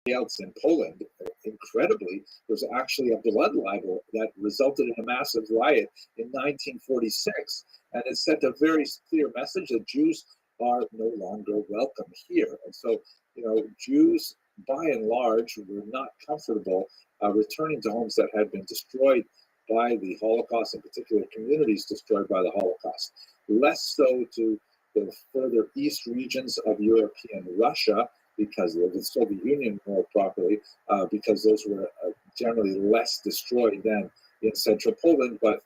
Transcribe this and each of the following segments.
else in Poland, incredibly, was actually a blood libel that resulted in a massive riot in 1946. And it sent a very clear message that Jews are no longer welcome here. And so, Jews, by and large, were not comfortable returning to homes that had been destroyed by the Holocaust, in particular communities destroyed by the Holocaust. Less so to the further east regions of European Russia, because of the Soviet Union more properly, because those were generally less destroyed than in central Poland. But,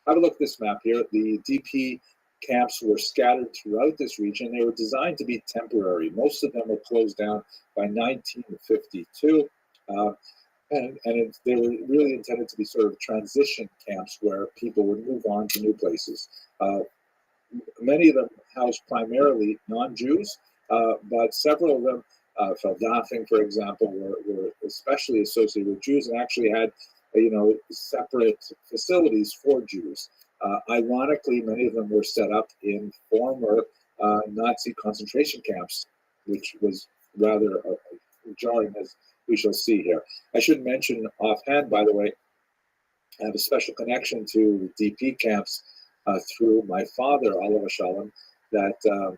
have a look at this map here. The DP camps were scattered throughout this region. They were designed to be temporary. Most of them were closed down by 1952. They were really intended to be sort of transition camps where people would move on to new places. Many of them housed primarily non-Jews, but several of them, Feldafing, for example, were especially associated with Jews and actually had, separate facilities for Jews. Ironically, many of them were set up in former Nazi concentration camps, which was rather jarring, as we shall see here. I should mention offhand, by the way, I have a special connection to DP camps through my father, Oliver Shalom, that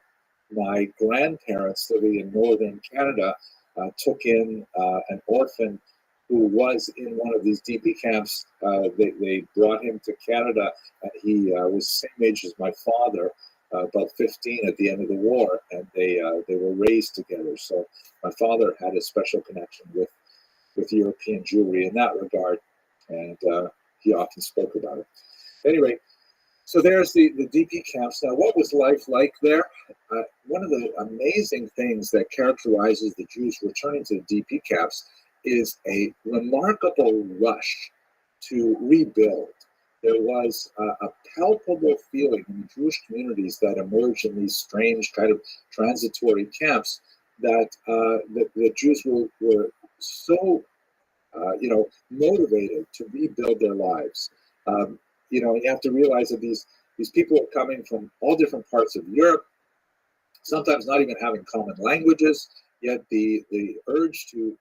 my grandparents living in northern Canada took in an orphan who was in one of these DP camps. They brought him to Canada, and he was the same age as my father, about 15 at the end of the war, and they were raised together. So my father had a special connection with European Jewry in that regard, and he often spoke about it. Anyway, so there's the DP camps. Now, what was life like there? One of the amazing things that characterizes the Jews returning to the DP camps is a remarkable rush to rebuild. There was a palpable feeling in the Jewish communities that emerged in these strange kind of transitory camps that the Jews were so motivated to rebuild their lives. You have to realize that these people are coming from all different parts of Europe, sometimes not even having common languages, yet the urge to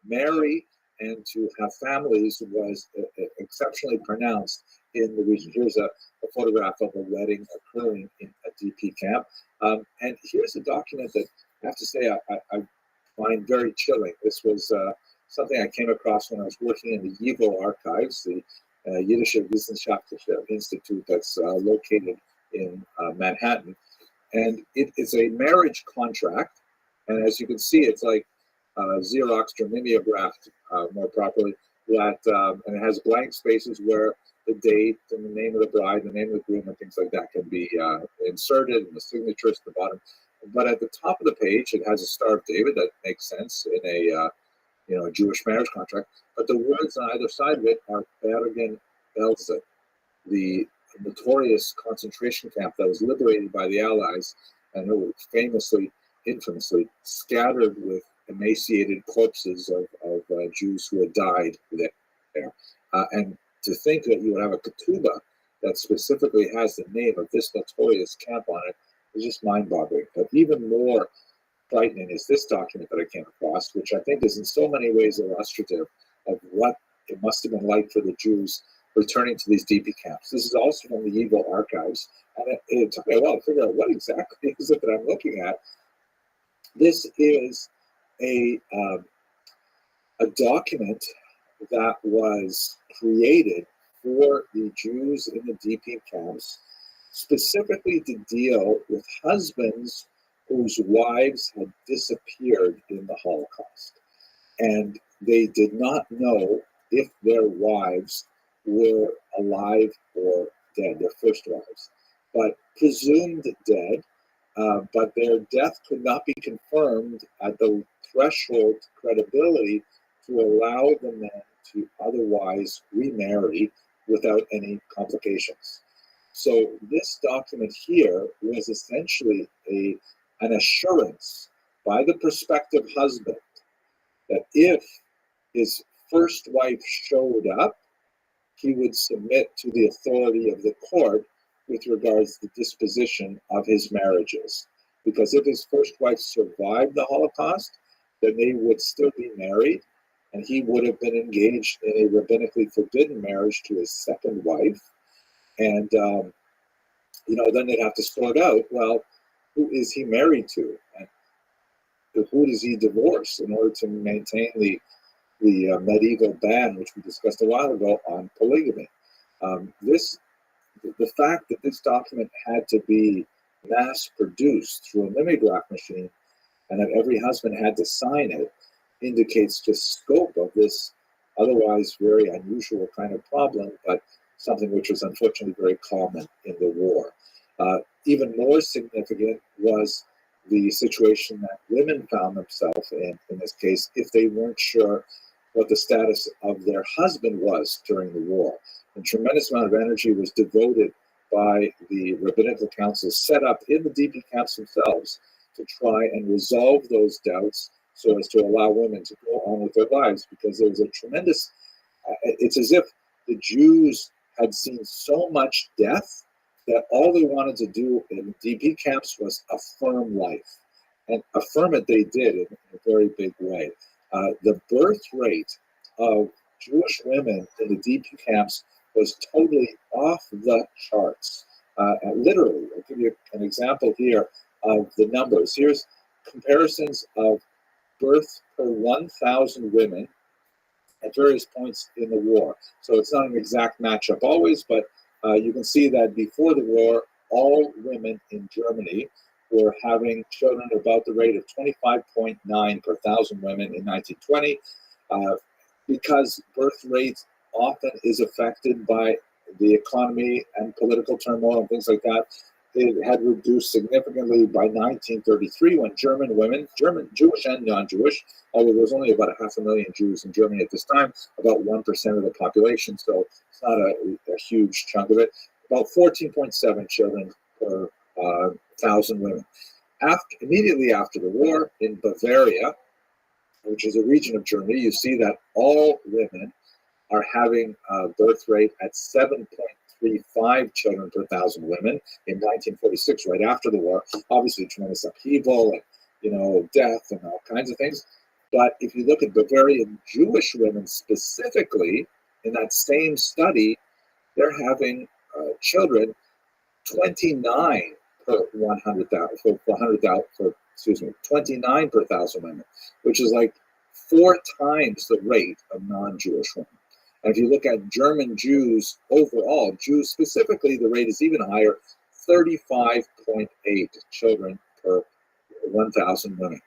marry and to have families was exceptionally pronounced in the region. Here's a photograph of a wedding occurring in a DP camp. And here's a document that I have to say I find very chilling. This was something I came across when I was working in the YIVO archives, the Yiddish Wissenschaftliche Institute that's located in Manhattan. And it is a marriage contract. And as you can see, it's like Xeroxed or mimeographed more properly, and it has blank spaces where the date and the name of the bride, the name of the groom, and things like that can be inserted, and the signatures at the bottom. But at the top of the page, it has a Star of David. That makes sense in a Jewish marriage contract. But the words on either side of it are Bergen Belsen, the notorious concentration camp that was liberated by the Allies, and it was infamously scattered with emaciated corpses of Jews who had died there. And to think that you would have a ketubah that specifically has the name of this notorious camp on it is just mind-boggling. But even more frightening is this document that I came across, which I think is in so many ways illustrative of what it must have been like for the Jews returning to these DP camps. This is also from the YIVO archives, and it took me a while to figure out what exactly is it that I'm looking at. This is a document that was created for the Jews in the DP camps, specifically to deal with husbands whose wives had disappeared in the Holocaust. And they did not know if their wives were alive or dead, their first wives, but presumed dead. But their death could not be confirmed at the threshold to credibility to allow the men to otherwise remarry without any complications. So this document here was essentially an assurance by the prospective husband that if his first wife showed up, he would submit to the authority of the court with regards to the disposition of his marriages. Because if his first wife survived the Holocaust, then they would still be married, and he would have been engaged in a rabbinically forbidden marriage to his second wife. And, then they'd have to sort out, well, who is he married to? And who does he divorce in order to maintain the medieval ban, which we discussed a while ago, on polygamy? The fact that this document had to be mass produced through a mimeograph machine and that every husband had to sign it indicates just scope of this otherwise very unusual kind of problem, but something which was unfortunately very common in the war. Even more significant was the situation that women found themselves in this case, if they weren't sure what the status of their husband was during the war. A tremendous amount of energy was devoted by the rabbinical councils set up in the DP camps themselves to try and resolve those doubts so as to allow women to go on with their lives, because there was a tremendous, it's as if the Jews had seen so much death that all they wanted to do in DP camps was affirm life. And affirm it they did in a very big way. The birth rate of Jewish women in the DP camps was totally off the charts. Literally, I'll give you an example here of the numbers. Here's comparisons of birth per 1,000 women at various points in the war. So it's not an exact matchup always, but you can see that before the war, all women in Germany were having children at about the rate of 25.9 per thousand women in 1920. Because birth rate often is affected by the economy and political turmoil and things like that, it had reduced significantly by 1933 when German women, Jewish and non-Jewish, although there was only about 500,000 Jews in Germany at this time, about 1% of the population, so it's not a huge chunk of it, about 14.7 children per 1,000 women. Immediately after the war, in Bavaria, which is a region of Germany, you see that all women are having a birth rate at 7.35 children per 1,000 women in 1946, right after the war. Obviously, tremendous upheaval and death and all kinds of things. But if you look at Bavarian Jewish women specifically, in that same study, they're having children 29 per 100,000 29 per 1,000 women, which is like 4 times the rate of non-Jewish women. And if you look at German Jews overall, Jews specifically, the rate is even higher, 35.8 children per 1,000 women.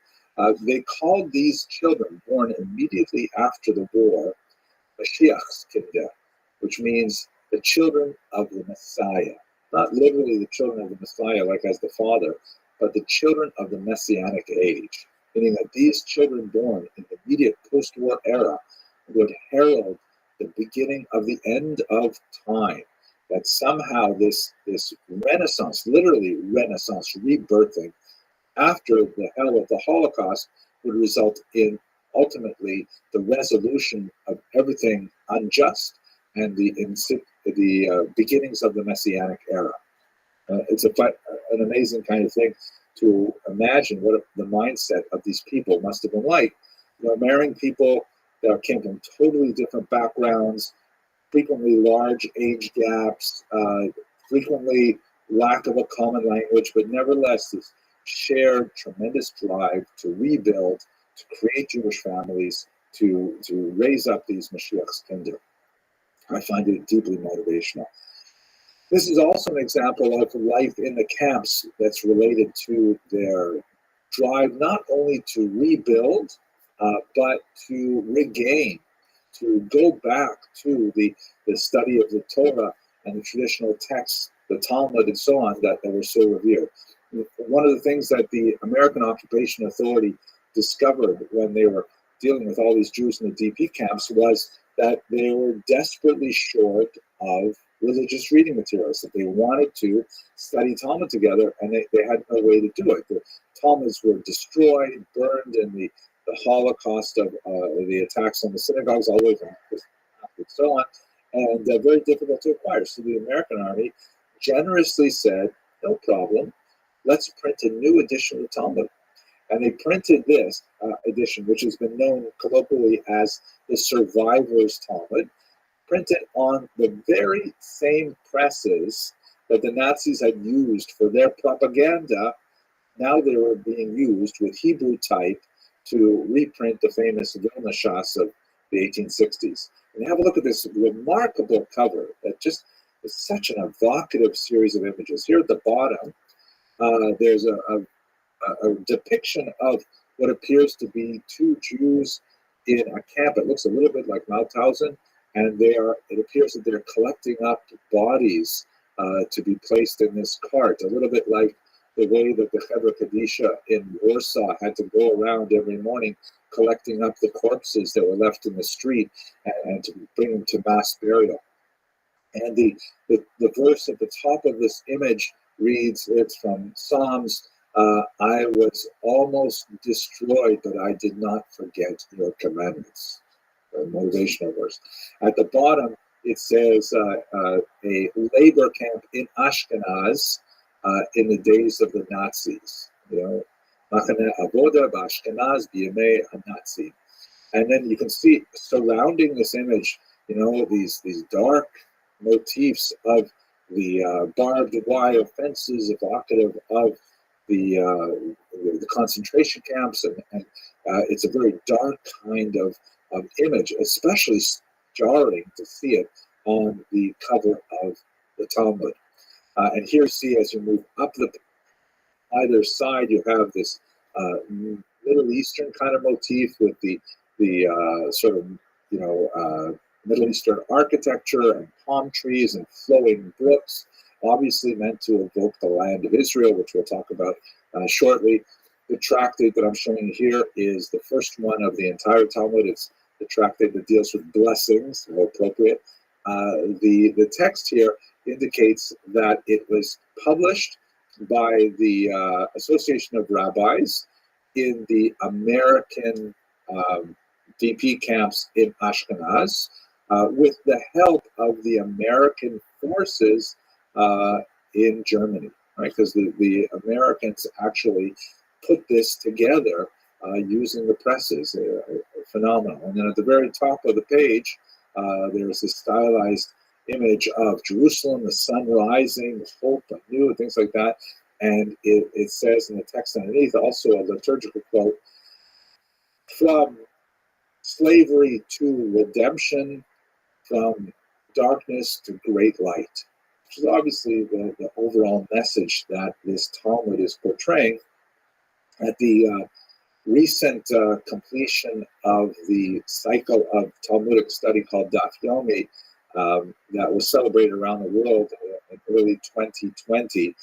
They called these children born immediately after the war Mashiach's Kinder, which means the children of the Messiah. Not literally the children of the Messiah, like as the father, but the children of the Messianic age, meaning that these children born in the immediate post-war era would herald the beginning of the end of time, that somehow this renaissance, literally renaissance, rebirthing, after the hell of the Holocaust would result in ultimately the resolution of everything unjust and the beginnings of the Messianic era. It's an amazing kind of thing to imagine what the mindset of these people must have been like. Marrying people that came from totally different backgrounds, frequently large age gaps, frequently lack of a common language, but nevertheless this shared tremendous drive to rebuild, to create Jewish families, to raise up these Mashiach's kingdom. I find it deeply motivational. This is also an example of life in the camps that's related to their drive not only to rebuild, but to regain, to go back to the study of the Torah and the traditional texts, the Talmud and so on, that were so revered. One of the things that the American Occupation Authority discovered when they were dealing with all these Jews in the DP camps was that they were desperately short of religious reading materials, that they wanted to study Talmud together, and they had no way to do it. The Talmuds were destroyed, burned in the Holocaust of the attacks on the synagogues all the way from and so on, and very difficult to acquire. So the American Army generously said, no problem, let's print a new edition of the Talmud. And they printed this edition, which has been known colloquially as the Survivor's Talmud, printed on the very same presses that the Nazis had used for their propaganda. Now they were being used with Hebrew type to reprint the famous Vilna Shas of the 1860s. And have a look at this remarkable cover that just is such an evocative series of images. Here at the bottom, there's a depiction of what appears to be two Jews in a camp. It looks a little bit like Mauthausen, and it appears that they're collecting up bodies to be placed in this cart, a little bit like the way that the Chevra Kadisha in Warsaw had to go around every morning collecting up the corpses that were left in the street and to bring them to mass burial. And the verse at the top of this image reads, it's from Psalms, I was almost destroyed, but I did not forget your commandments. A motivational verse. At the bottom, it says a labor camp in Ashkenaz in the days of the Nazis. Machane Avoda b'Ashkenaz b'yemei HaNazi. And then you can see surrounding this image, these dark motifs of the barbed wire fences evocative of the concentration camps, and it's a very dark kind of image, especially jarring to see it on the cover of the Talmud. And here, see, as you move up either side, you have this Middle Eastern kind of motif with the sort of Middle Eastern architecture and palm trees and flowing brooks, obviously meant to evoke the land of Israel, which we'll talk about shortly. The tractate that I'm showing you here is the first one of the entire Talmud. It's the tractate that deals with blessings, more appropriate. The text here indicates that it was published by the Association of Rabbis in the American DP camps in Ashkenaz, with the help of the American forces in Germany, right? Because the Americans actually put this together using the presses, phenomenal. And then at the very top of the page, there's this stylized image of Jerusalem, the sun rising, hope anew, and things like that. And it says in the text underneath also a liturgical quote, from slavery to redemption, from darkness to great light, which is obviously the overall message that this Talmud is portraying. At the recent completion of the cycle of Talmudic study called Daf Yomi, that was celebrated around the world in early 2020,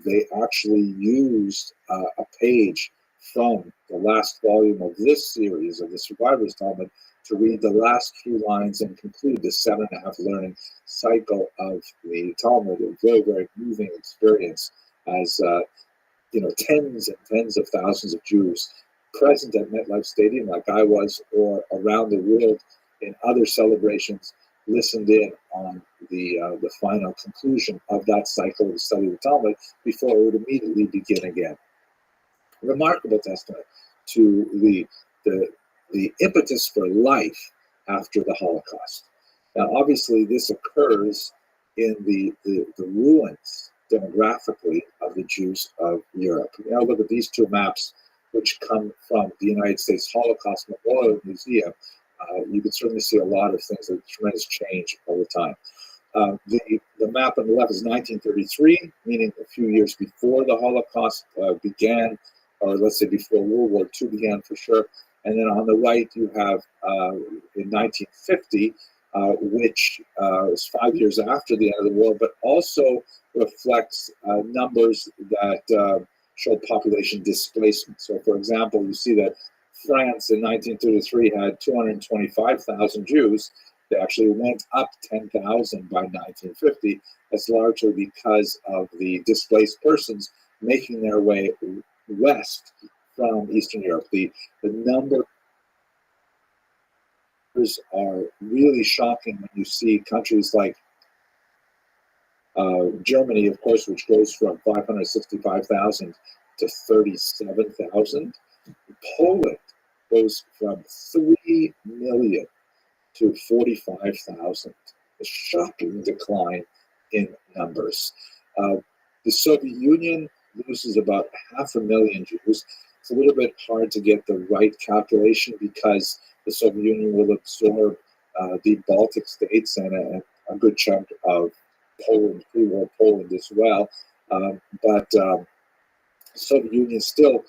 they actually used a page from the last volume of this series of the Survivor's Talmud to read the last few lines and conclude the 7.5 learning cycle of the Talmud. A very, very moving experience as tens and tens of thousands of Jews present at MetLife Stadium, like I was, or around the world in other celebrations, listened in on the final conclusion of that cycle of the study of the Talmud before it would immediately begin again. Remarkable testament to the impetus for life after the Holocaust. Now, obviously, this occurs in the ruins demographically of the Jews of Europe. Look at these two maps, which come from the United States Holocaust Memorial Museum. You can certainly see a lot of things that tremendous change over time. The map on the left is 1933, meaning a few years before the Holocaust began, or let's say before World War II began for sure. And then on the right, you have in 1950, which was 5 years after the end of the war, but also reflects numbers that show population displacement. So, for example, you see that France in 1933 had 225,000 Jews. They actually went up 10,000 by 1950. That's largely because of the displaced persons making their way west from Eastern Europe. The numbers are really shocking when you see countries like Germany, of course, which goes from 565,000 to 37,000. Poland goes from 3 million to 45,000. A shocking decline in numbers. The Soviet Union loses about 500,000 Jews. It's a little bit hard to get the right calculation because the Soviet Union will absorb the Baltic states and a good chunk of Poland, pre-war Poland as well. But the Soviet Union still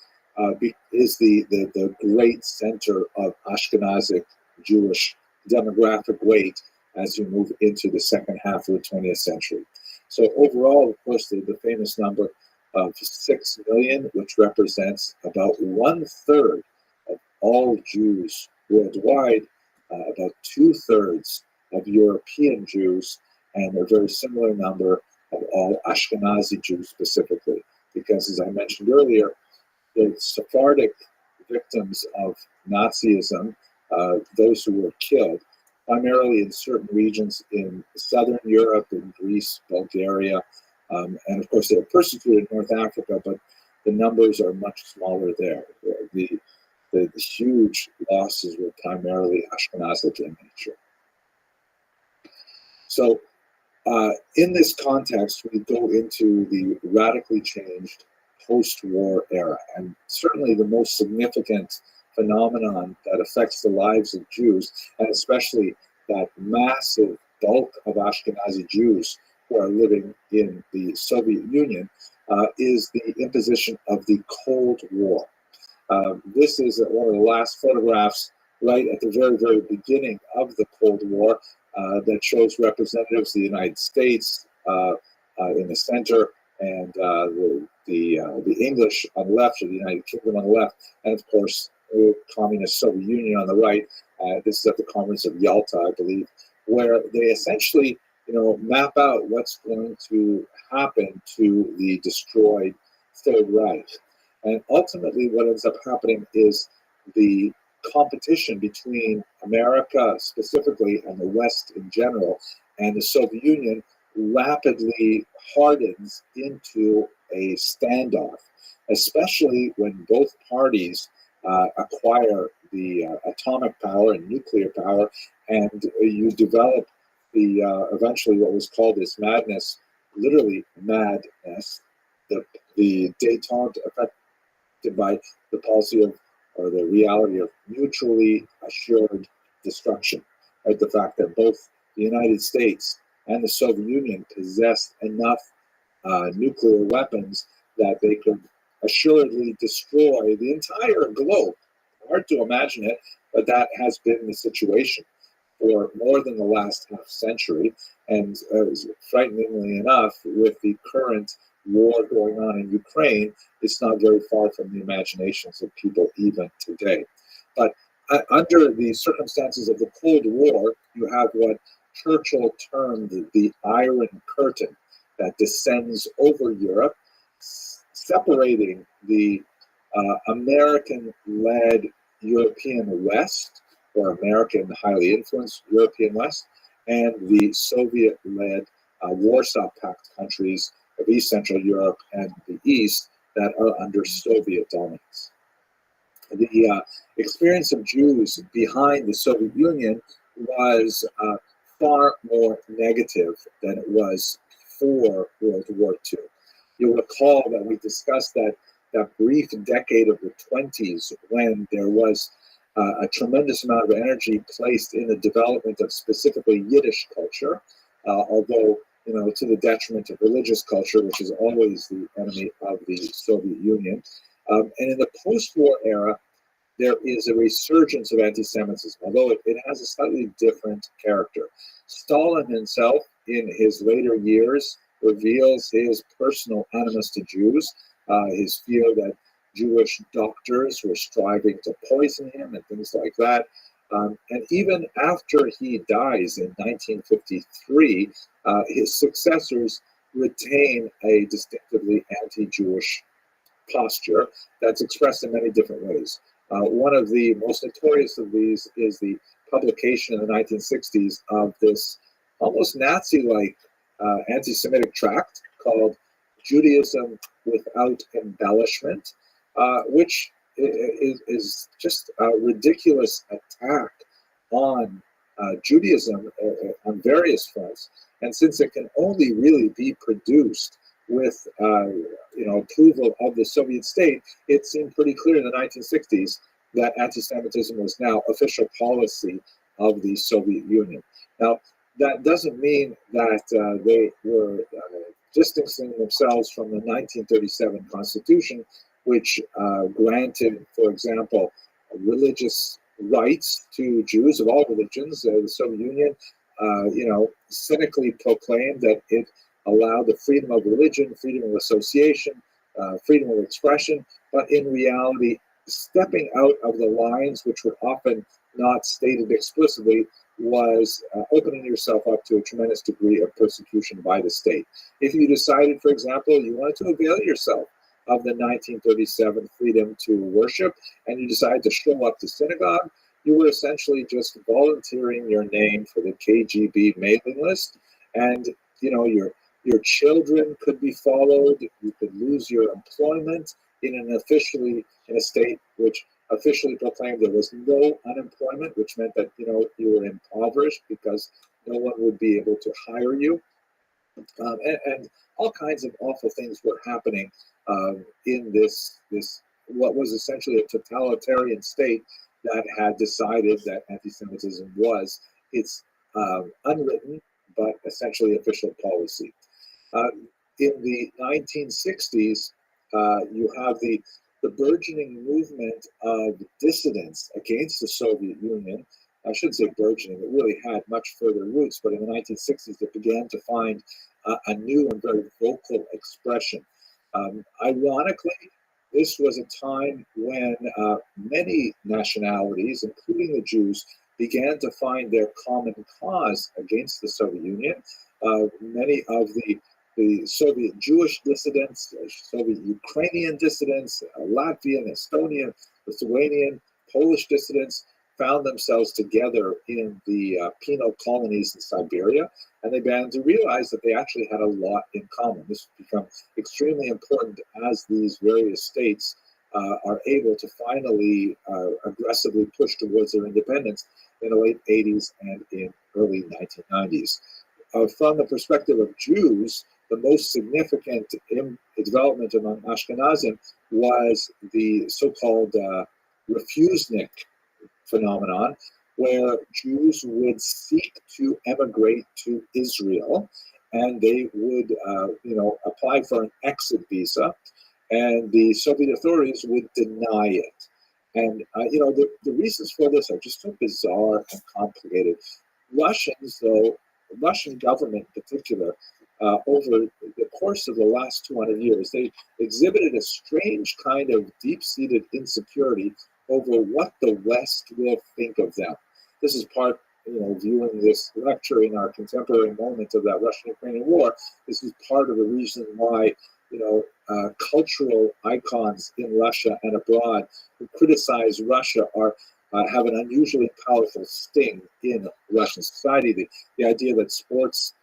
is the great center of Ashkenazic Jewish demographic weight as you move into the second half of the 20th century. So overall, of course, the famous number of 6 million, which represents about 1/3 of all Jews worldwide, about 2/3 of European Jews, and a very similar number of all Ashkenazi Jews specifically. Because, as I mentioned earlier, the Sephardic victims of Nazism, those who were killed, primarily in certain regions in Southern Europe, in Greece, Bulgaria, and of course they were persecuted in North Africa, but the numbers are much smaller there. The huge losses were primarily Ashkenazic in nature. So in this context, we go into the radically changed post-war era, and certainly the most significant phenomenon that affects the lives of Jews, and especially that massive bulk of Ashkenazi Jews who are living in the Soviet Union, is the imposition of the Cold War. This is one of the last photographs right at the very, very beginning of the Cold War that shows representatives of the United States in the center, and the English on the left, or the United Kingdom on the left, and of course the Communist Soviet Union on the right. This is at the Conference of Yalta, I believe, where they essentially, map out what's going to happen to the destroyed Third Reich. And ultimately, what ends up happening is the competition between America specifically and the West in general and the Soviet Union rapidly hardens into a standoff, especially when both parties acquire the atomic power and nuclear power, and you develop the eventually what was called this madness, literally madness, the détente affected by the policy of, or the reality of, mutually assured destruction. Right? The fact that both the United States and the Soviet Union possessed enough nuclear weapons that they could assuredly destroy the entire globe. Hard to imagine it, but that has been the situation for more than the last half century. And frighteningly enough, with the current war going on in Ukraine, it's not very far from the imaginations of people even today. But under the circumstances of the Cold War, you have what Churchill termed the Iron Curtain that descends over Europe, separating the American-led European West, or American highly influenced European West, and the Soviet-led Warsaw Pact countries of East Central Europe and the East that are under Soviet dominance. The experience of Jews behind the Soviet Union was far more negative than it was before World War II. You'll recall that we discussed that brief decade of the 20s when there was a tremendous amount of energy placed in the development of specifically Yiddish culture, although to the detriment of religious culture, which is always the enemy of the Soviet Union. And in the post-war era, there is a resurgence of anti-Semitism, although it has a slightly different character. Stalin himself, in his later years, reveals his personal animus to Jews, his fear that Jewish doctors were striving to poison him and things like that. And even after he dies in 1953, his successors retain a distinctively anti-Jewish posture that's expressed in many different ways. One of the most notorious of these is the publication in the 1960s of this almost Nazi-like anti-Semitic tract called Judaism without embellishment, which is just a ridiculous attack on Judaism on various fronts. And since it can only really be produced with approval of the Soviet state, it seemed pretty clear in the 1960s that anti-Semitism was now official policy of the Soviet Union. Now, that doesn't mean that they were distancing themselves from the 1937 Constitution, which granted, for example, religious rights to Jews of all religions. The Soviet Union, cynically proclaimed that it allowed the freedom of religion, freedom of association, freedom of expression, but in reality, stepping out of the lines, which were often not stated explicitly, was opening yourself up to a tremendous degree of persecution by the state. If you decided, for example, you wanted to avail yourself of the 1937 freedom to worship, and you decided to show up to synagogue, you were essentially just volunteering your name for the KGB mailing list, and your children could be followed. You could lose your employment in a state which officially proclaimed there was no unemployment, which meant that you were impoverished because no one would be able to hire you, and all kinds of awful things were happening in this what was essentially a totalitarian state that had decided that anti-Semitism was its unwritten but essentially official policy. In the 1960s, you have the burgeoning movement of dissidents against the Soviet Union. I shouldn't say burgeoning, it really had much further roots, but in the 1960s it began to find a new and very vocal expression. Ironically, this was a time when many nationalities, including the Jews, began to find their common cause against the Soviet Union. Many of the Soviet Jewish dissidents, Soviet Ukrainian dissidents, Latvian, Estonian, Lithuanian, Polish dissidents found themselves together in the penal colonies in Siberia, and they began to realize that they actually had a lot in common. This has become extremely important as these various states are able to finally aggressively push towards their independence in the late 80s and in early 1990s. From the perspective of Jews, the most significant development among Ashkenazim was the so-called refusnik phenomenon, where Jews would seek to emigrate to Israel, and they would, apply for an exit visa, and the Soviet authorities would deny it. And the reasons for this are just so bizarre and complicated. Russian government in particular, over the course of the last 200 years, they exhibited a strange kind of deep-seated insecurity over what the West will think of them. This is part, viewing this lecture in our contemporary moment of that Russian-Ukrainian war, this is part of the reason why, cultural icons in Russia and abroad who criticize Russia have an unusually powerful sting in Russian society. The idea that sports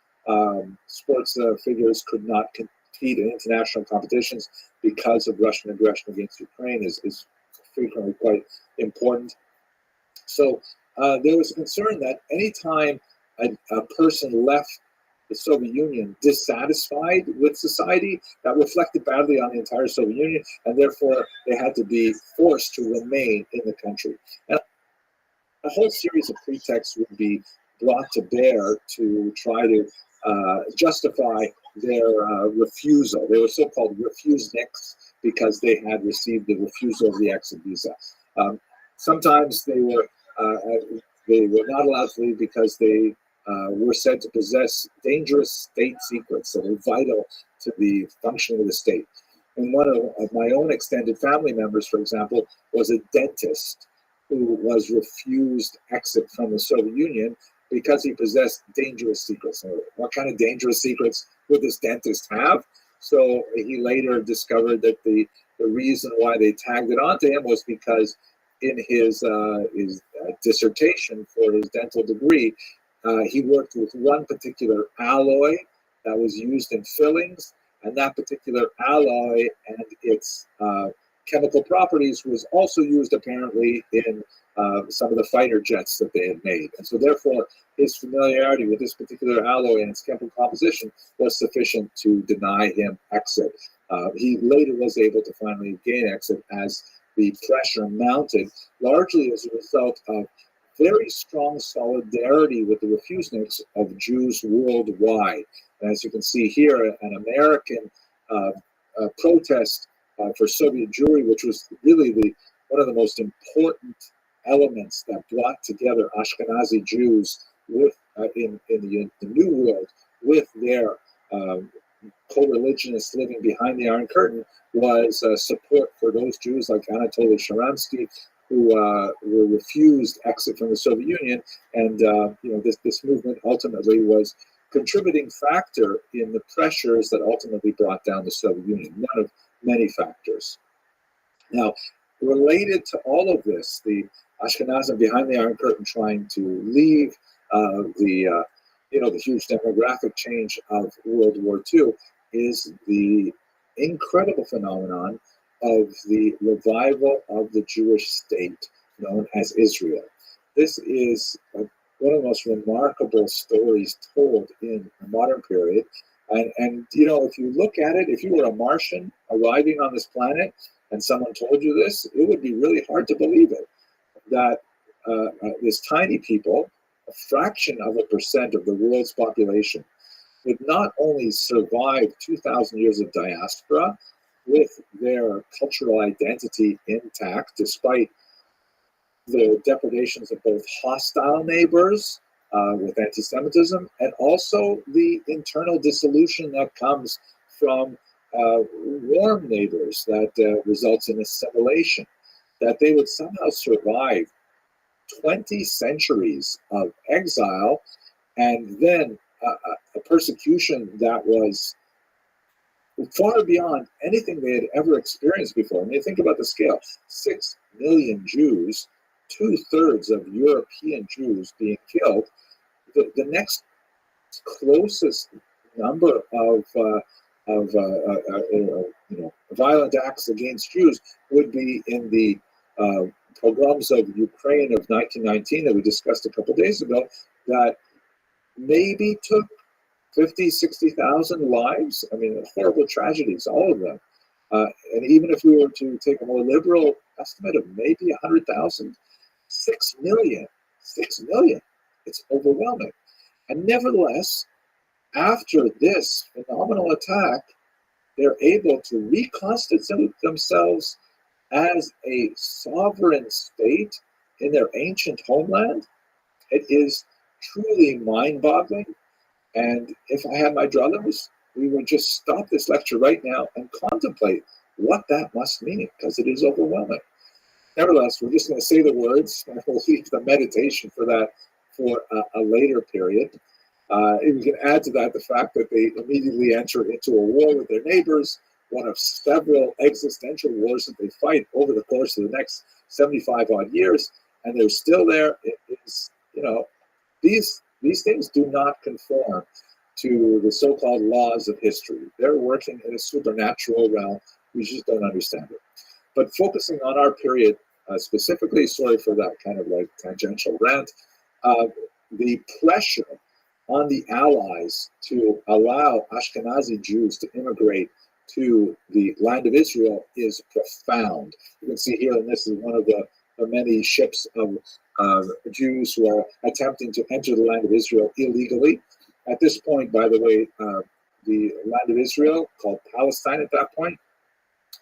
figures could not compete in international competitions because of Russian aggression against Ukraine is frequently quite important. So there was a concern that anytime a person left the Soviet Union dissatisfied with society, that reflected badly on the entire Soviet Union, and therefore they had to be forced to remain in the country. And a whole series of pretexts would be brought to bear to try to justify their refusal. They were so-called refuseniks because they had received the refusal of the exit visa. Sometimes they were not allowed to leave because they were said to possess dangerous state secrets that were vital to the functioning of the state. And one of my own extended family members, for example, was a dentist who was refused exit from the Soviet Union because he possessed dangerous secrets. What kind of dangerous secrets would this dentist have? So he later discovered that the reason why they tagged it onto him was because in his dissertation for his dental degree, he worked with one particular alloy that was used in fillings, and that particular alloy and its chemical properties was also used apparently in some of the fighter jets that they had made. And so therefore, his familiarity with this particular alloy and its chemical composition was sufficient to deny him exit. He later was able to finally gain exit as the pressure mounted, largely as a result of very strong solidarity with the refuseniks of Jews worldwide. And as you can see here, an American protest for Soviet Jewry, which was really one of the most important elements that brought together Ashkenazi Jews with in the New World with their co-religionists living behind the Iron Curtain, was support for those Jews like Anatoly Sharansky, who were refused exit from the Soviet Union. And this movement ultimately was contributing factor in the pressures that ultimately brought down the Soviet Union, one of many factors. Now, related to all of this, the Ashkenazim behind the Iron Curtain trying to leave, the huge demographic change of World War II, is the incredible phenomenon of the revival of the Jewish state known as Israel. This is one of the most remarkable stories told in the modern period. And if you look at it, if you were a Martian arriving on this planet and someone told you this, it would be really hard to believe it, that this tiny people, a fraction of a percent of the world's population, would not only survive 2,000 years of diaspora with their cultural identity intact, despite the depredations of both hostile neighbors with anti-Semitism, and also the internal dissolution that comes from warm neighbors that results in assimilation, that they would somehow survive 20 centuries of exile and then a persecution that was far beyond anything they had ever experienced before. I mean, think about the scale. 6 million Jews, 2/3 of European Jews being killed. The next closest number of violent acts against Jews would be in the pogroms of Ukraine of 1919 that we discussed a couple days ago, that maybe took 50, 60,000 lives. I mean, horrible tragedies, all of them. And even if we were to take a more liberal estimate of maybe 100,000, 6 million, 6 million, it's overwhelming. And nevertheless, after this phenomenal attack, they're able to reconstitute themselves as a sovereign state in their ancient homeland. It is truly mind-boggling. And if I had my druthers, we would just stop this lecture right now and contemplate what that must mean, because it is overwhelming. Nevertheless, we're just going to say the words, and we'll leave the meditation for that for a later period. And we can add to that the fact that they immediately enter into a war with their neighbors, one of several existential wars that they fight over the course of the next 75 odd years, and they're still there. It is, these things do not conform to the so-called laws of history. They're working in a supernatural realm. We just don't understand it. But focusing on our period specifically, sorry for that kind of like tangential rant, the pressure on the Allies to allow Ashkenazi Jews to immigrate to the land of Israel is profound. You can see here, and this is one of the many ships of Jews who are attempting to enter the land of Israel illegally. At this point, by the way, the land of Israel, called Palestine at that point,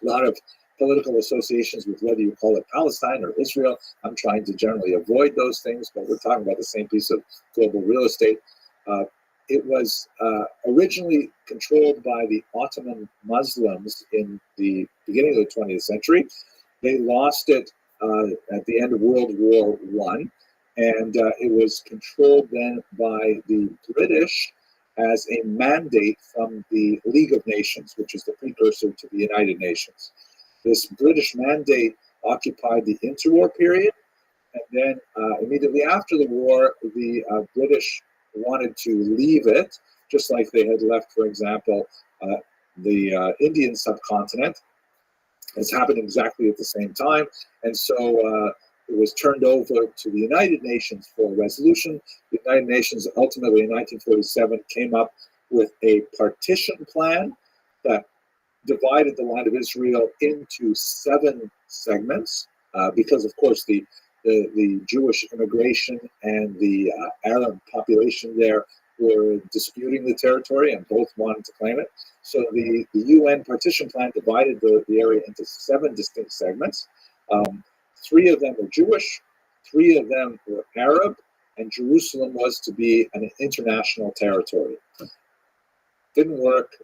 a lot of political associations with whether you call it Palestine or Israel. I'm trying to generally avoid those things, but we're talking about the same piece of global real estate. It was originally controlled by the Ottoman Muslims in the beginning of the 20th century. They lost it at the end of World War I, and it was controlled then by the British as a mandate from the League of Nations, which is the precursor to the United Nations. This British mandate occupied the interwar period, and then immediately after the war, the British wanted to leave it, just like they had left, for example, the Indian subcontinent. It's happened exactly at the same time, and so it was turned over to the United Nations for a resolution. The United Nations ultimately in 1947 came up with a partition plan that divided the land of Israel into 7 segments, because, of course, the Jewish immigration and the Arab population there were disputing the territory, and both wanted to claim it. So the UN partition plan divided the area into 7 distinct segments. 3 of them were Jewish, 3 of them were Arab, and Jerusalem was to be an international territory. Didn't work.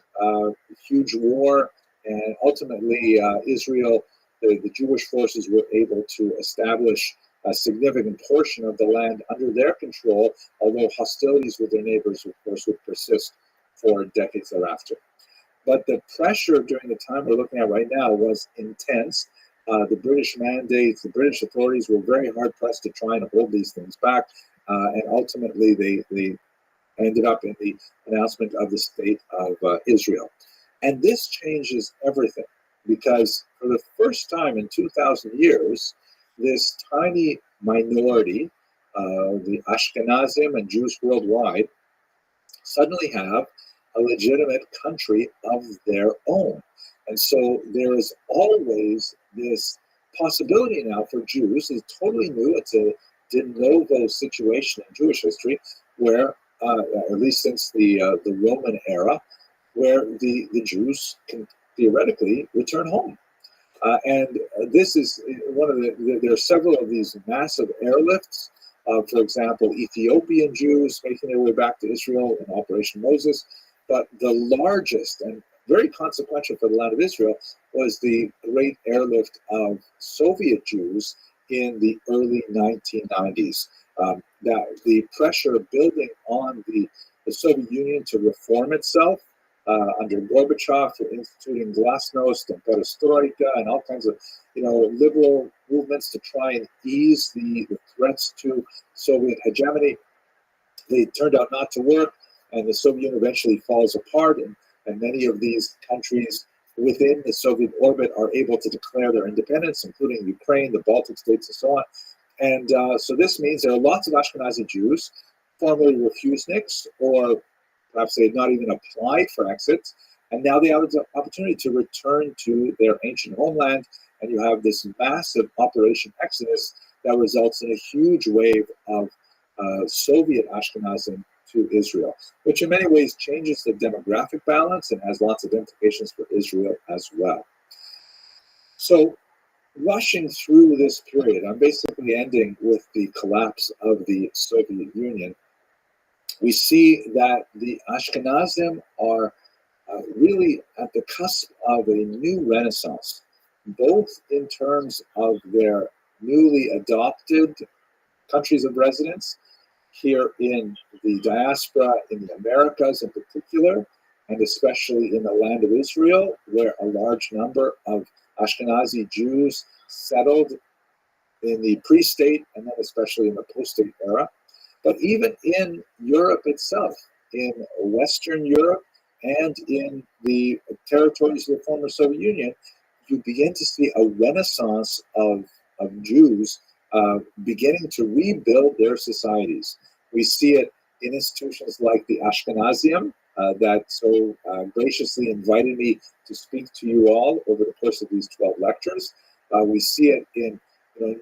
Huge war, and ultimately Israel, the Jewish forces were able to establish a significant portion of the land under their control, although hostilities with their neighbors, of course, would persist for decades thereafter. But the pressure during the time we're looking at right now was intense. The British mandates, the British authorities were very hard-pressed to try and hold these things back, and ultimately they ended up in the announcement of the State of Israel. And this changes everything, because for the first time in 2,000 years, this tiny minority, the Ashkenazim and Jews worldwide, suddenly have a legitimate country of their own. And so there is always this possibility now for Jews. It's totally new. It's a de novo situation in Jewish history where, at least since the Roman era, where the Jews can theoretically return home. And this is one of there are several of these massive airlifts. For example, Ethiopian Jews making their way back to Israel in Operation Moses. But the largest and very consequential for the land of Israel was the great airlift of Soviet Jews in the early 1990s. That the pressure building on the Soviet Union to reform itself under Gorbachev for instituting glasnost and perestroika and all kinds of, liberal movements to try and ease the threats to Soviet hegemony. They turned out not to work, and the Soviet Union eventually falls apart, and many of these countries within the Soviet orbit are able to declare their independence, including Ukraine, the Baltic states, and so on. And so this means there are lots of Ashkenazi Jews, formerly refuseniks, or perhaps they had not even applied for exit, and now they have the opportunity to return to their ancient homeland, and you have this massive Operation Exodus that results in a huge wave of Soviet Ashkenazim to Israel, which in many ways changes the demographic balance and has lots of implications for Israel as well. So, rushing through this period, I'm basically ending with the collapse of the Soviet Union. We see that the Ashkenazim are really at the cusp of a new renaissance, both in terms of their newly adopted countries of residence here in the diaspora, in the Americas in particular, and especially in the land of Israel, where a large number of Ashkenazi Jews settled in the pre-state and then especially in the post-state era. But even in Europe itself, in Western Europe and in the territories of the former Soviet Union, you begin to see a renaissance of Jews beginning to rebuild their societies. We see it in institutions like the Ashkenazium that so graciously invited me to speak to you all over the course of these 12 lectures. We see it in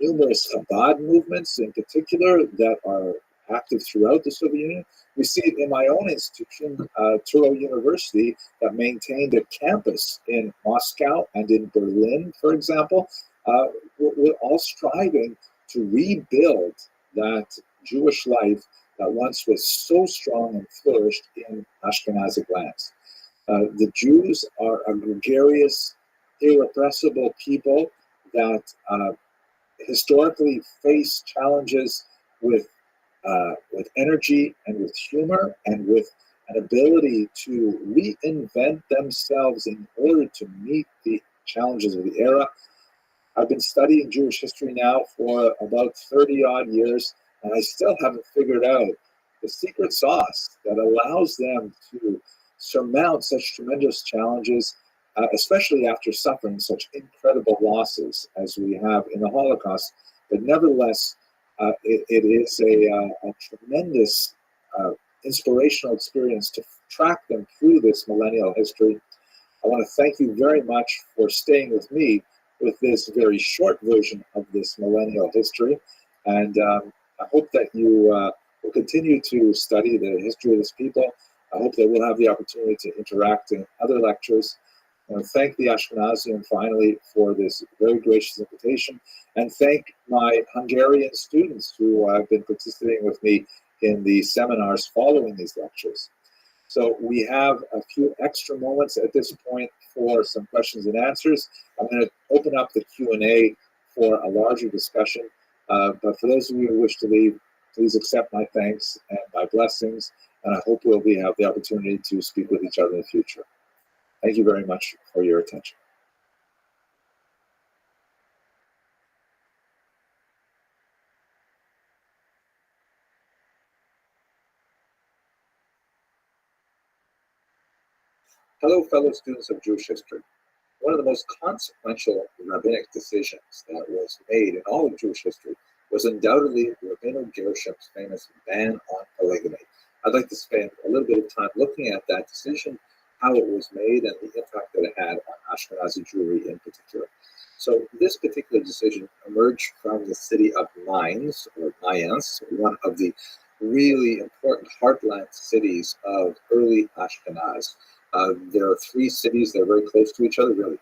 numerous Chabad movements in particular that are active throughout the Soviet Union. We see it in my own institution, Touro University, that maintained a campus in Moscow and in Berlin, for example. We're all striving to rebuild that Jewish life that once was so strong and flourished in Ashkenazic lands. The Jews are a gregarious, irrepressible people that historically face challenges with energy and with humor and with an ability to reinvent themselves in order to meet the challenges of the era. I've been studying Jewish history now for about 30 odd years, and I still haven't figured out the secret sauce that allows them to surmount such tremendous challenges, especially after suffering such incredible losses as we have in the Holocaust. But nevertheless, it is a tremendous inspirational experience to track them through this millennial history. I want to thank you very much for staying with me with this very short version of this millennial history. And I hope that you will continue to study the history of this people. I hope that we'll have the opportunity to interact in other lectures. I want to thank the Ashkenazium finally for this very gracious invitation, and thank my Hungarian students who have been participating with me in the seminars following these lectures. So we have a few extra moments at this point for some questions and answers. I'm going to open up the Q&A for a larger discussion. But for those of you who wish to leave, please accept my thanks and my blessings. And I hope we'll have the opportunity to speak with each other in the future. Thank you very much for your attention. Hello, fellow students of Jewish history. One of the most consequential rabbinic decisions that was made in all of Jewish history was undoubtedly Rabbeinu Gershom's famous ban on polygamy. I'd like to spend a little bit of time looking at that decision, how it was made, and the impact that it had on Ashkenazi Jewry in particular. So this particular decision emerged from the city of Mainz, or Mayence, one of the really important heartland cities of early Ashkenaz. There are three cities that are very close to each other, really,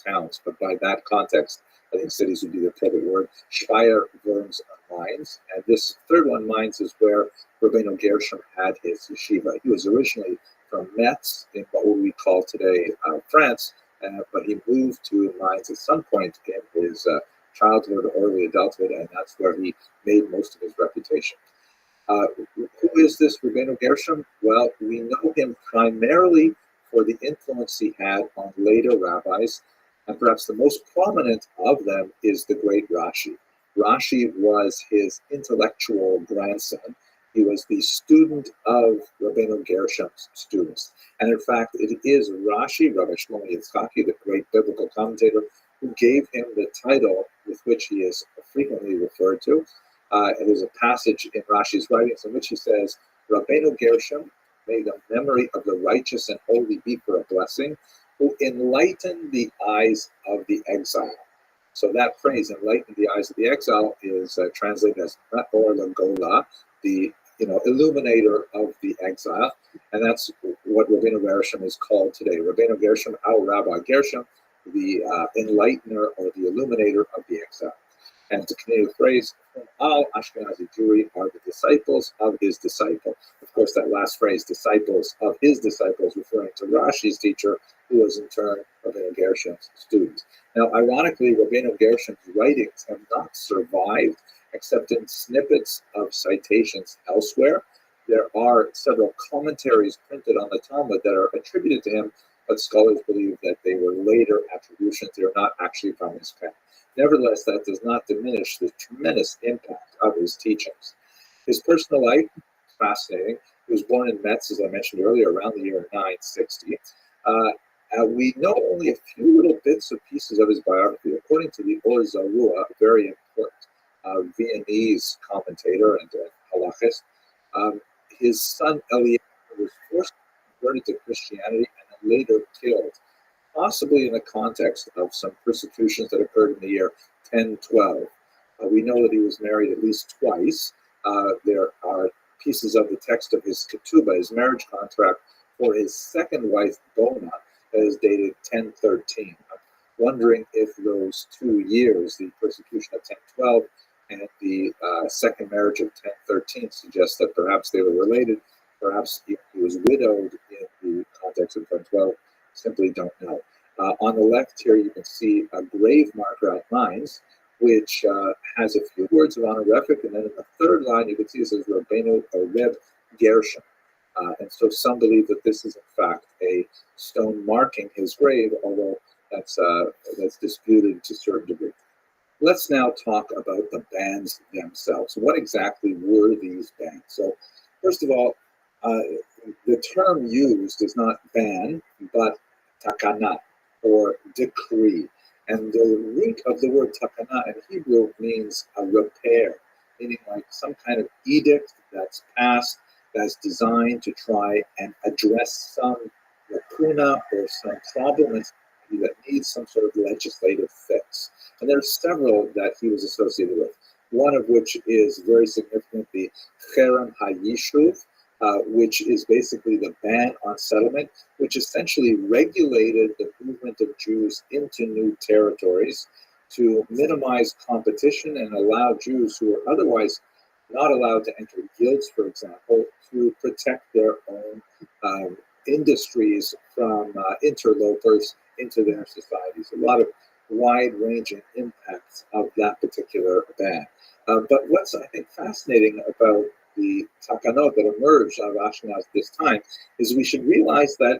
towns, but by that context, I think cities would be the appropriate word. Speyer, Worms, and Mainz. And this third one, Mainz, is where Rabbeinu Gershom had his yeshiva. He was originally from Metz, in what we call today France, but he moved to Mainz at some point in his childhood or early adulthood, and that's where he made most of his reputation. Who is this Rabbeinu Gershom? Well, we know him primarily for the influence he had on later rabbis, and perhaps the most prominent of them is the great Rashi. Rashi was his intellectual grandson. He was the student of Rabbeinu Gershom's students. And in fact, it is Rashi, Rabbi Shlomo Yitzchaki, the great biblical commentator, who gave him the title with which he is frequently referred to. And there's a passage in Rashi's writings in which he says, Rabbeinu Gershom, may the memory of the righteous and holy be for a blessing, who enlightened the eyes of the exile. So that phrase, enlighten the eyes of the exile, is translated as Me'or Lagola, the illuminator of the exile. And that's what Rabbeinu Gershom is called today. Rabbeinu Gershom, our Rabbi Gershom, the enlightener or the illuminator of the exile. And to continue the phrase, all Ashkenazi Jewry are the disciples of his disciple. Of course, that last phrase, disciples of his disciples, referring to Rashi's teacher, who was in turn Rabbeinu Gershom's student. Now, ironically, Rabbeinu Gershom's writings have not survived except in snippets of citations elsewhere. There are several commentaries printed on the Talmud that are attributed to him, but scholars believe that they were later attributions. They are not actually from his pen. Nevertheless, that does not diminish the tremendous impact of his teachings. His personal life is fascinating. He was born in Metz, as I mentioned earlier, around the year 960. We know only a few little bits and pieces of his biography. According to the Or Zarua, a very important Viennese commentator and halachist, his son Eliezer was forced converted to Christianity and then later killed, possibly in the context of some persecutions that occurred in the year 1012. We know that he was married at least twice. There are pieces of the text of his ketubah, his marriage contract, for his second wife, Bona, that is dated 1013. I'm wondering if those 2 years, the persecution of 1012 and the second marriage of 1013, suggests that perhaps they were related. Perhaps he was widowed in the context of 1012. Simply don't know. On the left here, you can see a grave marker at Mainz, which has a few words of honorific, and then in the third line, you can see it says Rabbeinu Reb Gershom. And so some believe that this is in fact a stone marking his grave, although that's disputed to a certain degree. Let's now talk about the bands themselves. What exactly were these bands? So first of all, the term used is not ban, but takana, or decree. And the root of the word takana in Hebrew means a repair, meaning like some kind of edict that's passed that's designed to try and address some lacuna or some problem that needs some sort of legislative fix. And there are several that he was associated with, one of which is very significant, the Cherem HaYishuv, which is basically the ban on settlement, which essentially regulated the movement of Jews into new territories to minimize competition and allow Jews who are otherwise not allowed to enter guilds, for example, to protect their own industries from interlopers into their societies. A lot of wide-ranging impacts of that particular ban. But what's, I think, fascinating about the takanot that emerged out of Ashkenaz this time is we should realize that,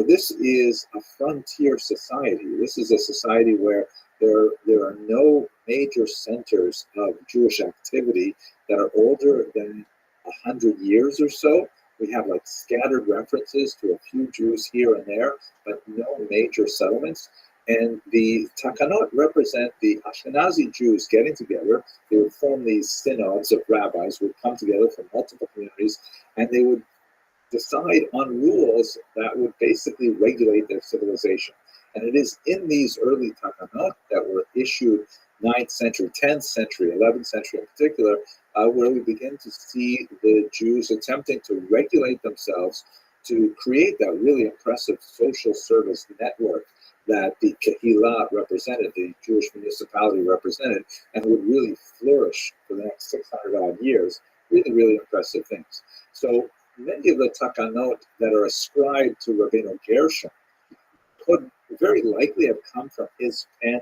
this is a frontier society. This is a society where there are no major centers of Jewish activity that are older than 100 years or so. We have like scattered references to a few Jews here and there, but no major settlements. And the takanot represent the Ashkenazi Jews getting together. They would form these synods of rabbis who would come together from multiple communities, and they would decide on rules that would basically regulate their civilization. And it is in these early takanot that were issued 9th century, 10th century, 11th century in particular, where we begin to see the Jews attempting to regulate themselves to create that really impressive social service network that the Kehillah represented, the Jewish municipality represented, and would really flourish for the next 600 odd years. Really, really impressive things. So many of the takanot that are ascribed to Rabbeinu Gershom could very likely have come from his pen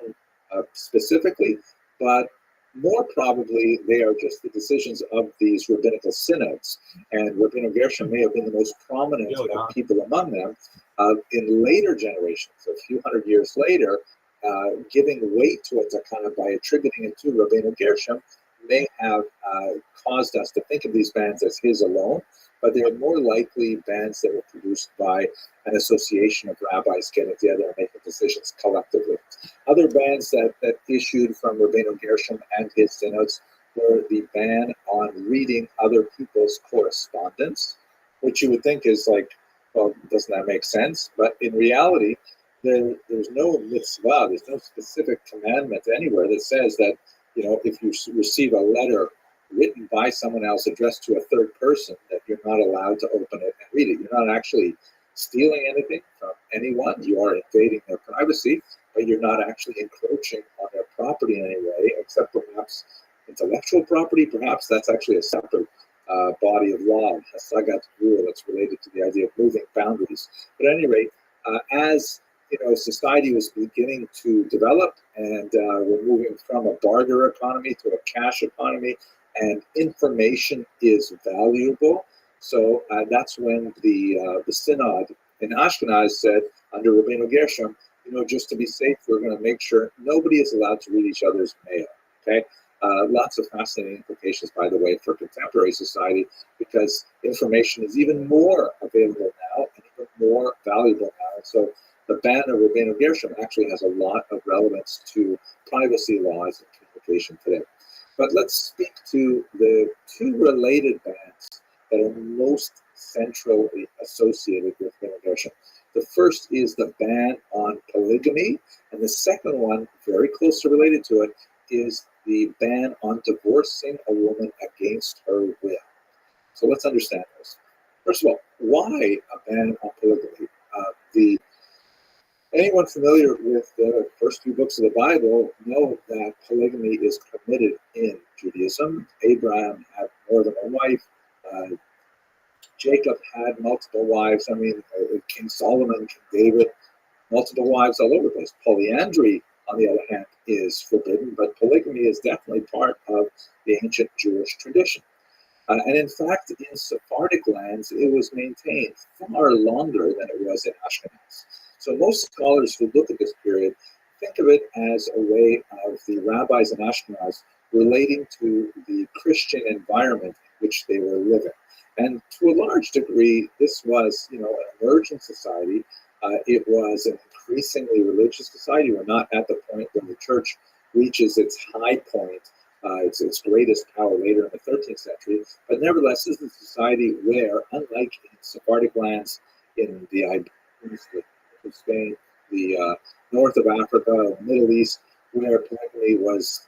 specifically, but more probably they are just the decisions of these rabbinical synods. And Rabbeinu Gershom may have been the most prominent people among them. In later generations, a few hundred years later, giving weight to a takana by attributing it to Rabbeinu Gershom may have caused us to think of these bands as his alone, but they are more likely bands that were produced by an association of rabbis getting together and making decisions collectively. Other bands that issued from Rabbeinu Gershom and his synods were the ban on reading other people's correspondence, which you would think is like, well, doesn't that make sense? But in reality, there's no mitzvah, there's no specific commandment anywhere that says that, if you receive a letter written by someone else addressed to a third person, that you're not allowed to open it and read it. You're not actually stealing anything from anyone. You are invading their privacy, but you're not actually encroaching on their property in any way, except perhaps intellectual property. Perhaps that's actually a separate body of law, a sagat rule that's related to the idea of moving boundaries. But at any rate, as society was beginning to develop, and we're moving from a barter economy to a cash economy, and information is valuable. So that's when the synod in Ashkenaz said, under Rabbeinu Gershom, just to be safe, we're going to make sure nobody is allowed to read each other's mail. Okay. Lots of fascinating implications, by the way, for contemporary society, because information is even more available now and even more valuable now. So the ban of Rabbeinu Gershom actually has a lot of relevance to privacy laws and communication today. But let's speak to the two related bans that are most centrally associated with Rabbeinu Gershom. The first is the ban on polygamy, and the second one, very closely related to it, is the ban on divorcing a woman against her will. So let's understand this. First of all, why a ban on polygamy? Anyone familiar with the first few books of the Bible know that polygamy is permitted in Judaism. Abraham had more than one wife. Jacob had multiple wives. King Solomon, King David, multiple wives all over the place. Polyandry, on the other hand, is forbidden, but polygamy is definitely part of the ancient Jewish tradition. And in fact, in Sephardic lands, it was maintained far longer than it was in Ashkenaz. So most scholars who look at this period think of it as a way of the rabbis in Ashkenaz relating to the Christian environment which they were living. And to a large degree, this was, an emergent society. It was an increasingly religious society. We're not at the point when the church reaches its high point, its greatest power later in the 13th century. But nevertheless, this is a society where, unlike in Sephardic lands in the Iberians, Spain, the north of Africa, Middle East, where polygamy was,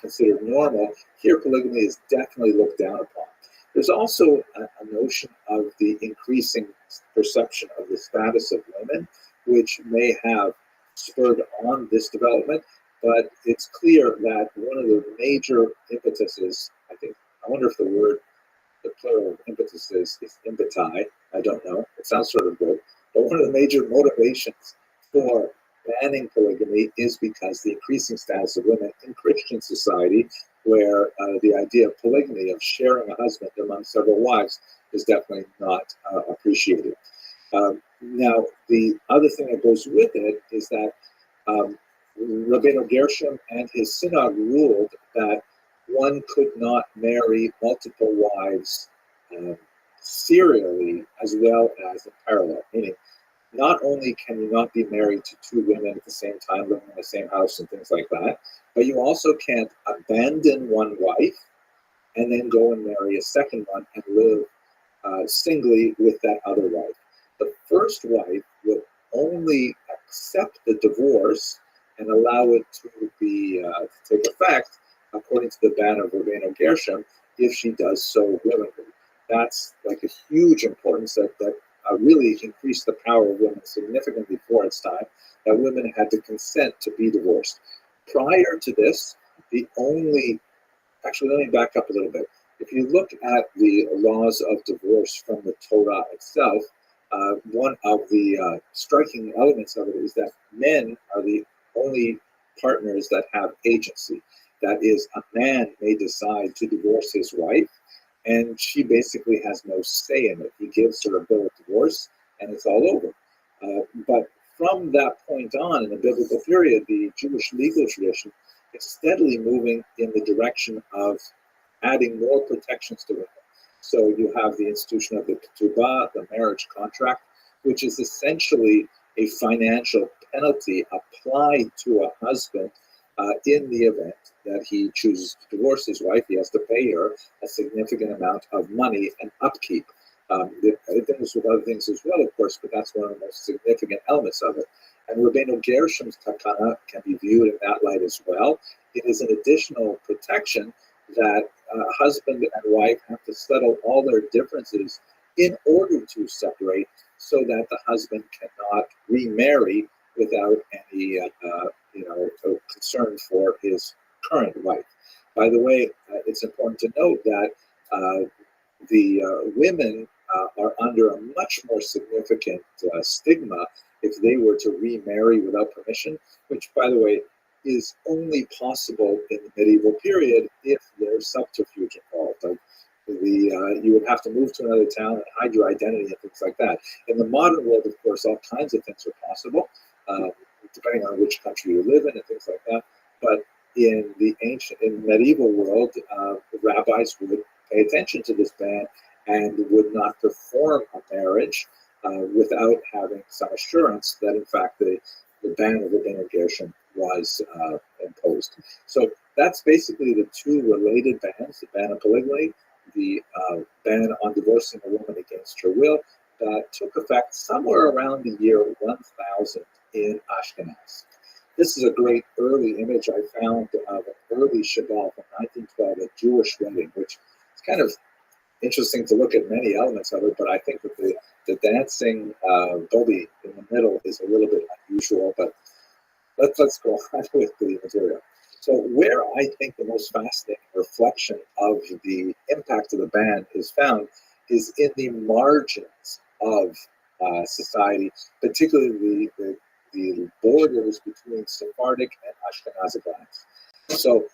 considered normal, here polygamy is definitely looked down upon. There's also a notion of the increasing perception of the status of women, which may have spurred on this development, but it's clear that one of the major impetuses, I wonder if the plural of impetus is impeti, I don't know, it sounds sort of good, but one of the major motivations for banning polygamy is because the increasing status of women in Christian society, where the idea of polygamy, of sharing a husband among several wives, is definitely not appreciated. Now, the other thing that goes with it is that Rabbi Gershom and his synod ruled that one could not marry multiple wives serially as well as in parallel, meaning not only can you not be married to two women at the same time, living in the same house and things like that, but you also can't abandon one wife and then go and marry a second one and live singly with that other wife. The first wife will only accept the divorce and allow it to be to take effect according to the ban of Rabbeinu Gershom if she does so willingly. That's like a huge importance that really increased the power of women significantly for its time, that women had to consent to be divorced. Prior to this, actually, let me back up a little bit. If you look at the laws of divorce from the Torah itself, one of the striking elements of it is that men are the only partners that have agency. That is, a man may decide to divorce his wife, and she basically has no say in it. He gives her a bill of divorce, and it's all over. But from that point on, in the biblical period, the Jewish legal tradition is steadily moving in the direction of adding more protections to women. So you have the institution of the ketubah, the marriage contract, which is essentially a financial penalty applied to a husband in the event that he chooses to divorce his wife. He has to pay her a significant amount of money and upkeep. It deals with other things as well, of course, but that's one of the most significant elements of it. And Rabbeinu Gershom's takana can be viewed in that light as well. It is an additional protection that husband and wife have to settle all their differences in order to separate, so that the husband cannot remarry without any concern for his current wife. By the way, it's important to note that the women are under a much more significant stigma if they were to remarry without permission, which, by the way, is only possible in the medieval period if there's subterfuge involved. You would have to move to another town and hide your identity and things like that. In the modern world, of course, all kinds of things are possible, depending on which country you live in and things like that. But in the medieval world, rabbis would pay attention to this ban and would not perform a marriage without having some assurance that, in fact, the ban of Rabbeinu Gershom was imposed. So that's basically the two related bans: the ban of polygamy, the ban on divorcing a woman against her will, that took effect somewhere around the year 1000 in Ashkenaz. This is a great early image I found of an early Shabbat from 1912, a Jewish wedding, which is kind of interesting to look at many elements of it, but I think that the dancing Bobby in the middle is a little bit unusual, but let's go on with the material. So where I think the most fascinating reflection of the impact of the ban is found is in the margins of society, particularly the borders between Sephardic and Ashkenazic lands. So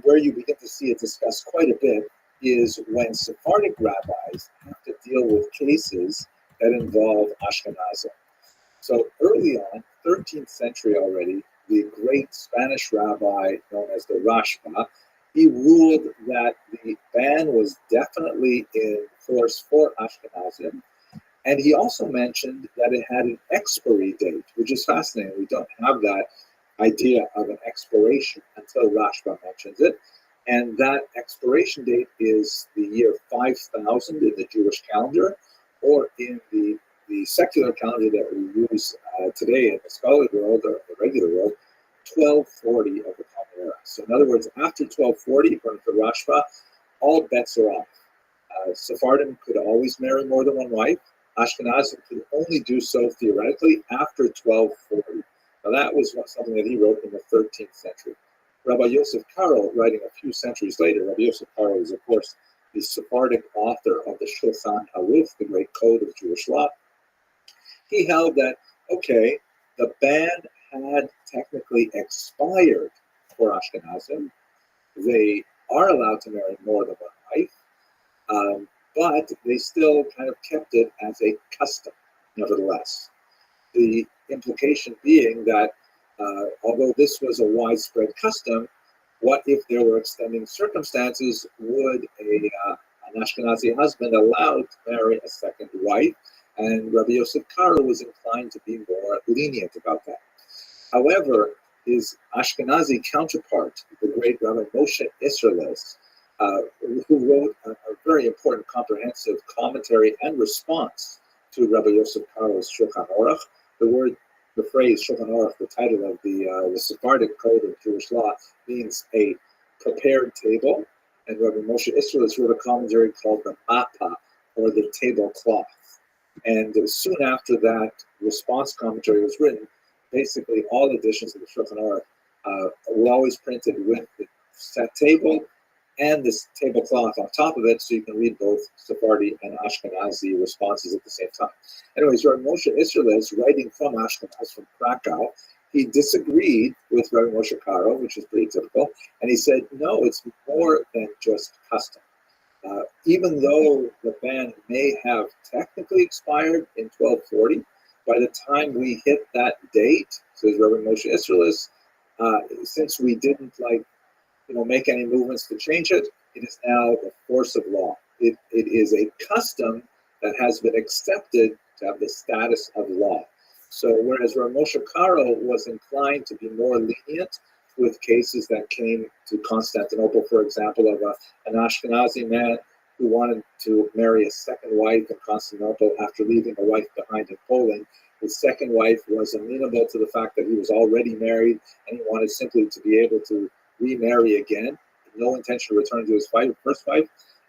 where you begin to see it discussed quite a bit is when Sephardic rabbis have to deal with cases that involve Ashkenazim. So early on, 13th century already, the great Spanish rabbi known as the Rashba he ruled that the ban was definitely in force for Ashkenazim. And he also mentioned that it had an expiry date, which is fascinating. We don't have that idea of an expiration until Rashba mentions it. And that expiration date is the year 5000 in the Jewish calendar, or in the secular calendar that we use today in the scholarly world, or the regular world, 1240 of the Common Era. So in other words, after 1240, according to Rashba, all bets are off. Sephardim could always marry more than one wife. Ashkenazim could only do so theoretically after 1240. Now that was something that he wrote in the 13th century. Rabbi Yosef Karo, writing a few centuries later, Rabbi Yosef Karo is, of course, the Sephardic author of the Shulchan Aruch, the great code of Jewish law. He held that, okay, the ban had technically expired for Ashkenazim. They are allowed to marry more than one wife, but they still kind of kept it as a custom, nevertheless. The implication being that although this was a widespread custom, what if there were extending circumstances? Would an Ashkenazi husband allowed to marry a second wife? And Rabbi Yosef Karo was inclined to be more lenient about that. However, his Ashkenazi counterpart, the great Rabbi Moshe Isserles, who wrote a very important comprehensive commentary and response to Rabbi Yosef Karo's Shulchan Aruch. The phrase Shulchan Aruch, the title of the Sephardic code of Jewish law, means a prepared table. And Rabbi Moshe Isserles wrote a commentary called the Mappa, or the tablecloth. And soon after that response commentary was written, basically all editions of the Shulchan Aruch were always printed with the set table and this tablecloth on top of it, so you can read both Sephardi and Ashkenazi responses at the same time. Anyways, Rabbi Moshe Isserles, writing from Ashkenaz, from Krakow, he disagreed with Rabbi Moshe Karo, which is pretty typical, and he said, no, it's more than just custom. Even though the ban may have technically expired in 1240, by the time we hit that date, says Rabbi Moshe Isserles, since we didn't make any movements to change it, it is now the force of law. It is a custom that has been accepted to have the status of law. So whereas Rav Moshe Karo was inclined to be more lenient with cases that came to Constantinople, for example, of an Ashkenazi man who wanted to marry a second wife in Constantinople after leaving a wife behind in Poland. His second wife was amenable to the fact that he was already married, and he wanted simply to be able to remarry again, no intention of returning to his first wife.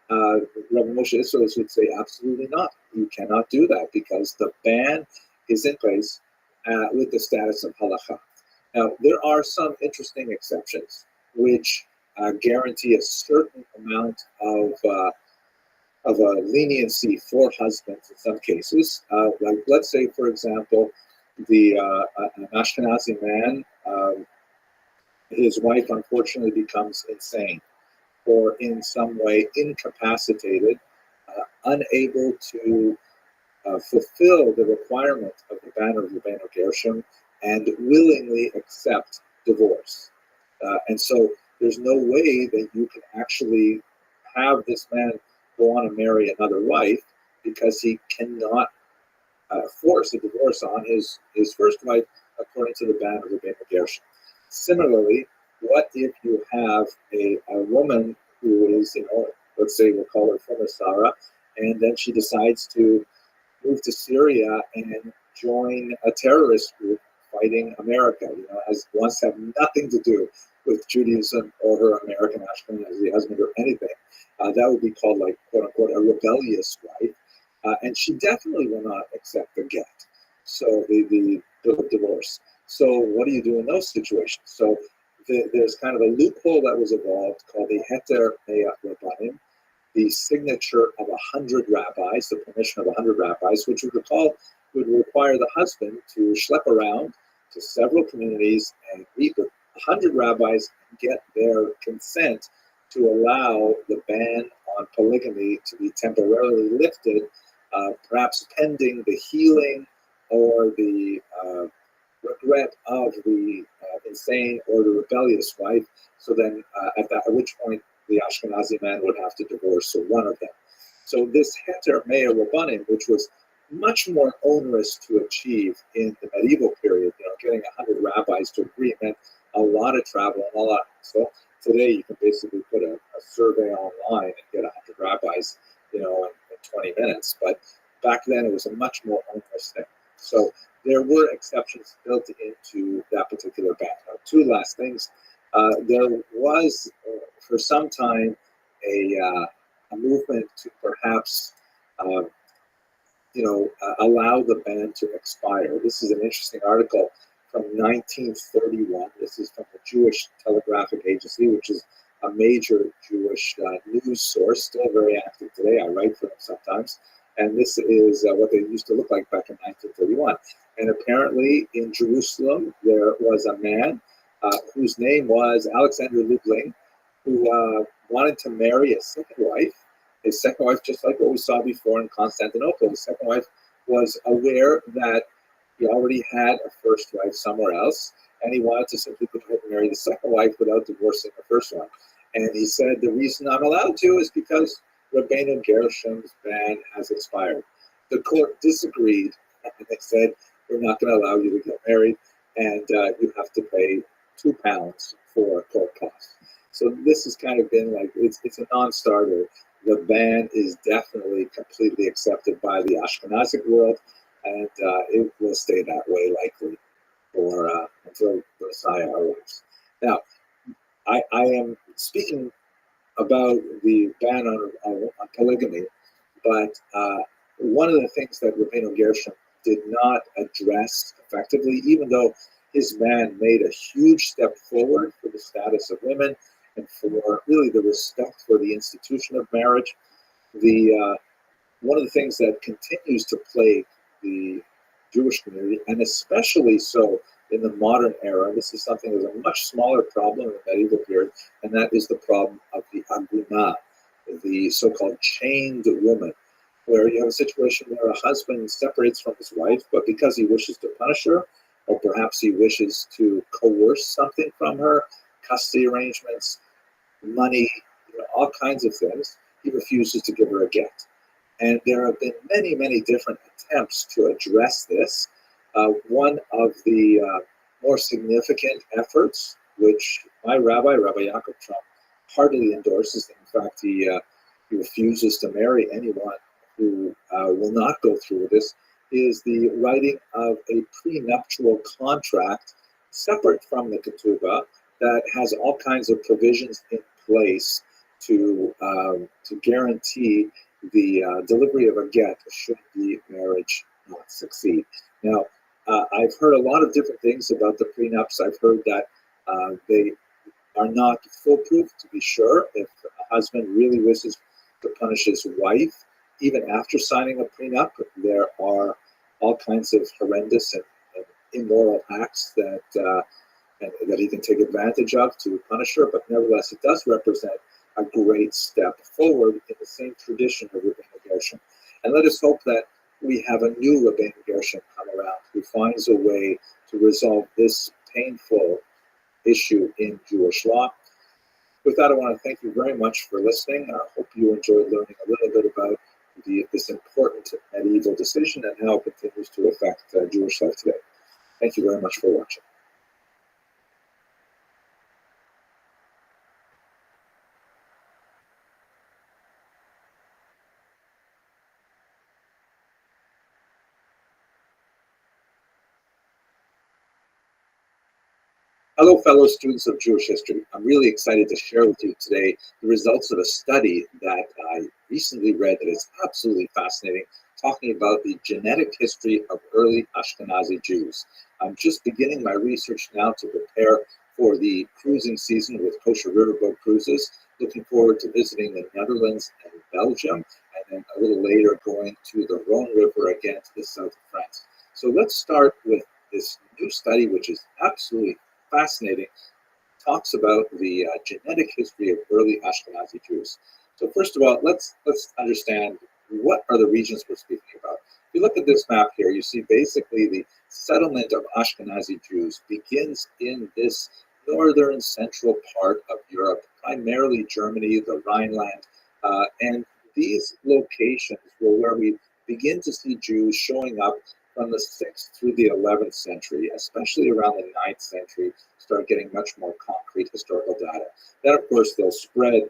Rabbi Moshe Isserles would say, absolutely not. You cannot do that because the ban is in place with the status of halacha. Now, there are some interesting exceptions which guarantee a certain amount of leniency for husbands in some cases. Like, let's say, for example, an Ashkenazi man, his wife unfortunately becomes insane or in some way incapacitated, unable to fulfill the requirement of the ban of Rabbeinu Gershom and willingly accept divorce. And so there's no way that you can actually have this man go on and marry another wife because he cannot force a divorce on his first wife according to the ban of Rabbeinu Gershom. Similarly, what if you have a woman who is, let's say we'll call her former Sarah, and then she decides to move to Syria and join a terrorist group fighting America, wants to have nothing to do with Judaism or her American Ashkenazi husband or anything. That would be called, like, quote unquote, a rebellious wife. And she definitely will not accept the get. So the divorce. So what do you do in those situations? So there's kind of a loophole that was evolved called the Heter Rabbanim, the signature of 100 rabbis, the permission of 100 rabbis, which would require the husband to schlep around to several communities and meet with 100 rabbis and get their consent to allow the ban on polygamy to be temporarily lifted, perhaps pending the healing or the regret of the insane or the rebellious wife. So then, at which point, the Ashkenazi man would have to divorce one of them. So this heter mea rabbanim, which was much more onerous to achieve in the medieval period, getting 100 rabbis to agree meant a lot of travel and a lot. So today you can basically put a survey online and get 100 rabbis, in 20 minutes. But back then it was a much more onerous thing. So there were exceptions built into that particular ban. Now, two last things. There was, for some time, a movement to perhaps, allow the ban to expire. This is an interesting article from 1931. This is from the Jewish Telegraphic Agency, which is a major Jewish news source, still very active today. I write for them sometimes. And this is what they used to look like back in 1931. And apparently in Jerusalem, there was a man whose name was Alexander Lublin, who wanted to marry a second wife. His second wife, just like what we saw before in Constantinople, his second wife was aware that he already had a first wife somewhere else, and he wanted to simply go ahead and marry the second wife without divorcing the first one. And he said, the reason I'm allowed to is because Rabbeinu Gershom's ban has expired. The court disagreed, and they said, we're not going to allow you to get married, and you have to pay £2 for court costs. So this has kind of been like, it's a non-starter. The ban is definitely completely accepted by the Ashkenazic world, and it will stay that way likely for until the Messiah arrives. Now, I am speaking about the ban on polygamy, but one of the things that Rabbeinu Gershom did not address effectively, even though his ban made a huge step forward for the status of women and for really the respect for the institution of marriage, one of the things that continues to plague the Jewish community, and especially so in the modern era, this is something that was a much smaller problem in the medieval period, and that is the problem of the aguna, the so-called chained woman, where you have a situation where a husband separates from his wife, but because he wishes to punish her, or perhaps he wishes to coerce something from her, custody arrangements, money, all kinds of things, he refuses to give her a get. And there have been many, many different attempts to address this. One of the more significant efforts, which my Rabbi Yaakov Trump, heartily endorses. In fact, he refuses to marry anyone who will not go through with this, is the writing of a prenuptial contract separate from the ketubah that has all kinds of provisions in place to guarantee the delivery of a get should the marriage not succeed. Now, I've heard a lot of different things about the prenups. I've heard that they are not foolproof, to be sure. If a husband really wishes to punish his wife, even after signing a prenup, there are all kinds of horrendous and immoral acts that he can take advantage of to punish her. But nevertheless, it does represent a great step forward in the same tradition of Rabbeinu Gershom. And let us hope that we have a new Rabbeinu Gershom come around who finds a way to resolve this painful issue in Jewish law. With that, I want to thank you very much for listening. I hope you enjoyed learning a little bit about this important medieval decision and how it continues to affect Jewish life today. Thank you very much for watching. Hello, fellow students of Jewish history. I'm really excited to share with you today the results of a study that I recently read that is absolutely fascinating, talking about the genetic history of early Ashkenazi Jews. I'm just beginning my research now to prepare for the cruising season with Kosher Riverboat Cruises. Looking forward to visiting the Netherlands and Belgium, and then a little later going to the Rhone River again to the south of France. So let's start with this new study, which is absolutely fascinating, talks about the genetic history of early Ashkenazi Jews. So first of all, let's understand what are the regions we're speaking about. you look at this map here, you see basically the settlement of Ashkenazi Jews begins in this northern central part of Europe, primarily Germany, the Rhineland, and these locations were where we begin to see Jews showing up from the 6th through the 11th century, especially around the 9th century, start getting much more concrete historical data. Then, of course, they'll spread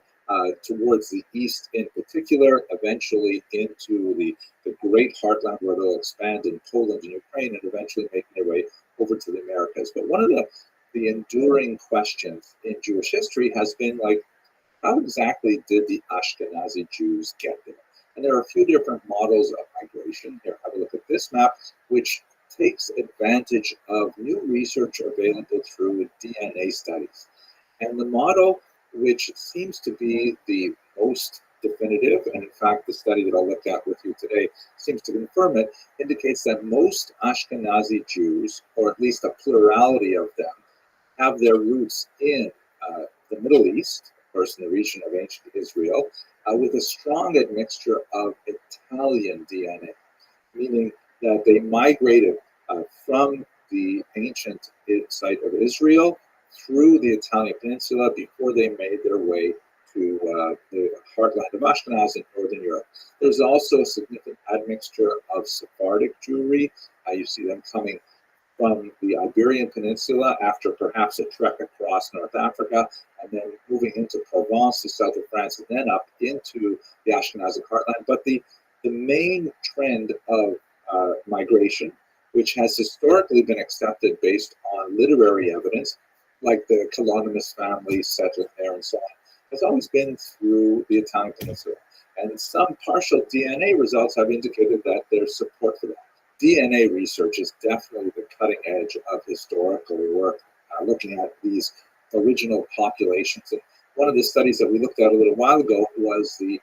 towards the east in particular, eventually into the great heartland where they'll expand in Poland and Ukraine and eventually making their way over to the Americas. But one of the enduring questions in Jewish history has been like, how exactly did the Ashkenazi Jews get there? And there are a few different models of migration. Here, have a look at this map, which takes advantage of new research available through DNA studies. And the model, which seems to be the most definitive, and in fact, the study that I'll look at with you today seems to confirm it, indicates that most Ashkenazi Jews, or at least a plurality of them, have their roots in the Middle East, of course, in the region of ancient Israel, with a strong admixture of Italian DNA, meaning that they migrated from the ancient site of Israel through the Italian peninsula before they made their way to the heartland of Ashkenaz in Northern Europe. There's also a significant admixture of Sephardic Jewry. You see them coming from the Iberian Peninsula after perhaps a trek across North Africa, and then moving into Provence, the south of France, and then up into the Ashkenazic heartland. But the main trend of migration, which has historically been accepted based on literary evidence, like the Colonimus family settled there and so on, has always been through the Italian Peninsula. And some partial DNA results have indicated that there's support for that. DNA research is definitely the cutting edge of historical work, looking at these original populations. And one of the studies that we looked at a little while ago was the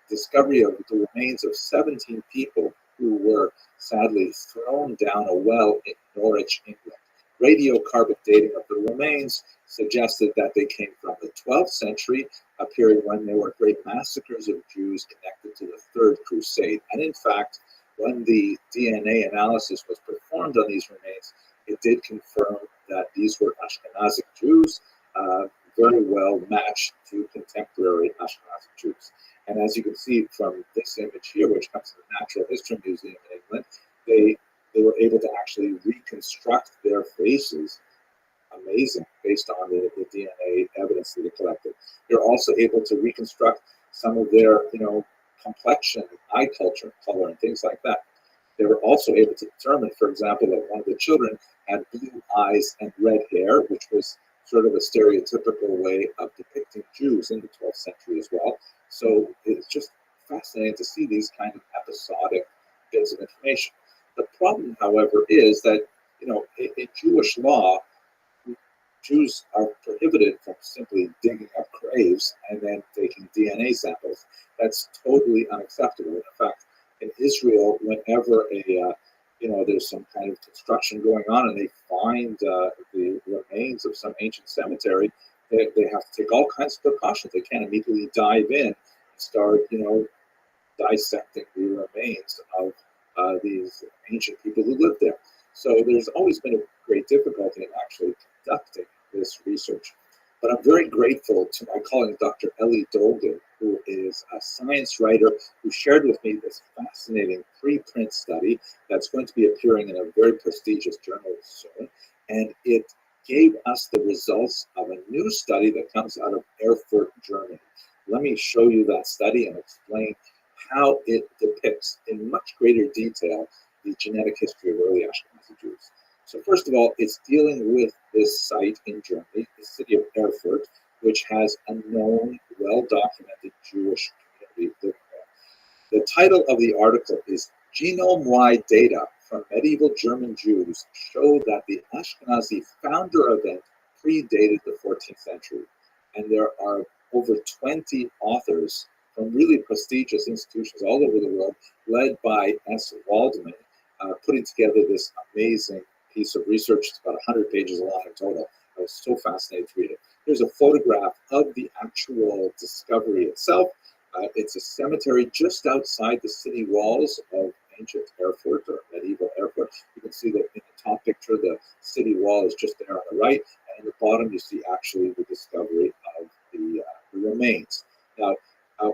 discovery of the remains of 17 people who were sadly thrown down a well in Norwich, England. Radiocarbon dating of the remains suggested that they came from the 12th century, a period when there were great massacres of Jews connected to the Third Crusade. And in fact, when the DNA analysis was performed on these remains, it did confirm that these were Ashkenazic Jews, very well matched to contemporary Ashkenazic Jews. And as you can see from this image here, which comes from the Natural History Museum in England, they were able to actually reconstruct their faces. Amazing, based on the DNA evidence that they collected. They're also able to reconstruct some of their, complexion, eye culture, color, and things like that. They were also able to determine, for example, that one of the children had blue eyes and red hair, which was sort of a stereotypical way of depicting Jews in the 12th century as well. So it's just fascinating to see these kind of episodic bits of information. The problem, however, is that, in Jewish law, Jews are prohibited from simply digging up graves and then taking DNA samples. That's totally unacceptable. In fact, in Israel, whenever there's some kind of construction going on and they find the remains of some ancient cemetery, they have to take all kinds of precautions. They can't immediately dive in and start, dissecting the remains of these ancient people who lived there. So there's always been a great difficulty in actually conducting this research. But I'm very grateful to my colleague, Dr. Ellie Dolgan, who is a science writer who shared with me this fascinating preprint study that's going to be appearing in a very prestigious journal soon. And it gave us the results of a new study that comes out of Erfurt, Germany. Let me show you that study and explain how it depicts in much greater detail the genetic history of early Ashkenazi Jews. So first of all, it's dealing with this site in Germany, the city of Erfurt, which has a known, well-documented Jewish community living there. The title of the article is Genome-Wide Data from Medieval German Jews Show that the Ashkenazi founder event predated the 14th century. And there are over 20 authors from really prestigious institutions all over the world, led by S. Waldman, putting together this amazing piece of research. It's about 100 pages long in total. I was so fascinated to read it. Here's a photograph of the actual discovery itself. It's a cemetery just outside the city walls of ancient Erfurt or medieval Erfurt. You can see that in the top picture, the city wall is just there on the right, and in the bottom, you see actually the discovery of the remains. Now,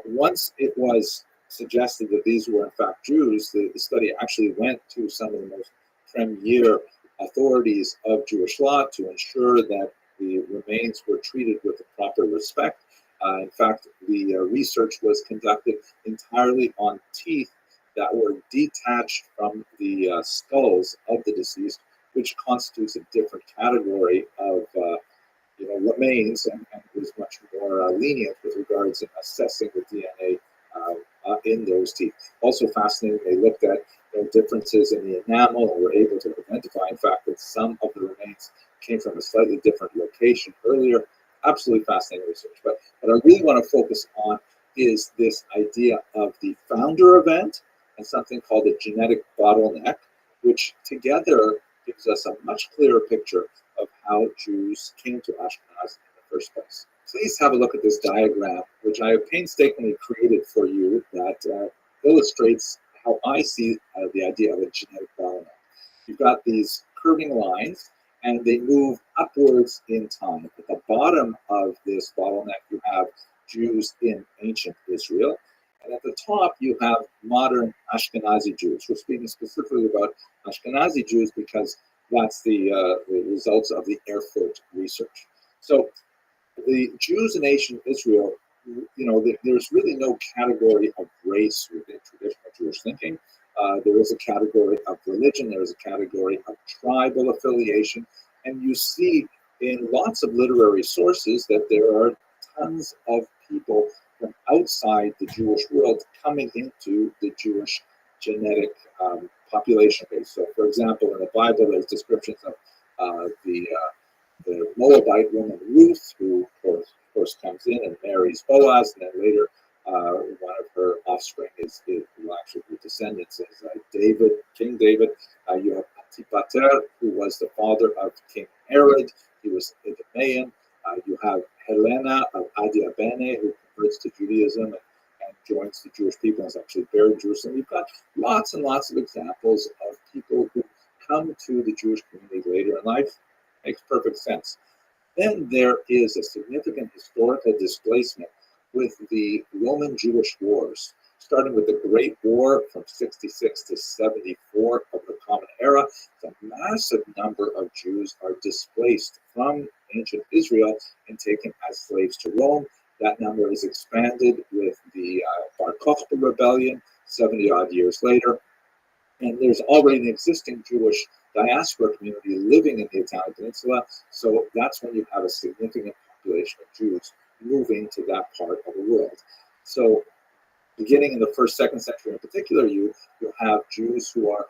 once it was suggested that these were in fact Jews, the study actually went to some of the most premier authorities of Jewish law to ensure that the remains were treated with the proper respect. In fact, the research was conducted entirely on teeth that were detached from the skulls of the deceased, which constitutes a different category of remains, and was much more lenient with regards to assessing the DNA in those teeth. Also fascinating, they looked at differences in the enamel and were able to identify, in fact, that some of the remains came from a slightly different location earlier. Absolutely fascinating research. But what I really want to focus on is this idea of the founder event and something called a genetic bottleneck, which together gives us a much clearer picture of how Jews came to Ashkenaz in the first place. Please have a look at this diagram, which I have painstakingly created for you, that illustrates how I see the idea of a genetic bottleneck. You've got these curving lines, and they move upwards in time. At the bottom of this bottleneck, you have Jews in ancient Israel. And at the top, you have modern Ashkenazi Jews. We're speaking specifically about Ashkenazi Jews because that's the results of the Erfurt research. So the Jews in ancient Israel, there's really no category of race within traditional Jewish thinking. There is a category of religion, there is a category of tribal affiliation, and you see in lots of literary sources that there are tons of people from outside the Jewish world coming into the Jewish genetic population base. So, for example, in the Bible, there's descriptions of the Moabite woman Ruth, who of course comes in and marries Boaz, and then later one of her offspring will actually be descendants is David, King David. You have Antipater, who was the father of King Herod. He was Idumean. You have Helena of Adiabene, who converts to Judaism and joins the Jewish people and is actually buried in Jerusalem. You've got lots and lots of examples of people who come to the Jewish community later in life. Makes perfect sense. Then there is a significant historical displacement with the Roman-Jewish wars, starting with the Great War from 66 to 74 of the Common Era. A massive number of Jews are displaced from ancient Israel and taken as slaves to Rome. That number is expanded with the Bar Kokhba rebellion 70-odd years later. And there's already an existing Jewish diaspora community living in the Italian peninsula, so that's when you have a significant population of Jews moving to that part of the world. So beginning in the first, second century in particular, you have Jews who are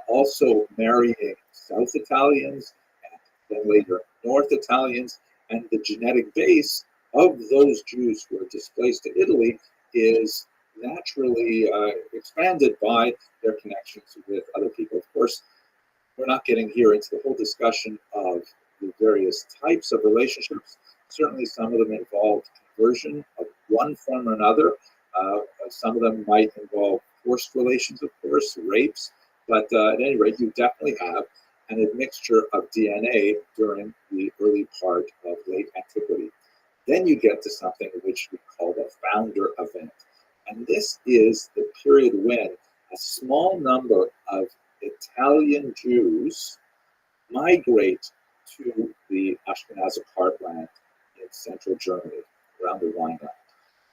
also marrying South Italians and then later North Italians, and the genetic base of those Jews who are displaced to Italy is naturally expanded by their connections with other people. Of course, we're not getting here into the whole discussion of the various types of relationships. Certainly some of them involve conversion of one form or another. Some of them might involve forced relations, of course, rapes. But at any rate, you definitely have an admixture of DNA during the early part of late antiquity. Then you get to something which we call the founder event. And this is the period when a small number of Italian Jews migrate to the Ashkenazic heartland in central Germany, around the Rhine.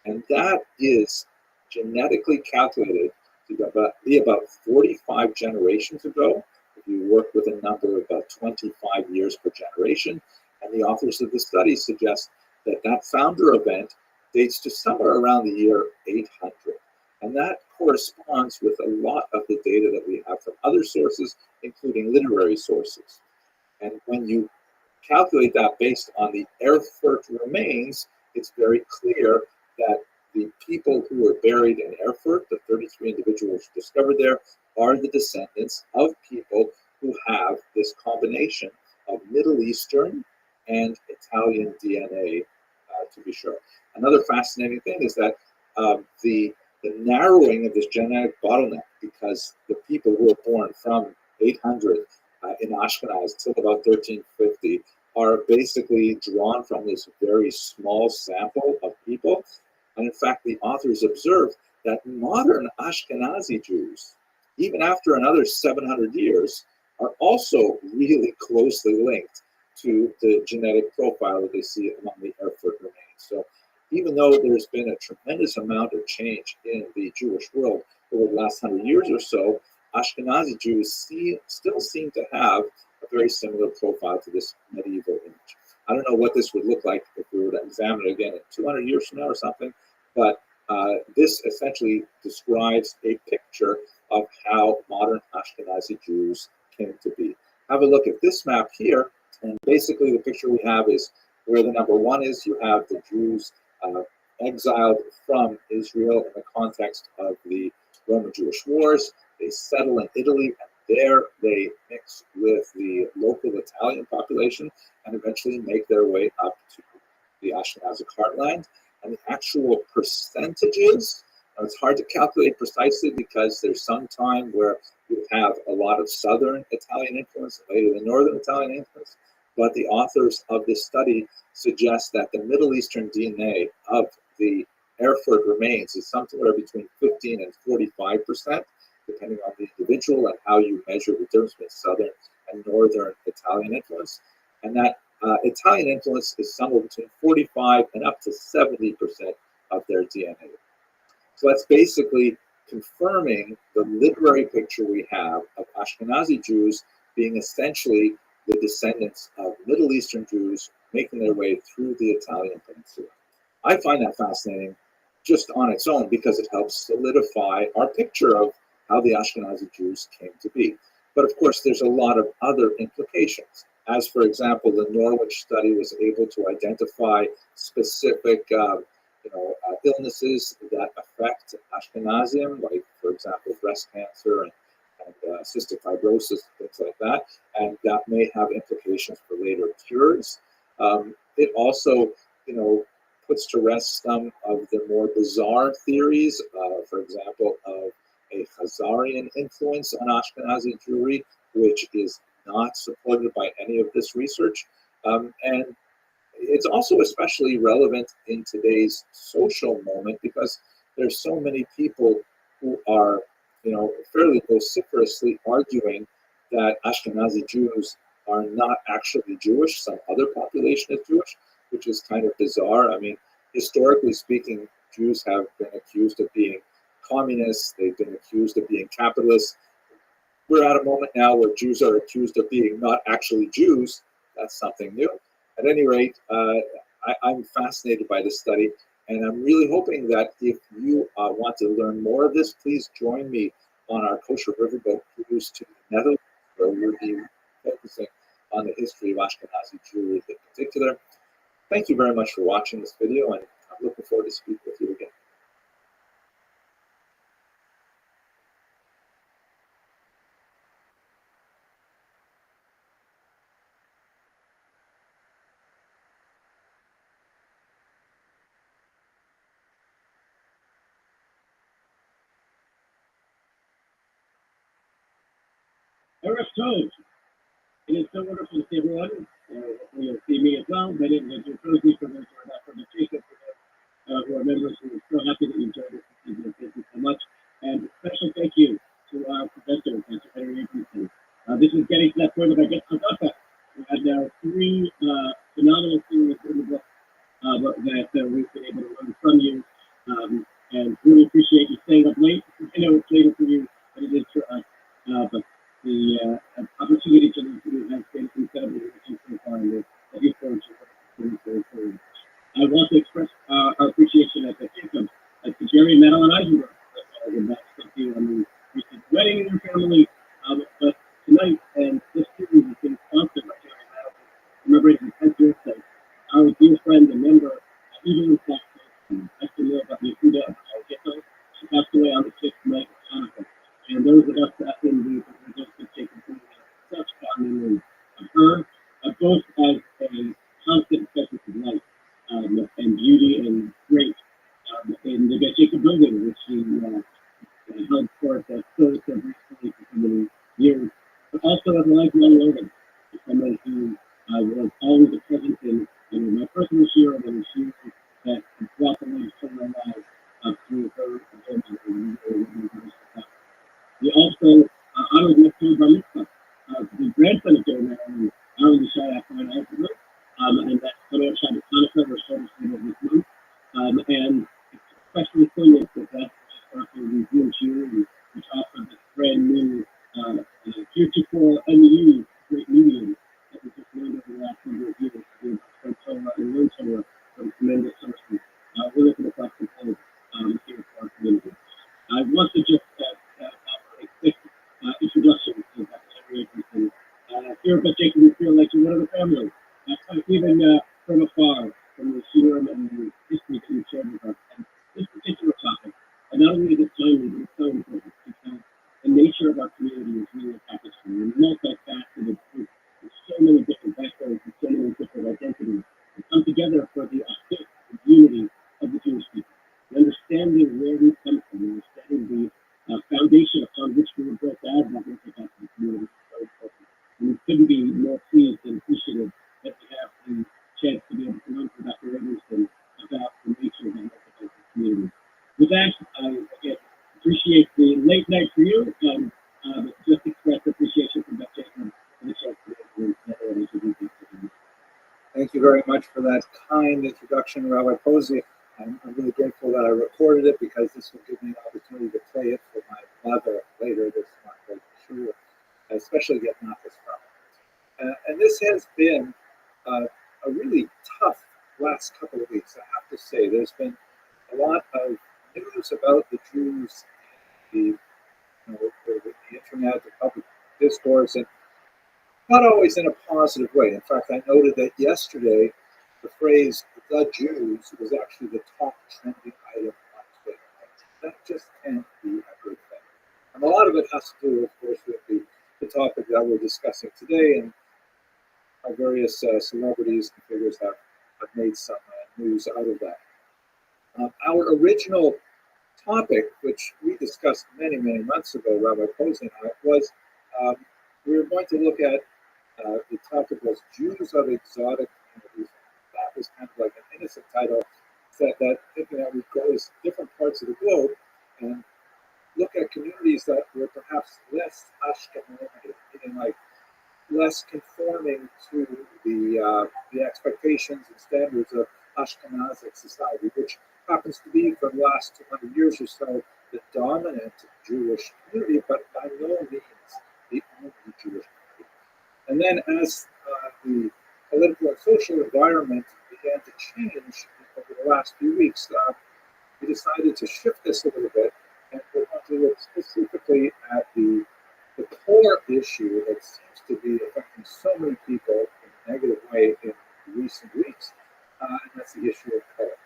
And that is genetically calculated to be about 45 generations ago. If you work with a number of about 25 years per generation, and the authors of the study suggest that that founder event dates to somewhere around the year 800. And that corresponds with a lot of the data that we have from other sources, including literary sources. And when you calculate that based on the Erfurt remains, it's very clear that the people who were buried in Erfurt, the 33 individuals discovered there, are the descendants of people who have this combination of Middle Eastern and Italian DNA, to be sure. Another fascinating thing is that the the narrowing of this genetic bottleneck, because the people who were born from 800 in Ashkenaz till about 1350 are basically drawn from this very small sample of people. And in fact, the authors observed that modern Ashkenazi Jews, even after another 700 years, are also really closely linked to the genetic profile that they see among the Erfurt remains. So even though there's been a tremendous amount of change in the Jewish world over the last 100 years or so, Ashkenazi Jews still seem to have a very similar profile to this medieval image. I don't know what this would look like if we were to examine it again in 200 years from now or something, but this essentially describes a picture of how modern Ashkenazi Jews came to be. Have a look at this map here, and basically the picture we have is where the number one is. You have the Jews exiled from Israel in the context of the Roman Jewish Wars. They settle in Italy, and there they mix with the local Italian population and eventually make their way up to the Ashkenazic heartland. And the actual percentages, it's hard to calculate precisely because there's some time where you have a lot of southern Italian influence, later the northern Italian influence. But the authors of this study suggest that the Middle Eastern DNA of the Erfurt remains is somewhere between 15 and 45%, depending on the individual and how you measure the difference between southern and northern Italian influence. And that Italian influence is somewhere between 45 and up to 70% of their DNA. So that's basically confirming the literary picture we have of Ashkenazi Jews being essentially the descendants of Middle Eastern Jews making their way through the Italian peninsula. I find that fascinating just on its own because it helps solidify our picture of how the Ashkenazi Jews came to be. But of course, there's a lot of other implications. As, for example, the Norwich study was able to identify specific illnesses that affect Ashkenazim, like, for example, breast cancer and cystic fibrosis, things like that, and that may have implications for later cures. It also, puts to rest some of the more bizarre theories, for example, of a Khazarian influence on Ashkenazi Jewry, which is not supported by any of this research. And it's also especially relevant in today's social moment because there's so many people who are, fairly vociferously arguing that Ashkenazi Jews are not actually Jewish. Some other population is Jewish, which is kind of bizarre. I mean, historically speaking, Jews have been accused of being communists. They've been accused of being capitalists. We're at a moment now where Jews are accused of being not actually Jews. That's something new. At any rate, I'm fascinated by this study, and I'm really hoping that if you want to learn more of this, please join me on our Kosher Riverboat cruise to the Netherlands, where we'll be focusing on the history of Ashkenazi Jewry in particular. Thank you very much for watching this video, and I'm looking forward to speaking with you again. Rothschild. It is so wonderful to see everyone. You'll see me as well. Many of you chose me for those who are not from the Jacob, who are members. We're so happy that you joined us this evening. Thank you so much. And a special thank you to our professor, Dr. Henry Abramson. This is getting to that point of I guess Haggadah. We had now 3 phenomenal series in the book that we've been able to learn from you. And really appreciate you staying up late. I know it's later for you than it is for us. But the opportunity to listen has been incredibly rich so far, and I look forward to it. I want to express our appreciation at the Jacob, to Jerry, Madeline Eisenberg, and that's thank you on the recent wedding in your family. But tonight, and this series has been sponsored by Jerry Madeline, commemorating his 10th birthday. Our dear friend and member, Evelyn Saxon, I still know about Yehuda Ghetto. She passed away on the 6th night of Hanukkah. And those of us in the just taken such fond memory of her, both as a constant presence of light and beauty and grace in the Jacob building, which she course, still so recently for so many years, but also as a lifelong learner, as someone who was always a present in my personal share and in the shares that brought the light to my life through her and we also honored Mr. Bar Mitzvah, the grandson of Jeremiah, and honored the Shai Afan Alphabet, and that's coming up Shabbat Hanukkah, or Shabbat of this month. And it's especially poignant that that's just after the June cheer, which offered this brand new, heretofore unused great medium that we just learned over the last number of years to spread Torah and learn Torah from tremendous sources. We're looking at that component here for our community. I want to just offer a quick introduction to Dr. Henry Edmondson. Here at Jacob, we feel like you're one of the family, even from afar, from the serum and the history that you shared with us. And this particular topic, and not only is it timely, but it's so important because the nature of our community is really a tapestry and multifaceted with so many different backgrounds and so many different identities that come together for the unity of the Jewish people. Understanding where we come from, understanding the foundation upon which we were built as that multifaceted community is so important. And we couldn't be more pleased and appreciative that we have the chance to be able to learn from Dr. Edmondson about the nature of that multifaceted community. With that, I again appreciate the late night for you, and just express appreciation from Dr. Edmondson and the chance to be able to do this. Thank you very much for that kind introduction, Rabbi Posey. I'm really grateful that I recorded it because this will give me an opportunity to play it for my mother later this month, I'm sure, especially get Nafis from it. And this has been a really tough last couple of weeks, I have to say. There's been a lot of news about the Jews, the internet, the public discourse, and not always in a positive way. In fact, I noted that yesterday the phrase "the Jews" was actually the top trending item on Twitter. That just can't be a good thing. And a lot of it has to do, of course, with the topic that we're discussing today, and our various celebrities and figures have made some news out of that. Our original topic, which we discussed many, many months ago, Rabbi Posey and I, was we were going to look at the topic was Jews of exotic communities. That was kind of like an innocent title, that thinking that we'd go to different parts of the globe and look at communities that were perhaps less Ashkenazi, meaning like less conforming to the expectations and standards of Ashkenazic society, which happens to be for the last 200 years or so the dominant Jewish community, but by no means the only Jewish community. And then as the political and social environment began to change over the last few weeks, we decided to shift this a little bit, and we're going to look specifically at the core issue that seems to be affecting so many people in a negative way in recent weeks, and that's the issue of color.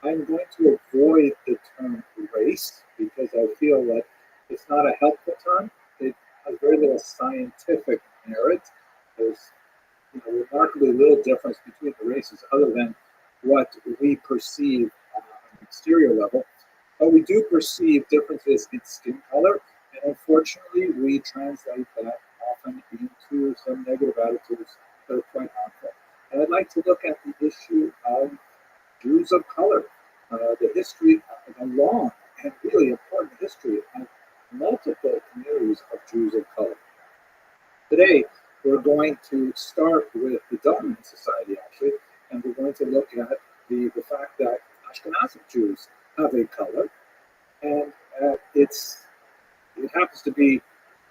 I'm going to avoid the term race because I feel that it's not a helpful term. It has very little scientific merit. There's remarkably little difference between the races other than what we perceive on an exterior level. But we do perceive differences in skin color, and unfortunately we translate that often into some negative attitudes that are quite harmful. And I'd like to look at the issue of Jews of color, the history of a long and really important history of multiple communities of Jews of color. Today, we're going to start with the dominant society, actually, and we're going to look at the fact that Ashkenazi Jews have a color, and it happens to be,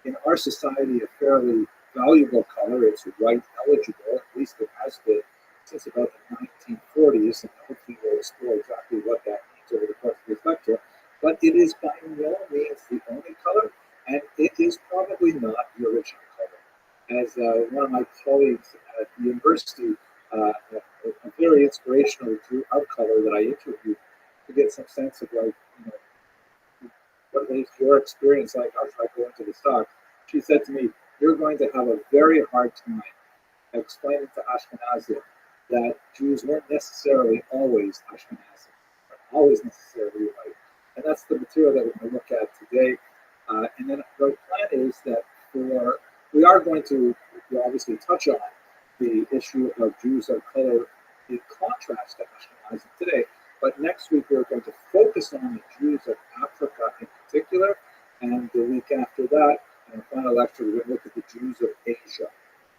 in our society, a fairly valuable color. It's right eligible, at least it has been since about the 1940s, and hopefully we'll explore exactly what that means over the course of this lecture. But it is by no means the only color, and it is probably not the original color. As one of my colleagues at the university, a very inspirational Jew of color that I interviewed to get some sense of what is your experience like after I go into the talk, she said to me, "You're going to have a very hard time explaining to Ashkenazi that Jews weren't necessarily always Ashkenazi, or always necessarily white." And that's the material that we're going to look at today. is that we are going to obviously touch on the issue of Jews of color in contrast to Ashkenazim today. But next week we're going to focus on the Jews of Africa in particular, and the week after that, in our final lecture, we're going to look at the Jews of Asia.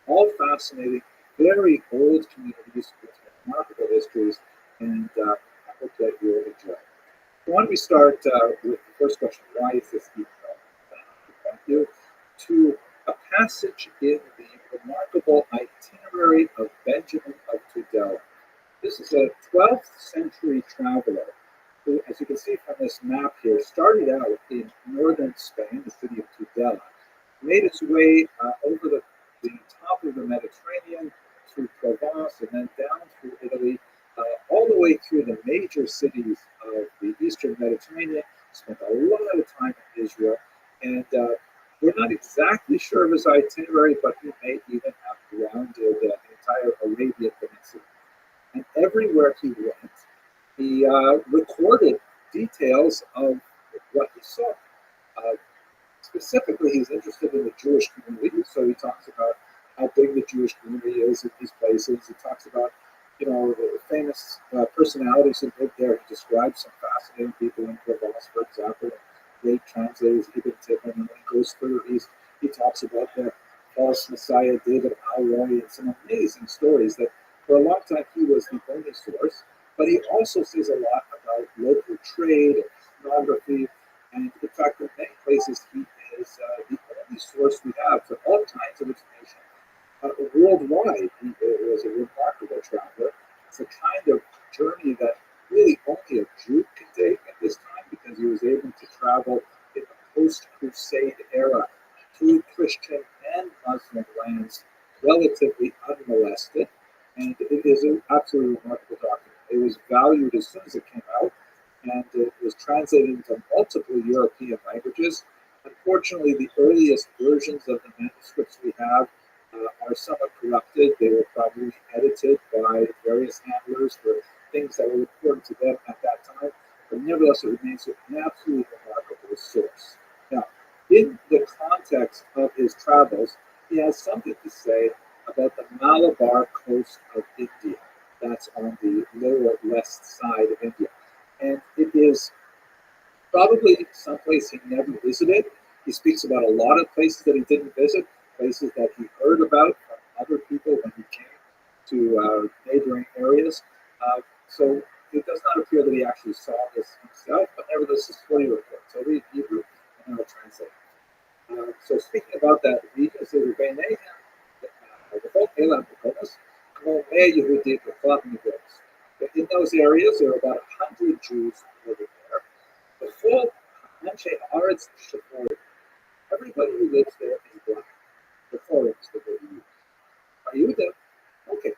All fascinating, very old communities with remarkable histories, and I hope that you'll enjoy it. Why don't we start with the first question: why is this even relevant? Thank you. To a passage in the remarkable itinerary of Benjamin of Tudela. This is a 12th century traveler who, as you can see from this map here, started out in northern Spain, the city of Tudela, made its way over the top of the Mediterranean through Provence and then down through Italy, all the way through the major cities of the eastern Mediterranean, spent a lot of time in Israel, and we're not exactly sure of his itinerary, but he may even have rounded the entire Arabian Peninsula. And everywhere he went, he recorded details of what he saw. Specifically, he's interested in the Jewish community, so he talks about how big the Jewish community is in these places. He talks about, the famous personalities who lived there. He describes some fascinating people in Provence, for example. Great translators, Ibn Tibbon, and when he goes further east, he talks about the false Messiah, David Alroy, and some amazing stories that for a long time he was the only source. But he also says a lot about local trade and ethnography, and in fact, in many places, he is the only source we have for all kinds of information worldwide. He was a remarkable traveler. It's a kind of journey that really only a Jew can take at this time, because he was able to travel in the post-Crusade era through Christian and Muslim lands relatively unmolested. And it is an absolutely remarkable document. It was valued as soon as it came out, and it was translated into multiple European languages. Unfortunately, the earliest versions of the manuscripts we have are somewhat corrupted. They were probably edited by various handlers for things that were important to them at that time. But nevertheless, it remains an absolutely remarkable source. Now, in the context of his travels, he has something to say about the Malabar coast of India. That's on the lower west side of India. And it is probably someplace he never visited. He speaks about a lot of places that he didn't visit, places that he heard about from other people when he came to neighboring areas. So it does not appear that he actually saw this himself, but nevertheless, this is what he reports. So read Hebrew, and I'll translate. So speaking about that region, it says, in those areas, there are about 100 Jews living there. The full everybody who lives there is black. The foreigners that they use. Are you there? Okay.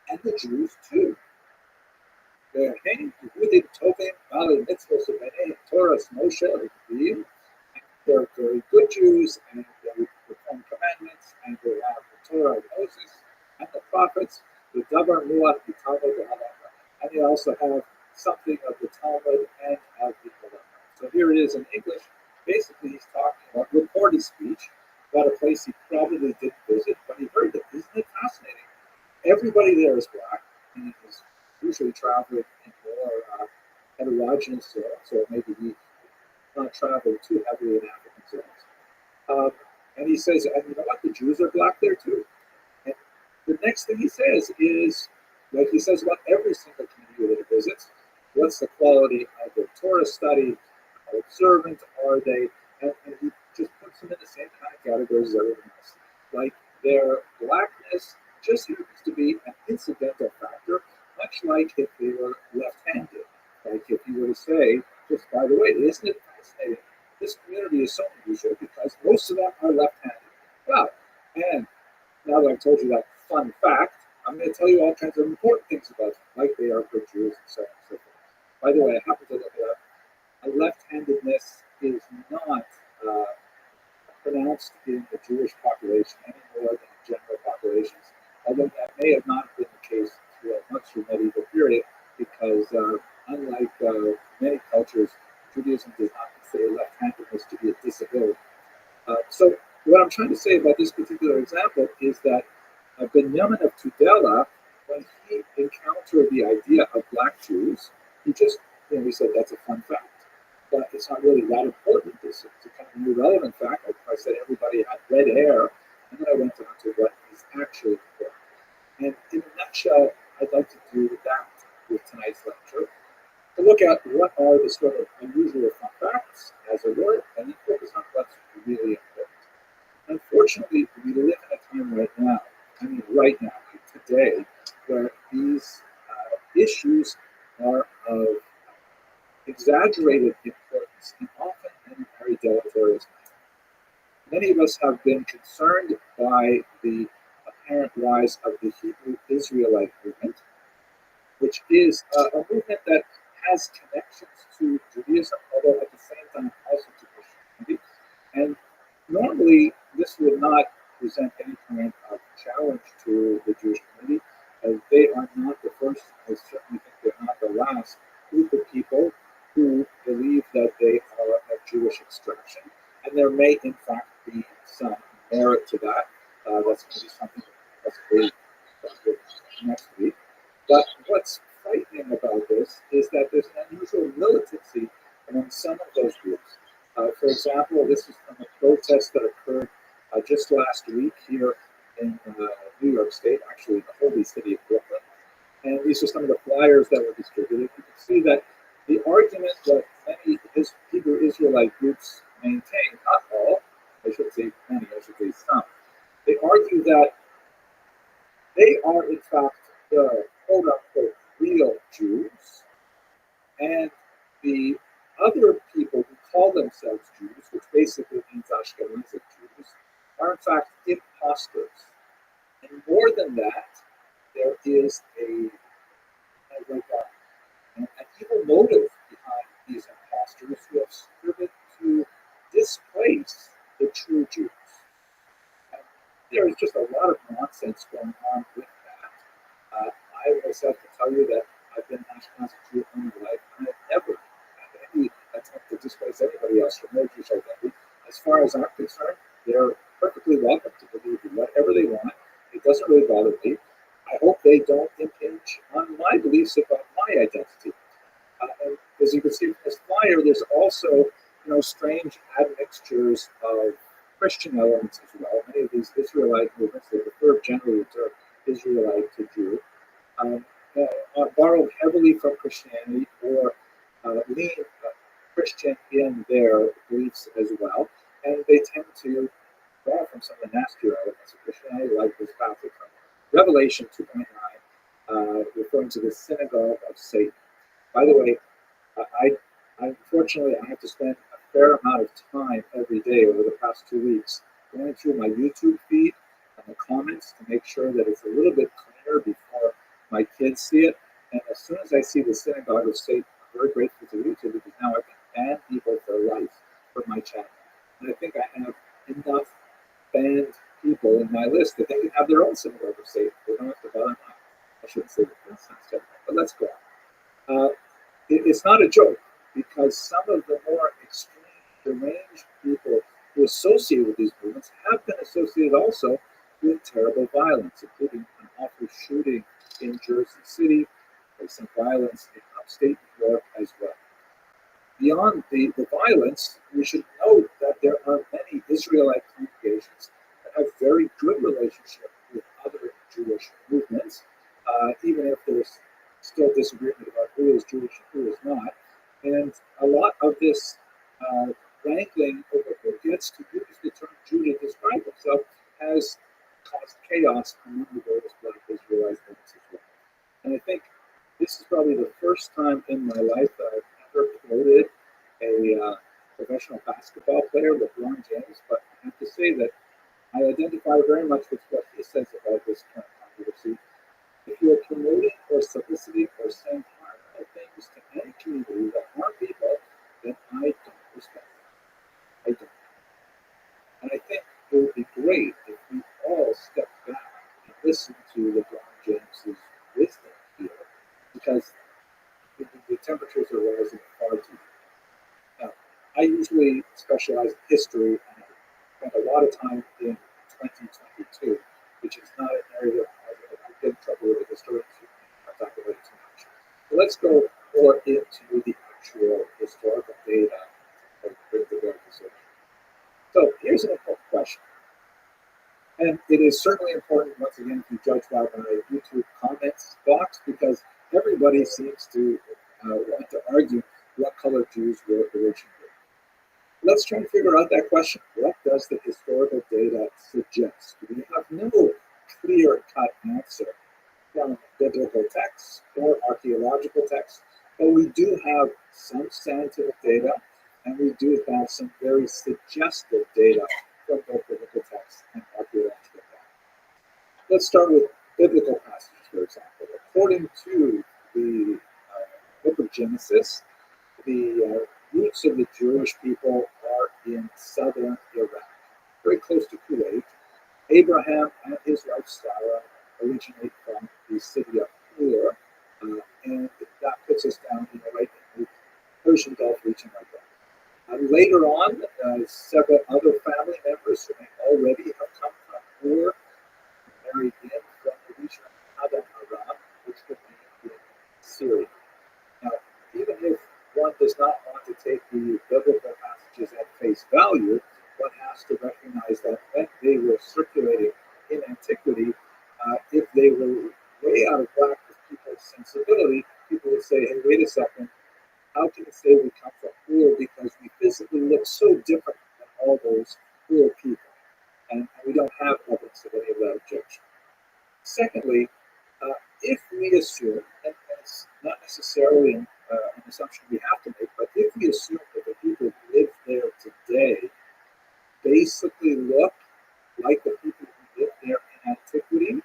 And the Jews too. They're hanging Yehudim Tovim, Bali Mitzvos of Bnei Torah, Moshe, Rabbi. They're very good Jews, and they perform commandments, and they have the Torah of Moses and the prophets, the Davar Muach, the Talmud, the Halacha, and they also have something of the Talmud and of the Halacha. So here it is in English. Basically, he's talking about reported speech about a place he probably didn't visit, but he heard it. Isn't it fascinating? Everybody there is black, and he's usually traveling in more heterogeneous zones, so maybe he not traveling too heavily in African zones. And he says, and you know what? The Jews are black there too. And the next thing he says is, like he says about every single community that he visits, what's the quality of their Torah study? How observant are they? And he just puts them in the same kind of categories as everyone else. Like their blackness just happens to be an incidental factor, much like if they were left-handed. Like if you were to say, just by the way, isn't it fascinating? This community is so unusual because most of them are left-handed. Well, and now that I've told you that fun fact, I'm going to tell you all kinds of important things about them, like they are good Jews and so on and so forth. By the way, I happen to look it up. A left-handedness is not pronounced in the Jewish population any more than in general populations, although that may have not been the case throughout much of the medieval period, because unlike many cultures, Judaism does not consider left-handedness to be a disability. So what I'm trying to say about this particular example is that Benjamin of Tudela, when he encountered the idea of black Jews, he just, he said that's a fun fact. But it's not really that important. It's a kind of irrelevant fact. I said everybody had red hair, and then I went on to what is actually important. And in a nutshell, I'd like to do that with tonight's lecture, to look at what are the sort of unusual fun facts, as it were, and then focus on what's really important. Unfortunately, we live in a time right now, today, where these issues are of exaggerated importance and often in a very deleterious manner. Many of us have been concerned by the apparent rise of the Hebrew Israelite movement, which is a movement that has connections to Judaism, although at the same time also to Christianity. And normally, this would not present any kind of challenge to the Jewish community, as they are not the first, I certainly think they're not the last group of people who believe that they are of Jewish extraction. And there may, in fact, be some merit to that. That's going to be something that's great next week. But what's frightening about this is that there's an unusual militancy among some of those groups. For example, this is from a protest that occurred just last week here in New York State, actually the holy city of Brooklyn. And these are some of the flyers that were distributed. You can see that the argument that many Hebrew Israelite groups maintain, not all, I should say many, I should say some, they argue that they are in fact the quote-unquote real Jews, and the other people who call themselves Jews, which basically means Ashkenazic Jews, are in fact imposters. And more than that, there is an evil motive behind these imposters who have striven to displace the true Jews. And there is just a lot of nonsense going on with that. I myself can tell you that I've been an Ashkenazi Jew all my life, and I've never had any attempt to displace anybody else from their Jewish identity. As far as I'm concerned, they're perfectly welcome to believe in whatever they want. It doesn't really bother me. I hope they don't impinge on my beliefs about my identity. And as you can see from this flyer, there's also strange admixtures of Christian elements as well. Many of these Israelite movements, they refer generally to Israelite to Jew, borrow heavily from Christianity or lean Christian in their beliefs as well. And they tend to draw from some of the nastier elements of Christianity, like this passage from Revelation 2:9, referring to the synagogue of Satan. By the way, unfortunately, I have to spend a fair amount of time every day over the past 2 weeks going through my YouTube feed and the comments to make sure that it's a little bit cleaner before my kids see it. And as soon as I see the synagogue of Satan, I'm very grateful to YouTube because now I can ban people for life from my channel. And I think I have enough banned people in my list that they can have their own synagogue of Satan. They don't have to bother mine. I shouldn't say that sounds terrible, but let's go on. It's not a joke, because some of the more extreme, deranged people who associate with these movements have been associated also with terrible violence, including an awful shooting in Jersey City, and some violence in upstate New York as well. Beyond the violence, we should note that there are many Israelite congregations that have very good relationship with other Jewish movements, even if there's still disagreement about who is Jewish and who is not. And a lot of this wrangling over who gets to use the term Jew to describe himself has caused chaos among the various Black Israelite movements as well. And I think this is probably the first time in my life that I've ever quoted a professional basketball player, LeBron James, but I have to say that I identify very much with what he says about this current controversy. If you are promoting or soliciting or saying harmful things to any community that harm people, then I don't respect it. I don't. And I think it would be great if we all step back and listen to LeBron James's wisdom here, because the temperatures are rising far too much. Now, I usually specialize in history, and spent a lot of time in 2022, which is not an area I get in trouble with the historians who talk about it too much. So let's go more into the actual historical data of the reservation. So here's an important question. And it is certainly important, once again, to judge by my YouTube comments box, because everybody seems to want to argue what color Jews were originally. Let's try and figure out that question. What does the historical data suggest? We have no clear-cut answer from biblical texts or archaeological texts, but we do have some scientific data, and we do have some very suggestive data from both biblical texts and archaeological data. Let's start with biblical passages, for example. According to the book of Genesis, the roots of the Jewish people are in southern Iraq, very close to Kuwait. Abraham and his wife Sarah originate from the city of Ur, and that puts us down right in the Persian Gulf region right there. Later on, several other family members who may already have come from Ur married in from the region of Adam Aram, which would be in Syria. Now, even if one does not want to take the biblical passages at face value, one has to recognize that when they were circulating in antiquity, if they were way out of whack with people's sensibility, people would say, hey, wait a second, how can you say we come from Ur because we physically look so different than all those Ur people? And we don't have evidence of any of that objection. Secondly, if we assume, and it's not necessarily an assumption we have to make, but if we assume that the people who live there today basically look like the people who lived there in antiquity,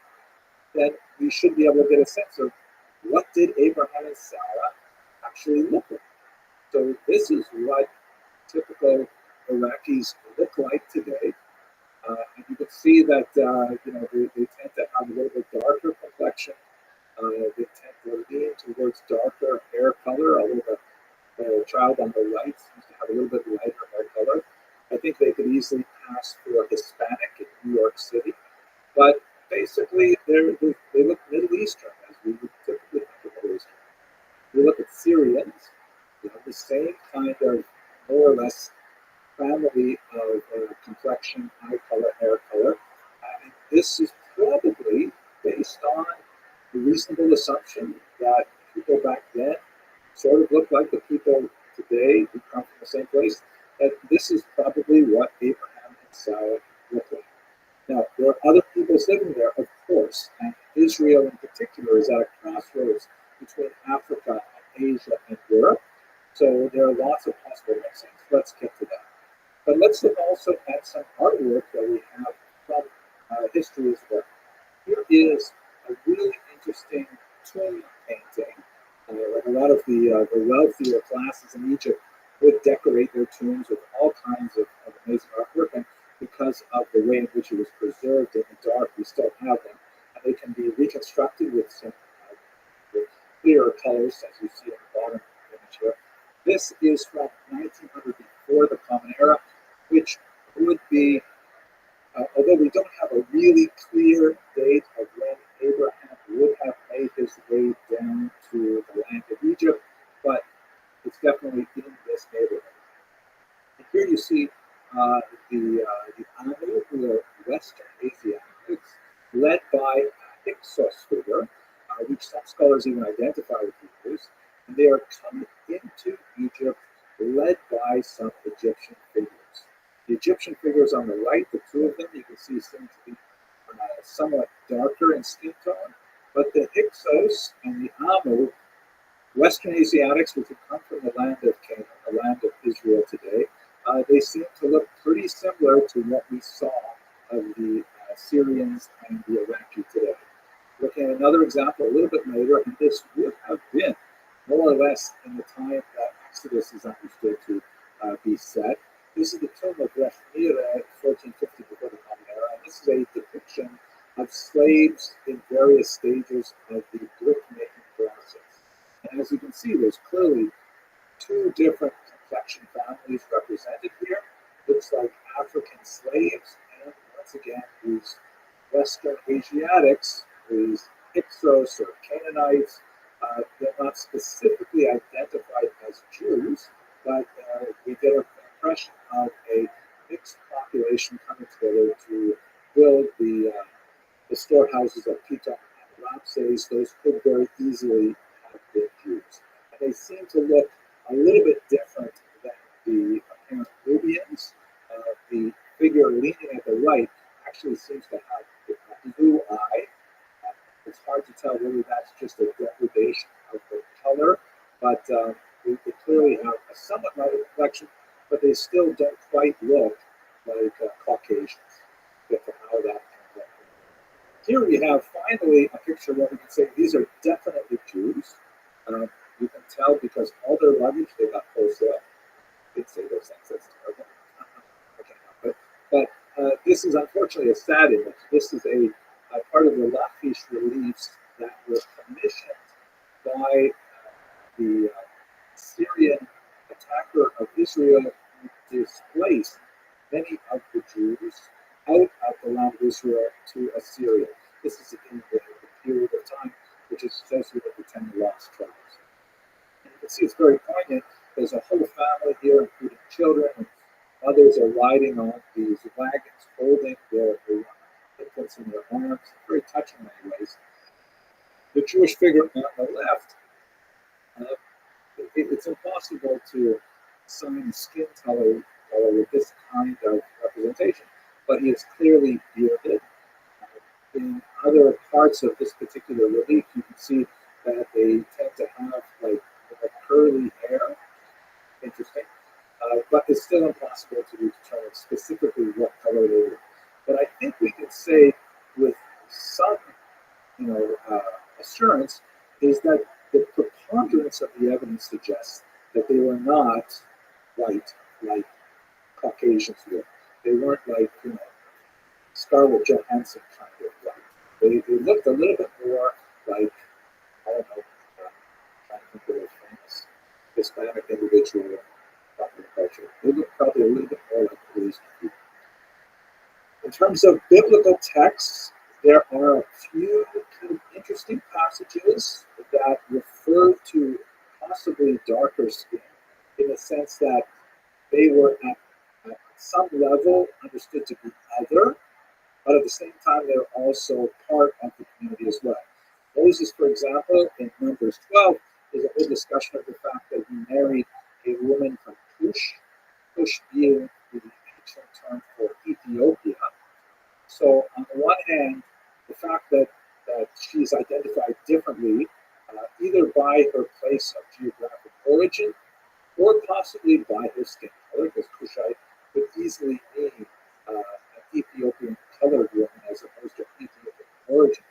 then we should be able to get a sense of what did Abraham and Sarah actually look like. So this is what typical Iraqis look like today. And you can see that they tend to have a little bit darker complexion. They tend to lean towards darker hair color, although the child on the right seems to have a little bit lighter hair color. I think they could easily pass for Hispanic in New York City. But basically, they look Middle Eastern, as we would typically think of Middle Eastern. If we look at Syrians, they have the same kind of more or less family of complexion, eye color, hair color. And this is probably based on the reasonable assumption that people back then sort of look like the people today who come from the same place. That this is probably what Abraham and Sarah look like. Now, there are other peoples living there, of course, and Israel in particular is at a crossroads between Africa and Asia and Europe. So there are lots of possible mixings. Let's get to that. But let's look also at some artwork that we have from history as well. Here is a really interesting tomb painting. Like a lot of the wealthier classes in Egypt would decorate their tombs with all kinds of amazing artwork. And because of the way in which it was preserved in the dark, we still have them. And they can be reconstructed with some clearer colors, as you see in the bottom image here. This is from 1900 before the Common Era, which would be, although we don't have a really clear date of when Abraham would have made his way down to the land of Egypt, but it's definitely in this neighborhood. And here you see the Anu, who are Western Asiatics, led by a Hyksos figure, which some scholars even identify with Hebrews, and they are coming into Egypt led by some Egyptian figures. The Egyptian figures on the right, the two of them, you can see seem to be somewhat darker in skin tone, but the Hyksos and the Amu, Western Asiatics, which have come from the land of Canaan, the land of Israel today, they seem to look pretty similar to what we saw of the Syrians and the Iraqi today. Looking at another example a little bit later, and this would have been more or less in the time that Exodus is understood to be set. This is the tomb of Rabbi, 1450 before the Common Era, and this is a depiction of slaves in various stages of the brick-making process. And as you can see, there's clearly two different complexion families represented here. Looks like African slaves, and once again, these Western Asiatics, these Hyksos or Canaanites, they're not specifically identified as Jews, but we get an impression of a mixed population coming together to build the storehouses of Pithom and Ramses. Those could very easily have been Jews. And they seem to look a little bit different than the apparent Libyans. The figure leaning at the right actually seems to have a blue eye. It's hard to tell whether that's just a degradation of the color, but they clearly have a somewhat lighter complexion, but they still don't quite look like Caucasians. Get to how that comes out. Here we have finally a picture where we can say these are definitely Jews. You can tell because all their luggage they got wholesale. Didn't say those things. That's terrible. I can't help it. But this is unfortunately a sad image. This is a part of the Lachish reliefs that were commissioned by the Syrian attacker of Israel, who displaced many of the Jews out of the land of Israel to Assyria. This is in the period of time which is associated with the 10 lost tribes. And you can see it's very poignant. There's a whole family here, including children, and others are riding on these wagons, holding their infants in their arms. Very touching in many ways. The Jewish figure on the left, it's impossible to assign skin color with this kind of representation, but he is clearly bearded. In other parts of this particular relief, you can see that they tend to have like curly hair. Interesting. But it's still impossible to determine specifically what color they were. But I think we can say with some, assurance is that the preponderance of the evidence suggests that they were not white like Caucasians were. They weren't like, Scarlett Johansson kind of white. They looked a little bit more like, I don't know, trying to think of a famous Hispanic individual in popular culture. They looked probably a little bit more like Asian people. In terms of biblical texts, there are a few kind of interesting passages that refer to possibly darker skin in the sense that they were at some level understood to be other, but at the same time they're also part of the community as well. Moses, for example, in Numbers 12, there's a whole discussion of the fact that he married a woman from Cush being the ancient term for Ethiopia. So on the one hand, the fact that she's identified differently, either by her place of geographic origin or possibly by her skin color, because Cushite could easily mean an Ethiopian colored woman as opposed to Ethiopian origin.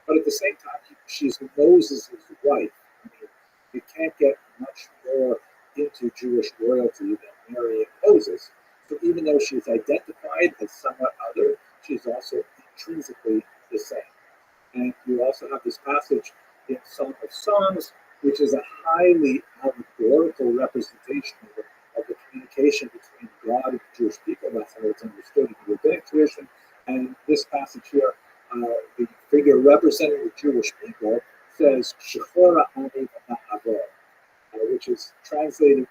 But at the same time, she's Moses' wife. I mean, you can't get much more into Jewish royalty than marrying Moses. So even though she's identified as somewhat other, she's also intrinsically the same. And you also have this passage in Song of Songs, which is a highly allegorical representation of the communication between God and the Jewish people. That's how it's understood in the rabbinic tradition. And this passage here, the figure representing the Jewish people says, Shechora ani v'na'avor, which is translated,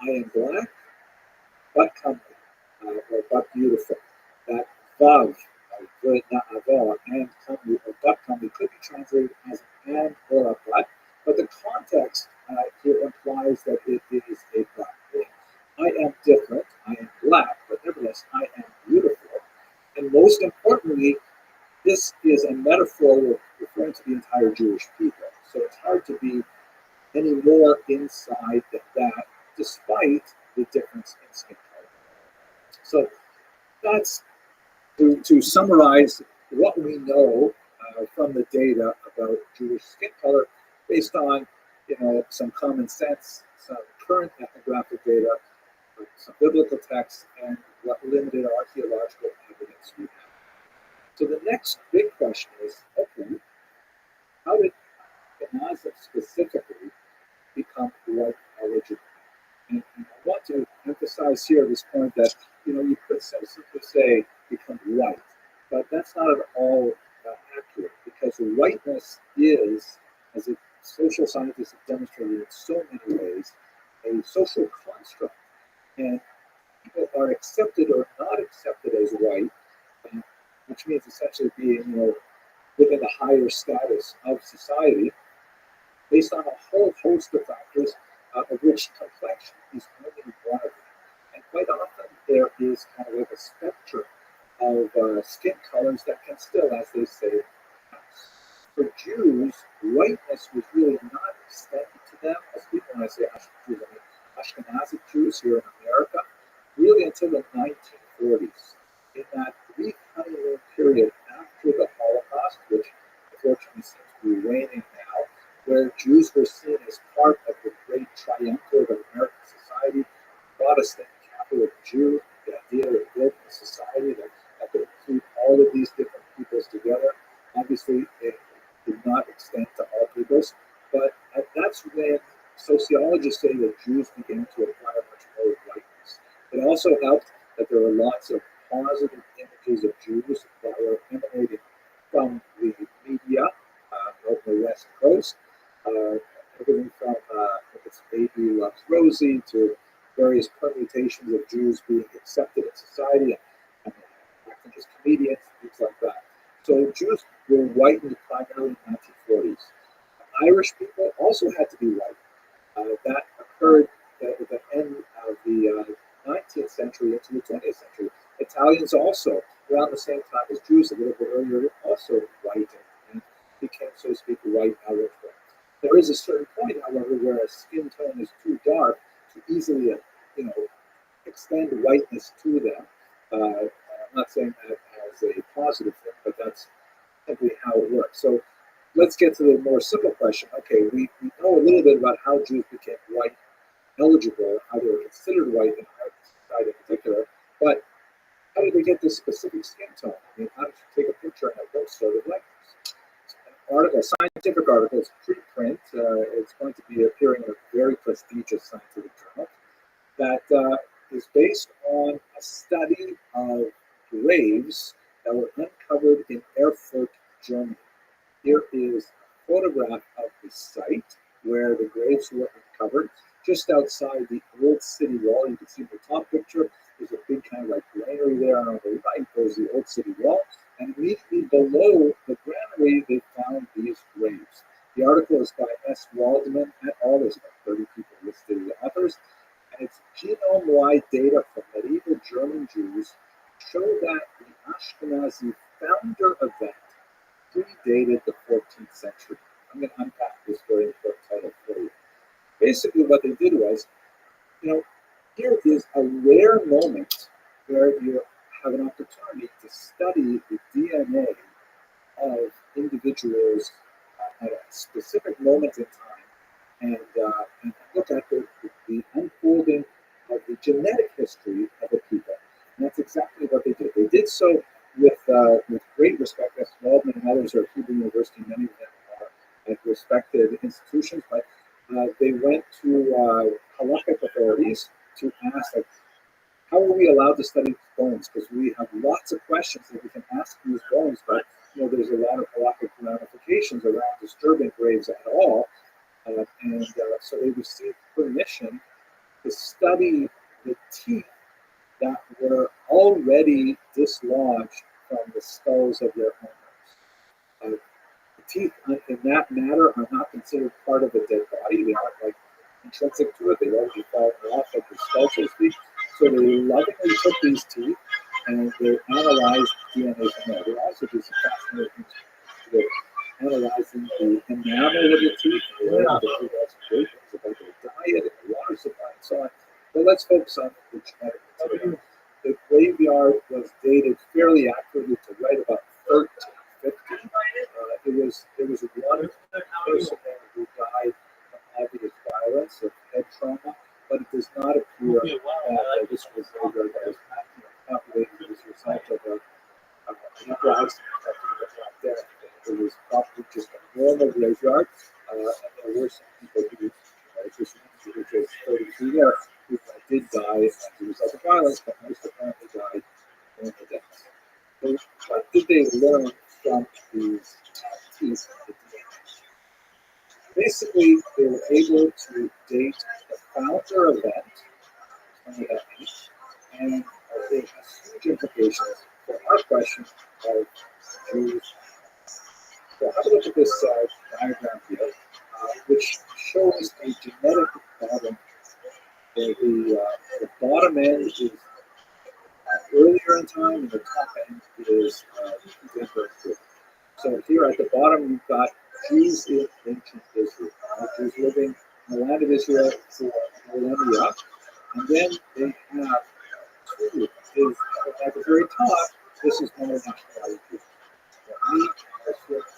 I am black, but comely, or but beautiful. That vav, na'avor, and comely, or but comely, could be translated as an and or a but the context here implies that it is a but. I am different, I am black, but nevertheless, I am beautiful. And most importantly, this is a metaphor referring to the entire Jewish people. So it's hard to be any more inside than that, despite the difference in skin color. So that's to summarize what we know from the data about Jewish skin color, based on some common sense, some current ethnographic data, some biblical texts, and what limited archaeological evidence we have. So the next big question is, okay, how did Ashkenazim specifically become white originally? And I want to emphasize here this point that you could simply say become white, but that's not at all accurate because whiteness is, as social scientists have demonstrated in so many ways, a social construct, and people are accepted or not accepted as white, which means essentially being, within the higher status of society, based on a whole host of factors, of which complexion is only one of them. And quite often there is kind of like a spectrum of skin colors that can still, as they say, pass. For Jews, whiteness was really not extended to them, as people, when I say Jews, I mean Ashkenazi Jews here in America, really until the 1940s. In that brief honeymoon period after the Holocaust, which unfortunately seems to be waning now, where Jews were seen as part of the great triumvirate of American society, Protestant, Catholic, Jew, the idea of building a society that could include all of these different peoples together. Obviously, it did not extend to all peoples, but that's when sociologists say that Jews began to acquire much more whiteness. It also helped that there were lots of positive images of Jews that were emanating from the media of the West Coast. Everything from if it's Baby Loves Rosie to various permutations of Jews being accepted in society and acting as comedians, things like that. So Jews were whitened primarily in the 1940s. Irish people also had to be white. That occurred at the end of the 19th century into the 20th century. Italians also, around the same time as Jews, a little bit earlier, also white and became, so to speak, white eligible. There is a certain point, however, where a skin tone is too dark to easily, extend whiteness to them. I'm not saying that as a positive thing, but that's simply how it works. So let's get to the more simple question. Okay, we know a little bit about how Jews became white eligible, how they were considered white in our society in particular, but how did they get this specific skin tone? I mean, how did you take a picture and have those sort of likeness? Article, scientific article, it's preprint. It's going to be appearing in a very prestigious scientific journal that is based on a study of graves that were uncovered in Erfurt, Germany. Here is a photograph of the site where the graves were uncovered, just outside the old city wall. You can see in the top picture, there's a big kind of like granary there, and on the right there's the old city wall. And immediately below the granary, they found these graves. The article is by S. Waldman et al. There's about 30 people listed as authors. And it's genome-wide data from medieval German Jews show that the Ashkenazi founder event predated the 14th century. I'm going to unpack this very important title for you. Basically, what they did was, here is a rare moment where you have an opportunity to study the DNA of individuals at a specific moment in time and look at the unfolding of the genetic history of a people. And that's exactly what they did. They did so with great respect. As Waldman and others are at Hebrew University, many of them are at respected institutions, but they went to halakhic authorities to ask, how are we allowed to study bones? Because we have lots of questions that we can ask these bones, but there's a lot of halakhic ramifications around disturbing graves at all. So they received permission to study the teeth that were already dislodged from the skulls of their owners. The teeth, in that matter, are not considered part of the dead body. They aren't intrinsic to it. They already fall off like the skull, so to speak. So they lovingly took these teeth and they analyzed DNA from there. They also do some fascinating things with analyzing the enamel of the teeth. They were able to figure out some great things about their diet and the water supply and so on. But let's focus on the genetic material. The graveyard was dated fairly accurately to right about 1350. There was one person there who died from obvious violence of head trauma, but it does not appear that this was a graveyard that was populated as a result of an uprising that not there. It was probably just a normal graveyard, and there were some people who just which was 33 there, who did die as a result of violence, but most apparently did they learn from these teeth? Basically, they were able to date the founder event, and it has huge implications for our question of Jews. So have a look at this diagram here, which shows a genetic pattern. The bottom end is earlier in time, and the top end is contemporary. So here at the bottom, you've got Jews in ancient Israel. Jews living in the land of Israel for millennia. And then they have two. At the very top, this is one of the nationality Jews.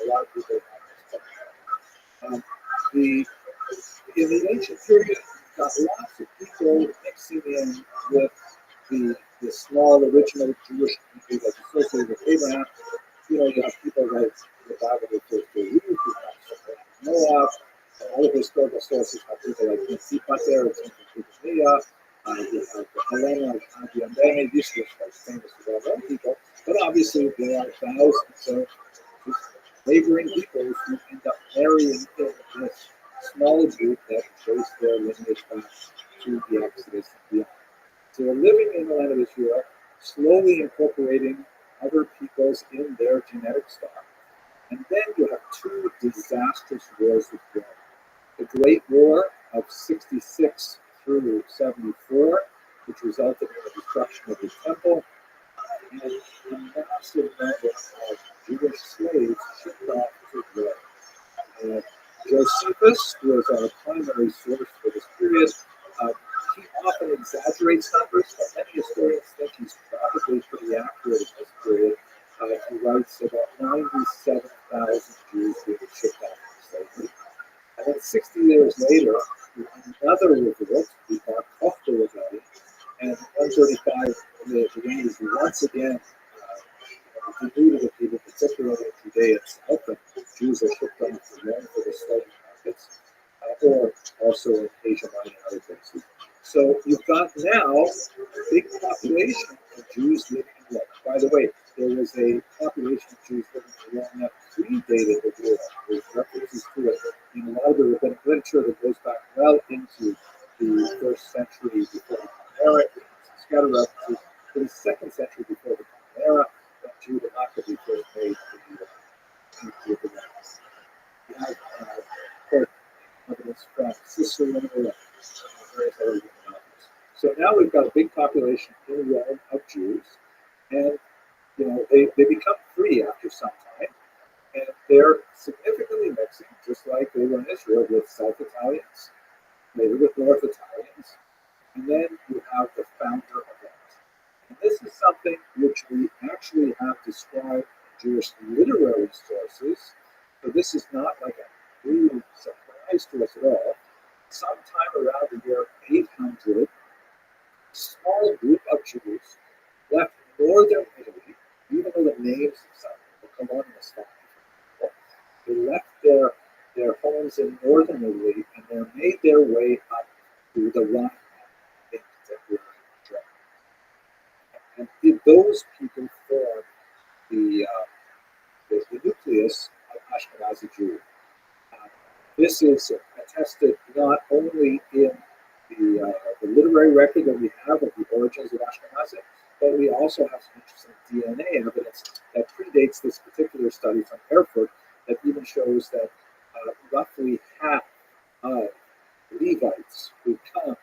A lot of people have this. In the ancient period, you've got lots of people mixing in with the small original Jewish people that's associated with Abraham. You know, you have people like the Bible refers to Ruth, you have Noah, and all of the historical sources have people like Pater, you have Helena, and these were like famous well-known people, but obviously there are thousands of laboring people who end up marrying in this small group that trace their lineage back to the Exodus and beyond. So they're living in the land of Israel, slowly incorporating other peoples in their genetic stock. And then you have two disastrous wars with Rome. The Great War of 66 through 74, which resulted in the destruction of the temple, and a massive number of Jewish slaves shipped off to Rome. Josephus, who was our primary source for this period, he often exaggerates numbers, but many historians think he's probably pretty accurate in this period. He writes about 97,000 Jews being shipped out from slavery. And then 60 years later, another revolt, the Bar Kokhba rebellion, and 135, the Iranians once again denuded the people, particularly in Judea itself, and Jews are shipped off to Rome for the slave markets, or also in Asia Minor and other places. So you've got now a big population of Jews living in Rome. By the way, there was a population of Jews living in Rome that predated the war. There's references to it in a lot of the rabbinic literature that goes back well into the first century before the Common Era, scattered references to the second century before the Common Era, when Judah Maccabee first made the Romans. You have evidence from Cicero and various other Roman authors. So now we've got a big population in Rome of Jews, and they become free after some time, and they're significantly mixing, just like they were in Israel, with South Italians, later with North Italians, and then you have the founder event. And this is something which we actually have described in Jewish literary sources, so this is not like a new surprise to us at all. Sometime around the year 800, a small group of Jews left northern Italy, even though the names of some the colonists they left their homes in northern Italy and they made their way up to the Rhine in contemporary Germany. And those people formed the nucleus of Ashkenazi Jewry. This is attested not only in the literary record that we have of the origins of Ashkenazi, but we also have some interesting DNA evidence that predates this particular study from Erfurt that even shows that roughly half of Levites who come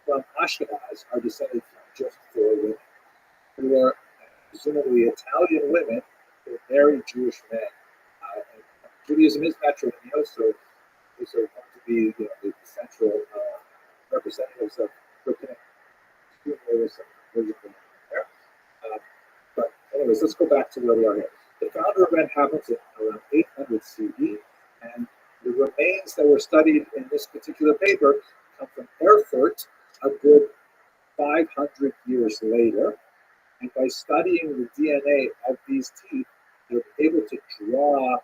from Ashkenaz are descended from just 4 women, who are presumably Italian women who married Jewish men. Judaism is matrilineal, so these are going to be the central representatives of rabbinic judaism there. But anyways, let's go back to where we are here. The founder event happens in around 800 CE, and the remains that were studied in this particular paper come from Erfurt a good 500 years later. And by studying the DNA of these teeth, they're able to draw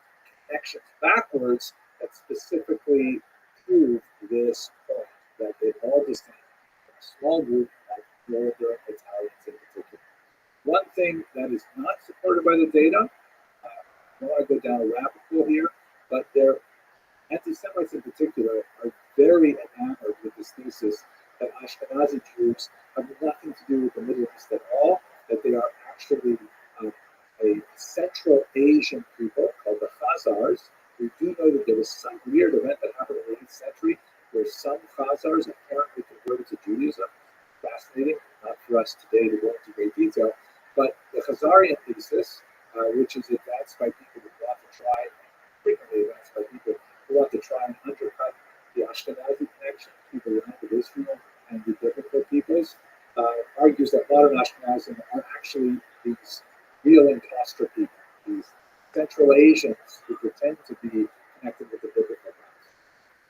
connections backwards that specifically prove this point, that they all descend from a small group of Northern Italians in particular. One thing that is not supported by the data, I don't want to go down a rabbit hole here, but anti-Semites in particular are very enamored with this thesis that Ashkenazi Jews have nothing to do with the Middle East at all, that they are actually a Central Asian people called the Khazars. We do know that there was some weird event that happened in the 8th century where some Khazars apparently converted to Judaism. Fascinating, not for us today to go into great detail, but the Khazarian thesis, which is advanced by people who want to try, frequently advanced by people who want to try and undercut the Ashkenazi connection to the land of Israel and the biblical peoples, argues that modern Ashkenazim are actually these real imposter people, these Central Asians who pretend to be connected with the biblical past.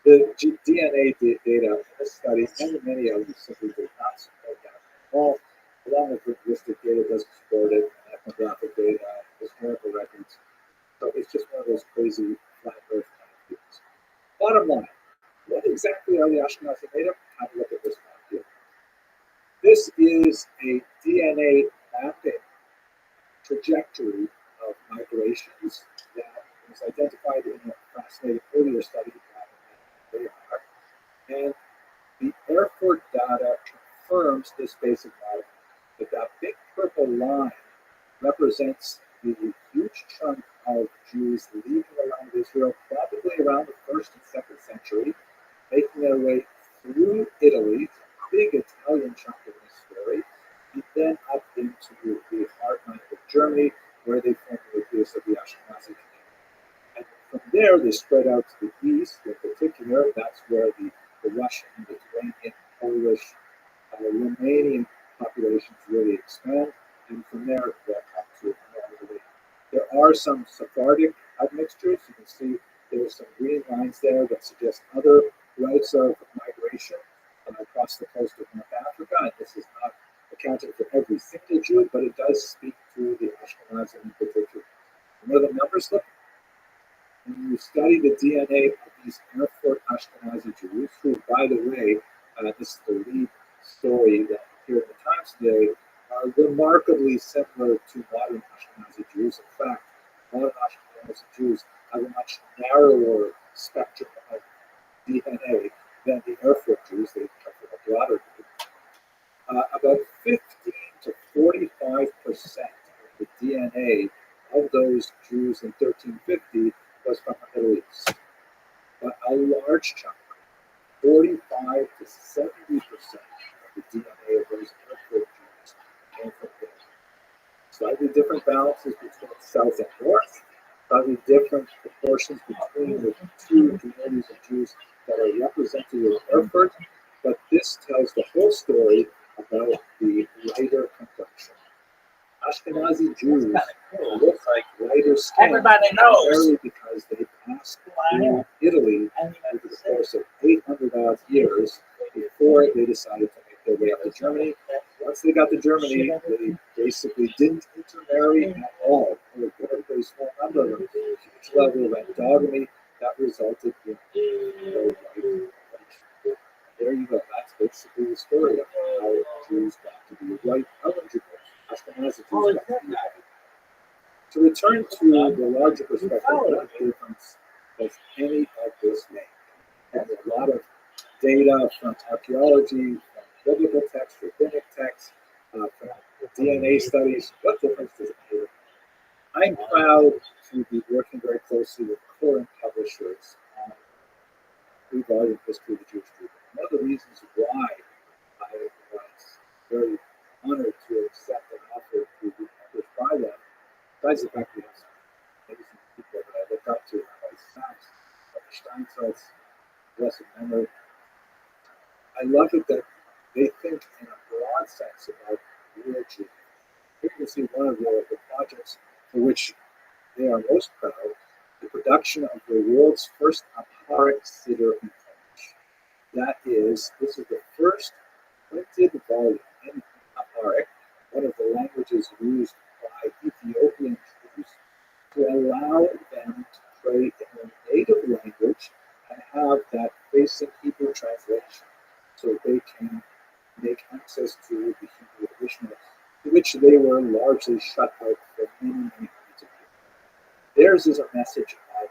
The DNA data in this study and many others simply do not support that at all, along with linguistic data doesn't support it, and ethnographic data, historical records. So it's just one of those crazy flat earth kind of things. Bottom line, what exactly are the Ashkenazi made of? Have a look at this map here. This is a DNA mapping trajectory of migrations that was identified in a fascinating earlier study and the Erfurt data confirms this basic model, that big purple line represents the huge chunk of Jews leaving around Israel, probably around the 1st and 2nd century, making their way through Italy, a big Italian chunk of this story, and then up into the heartland of Germany, where they form the nucleus of the Ashkenazi community. And from there, they spread out to the east. In particular, that's where the Russian, Lithuanian, Polish, Romanian populations really expand. And from there, they'll come to Italy. There are some Sephardic admixtures. You can see there's some green lines there that suggest other routes of migration across the coast of North Africa. And this is not accounting for every single Jew, but it does speak to the Ashkenazim in particular. You know the numbers look? When you study the DNA of these Erfurt Ashkenazi Jews, who, by the way, this is the lead story that appeared in the Times today, are remarkably similar to modern Ashkenazi Jews. In fact, modern Ashkenazi Jews have a much narrower spectrum of DNA than the Erfurt Jews. They come from a broader group. About 15 to 45% of the DNA of those Jews in 1350 was from the Middle East. But a large chunk, 45 to 70% of the DNA of those Erfurt Jews came from there. Slightly different balances between South and North, slightly different proportions between the two communities of Jews that are represented in Erfurt, but this tells the whole story about the lighter complexion. Ashkenazi Jews look like lighter skin, Everybody knows. primarily because they passed through Italy over the course of 800 odd years before they decided to make their way up to Germany. Once they got to Germany, they basically didn't intermarry at all. There was a very small number of them, a huge level of endogamy that resulted in no white complexion. There you go. That's basically the story of how Jews got to be white eligible. Ashkenazi Jews got to be white. To return to the larger perspective, what difference does any of this make? There's a lot of data from archaeology, from biblical texts, rabbinic texts, from DNA studies. What difference does it make? I'm proud to be working very closely with current publishers on three-volume history of the Jewish people. One of the reasons why I was very honored to accept an offer to be published by them, besides the fact we have some amazing people that I look up to, Rabbi Sachs, Rabbi Steinsaltz, blessed memory. I love it that they think in a broad sense about real Jews. Here you can see one of the projects for which they are most proud, the production of the world's first Amharic Siddur in Polish. That is, this is the first printed volume in Amharic, one of the languages used by Ethiopian Jews, to allow them to pray in their native language and have that basic Hebrew translation so they can make access to the Hebrew original, which which they were largely shut out for many, many hundreds of years. Theirs is a message of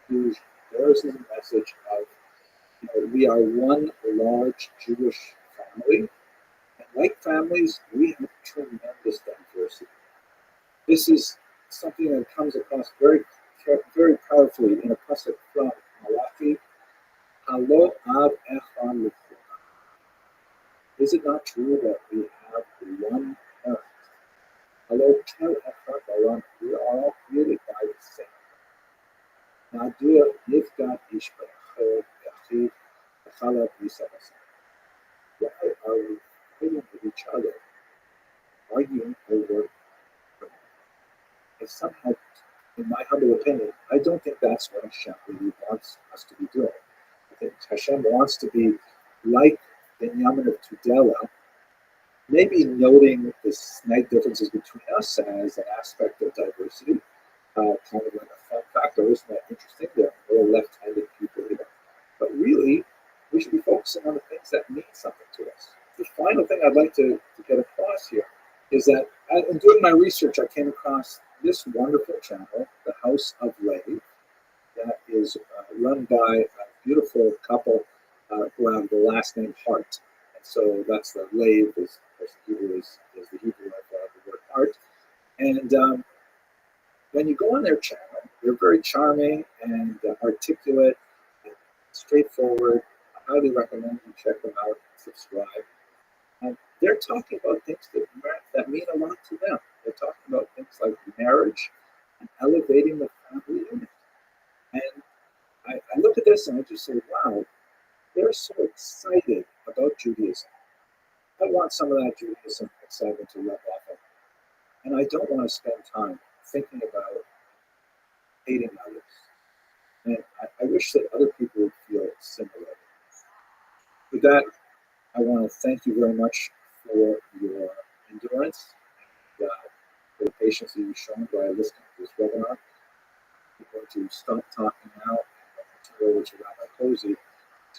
inclusion. Theirs is a message of, we are one large Jewish family, and like families, we have tremendous diversity. This is something that comes across very, very powerfully in a pasuk from Malachi. Halo av echad l'kol. Is it not true that we have one parent? Halo kel echad ba'olam. We are all created by the same. Madua nifgad ish b'achad yachiv b'chalav yisrael. Why are we fighting with each other, arguing over? And somehow, in my humble opinion, I don't think that's what Hashem really wants us to be doing. I think Hashem wants to be like Binyamin of Tudela, maybe noting the slight differences between us as an aspect of diversity, kind of like a fun factor. Isn't that interesting? There are more left-handed people here. But really, we should be focusing on the things that mean something to us. The final thing I'd like to get across here is that in doing my research, I came across this wonderful channel, the House of Lev, that is run by a beautiful couple who have the last name Hart. And so that's the Lev, is the Hebrew of the word Hart. And when you go on their channel, they're very charming and articulate and straightforward. I highly recommend you check them out, subscribe. And they're talking about things that mean a lot to them. They're talking about things like marriage and elevating the family unit. And I look at this and I just say, wow, they're so excited about Judaism. I want some of that Judaism excitement to rub off of me. And I don't want to spend time thinking about hating others. And I wish that other people would feel similar. With that, I want to thank you very much for your endurance and for the patience that you've shown by listening to this webinar. I'm going to stop talking now and turn it over to Rabbi Posey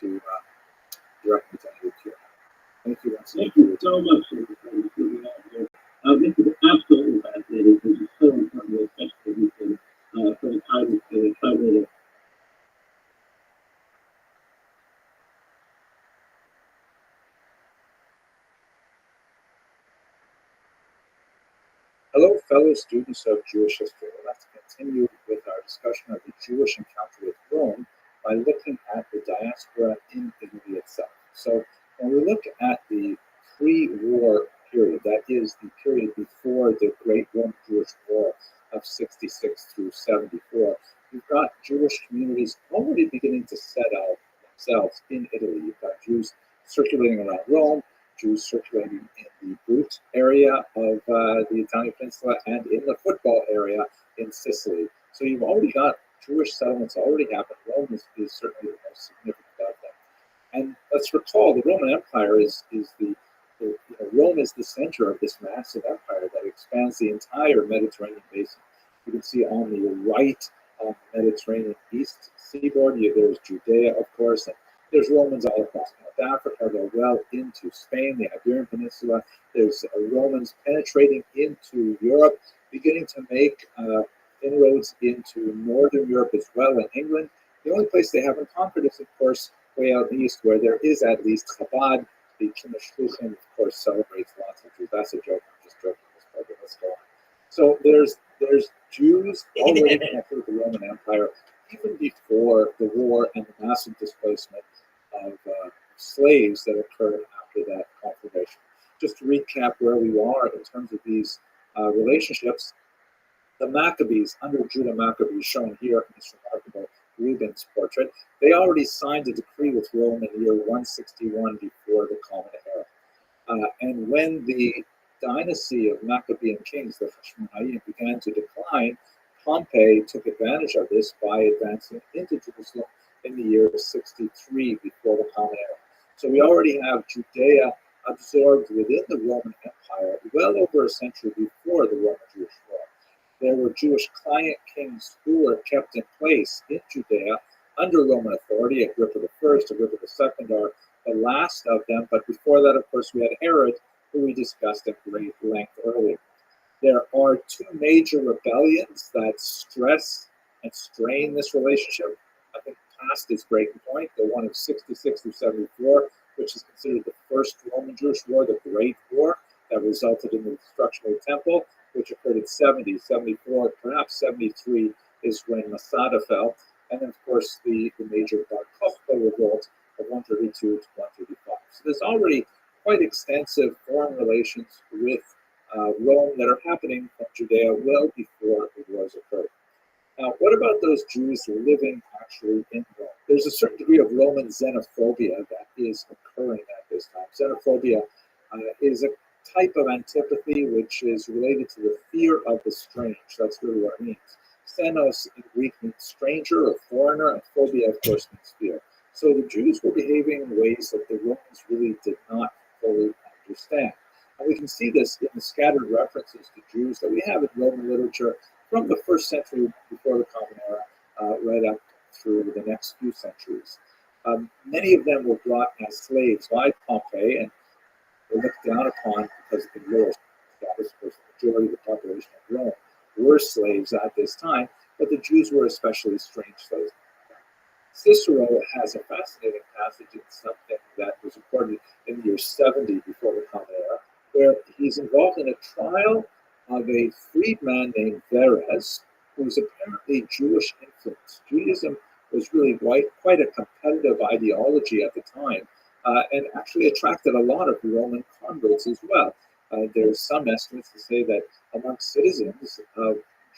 to direct me to any Q&A. Thank you once again. Thank you so much for being out here. This is absolutely fascinating because it's so important, especially for the time later. Hello, fellow students of Jewish history. I'd like to continue with our discussion of the Jewish encounter with Rome by looking at the diaspora in Italy itself. So when we look at the pre-war period, that is the period before the Great Roman-Jewish War of 66 through 74, you've got Jewish communities already beginning to set out themselves in Italy. You've got Jews circulating around Rome, Jews circulating in the Brut area of the Italian peninsula and in the football area in Sicily. So you've already got Jewish settlements already happened. Rome is certainly the most significant of them. And let's recall the Roman Empire is Rome is the center of this massive empire that expands the entire Mediterranean basin. You can see on the right of the Mediterranean east seaboard, there's Judea, of course, and there's Romans all across North Africa. They're well into Spain, the Iberian Peninsula. There's Romans penetrating into Europe, beginning to make inroads into Northern Europe as well, and England. The only place they haven't conquered is, of course, way out east, where there is at least Chabad. The Kimmel, of course, celebrates lots of Jews. That's a joke. I'm just joking. Let's go on. So there's Jews already connected with the Roman Empire, even before the war and the massive displacement of slaves that occurred after that conflagration. Just to recap where we are in terms of these relationships, the Maccabees, under Judah Maccabee, shown here in this remarkable Rubens portrait, they already signed a decree with Rome in the year 161 before the Common Era. And when the dynasty of Maccabean kings, the Hashmonaim, began to decline, Pompey took advantage of this by advancing into Jerusalem in the year 63 before the Common Era. So we already have Judea absorbed within the Roman Empire well over a century before the Roman-Jewish War. There were Jewish client kings who were kept in place in Judea under Roman authority. Agrippa I, Agrippa II are the last of them. But before that, of course, we had Herod, who who we discussed at great length earlier. There are two major rebellions that stress and strain this relationship. I think past its breaking point, the one of 66 through 74, which is considered the first Roman-Jewish war, the Great War, that resulted in the destruction of the temple, which occurred in 70, 74, perhaps 73 is when Masada fell. And then, of course, the major Bar Kokhba revolt of 132 to 135. So there's already quite extensive foreign relations with Rome that are happening from Judea well before the wars occurred. Now, what about those Jews living actually in Rome? There's a certain degree of Roman xenophobia that is occurring at this time. Xenophobia is a type of antipathy which is related to the fear of the strange. That's really what it means. Xenos in Greek means stranger or foreigner, and phobia, of course, means fear. So the Jews were behaving in ways that the Romans really did not fully understand. And we can see this in the scattered references to Jews that we have in Roman literature from the first century before the Common Era, right up through the next few centuries. Many of them were brought as slaves by Pompey and were looked down upon because of the lower status. Of course, the majority of the population of Rome were slaves at this time, but the Jews were especially strange slaves. Cicero has a fascinating passage in something that was recorded in the year 70 before the Common Era, where he's involved in a trial of a freedman named Verres, who was apparently Jewish influenced. Judaism was really quite a competitive ideology at the time, and actually attracted a lot of Roman converts as well. There's some estimates to say that amongst citizens,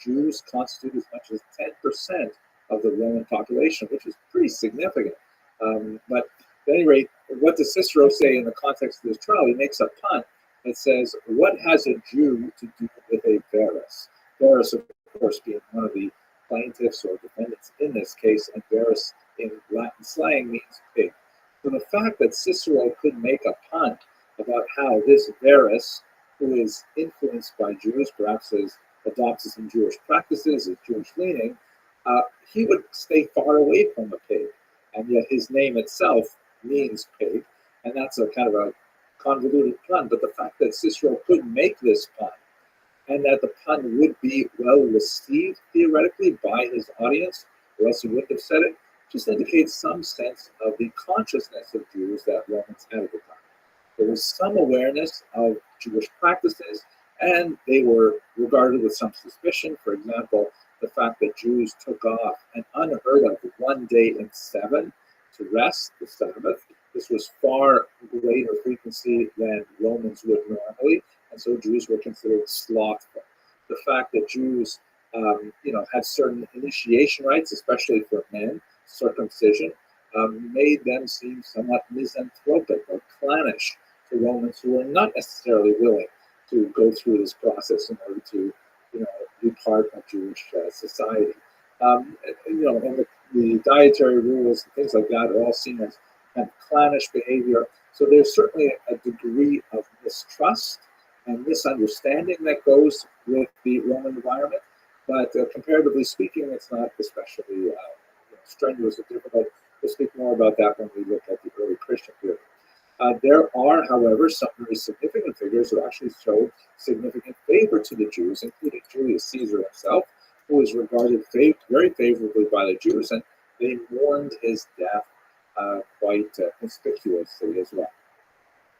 Jews constitute as much as 10% of the Roman population, which is pretty significant. But at any rate, what does Cicero say in the context of this trial? He makes a punt that says, what has a Jew to do with a Verres? Verres, of course, being one of the plaintiffs or defendants in this case, and Verres in Latin slang means pig. So the fact that Cicero could make a punt about how this Verres, who is influenced by Jews, perhaps adopts some Jewish practices, is Jewish leaning, he would stay far away from a pig. And yet his name itself means pig, and that's a kind of a convoluted pun. But the fact that Cicero could make this pun, and that the pun would be well received theoretically by his audience, or else he wouldn't have said it, just indicates some sense of the consciousness of Jews that Romans had at the time. There was some awareness of Jewish practices, and they were regarded with some suspicion. For example, the fact that Jews took off an unheard of 1 day in 7 to rest, the Sabbath. This was far greater frequency than Romans would normally, and so Jews were considered slothful. The fact that Jews, had certain initiation rites, especially for men, circumcision, made them seem somewhat misanthropic or clannish to Romans who were not necessarily willing to go through this process in order to, be part of Jewish society. And the dietary rules and things like that are all seen as kind of clannish behavior. So there's certainly a degree of mistrust and misunderstanding that goes with the Roman environment. But comparatively speaking, it's not especially strenuous or difficult. We'll speak more about that when we look at the early Christian period. There are, however, some very significant figures who actually showed significant favor to the Jews, including Julius Caesar himself, who was regarded very favorably by the Jews, and they mourned his death quite conspicuously as well.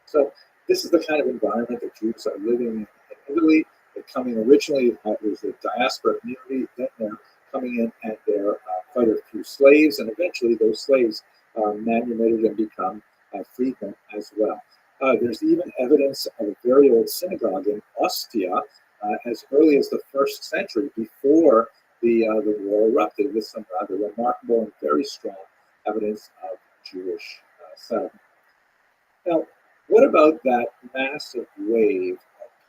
So this is the kind of environment that Jews are living in Italy. They're coming originally, there's a diaspora community, then they're coming in and they're quite a few slaves, and eventually those slaves are manumitted and become freedmen as well. There's even evidence of a very old synagogue in Ostia as early as the 1st century, before the war erupted, with some rather remarkable and very strong evidence of Jewish settlement. Now, what about that massive wave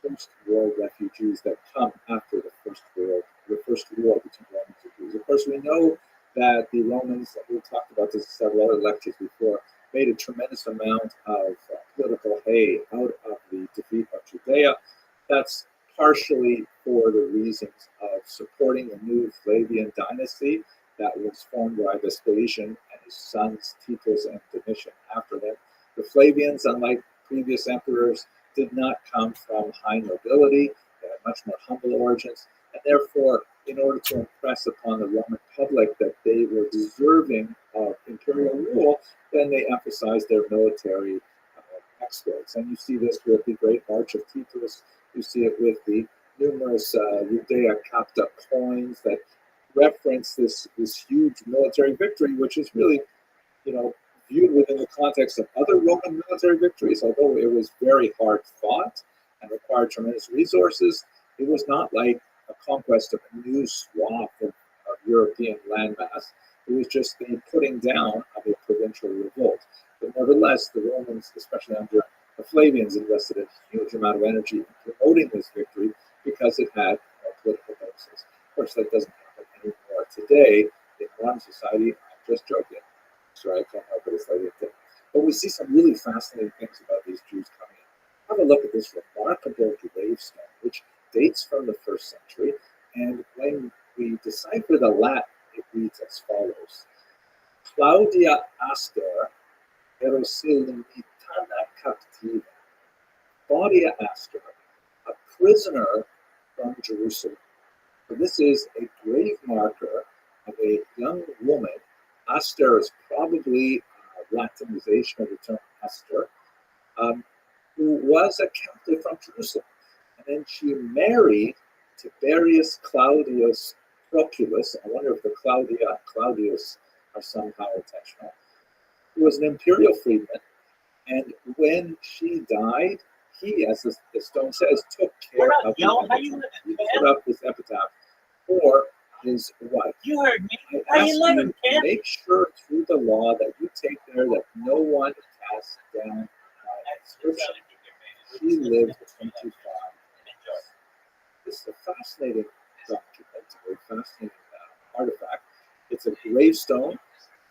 of post-war refugees that come after the first war between Romans and Jews? Of course, we know that the Romans, we talked about this in several other lectures before, made a tremendous amount of political hay out of the defeat of Judea. That's partially for the reasons of supporting the new Flavian dynasty that was formed by Vespasian and his sons Titus and Domitian after them. The Flavians, unlike previous emperors, did not come from high nobility. They had much more humble origins. And therefore, in order to impress upon the Roman public that they were deserving of imperial rule, then they emphasized their military exploits. And you see this with the Great March of Titus. You see it with the numerous Judea Capta coins that reference this huge military victory, which is really, viewed within the context of other Roman military victories. Although it was very hard fought and required tremendous resources, it was not like a conquest of a new swath of European landmass. It was just the putting down of a provincial revolt. But nevertheless, the Romans, especially under the Flavians, invested a huge amount of energy in promoting this victory because it had political purposes. Of course, that doesn't happen anymore today in modern society. I'm just joking. Sorry, I can't help it. It's like a thing. But we see some really fascinating things about these Jews coming in. Have a look at this remarkable gravestone, which dates from the 1st century. And when we decipher the Latin, it reads as follows: Claudia Astor Erosilinitana Captiva. Claudia Astor, a prisoner from Jerusalem. So this is a grave marker of a young woman. Astor is probably a Latinization of the term Esther, who was a captive from Jerusalem. And then she married Tiberius Claudius Proculus. I wonder if the Claudius are somehow intentional. Who was an imperial freedman. And when she died, he, as the stone says, took care of the epitaph. He put up this epitaph for his wife. You heard me. I ask you to make sure through the law that you take care that no one casts down inscription. He lived 25 years. This is a fascinating document, a very fascinating artifact. It's a gravestone.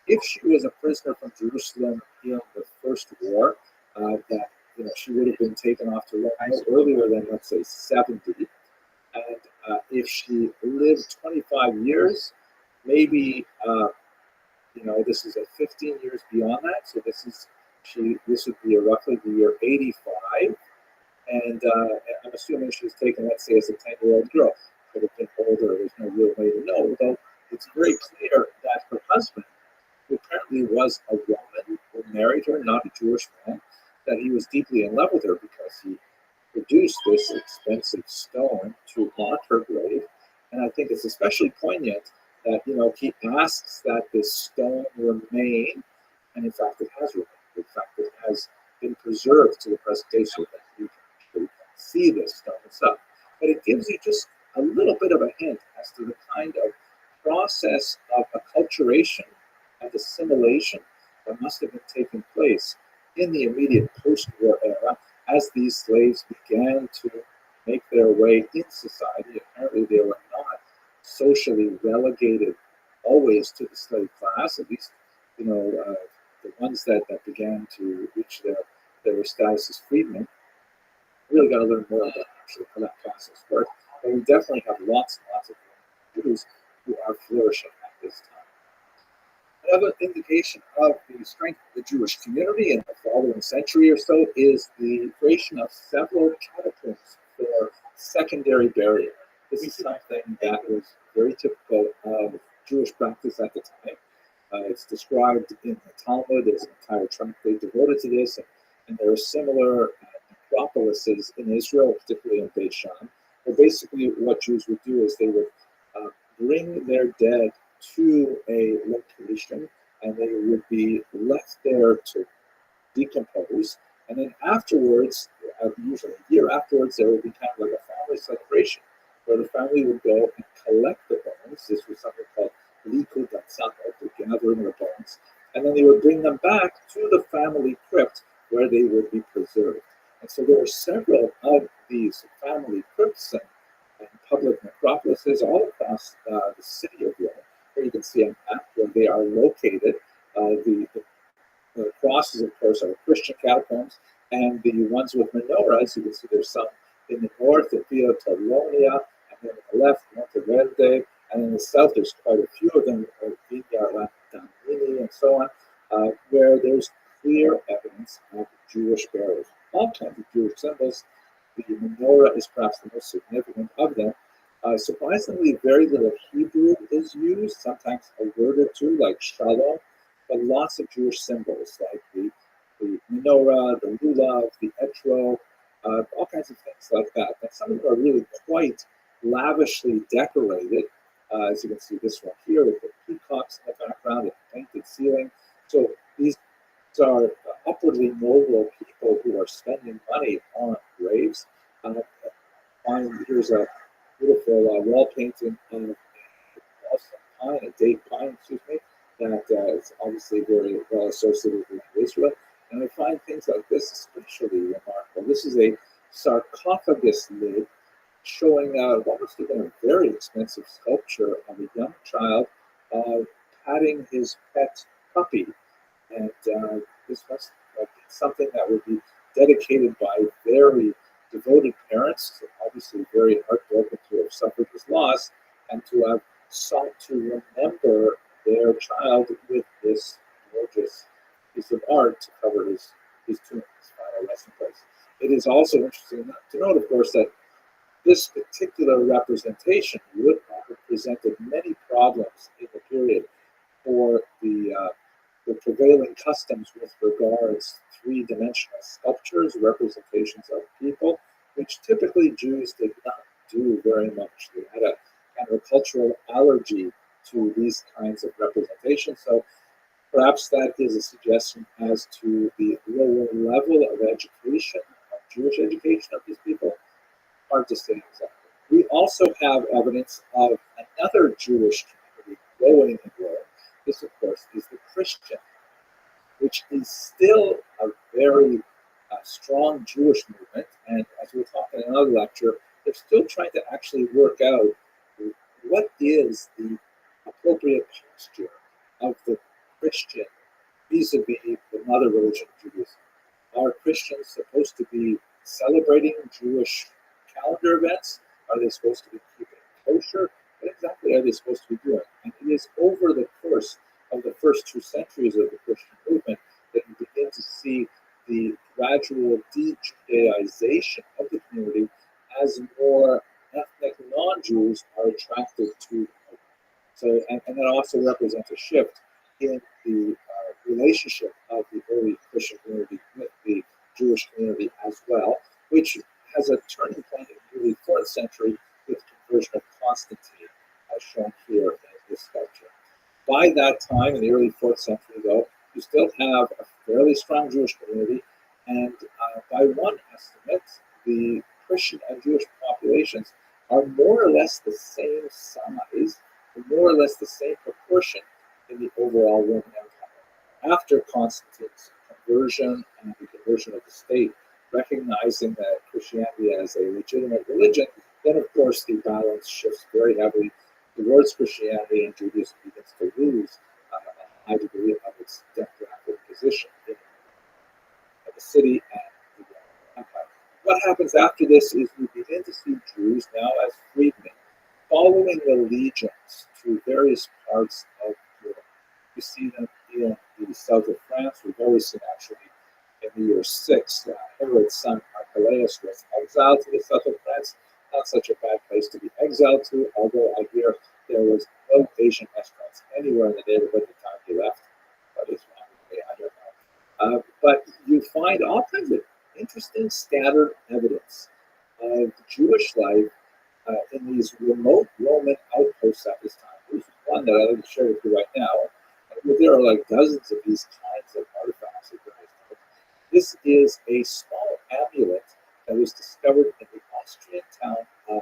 If she was a prisoner from Jerusalem in the First War, that she would have been taken off to Rome no earlier than, let's say, 70. And if she lived 25 years, maybe this is 15 years beyond that. So this would be roughly the year 85. And I'm assuming she was taken, let's say, as a 10-year-old girl. Could have been older. There's no real way to know. Though it's very clear that her husband, who apparently was a Roman who married her, not a Jewish man, that he was deeply in love with her because he produced this expensive stone to mark her grave. And I think it's especially poignant that, he asks that this stone remain, and in fact it has remained. In fact, it has been preserved to the present day so that you can actually see this stone itself. But it gives you just a little bit of a hint as to the kind of process of acculturation and assimilation that must have been taking place in the immediate post-war era as these slaves began to make their way in society. Apparently they were not socially relegated always to the slave class, at least, the ones that began to reach their status as freedmen. Really got to learn more about actually how that process worked. But we definitely have lots and lots of Jews who are flourishing at this time. Another indication of the strength of the Jewish community in the following century or so is the creation of several catacombs for secondary burial. This is something that was very typical of Jewish practice at the time. It's described in the Talmud. There's an entire tractate devoted to this, and there are similar necropolises in Israel, particularly in Beit Shan, where basically what Jews would do is they would bring their dead to a location, and they would be left there to decompose. And then afterwards, usually a year afterwards, there would be kind of like a family celebration where the family would go and collect the bones. This was something called likud datzah, the gathering of the bones. And then they would bring them back to the family crypt where they would be preserved. And so there are several of these family crypts and public necropolises all across the city of Rome. Here you can see a map where they are located. The crosses, of course, are Christian catacombs, and the ones with menorahs, you can see there's some in the north of Via Torlonia, and then on the left, Monteverde, and in the south, there's quite a few of them, Vigna Damini, and so on, where there's clear evidence of Jewish burials. all kinds of Jewish symbols. The menorah is perhaps the most significant of them. Surprisingly, very little Hebrew is used, sometimes a word or two, like shalom, but lots of Jewish symbols, like the menorah, the lulav, the etro, all kinds of things like that. And some of them are really quite lavishly decorated. As you can see this one here with the peacocks in the background and the painted ceiling. So these are upwardly mobile people who are spending money on graves. Here's a beautiful wall painting of pine, a date pine, excuse me, that is obviously very well associated with Israel. And I find things like this especially remarkable. This is a sarcophagus lid showing what must have been a very expensive sculpture of a young child patting his pet puppy. And this must have been something that would be dedicated by very devoted parents, obviously very heartbroken to have suffered this loss, and to have sought to remember their child with this gorgeous piece of art to cover his tomb, his final resting place. It is also interesting to note, of course, that this particular representation would have presented many problems in the period for the prevailing customs with regards to three-dimensional sculptures, representations of people, which typically Jews did not do very much. They had a kind of a cultural allergy to these kinds of representations. So perhaps that is a suggestion as to the lower level of education, of Jewish education of these people. Hard to say exactly. We also have evidence of another Jewish community growing in Rome. This, of course, is the Christian, which is still a very strong Jewish movement. And as we'll talk in another lecture, they're still trying to actually work out what is the appropriate posture of the Christian vis-a-vis the mother religion of Judaism. Are Christians supposed to be celebrating Jewish calendar events? Are they supposed to be keeping kosher? What exactly are they supposed to be doing? And it is over the course of the first 2 centuries of the Christian movement that you begin to see the gradual de-Judaization of the community as more ethnic non-Jews are attracted to them. So, and that also represents a shift in the relationship of the early Christian community with the Jewish community as well, which has a turning point in the early 4th century with the conversion of Constantine, as shown here in this sculpture. By that time, in the early 4th century, though, you still have a fairly strong Jewish community, and by one estimate, the Christian and Jewish populations are more or less the same size, more or less the same proportion in the overall Roman Empire. After Constantine's conversion and the conversion of the state, recognizing that Christianity as a legitimate religion, then of course the balance shifts very heavily towards Christianity, and Judaism begins to lose a high degree of its demographic position in the city and the empire. What happens after this is we begin to see Jews now as freedmen, following the legions to various parts of Europe. We see them in the south of France. We've always seen actually in the year 6, Herod's son Archelaus was exiled to the south of France. Not such a bad place to be exiled to, although I hear there was no Asian restaurants anywhere in the neighborhood at the time he left. What is wrong with me? I don't know. But you find all kinds of interesting scattered evidence of Jewish life in these remote Roman outposts at this time. Here's one that I'd like to share with you right now. There are like dozens of these kinds of artifacts. This is a small amulet that was discovered in the Austrian town of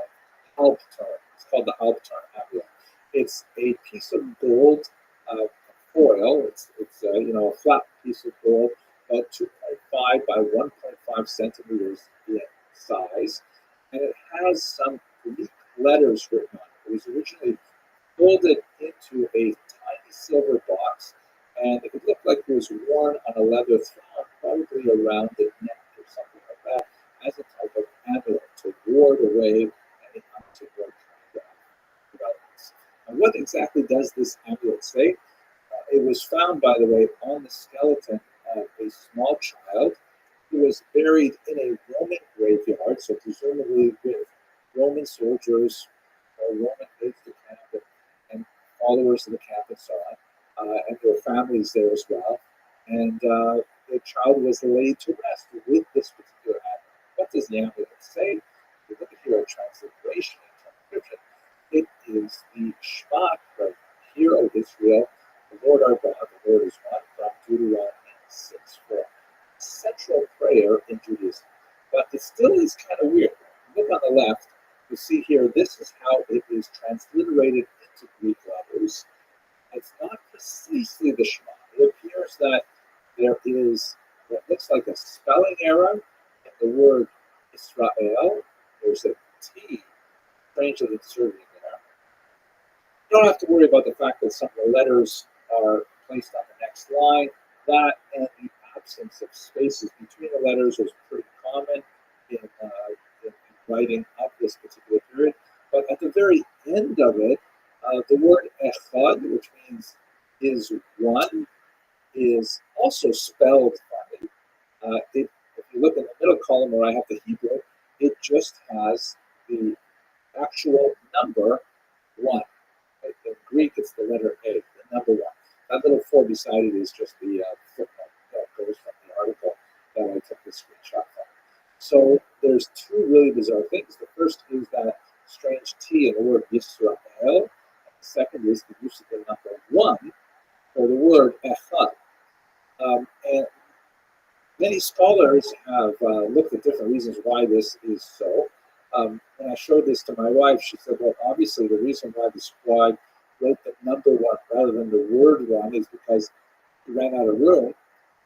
Halbturn. It's called the Halbturn amulet. It's a piece of gold foil. It's a flat piece of gold, about 2.5 by 1.5 centimeters in size, and it has some Greek letters written on it. It was originally folded into a tiny silver box, and it looked like it was worn on a leather thong, probably around the neck or something like that, as a type of amulet to ward away any untoward kind of developments. And what exactly does this amulet say? It was found, by the way, on the skeleton of a small child who was buried in a Roman graveyard, so presumably with Roman soldiers or Roman aides de camp and followers of the camp and so on, and there were families there as well. And the child was laid to rest with this particular amulet. What does the amulet say? We look at here a transliteration and transcription. It is the Shema, right? Hear, O Israel, the Lord our God, the Lord is one, from Deuteronomy 6:4. Central prayer in Judaism. But it still is kind of weird. Look on the left, you see here, this is how it is transliterated into Greek letters. It's not precisely the Shema. It appears that there is what looks like a spelling error in the word Israel. There's a T strangely inserted in there. You don't have to worry about the fact that some of the letters are placed on the next line. That and the absence of spaces between the letters was pretty common in writing of this particular period. But at the very end of it, the word echad, which means is one, is also spelled funny. If you look in the middle column where I have the Hebrew, it just has the actual number one. In Greek, it's the letter A, the number one. That little 4 beside it is just the footnote that goes from the article that I took the screenshot from. So there's 2 really bizarre things. The first is that strange T in the word Yisrael. And the second is the use of the number 1 for the word echad. And many scholars have looked at different reasons why this is so. When I showed this to my wife, she said, well, obviously the reason why the scribe wrote the number 1 rather than the word 1 is because he ran out of room.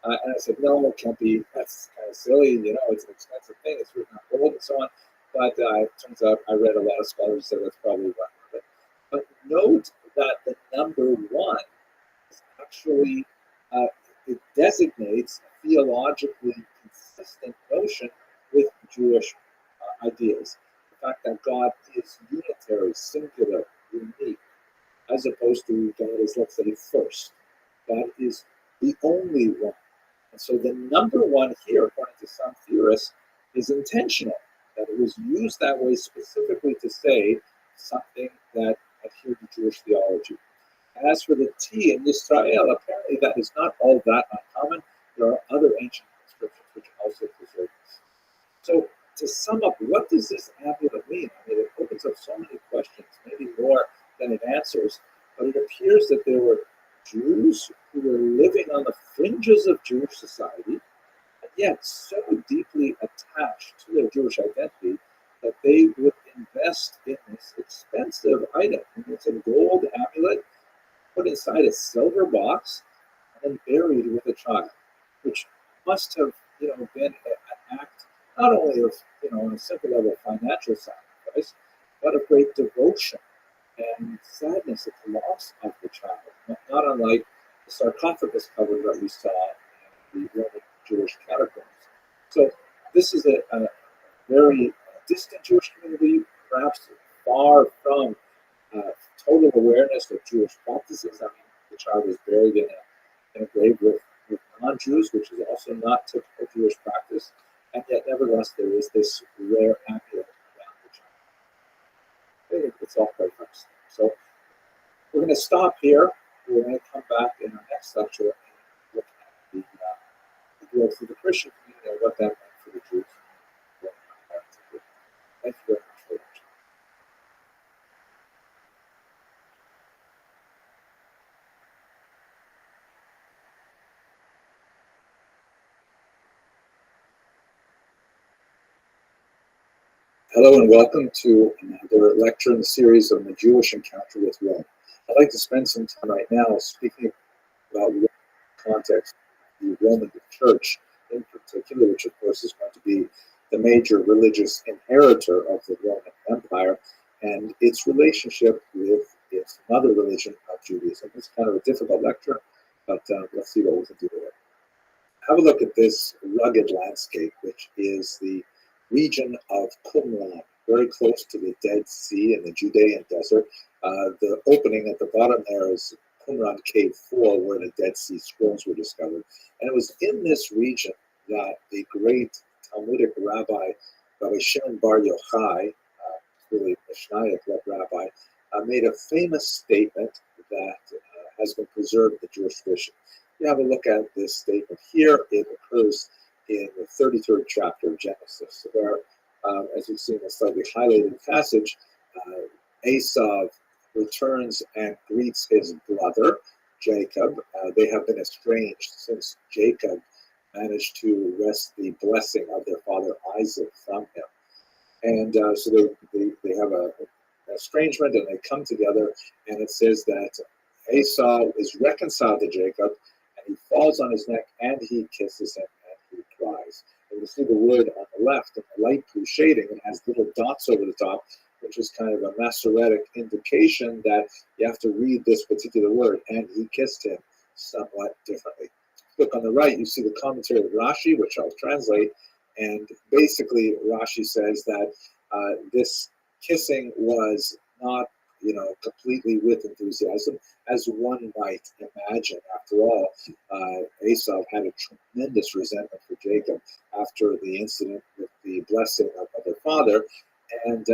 And I said, no, it can't be. That's kind of silly. You know, it's an expensive thing. It's written on gold and so on. But it turns out I read a lot of scholars say that's probably one of it. But note that the number 1 is actually, it designates a theologically consistent notion with Jewish ideas. The fact that God is unitary, singular, unique, as opposed to God is, let's say, first. God is the only one. And so the number 1 here, according to some theorists, is intentional, that it was used that way specifically to say something that adhered to Jewish theology. As for the T in Israel, apparently that is not all that uncommon. There are other ancient inscriptions which also preserve this. So to sum up, what does this amulet mean? I mean, it opens up so many questions, maybe more than it answers, but it appears that there were Jews who were living on the fringes of Jewish society, and yet so deeply attached to their Jewish identity that they would invest in this expensive item. And it's a gold amulet put inside a silver box and then buried with a child, which must have, been an act not only of, on a simple level of financial sacrifice, but of great devotion and sadness at the loss of the child, not unlike the sarcophagus cover that we saw in the Roman Jewish catacombs. So this is a very distant Jewish community, perhaps far from total awareness of Jewish practices. I mean, the child was buried in a grave with non-Jews, which is also not typical Jewish practice, and yet nevertheless there is this rare amulet around the child. I think it's all quite fascinating. So we're going to stop here. We're going to come back in our next lecture and look at the growth of the Christian community and what that meant for the Jews. Thank you very much for watching. Hello and welcome to another lecture in the series on the Jewish encounter with Rome. I'd like to spend some time right now speaking about the context, the Roman Church in particular, which of course is going to be the major religious inheritor of the Roman Empire, and its relationship with its mother religion of Judaism. It's kind of a difficult lecture, but let's see what we can do with it. Have a look at this rugged landscape, which is the region of Qumran, very close to the Dead Sea and the Judean desert. The opening at the bottom there is Qumran Cave 4, where the Dead Sea Scrolls were discovered. And it was in this region that the great Talmudic rabbi, Rabbi Shimon Bar Yochai, really Mishnaic rabbi, made a famous statement that has been preserved in the Jewish tradition. You have a look at this statement here. It occurs in the 33rd chapter of Genesis, where, as you see in a slightly highlighted passage, Esau returns and greets his brother, Jacob. They have been estranged since Jacob managed to wrest the blessing of their father Isaac from him. And so they have an estrangement, and they come together, and it says that Esau is reconciled to Jacob, and he falls on his neck, and he kisses him, and he cries. And you see the word on the left in the light blue shading, it has little dots over the top, which is kind of a Masoretic indication that you have to read this particular word, and he kissed him, somewhat differently. Look on the right, you see the commentary of Rashi, which I'll translate, and basically Rashi says that this kissing was not, completely with enthusiasm, as one might imagine. After all, Esau had a tremendous resentment for Jacob after the incident with the blessing of their father, and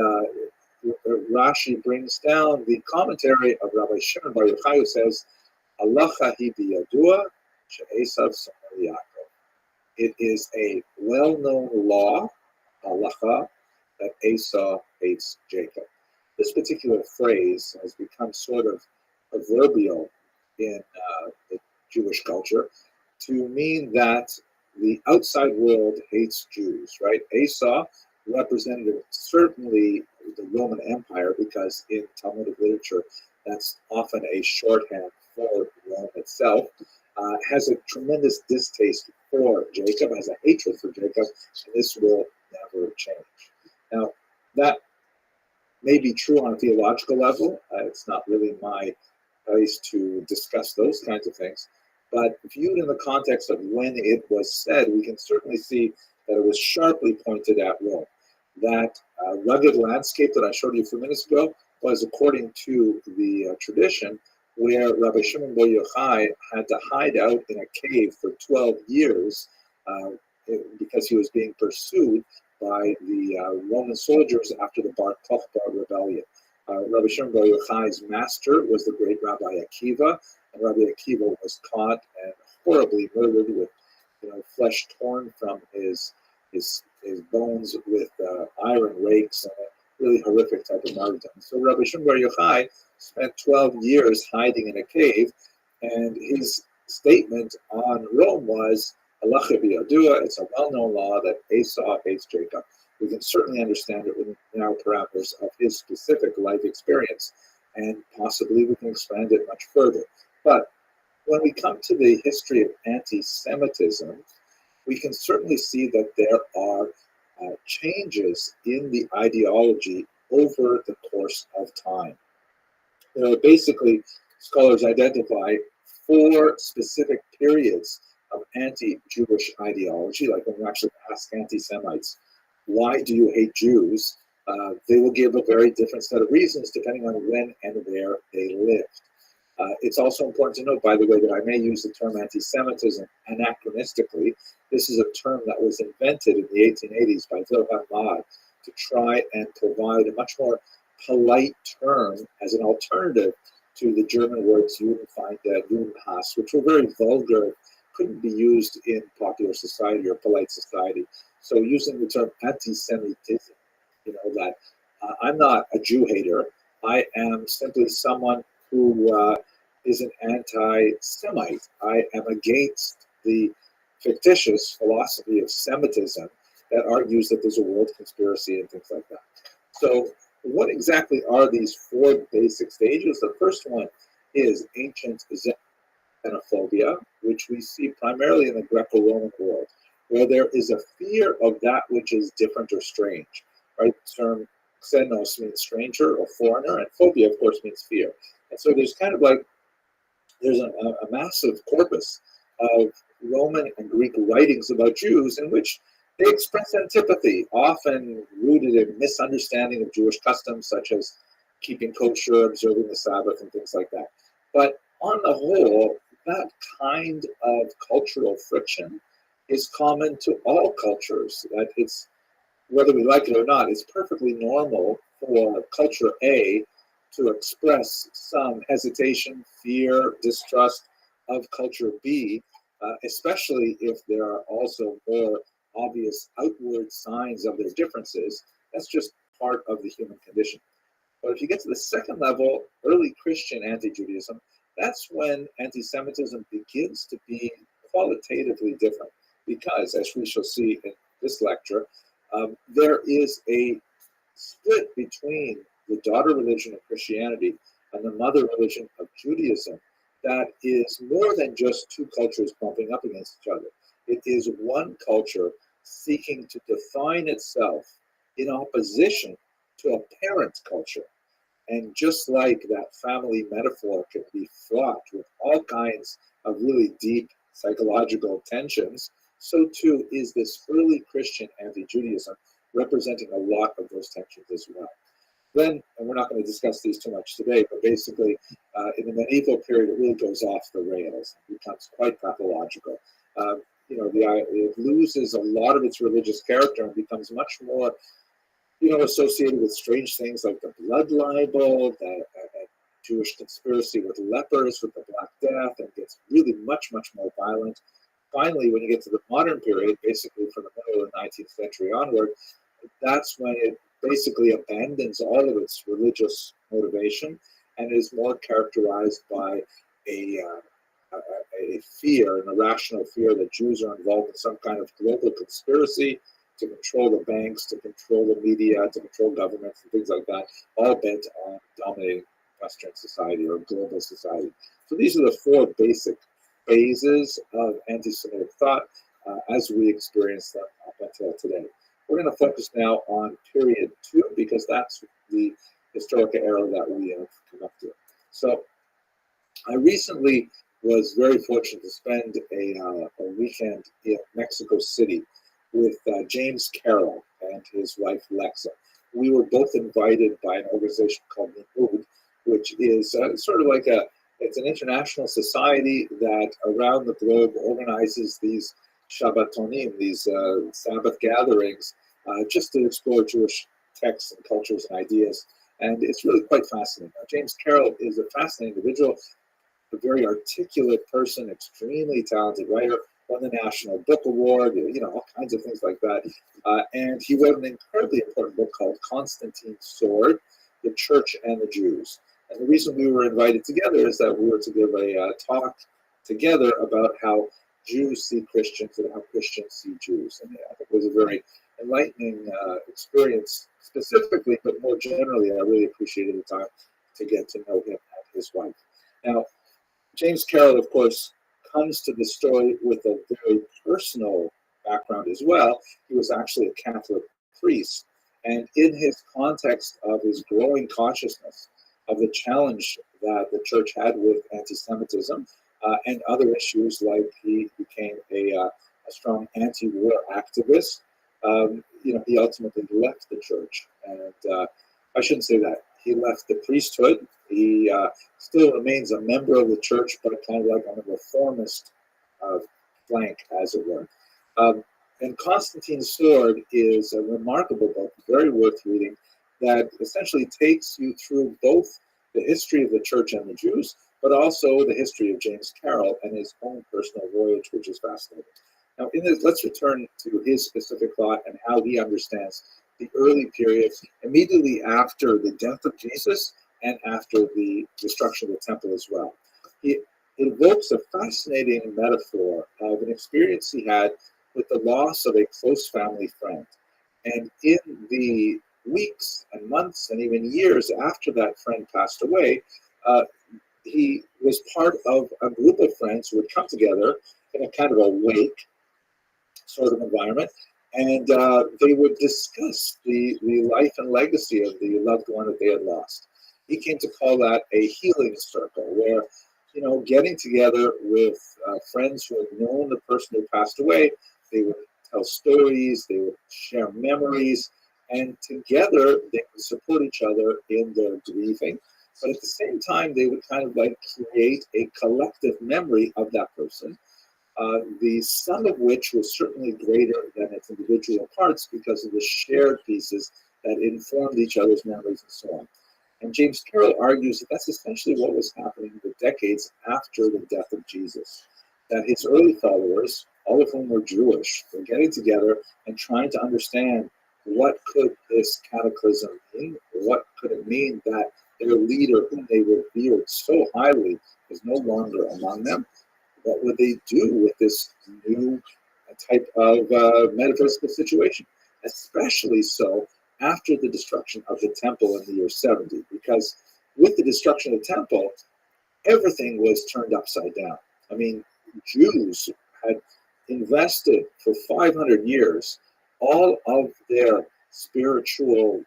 Rashi brings down the commentary of Rabbi Shimon Bar Yochai, who says, "Halacha hi biyadua she'esav somer Yaakov." It is a well-known law, halacha, that Esau hates Jacob. This particular phrase has become sort of proverbial in the Jewish culture to mean that the outside world hates Jews, right? Esau represented certainly the Roman Empire, because in Talmudic literature, that's often a shorthand for Rome itself. Has a tremendous distaste for Jacob, has a hatred for Jacob, and this will never change. Now, that may be true on a theological level. It's not really my place to discuss those kinds of things. But viewed in the context of when it was said, we can certainly see that it was sharply pointed at Rome. That rugged landscape that I showed you a few minutes ago was according to the tradition, where Rabbi Shimon Bar Yochai had to hide out in a cave for 12 years because he was being pursued by the Roman soldiers after the Bar Kokhba rebellion. Rabbi Shimon Bar Yochai's master was the great Rabbi Akiva, and Rabbi Akiva was caught and horribly murdered with, flesh torn from his bones with iron rakes, and a really horrific type of martyrdom. So Rabbi Shimon Bar Yochai spent 12 years hiding in a cave, and his statement on Rome was, "Halacha biyadua," it's a well-known law that Esau hates Jacob. We can certainly understand it within our parameters of his specific life experience, and possibly we can expand it much further. But when we come to the history of anti-Semitism, we can certainly see that there are changes in the ideology over the course of time. Basically, scholars identify 4 specific periods of anti-Jewish ideology. Like when you actually ask anti-Semites, why do you hate Jews? They will give a very different set of reasons depending on when and where they lived. It's also important to note, by the way, that I may use the term anti-Semitism anachronistically. This is a term that was invented in the 1880s by Wilhelm Maag to try and provide a much more polite term as an alternative to the German words Judenfeinde, Judenhass, which were very vulgar, couldn't be used in popular society or polite society. So using the term anti-Semitism, that I'm not a Jew hater. I am simply someone who is an anti-Semite. I am against the fictitious philosophy of Semitism that argues that there's a world conspiracy and things like that. So what exactly are these 4 basic stages? The first one is ancient xenophobia, which we see primarily in the Greco-Roman world, where there is a fear of that which is different or strange. Right? The term xenos means stranger or foreigner, and phobia, of course, means fear. And so there's kind of like, there's a massive corpus of Roman and Greek writings about Jews in which they express antipathy, often rooted in misunderstanding of Jewish customs, such as keeping kosher, observing the Sabbath, and things like that. But on the whole, that kind of cultural friction is common to all cultures. That it's, whether we like it or not, it's perfectly normal for culture A to express some hesitation, fear, distrust of culture B, especially if there are also more obvious outward signs of their differences. That's just part of the human condition. But if you get to the second level, early Christian anti-Judaism, that's when anti-Semitism begins to be qualitatively different. Because, as we shall see in this lecture, there is a split between the daughter religion of Christianity and the mother religion of Judaism that is more than just two cultures bumping up against each other. It is one culture seeking to define itself in opposition to a parent culture. And just like that family metaphor can be fraught with all kinds of really deep psychological tensions, so too is this early Christian anti-Judaism, representing a lot of those tensions as well. Then, and we're not going to discuss these too much today, but basically in the medieval period, it really goes off the rails and becomes quite pathological. It loses a lot of its religious character and becomes much more, associated with strange things like the blood libel, the Jewish conspiracy with lepers, with the Black Death, and gets really much, much more violent. Finally, when you get to the modern period, basically from the middle of the 19th century onward, that's when it basically abandons all of its religious motivation and is more characterized by a fear, an irrational fear that Jews are involved in some kind of global conspiracy to control the banks, to control the media, to control governments and things like that, all bent on dominating Western society or global society. So these are the four basic phases of anti-Semitic thought as we experience them up until today. We're going to focus now on period 2 because that's the historical era that we have come up to. So I recently was very fortunate to spend a weekend in Mexico City with James Carroll and his wife Lexa. We were both invited by an organization called Nimud, which is sort of like it's an international society that around the globe organizes these Shabbatonim, these Sabbath gatherings, just to explore Jewish texts and cultures and ideas. And it's really quite fascinating. Now, James Carroll is a fascinating individual, a very articulate person, extremely talented writer, won the National Book Award, all kinds of things like that. And he wrote an incredibly important book called Constantine's Sword, The Church and the Jews. And the reason we were invited together is that we were to give a talk together about how Jews see Christians and how Christians see Jews. And I think it was a very enlightening experience specifically, but more generally, I really appreciated the time to get to know him and his wife. Now, James Carroll, of course, comes to the story with a very personal background as well. He was actually a Catholic priest. And in his context of his growing consciousness of the challenge that the church had with anti-Semitism and other issues, like he became a strong anti-war activist, he ultimately left the church. And I shouldn't say that. He left the priesthood. He still remains a member of the church, but kind of like on the reformist flank, as it were. And Constantine's Sword is a remarkable book, very worth reading, that essentially takes you through both the history of the church and the Jews, but also the history of James Carroll and his own personal voyage, which is fascinating. Now, let's return to his specific thought and how he understands the early periods immediately after the death of Jesus and after the destruction of the temple as well. He evokes a fascinating metaphor of an experience he had with the loss of a close family friend. And in the weeks and months and even years after that friend passed away, he was part of a group of friends who would come together in a kind of a wake sort of environment, and they would discuss the life and legacy of the loved one that they had lost. He came to call that a healing circle, where, getting together with friends who had known the person who passed away, they would tell stories, they would share memories, and together they would support each other in their grieving. But at the same time, they would kind of like create a collective memory of that person. the sum of which was certainly greater than its individual parts because of the shared pieces that informed each other's memories and so on. And James Carroll argues that that's essentially what was happening in the decades after the death of Jesus, that his early followers, all of whom were Jewish, were getting together and trying to understand what could this cataclysm mean, what could it mean that their leader, whom they revered so highly, is no longer among them. What would they do with this new type of metaphysical situation, especially so after the destruction of the temple in the year 70? Because with the destruction of the temple, everything was turned upside down. I mean, Jews had invested for 500 years all of their spiritual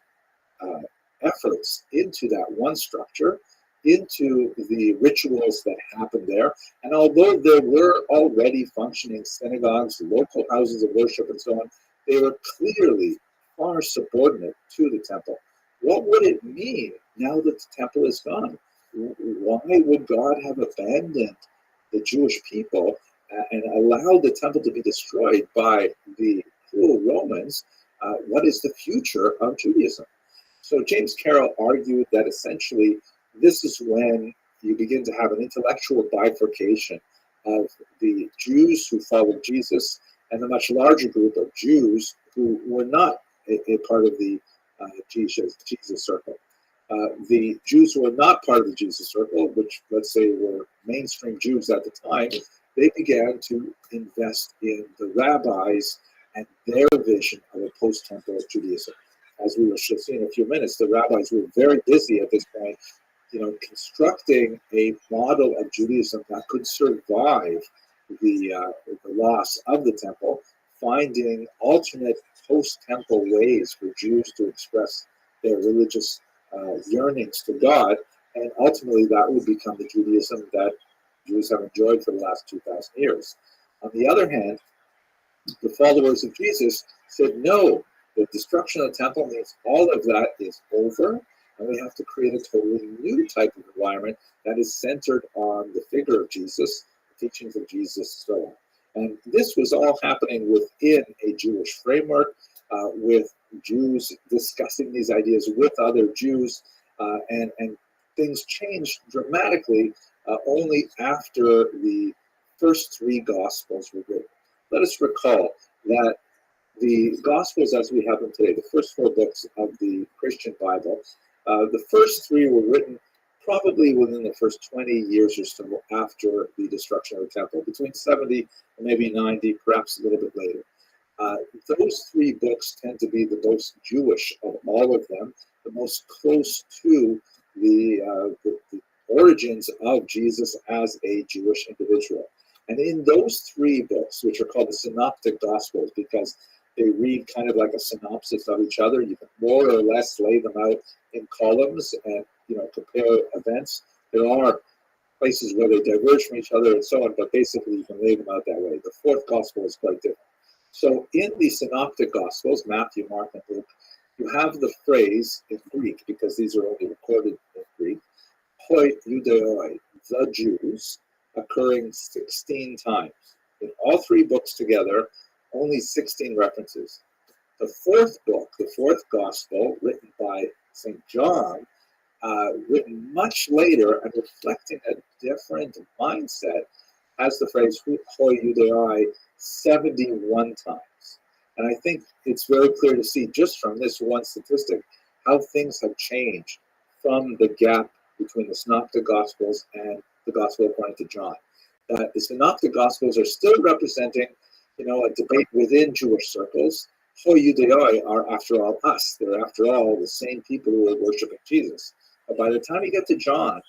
efforts into that one structure, into the rituals that happened there. And although there were already functioning synagogues, local houses of worship, and so on, they were clearly far subordinate to the temple. What would it mean now that the temple is gone? Why would God have abandoned the Jewish people and allowed the temple to be destroyed by the cruel Romans? What is the future of Judaism? So James Carroll argued that essentially this is when you begin to have an intellectual bifurcation of the Jews who followed Jesus and the much larger group of Jews who were not a part of the Jesus circle. The Jews who were not part of the Jesus circle, which let's say were mainstream Jews at the time, they began to invest in the rabbis and their vision of a post-temple Judaism. As we will see in a few minutes, the rabbis were very busy at this point, constructing a model of Judaism that could survive the loss of the temple, finding alternate post-temple ways for Jews to express their religious yearnings to God, and ultimately that would become the Judaism that Jews have enjoyed for the last 2,000 years. On the other hand, the followers of Jesus said, no, the destruction of the temple means all of that is over, and we have to create a totally new type of environment that is centered on the figure of Jesus, the teachings of Jesus, so on. And this was all happening within a Jewish framework, with Jews discussing these ideas with other Jews, and things changed dramatically only after the first three Gospels were written. Let us recall that the Gospels as we have them today, the first four books of the Christian Bible, the first three were written probably within the first 20 years or so after the destruction of the temple, between 70 and maybe 90, perhaps a little bit later. Those three books tend to be the most Jewish of all of them, the most close to the origins of Jesus as a Jewish individual. And in those three books, which are called the Synoptic Gospels, because they read kind of like a synopsis of each other, you can more or less lay them out in columns and compare events. There are places where they diverge from each other and so on, but basically you can lay them out that way. The fourth gospel is quite different. So in the Synoptic Gospels, Matthew, Mark, and Luke, you have the phrase in Greek, because these are only recorded in Greek, hoi Judeoi, the Jews, occurring 16 times. In all three books together, only 16 references. The fourth book, the fourth gospel, written by St. John, written much later and reflecting a different mindset, has the phrase hoi Judeoi 71 times. And I think it's very clear to see just from this one statistic how things have changed from the gap between the Synoptic Gospels and the Gospel according to John. The Synoptic Gospels are still representing, a debate within Jewish circles. Hoi Judeoi are, after all, us. They're, after all, the same people who are worshiping Jesus. But by the time you get to John,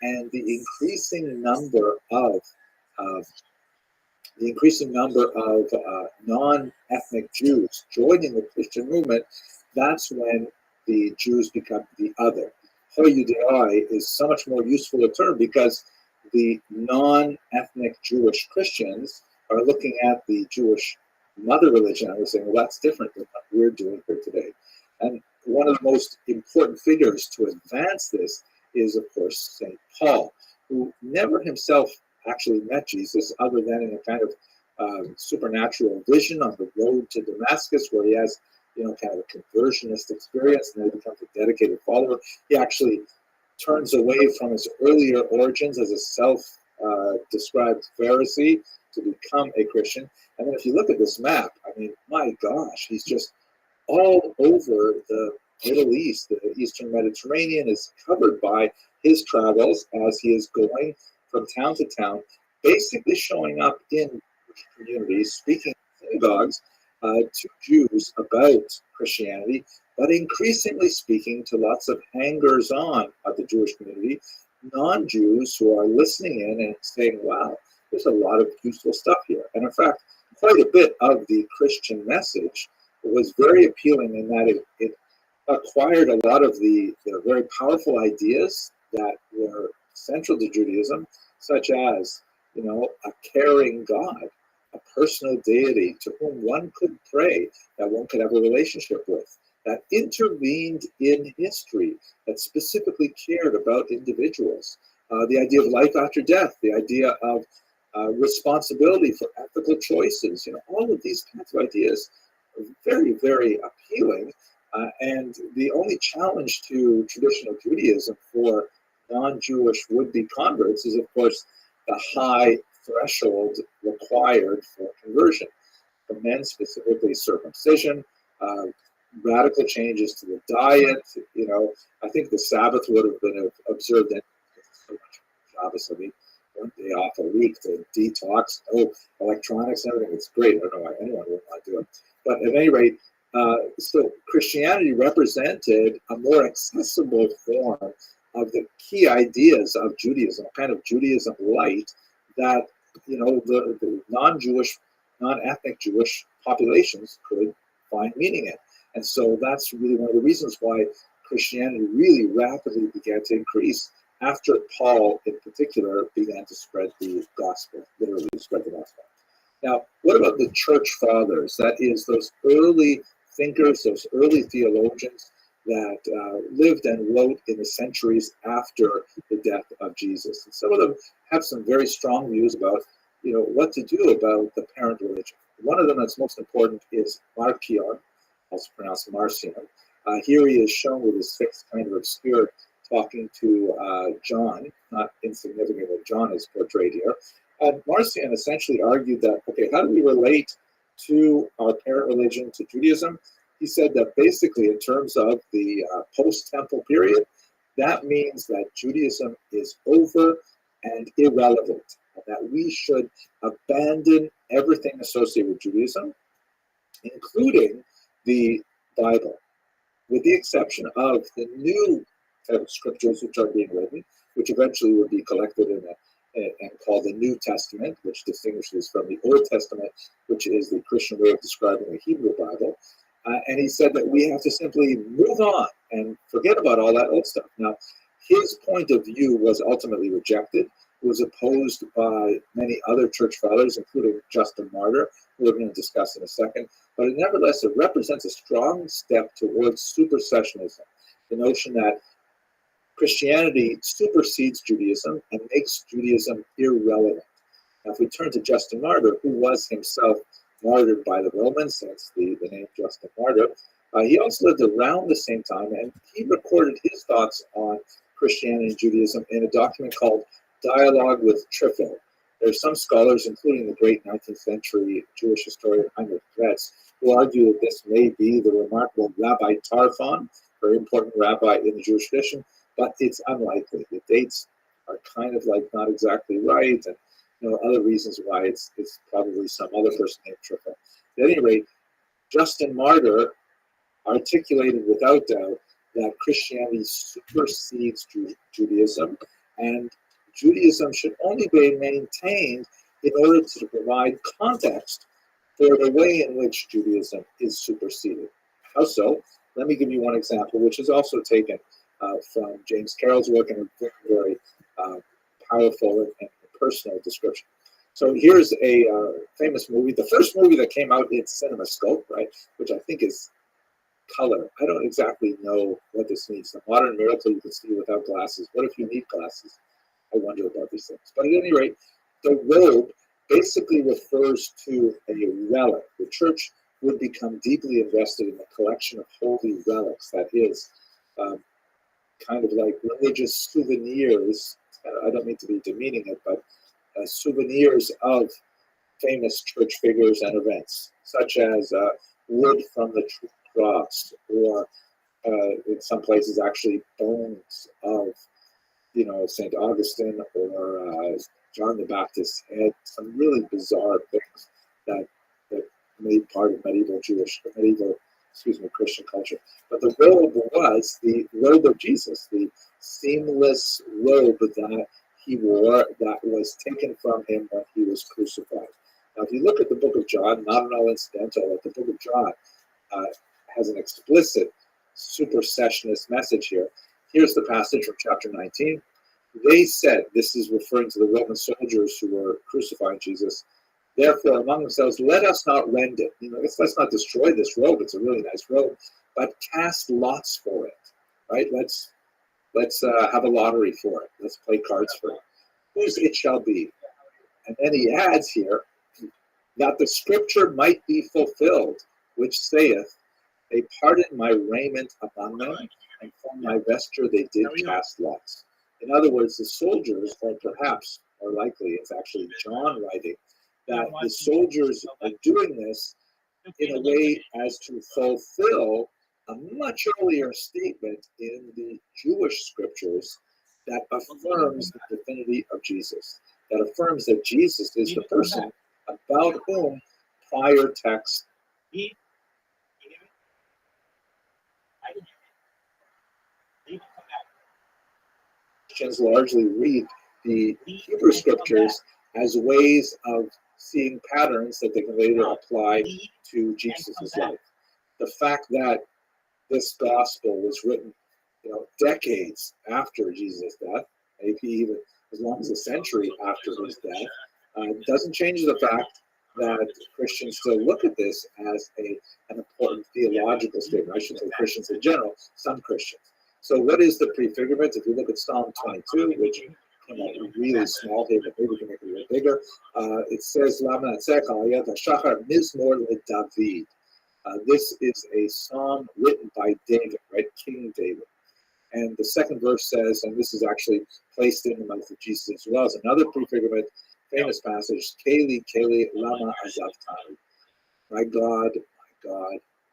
and the increasing number of non-ethnic Jews joining the Christian movement, that's when the Jews become the other. Hoi Judeoi is so much more useful a term because the non-ethnic Jewish Christians are looking at the Jewish mother religion and we're saying, well, that's different than what we're doing here today. And one of the most important figures to advance this is, of course, St. Paul, who never himself actually met Jesus, other than in a kind of supernatural vision on the road to Damascus, where he has, kind of a conversionist experience, and then he becomes a dedicated follower. He actually turns away from his earlier origins as a self-described Pharisee to become a Christian. And then if you look at this map, I mean, my gosh, he's just all over the Middle East. The Eastern Mediterranean is covered by his travels as he is going from town to town, basically showing up in communities, speaking in synagogues to Jews about Christianity, but increasingly speaking to lots of hangers-on of the Jewish community, non-Jews who are listening in and saying, wow, there's a lot of useful stuff here. And in fact, quite a bit of the Christian message was very appealing in that it acquired a lot of the very powerful ideas that were central to Judaism, such as, a caring God, a personal deity to whom one could pray, that one could have a relationship with, that intervened in history, that specifically cared about individuals. The idea of life after death, the idea of responsibility for ethical choices, all of these kinds of ideas are very, very appealing. And the only challenge to traditional Judaism for non-Jewish would-be converts is, of course, the high threshold required for conversion. For men, specifically circumcision, radical changes to the diet. I think the Sabbath would have been observed in so much Shabbos. I mean, one day off a week to detox, no electronics, everything. It's great. I don't know why anyone would want to do it. But at any rate, so Christianity represented a more accessible form of the key ideas of Judaism, a kind of Judaism light that, the non-Jewish, non-ethnic Jewish populations could find meaning in. And so that's really one of the reasons why Christianity really rapidly began to increase after Paul, in particular, began to spread the gospel, literally spread the gospel. Now, what about the church fathers? That is, those early thinkers, those early theologians that lived and wrote in the centuries after the death of Jesus. And some of them have some very strong views about, what to do about the parent religion. One of them that's most important is Marcion, also pronounced Marcion. Here he is shown with his face kind of obscured, talking to John, not insignificantly, John is portrayed here. And Marcion essentially argued that, okay, how do we relate to our parent religion, to Judaism? He said that basically in terms of the post-temple period, that means that Judaism is over and irrelevant, and that we should abandon everything associated with Judaism, including the Bible, with the exception of the new set of scriptures which are being written, which eventually would be collected and called the New Testament, which distinguishes from the Old Testament, which is the Christian way of describing the Hebrew Bible. And he said that we have to simply move on and forget about all that old stuff. Now, his point of view was ultimately rejected. It was opposed by many other church fathers, including Justin Martyr, who we're going to discuss in a second. But nevertheless, it represents a strong step towards supersessionism, the notion that Christianity supersedes Judaism and makes Judaism irrelevant. Now, if we turn to Justin Martyr, who was himself martyred by the Romans, hence the name Justin Martyr, he also lived around the same time, and he recorded his thoughts on Christianity and Judaism in a document called Dialogue with Triffill. There are some scholars, including the great 19th century Jewish historian Heinrich Kretz, who argue that this may be the remarkable Rabbi Tarfon, very important rabbi in the Jewish tradition, but it's unlikely. The dates are kind of like not exactly right, and other reasons why it's probably some other person named Triffill. At any rate, Justin Martyr articulated without doubt that Christianity supersedes Judaism, and Judaism should only be maintained in order to provide context for the way in which Judaism is superseded. How so? Let me give you one example, which is also taken from James Carroll's work in a very, very powerful and personal description. So here's a famous movie, the first movie that came out in CinemaScope, right, which I think is color. I don't exactly know what this means. The modern miracle you can see without glasses. What if you need glasses? I wonder about these things. But at any rate, The robe basically refers to a relic. The church would become deeply invested in the collection of holy relics, that is, kind of like religious souvenirs. I don't mean to be demeaning it, but souvenirs of famous church figures and events, such as wood from the cross, or in some places actually bones of, St. Augustine or John the Baptist's head. Some really bizarre things that made part of Christian culture. But the robe was the robe of Jesus, the seamless robe that he wore that was taken from him when he was crucified. Now, if you look at the book of John, not at all incidental, that the book of John has an explicit supersessionist message here. Here's the passage from chapter 19. They said, this is referring to the Roman soldiers who were crucifying Jesus, therefore among themselves, let us not rend it. Let's not destroy this robe. It's a really nice robe, but cast lots for it, right? Let's have a lottery for it. Let's play cards for it. Whose it shall be. And then he adds here, that the scripture might be fulfilled, which saith, they parted my raiment among them, and for my vesture they did cast lots. In other words, the soldiers, or perhaps, more likely, it's actually John writing, that the soldiers are doing this in a way as to fulfill a much earlier statement in the Jewish scriptures that affirms the divinity of Jesus, that affirms that Jesus is the person about whom prior texts Christians largely read the Hebrew scriptures as ways of seeing patterns that they can later apply to Jesus' life. The fact that this gospel was written, decades after Jesus' death, maybe even as long as a century after his death, doesn't change the fact that Christians still look at this as an important theological statement. I should say Christians in general, some Christians. So what is the prefigurement? If you look at Psalm 22, which came out really small here, but maybe we can make it a little bigger, it says, David. This is a psalm written by David, right? King David. And the second verse says, and this is actually placed in the mouth of Jesus as well as another prefigurement, famous passage, Keli, Keli, lama azavtani. My God,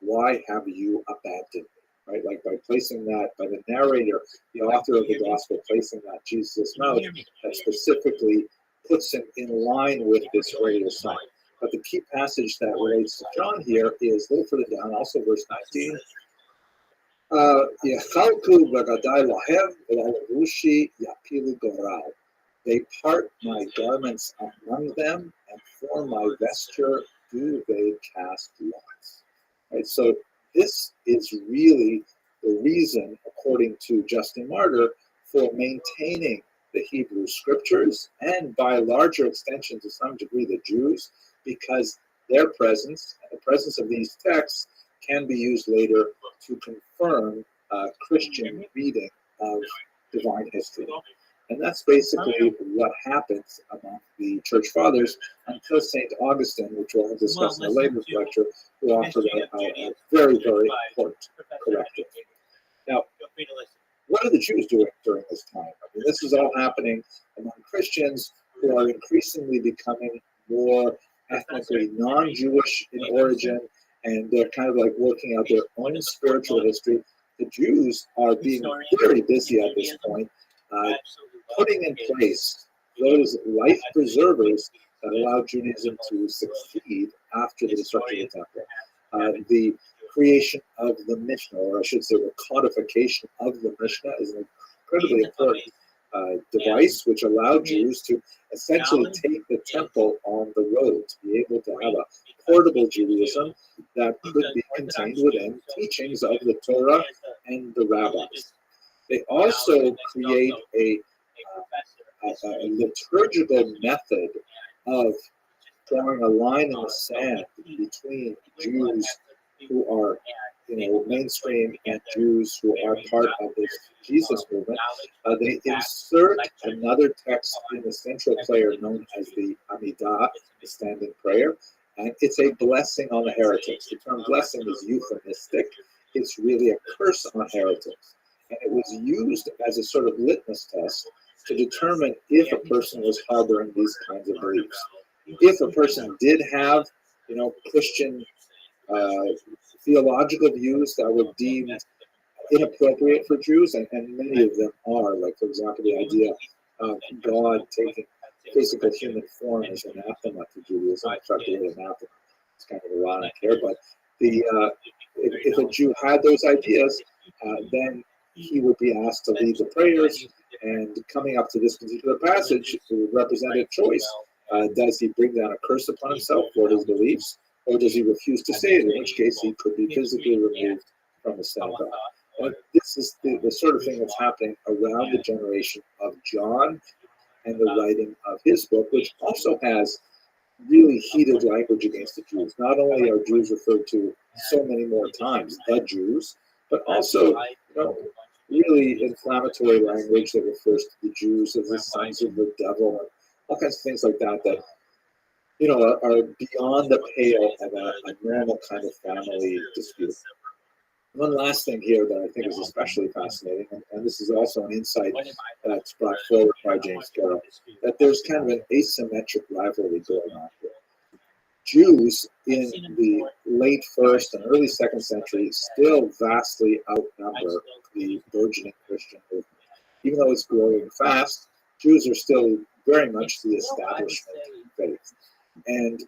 why have you abandoned me? Right, like by placing that, by the narrator, the author of the gospel, placing that Jesus' mouth, that specifically puts him in line with this earlier psalm. But the key passage that relates to John here is a little further down, also verse 19. They part my garments among them, and for my vesture do they cast lots. Right, so this is really the reason, according to Justin Martyr, for maintaining the Hebrew scriptures, and by larger extension to some degree the Jews, because their presence and the presence of these texts can be used later to confirm Christian reading of divine history. And that's basically what happens among the church fathers until St. Augustine, which we'll discuss in a later lecture, who offered a very, very important corrective. Now, what are the Jews doing during this time? I mean, this is all happening among Christians who are increasingly becoming more ethnically non-Jewish in origin, and they're kind of like working out their own spiritual history. The Jews are being very busy at this point, putting in place those life preservers that allow Judaism to succeed after the destruction of the temple. The creation of the Mishnah, or I should say the codification of the Mishnah, is an incredibly important device which allowed Jews to essentially take the temple on the road, to be able to have a portable Judaism that could be contained within teachings of the Torah and the rabbis. They also create a liturgical method of drawing a line in the sand between Jews who are mainstream and Jews who are part of this Jesus movement, they insert another text in the central prayer known as the Amidah, the standing prayer, and it's a blessing on the heretics. The term blessing is euphemistic. It's really a curse on heretics. And it was used as a sort of litmus test to determine if a person was harboring these kinds of beliefs. If a person did have, Christian theological views that were deemed inappropriate for Jews, and many of them are, like, for example, the idea of God taking physical human form is anathema to Judaism. In fact, the word anathema is kind of ironic here, but if a Jew had those ideas, then he would be asked to lead the prayers, and coming up to this particular passage, it would represent a choice. Does he bring down a curse upon himself for his beliefs, or does he refuse to say it, in which case he could be physically removed from the synagogue? And this is the sort of thing that's happening around the generation of John and the writing of his book, which also has really heated language against the Jews. Not only are Jews referred to so many more times, the Jews, but also, really inflammatory language that refers to the Jews as the sons of the devil, and all kinds of things like that are beyond the pale of a normal kind of family dispute. One last thing here that I think is especially fascinating, and this is also an insight that's brought forward by James Carroll, that there's kind of an asymmetric rivalry going on here. Jews in the late 1st and early 2nd century still vastly outnumber the burgeoning Christian movement. Even though it's growing fast, Jews are still very much the establishment faith. And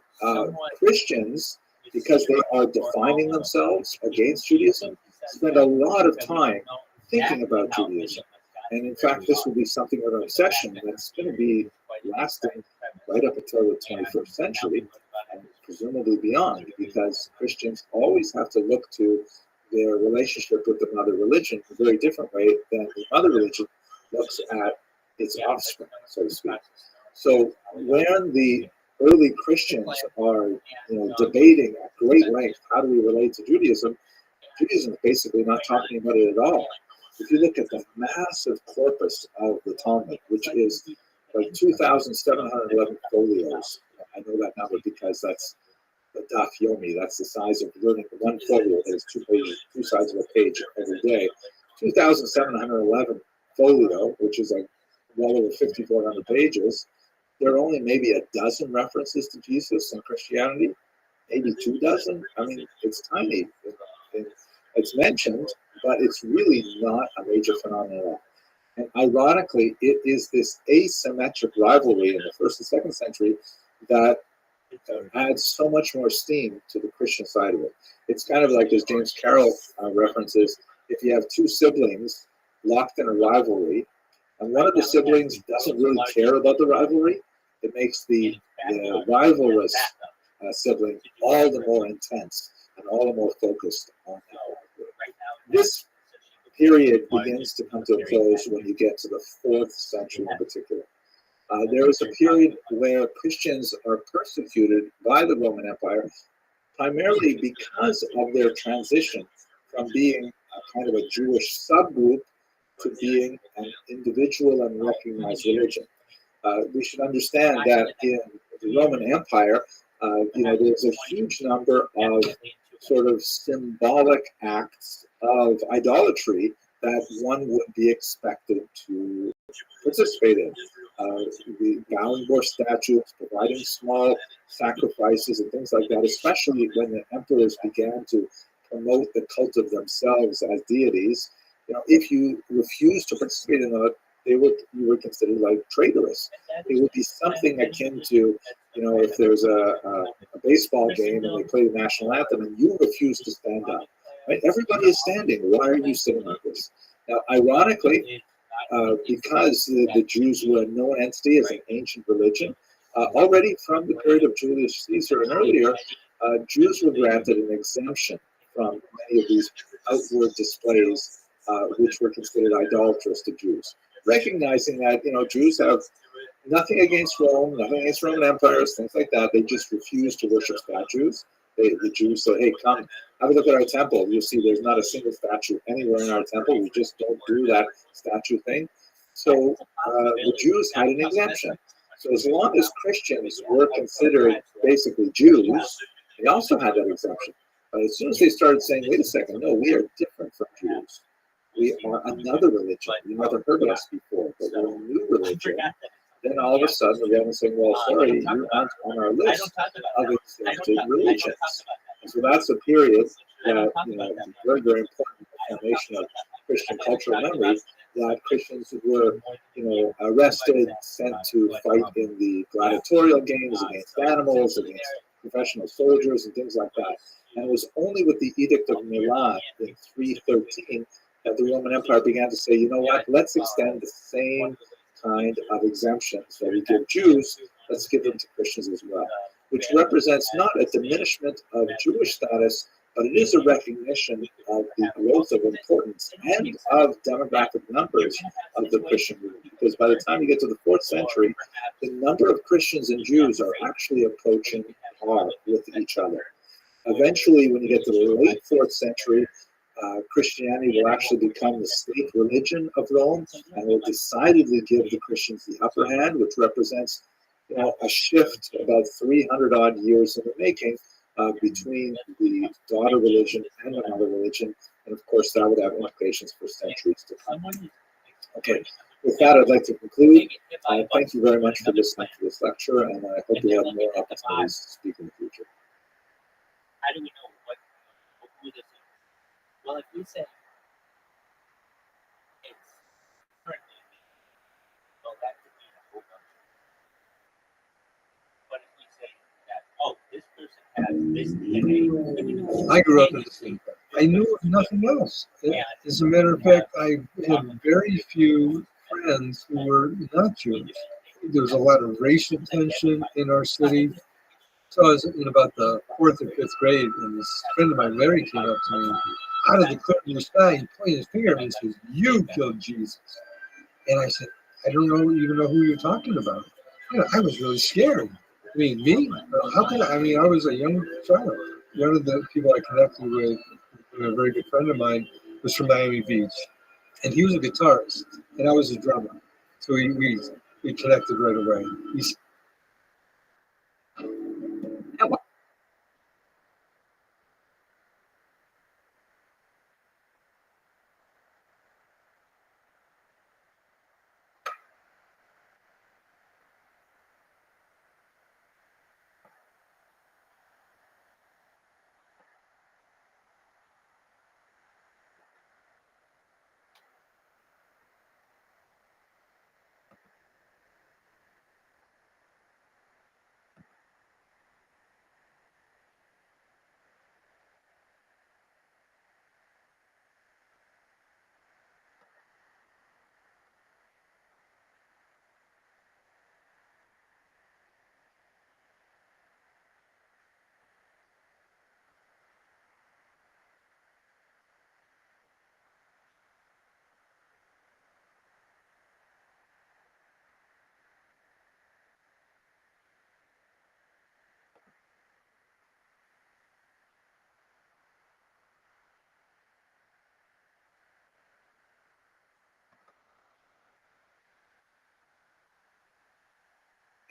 Christians, because they are defining themselves against Judaism, spend a lot of time thinking about Judaism. And in fact, this will be something of an obsession that's going to be lasting right up until the 21st century, and presumably beyond, because Christians always have to look to their relationship with the mother religion in a very different way than the mother religion looks at its offspring, so to speak. So when the early Christians are debating at great length how do we relate to Judaism, Judaism is basically not talking about it at all. If you look at the massive corpus of the Talmud, which is like 2,711 folios, I know that number because that's the Daf Yomi, that's the size of learning one folio that is 2 pages, 2 sides of a page every day. 2,711 folio, which is like well over 5,400 pages. There are only maybe a dozen references to Jesus in Christianity, maybe 2 dozen. I mean, it's tiny. It's mentioned, but it's really not a major phenomenon at all. And ironically, it is this asymmetric rivalry in the 1st and 2nd century that adds so much more steam to the Christian side of it. It's kind of like, as James Carroll references, if you have 2 siblings locked in a rivalry, and one of the siblings doesn't really care about the rivalry, it makes the rivalrous sibling all the more intense and all the more focused on that rivalry. This period begins to come to a close when you get to the 4th century in particular. There is a period where Christians are persecuted by the Roman Empire, primarily because of their transition from being a kind of a Jewish subgroup to being an individual and recognized religion. We should understand that in the Roman Empire, there's a huge number of sort of symbolic acts of idolatry that one would be expected to participate in. The bowing before statues, providing small sacrifices and things like that, especially when the emperors began to promote the cult of themselves as deities. If you refused to participate in that, you were considered like traitorous. It would be something akin to, if there's a baseball game and they play the national anthem and you refuse to stand up. Right? Everybody is standing. Why are you sitting like this? Now, ironically, because the Jews were a known entity as an ancient religion, already from the period of Julius Caesar and earlier, Jews were granted an exemption from many of these outward displays, which were considered idolatrous to Jews. Recognizing that, Jews have nothing against Rome, nothing against Roman empires, things like that. They just refuse to worship statues. The Jews said, hey, come, have a look at our temple. You'll see there's not a single statue anywhere in our temple. We just don't do that statue thing. So the Jews had an exemption. So as long as Christians were considered basically Jews, they also had that exemption. But as soon as they started saying, wait a second, no, we are different from Jews. We are another religion. You never heard of us before, but we're a new religion. Then all of a sudden, the Roman's saying, well, sorry, you aren't on our list of exempted religions. And so that's a period that, very, very important formation of Christian cultural memory, that Christians were, arrested, sent to fight in the gladiatorial games against animals, against professional soldiers, and things like that. And it was only with the Edict of Milan in 313 that the Roman Empire began to say, you know what, let's extend the same kind of exemptions that we give Jews, let's give them to Christians as well, which represents not a diminishment of Jewish status, but it is a recognition of the growth of importance and of demographic numbers of the Christian movement. Because by the time you get to the 4th century, the number of Christians and Jews are actually approaching par with each other. Eventually, when you get to the late 4th century, Christianity will actually become the state religion of Rome and will decidedly give the Christians the upper hand, which represents a shift about 300 odd years in the making between the daughter religion and the mother religion. And of course, that would have implications for centuries to come. Okay, with that, I'd like to conclude. Thank you very much for listening to this lecture, and I hope we have more opportunities to speak in the future. How do we know who this is? Well, if we say it's currently me, well, that could mean a whole bunch. But if we say that, oh, this person has this DNA, I grew up in the city. I knew nothing else. As a matter of fact, I had very few friends who were not Jews. There was a lot of racial tension in our city. So I was in about the 4th or 5th grade, and this friend of mine, Larry, came up to me out of the clear blue sky. He pointed his finger at me and says, "You killed Jesus." And I said, "I don't even know who you're talking about." I was really scared. I mean, me? How could I? I mean, I was a young child. One of the people I connected with, a very good friend of mine, was from Miami Beach. And he was a guitarist, and I was a drummer. So we connected right away.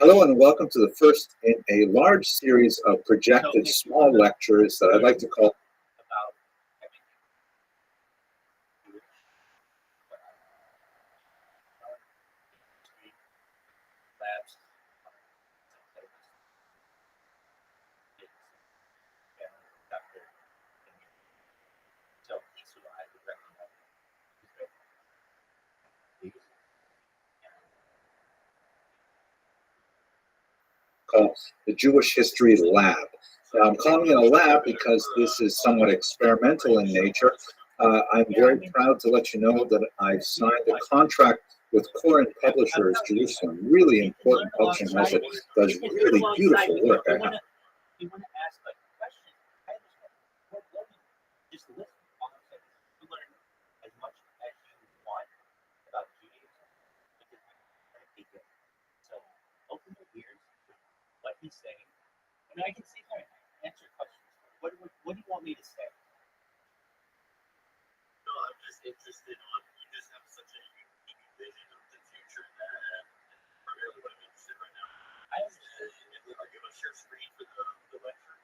Hello and welcome to the first in a large series of projected small lectures that I'd like to call about everything. Labs, so he's who I would recommend. called the Jewish History Lab. Now, I'm calling it a lab because this is somewhat experimental in nature. I'm very proud to let you know that I've signed a contract with Corin Publishers Jerusalem, really important publishing house that does really beautiful work. You want to ask like a question? I understand. Just listen. You learn as much as you want about Judaism. So open your ears to what he's saying, and I can see how I answer questions. What do you want me to say? interested on, you just have such a unique vision of the future that primarily what I'm interested right now. I understand. I'll give a share screen for the lecture.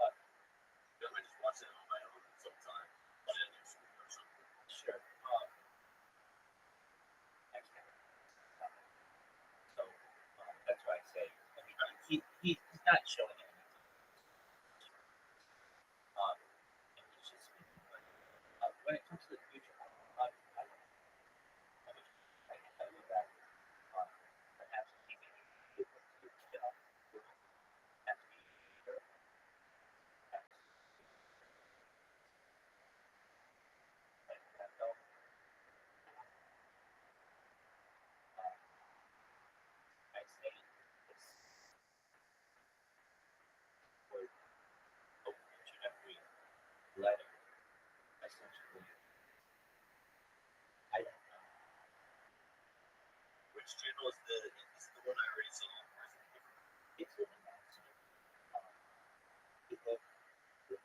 I just watch it on my own sometime. But or something. Sure. So that's why I say, I mean, he's not showing anything. And he's just speaking. But when it comes to the future, I can tell you that perhaps even people to get off the have to be here. Like that though. I say this word open each and every letter essentially. I don't know. Which channel is the one I already saw? Or is it different? It's really nice. People with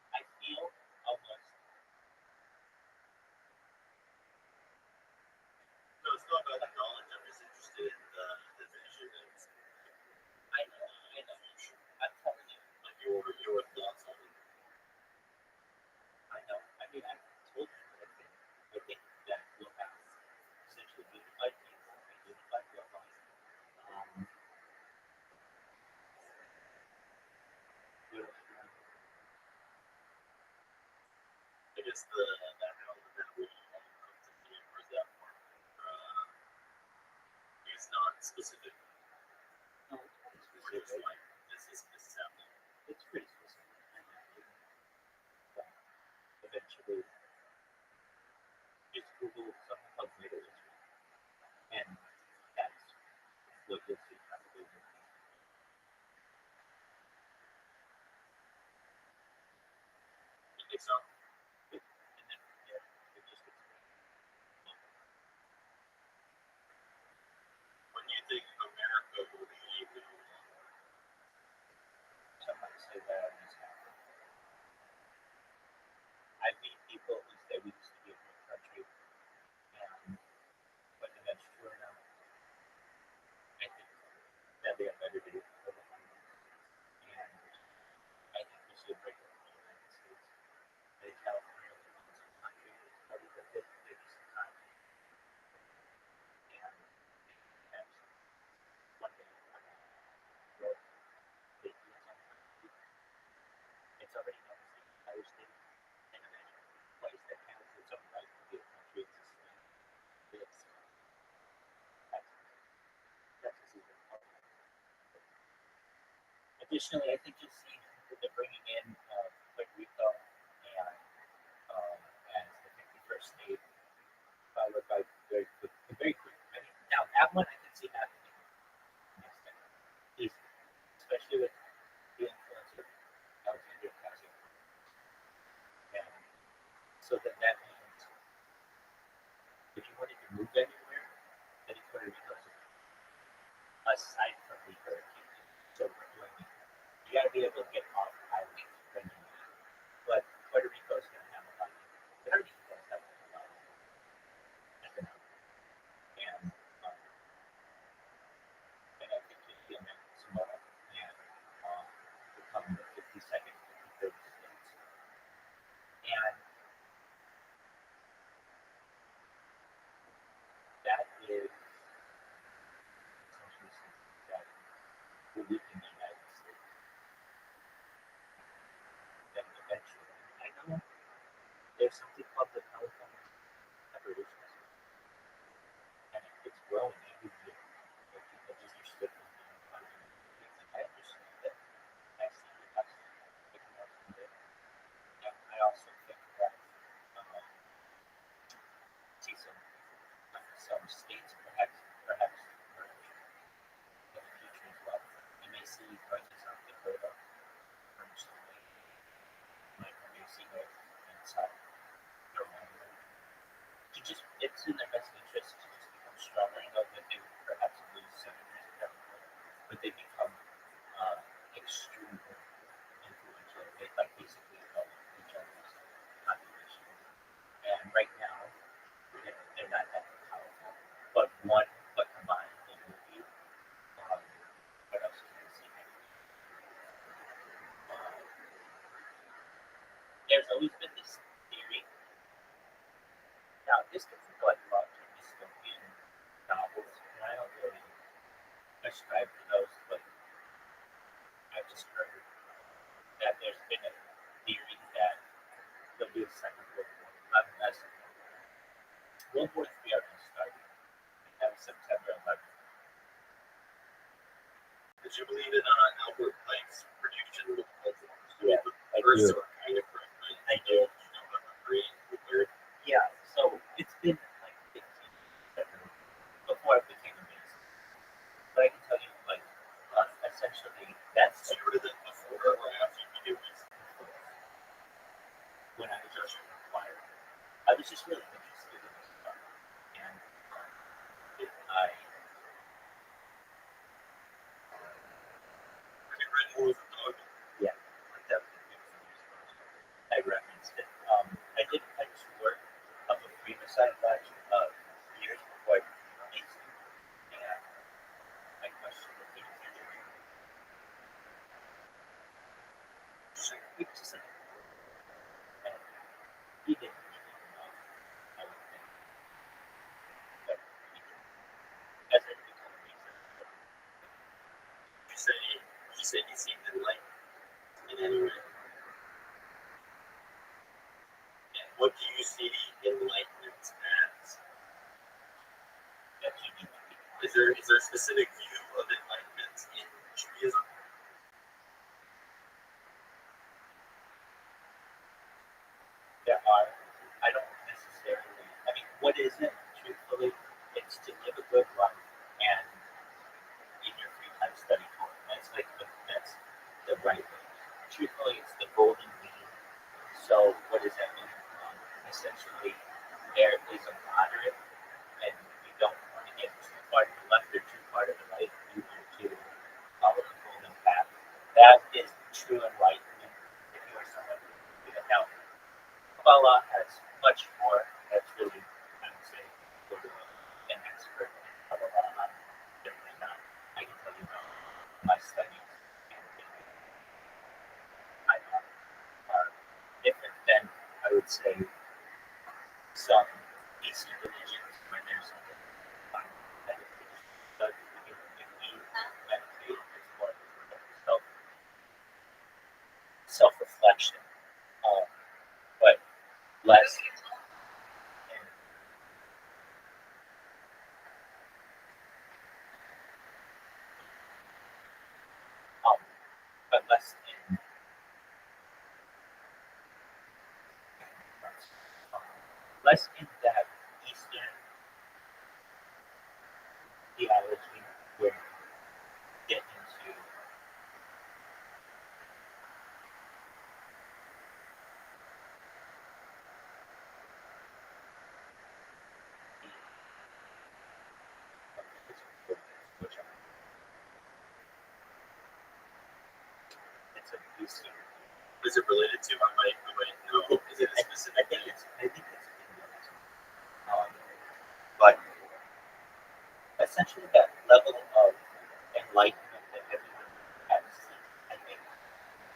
I feel almost. No, it's not about the knowledge. I'm just interested in the vision. I know. I'm telling you, like your thoughts on it. I know. I mean, I told you that I think that will have essentially unified people and unified bloodlines. I guess that element that we all come to the or that more is not specific. No, it's specific. It's like this is happening. It's pretty specific. Eventually, just Google something called Greater Israel, and that's what you'll see probably. It gets up, and then yeah, it just gets. When you think America will be able to, somebody say that is happening. I meet people who say we used to be a great country, and whether that's true or not, I think that they have better days for the country. And I think we should break up the United States. I think California was a country that's probably the fifth biggest economy. And perhaps one day, growth, it's already known as the entire state. And imagine a place that has its own right to be a country existing. It's that's even harder. Additionally, I think you'll see that they're bringing in Puerto Rico and as the 51st state, followed by very quick. I mean, now that one I can see happening next time, easily, especially with the influence of Alexander Ocasio. And so that means if you wanted to move anywhere, then Puerto Rico aside from the hurricane. So we're doing it. You got to be able to get off highway when you need. But Puerto Rico is going to have a lot. It already does have a lot of economic. And I think you'll see some more and become the 52nd, 53rd states. And that is essentially something that will weaken the United States. Then eventually, I know there's something called the California Separation System, and it's growing every year. People just understood from the economy. I understand that. I see the cuts picking up from there. And I also think that see some states perhaps merge in the future as well. You may see, for South Dakota, merge it's in their best interest to just become stronger. I know that they would perhaps lose 7 years of government, but they become extremely influential. They like basically each other's population. And right now, they're not that powerful. But combined, they will be. What else can I say? There's always been this theory. Now, this gets into like long-term dystopian novels, and I don't really ascribe to those, but I've just heard that there's been a theory that there'll be a second World War. World War III already started. That was September 11th. Did you believe in Albert Pike's prediction of multiple? Yeah, I First, do. kind of correct, right? I do. You know, number 3, nuclear. Yeah, so it's been like 15 years before I became a Mason. But I can tell you, like, essentially, that's So you would have done before or after you did this? when I was just inquired. I was just really interested in this stuff. And I Have you read War of the Dog? yeah, that was a big I referenced it. I did a tour of a Freemaside lodge years before I became a Mason. And I questioned what they were doing. He was just like, and he didn't really know, I would think. But as I become a Mason, You said he seemed enlightened in any way. And what do you see enlightenment as? that's unique to me. Is there a specific view of enlightenment in Judaism? There are, I don't necessarily, I mean, what is it, truthfully? It's to live a good life and in your free time study Torah. That's the right way. Truthfully, it's the golden mean. So, what does that mean? Essentially, there is a moderate, and you don't want to get too far to the left or too far to the right. You want to follow the golden path. That is true enlightenment. If you are someone who can help. Kabbalah has much more. That's really, I would say, an expert in Kabbalah. I'm definitely not. I can tell you about my studies and I are different than, I would say, some Eastern religions where there's meditation. But if we meditate, it's more self-reflection, but less but less in that Eastern theology where you get into it's a Eastern. Is it related to? I might know. Is it a specific? I think it's Hinduism. But essentially that level of enlightenment that everyone has, I think,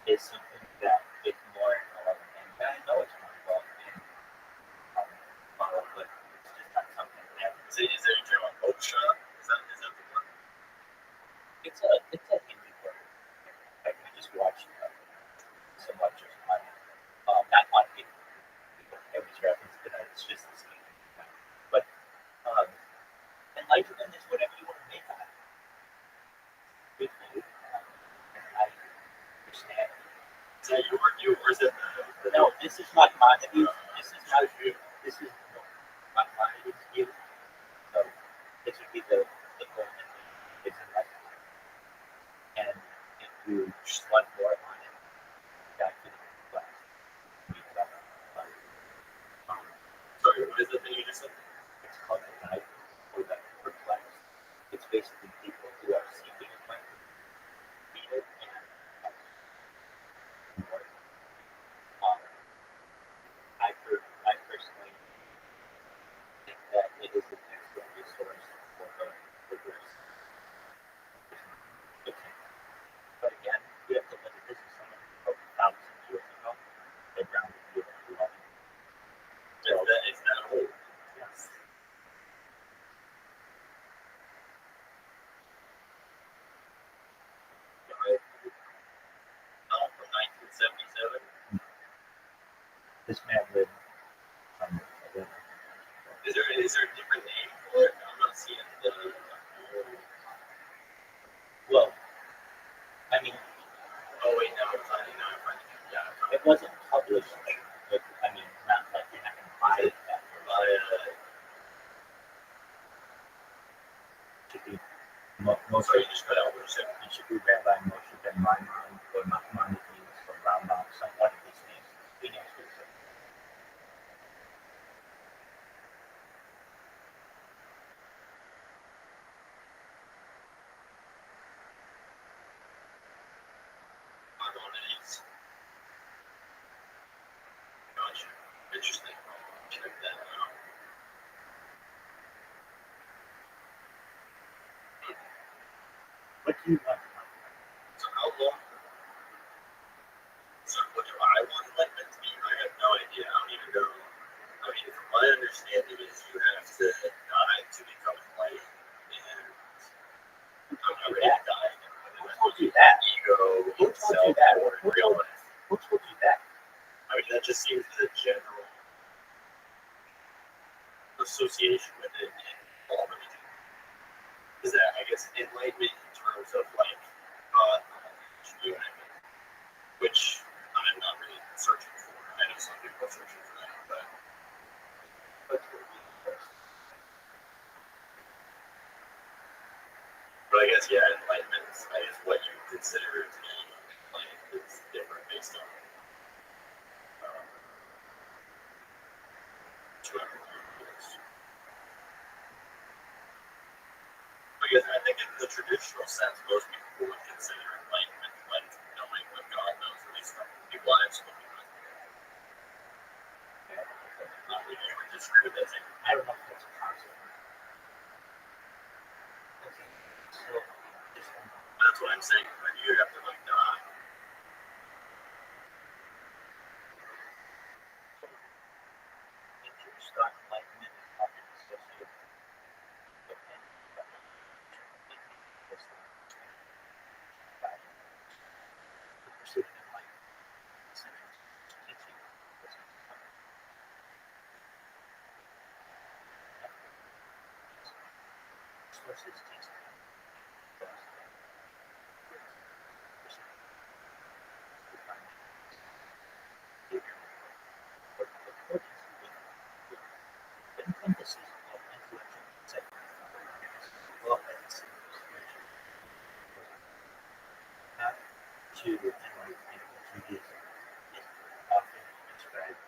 is something that is more involved in. And I know it's more involved in model, but it's just not something that Is there a term on moksha? Is that the one? it's a Hindu word. Like we just watched some lectures on not on it. It was referenced to that. It's just the same. But enlightenment is whatever you want to make of it. Good food. I understand. Is that your view or is it No, this is not Maimonides. This is not view. This is Maimonides' view. So this would be the golden mean is enlightenment. And if you just want more on it, that could be class. sorry, what is it that you just said? this man lived Is there a different name for it? I'm not seeing the. well, I mean, Oh wait, no, I'm finding. No, I'm finding it. Yeah, I'm it finding wasn't published, but I mean, not like you're not gonna buy it that it. way. It should be most Sorry, you just cut out what you said. it should be Rabbi Moshe Ben Maimon or Maimonides or Rambam, some one of these names. He knows who it is. Maimonides. Gotcha. Interesting. Check that out. What do you want? So how long? So what do I want enlightenment to be? I have no idea. I don't even know. I mean, from my understanding is you have to die to become enlightened, and I'm not ready to die. Who told you that? Ego, Who told self, you that? or real life. Who told you that? I mean, that just seems the general association with it in all religion. Is that, I guess, enlightenment in terms of like God, you know what I mean? Which I'm not really searching for. I know some people are searching for that, but I guess yeah, enlightenment is I guess what you consider to be enlightened is different based on two other years. I think in the traditional sense, most people would consider enlightenment like knowing what God knows, at least from people I've spoken with. You would disagree with that thing. I don't know if that's possible. Okay, so this one. That's what I'm saying. But you have to like die. If you start enlightenment and often associated with the pursuit of enlightenment, teaching sources teaching emphasis of intellectual insight well as not to enlightenment in Judaism is often described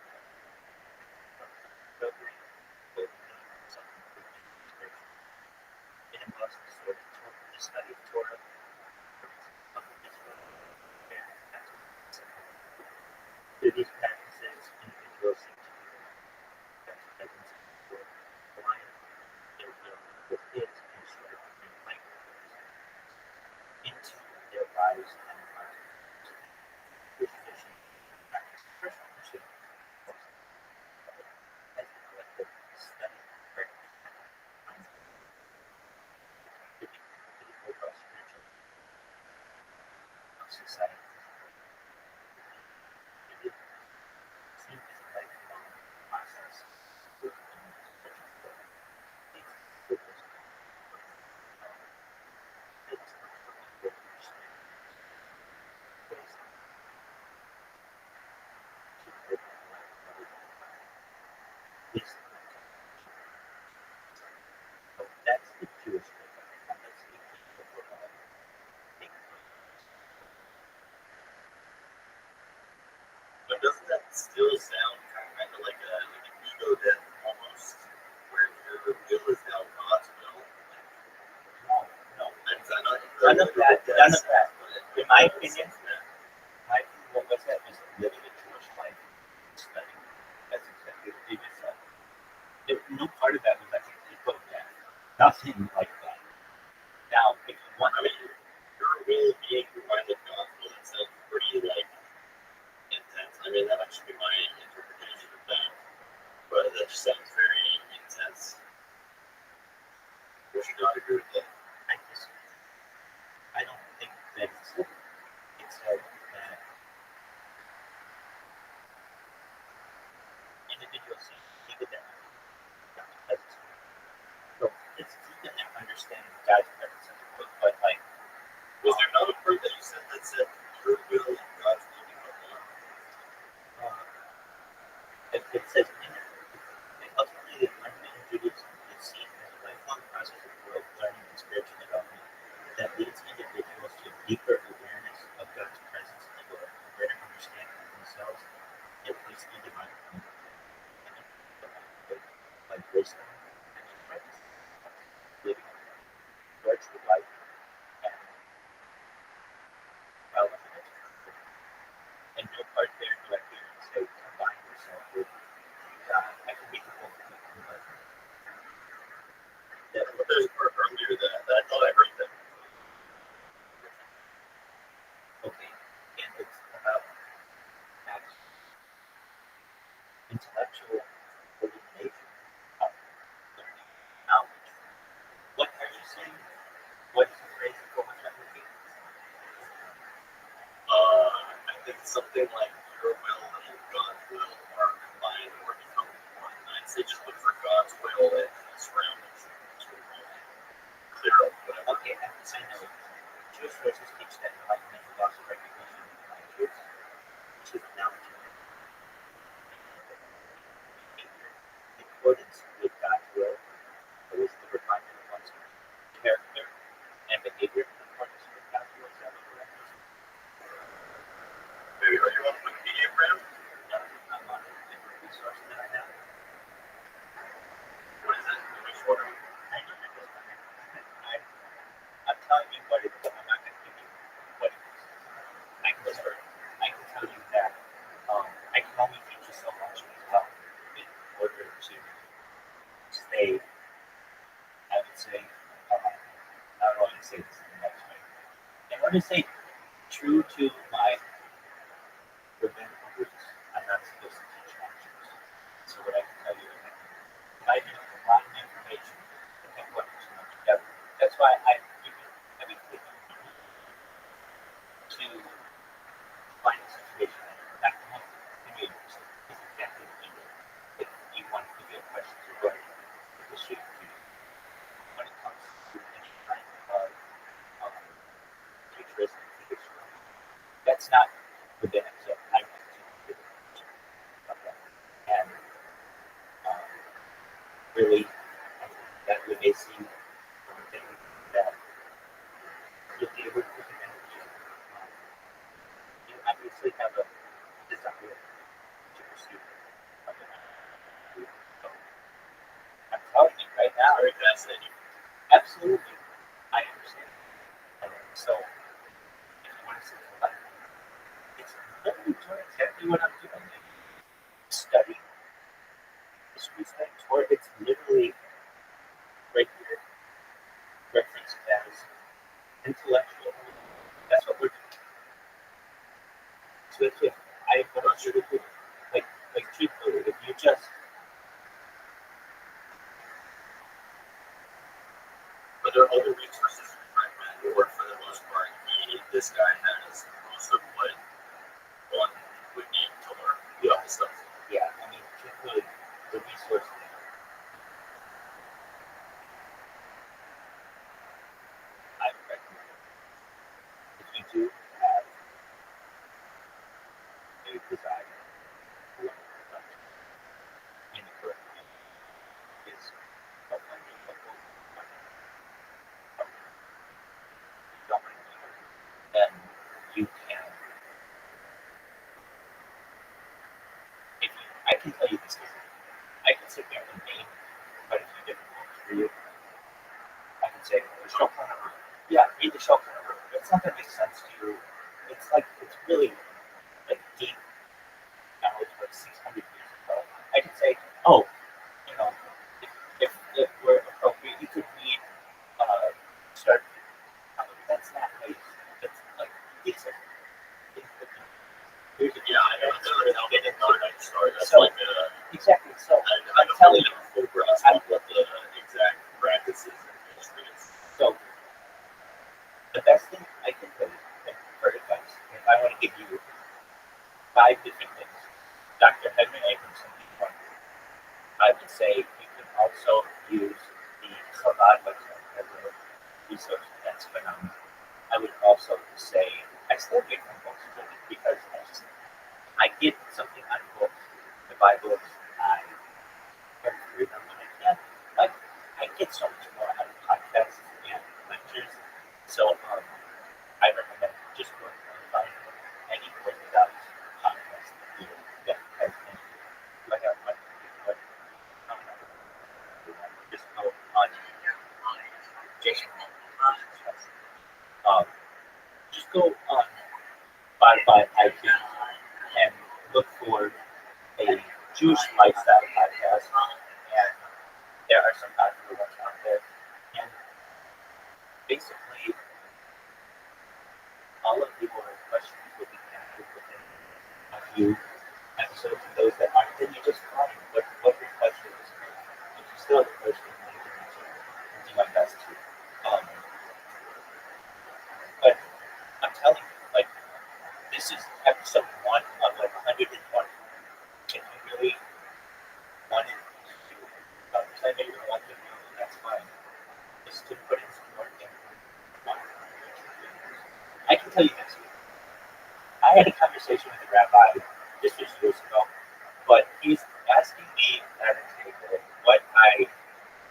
discovery or something. It involves the study of Torah, through these practices, individuals seem to be presence for blind with his instructed enlightenment into their lives and hearts. This tradition practice personal pursuit as a collective study practice to the overall spiritual of society. It seems as a lifelong process with that's the Jewish But doesn't that still sound kind of like an ego death almost, where your will is now God's will? no. Is that not None of that. In my opinion, what was that was living a Jewish life study. That's exactly what you just said. No part of that was like equal to that. Nothing like that. Now, if you want, I mean, your will being combined with God's will, that sounds pretty like intense. I mean, that might just be my interpretation of that, but that just sounds very intense. Would you not agree with that? I don't think that it's said that virtual life. And well, and no part there do I hear and say combine yourself with God. I can read the whole thing. But there's a part earlier that I thought I heard that. Okay, and it's about intellectual illumination of learning knowledge. What are you saying? What is the phrase that goes with repeat? I think something like your will and God's will are combined or become one. I'd say just look for God's will and the surroundings to clear up whatever. Okay, and I know Jewish sources teach that enlightenment is loss of recognition of divine truth, which is analogy. In accordance with God's will, there is the refinement of one's character and behavior in accordance with God's will. Is that correct? Maybe are you on Wikipedia, Graham? No, I'm on a different resource that I have. What is it? Which one? I'm telling you what it is, I'm not going to give you what it is. I can tell you that I can only teach you so much as well in order to stay, I would say, how do I say this in the next way? In order to stay true to my rabbinical roots, I'm not supposed to teach actions. So what I can tell you is that I do a lot of information to pick what is not together. That's why I give you everything to find a situation that can help you is exactly what you do. If you want to get questions or what the shape to you. When it comes to any kind of futurism, that's not rabbinic, so I want to do about that. And really, that we may see things that you'll be able to put in energy. You obviously have a desire to pursue something. So I'm telling you right now, Very fascinating. absolutely, I understand. So if you want to see the life, it's literally doing exactly what I'm doing. Studying history things, or it's literally right here, referenced as intellectual. That's what we're doing. So that's what I want you to do. Like truthfully, if you just But there are other resources you can recommend, or for the most part, this guy has most of what one would need to learn about this stuff. yeah, I mean truthfully, the resources I would recommend. If you do have a desire to learn something in the correct way, is then you can. If you, I can tell you this. I can sit there and name quite a few different books for you. I can say the Shulchan Aruch. Yeah, read the Shulchan Aruch. It's not going to make sense to you. It's like it's really like deep knowledge, like 600 years ago. I can say, oh, you know, if we're appropriate, you could read start. That's not like it's like these are. Yeah, I know. I'll get into that story. That's So, like exactly. So I'm telling you, full grasp of what the exact practices and history is. So the best thing I can tell you for advice, if I want to give you 5 different things, Dr. Henry Abramson, I would say you can also use the Chabad website as a resource. That's phenomenal. I would also say I still get from books because I get something out of books, the Bible. I read through them, and I get so much more out of podcasts and lectures. So I recommend just going and find any Orthodox podcast that has any. I have one particular. Just go on Jason. Spotify, iTunes, and look for a Jewish lifestyle podcast. And there are some popular ones out there. And basically, all of your questions will be answered within a few episodes of those that aren't. Then you just find what your question is. If you still have a question, I can answer it. I'll do my best to. Um, but I'm telling you, like, this is episode 1 of like 120. If you really wanted to, I know you don't want to do it, that's fine. Just to put in some work in. I can tell you this. I had a conversation with the rabbi, this was years ago, but he's asking me at a table what I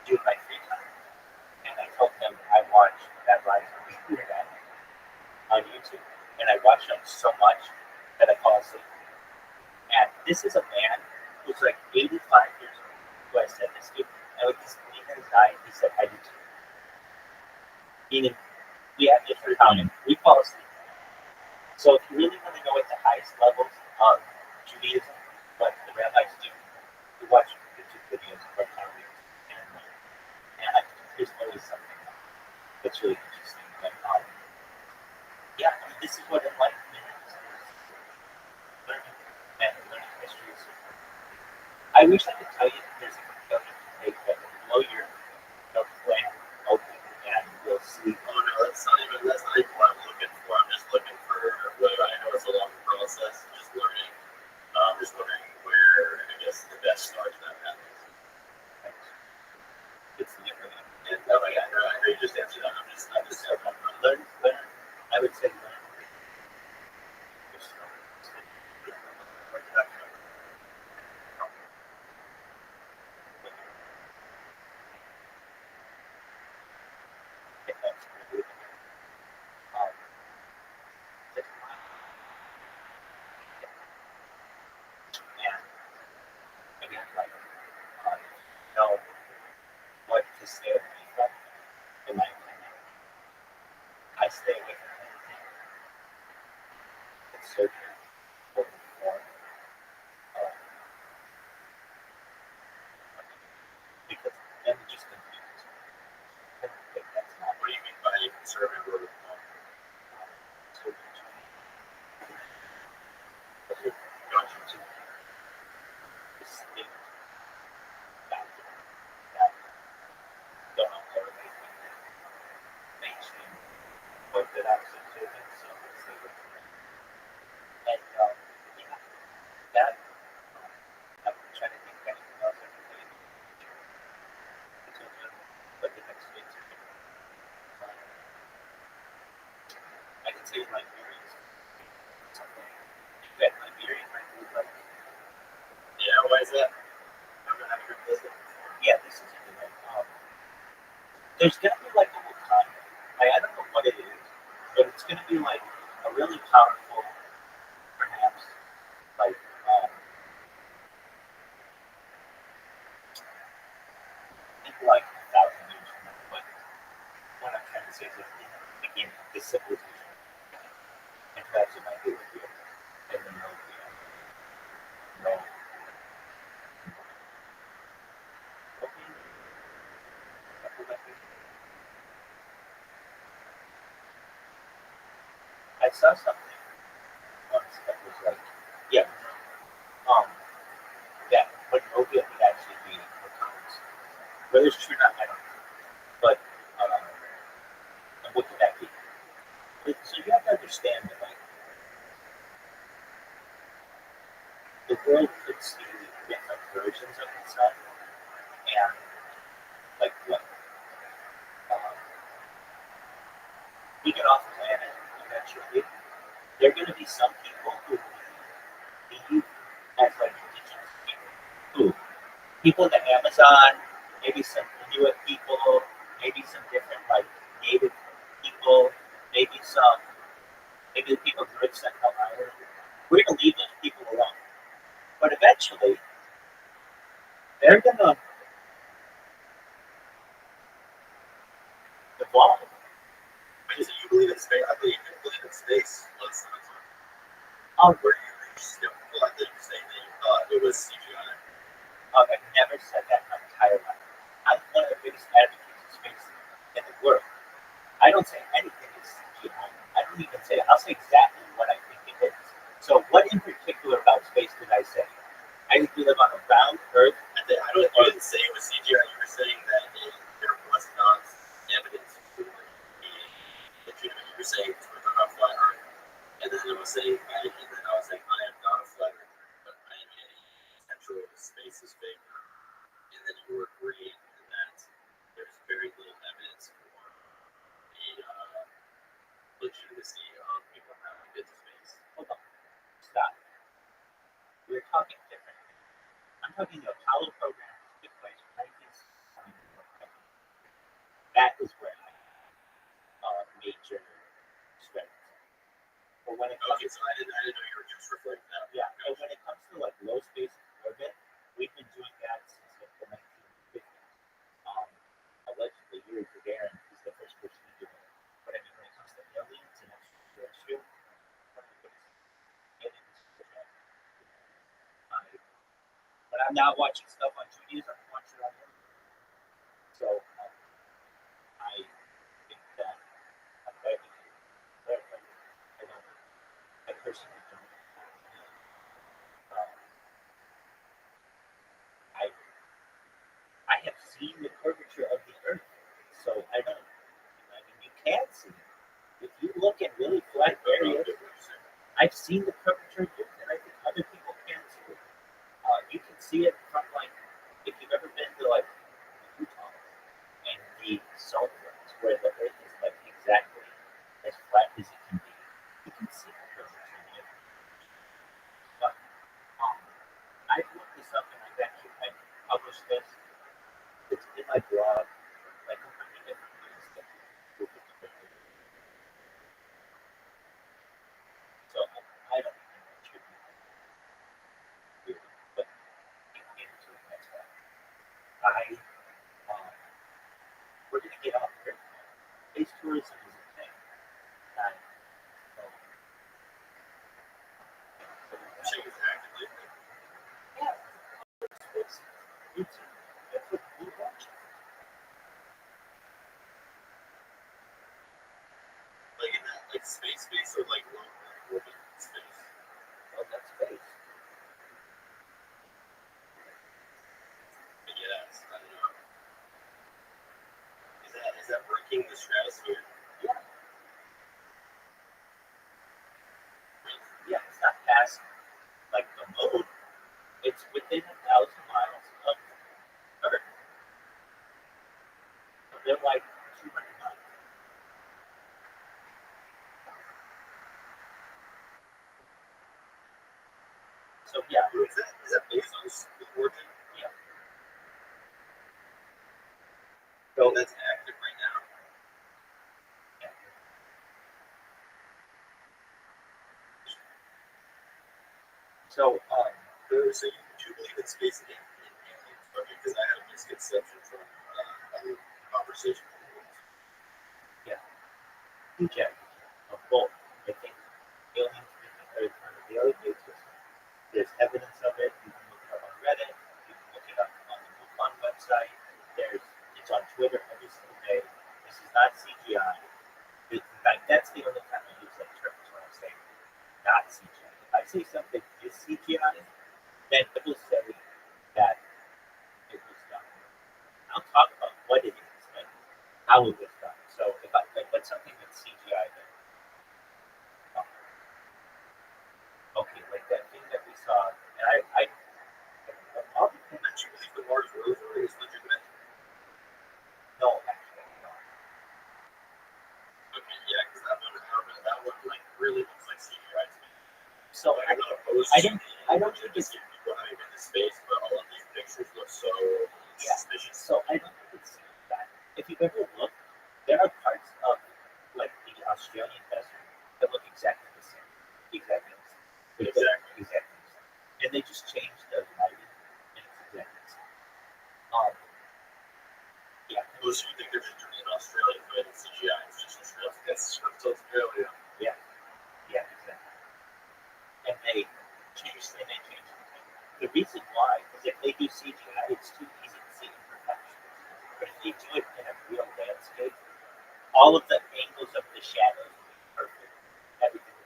do in my free time. And I told him I watch rabbis on the internet, on YouTube. And I watch them so much that I fall asleep. And this is a man who's like 85 years old, who I said this to, and with this gleam in his eye, he said, I do too. Meaning, we have different time, we fall asleep. So if you really want to know at the highest levels of Judaism, what the rabbis do, you watch YouTube videos or comments, and there's always something that's really interesting. But yeah, I mean, this is what enlightenment is. Learning and learning histories. I wish I could tell you that there's a component to take that will blow your brain open and you'll see. Oh no, that's not even what I'm looking for. I'm just looking for what I know it's a long process, just learning. Just wondering where I guess the best start to that happens. It's different. And I know you just answered that. I'm just Learn. I would say learn. And again, like, know what to stay away from, in my opinion. I stay away from anything that's searching for more, because then it just confuses me. I don't think that's not what do you mean by conservative or searching to gotcha. distinct factors that don't correlate with the mainstream orthodox observance, so let's say with and yeah, that I'm trying to think of anything else I can tell you. But the next thing I can say Liberia is something that Liberia might be like. Yeah, why is that? I've heard this before. Yeah, this is it. There's gonna be like a little time. I don't know what it is, but it's gonna be like a really powerful, perhaps, like maybe like 1,000 years from now. But what I'm trying to say is, again, the civilization, and perhaps it might be with you, and then no. I saw something once that was like, yeah, that Monrovia would actually be a comics. Whether it's true or not, I don't know. But and what could that be? So you have to understand that like the world could see different versions of itself, and like what we get off planet eventually. There are going to be some people who leave as like indigenous people. Who? People in the Amazon, maybe some Inuit people, maybe some different like native people, maybe the people who live Central Island. We're going to leave those people alone. But eventually, they're going to evolve. Wait, so you believe in space? I believe in space. Were you skeptical? I think you saying that you thought it was CGI. I've never said that in my entire life. I'm one of the biggest advocates of space in the world. I don't say anything is CGI. I don't even say it. I'll say exactly what I think it is. So what in particular about space did I say? I think we live on a round Earth. I didn't say it was CGI. You were saying that there was not evidence for it being legitimate. You were saying we're talking about flat Earth, and then I was saying, I am not a flat Earth, but I am a central space is fake. And then you were agreeing that there's very little evidence for the legitimacy of people having been to space. Hold on. Stop. We're talking different. I'm talking the Apollo program took place in 1969. That is where I major strength. But when it comes Okay, so I didn't know you were just reflecting that. yeah, but when it comes to like low space orbit, we've been doing that since like the 1950s. Allegedly, Yuri Gagarin is the first person to do it. But I mean, when it comes to aliens and extraterrestrial, when I'm not watching stuff on Judaism, I'm watching it on aliens. So I think that I'm very, I personally don't. I have seen the curvature of the Earth, so I don't. I mean, you can see it. If you look at really flat areas, I've seen the curvature of the Earth, and I think other people can too. You can see it from like, if you've ever been to like Utah and the salt flats where the Earth is like exactly as flat as it can be, you can see the curvature of the Earth. But I've looked this up and I published this. It's in my blog, like 100 different ways that people can do it. So I don't think that should be weird, but we can get into it next time. We're going to get off here. Space tourism is a thing. And, Saying it's actively. yeah, it's YouTube. That's what we watch. Like in that, like space or like low orbit space. Well, that's space. But yes, I don't know. Is that breaking the stratosphere? Yeah. Yeah, it's not past like the moon. It's within 1,000 miles of Earth. So they're like 200 miles. So yeah, Is that Bezos' origin? yeah. So that's active right now. Yeah. So So you believe in space and aliens? Because I had a misconception from other conversation. yeah, huge of both. I think aliens visit Earth on a daily basis. There's evidence of it. You can look it up on Reddit. You can look it up on the MUFON website. It's on Twitter every single day. This is not CGI. In fact, that's the only time I use that term is when I say not CGI. If I say something is CGI, then people say that it was done. I'll talk about what it is and how it was done. So if I like, what's something that's CGI then? Okay, like that thing that we saw, and all the things That you believe the Mars rover is legitimate? no, actually, no. Okay, yeah, because that one like really looks like CGI to me. So Like, I'm not opposed I to don't think it's people having been to space, but all of these pictures look so suspicious. so I don't think it's that. If you've ever looked, there are parts of like the Australian desert that look exactly the same. Exactly the same. Exactly the same. And they just changed the lighting and it's exactly the same. Yeah. Most of you think they're just doing it in Australia, but it's CGI. It's just Australia. It's Australia. Yeah, exactly. And reason why is if they do CGI, it's too easy to see imperfections. But if they do it in a real landscape, all of the angles of the shadows will be perfect. Everything.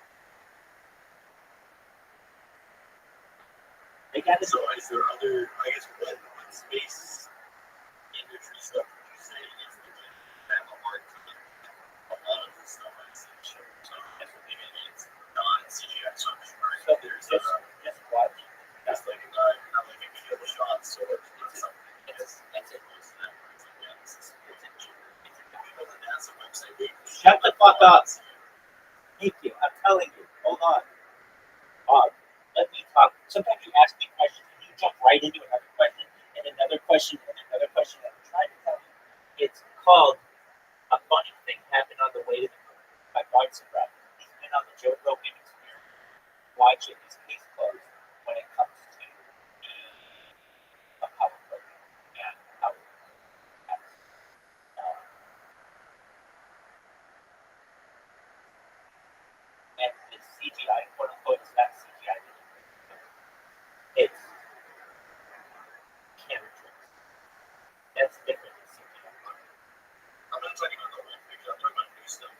They got to. So is there other, I guess, what space industry stuff would you say is the kind of hard to get a lot of the stuff I've seen show? So maybe it's non-CGI, so I'm sure So there's just watch. just like not like a video shots or something. It's it. Yeah, this is the NASA website. Shut the fuck up. Thank you. I'm telling you. Hold on. Let me talk. Sometimes you ask me questions and you jump right into another question and another question and another question. I'm trying to tell you. It's called A Funny Thing Happened on the Way to the Moon by Rothschild. He's been on the Joe Rogan Experience. Watch it. His case closed when it comes to the Apollo program and how it happens. And the CGI, quote unquote, is not CGI. It's camera tricks. That's different than CGI. I'm not talking about the old picture, I'm talking about new stuff.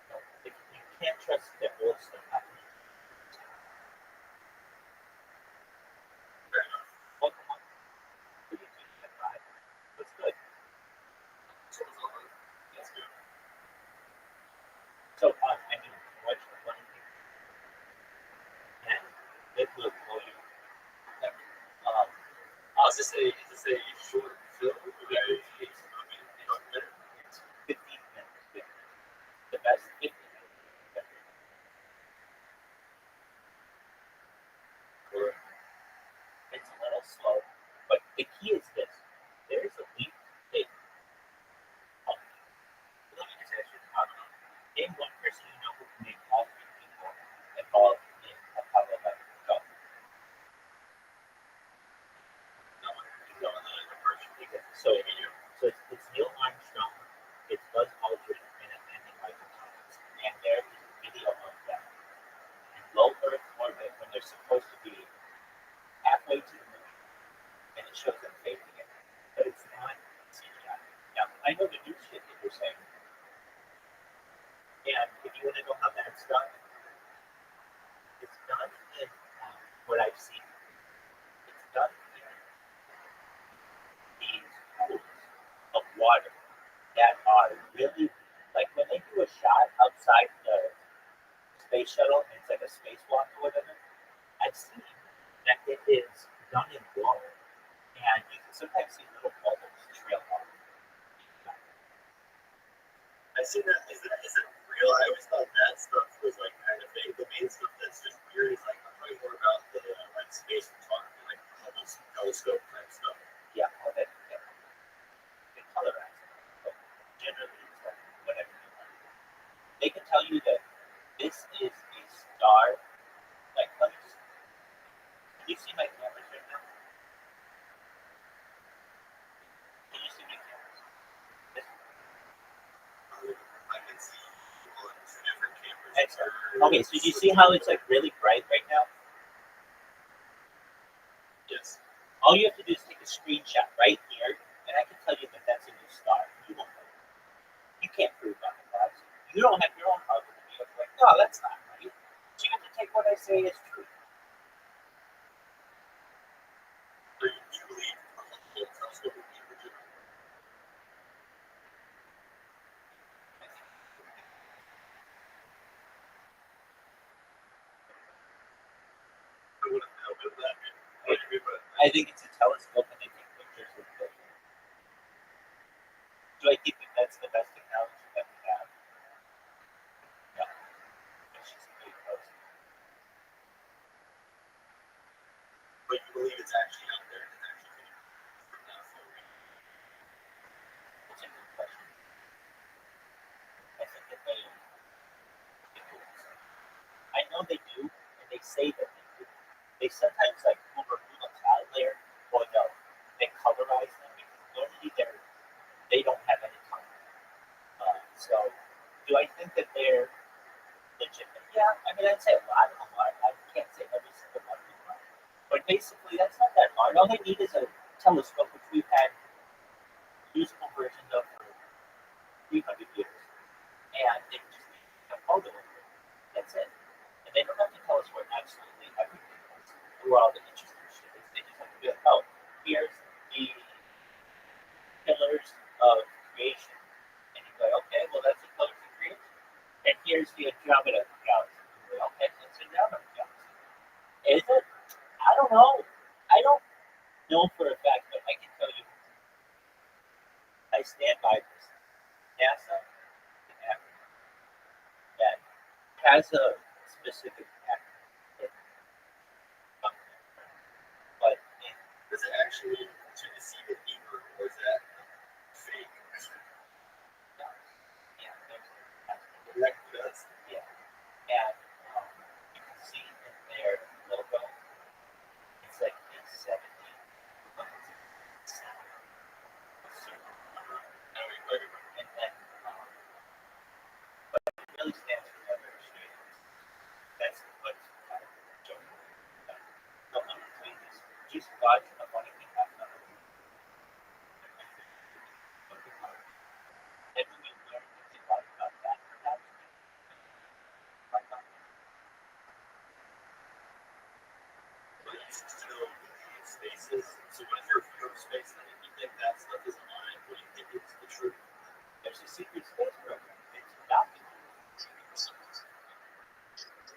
No, you can't trust the old stuff happening. Fair enough. Welcome on. What's good? So it's all that's good. So, I mean, watch the funny thing. And it will blow you. Is this a short film? It's 15 minutes. The best 15 minutes. It's a little slow, but the key is this. There's a leap that let me just ask you, name one person you know who can make all three people involved in Apollo 11. Go. So it's Neil Armstrong, it's Buzz Aldrin, and Andy Michael Collins. And there is a video of them in low Earth orbit when they're supposed to be halfway to the moon. And it shows them fading it. But it's not CGI. Now, I know the new shit that you're saying. And if you want to know how that's done, it's done in what I've seen. It's done in these pools of water that are really like when they do a shot outside the space shuttle and it's like a spacewalk or whatever. I've seen that it is done in water, and you can sometimes see little bubbles trail off. I see that. Is it real? I always thought that stuff was like kind of fake. The main stuff that's just weird is like I'm talking more about the like space photography, like almost telescope type stuff. Yeah, all that. Yeah. They colorize it, but generally it's like whatever you want. They can tell you that this is a star. Like, let me just. Can you see my cameras right now? Can you see my cameras? This I can see on two different cameras. Excellent. Okay, so do you see how it's like really bright right now? Yes. All you have to do is take a screenshot right here, and I can tell you that that's a new star. You won't know. You can't prove otherwise. You don't have your own argument to be able to be like, no, that's not right. So you have to take what I say as true. Do you believe the telescope would be original? I wouldn't know about that. What do you mean by that? I think it's a telescope and they take pictures with it. Do I think that that's the best technology that we have? No. It's just really close. But you believe it's actually out there and it's actually from that forward. It's a good question. I think that they do. I know they do, and they say that they do. They sometimes like remove a cloud layer, or they colorize them because normally they don't have any color. So, do I think that they're legitimate? Yeah, I mean I'd say a lot of them are. I can't say every single one of them are, but basically, that's not that hard. All they need is a telescope, which we've had usable versions of for 300 years, and they just need a photo of it. That's it. And they don't have to tell us where absolutely everything is, where all the interesting shit is. They just have to be like, oh, here's the pillars of creation. And you go, okay, well, that's the pillars of creation. And here's the Andromeda galaxy. You go, okay, that's the Andromeda galaxy. Is it? I don't know. I don't know for a fact, but I can tell you, I stand by this. NASA that has a specific acronym, but Does it actually to deceive a viewer, or is that fake? yeah, That does. yeah, and you can see in their logo, it's like a 70, but it's sound. And then, but it really stands for diversity. That's what don't understand this. Just watch a funny thing happen on the and when you learn things about that, perhaps, like, But you still create spaces. So what if you're a viewer of space and you think that stuff is aligned? What do you think is the truth? there's a secret space program. It's documented.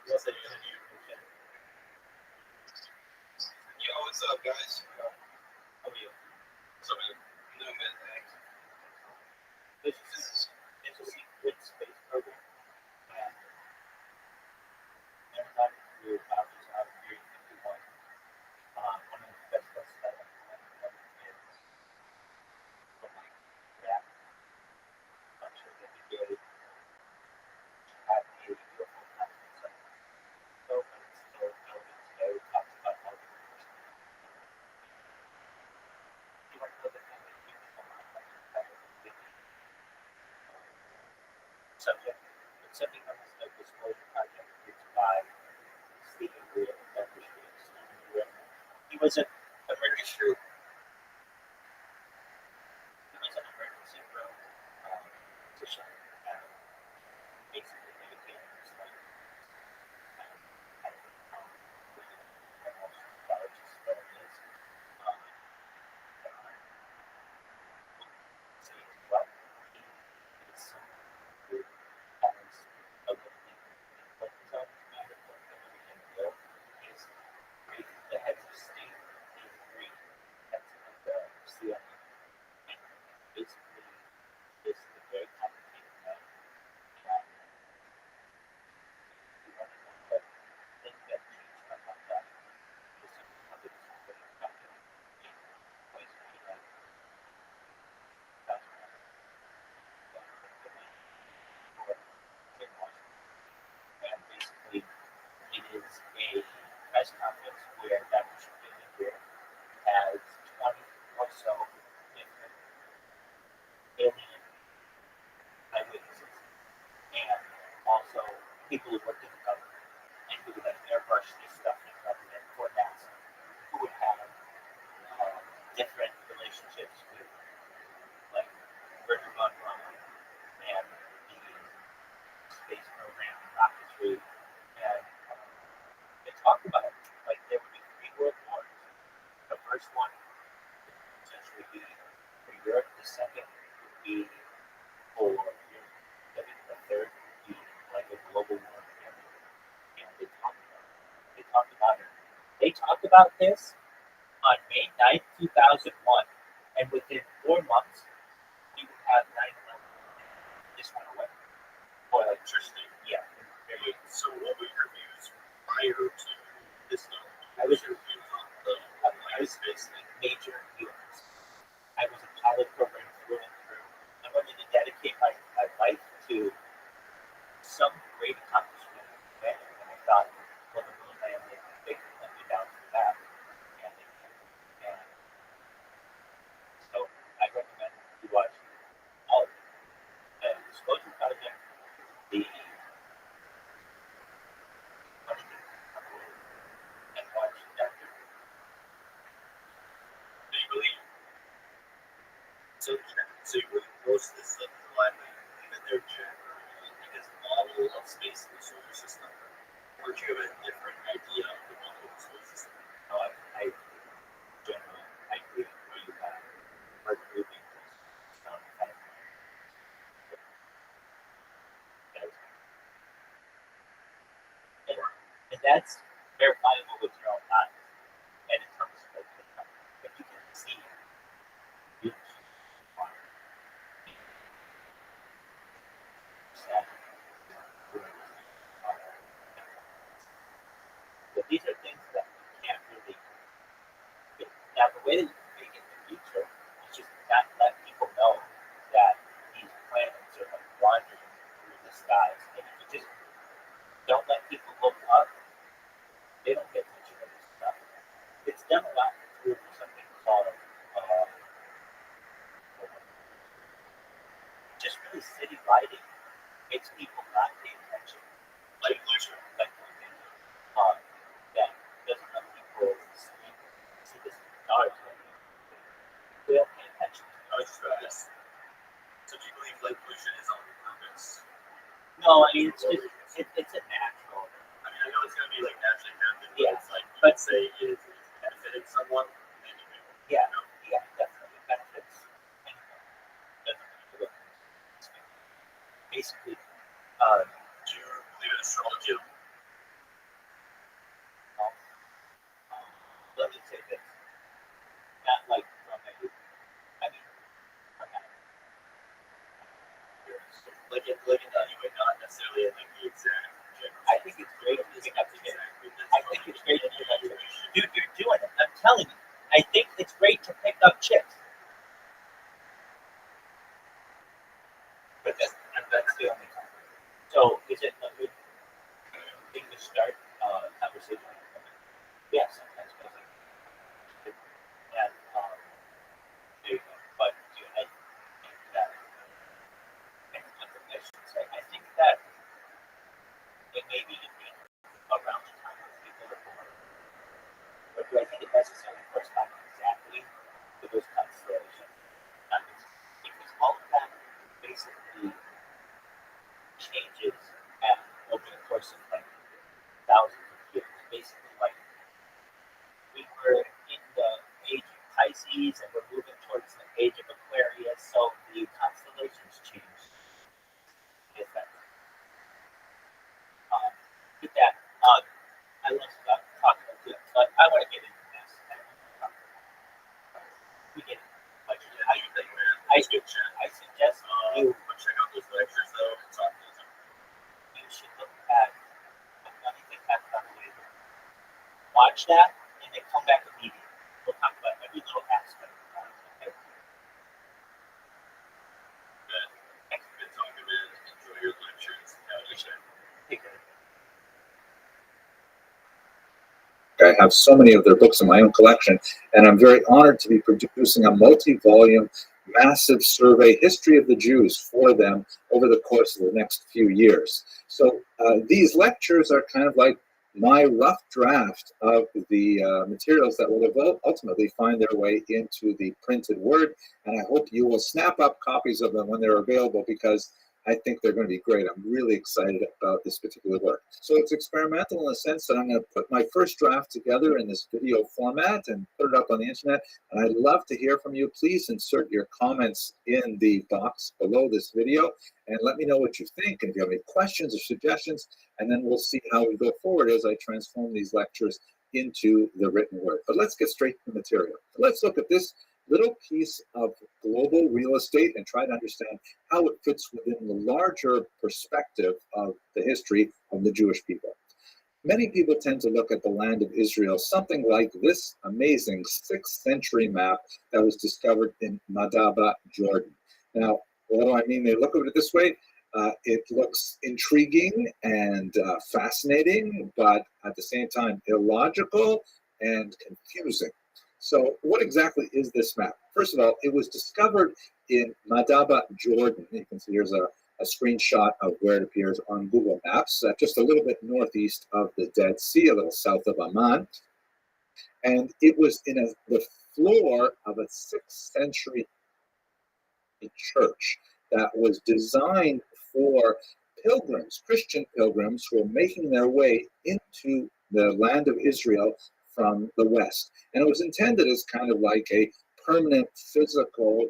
What's that gonna do? Yo, what's up, guys? How are you? So, no man, thanks. It's a secret space program. And every time you bounces out of Area 51, one of the best places I like to is from like that. I'm sure that we get it. Have a UFO conference. So, but it's still elements there. We talked about how the you want to know the kind of people subject. It's something on this disclosure project. It's by Stephen Greer. He was an emergency. He was an emergency room physician. Basically, dedicated his life. The heads of state, the three heads of the CIA, and basically this is a very complicated man. And you want to know what things that change about that. This is how they discovered it back in place where he had that's and basically it is a press conference where Dr. Shapiro has 20 or so different alien eyewitnesses and also people who work in the government and who have airbrushed this stuff in government for NASA who would have different relationships with like Richard von Braun and the space program and rocketry and they talk about it like there would be 3 world wars. The first one would essentially be for Europe, the second would be for Europe, the third would be like a global war. And they talked about it. They talked about this on May 9th, 2001. And within 4 months, we would have 9/11. This went away. Or electricity. Yeah. So what were your views prior to this film? I was your views on the space thing? major viewers. I was a pilot program through and through. I wanted to dedicate my life to some great accomplishment. And I thought, well, the moon landing, they could let me down for that. And so I recommend so you really close to this alignment, even their general, because model of space in the solar system, or do you have a different idea of the model of the solar system? No, I generally I agree with you that Mercury being close to the sun and that's verifiable with your own eyes. And in terms of like, if you can see it, you can but these are things that you can't really get. Now, the way that you can make it in the future is just not let people know that these planets are like wandering through the skies. And if you just don't let people look up, they don't get much of this stuff. It's done a lot through something called just really city lighting makes people not pay attention. Like pollution. Like that doesn't let people see this dark. They don't pay attention. I was just about to ask. So do you believe light pollution is on purpose? No, I mean it's a natural. I mean, I know it's going to be like naturally happening, but Yeah. it's like, But- let's say it's benefiting someone, then you do. Yeah, yeah, definitely benefits anyone. Doesn't really look basically. Do you believe in astrology? Let me say this. Not like from a, I mean, from a, Like in that you would not necessarily in like the exact general. I think it's great to pick up chips. I think it's great to pick up chips. Dude, you're doing it. I'm telling you. I think it's great to pick up chips. But that's the only time. So is it a good thing to start a conversation with women? Yes, sometimes. And there you go. But dude, I think that I should say, I think that it may be unique around the time when people are born. But do I think it necessarily corresponds exactly to those constellations? Because all of that basically changes over the course of like thousands of years. Basically, like we were in the age of Pisces and we're moving towards the age of Aquarius, so the constellations change. Yes, that's with that. I love talking about this, but I want to get into this. We get it. But I suggest you check out those lectures though and talk to them. you should look at anything that's on the way. Watch that and then come back immediately. We'll talk about every little aspect of that. Okay? Good talking, man. Enjoy your lectures. Take care. I have so many of their books in my own collection, and I'm very honored to be producing a multi-volume, massive survey history of the Jews for them over the course of the next few years. So these lectures are kind of like my rough draft of the materials that will ultimately find their way into the printed word, and I hope you will snap up copies of them when they're available, because I think they're going to be great. I'm really excited about this particular work. So it's experimental in the sense that I'm going to put my first draft together in this video format and put it up on the internet. And I'd love to hear from you. Please insert your comments in the box below this video and let me know what you think and if you have any questions or suggestions. And then we'll see how we go forward as I transform these lectures into the written word. But let's get straight to the material. Let's look at this little piece of global real estate and try to understand how it fits within the larger perspective of the history of the Jewish people. Many people tend to look at the land of Israel something like this amazing 6th century map that was discovered in Madaba, Jordan. Now, what do I mean? They look at it this way. It looks intriguing and fascinating, but at the same time illogical and confusing. So what exactly is this map? First of all, it was discovered in Madaba, Jordan. You can see here's a screenshot of where it appears on Google Maps, just a little bit northeast of the Dead Sea, a little south of Amman. And it was in the floor of a 6th century a church that was designed for pilgrims, Christian pilgrims who were making their way into the land of Israel from the west. And it was intended as kind of like a permanent physical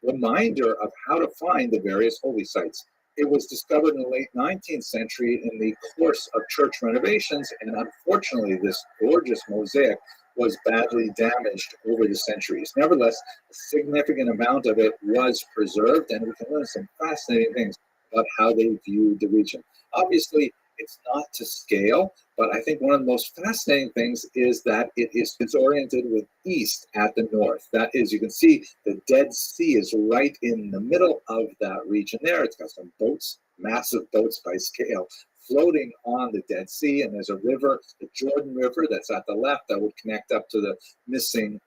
reminder of how to find the various holy sites. It was discovered in the late 19th century in the course of church renovations, and unfortunately, this gorgeous mosaic was badly damaged over the centuries. Nevertheless, a significant amount of it was preserved, and we can learn some fascinating things about how they viewed the region. Obviously, it's not to scale, but I think one of the most fascinating things is that it's oriented with east at the north. That is, you can see the Dead Sea is right in the middle of that region there. It's got some boats, massive boats by scale, floating on the Dead Sea, and there's a river, the Jordan River, that's at the left that would connect up to the missing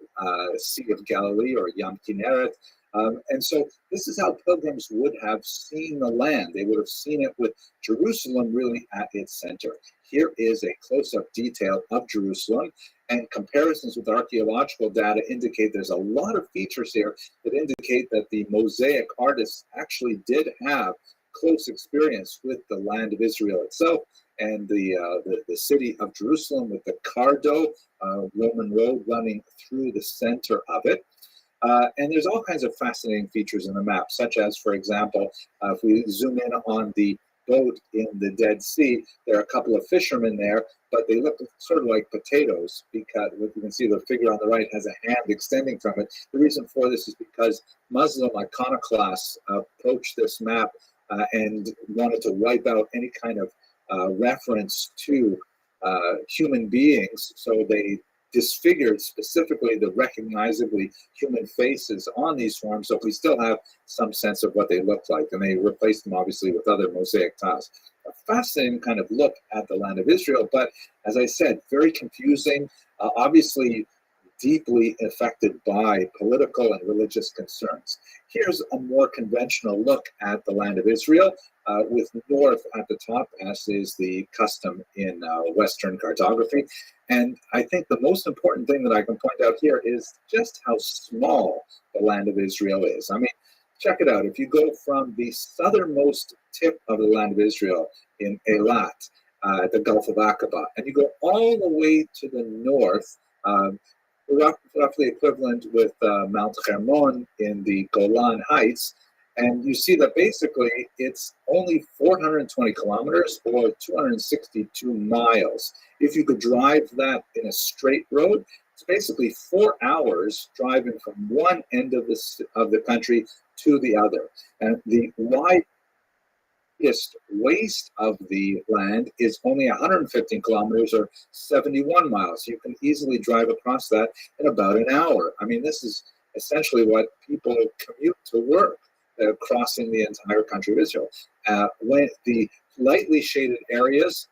Sea of Galilee, or Yam Kinneret. And so this is how pilgrims would have seen the land. They would have seen it with Jerusalem really at its center. Here is a close-up detail of Jerusalem, and comparisons with archaeological data indicate there's a lot of features here that indicate that the mosaic artists actually did have close experience with the land of Israel itself, and the city of Jerusalem with the Cardo, Roman road running through the center of it. And there's all kinds of fascinating features in the map, such as, for example, if we zoom in on the boat in the Dead Sea, there are a couple of fishermen there, but they look sort of like potatoes, because you can see the figure on the right has a hand extending from it. The reason for this is because Muslim iconoclasts approached this map and wanted to wipe out any kind of reference to human beings, so they disfigured specifically the recognizably human faces on these forms, so we still have some sense of what they look like, and they replaced them obviously with other mosaic tiles. A fascinating kind of look at the land of Israel, but as I said, very confusing, obviously deeply affected by political and religious concerns. Here's a more conventional look at the land of Israel, with north at the top, as is the custom in Western cartography. And I think the most important thing that I can point out here is just how small the land of Israel is. I mean, check it out. If you go from the southernmost tip of the land of Israel in Eilat, the Gulf of Aqaba, and you go all the way to the north, roughly equivalent with Mount Hermon in the Golan Heights, and you see that basically it's only 420 kilometers or 262 miles. If you could drive that in a straight road, it's basically 4 hours driving from one end of the country to the other. And the widest waste of the land is only 115 kilometers or 71 miles. You can easily drive across that in about an hour. I mean, this is essentially what people commute to work, crossing the entire country of Israel. When the lightly shaded areas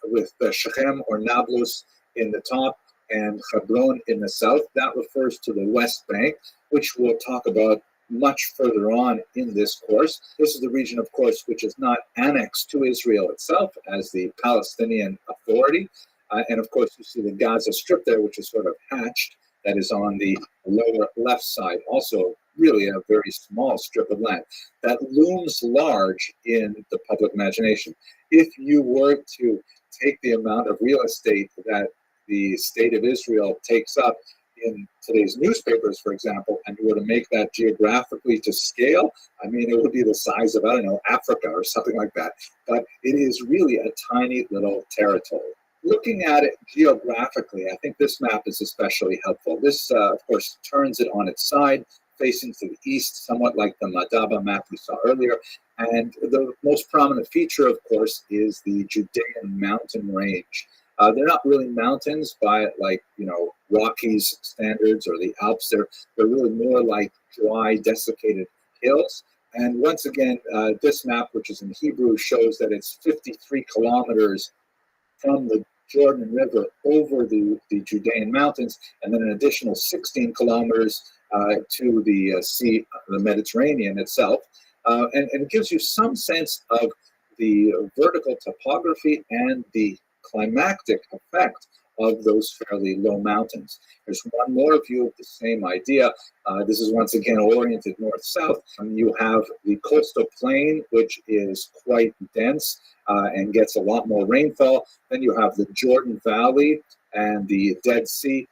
with Shechem or Nablus in the top and Hebron in the south, that refers to the West Bank, which we'll talk about much further on in this course. This is the region, of course, which is not annexed to Israel itself as the Palestinian Authority. And of course, you see the Gaza Strip there, which is sort of hatched, that is on the lower left side. Also, really a very small strip of land that looms large in the public imagination. If you were to take the amount of real estate that the state of Israel takes up in today's newspapers, for example, and you were to make that geographically to scale, I mean, it would be the size of, I don't know, Africa or something like that. But it is really a tiny little territory. Looking at it geographically, I think this map is especially helpful. This, of course, turns it on its side, facing to the east, somewhat like the Madaba map we saw earlier. And the most prominent feature, of course, is the Judean mountain range. They're not really mountains by, like, Rockies standards or the Alps. They're really more like dry, desiccated hills. And once again, this map, which is in Hebrew, shows that it's 53 kilometers from the Jordan River over the Judean mountains, and then an additional 16 kilometers to the Sea, the Mediterranean itself. And it gives you some sense of the vertical topography and the climactic effect of those fairly low mountains. There's one more view of the same idea. This is once again oriented north-south. You have the coastal plain, which is quite dense and gets a lot more rainfall. Then you have the Jordan Valley and the Dead Sea,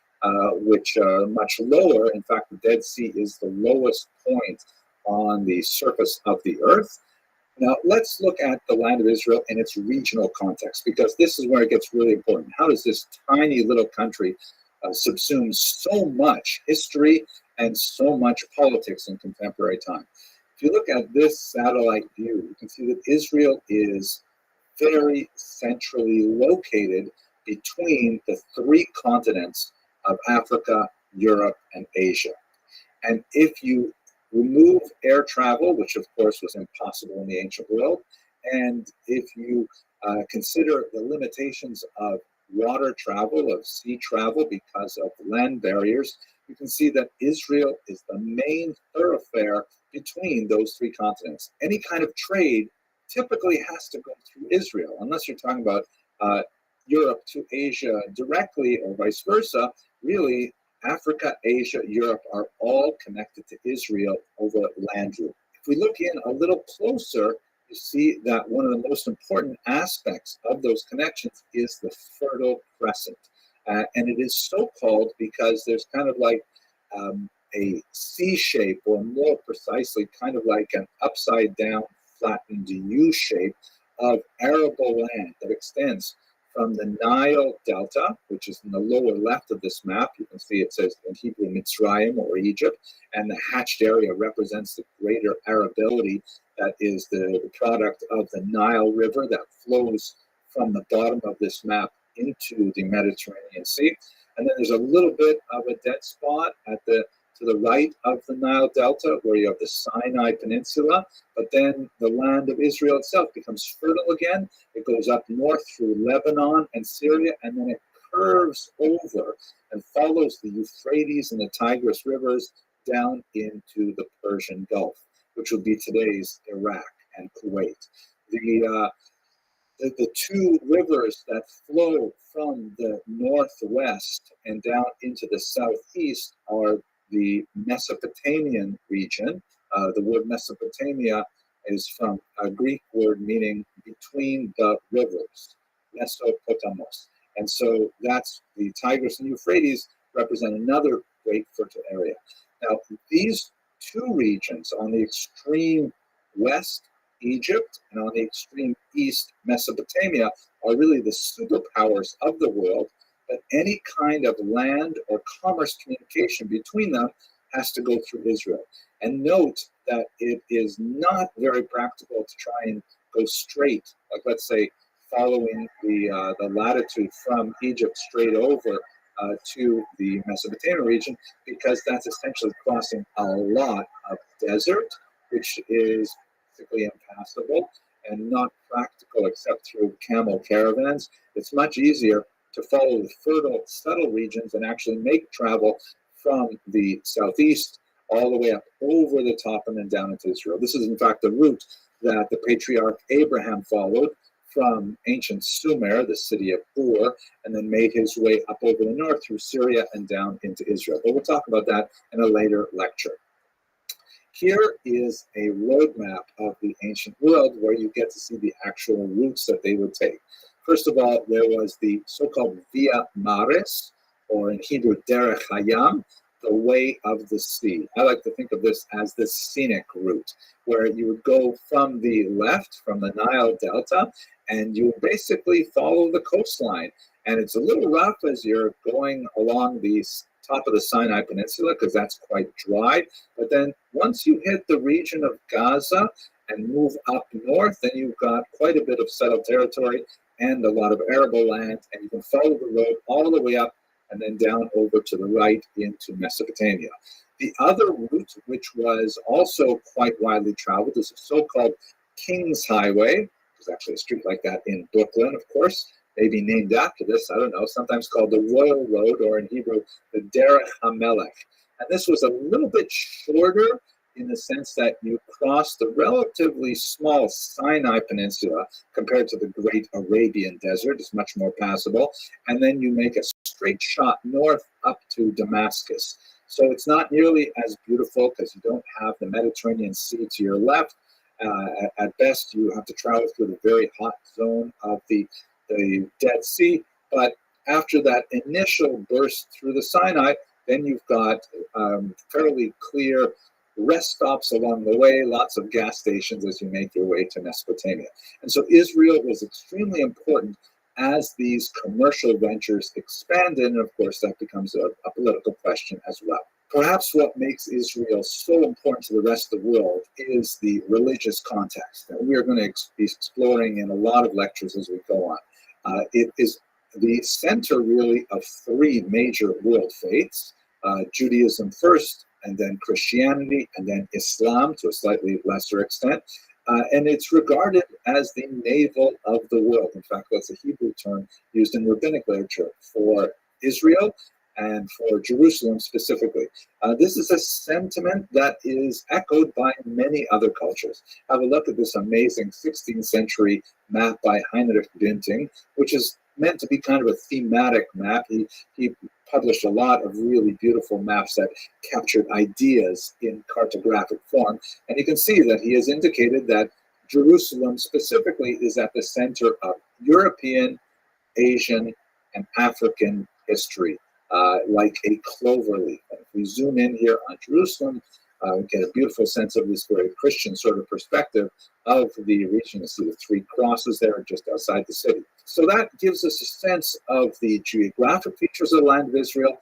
which are much lower. In fact, the Dead Sea is the lowest point on the surface of the earth. Now, let's look at the land of Israel in its regional context, because this is where it gets really important. How does this tiny little country subsume so much history and so much politics in contemporary time? If you look at this satellite view, you can see that Israel is very centrally located between the three continents of Africa, Europe, and Asia. And if you remove air travel, which of course was impossible in the ancient world, and if you consider the limitations of water travel, of sea travel because of land barriers, you can see that Israel is the main thoroughfare between those three continents. Any kind of trade typically has to go through Israel, unless you're talking about Europe to Asia directly or vice versa. Really, Africa, Asia, Europe are all connected to Israel over land route. If we look in a little closer, you see that one of the most important aspects of those connections is the Fertile Crescent. And it is so called because there's kind of like a C shape, or more precisely, kind of like an upside down flattened U shape of arable land that extends from the Nile Delta, which is in the lower left of this map. You can see it says in Hebrew Mitzrayim, or Egypt, and the hatched area represents the greater arability that is the product of the Nile River that flows from the bottom of this map into the Mediterranean Sea. And then there's a little bit of a dead spot to the right of the Nile Delta, where you have the Sinai Peninsula, but then the land of Israel itself becomes fertile again. It goes up north through Lebanon and Syria, and then it curves over and follows the Euphrates and the Tigris rivers down into the Persian Gulf, which would be today's Iraq and Kuwait. The two rivers that flow from the northwest and down into the southeast are the Mesopotamian region. The word Mesopotamia is from a Greek word meaning between the rivers, Mesopotamos. And so that's the Tigris and Euphrates represent another great fertile area. Now, these two regions on the extreme west, Egypt, and on the extreme east, Mesopotamia, are really the superpowers of the world, but any kind of land or commerce communication between them has to go through Israel. And note that it is not very practical to try and go straight, like let's say following the latitude from Egypt straight over to the Mesopotamian region, because that's essentially crossing a lot of desert, which is basically impassable and not practical except through camel caravans. It's much easier to follow the fertile, settled regions and actually make travel from the southeast all the way up over the top and then down into Israel. This is, in fact, the route that the patriarch Abraham followed from ancient Sumer, the city of Ur, and then made his way up over the north through Syria and down into Israel. But we'll talk about that in a later lecture. Here is a roadmap of the ancient world where you get to see the actual routes that they would take. First of all, there was the so-called Via Maris, or in Hebrew, Derech Hayam, the way of the sea. I like to think of this as the scenic route, where you would go from the left, from the Nile Delta, and you would basically follow the coastline. And it's a little rough as you're going along the top of the Sinai Peninsula, because that's quite dry. But then once you hit the region of Gaza and move up north, then you've got quite a bit of settled territory and a lot of arable land, and you can follow the road all the way up and then down over to the right into Mesopotamia. The other route, which was also quite widely traveled, is a so-called King's Highway. There's actually a street like that in Brooklyn, of course, maybe named after this, I don't know, sometimes called the Royal Road, or in Hebrew, the Derech HaMelech. And this was a little bit shorter in the sense that you cross the relatively small Sinai Peninsula compared to the great Arabian Desert. It's much more passable. And then you make a straight shot north up to Damascus. So it's not nearly as beautiful because you don't have the Mediterranean Sea to your left. At best, you have to travel through the very hot zone of the Dead Sea. But after that initial burst through the Sinai, then you've got fairly clear rest stops along the way, lots of gas stations as you make your way to Mesopotamia. And so Israel was extremely important as these commercial ventures expanded, and of course that becomes a political question as well. Perhaps what makes Israel so important to the rest of the world is the religious context that we are going to be exploring in a lot of lectures as we go on. It is the center really of three major world faiths, Judaism first, and then Christianity, and then Islam to a slightly lesser extent. And it's regarded as the navel of the world. In fact, that's a Hebrew term used in rabbinic literature for Israel and for Jerusalem specifically. This is a sentiment that is echoed by many other cultures. Have a look at this amazing 16th century map by Heinrich Günting, which is meant to be kind of a thematic map. He published a lot of really beautiful maps that captured ideas in cartographic form. And you can see that he has indicated that Jerusalem specifically is at the center of European, Asian, and African history, like a clover leaf. And if we zoom in here on Jerusalem, get a beautiful sense of this very Christian sort of perspective of the region. You see the three crosses there just outside the city. So that gives us a sense of the geographic features of the land of Israel,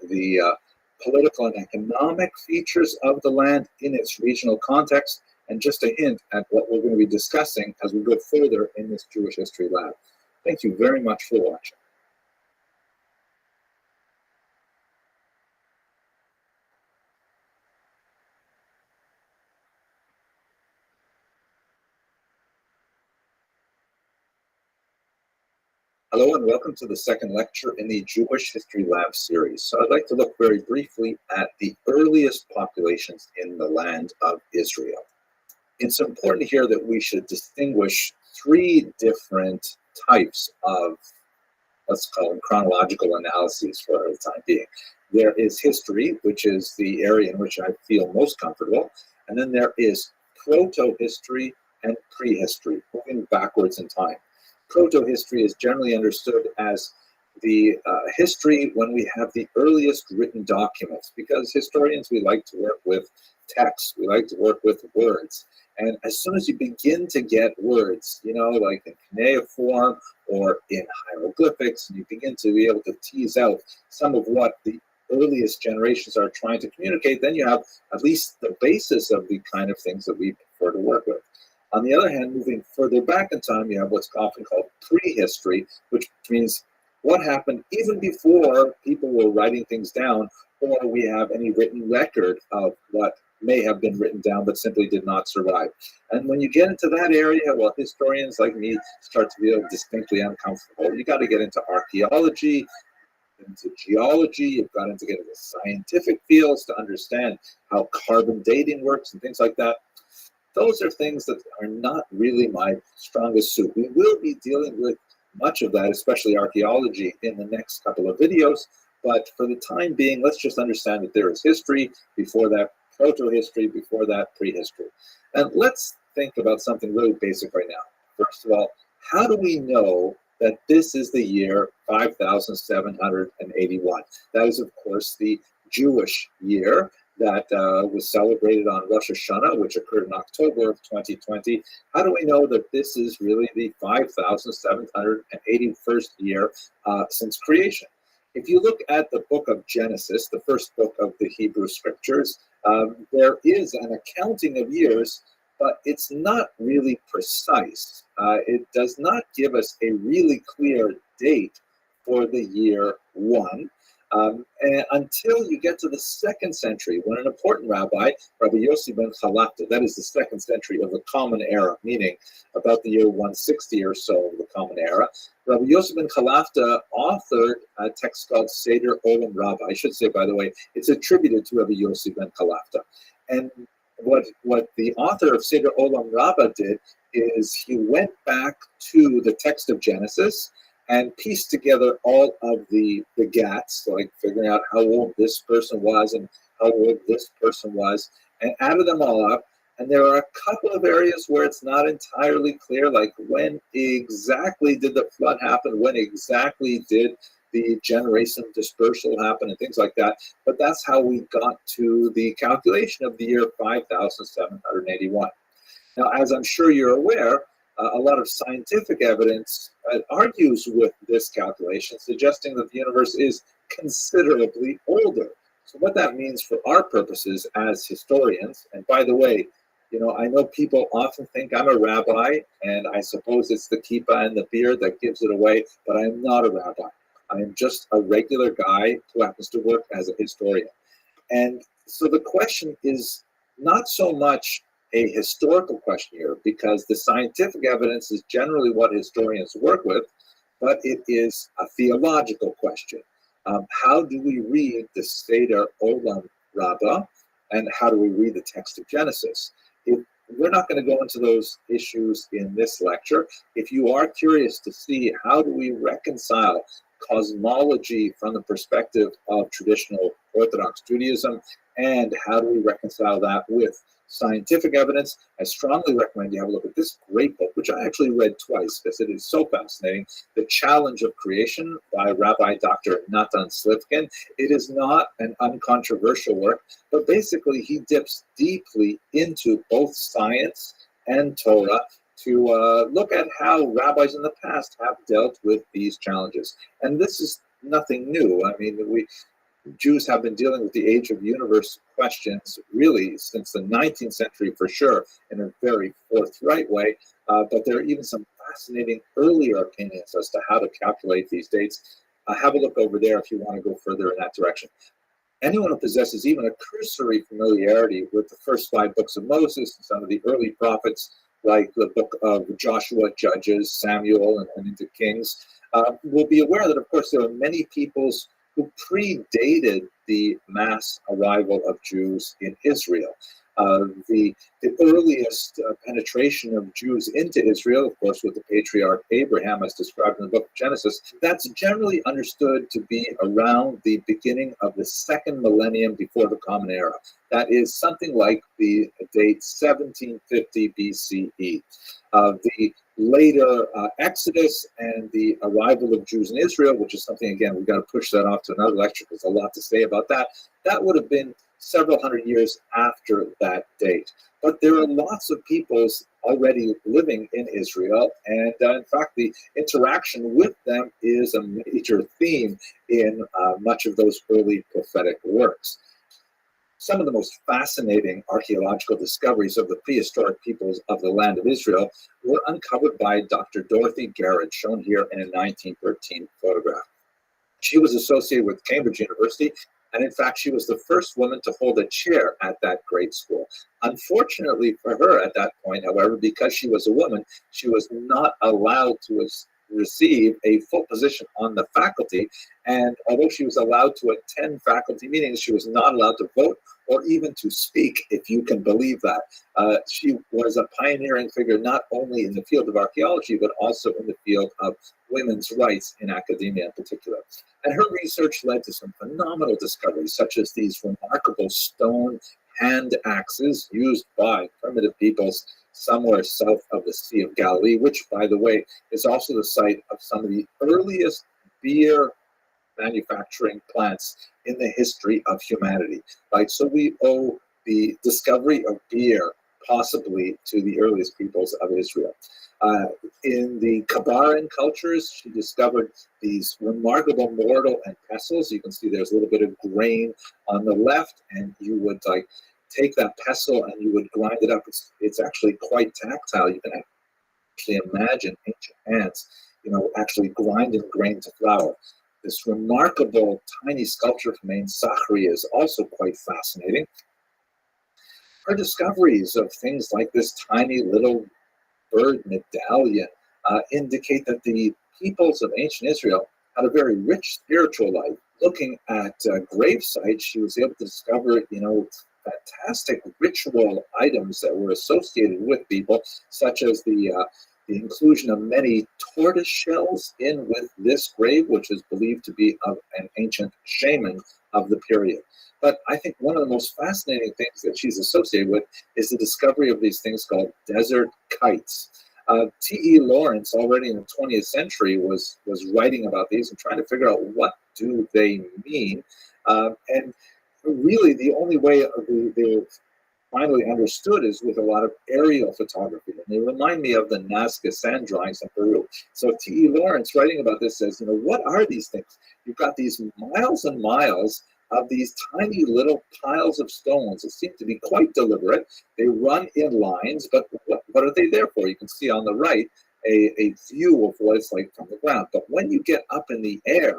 the political and economic features of the land in its regional context, and just a hint at what we're going to be discussing as we go further in this Jewish History Lab. Thank you very much for watching. Hello and welcome to the second lecture in the Jewish History Lab series. So I'd like to look very briefly at the earliest populations in the land of Israel. It's important here that we should distinguish three different types of, let's call them chronological analyses for the time being. There is history, which is the area in which I feel most comfortable, and then there is proto-history and prehistory, moving backwards in time. Proto-history is generally understood as the history when we have the earliest written documents, because historians, we like to work with text, we like to work with words. And as soon as you begin to get words, you know, like in cuneiform or in hieroglyphics, and you begin to be able to tease out some of what the earliest generations are trying to communicate, then you have at least the basis of the kind of things that we prefer to work with. On the other hand, moving further back in time, you have what's often called prehistory, which means what happened even before people were writing things down, or we have any written record of what may have been written down but simply did not survive. And when you get into that area, well, historians like me start to feel distinctly uncomfortable. You got to get into archaeology, into geology, you've got to get into scientific fields to understand how carbon dating works and things like that. Those are things that are not really my strongest suit. We will be dealing with much of that, especially archaeology, in the next couple of videos. But for the time being, let's just understand that there is history, before that proto-history, before that prehistory. And let's think about something really basic right now. First of all, how do we know that this is the year 5781? That is, of course, the Jewish year that was celebrated on Rosh Hashanah, which occurred in October of 2020. How do we know that this is really the 5781st year since creation? If you look at the book of Genesis, the first book of the Hebrew Scriptures, there is an accounting of years, but it's not really precise. It does not give us a really clear date for the year 1. And until you get to the 2nd century, when an important rabbi, Rabbi Yossi ben Chalafta, that is the 2nd century of the Common Era, meaning about the year 160 or so of the Common Era, Rabbi Yossi ben Chalafta authored a text called Seder Olam Rabbah. I should say, by the way, it's attributed to Rabbi Yossi ben Chalafta. And what the author of Seder Olam Rabbah did is he went back to the text of Genesis and pieced together all of the gaps, like figuring out how old this person was and how old this person was, and added them all up. And there are a couple of areas where it's not entirely clear, like when exactly did the flood happen, when exactly did the generation dispersal happen, and things like that. But that's how we got to the calculation of the year 5781. Now, as I'm sure you're aware, a lot of scientific evidence argues with this calculation, suggesting that the universe is considerably older. So what that means for our purposes as historians, and by the way, I know people often think I'm a rabbi, and I suppose it's the kippah and the beard that gives it away, but I'm not a rabbi. I am just a regular guy who happens to work as a historian. And so the question is not so much a historical question here, because the scientific evidence is generally what historians work with, but it is a theological question. How do we read the Seder Olam Rabbah, and how do we read the text of Genesis? We're not going to go into those issues in this lecture. If you are curious to see how do we reconcile cosmology from the perspective of traditional Orthodox Judaism, and how do we reconcile that with scientific evidence, I strongly recommend you have a look at this great book, which I actually read twice because it is so fascinating, The Challenge of Creation by Rabbi Dr. Natan Slivkin. It is not an uncontroversial work, but basically he dips deeply into both science and Torah to look at how rabbis in the past have dealt with these challenges. And this is nothing new. I mean, Jews have been dealing with the age of universe questions really since the 19th century for sure, in a very forthright way. But there are even some fascinating earlier opinions as to how to calculate these dates. Have a look over there if you want to go further in that direction. Anyone who possesses even a cursory familiarity with the first 5 books of Moses and some of the early prophets, like the book of Joshua, Judges, Samuel, and into Kings, will be aware that, of course, there are many peoples who predated the mass arrival of Jews in Israel. The earliest penetration of Jews into Israel, of course, with the patriarch Abraham, as described in the book of Genesis, that's generally understood to be around the beginning of the 2nd millennium before the Common Era. That is something like the date 1750 BCE. The later Exodus and the arrival of Jews in Israel, which is something, again, we've got to push that off to another lecture because there's a lot to say about that. That would have been several hundred years after that date. But there are lots of peoples already living in Israel, and in fact, the interaction with them is a major theme in much of those early prophetic works. Some of the most fascinating archaeological discoveries of the prehistoric peoples of the land of Israel were uncovered by Dr. Dorothy Garrett, shown here in a 1913 photograph. She was associated with Cambridge University, and in fact, she was the first woman to hold a chair at that great school. Unfortunately for her at that point, however, because she was a woman, she was not allowed to receive a full position on the faculty. And although she was allowed to attend faculty meetings, she was not allowed to vote or even to speak, if you can believe that. She was a pioneering figure not only in the field of archaeology, but also in the field of women's rights in academia in particular. And her research led to some phenomenal discoveries, such as these remarkable stone hand axes used by primitive peoples somewhere south of the Sea of Galilee, which, by the way, is also the site of some of the earliest beer manufacturing plants in the history of humanity. Right? So we owe the discovery of beer possibly to the earliest peoples of Israel. In the Kabaran cultures, she discovered these remarkable mortar and pestles. You can see there's a little bit of grain on the left, and you would take that pestle and you would grind it up. It's actually quite tactile. You can actually imagine ancient ants, actually grinding grain to flour. This remarkable tiny sculpture from Ein Sachri is also quite fascinating. Her discoveries of things like this tiny little bird medallion indicate that the peoples of ancient Israel had a very rich spiritual life. Looking at grave sites, she was able to discover, fantastic ritual items that were associated with people, such as the inclusion of many tortoise shells in with this grave, which is believed to be of an ancient shaman of the period. But I think one of the most fascinating things that she's associated with is the discovery of these things called desert kites. T.E. Lawrence, already in the 20th century, was writing about these and trying to figure out what do they mean. And really, the only way they finally understood is with a lot of aerial photography. And they remind me of the Nazca sand drawings in Peru. So T.E. Lawrence, writing about this, says, what are these things? You've got these miles and miles of these tiny little piles of stones that seem to be quite deliberate. They run in lines, but what are they there for? You can see on the right a view of what it's like from the ground. But when you get up in the air,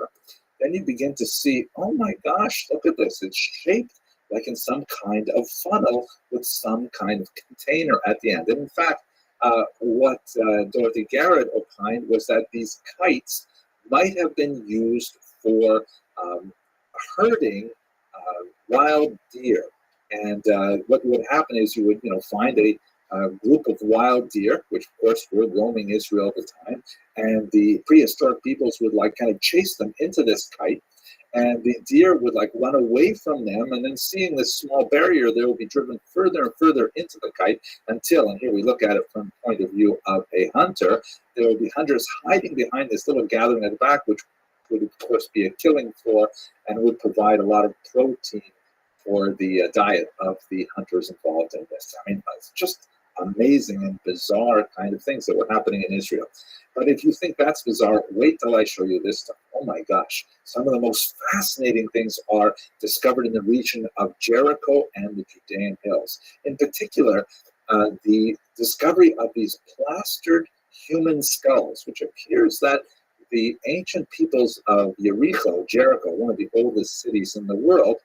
then you begin to see, oh my gosh, look at this. It's shaped like in some kind of funnel with some kind of container at the end. And in fact, what Dorothy Garrett opined was that these kites might have been used for herding wild deer. And what would happen is you would, find a group of wild deer, which of course were roaming Israel at the time, and the prehistoric peoples would kind of chase them into this kite, and the deer would run away from them, and then seeing this small barrier, they will be driven further and further into the kite until, and here we look at it from the point of view of a hunter, there will be hunters hiding behind this little gathering at the back, which would of course be a killing floor and would provide a lot of protein for the diet of the hunters involved in this. I mean, it's just amazing and bizarre kind of things that were happening in Israel. But if you think that's bizarre, wait till I show you this stuff. Oh my gosh. Some of the most fascinating things are discovered in the region of Jericho and the Judean hills. In particular, the discovery of these plastered human skulls, which appears that the ancient peoples of Jericho, one of the oldest cities in the world,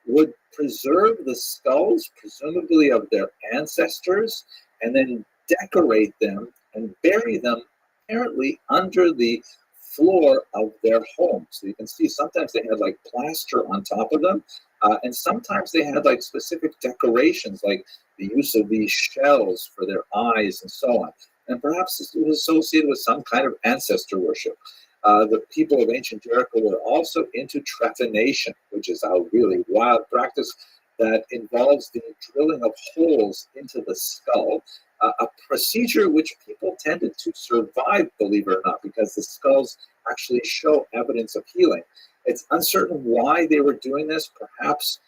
would preserve the skulls, presumably of their ancestors, and then decorate them and bury them apparently under the floor of their homes. So you can see sometimes they had plaster on top of them, and sometimes they had specific decorations, like the use of these shells for their eyes and so on. And perhaps this was associated with some kind of ancestor worship. The people of ancient Jericho were also into trepanation, which is a really wild practice that involves the drilling of holes into the skull, a procedure which people tended to survive, believe it or not, because the skulls actually show evidence of healing. It's uncertain why they were doing this, perhaps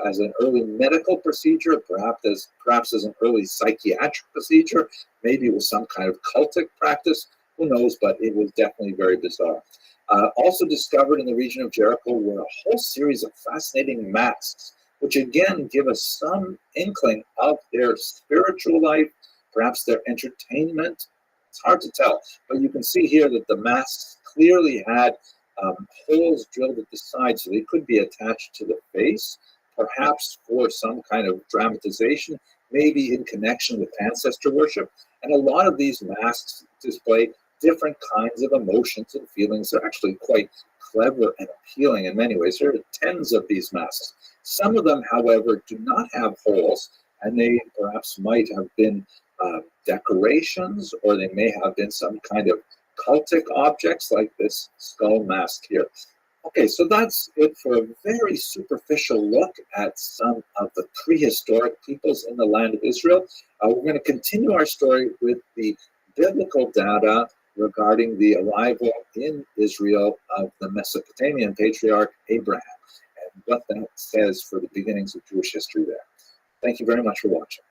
as an early medical procedure, perhaps as an early psychiatric procedure, maybe it was some kind of cultic practice. Who knows, but it was definitely very bizarre. Also discovered in the region of Jericho were a whole series of fascinating masks, which again give us some inkling of their spiritual life, perhaps their entertainment. It's hard to tell, but you can see here that the masks clearly had holes drilled at the side, so they could be attached to the face, perhaps for some kind of dramatization, maybe in connection with ancestor worship. And a lot of these masks display different kinds of emotions and feelings. They're actually quite clever and appealing in many ways. There are tens of these masks. Some of them, however, do not have holes, and they perhaps might have been decorations, or they may have been some kind of cultic objects like this skull mask here. Okay, so that's it for a very superficial look at some of the prehistoric peoples in the land of Israel. We're going to continue our story with the biblical data regarding the arrival in Israel of the Mesopotamian patriarch Abraham and what that says for the beginnings of Jewish history there. Thank you very much for watching.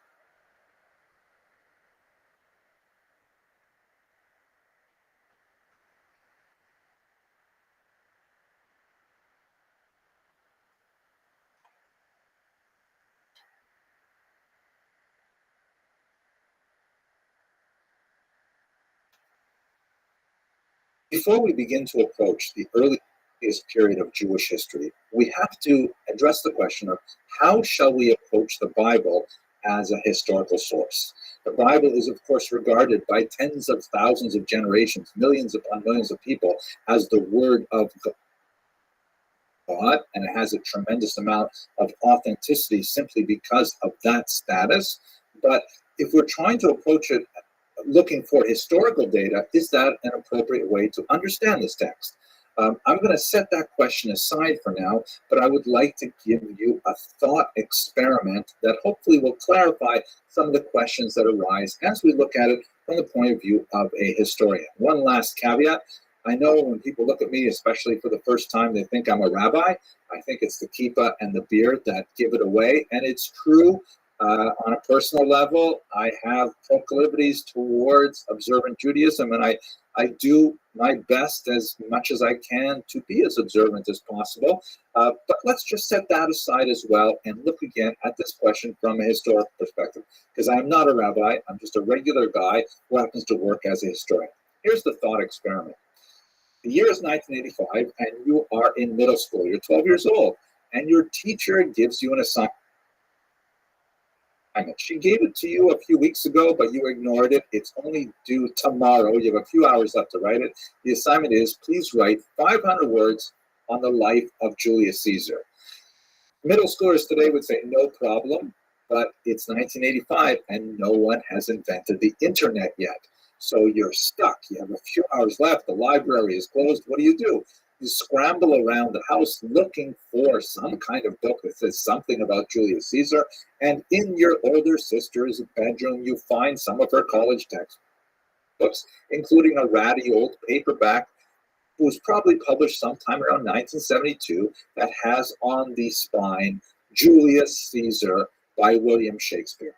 Before we begin to approach the earliest period of Jewish history, we have to address the question of how shall we approach the Bible as a historical source. The Bible is, of course, regarded by tens of thousands of generations, millions upon millions of people, as the Word of God. God, and it has a tremendous amount of authenticity simply because of that status. But if we're trying to approach it looking for historical data, is that an appropriate way to understand this text? I'm going to set that question aside for now, but I would like to give you a thought experiment that hopefully will clarify some of the questions that arise as we look at it from the point of view of a historian. One last caveat. I know when people look at me, especially for the first time, they think I'm a rabbi. I think it's the kippah and the beard that give it away, and it's true. On a personal level, I have proclivities towards observant Judaism, and I do my best as much as I can to be as observant as possible. But let's just set that aside as well and look again at this question from a historical perspective, because I'm not a rabbi. I'm just a regular guy who happens to work as a historian. Here's the thought experiment. The year is 1985, and you are in middle school. You're 12 years old, and your teacher gives you an assignment. She gave it to you a few weeks ago, but you ignored it. It's only due tomorrow. You have a few hours left to write it. The assignment is, please write 500 words on the life of Julius Caesar. Middle schoolers today would say, no problem, but it's 1985, and no one has invented the internet yet. So you're stuck. You have a few hours left. The library is closed. What do? You scramble around the house looking for some kind of book that says something about Julius Caesar, and in your older sister's bedroom, you find some of her college textbooks, including a ratty old paperback that was probably published sometime around 1972 that has on the spine Julius Caesar by William Shakespeare.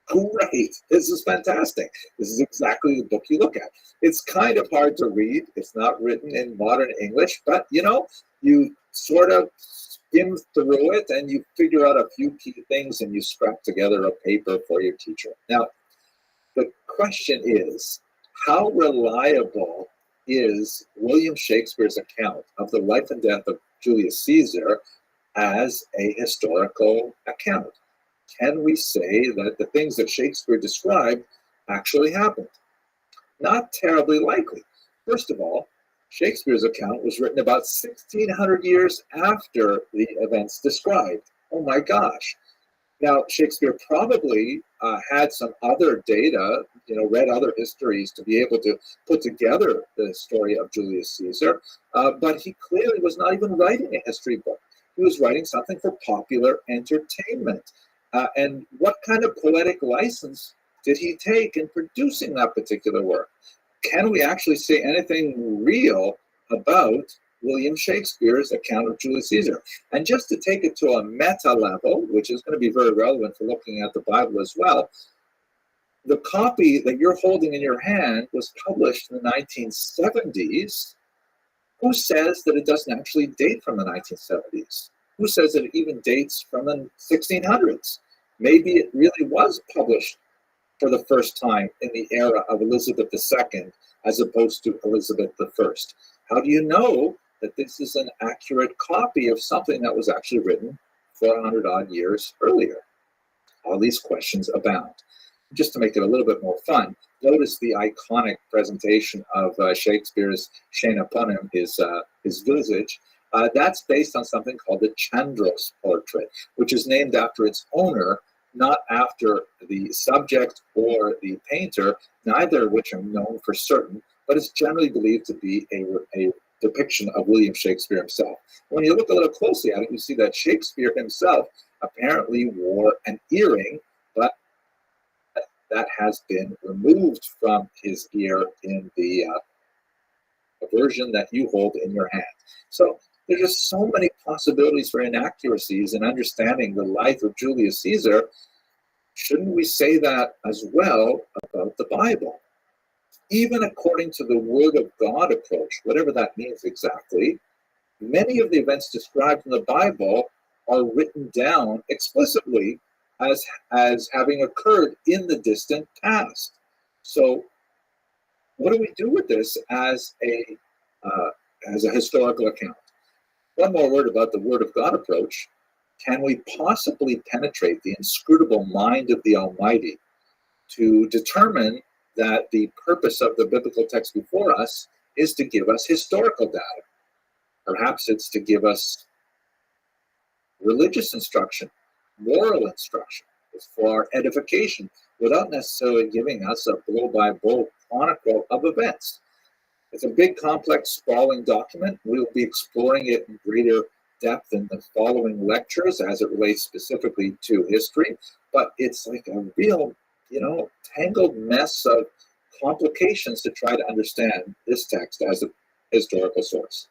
Great. This is fantastic. This is exactly the book you look at. It's kind of hard to read. It's not written in modern English, but you sort of skim through it and you figure out a few key things and you scrap together a paper for your teacher. Now, the question is, how reliable is William Shakespeare's account of the life and death of Julius Caesar as a historical account? Can we say that the things that Shakespeare described actually happened? Not terribly likely. First of all, Shakespeare's account was written about 1,600 years after the events described. Oh my gosh. Now, Shakespeare probably had some other data, read other histories to be able to put together the story of Julius Caesar, but he clearly was not even writing a history book. He was writing something for popular entertainment. And what kind of poetic license did he take in producing that particular work? Can we actually say anything real about William Shakespeare's account of Julius Caesar? And just to take it to a meta level, which is going to be very relevant for looking at the Bible as well, the copy that you're holding in your hand was published in the 1970s. Who says that it doesn't actually date from the 1970s? Who says that it even dates from the 1600s? Maybe it really was published for the first time in the era of Elizabeth II as opposed to Elizabeth I. How do you know that this is an accurate copy of something that was actually written 400 odd years earlier? All these questions abound. Just to make it a little bit more fun, notice the iconic presentation of Shakespeare's Shena Punim, his visage. That's based on something called the Chandros portrait, which is named after its owner, not after the subject or the painter, neither of which are known for certain, but it's generally believed to be a depiction of William Shakespeare himself. When you look a little closely at it, you see that Shakespeare himself apparently wore an earring, but that has been removed from his ear in the version that you hold in your hand. So there's just so many possibilities for inaccuracies in understanding the life of Julius Caesar. Shouldn't we say that as well about the Bible? Even according to the Word of God approach, whatever that means exactly, many of the events described in the Bible are written down explicitly as having occurred in the distant past. So what do we do with this as a historical account? One more word about the Word of God approach. Can we possibly penetrate the inscrutable mind of the Almighty to determine that the purpose of the biblical text before us is to give us historical data? Perhaps it's to give us religious instruction, moral instruction. It's for our edification without necessarily giving us a blow-by-blow chronicle of events. It's a big, complex, sprawling document. We'll be exploring it in greater depth in the following lectures as it relates specifically to history, but it's like a real, tangled mess of complications to try to understand this text as a historical source.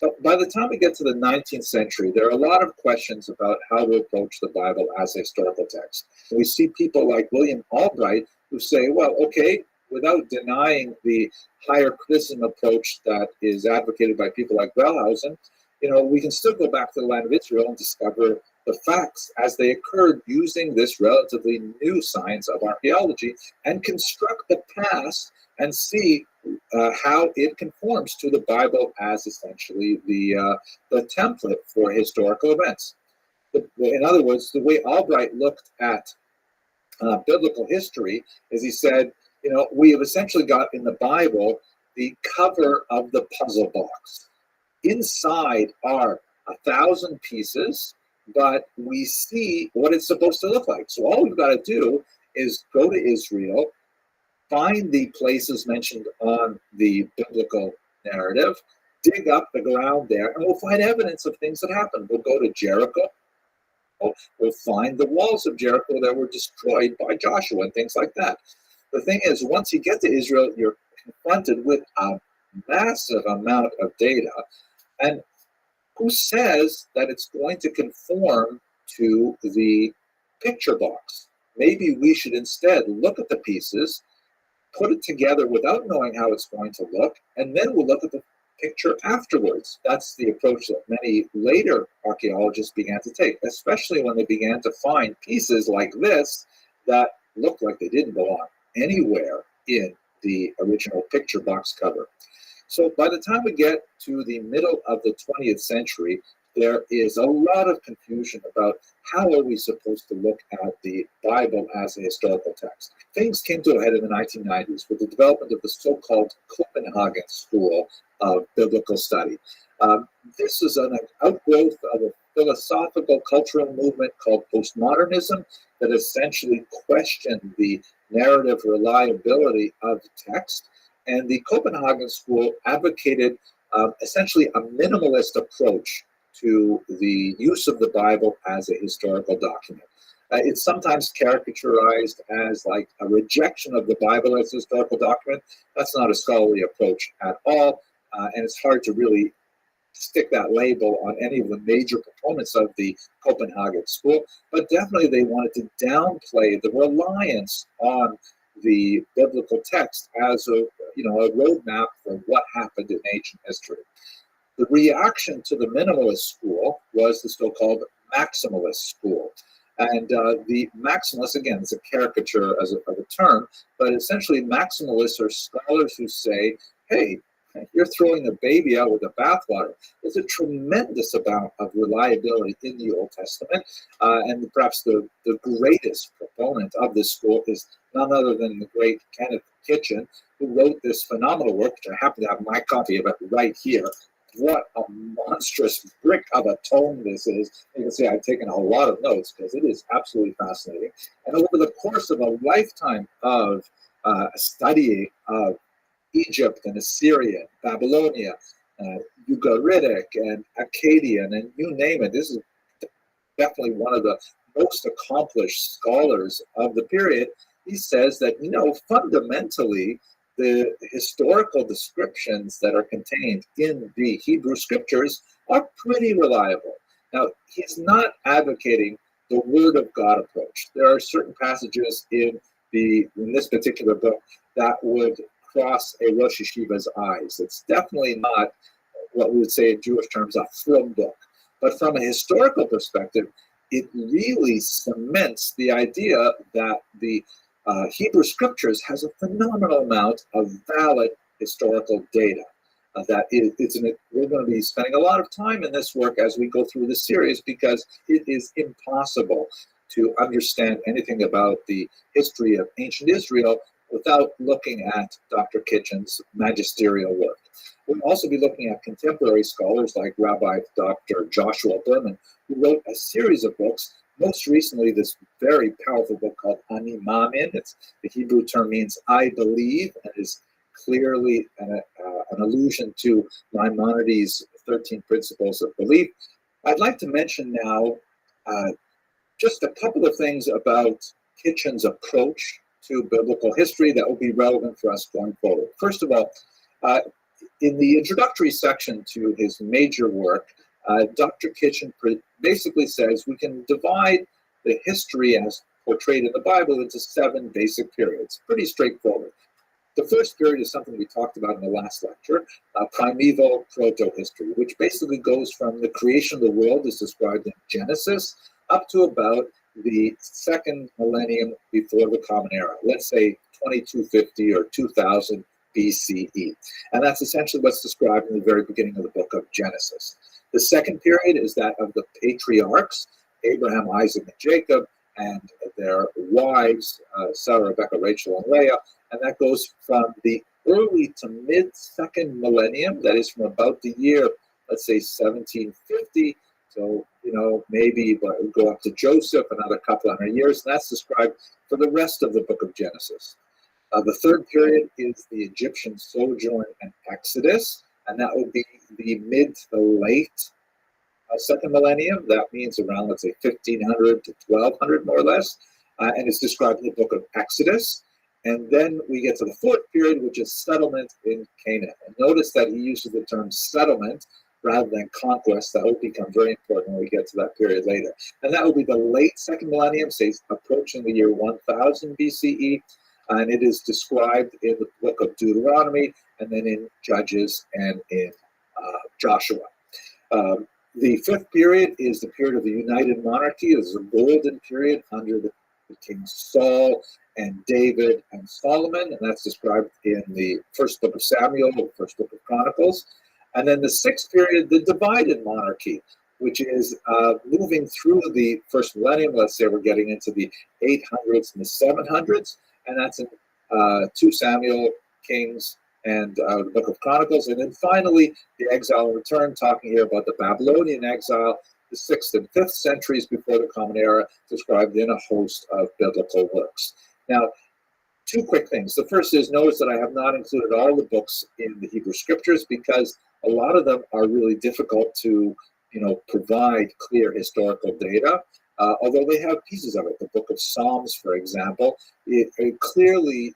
But by the time we get to the 19th century, there are a lot of questions about how to approach the Bible as a historical text. We see people like William Albright who say, well, okay, without denying the higher criticism approach that is advocated by people like Wellhausen, we can still go back to the land of Israel and discover the facts as they occurred using this relatively new science of archaeology and construct the past and see how it conforms to the Bible as essentially the template for historical events. In other words, the way Albright looked at biblical history is he said, we have essentially got in the Bible the cover of the puzzle box. Inside are 1,000 pieces, but we see what it's supposed to look like. So all we've got to do is go to Israel, find the places mentioned on the biblical narrative, dig up the ground there, and we'll find evidence of things that happened. We'll go to Jericho. We'll find the walls of Jericho that were destroyed by Joshua and things like that. The thing is, once you get to Israel, you're confronted with a massive amount of data. And who says that it's going to conform to the picture box? Maybe we should instead look at the pieces, put it together without knowing how it's going to look, and then we'll look at the picture afterwards. That's the approach that many later archaeologists began to take, especially when they began to find pieces like this that looked like they didn't belong anywhere in the original picture box cover. So by the time we get to the middle of the 20th century, there is a lot of confusion about how are we supposed to look at the Bible as a historical text. Things came to a head in the 1990s with the development of the so-called Copenhagen School of Biblical Study. This is an outgrowth of a philosophical cultural movement called postmodernism that essentially questioned the narrative reliability of the text. And the Copenhagen School advocated essentially a minimalist approach to the use of the Bible as a historical document. It's sometimes caricaturized as like a rejection of the Bible as a historical document. That's not a scholarly approach at all, and it's hard to really stick that label on any of the major proponents of the Copenhagen School, but definitely they wanted to downplay the reliance on the biblical text as a roadmap for what happened in ancient history. The reaction to the minimalist school was the so-called maximalist school. And the maximalists, again, it's a caricature of a term, but essentially maximalists are scholars who say, hey, you're throwing the baby out with the bathwater. There's a tremendous amount of reliability in the Old Testament, and perhaps the greatest proponent of this school is none other than the great Kenneth Kitchen, who wrote this phenomenal work, which I happen to have my copy of it right here. What a monstrous brick of a tome this is. You can see I've taken a lot of notes because it is absolutely fascinating. And over the course of a lifetime of studying of Egypt and Assyria, Babylonia, Ugaritic and Akkadian, and you name it, this is definitely one of the most accomplished scholars of the period. He says that, fundamentally, the historical descriptions that are contained in the Hebrew scriptures are pretty reliable. Now, he's not advocating the Word of God approach. There are certain passages in this particular book that would cross a Rosh Yeshiva's eyes. It's definitely not what we would say in Jewish terms a frum book. But from a historical perspective, it really cements the idea that the Hebrew scriptures has a phenomenal amount of valid historical data. We're going to be spending a lot of time in this work as we go through this series because it is impossible to understand anything about the history of ancient Israel without looking at Dr. Kitchen's magisterial work. We'll also be looking at contemporary scholars like Rabbi Dr. Joshua Berman, who wrote a series of books, most recently this very powerful book called Ani Mamin. The Hebrew term means I believe, and is clearly an allusion to Maimonides' 13 Principles of Belief. I'd like to mention now just a couple of things about Kitchen's approach to biblical history that will be relevant for us going forward. First of all, in the introductory section to his major work, Dr. Kitchen basically says we can divide the history as portrayed in the Bible into 7 basic periods. Pretty straightforward. The first period is something we talked about in the last lecture, primeval proto-history, which basically goes from the creation of the world as described in Genesis up to about the second millennium before the Common Era, let's say 2250 or 2000 BCE. And that's essentially what's described in the very beginning of the book of Genesis. The second period is that of the patriarchs, Abraham, Isaac, and Jacob, and their wives, Sarah, Rebecca, Rachel, and Leah. And that goes from the early to mid-second millennium, that is from about the year, let's say 1750, so, maybe go up to Joseph, another couple hundred years, and that's described for the rest of the book of Genesis. The third period is the Egyptian sojourn and Exodus, and that would be the mid to late second millennium. That means around, let's say, 1500 to 1200, more or less, and it's described in the book of Exodus. And then we get to the fourth period, which is settlement in Canaan. And notice that he uses the term settlement rather than conquest. That will become very important when we get to that period later. And that will be the late second millennium, say approaching the year 1000 BCE. And it is described in the book of Deuteronomy, and then in Judges and in Joshua. The fifth period is the period of the United Monarchy. It is a golden period under the Kings Saul and David and Solomon, and that's described in the first book of Samuel, the first book of Chronicles. And then the sixth period, the divided monarchy, which is moving through the first millennium. Let's say we're getting into the 800s and the 700s, and that's in 2 Samuel, Kings, and the book of Chronicles. And then finally, the exile and return, talking here about the Babylonian exile, the 6th and 5th centuries before the Common Era, described in a host of biblical works. Now, 2 quick things. The first is, notice that I have not included all the books in the Hebrew Scriptures because a lot of them are really difficult to, provide clear historical data, although they have pieces of it. The book of Psalms, for example, it clearly,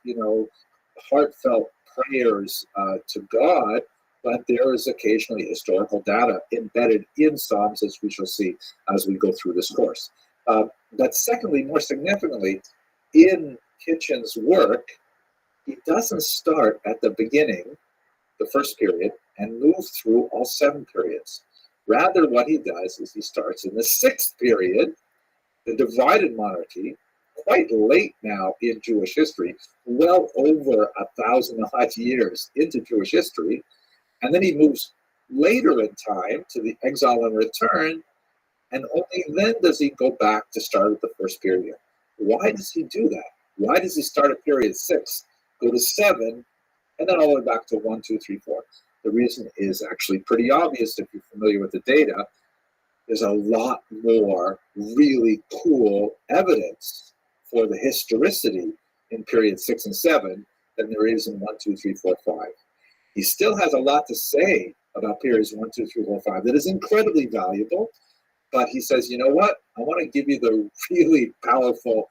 heartfelt prayers to God, but there is occasionally historical data embedded in Psalms, as we shall see as we go through this course. But secondly, more significantly, in Kitchen's work, he doesn't start at the beginning, the first period, and move through all 7 periods. Rather, what he does is he starts in the 6th period, the divided monarchy, quite late now in Jewish history, well over 1,000 odd years into Jewish history, and then he moves later in time to the exile and return, and only then does he go back to start at the first period. Why does he do that? Why does he start at period 6, go to 7, and then all the way back to 1, 2, 3, 4? The reason is actually pretty obvious if you're familiar with the data. There's a lot more really cool evidence for the historicity in period 6 and 7 than there is in 1, 2, 3, 4, 5. He still has a lot to say about periods 1, 2, 3, 4, 5 that is incredibly valuable, but he says, you know what? I want to give you the really powerful,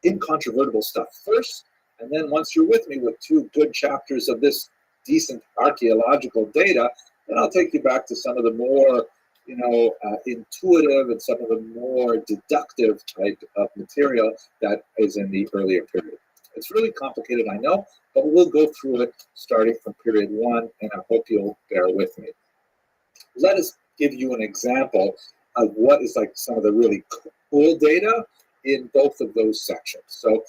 incontrovertible stuff first, and then once you're with me with 2 good chapters of this decent archaeological data, then I'll take you back to some of the more, intuitive and some of the more deductive type of material that is in the earlier period. It's really complicated, I know, but we'll go through it starting from period 1, and I hope you'll bear with me. Let us give you an example of what is like some of the really cool data in both of those sections. So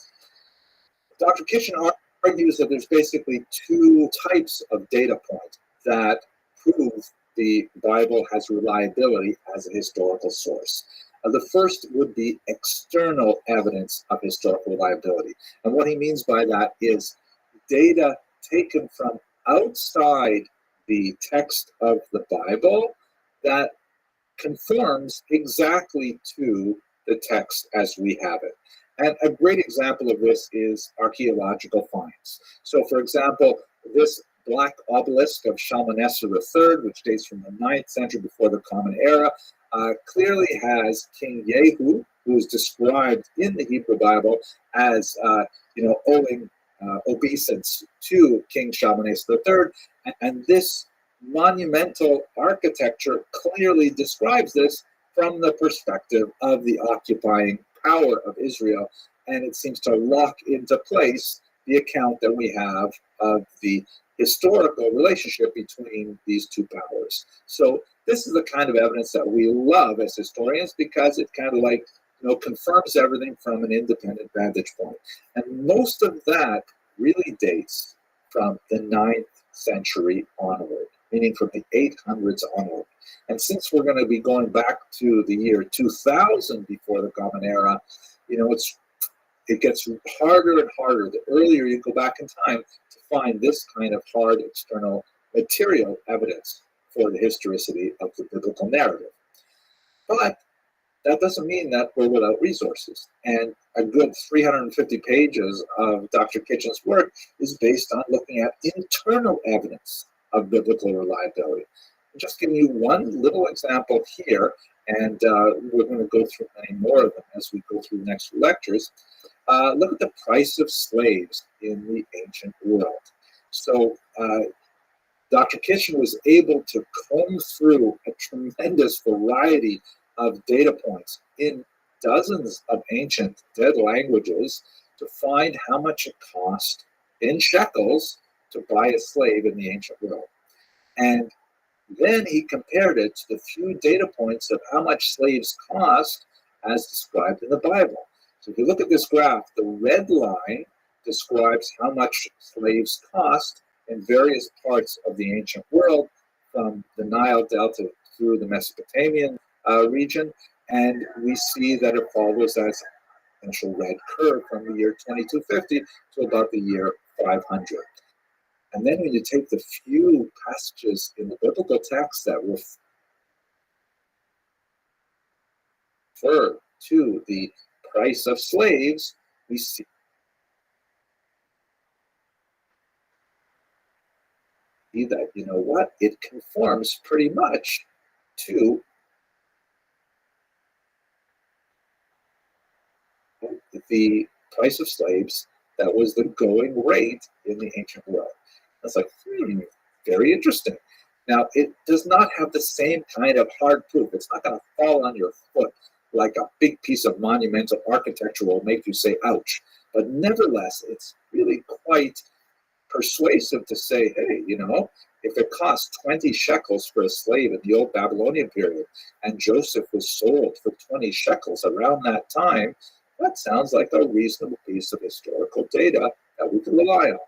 Dr. Kitchen argues that there's basically 2 types of data points that prove the Bible has reliability as a historical source. The first would be external evidence of historical reliability. And what he means by that is data taken from outside the text of the Bible that conforms exactly to the text as we have it. And a great example of this is archaeological finds. So, for example, this black obelisk of Shalmaneser III, which dates from the 9th century before the Common Era, clearly has King Yehu, who is described in the Hebrew Bible as, owing obeisance to King Shalmaneser III. And this monumental architecture clearly describes this from the perspective of the occupying power of Israel, and it seems to lock into place the account that we have of the historical relationship between these two powers. So this is the kind of evidence that we love as historians, because it kind of confirms everything from an independent vantage point. And most of that really dates from the 9th century onward, meaning from the 800s onward. And since we're going to be going back to the year 2000 before the Common Era, it gets harder and harder the earlier you go back in time to find this kind of hard external material evidence for the historicity of the biblical narrative. But that doesn't mean that we're without resources. And a good 350 pages of Dr. Kitchen's work is based on looking at internal evidence of biblical reliability. I'm just giving you one little example here, and we're going to go through many more of them as we go through the next few lectures. Look at the price of slaves in the ancient world. So Dr. Kitchen was able to comb through a tremendous variety of data points in dozens of ancient dead languages to find how much it cost in shekels to buy a slave in the ancient world. And then he compared it to the few data points of how much slaves cost as described in the Bible. So if you look at this graph, the red line describes how much slaves cost in various parts of the ancient world, from the Nile Delta through the Mesopotamian region, and we see that it follows that essential red curve from the year 2250 to about the year 500. And then when you take the few passages in the biblical text that refer to the price of slaves, we see that, it conforms pretty much to the price of slaves that was the going rate in the ancient world. That's like, very interesting. Now, it does not have the same kind of hard proof. It's not going to fall on your foot like a big piece of monumental architecture will make you say, ouch. But nevertheless, it's really quite persuasive to say, hey, if it cost 20 shekels for a slave in the old Babylonian period, and Joseph was sold for 20 shekels around that time, that sounds like a reasonable piece of historical data that we can rely on.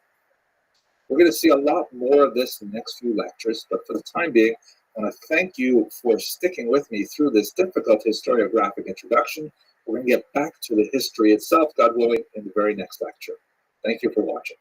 We're going to see a lot more of this in the next few lectures, but for the time being, I want to thank you for sticking with me through this difficult historiographic introduction. We're going to get back to the history itself, God willing, in the very next lecture. Thank you for watching.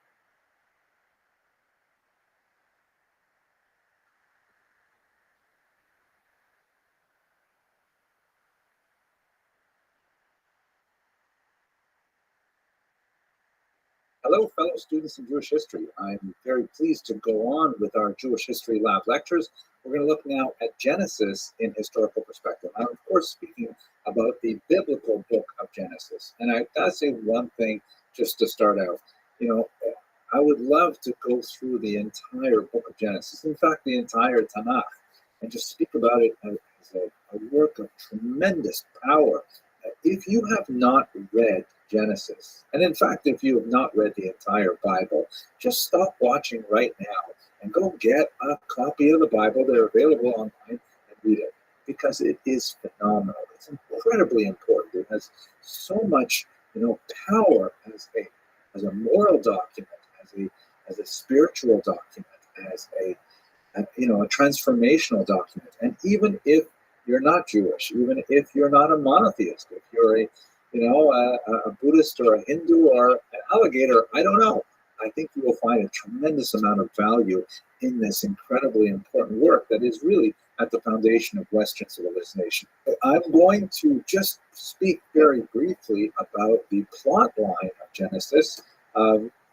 Hello, fellow students in Jewish history. I'm very pleased to go on with our Jewish History Lab lectures. We're going to look now at Genesis in historical perspective. I'm, of course, speaking about the biblical book of Genesis. And I've got to say one thing just to start out. I would love to go through the entire book of Genesis, in fact, the entire Tanakh, and just speak about it as a work of tremendous power. If you have not read Genesis, and in fact, if you have not read the entire Bible, just stop watching right now and go get a copy of the Bible. They're available online, and read it, because it is phenomenal. It's incredibly important. It has so much, power as a moral document, as a spiritual document, as a transformational document. And even if you're not Jewish, even if you're not a monotheist, if you're a Buddhist or a Hindu or an alligator, I don't know. I think you will find a tremendous amount of value in this incredibly important work that is really at the foundation of Western civilization. I'm going to just speak very briefly about the plot line of Genesis,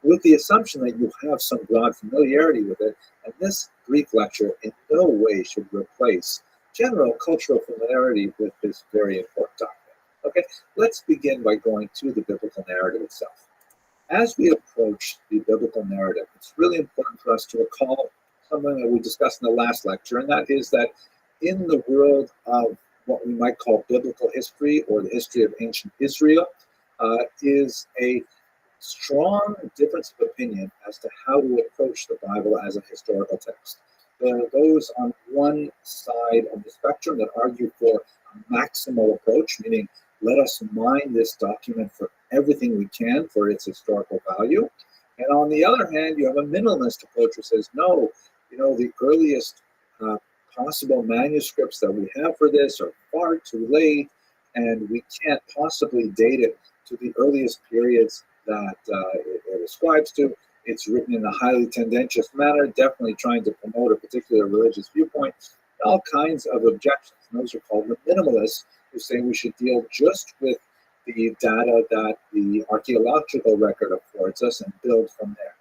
with the assumption that you have some broad familiarity with it, and this brief lecture in no way should replace general cultural familiarity with this very important document. Okay, let's begin by going to the biblical narrative itself. As we approach the biblical narrative, it's really important for us to recall something that we discussed in the last lecture, and that is that in the world of what we might call biblical history or the history of ancient Israel, is a strong difference of opinion as to how to approach the Bible as a historical text. There are those on one side of the spectrum that argue for a maximal approach, meaning let us mine this document for everything we can for its historical value. And on the other hand, you have a minimalist approach which says, no, the earliest possible manuscripts that we have for this are far too late, and we can't possibly date it to the earliest periods that it ascribes to. It's written in a highly tendentious manner, definitely trying to promote a particular religious viewpoint, all kinds of objections. And those are called the minimalists, who say we should deal just with the data that the archaeological record affords us and build from there.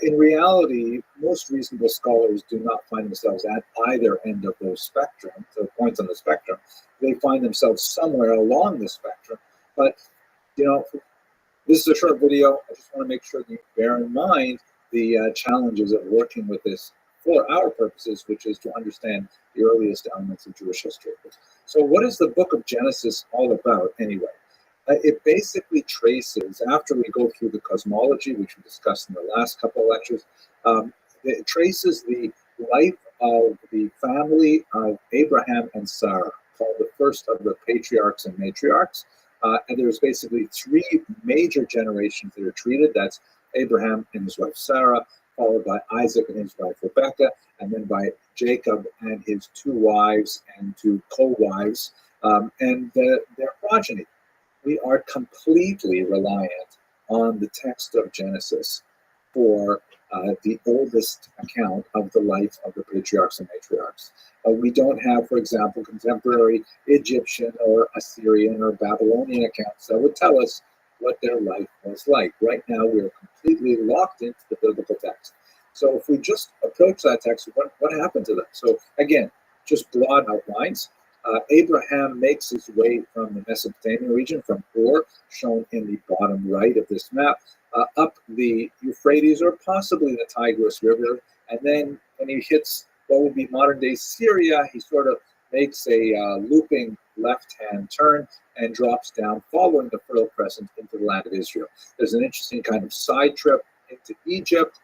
In reality, most reasonable scholars do not find themselves at either end of those spectrum, the points on the spectrum. They find themselves somewhere along the spectrum. But, this is a short video. I just want to make sure that you bear in mind the challenges of working with this for our purposes, which is to understand the earliest elements of Jewish history. So what is the book of Genesis all about anyway? It basically traces, after we go through the cosmology, which we discussed in the last couple of lectures, it traces the life of the family of Abraham and Sarah, called the first of the patriarchs and matriarchs. And there's basically three major generations that are treated. That's Abraham and his wife Sarah, followed by Isaac and his wife Rebekah, and then by Jacob and his two wives and two co-wives, and their progeny. We are completely reliant on the text of Genesis for the oldest account of the life of the patriarchs and matriarchs. We don't have, for example, contemporary Egyptian or Assyrian or Babylonian accounts that would tell us what their life was like. Right now, we are completely locked into the biblical text. So if we just approach that text, what happened to them? So again, just broad outlines. Abraham makes his way from the Mesopotamian region, from Ur, shown in the bottom right of this map, up the Euphrates or possibly the Tigris River. And then when he hits what would be modern-day Syria, he sort of makes a looping left-hand turn and drops down, following the Fertile Crescent into the land of Israel. There's an interesting kind of side trip into Egypt,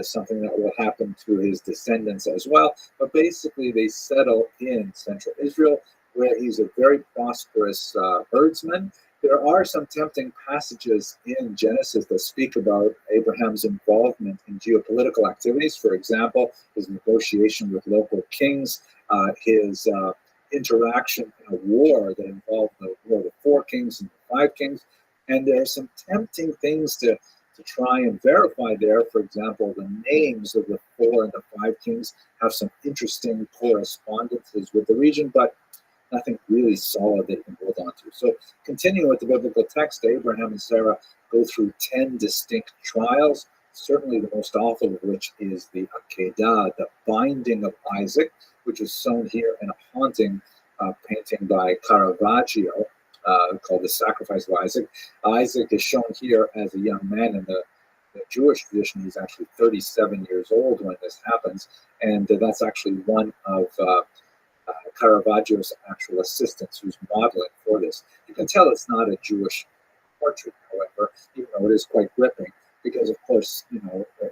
something that will happen to his descendants as well. But basically, they settle in central Israel, where he's a very prosperous herdsman. There are some tempting passages in Genesis that speak about Abraham's involvement in geopolitical activities. For example, his negotiation with local kings, his interaction in a war that involved the War of the Four Kings and the Five Kings. And there are some tempting things to try and verify there. For example, the names of the four and the five kings have some interesting correspondences with the region, but nothing really solid that you can hold on to. So continuing with the biblical text, Abraham and Sarah go through 10 distinct trials, certainly the most awful of which is the Akedah, the binding of Isaac, which is shown here in a haunting painting by Caravaggio, called The Sacrifice of Isaac. Isaac is shown here as a young man. In the Jewish tradition, he's actually 37 years old when this happens, and that's actually one of Caravaggio's actual assistants who's modeling for this. You can tell it's not a Jewish portrait, however, even though it is quite gripping, because of course,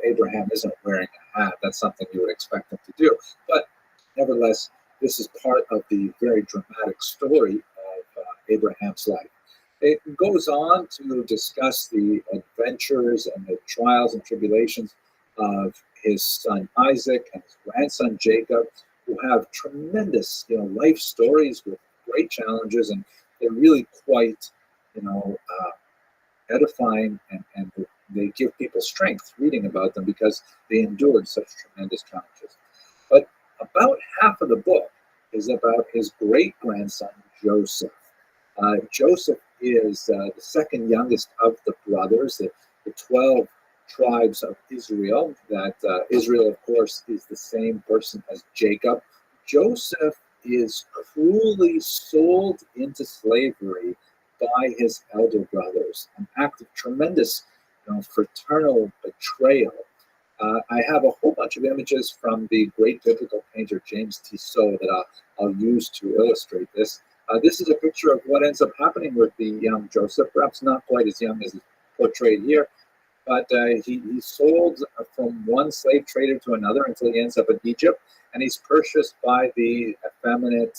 Abraham isn't wearing a hat. That's something you would expect him to do. But nevertheless, this is part of the very dramatic story of Abraham's life. It goes on to discuss the adventures and the trials and tribulations of his son Isaac and his grandson Jacob, who have tremendous, life stories with great challenges, and they're really quite, edifying, and they give people strength reading about them because they endured such tremendous challenges. But about half of the book is about his great-grandson, Joseph. Joseph is the second youngest of the brothers, the 12 tribes of Israel. That Israel, of course, is the same person as Jacob. Joseph is cruelly sold into slavery by his elder brothers, an act of tremendous fraternal betrayal. I have a whole bunch of images from the great biblical painter James Tissot that I'll use to illustrate this. This is a picture of what ends up happening with the young Joseph, perhaps not quite as young as is portrayed here, but he's sold from one slave trader to another until he ends up in Egypt, and he's purchased by the effeminate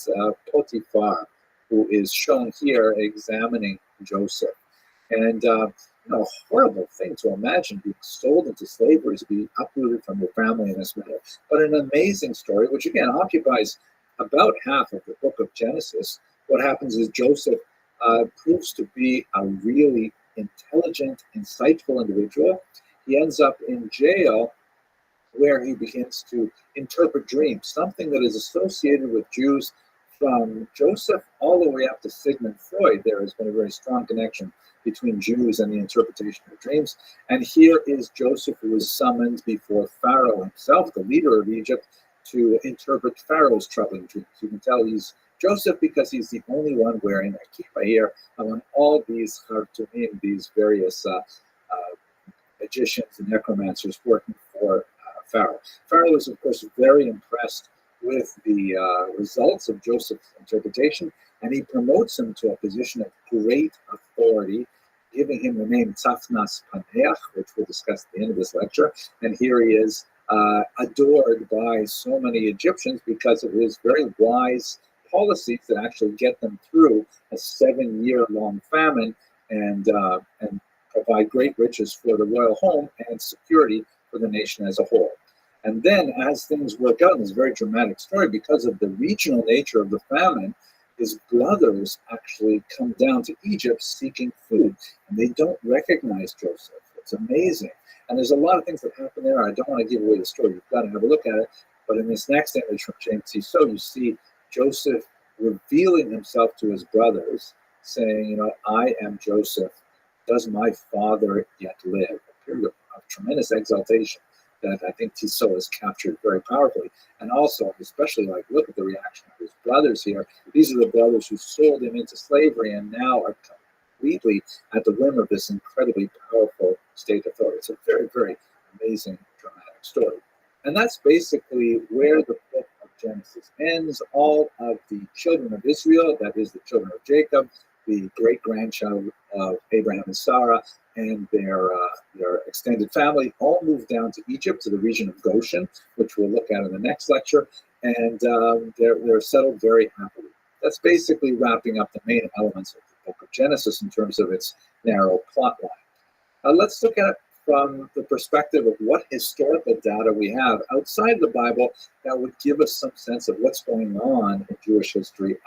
Potiphar, who is shown here examining Joseph. And a horrible thing to imagine, being sold into slavery, to be uprooted from your family in this manner. But an amazing story, which again occupies about half of the book of Genesis. What happens is Joseph proves to be a really intelligent, insightful individual. He ends up in jail where he begins to interpret dreams, something that is associated with Jews from Joseph all the way up to Sigmund Freud. There has been a very strong connection between Jews and the interpretation of dreams. And here is Joseph, who is summoned before Pharaoh himself, the leader of Egypt, to interpret Pharaoh's troubling dreams. You can tell he's Joseph because he's the only one wearing a kippah here among all these Khartoumim, these various magicians and necromancers working for Pharaoh. Pharaoh is, of course, very impressed with the results of Joseph's interpretation, and he promotes him to a position of great authority, giving him the name Tzafnas Paneach, which we'll discuss at the end of this lecture. And here he is adored by so many Egyptians because of his very wise policies that actually get them through a 7-year-long famine and provide great riches for the royal home and security for the nation as a whole. And then as things work out in this very dramatic story, because of the regional nature of the famine, his brothers actually come down to Egypt seeking food, and they don't recognize Joseph. It's amazing. And there's a lot of things that happen there. I don't want to give away the story. You've got to have a look at it. But in this next image from James Tissot, you see Joseph revealing himself to his brothers, saying, I am Joseph. Does my father yet live? A period of tremendous exaltation that I think Tissot has captured very powerfully. And also, especially look at the reaction of his brothers here. These are the brothers who sold him into slavery and now are completely at the whim of this incredibly powerful state authority. It's a very, very amazing, dramatic story. And that's basically where the book of Genesis ends. All of the children of Israel, that is the children of Jacob, the great-grandchild of Abraham and Sarah, and their extended family, all moved down to Egypt, to the region of Goshen, which we'll look at in the next lecture, and they're settled very happily. That's basically wrapping up the main elements of the book of Genesis in terms of its narrow plot line. Let's look at it from the perspective of what historical data we have outside the Bible that would give us some sense of what's going on in Jewish history.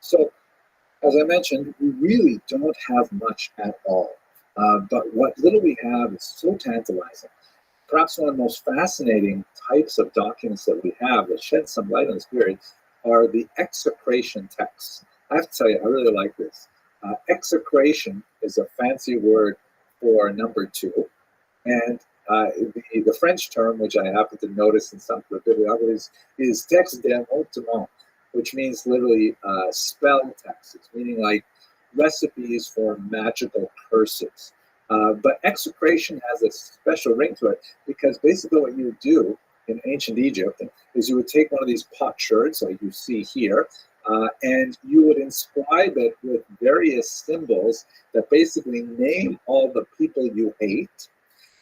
So, as I mentioned, we really don't have much at all. But what little we have is so tantalizing. Perhaps one of the most fascinating types of documents that we have that shed some light on this period are the execration texts. I have to tell you, I really like this. Execration is a fancy word for number 2. And the French term, which I happen to notice in some of the bibliographies, is texte d'envoûtement, which means literally spell texts, meaning like recipes for magical curses. But execration has a special ring to it because basically what you would do in ancient Egypt is you would take one of these potsherds, like you see here, and you would inscribe it with various symbols that basically name all the people you ate.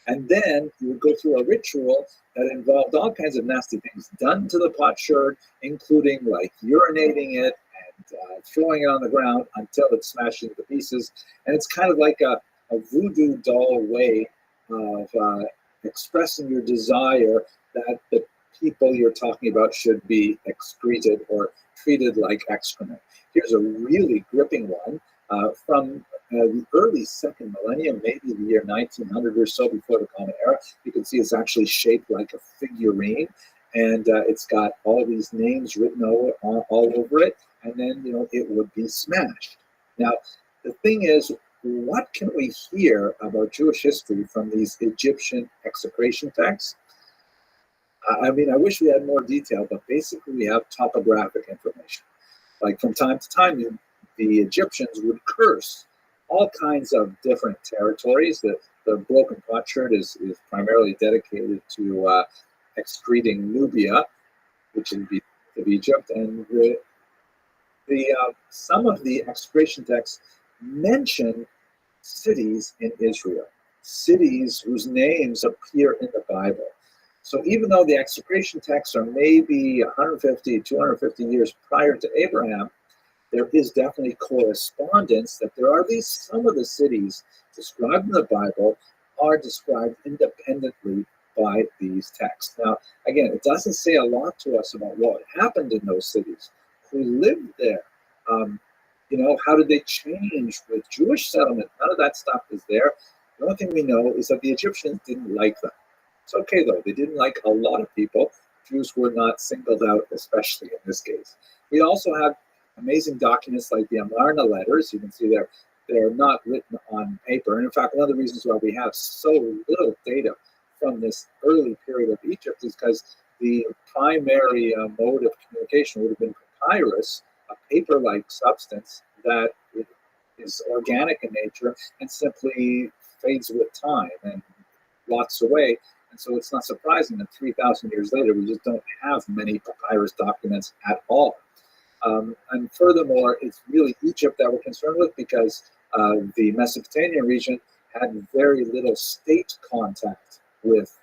And then you would go through a ritual that involved all kinds of nasty things done to the potsherd, including like urinating it and throwing it on the ground until it's smashed into pieces. And it's kind of like a voodoo doll way of expressing your desire that the people you're talking about should be excreted or treated like excrement. Here's a really gripping one. From the early second millennium, maybe the year 1900 or so before the Common Era. You can see it's actually shaped like a figurine, and it's got all these names written all over it, and then it would be smashed. Now, the thing is, what can we hear about Jewish history from these Egyptian execration texts? I mean, I wish we had more detail, but basically we have topographic information. Like from time to time, the Egyptians would curse all kinds of different territories. The broken potsherd is primarily dedicated to excreting Nubia, which is of Egypt, and some of the excretion texts mention cities in Israel, cities whose names appear in the Bible. So even though the execration texts are maybe 150, 250 years prior to Abraham, there is definitely correspondence that there are some of the cities described in the Bible are described independently by these texts. Now, again, it doesn't say a lot to us about what happened in those cities, who lived there. How did they change with Jewish settlement? None of that stuff is there. The only thing we know is that the Egyptians didn't like them. It's okay, though. They didn't like a lot of people. Jews were not singled out, especially in this case. We also have amazing documents like the Amarna letters. You can see they're not written on paper. And in fact, one of the reasons why we have so little data from this early period of Egypt is because the primary mode of communication would have been papyrus, a paper-like substance that is organic in nature and simply fades with time and blots away. And so it's not surprising that 3,000 years later, we just don't have many papyrus documents at all. And furthermore, it's really Egypt that we're concerned with because the Mesopotamian region had very little state contact with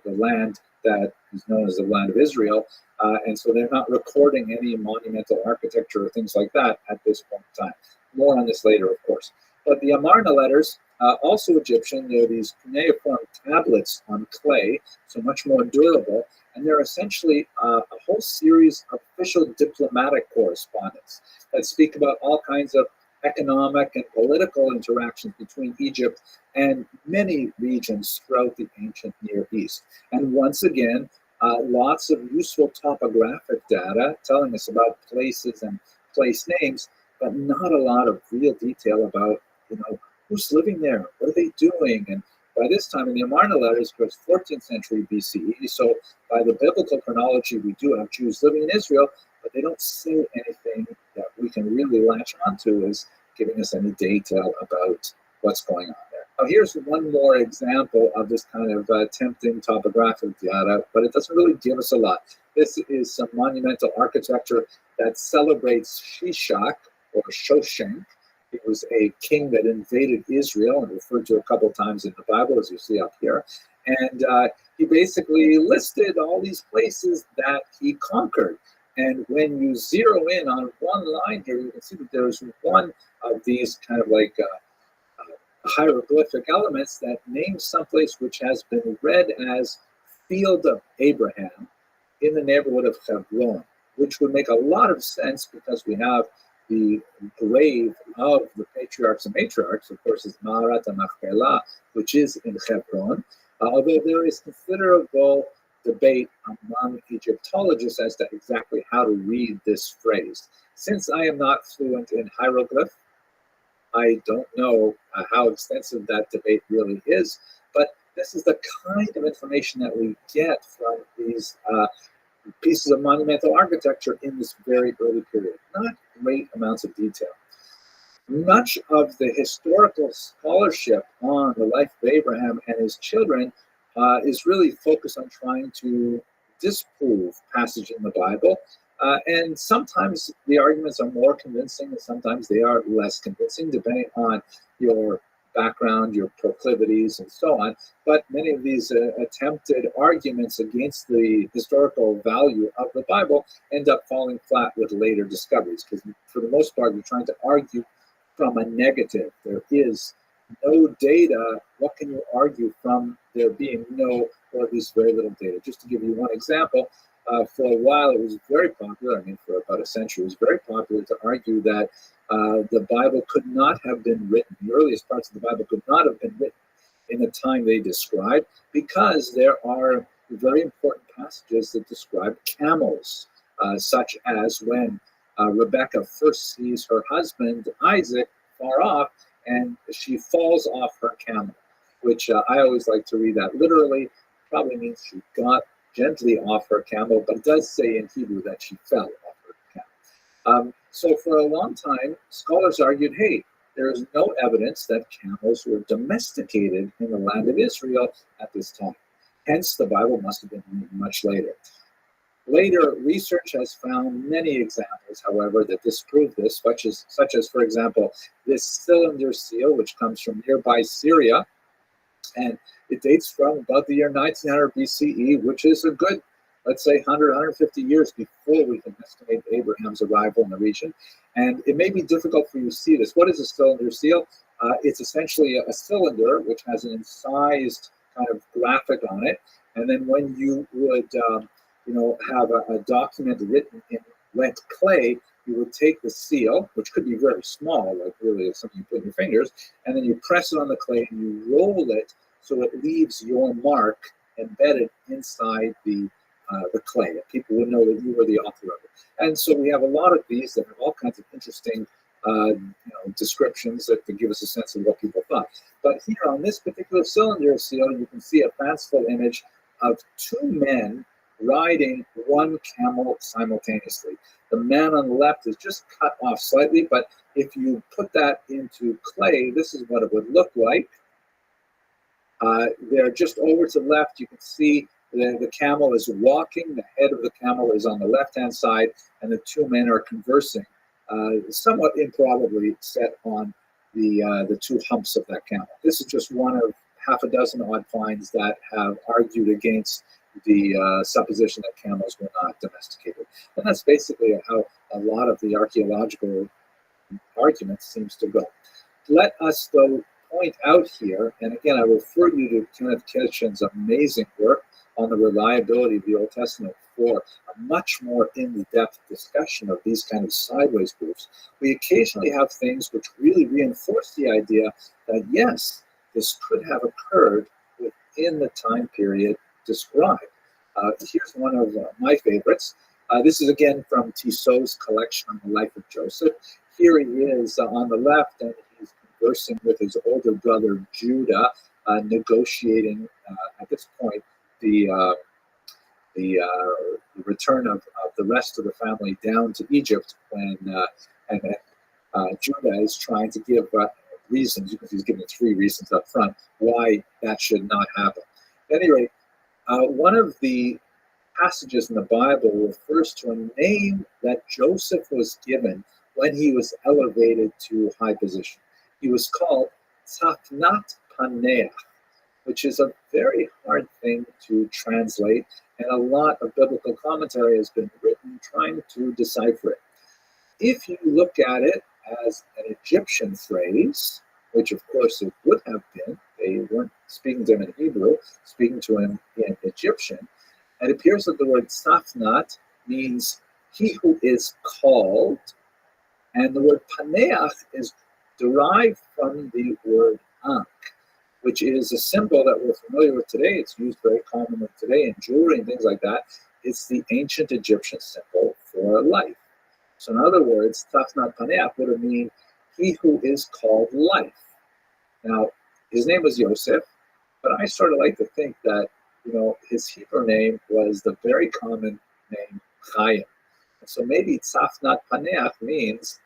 the land that is known as the land of Israel. And so they're not recording any monumental architecture or things like that at this point in time. More on this later, of course. But the Amarna letters, also Egyptian, they're these cuneiform tablets on clay, so much more durable. And they're essentially a whole series of official diplomatic correspondence that speak about all kinds of economic and political interactions between Egypt and many regions throughout the ancient Near East. And once again, lots of useful topographic data telling us about places and place names, but not a lot of real detail about, who's living there, what are they doing, and by this time in the Amarna letters, it was 14th century BCE, so by the biblical chronology, we do have Jews living in Israel, but they don't say anything that we can really latch onto as giving us any detail about what's going on there. Now, here's one more example of this kind of tempting topographic data, but it doesn't really give us a lot. This is some monumental architecture that celebrates Shishak, or Shoshenq. He was a king that invaded Israel and referred to a couple times in the Bible, as you see up here. And he basically listed all these places that he conquered. And when you zero in on one line here, you can see that there's one of these kind of like hieroglyphic elements that names someplace which has been read as Field of Abraham in the neighborhood of Hebron, which would make a lot of sense because we have the grave of the patriarchs and matriarchs, of course, is Ma'arat HaMachpelah, which is in Hebron, although there is considerable debate among Egyptologists as to exactly how to read this phrase. Since I am not fluent in hieroglyph, I don't know how extensive that debate really is, but this is the kind of information that we get from these pieces of monumental architecture in this very early period. Not great amounts of detail. Much of the historical scholarship on the life of Abraham and his children is really focused on trying to disprove passage in the Bible. And sometimes the arguments are more convincing and sometimes they are less convincing, depending on your background, your proclivities, and so on. But many of these attempted arguments against the historical value of the Bible end up falling flat with later discoveries, because for the most part, you're trying to argue from a negative. There is no data. What can you argue from there being no, or at least very little data? Just to give you one example, for a while, it was very popular. I mean, for about a century, it was very popular to argue that the Bible could not have been written. The earliest parts of the Bible could not have been written in the time they describe, because there are very important passages that describe camels, such as when Rebecca first sees her husband Isaac far off, and she falls off her camel, which I always like to read that literally. Probably means she got gently off her camel, but it does say in Hebrew that she fell off her camel. So for a long time, scholars argued, hey, there is no evidence that camels were domesticated in the land of Israel at this time. Hence, the Bible must have been much later. Later research has found many examples, however, that disprove this, such as, for example, this cylinder seal, which comes from nearby Syria, and it dates from about the year 1900 BCE, which is a good, let's say, 100, 150 years before we can estimate Abraham's arrival in the region. And it may be difficult for you to see this. What is a cylinder seal? It's essentially a cylinder which has an incised kind of graphic on it. And then when you would have a document written in wet clay, you would take the seal, which could be very small, like really something you put in your fingers, and then you press it on the clay and you roll it so it leaves your mark embedded inside the clay, that people would know that you were the author of it. And so we have a lot of these that have all kinds of interesting descriptions that can give us a sense of what people thought. But here on this particular cylinder seal, you can see a fanciful image of two men riding one camel simultaneously. The man on the left is just cut off slightly, but if you put that into clay, this is what it would look like. They're just over to the left. You can see the camel is walking. The head of the camel is on the left-hand side, and the two men are conversing, somewhat improbably set on the two humps of that camel. This is just one of half a dozen odd finds that have argued against the supposition that camels were not domesticated. And that's basically how a lot of the archaeological argument seems to go. Let us, though, point out here, and again, I refer you to Kenneth Kitchen's amazing work on the reliability of the Old Testament for a much more in-depth discussion of these kind of sideways proofs. We occasionally have things which really reinforce the idea that, yes, this could have occurred within the time period described. Here's one of my favorites. This is again from Tissot's collection on the life of Joseph. Here he is on the left, and he's conversing with his older brother Judah, negotiating at this point the return of the rest of the family down to Egypt when Judah is trying to give reasons, because he's given 3 reasons up front why that should not happen. At any rate, one of the passages in the Bible refers to a name that Joseph was given when he was elevated to high position. He was called Tzafnat Paneach, which is a very hard thing to translate, and a lot of biblical commentary has been written trying to decipher it. If you look at it as an Egyptian phrase, which of course it would have been, they weren't speaking to him in Hebrew, speaking to him in Egyptian, it appears that the word Tzafnat means he who is called, and the word Paneach is derived from the word Ankh, which is a symbol that we're familiar with today. It's used very commonly today in jewelry and things like that. It's the ancient Egyptian symbol for life. So in other words, Tzafnat Paneach would have mean he who is called life. Now, his name was Yosef, but I sort of like to think that, his Hebrew name was the very common name Chaim. And so maybe Tzafnat Paneach means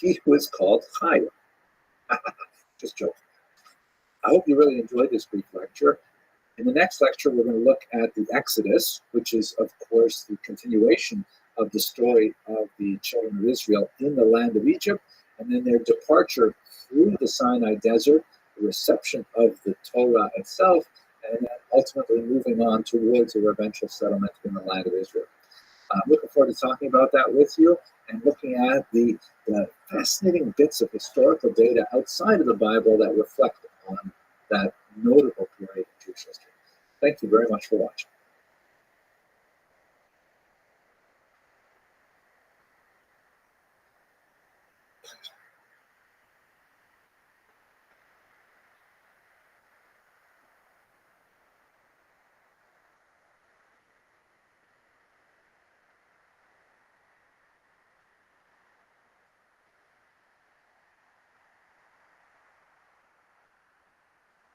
he who is called Chaim. Just joking. I hope you really enjoyed this brief lecture. In the next lecture, we're going to look at the Exodus, which is, of course, the continuation of the story of the children of Israel in the land of Egypt, and then their departure through the Sinai Desert, the reception of the Torah itself, and then ultimately moving on towards their eventual settlement in the land of Israel. I'm looking forward to talking about that with you and looking at the fascinating bits of historical data outside of the Bible that reflect on that notable period in Jewish history. Thank you very much for watching.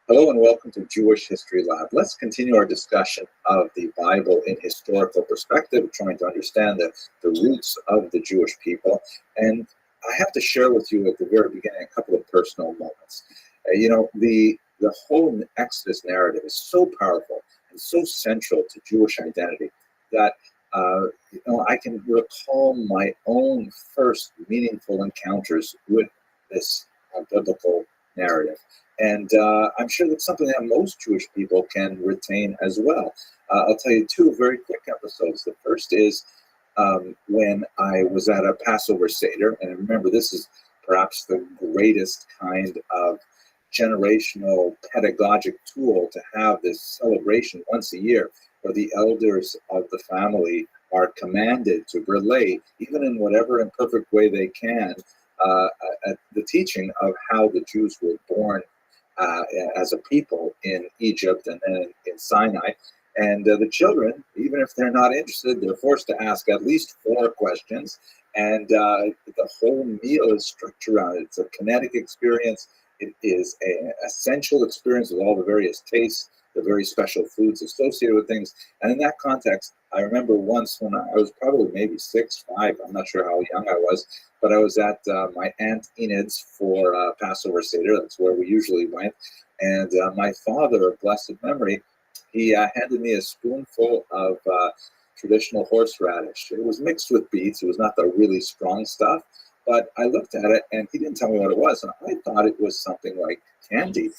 Hello and welcome to Jewish History Lab. Let's continue our discussion of the Bible in historical perspective, trying to understand the roots of the Jewish people. And I have to share with you at the very beginning a couple of personal moments. The whole Exodus narrative is so powerful and so central to Jewish identity that I can recall my own first meaningful encounters with this biblical narrative. And I'm sure that's something that most Jewish people can retain as well. I'll tell you two very quick episodes. The first is when I was at a Passover Seder. And remember, this is perhaps the greatest kind of generational pedagogic tool to have this celebration once a year where the elders of the family are commanded to relay, even in whatever imperfect way they can, the teaching of how the Jews were born as a people in Egypt and then in Sinai. And the children, even if they're not interested, they're forced to ask at least 4 questions. And the whole meal is structured around it. It's a kinetic experience. It is an essential experience with all the various tastes, the very special foods associated with things. And in that context, I remember once when I was probably maybe 6, 5, I'm not sure how young I was, but I was at my Aunt Enid's for Passover Seder. That's where we usually went. And my father, of blessed memory, he handed me a spoonful of traditional horseradish. It was mixed with beets. It was not the really strong stuff. But I looked at it, and he didn't tell me what it was. And I thought it was something like candy.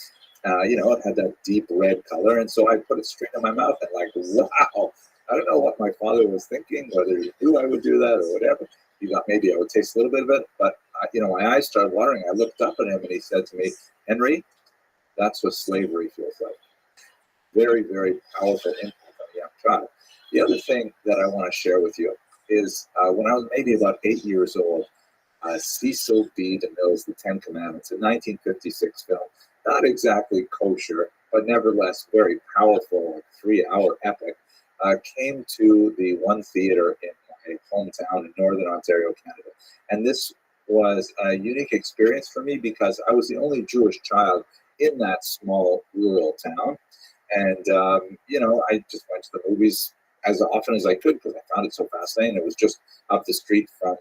It had that deep red color. And so I put it straight in my mouth and wow. I don't know what my father was thinking, whether he knew I would do that or whatever. He thought maybe I would taste a little bit of it. But, my eyes started watering. I looked up at him, and he said to me, "Henry, that's what slavery feels like." Very, very powerful impact on a young child. The other thing that I want to share with you is when I was maybe about 8 years old, Cecil B. DeMille's The 10 Commandments, a 1956 film, not exactly kosher, but nevertheless very powerful, 3-hour epic, came to the one theater in my hometown in Northern Ontario, Canada. And this was a unique experience for me because I was the only Jewish child in that small rural town. And, I just went to the movies as often as I could because I found it so fascinating. It was just up the street from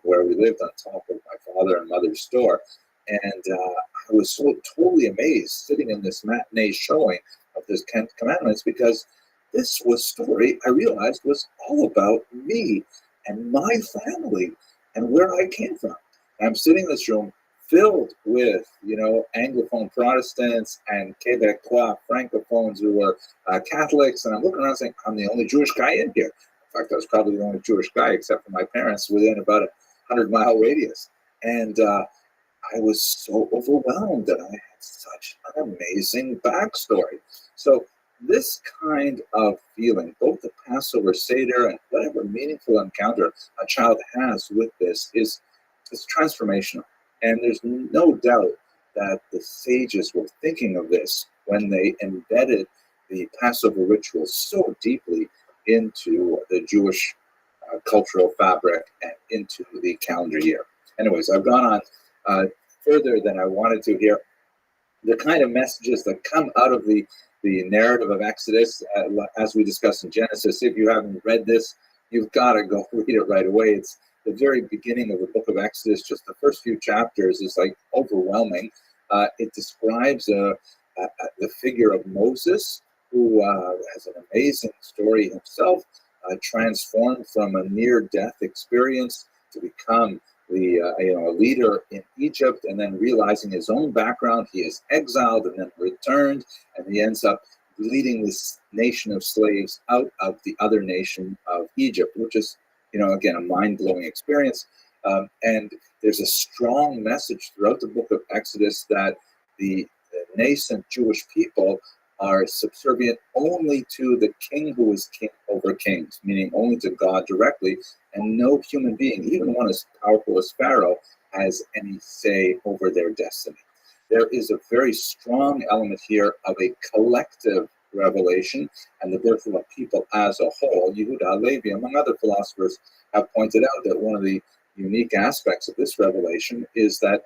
where we lived on top of my father and mother's store. And I was so totally amazed sitting in this matinee showing of this 10 Commandments because this story I realized was all about me and my family and where I came from. And I'm sitting in this room filled with, Anglophone Protestants and Quebecois Francophones who were Catholics. And I'm looking around saying, I'm the only Jewish guy in here. In fact, I was probably the only Jewish guy, except for my parents, within about a 100-mile radius. And I was so overwhelmed that I had such an amazing backstory. So this kind of feeling, both the Passover Seder and whatever meaningful encounter a child has with this is transformational. And there's no doubt that the sages were thinking of this when they embedded the Passover ritual so deeply into the Jewish cultural fabric and into the calendar year. Anyways, I've gone on further than I wanted to here. The kind of messages that come out of the narrative of Exodus, as we discussed in Genesis, if you haven't read this, you've got to go read it right away. It's the very beginning of the book of Exodus, just the first few chapters is like overwhelming. It describes the figure of Moses, who has an amazing story himself, transformed from a near-death experience to become a leader in Egypt, and then realizing his own background, he is exiled and then returned, and he ends up leading this nation of slaves out of the other nation of Egypt, which is again, a mind-blowing experience. And there's a strong message throughout the book of Exodus that the nascent Jewish people are subservient only to the king who is king over kings, meaning only to God directly, and no human being, even one as powerful as Pharaoh, has any say over their destiny. There is a very strong element here of a collective revelation and the birth of a people as a whole. Yehuda Halevi, among other philosophers, have pointed out that one of the unique aspects of this revelation is that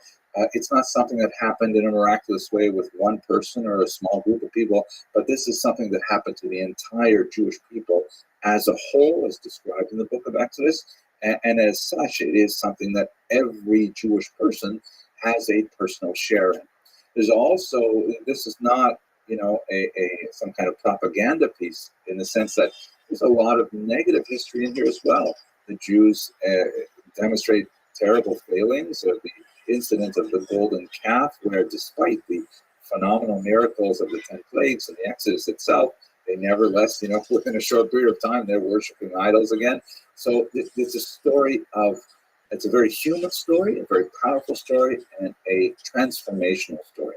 It's not something that happened in a miraculous way with one person or a small group of people, but this is something that happened to the entire Jewish people as a whole, as described in the book of Exodus. And as such, it is something that every Jewish person has a personal share in. There's also, this is not, some kind of propaganda piece, in the sense that there's a lot of negative history in here as well. The Jews demonstrate terrible failings of the incident of the golden calf, where despite the phenomenal miracles of the 10 plagues and the Exodus itself, they nevertheless, within a short period of time, they're worshiping idols again. So it's a story it's a very human story, a very powerful story, and a transformational story.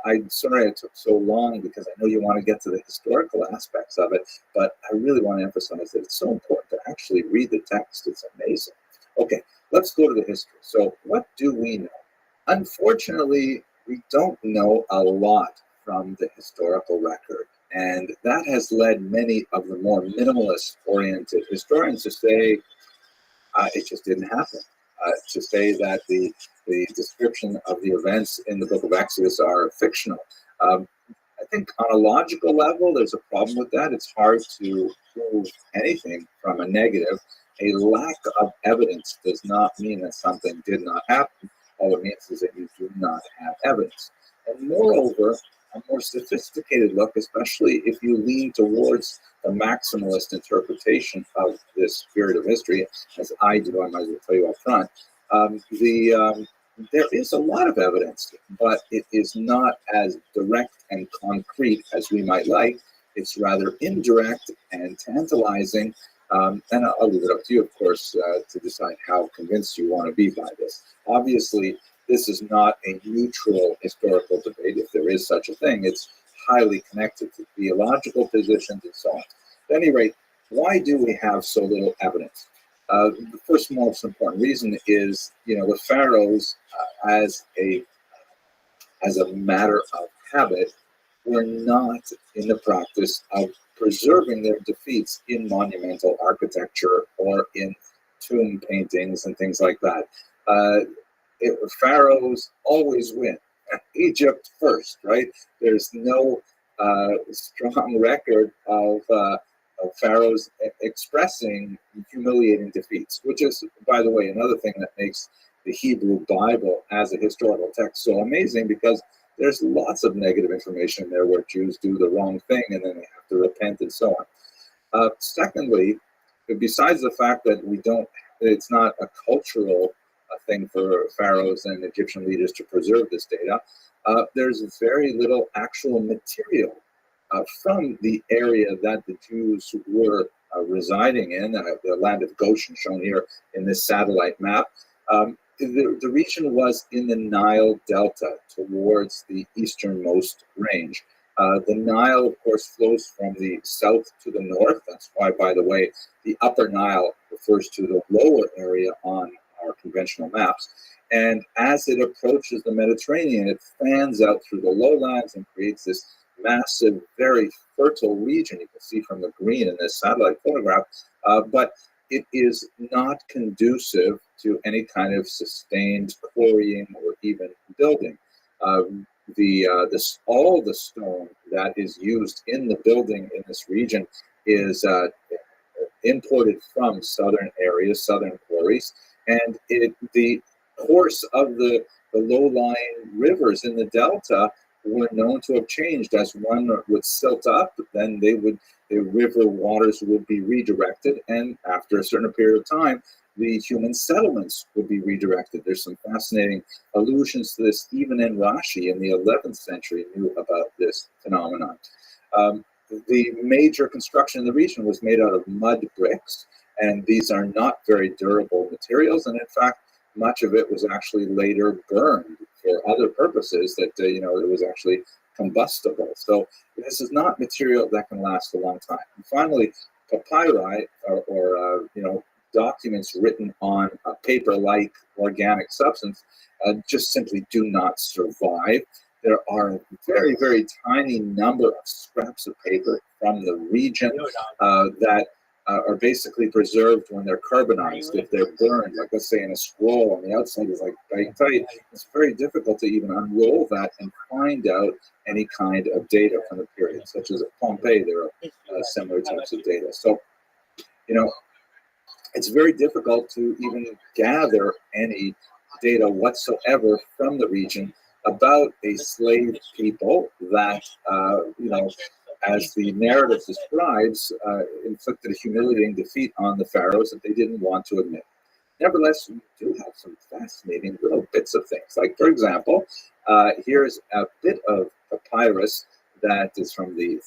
I'm sorry it took so long, because I know you want to get to the historical aspects of it, but I really want to emphasize that it's so important to actually read the text. It's amazing. Okay, let's go to the history. So what do we know? Unfortunately, we don't know a lot from the historical record, and that has led many of the more minimalist-oriented historians to say it just didn't happen. To say that the description of the events in the book of Exodus are fictional. I think on a logical level, there's a problem with that. It's hard to prove anything from a negative. A lack of evidence does not mean that something did not happen. All it means is that you do not have evidence. And moreover, a more sophisticated look, especially if you lean towards the maximalist interpretation of this period of history, as I do, I might as well tell you up front, there is a lot of evidence, but it is not as direct and concrete as we might like. It's rather indirect and tantalizing, and I'll leave it up to you, of course, to decide how convinced you want to be by this. Obviously, this is not a neutral historical debate, if there is such a thing. It's highly connected to theological positions and so on. At any rate, why do we have so little evidence? The first most important reason is, the pharaohs, as a matter of habit, were not in the practice of preserving their defeats in monumental architecture or in tomb paintings and things like that. Pharaohs always win. Egypt first, right? There's no strong record of pharaohs expressing humiliating defeats, which is, by the way, another thing that makes the Hebrew Bible as a historical text so amazing, because there's lots of negative information there where Jews do the wrong thing and then they have to repent and so on. Secondly, besides the fact that it's not a cultural thing for pharaohs and Egyptian leaders to preserve this data, there's very little actual material from the area that the Jews were residing in, the land of Goshen, shown here in this satellite map. The region was in the Nile Delta towards the easternmost range. The Nile, of course, flows from the south to the north. That's why, by the way, the upper Nile refers to the lower area on our conventional maps. And as it approaches the Mediterranean, it fans out through the lowlands and creates this massive, very fertile region. You can see from the green in this satellite photograph, but it is not conducive to any kind of sustained quarrying or even building. All the stone that is used in the building in this region is imported from southern areas, southern quarries, and the course of the low-lying rivers in the delta were known to have changed. As one would silt up, then the river waters would be redirected, and after a certain period of time, the human settlements would be redirected. There's some fascinating allusions to this. Even in Rashi in the 11th century knew about this phenomenon. The major construction in the region was made out of mud bricks, and these are not very durable materials, and in fact, much of it was actually later burned for other purposes that, it was actually combustible. So this is not material that can last a long time. And finally, papyri, or documents written on a paper-like organic substance, just simply do not survive. There are a very, very tiny number of scraps of paper from the region that are basically preserved when they're carbonized. If they're burned, like let's say in a scroll on the outside is like very tight, it's very difficult to even unroll that and find out any kind of data from the period, such as at Pompeii. There are similar types of data. So, it's very difficult to even gather any data whatsoever from the region about a slave people that, as the narrative describes, inflicted a humiliating defeat on the pharaohs that they didn't want to admit. Nevertheless, we do have some fascinating little bits of things. Like, for example, here's a bit of papyrus that is from the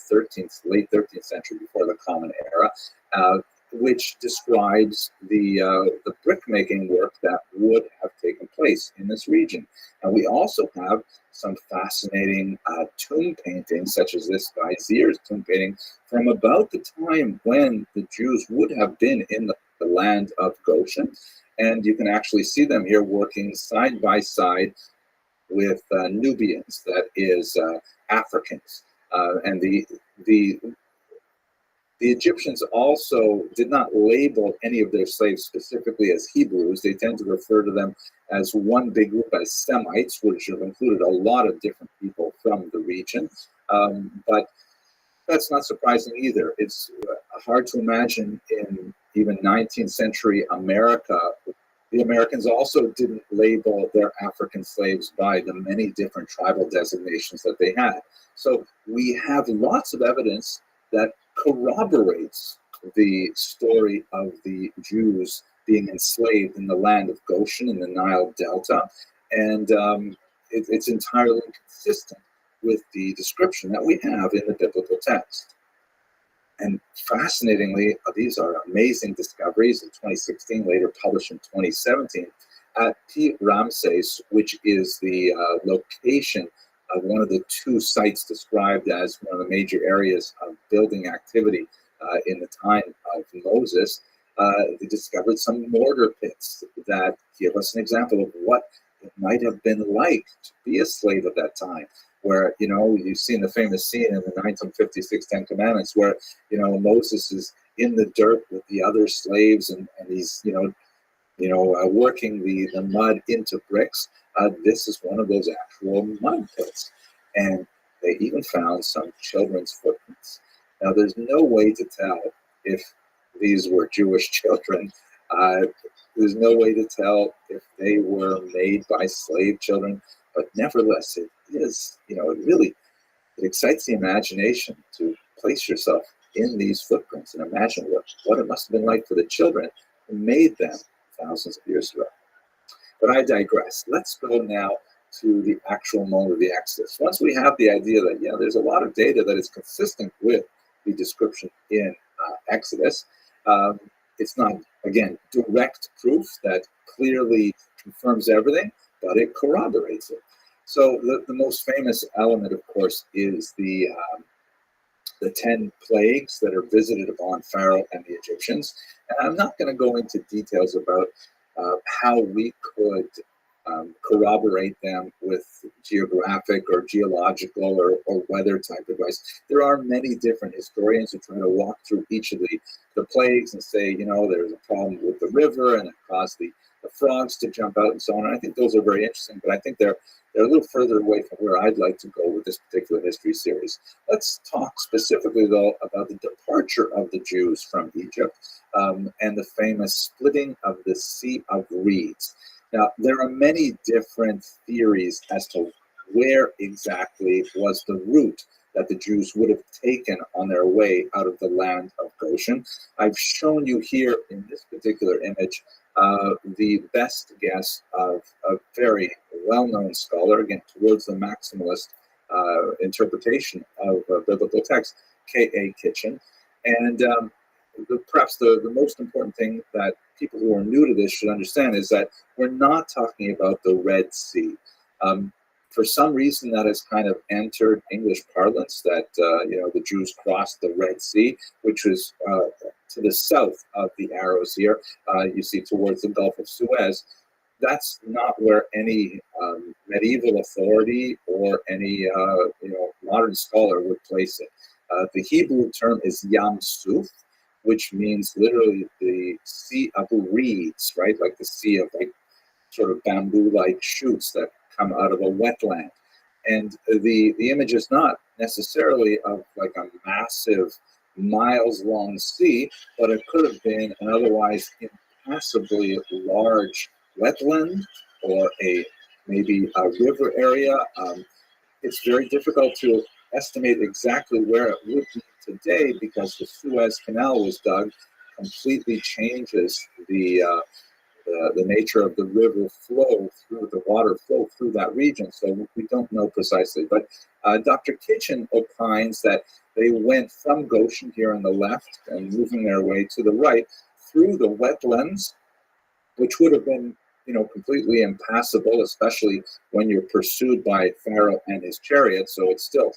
late 13th century, before the Common Era, which describes the brick-making work that would have taken place in this region. And we also have some fascinating tomb paintings, such as this guy Zier's tomb painting from about the time when the Jews would have been in the land of Goshen. And you can actually see them here working side by side with Nubians, that is Africans. And the Egyptians also did not label any of their slaves specifically as Hebrews. They tend to refer to them as one big group as Semites, which have included a lot of different people from the region. But that's not surprising either. It's hard to imagine in even 19th century America. The Americans also didn't label their African slaves by the many different tribal designations that they had. So we have lots of evidence that corroborates the story of the Jews being enslaved in the land of Goshen in the Nile Delta. And it's entirely consistent with the description that we have in the biblical text. And fascinatingly, these are amazing discoveries in 2016, later published in 2017, at Pi Ramses, which is the location of one of the two sites described as one of the major areas of building activity in the time of Moses. They discovered some mortar pits that give us an example of what it might have been like to be a slave at that time, where, you've seen the famous scene in the 1956 Ten Commandments where, Moses is in the dirt with the other slaves and he's, working the mud into bricks. This is one of those actual mud pits. And they even found some children's footprints. Now, there's no way to tell if these were Jewish children. There's no way to tell if they were made by slave children. But nevertheless, it is, it excites the imagination to place yourself in these footprints and imagine what it must have been like for the children who made them thousands of years ago. But I digress. Let's go now to the actual moment of the Exodus. Once we have the idea that, there's a lot of data that is consistent with the description in Exodus, it's not, again, direct proof that clearly confirms everything, but it corroborates it. So the most famous element, of course, is the 10 plagues that are visited upon Pharaoh and the Egyptians. And I'm not going to go into details about how we could corroborate them with geographic or geological or weather type advice. There are many different historians who try to walk through each of the plagues and say, there's a problem with the river and it caused the frogs to jump out and so on. And I think those are very interesting, but I think they're a little further away from where I'd like to go with this particular history series. Let's talk specifically, though, about the departure of the Jews from Egypt and the famous splitting of the Sea of Reeds. Now, there are many different theories as to where exactly was the route that the Jews would have taken on their way out of the land of Goshen. I've shown you here in this particular image the best guess of a very well-known scholar, again, towards the maximalist interpretation of biblical text, K.A. Kitchen. And perhaps the most important thing that people who are new to this should understand is that we're not talking about the Red Sea. For some reason, that has kind of entered English parlance, that the Jews crossed the Red Sea, which was to the south of the arrows here. You see towards the Gulf of Suez. That's not where any medieval authority or any modern scholar would place it. The Hebrew term is Yam Suf, which means literally the sea of reeds, right? Like the sea of like sort of bamboo-like shoots that come out of a wetland. And the image is not necessarily of like a massive miles-long sea, but it could have been an otherwise impassably large wetland or maybe a river area. It's very difficult to estimate exactly where it would be today because the Suez Canal was dug, completely changes the nature of the river flow through the water flow through that region. So we don't know precisely. But Dr. Kitchen opines that they went from Goshen here on the left and moving their way to the right through the wetlands, which would have been, completely impassable, especially when you're pursued by Pharaoh and his chariot. So it's still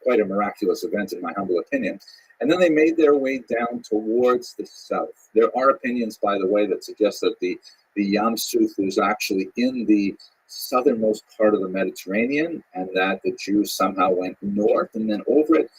quite a miraculous event, in my humble opinion. And then they made their way down towards the south. There are opinions, by the way, that suggest that the Yam Suf was actually in the southernmost part of the Mediterranean and that the Jews somehow went north and then over it.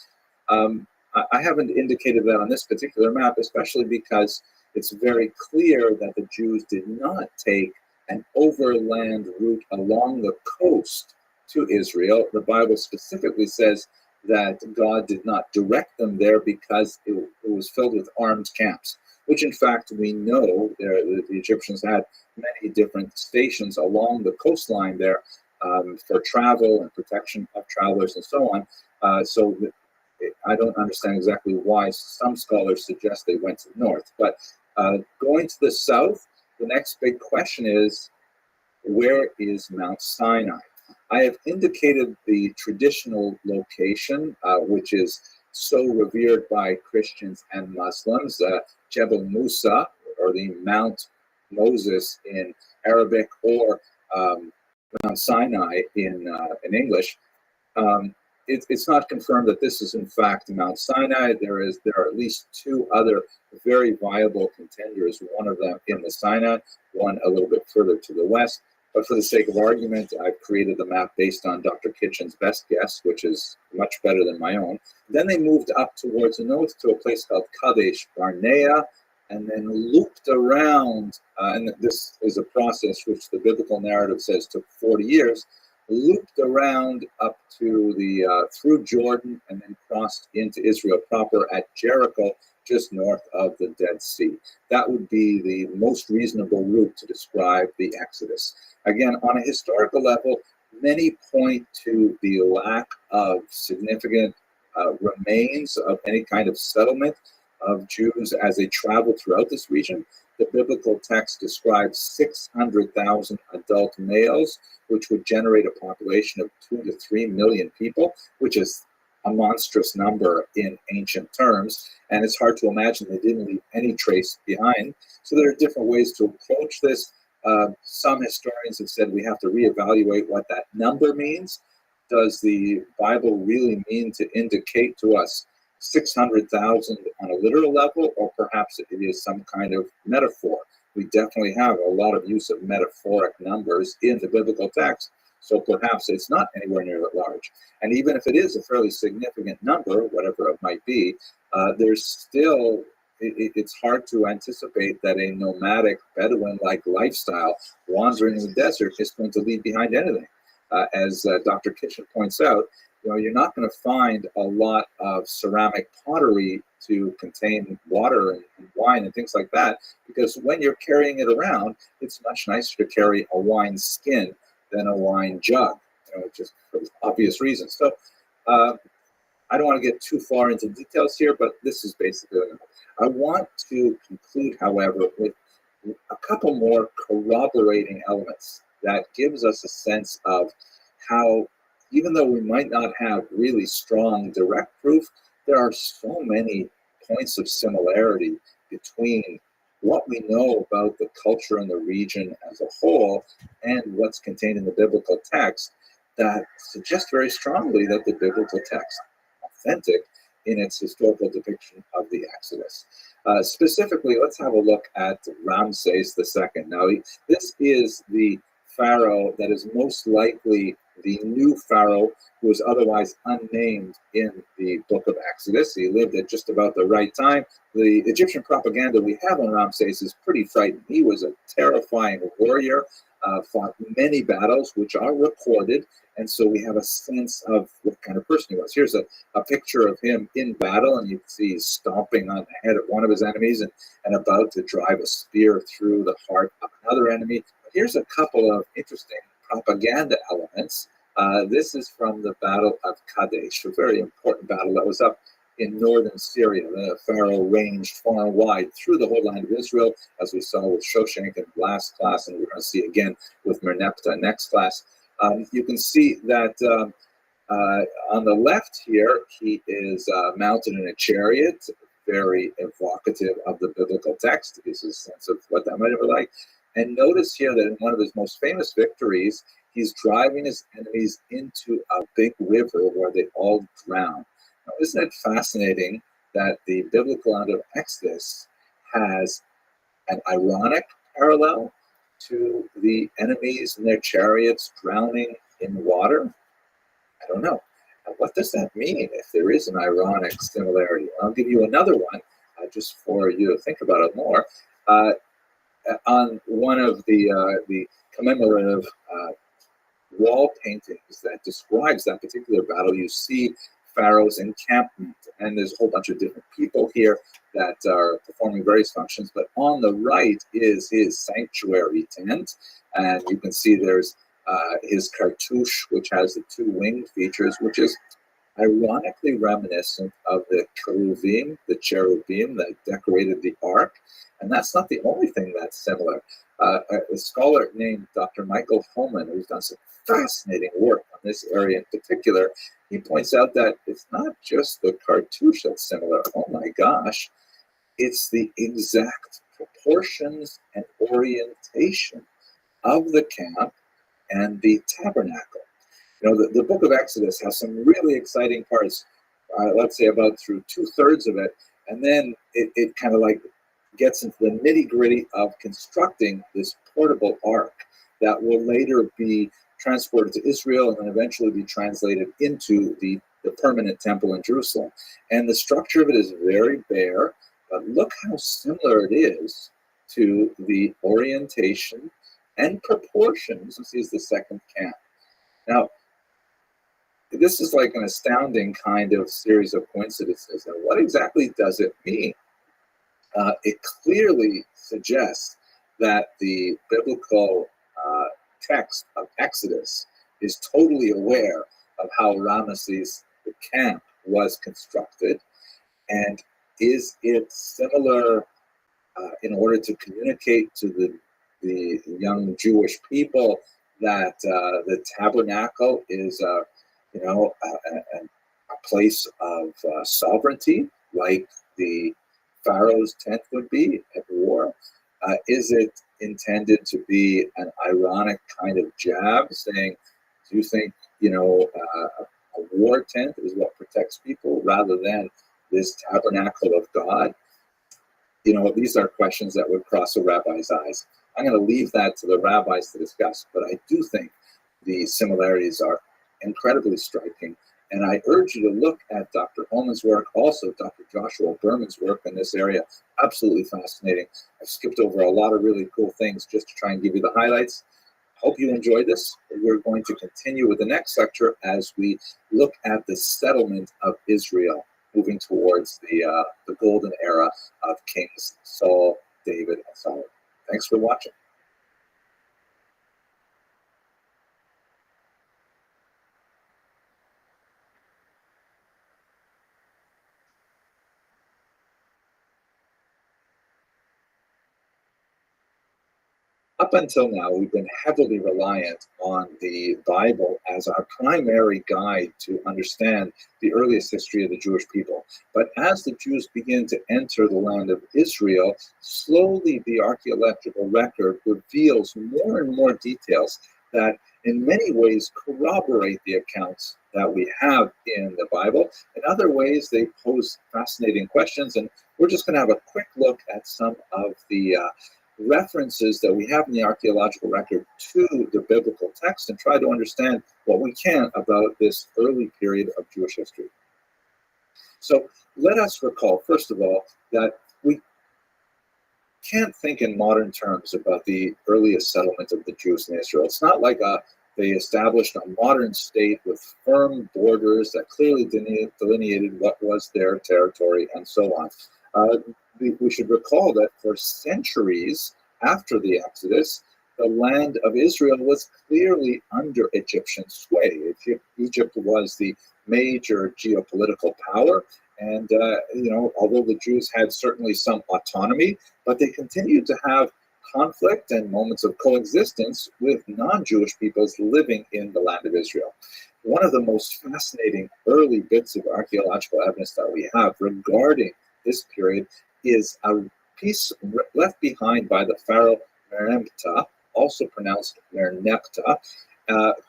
I haven't indicated that on this particular map, especially because it's very clear that the Jews did not take an overland route along the coast to Israel. The Bible specifically says that God did not direct them there because it was filled with armed camps, which in fact we know the Egyptians had many different stations along the coastline there for travel and protection of travelers and so on. I don't understand exactly why some scholars suggest they went to the north. But going to the south, the next big question is, where is Mount Sinai? I have indicated the traditional location, which is so revered by Christians and Muslims, Jebel Musa, or the Mount Moses in Arabic, or Mount Sinai in English. It's not confirmed that this is in fact Mount Sinai. There are at least two other very viable contenders, one of them in the Sinai, one a little bit further to the west. But for the sake of argument, I've created the map based on Dr. Kitchen's best guess, which is much better than my own. Then they moved up towards the north to a place called Kadesh Barnea, and then looped around, and this is a process which the biblical narrative says took 40 years, looped around up to through Jordan, and then crossed into Israel proper at Jericho, just north of the Dead Sea. That would be the most reasonable route to describe the Exodus. Again, on a historical level, many point to the lack of significant remains of any kind of settlement of Jews as they traveled throughout this region. The biblical text describes 600,000 adult males, which would generate a population of 2 to 3 million people, which is a monstrous number in ancient terms, and it's hard to imagine they didn't leave any trace behind. So there are different ways to approach this. Some historians have said we have to reevaluate what that number means. Does the Bible really mean to indicate to us 600,000 on a literal level, or perhaps it is some kind of metaphor? We definitely have a lot of use of metaphoric numbers in the biblical text, so perhaps it's not anywhere near that large. And even if it is a fairly significant number, whatever it might be, there's still, it's hard to anticipate that a nomadic Bedouin-like lifestyle wandering in the desert is going to leave behind anything. As Dr. Kitchen points out, you're not going to find a lot of ceramic pottery to contain water and wine and things like that, because when you're carrying it around, it's much nicer to carry a wine skin than a wine jug, just for obvious reasons. So I don't want to get too far into details here, but this is basically what I want to conclude, however, with a couple more corroborating elements that gives us a sense of how, even though we might not have really strong direct proof, there are so many points of similarity between what we know about the culture in the region as a whole and what's contained in the biblical text that suggest very strongly that the biblical text is authentic in its historical depiction of the Exodus. Specifically, let's have a look at Ramses II. Now, this is the pharaoh that is most likely the new Pharaoh, who was otherwise unnamed in the book of Exodus. He lived at just about the right time. The Egyptian propaganda we have on Ramses is pretty frightening. He was a terrifying warrior, fought many battles, which are recorded, and so we have a sense of what kind of person he was. Here's a picture of him in battle, and you can see he's stomping on the head of one of his enemies and about to drive a spear through the heart of another enemy. Here's a couple of interesting propaganda elements. This is from the Battle of Kadesh, a very important battle that was up in northern Syria. The Pharaoh ranged far and wide through the whole land of Israel, as we saw with Shoshank in last class, and we're going to see again with Merneptah next class. You can see that on the left here, he is mounted in a chariot, very evocative of the biblical text. It gives us a sense of what that might have been like. And notice here that in one of his most famous victories, he's driving his enemies into a big river where they all drown. Now, isn't it fascinating that the biblical account of Exodus has an ironic parallel to the enemies and their chariots drowning in water? I don't know. What does that mean if there is an ironic similarity? I'll give you another one just for you to think about it more. On one of the commemorative wall paintings that describes that particular battle, you see Pharaoh's encampment, and there's a whole bunch of different people here that are performing various functions, but on the right is his sanctuary tent, and you can see there's his cartouche, which has the two winged features, which is ironically reminiscent of the cherubim that decorated the ark. And that's not the only thing that's similar. A scholar named Dr. Michael Homan, who's done some fascinating work on this area in particular, he points out that it's not just the cartouche that's similar. Oh my gosh, it's the exact proportions and orientation of the camp and the tabernacle. You know, the book of Exodus has some really exciting parts, let's say about through 2/3 of it, and then it kind of like gets into the nitty-gritty of constructing this portable ark that will later be transported to Israel and then eventually be translated into the permanent temple in Jerusalem. And the structure of it is very bare, but look how similar it is to the orientation and proportions. This is the second camp. Now, this is like an astounding kind of series of coincidences. And what exactly does it mean? It clearly suggests that the biblical text of Exodus is totally aware of how Ramesses, the camp, was constructed. And is it similar in order to communicate to the young Jewish people that the tabernacle is a place of sovereignty, like the Pharaoh's tent would be at war? Is it intended to be an ironic kind of jab, saying, do you think, a war tent is what protects people rather than this tabernacle of God? These are questions that would cross a rabbi's eyes. I'm going to leave that to the rabbis to discuss, but I do think the similarities are incredibly striking. And I urge you to look at Dr. Holman's work, also Dr. Joshua Berman's work in this area. Absolutely fascinating. I've skipped over a lot of really cool things just to try and give you the highlights. Hope you enjoyed this. We're going to continue with the next lecture as we look at the settlement of Israel, moving towards the golden era of Kings Saul, David, and Solomon. Thanks for watching. Up until now, we've been heavily reliant on the Bible as our primary guide to understand the earliest history of the Jewish people. But as the Jews begin to enter the land of Israel, slowly the archaeological record reveals more and more details that in many ways corroborate the accounts that we have in the Bible. In other ways, they pose fascinating questions, and we're just going to have a quick look at some of the references that we have in the archaeological record to the biblical text and try to understand what we can about this early period of Jewish history. So let us recall, first of all, that we can't think in modern terms about the earliest settlement of the Jews in Israel. It's not like they established a modern state with firm borders that clearly delineated what was their territory and so on. We should recall that for centuries after the Exodus, the land of Israel was clearly under Egyptian sway. Egypt was the major geopolitical power. And, although the Jews had certainly some autonomy, but they continued to have conflict and moments of coexistence with non-Jewish peoples living in the land of Israel. One of the most fascinating early bits of archaeological evidence that we have regarding this period is a piece left behind by the pharaoh Merneptah, also pronounced Merneptah,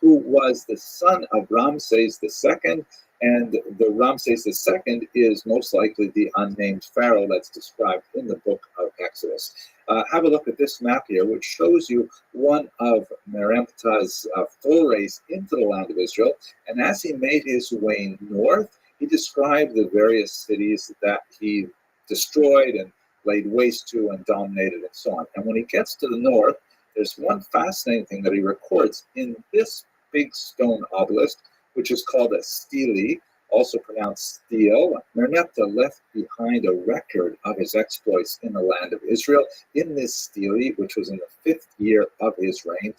who was the son of Ramses II. And the Ramses II is most likely the unnamed pharaoh that's described in the book of Exodus. Have a look at this map here, which shows you one of Merneptah's forays into the land of Israel. And as he made his way north, he described the various cities that he destroyed and laid waste to and dominated and so on. And when he gets to the north, there's one fascinating thing that he records in this big stone obelisk, which is called a stele, also pronounced stele. Merneptah left behind a record of his exploits in the land of Israel in this stele, which was in the 5th year of his reign,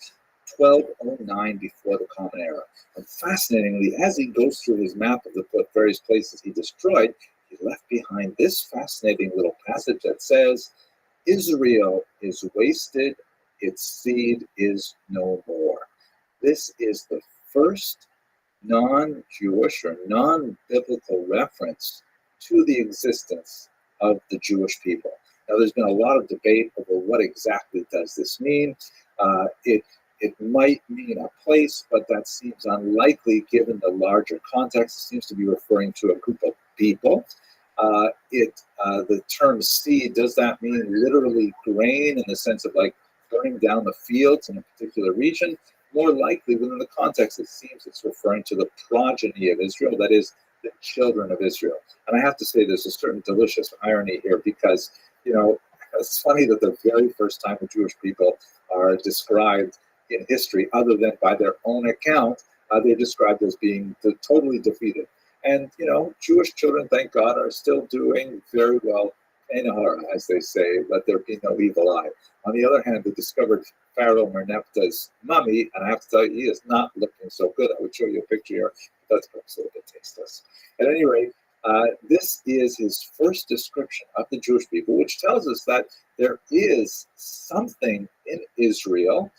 1209 before the Common Era. And fascinatingly, as he goes through his map of the various places he destroyed, he left behind this fascinating little passage that says, Israel is wasted, its seed is no more. This is the first non-Jewish or non-biblical reference to the existence of the Jewish people. Now, there's been a lot of debate over what exactly does this mean. It might mean a place, but that seems unlikely given the larger context. It seems to be referring to a group of people. The term seed, does that mean literally grain in the sense of like burning down the fields in a particular region? More likely, within the context, it seems it's referring to the progeny of Israel, that is, the children of Israel. And I have to say there's a certain delicious irony here because, it's funny that the very first time the Jewish people are described in history, other than by their own account, they're described as being totally defeated. And, Jewish children, thank God, are still doing very well, as they say, let there be no evil eye. On the other hand, they discovered Pharaoh Merneptah's mummy, and I have to tell you, he is not looking so good. I would show you a picture here. That's perhaps a little bit tasteless. At any rate, this is his first description of the Jewish people, which tells us that there is something in Israel,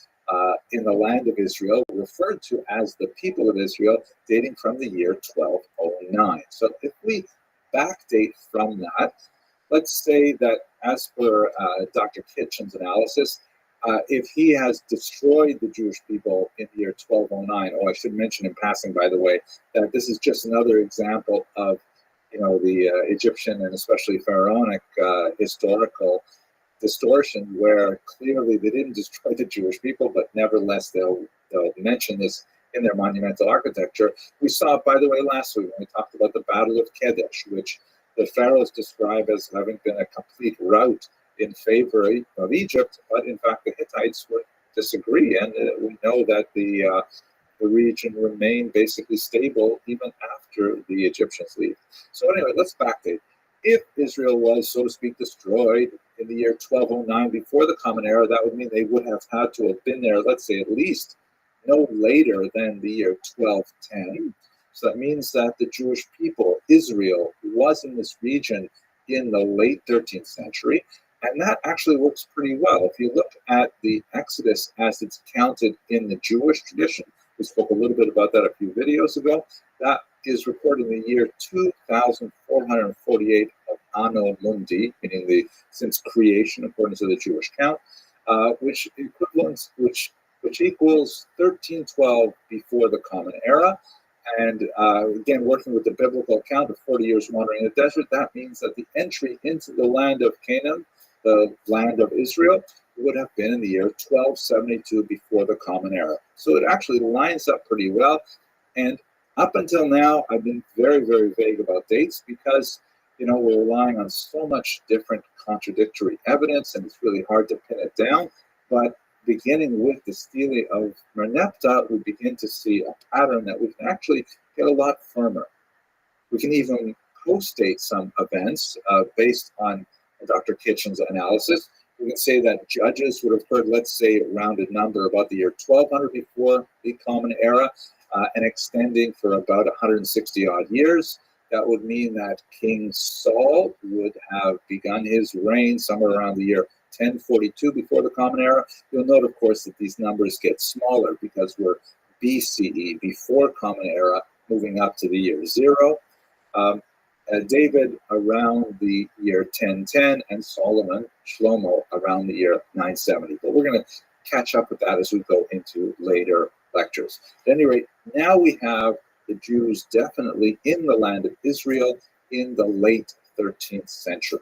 in the land of Israel, referred to as the people of Israel, dating from the year 1209. So if we backdate from that, let's say that as per Dr. Kitchen's analysis, if he has destroyed the Jewish people in the year 1209, I should mention in passing, by the way, that this is just another example of, the Egyptian and especially Pharaonic historical distortion, where clearly they didn't destroy the Jewish people, but nevertheless they'll mention this in their monumental architecture. We saw it, by the way, last week when we talked about the Battle of Kadesh, which the pharaohs describe as having been a complete rout in favor of Egypt, but in fact the Hittites would disagree, and we know that the region remained basically stable even after the Egyptians leave. So anyway, let's backdate. If Israel was, so to speak, destroyed in the year 1209 before the Common Era, that would mean they would have had to have been there, let's say, at least no later than the year 1210. So that means that the Jewish people, Israel, was in this region in the late 13th century. And that actually works pretty well. If you look at the Exodus as it's counted in the Jewish tradition, we spoke a little bit about that a few videos ago, that is recorded in the year 2448 of Anno Mundi, meaning since creation according to the Jewish count, which equivalents, which equals 1312 before the Common Era. And again, working with the biblical account of 40 years wandering in the desert, that means that the entry into the land of Canaan, the land of Israel, would have been in the year 1272 before the Common Era. So it actually lines up pretty well. And up until now, I've been very, very vague about dates because, we're relying on so much different contradictory evidence, and it's really hard to pin it down. But beginning with the stele of Merneptah, we begin to see a pattern that we can actually get a lot firmer. We can even post-date some events based on Dr. Kitchen's analysis. We can say that judges would have heard, let's say, a rounded number about the year 1200 before the Common Era, and extending for about 160 odd years. That would mean that King Saul would have begun his reign somewhere around the year 1042 before the Common Era. You'll note, of course, that these numbers get smaller because we're BCE, before Common Era, moving up to the year 0. David around the year 1010, and Solomon, Shlomo, around the year 970. But we're going to catch up with that as we go into later lectures. At any rate, now we have the Jews definitely in the land of Israel in the late 13th century.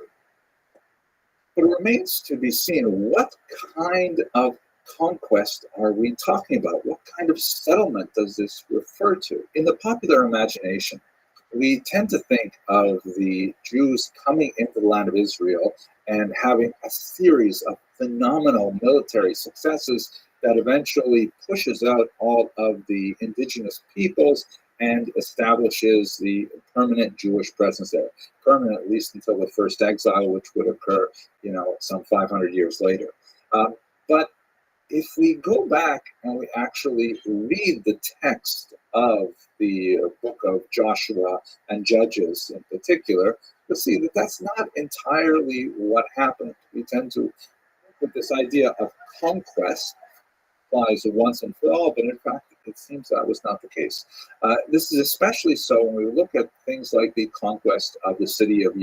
But it remains to be seen, what kind of conquest are we talking about? What kind of settlement does this refer to? In the popular imagination, we tend to think of the Jews coming into the land of Israel and having a series of phenomenal military successes that eventually pushes out all of the indigenous peoples and establishes the permanent Jewish presence there. Permanent, at least until the first exile, which would occur, some 500 years later. But if we go back and we actually read the text of the book of Joshua and Judges in particular, you'll see that that's not entirely what happened. We tend to put this idea of conquest applies once and for all, but in fact, it seems that was not the case. This is especially so when we look at things like the conquest of the city of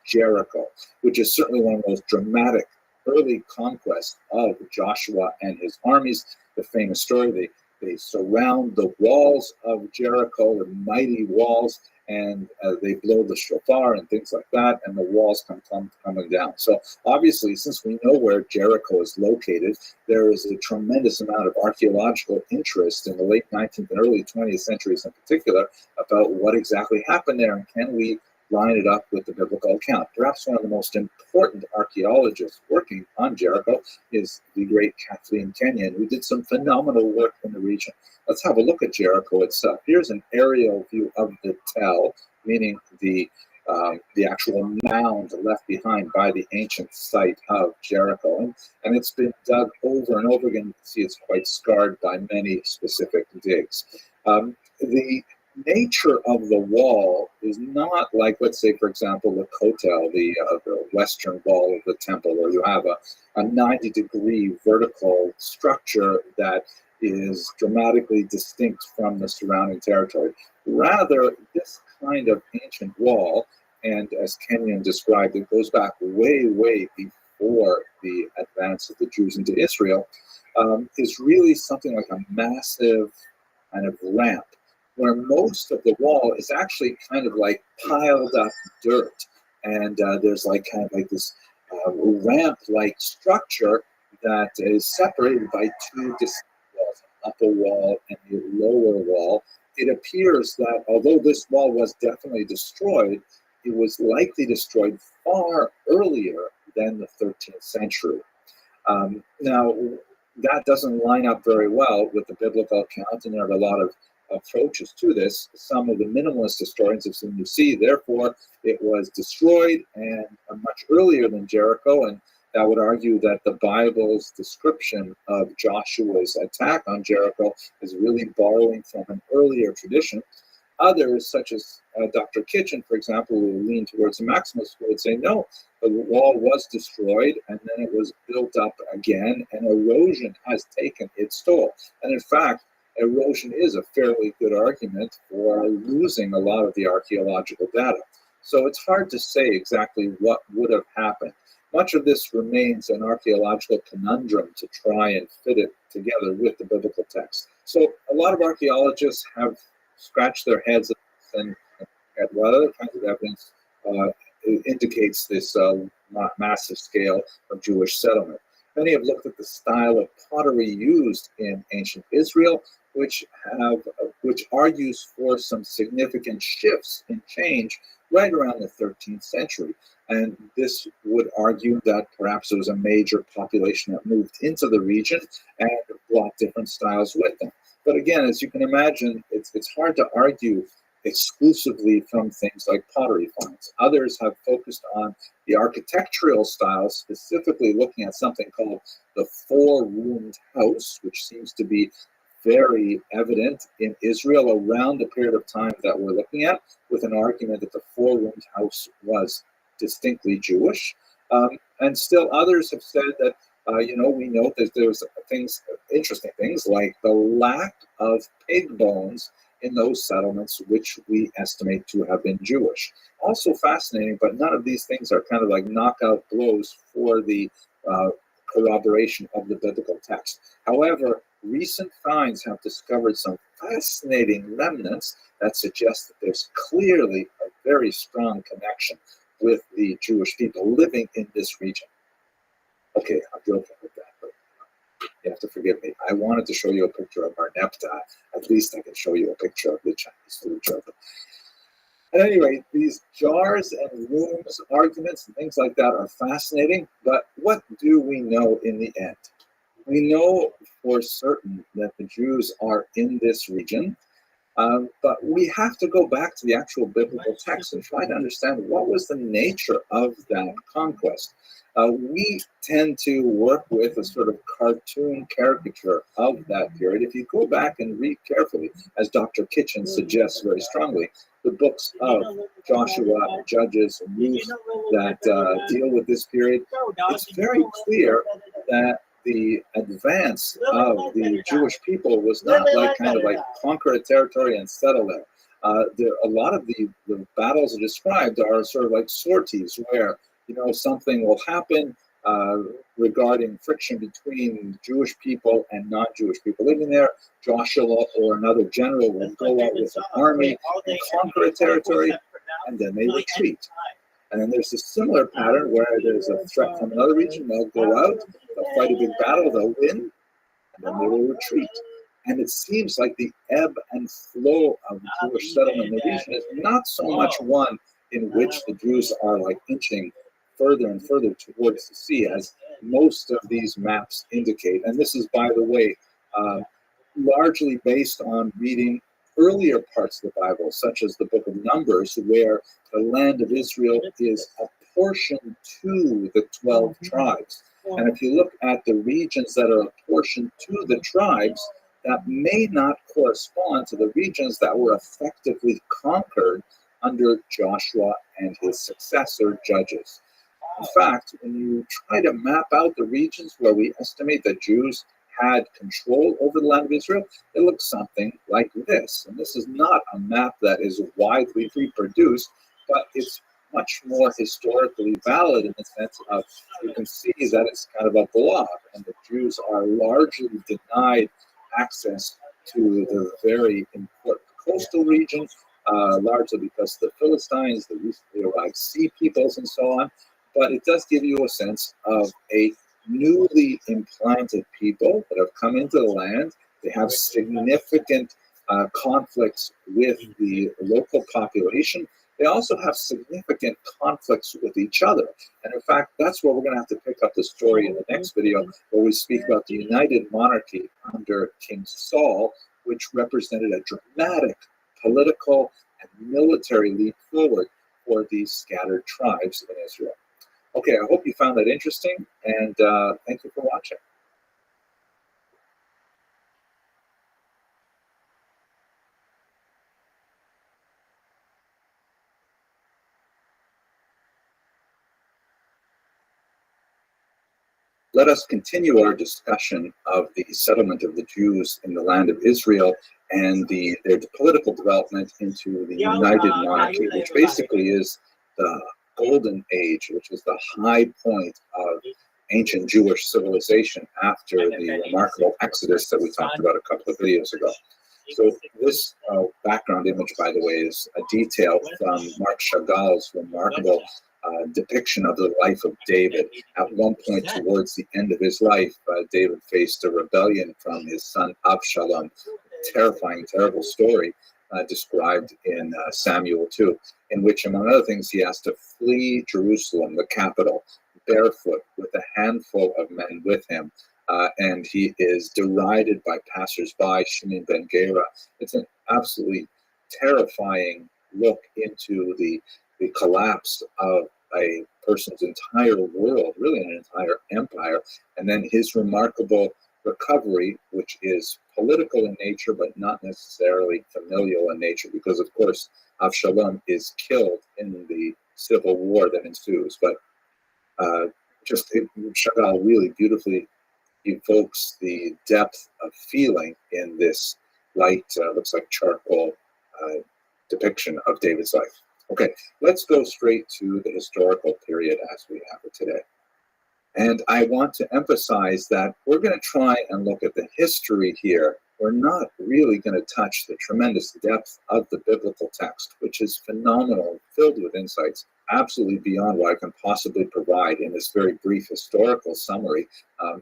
Jericho, which is certainly one of the most dramatic early conquests of Joshua and his armies. The famous story, they surround the walls of Jericho, the mighty walls, and they blow the shofar and things like that, and the walls come coming down. So obviously, since we know where Jericho is located, there is a tremendous amount of archaeological interest in the late 19th and early 20th centuries in particular about what exactly happened there, and can we line it up with the biblical account. Perhaps one of the most important archaeologists working on Jericho is the great Kathleen Kenyon, who did some phenomenal work in the region. Let's have a look at Jericho itself. Here's an aerial view of the tell, meaning the actual mound left behind by the ancient site of Jericho. And it's been dug over and over again. You can see it's quite scarred by many specific digs. The nature of the wall is not like, let's say, for example, the Kotel, the western wall of the temple, where you have a 90-degree vertical structure that is dramatically distinct from the surrounding territory. Rather, this kind of ancient wall, and as Kenyon described, it goes back way, way before the advance of the Jews into Israel, is really something like a massive kind of ramp, where most of the wall is actually kind of like piled up dirt. And there's like kind of like this ramp-like structure that is separated by two distinct walls, an upper wall and the lower wall. It appears that although this wall was definitely destroyed, it was likely destroyed far earlier than the 13th century. Now, that doesn't line up very well with the biblical account, and there are a lot of approaches to this. Some of the minimalist historians have said, you see, therefore, it was destroyed and much earlier than Jericho, and that would argue that the Bible's description of Joshua's attack on Jericho is really borrowing from an earlier tradition. Others, such as Dr. Kitchen, for example, who lean towards the Maximalist school, would say, no, the wall was destroyed and then it was built up again, and erosion has taken its toll. And in fact, erosion is a fairly good argument for losing a lot of the archaeological data. So it's hard to say exactly what would have happened. Much of this remains an archaeological conundrum to try and fit it together with the biblical text. So a lot of archaeologists have scratched their heads and at what other kinds of evidence indicates this massive scale of Jewish settlement. Many have looked at the style of pottery used in ancient Israel, which argues for some significant shifts in change right around the 13th century. And this would argue that perhaps there was a major population that moved into the region and brought different styles with them. But again, as you can imagine, it's hard to argue exclusively from things like pottery finds. Others have focused on the architectural styles, specifically looking at something called the four-roomed house, which seems to be very evident in Israel around the period of time that we're looking at, with an argument that the four-roomed house was distinctly Jewish. And still others have said that, we note that there's interesting things like the lack of pig bones in those settlements, which we estimate to have been Jewish. Also fascinating, but none of these things are kind of like knockout blows for the corroboration of the biblical text. However, recent finds have discovered some fascinating remnants that suggest that there's clearly a very strong connection with the Jewish people living in this region. Okay, I'm joking with that, but you have to forgive me. I wanted to show you a picture of our Nepta. At least I can show you a picture of the Chinese food truck. At any rate, these jars and rooms arguments and things like that are fascinating, but what do we know in the end? We know for certain that the Jews are in this region, but we have to go back to the actual biblical text and try to understand what was the nature of that conquest. We tend to work with a sort of cartoon caricature of that period. If you go back and read carefully, as Dr. Kitchen suggests very strongly, the books of Joshua, Judges, and Ruth that deal with this period, it's very clear that the advance of the Jewish people was not kind of like conquer a territory and settle there. A lot of the battles described are sort of like sorties where something will happen regarding friction between Jewish people and non-Jewish people living there. Joshua or another general will go out with an army and conquer a territory, and then they retreat. And then there's a similar pattern where there's a threat from another region. They'll go out, they'll fight a big battle, they'll win, and then they will retreat. And it seems like the ebb and flow of the Jewish settlement in the region is not so much one in which the Jews are like inching further and further towards the sea, as most of these maps indicate. And this is, by the way, largely based on reading earlier parts of the Bible, such as the book of Numbers, where the land of Israel is apportioned to the 12 tribes. And if you look at the regions that are apportioned to the tribes, that may not correspond to the regions that were effectively conquered under Joshua and his successor, Judges. In fact, when you try to map out the regions where we estimate that Jews had control over the land of Israel, it looks something like this. And this is not a map that is widely reproduced, but it's much more historically valid in the sense of you can see that it's kind of a blob, and the Jews are largely denied access to the very important coastal region, largely because the Philistines, the recently arrived sea peoples, and so on. But it does give you a sense of a newly implanted people that have come into the land. They have significant conflicts with the local population. They also have significant conflicts with each other. And in fact, that's where we're going to have to pick up the story in the next video, where we speak about the united monarchy under King Saul, which represented a dramatic political and military leap forward for these scattered tribes in Israel. Okay, I hope you found that interesting, and thank you for watching. Let us continue our discussion of the settlement of the Jews in the land of Israel and their political development into the united monarchy, which basically is the Golden Age, which was the high point of ancient Jewish civilization after the remarkable Exodus that we talked about a couple of videos ago. So this background image, by the way, is a detail from Marc Chagall's remarkable depiction of the life of David. At one point towards the end of his life, David faced a rebellion from his son Absalom. Terrifying, terrible story described in Samuel 2, in which, among other things, he has to flee Jerusalem, the capital, barefoot with a handful of men with him. And he is derided by passers-by, Shimon ben Gera. It's an absolutely terrifying look into the collapse of a person's entire world, really an entire empire, and then his remarkable recovery, which is political in nature, but not necessarily familial in nature, because, of course, Avshalom is killed in the civil war that ensues. But Chagall really beautifully evokes the depth of feeling in this light, looks like charcoal depiction of David's life. Okay, let's go straight to the historical period as we have it today. And I want to emphasize that we're going to try and look at the history here. We're not really going to touch the tremendous depth of the biblical text, which is phenomenal, filled with insights, absolutely beyond what I can possibly provide in this very brief historical summary.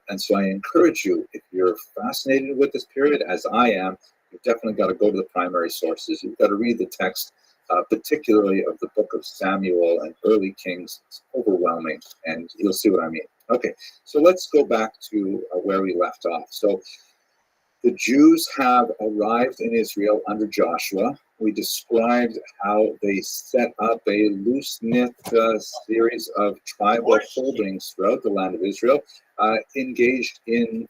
And so I encourage you, if you're fascinated with this period, as I am, you've definitely got to go to the primary sources. You've got to read the text, particularly of the book of Samuel and early Kings. It's overwhelming, and you'll see what I mean. Okay, so let's go back to where we left off. So the Jews have arrived in Israel under Joshua. We described how they set up a loose-knit series of tribal holdings throughout the land of Israel, engaged in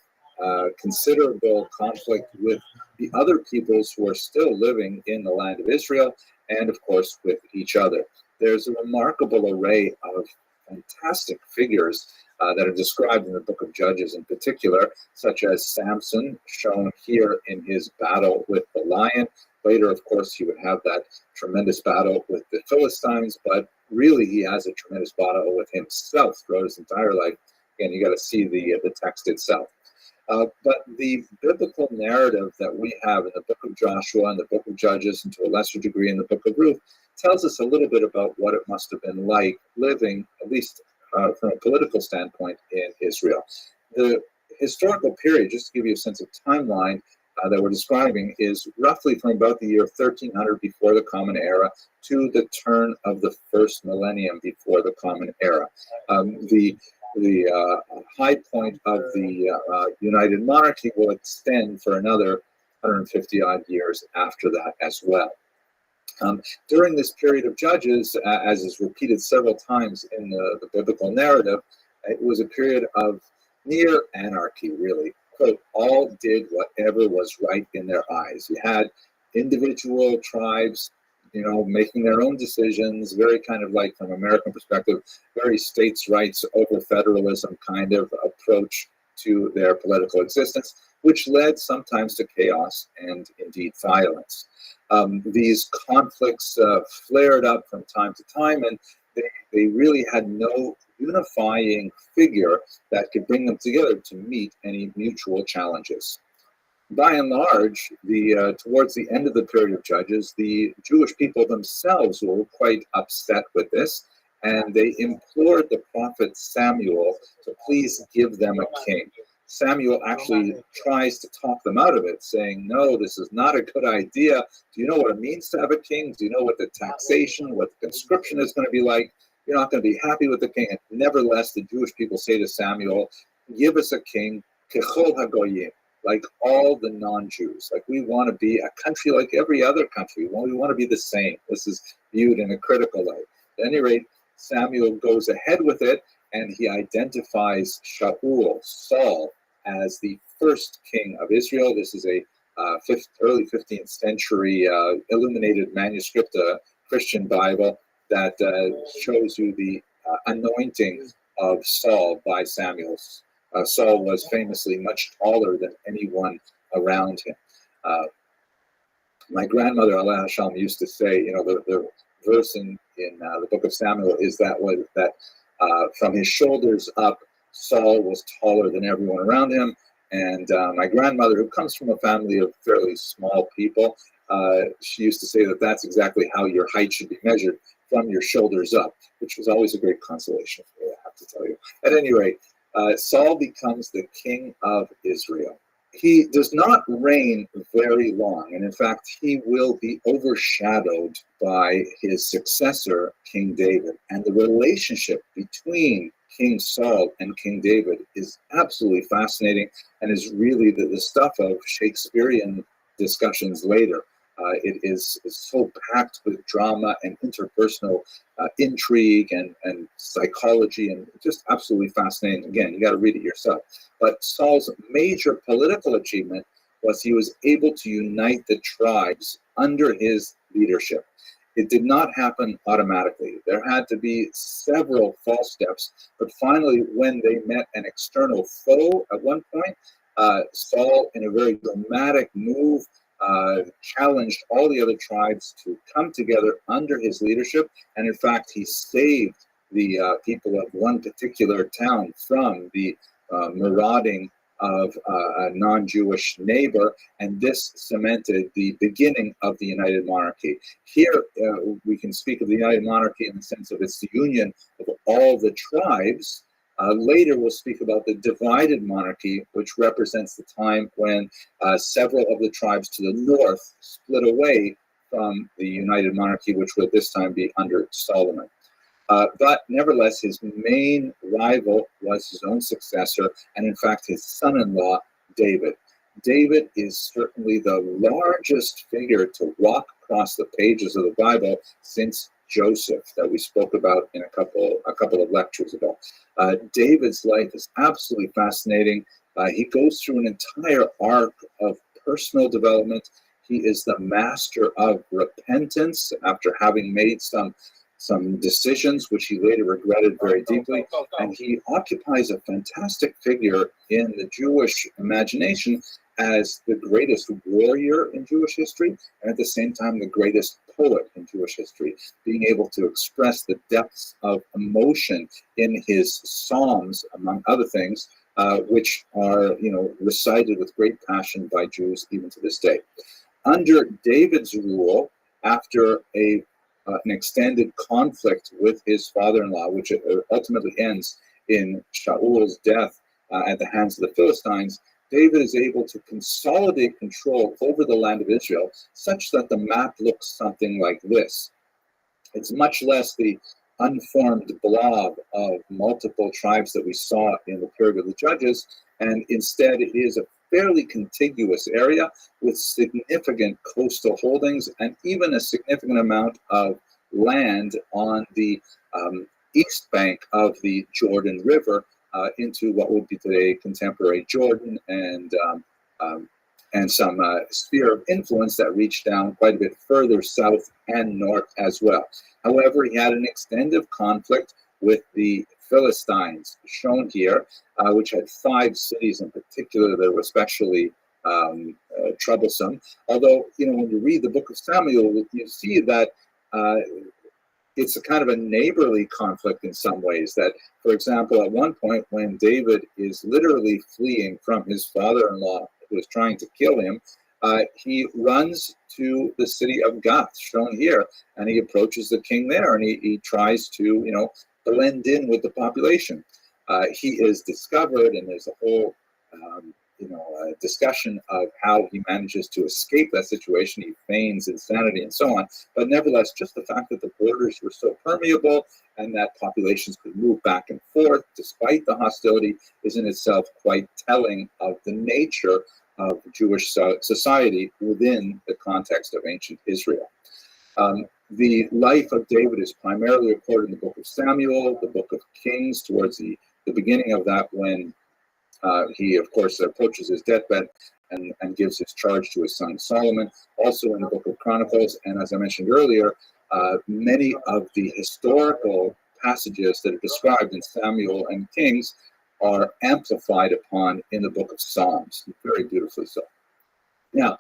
considerable conflict with the other peoples who are still living in the land of Israel, and of course with each other. There's a remarkable array of fantastic figures that are described in the book of Judges in particular, such as Samson, shown here in his battle with the lion. Later, of course, he would have that tremendous battle with the Philistines, but really he has a tremendous battle with himself throughout his entire life. Again, you got to see the text itself. But the biblical narrative that we have in the book of Joshua and the book of Judges, and to a lesser degree in the book of Ruth, tells us a little bit about what it must have been like living, at least from a political standpoint, in Israel. The historical period, just to give you a sense of timeline that we're describing, is roughly from about the year 1300 before the Common Era to the turn of the first millennium before the Common Era. The high point of the United Monarchy will extend for another 150 odd years after that as well. During this period of Judges, as is repeated several times in the biblical narrative, it was a period of near anarchy, really. Quote, all did whatever was right in their eyes. You had individual tribes, making their own decisions, very kind of like, from American perspective, very states' rights over federalism kind of approach to their political existence, which led sometimes to chaos and indeed violence. These conflicts flared up from time to time, and they really had no unifying figure that could bring them together to meet any mutual challenges. By and large, towards the end of the period of Judges, the Jewish people themselves were quite upset with this, and they implored the prophet Samuel to please give them a king. Samuel actually tries to talk them out of it, saying, no, this is not a good idea. Do you know what it means to have a king? Do you know what the taxation, what the conscription is going to be like? You're not going to be happy with the king. And nevertheless, the Jewish people say to Samuel, give us a king, kechol hagoyim, like all the non-Jews. Like, we want to be a country like every other country. We want to be the same. This is viewed in a critical light. At any rate, Samuel goes ahead with it, and he identifies Shaul, Saul, as the first king of Israel. This is a early 15th century illuminated manuscript, a Christian Bible, that shows you the anointing of Saul by Samuel. Saul was famously much taller than anyone around him. My grandmother, Allah Hashem, used to say, the verse in the book of Samuel is that from his shoulders up, Saul was taller than everyone around him. And my grandmother, who comes from a family of fairly small people, she used to say that that's exactly how your height should be measured, from your shoulders up, which was always a great consolation for me, I have to tell you. At any rate, Saul becomes the king of Israel. He does not reign very long, and in fact, he will be overshadowed by his successor, King David. And the relationship between King Saul and King David is absolutely fascinating and is really the stuff of Shakespearean discussions later. It is so packed with drama and interpersonal intrigue and psychology, and just absolutely fascinating. Again, you got to read it yourself. But Saul's major political achievement was he was able to unite the tribes under his leadership. It did not happen automatically. There had to be several false steps, but finally, when they met an external foe at one point, Saul, in a very dramatic move, challenged all the other tribes to come together under his leadership. And in fact, he saved the people of one particular town from the marauding of a non-Jewish neighbor, and this cemented the beginning of the United Monarchy. Here, we can speak of the United Monarchy in the sense of it's the union of all the tribes. Later, we'll speak about the divided monarchy, which represents the time when several of the tribes to the north split away from the United Monarchy, which would this time be under Solomon. But nevertheless, his main rival was his own successor, and in fact, his son-in-law, David. David is certainly the largest figure to walk across the pages of the Bible since Joseph, that we spoke about in a couple of lectures ago. David's life is absolutely fascinating. He goes through an entire arc of personal development. He is the master of repentance after having made some decisions which he later regretted very deeply, and he occupies a fantastic figure in the Jewish imagination as the greatest warrior in Jewish history, and at the same time the greatest poet in Jewish history, being able to express the depths of emotion in his psalms, among other things, which are recited with great passion by Jews even to this day. Under David's rule, after an extended conflict with his father-in-law, which ultimately ends in Shaul's death at the hands of the Philistines, David is able to consolidate control over the land of Israel such that the map looks something like this. It's much less the unformed blob of multiple tribes that we saw in the period of the Judges, and instead it is a fairly contiguous area with significant coastal holdings and even a significant amount of land on the east bank of the Jordan River into what would be today contemporary Jordan, and some sphere of influence that reached down quite a bit further south and north as well. However, he had an extended conflict with the Philistines, shown here, which had 5 cities in particular that were especially troublesome. Although, when you read the book of Samuel, you see that it's a kind of a neighborly conflict in some ways. That, for example, at one point when David is literally fleeing from his father-in-law who is trying to kill him, he runs to the city of Gath, shown here, and he approaches the king there, and he tries to, blend in with the population. He is discovered, and there's a whole, discussion of how he manages to escape that situation. He feigns insanity and so on. But nevertheless, just the fact that the borders were so permeable and that populations could move back and forth despite the hostility is in itself quite telling of the nature of Jewish society within the context of ancient Israel. The life of David is primarily recorded in the book of Samuel, the book of Kings, towards the beginning of that, when he, of course, approaches his deathbed and gives his charge to his son Solomon. Also in the book of Chronicles, and as I mentioned earlier, many of the historical passages that are described in Samuel and Kings are amplified upon in the book of Psalms, very beautifully so. Now,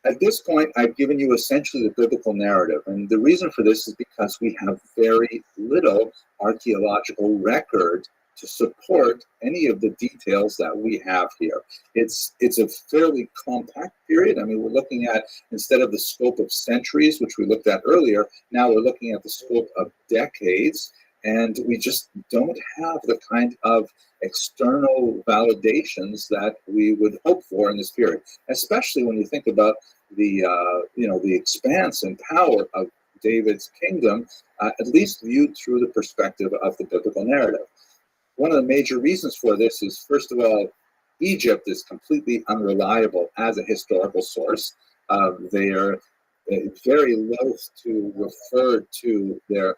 at this point, I've given you essentially the biblical narrative, and the reason for this is because we have very little archaeological record to support any of the details that we have here. It's a fairly compact period. I mean, we're looking at, instead of the scope of centuries, which we looked at earlier, now we're looking at the scope of decades, and we just don't have the kind of external validations that we would hope for in this period, especially when you think about the expanse and power of David's kingdom, at least viewed through the perspective of the biblical narrative. One of the major reasons for this is, first of all, Egypt is completely unreliable as a historical source. They are very loath to refer to their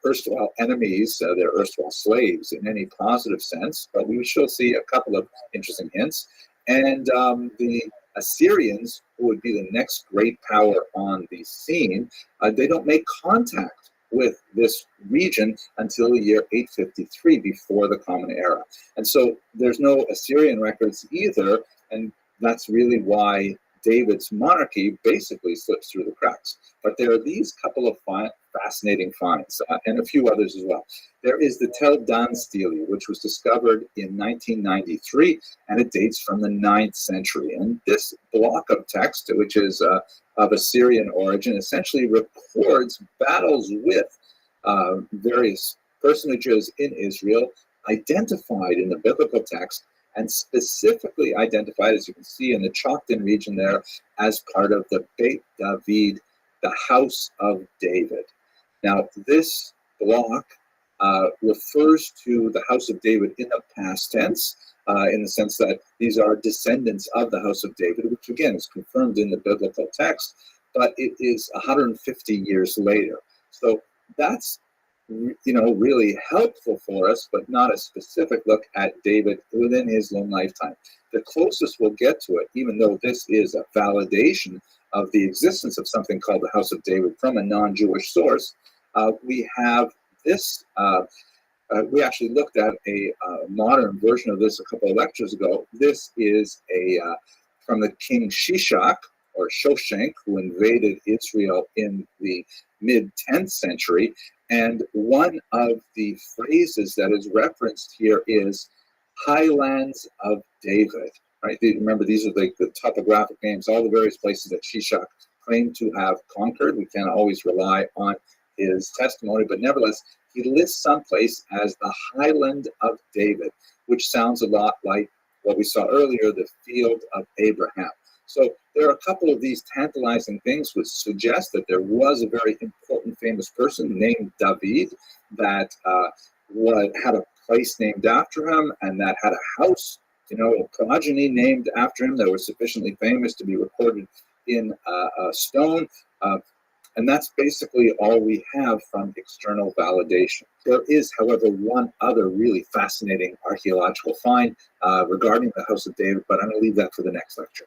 erstwhile enemies, their erstwhile slaves, in any positive sense, but we shall see a couple of interesting hints. And the Assyrians, who would be the next great power on the scene, they don't make contact with this region until the year 853 before the Common Era. And so there's no Assyrian records either, and that's really why David's monarchy basically slips through the cracks. But there are these couple of fascinating finds, and a few others as well. There is the Tel Dan stele, which was discovered in 1993, and it dates from the 9th century. And this block of text, which is of Assyrian origin, essentially records battles with various personages in Israel identified in the biblical text, and specifically identified, as you can see in the chalked-in region there, as part of the Beit David, the House of David. Now, this block refers to the House of David in the past tense, in the sense that these are descendants of the House of David, which again is confirmed in the biblical text, but it is 150 years later. So that's really helpful for us, but not a specific look at David within his long lifetime. The closest we'll get to it, even though this is a validation of the existence of something called the House of David from a non-Jewish source, we have this. We actually looked at a modern version of this a couple of lectures ago. This is from the king Shishak, or Shoshenq, who invaded Israel in the mid-10th century. And one of the phrases that is referenced here is Highlands of David. Right? Remember, these are the topographic names, all the various places that Shishak claimed to have conquered. We can't always rely on his testimony, but nevertheless, he lists someplace as the Highland of David, which sounds a lot like what we saw earlier, the Field of Abraham. So there are a couple of these tantalizing things which suggest that there was a very important, famous person named David that had a place named after him, and that had a house, a progeny named after him that was sufficiently famous to be recorded in a stone. And that's basically all we have from external validation. There is, however, one other really fascinating archaeological find regarding the House of David, but I'm going to leave that for the next lecture.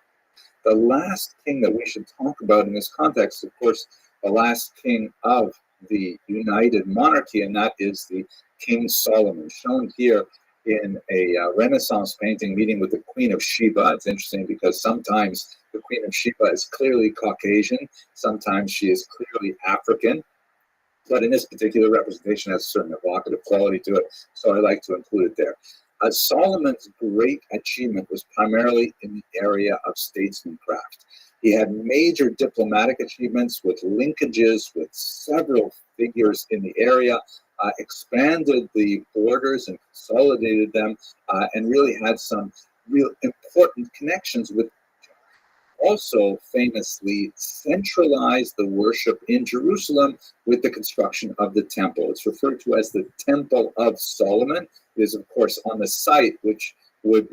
The last king that we should talk about in this context, of course, the last king of the United Monarchy, and that is the King Solomon, shown here in a Renaissance painting meeting with the Queen of Sheba. It's interesting because sometimes the Queen of Sheba is clearly Caucasian, sometimes she is clearly African, but in this particular representation has a certain evocative quality to it, so I like to include it there. Solomon's great achievement was primarily in the area of statesmancraft. He had major diplomatic achievements with linkages with several figures in the area, expanded the borders and consolidated them, and really had some real important connections with. Also famously centralized the worship in Jerusalem with the construction of the temple. It's referred to as the Temple of Solomon. It is, of course, on the site which would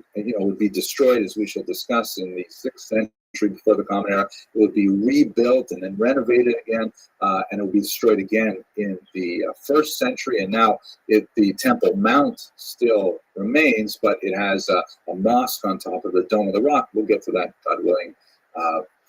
be destroyed, as we shall discuss, in the 6th century before the Common Era. It would be rebuilt and then renovated again, and it would be destroyed again in the 1st century. And now the Temple Mount still remains, but it has a mosque on top of the Dome of the Rock. We'll get to that, God willing,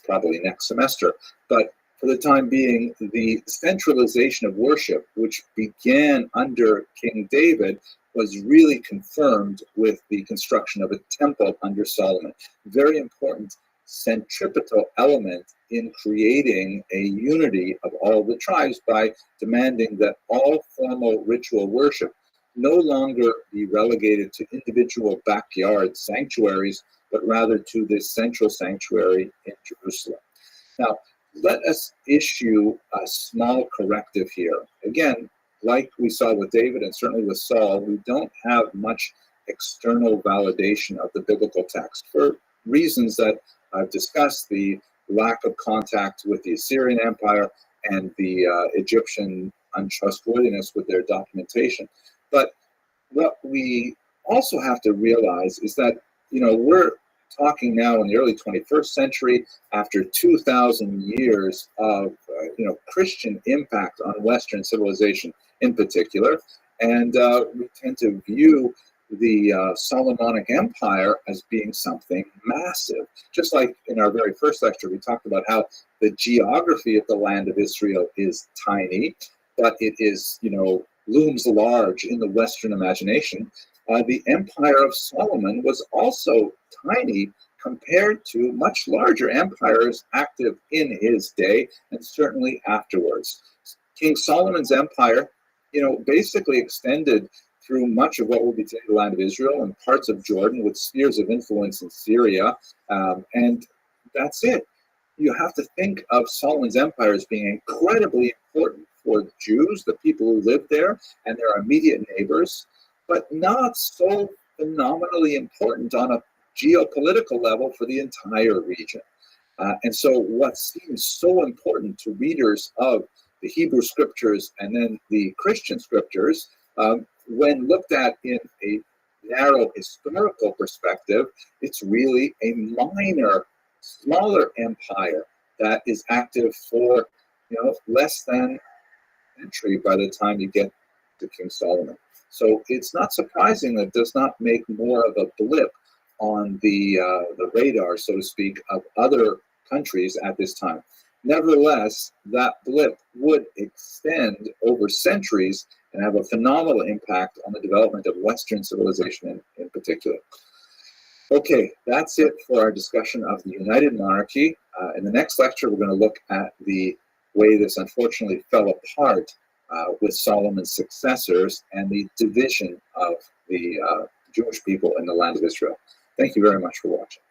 probably next semester. But for the time being, the centralization of worship, which began under King David, was really confirmed with the construction of a temple under Solomon. Very important centripetal element in creating a unity of all the tribes by demanding that all formal ritual worship no longer be relegated to individual backyard sanctuaries, but rather to this central sanctuary in Jerusalem. Now, let us issue a small corrective here. Again, like we saw with David and certainly with Saul, we don't have much external validation of the biblical text for reasons that I've discussed, the lack of contact with the Assyrian Empire and the Egyptian untrustworthiness with their documentation. But what we also have to realize is that, we're talking now in the early 21st century, after 2,000 years of, Christian impact on Western civilization in particular. And we tend to view the Solomonic Empire as being something massive. Just like in our very first lecture, we talked about how the geography of the land of Israel is tiny, but it is, looms large in the Western imagination. The Empire of Solomon was also tiny compared to much larger empires active in his day and certainly afterwards. King Solomon's empire, basically extended through much of what will be today the land of Israel and parts of Jordan with spheres of influence in Syria. And that's it. You have to think of Solomon's empire as being incredibly important for the Jews, the people who lived there, and their immediate neighbors, but not so phenomenally important on a geopolitical level for the entire region. And so what seems so important to readers of the Hebrew scriptures and then the Christian scriptures, when looked at in a narrow historical perspective, it's really a minor, smaller empire that is active for less than a century by the time you get to King Solomon. So it's not surprising that it does not make more of a blip on the radar, so to speak, of other countries at this time. Nevertheless, that blip would extend over centuries and have a phenomenal impact on the development of Western civilization in particular. Okay, that's it for our discussion of the United Monarchy. In the next lecture, we're going to look at the way this unfortunately fell apart with Solomon's successors and the division of the Jewish people in the land of Israel. Thank you very much for watching.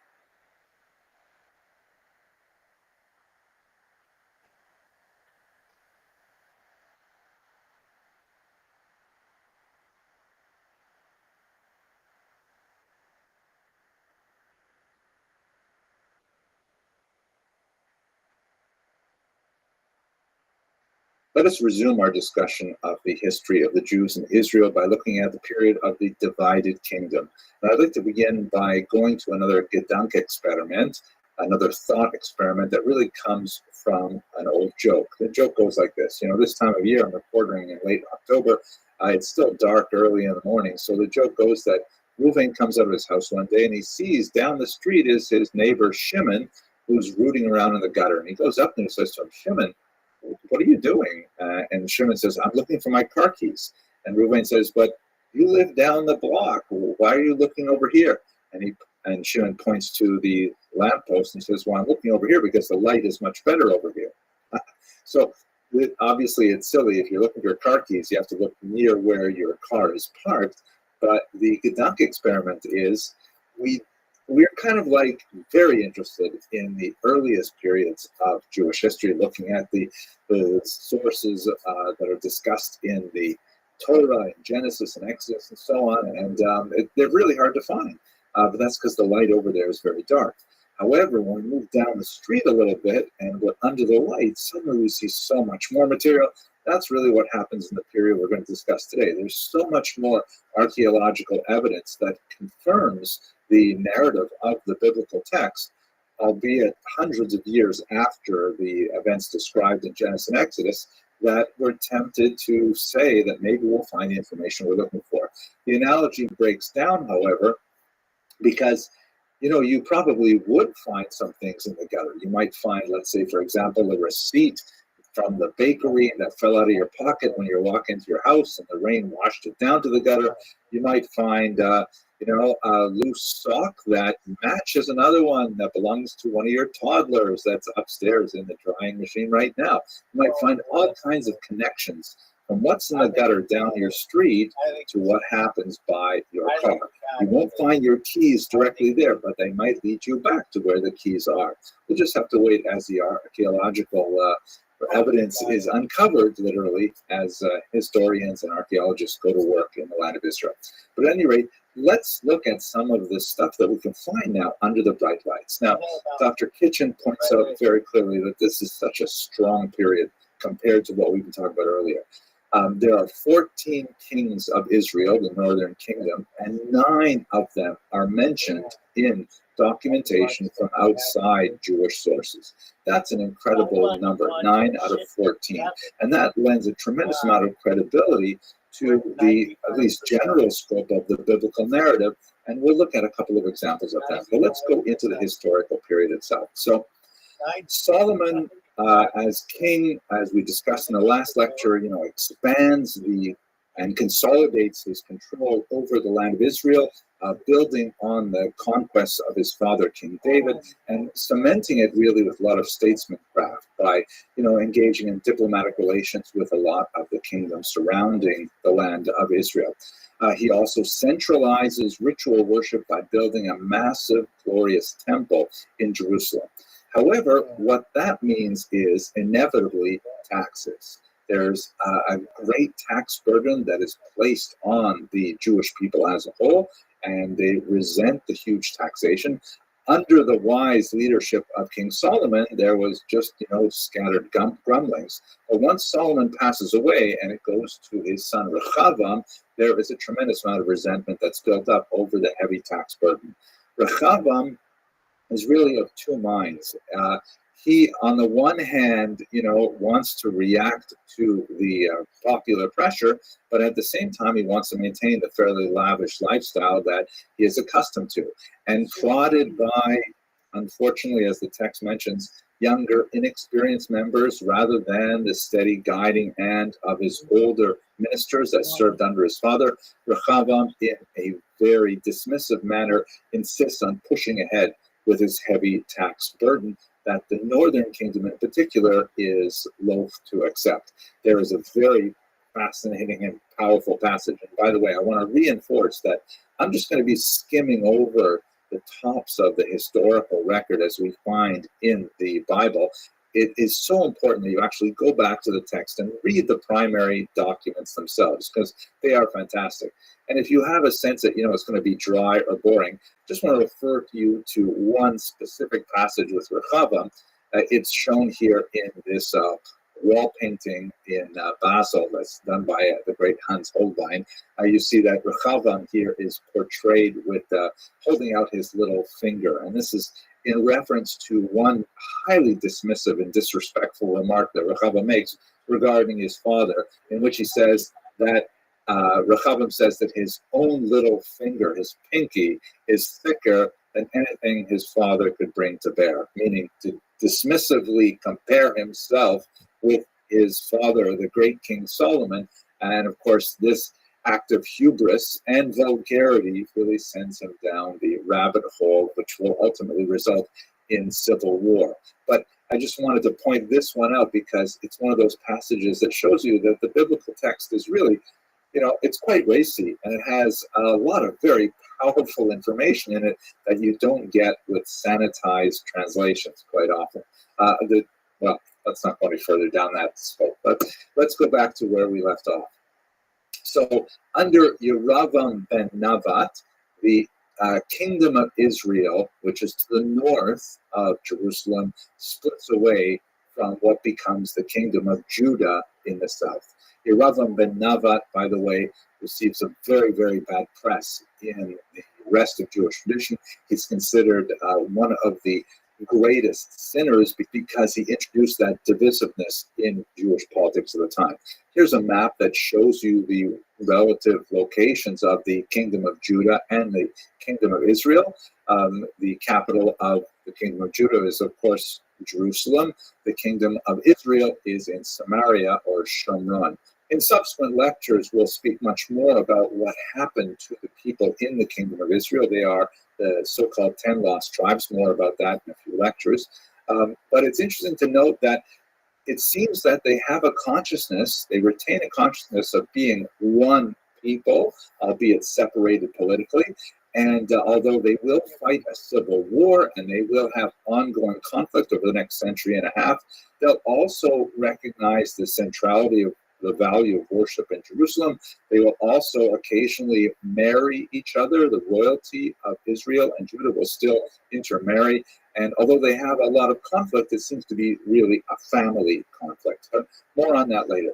Let us resume our discussion of the history of the Jews in Israel by looking at the period of the divided kingdom. And I'd like to begin by going to another Gedanke experiment, another thought experiment that really comes from an old joke. The joke goes like this. This time of year, I'm recording in late October, it's still dark early in the morning, so the joke goes that Reuven comes out of his house one day and he sees down the street is his neighbor Shimon, who's rooting around in the gutter. And he goes up and he says to him, Shimon, what are you doing? And Shimon says, I'm looking for my car keys. And Reuven says, but you live down the block. Why are you looking over here? And Shimon points to the lamppost and says, well, I'm looking over here because the light is much better over here. So obviously it's silly. If you're looking for your car keys, you have to look near where your car is parked. But the Gedanke experiment is we're kind of like very interested in the earliest periods of Jewish history, looking at the sources that are discussed in the Torah and Genesis and Exodus and so on, and they're really hard to find, but that's because the light over there is very dark. However, when we move down the street a little bit and we're under the light, suddenly we see so much more material. That's really what happens in the period we're going to discuss today. There's so much more archaeological evidence that confirms the narrative of the biblical text, albeit hundreds of years after the events described in Genesis and Exodus, that we're tempted to say that maybe we'll find the information we're looking for. The analogy breaks down, however, because you probably would find some things in the gutter. You might find, let's say, for example, a receipt from the bakery that fell out of your pocket when you're walking to your house and the rain washed it down to the gutter. You might find a loose sock that matches another one that belongs to one of your toddlers that's upstairs in the drying machine right now. You might find all kinds of connections from what's in the gutter down your street to what happens by your car. You won't find your keys directly there, but they might lead you back to where the keys are. We'll just have to wait as the archaeological evidence is uncovered, literally, as historians and archaeologists go to work in the land of Israel. But at any rate, let's look at some of the stuff that we can find now under the bright lights. Now, Dr. Kitchen points out very clearly that this is such a strong period compared to what we've been talking about earlier. There are 14 kings of Israel, the northern kingdom, and 9 of them are mentioned in documentation from outside Jewish sources. That's an incredible number, 9 out of 14. And that lends a tremendous amount of credibility to the at least general scope of the biblical narrative. And we'll look at a couple of examples of that. But let's go into the historical period itself. So Solomon, as king, as we discussed in the last lecture, expands and consolidates his control over the land of Israel, building on the conquests of his father, King David, and cementing it really with a lot of statesmancraft by, engaging in diplomatic relations with a lot of the kingdoms surrounding the land of Israel. He also centralizes ritual worship by building a massive, glorious temple in Jerusalem. However, what that means is inevitably taxes. There's a great tax burden that is placed on the Jewish people as a whole, and they resent the huge taxation. Under the wise leadership of King Solomon, there was just, scattered grumblings. But once Solomon passes away and it goes to his son Rehoboam, there is a tremendous amount of resentment that's built up over the heavy tax burden. Rehoboam is really of two minds. He, on the one hand, wants to react to the popular pressure, but at the same time, he wants to maintain the fairly lavish lifestyle that he is accustomed to. And prodded by, unfortunately, as the text mentions, younger, inexperienced members, rather than the steady guiding hand of his older ministers that served under his father, Rehoboam, in a very dismissive manner, insists on pushing ahead with his heavy tax burden that the northern kingdom in particular is loath to accept. There is a very fascinating and powerful passage. And by the way, I want to reinforce that I'm just going to be skimming over the tops of the historical record as we find in the Bible. It is so important that you actually go back to the text and read the primary documents themselves, because they are fantastic. And if you have a sense that, it's going to be dry or boring, just want to refer you to one specific passage with Rehoboam. It's shown here in this wall painting in Basel that's done by the great Hans Holbein. You see that Rehoboam here is portrayed with holding out his little finger. And this is in reference to one highly dismissive and disrespectful remark that Rehoboam makes regarding his father, in which he says that Rehoboam says that his own little finger, his pinky, is thicker than anything his father could bring to bear, meaning to dismissively compare himself with his father, the great King Solomon. And of course, this act of hubris and vulgarity really sends him down the rabbit hole, which will ultimately result in civil war. But I just wanted to point this one out because it's one of those passages that shows you that the biblical text is really, it's quite racy, and it has a lot of very powerful information in it that you don't get with sanitized translations quite often. Well, let's not go any further down that scope, but let's go back to where we left off. So under Yeravam ben Navat, the kingdom of Israel, which is to the north of Jerusalem, splits away from what becomes the kingdom of Judah in the south. Yeravam ben Navat, by the way, receives a very, very bad press in the rest of Jewish tradition. He's considered one of the greatest sinners because he introduced that divisiveness in Jewish politics at the time. Here's a map that shows you the relative locations of the kingdom of Judah and the kingdom of Israel. The capital of the kingdom of Judah is, of course, Jerusalem. The kingdom of Israel is in Samaria or Shomron. In subsequent lectures, we'll speak much more about what happened to the people in the kingdom of Israel. They are the so-called 10 lost tribes. More about that in a few lectures. But it's interesting to note that it seems that they have a consciousness, they retain a consciousness of being one people, albeit separated politically. And although they will fight a civil war and they will have ongoing conflict over the next century and a half, they'll also recognize the centrality of the value of worship in Jerusalem. They will also occasionally marry each other. The royalty of Israel and Judah will still intermarry. And although they have a lot of conflict, it seems to be really a family conflict. But more on that later.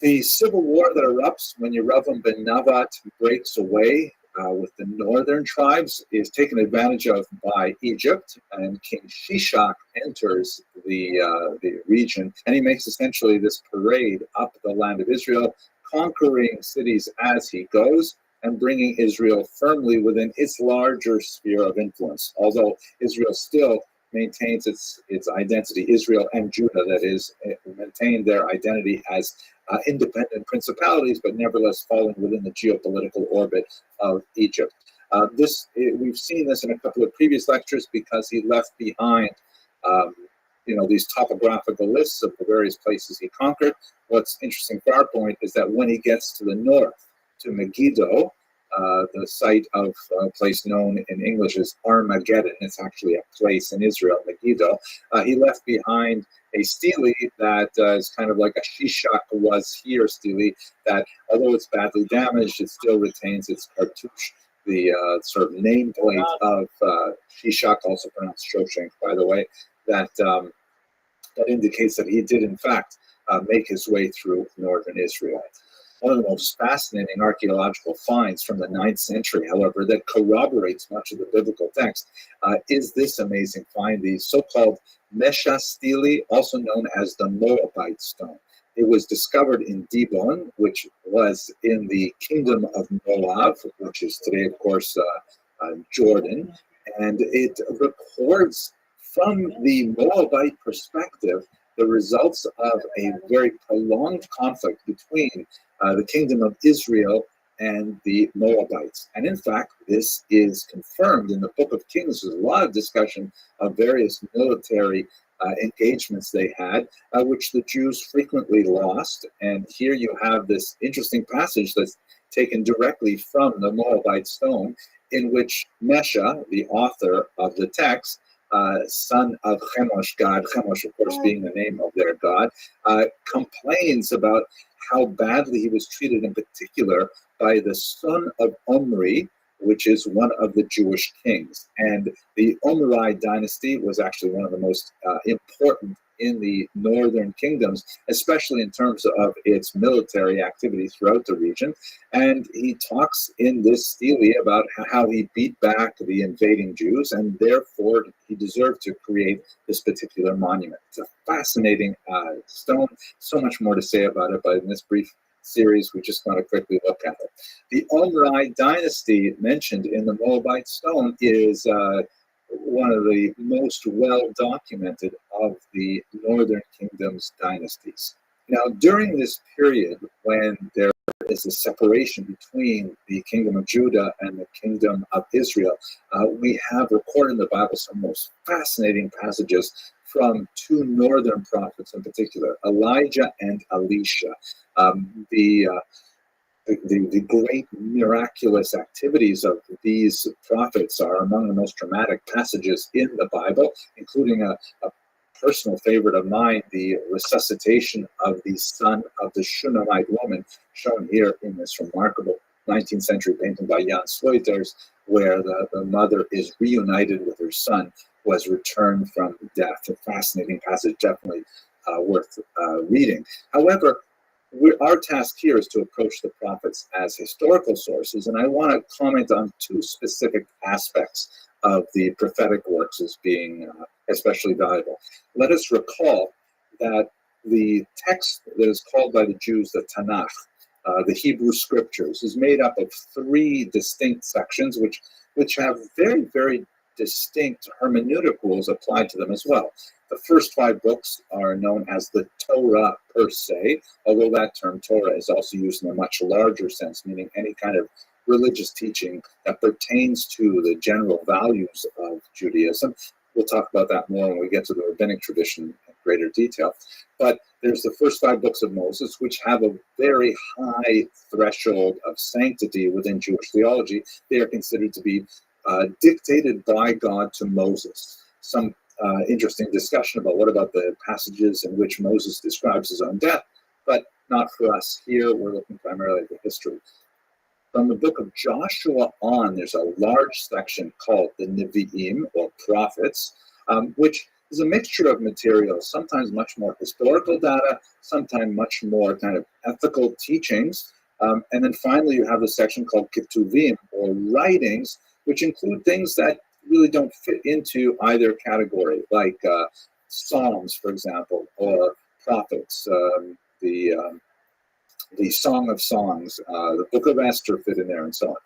The civil war that erupts when Yeravim ben Navat breaks away with the northern tribes is taken advantage of by Egypt, and King Shishak enters the region, and he makes essentially this parade up the land of Israel, conquering cities as he goes and bringing Israel firmly within its larger sphere of influence, although Israel still maintains its identity. Israel and Judah, that is, maintain their identity as independent principalities, but nevertheless falling within the geopolitical orbit of Egypt. We've seen this in a couple of previous lectures because he left behind, these topographical lists of the various places he conquered. What's interesting for our point is that when he gets to the north, to Megiddo, the site of a place known in English as Armageddon, it's actually a place in Israel, Megiddo, he left behind a stele that is kind of like a Shishak was here stele, that although it's badly damaged, it still retains its cartouche, the sort of nameplate of Shishak, also pronounced Shoshenk, by the way, that indicates that he did, in fact, make his way through northern Israel. One of the most fascinating archaeological finds from the 9th century, however, that corroborates much of the biblical text, is this amazing find, the so-called Mesha stele, also known as the Moabite stone. It was discovered in Dibon, which was in the kingdom of Moab, which is today, of course, Jordan, and it records from the Moabite perspective the results of a very prolonged conflict between the kingdom of Israel and the Moabites. And in fact, this is confirmed in the Book of Kings. There's a lot of discussion of various military engagements they had, which the Jews frequently lost. And here you have this interesting passage that's taken directly from the Moabite stone, in which Mesha, the author of the text, son of Chemosh, God, Chemosh, of course, being the name of their god, complains about how badly he was treated, in particular, by the son of Omri, which is one of the Jewish kings. And the Omride dynasty was actually one of the most important in the northern kingdoms, especially in terms of its military activity throughout the region. And he talks in this stele about how he beat back the invading Jews, and therefore he deserved to create this particular monument. It's a fascinating stone, so much more to say about it, but in this brief series, we just want to quickly look at it. The Omride dynasty mentioned in the Moabite stone is one of the most well-documented of the Northern Kingdom's dynasties. Now, during this period when there is a separation between the kingdom of Judah and the kingdom of Israel, we have recorded in the Bible some most fascinating passages from two northern prophets in particular, Elijah and Elisha. The great miraculous activities of these prophets are among the most dramatic passages in the Bible, including a personal favorite of mine, the resuscitation of the son of the Shunammite woman, shown here in this remarkable 19th century painting by Jan Sleuters, where the mother is reunited with her son who has returned from death. A fascinating passage, definitely worth reading. However, our task here is to approach the prophets as historical sources, and I want to comment on two specific aspects of the prophetic works as being especially valuable. Let us recall that the text that is called by the Jews the Tanakh, the Hebrew Scriptures, is made up of three distinct sections which have very, very distinct hermeneutic rules applied to them as well. The first 5 books are known as the Torah per se, although that term Torah is also used in a much larger sense, meaning any kind of religious teaching that pertains to the general values of Judaism. We'll talk about that more when we get to the rabbinic tradition greater detail. But there's the first 5 books of Moses, which have a very high threshold of sanctity within Jewish theology. They are considered to be dictated by God to Moses. Some interesting discussion about what about the passages in which Moses describes his own death, but not for us here. We're looking primarily at the history. From the book of Joshua on, there's a large section called the Nevi'im, or prophets, which is a mixture of materials, sometimes much more historical data, sometimes much more kind of ethical teachings. And then finally, you have the section called Ketuvim, or writings, which include things that really don't fit into either category, like Psalms, for example, or prophets, the Song of Songs, the Book of Esther fit in there, and so on.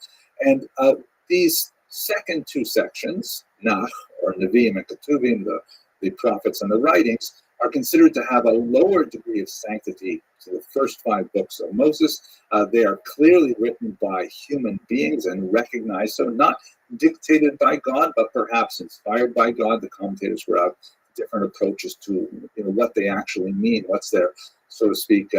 And these second 2 sections, Nach, or Nevi'im and Ketuvim, the prophets and the writings, are considered to have a lower degree of sanctity to the first 5 books of Moses. They are clearly written by human beings and recognized, so not dictated by God, but perhaps inspired by God. The commentators will have different approaches to what they actually mean, what's their, so to speak,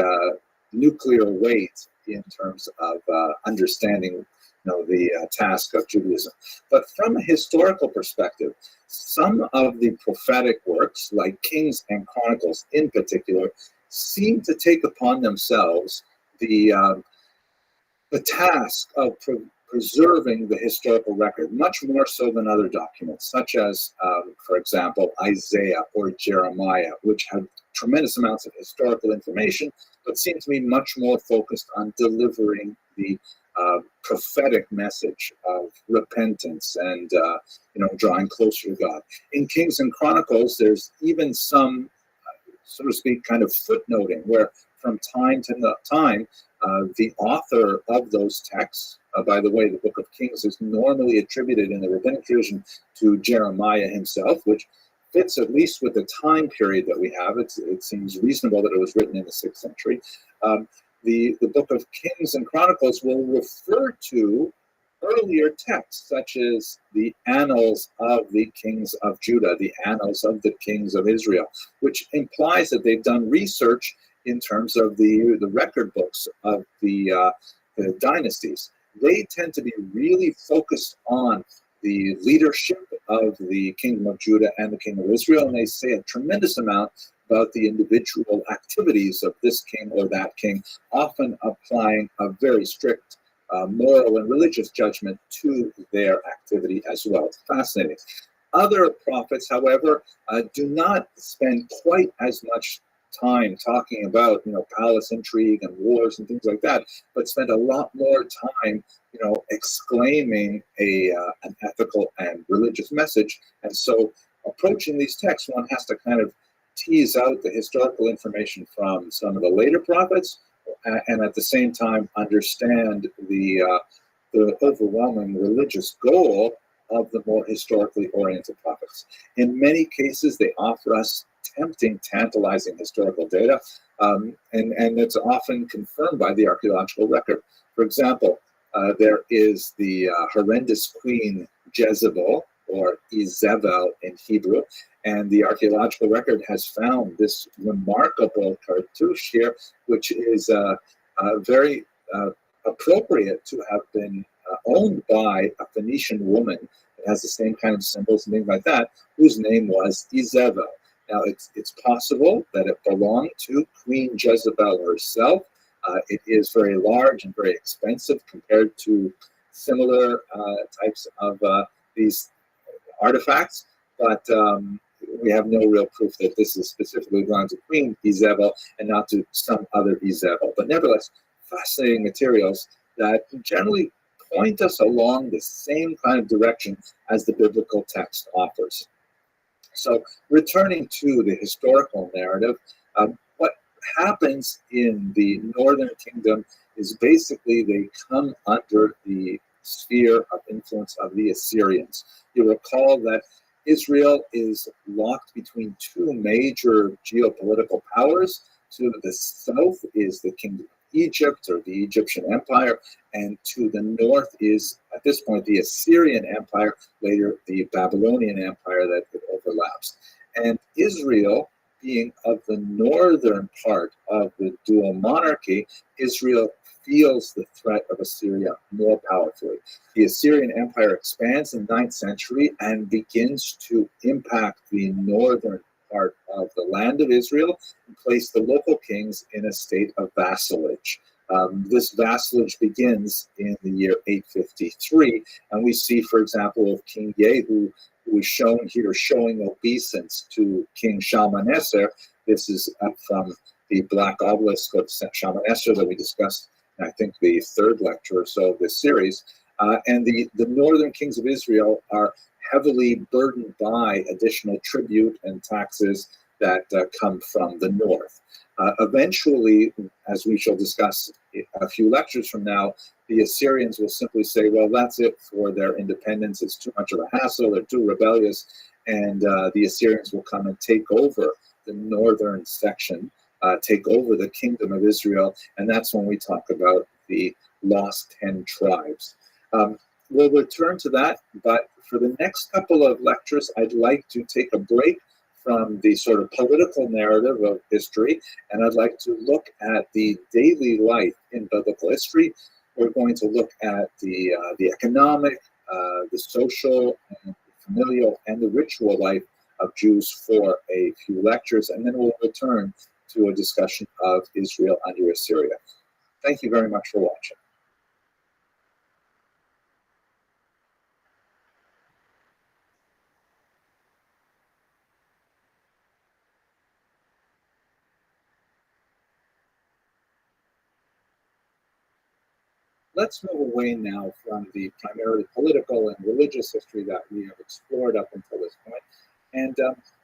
nuclear weight in terms of understanding the task of Judaism. But from a historical perspective, some of the prophetic works, like Kings and Chronicles in particular, seem to take upon themselves the task of preserving the historical record, much more so than other documents, such as, for example, Isaiah or Jeremiah, which have tremendous amounts of historical information, but seem to be much more focused on delivering the prophetic message of repentance and drawing closer to God. In Kings and Chronicles, there's even some, so to speak, kind of footnoting, where from time to time, the author of those texts, by the way, the Book of Kings is normally attributed in the rabbinic tradition to Jeremiah himself, which fits at least with the time period that we have. It seems reasonable that it was written in the 6th century. The Book of Kings and Chronicles will refer to earlier texts, such as the Annals of the Kings of Judah, the Annals of the Kings of Israel, which implies that they've done research in terms of the record books of the dynasties. They tend to be really focused on the leadership of the Kingdom of Judah and the Kingdom of Israel, and they say a tremendous amount about the individual activities of this king or that king, often applying a very strict moral and religious judgment to their activity as well. It's fascinating. Other prophets, however, do not spend quite as much time talking about palace intrigue and wars and things like that, but spend a lot more time exclaiming an ethical and religious message. And so approaching these texts, one has to kind of tease out the historical information from some of the later prophets, and at the same time understand the overwhelming religious goal of the more historically oriented prophets. In many cases, they offer us tempting, tantalizing historical data, and it's often confirmed by the archaeological record. For example, there is the horrendous queen Jezebel, or Izebel in Hebrew, and the archaeological record has found this remarkable cartouche here, which is very appropriate to have been owned by a Phoenician woman. It has the same kind of symbols and things like that, whose name was Izebel. Now, it's possible that it belonged to Queen Jezebel herself. It is very large and very expensive compared to similar types of these artifacts, but we have no real proof that this is specifically belonging to Queen Izebel and not to some other Izebel. But nevertheless, fascinating materials that generally point us along the same kind of direction as the biblical text offers. So, returning to the historical narrative, what happens in the northern kingdom is basically they come under the sphere of influence of the Assyrians. You recall that Israel is locked between 2 major geopolitical powers. To the south is the Kingdom of Egypt, or the Egyptian Empire, and to the north is, at this point, the Assyrian Empire, later the Babylonian Empire that it overlaps. And Israel being of the northern part of the dual monarchy, Israel feels the threat of Assyria more powerfully. The Assyrian Empire expands in the 9th century and begins to impact the northern part of the land of Israel and place the local kings in a state of vassalage. This vassalage begins in the year 853, and we see, for example, of King Yehu, who is shown here showing obeisance to King Shalmaneser. This is from the Black Obelisk of Shalmaneser that we discussed in, I think, the third lecture or so of this series. And the northern kings of Israel are heavily burdened by additional tribute and taxes that come from the north. Eventually, as we shall discuss a few lectures from now, the Assyrians will simply say, well, that's it for their independence. It's too much of a hassle. They're too rebellious. And the Assyrians will come and take over the northern section, take over the kingdom of Israel. And that's when we talk about the lost 10 tribes. We'll return to that. But for the next couple of lectures, I'd like to take a break from the sort of political narrative of history, and I'd like to look at the daily life in biblical history. We're going to look at the economic, the social, and the familial, and the ritual life of Jews for a few lectures, and then we'll return to a discussion of Israel under Assyria. Thank you very much for watching. Let's move away now from the primarily political and religious history that we have explored up until this point, and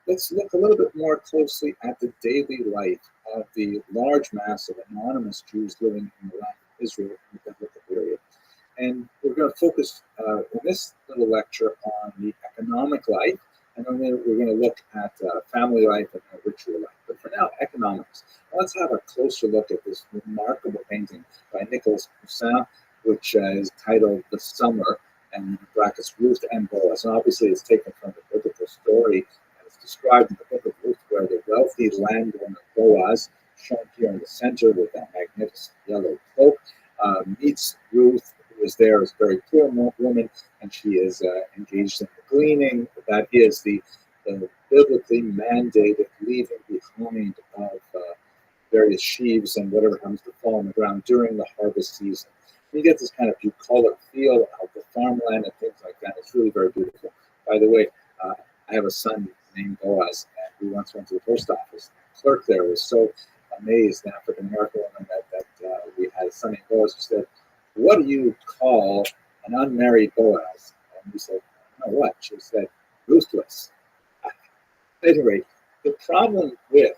let's look a little bit more closely at the daily life of the large mass of anonymous Jews living in the land of Israel in the biblical period. And we're going to focus in this little lecture on the economic life, and then we're going to look at family life and ritual life. But for now, economics. Let's have a closer look at this remarkable painting by Nicholas Poussin, which is titled The Summer, and in brackets Ruth and Boaz. And obviously it's taken from the biblical story, and it's described in the book of Ruth, where the wealthy landowner Boaz, shown here in the center with that magnificent yellow cloak, meets Ruth, who is there as a very poor woman, and she is engaged in the gleaning. That is the biblically mandated leaving behind of various sheaves and whatever happens to fall on the ground during the harvest season. You get this kind of bucolic feel of the farmland and things like that. It's really very beautiful. By the way, I have a son named Boaz, and we once went to the post office. The clerk there was so amazed, an African-American woman, that we had a son named Boaz, who said, "What do you call an unmarried Boaz?" And we said, "No, what?" She said, "Ruthless." At any rate, the problem with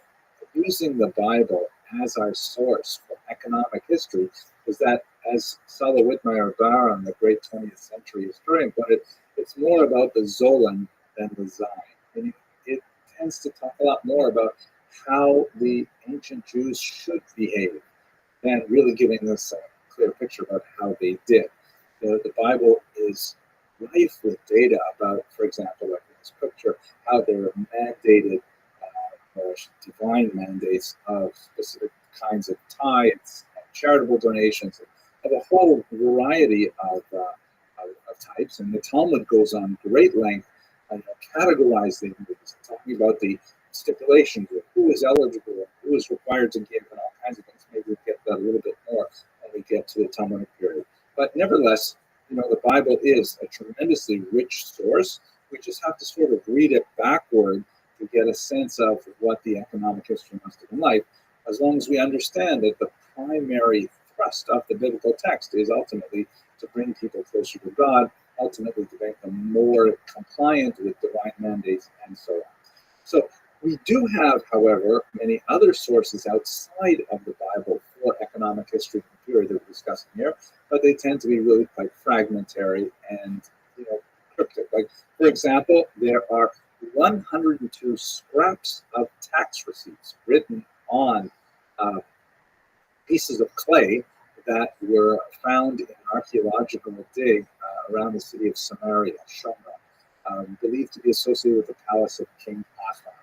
using the Bible as our source for economic history is that, as Sala Whitmire-Barron, the great 20th century historian, put it, it's more about the Zolan than the Zion. And it tends to talk a lot more about how the ancient Jews should behave than really giving us a clear picture about how they did. The Bible is rife with data about, for example, like in this picture, how there are mandated divine mandates of specific kinds of tithes, and charitable donations, of a whole variety of types. And the Talmud goes on great length categorizing these, talking about the stipulations of who is eligible, who is required to give, and all kinds of things. Maybe we'll get that a little bit more when we get to the Talmudic period. But nevertheless, the Bible is a tremendously rich source. We just have to sort of read it backward to get a sense of what the economic history must have been like, as long as we understand that the primary thrust of the biblical text is ultimately to bring people closer to God, ultimately to make them more compliant with divine mandates, and so on. So we do have, however, many other sources outside of the Bible for economic history in the period that we're discussing here, but they tend to be really quite fragmentary and cryptic. Like, for example, there are 102 scraps of tax receipts written on pieces of clay that were found in an archaeological dig around the city of Samaria, Shomra, believed to be associated with the palace of King Ahab.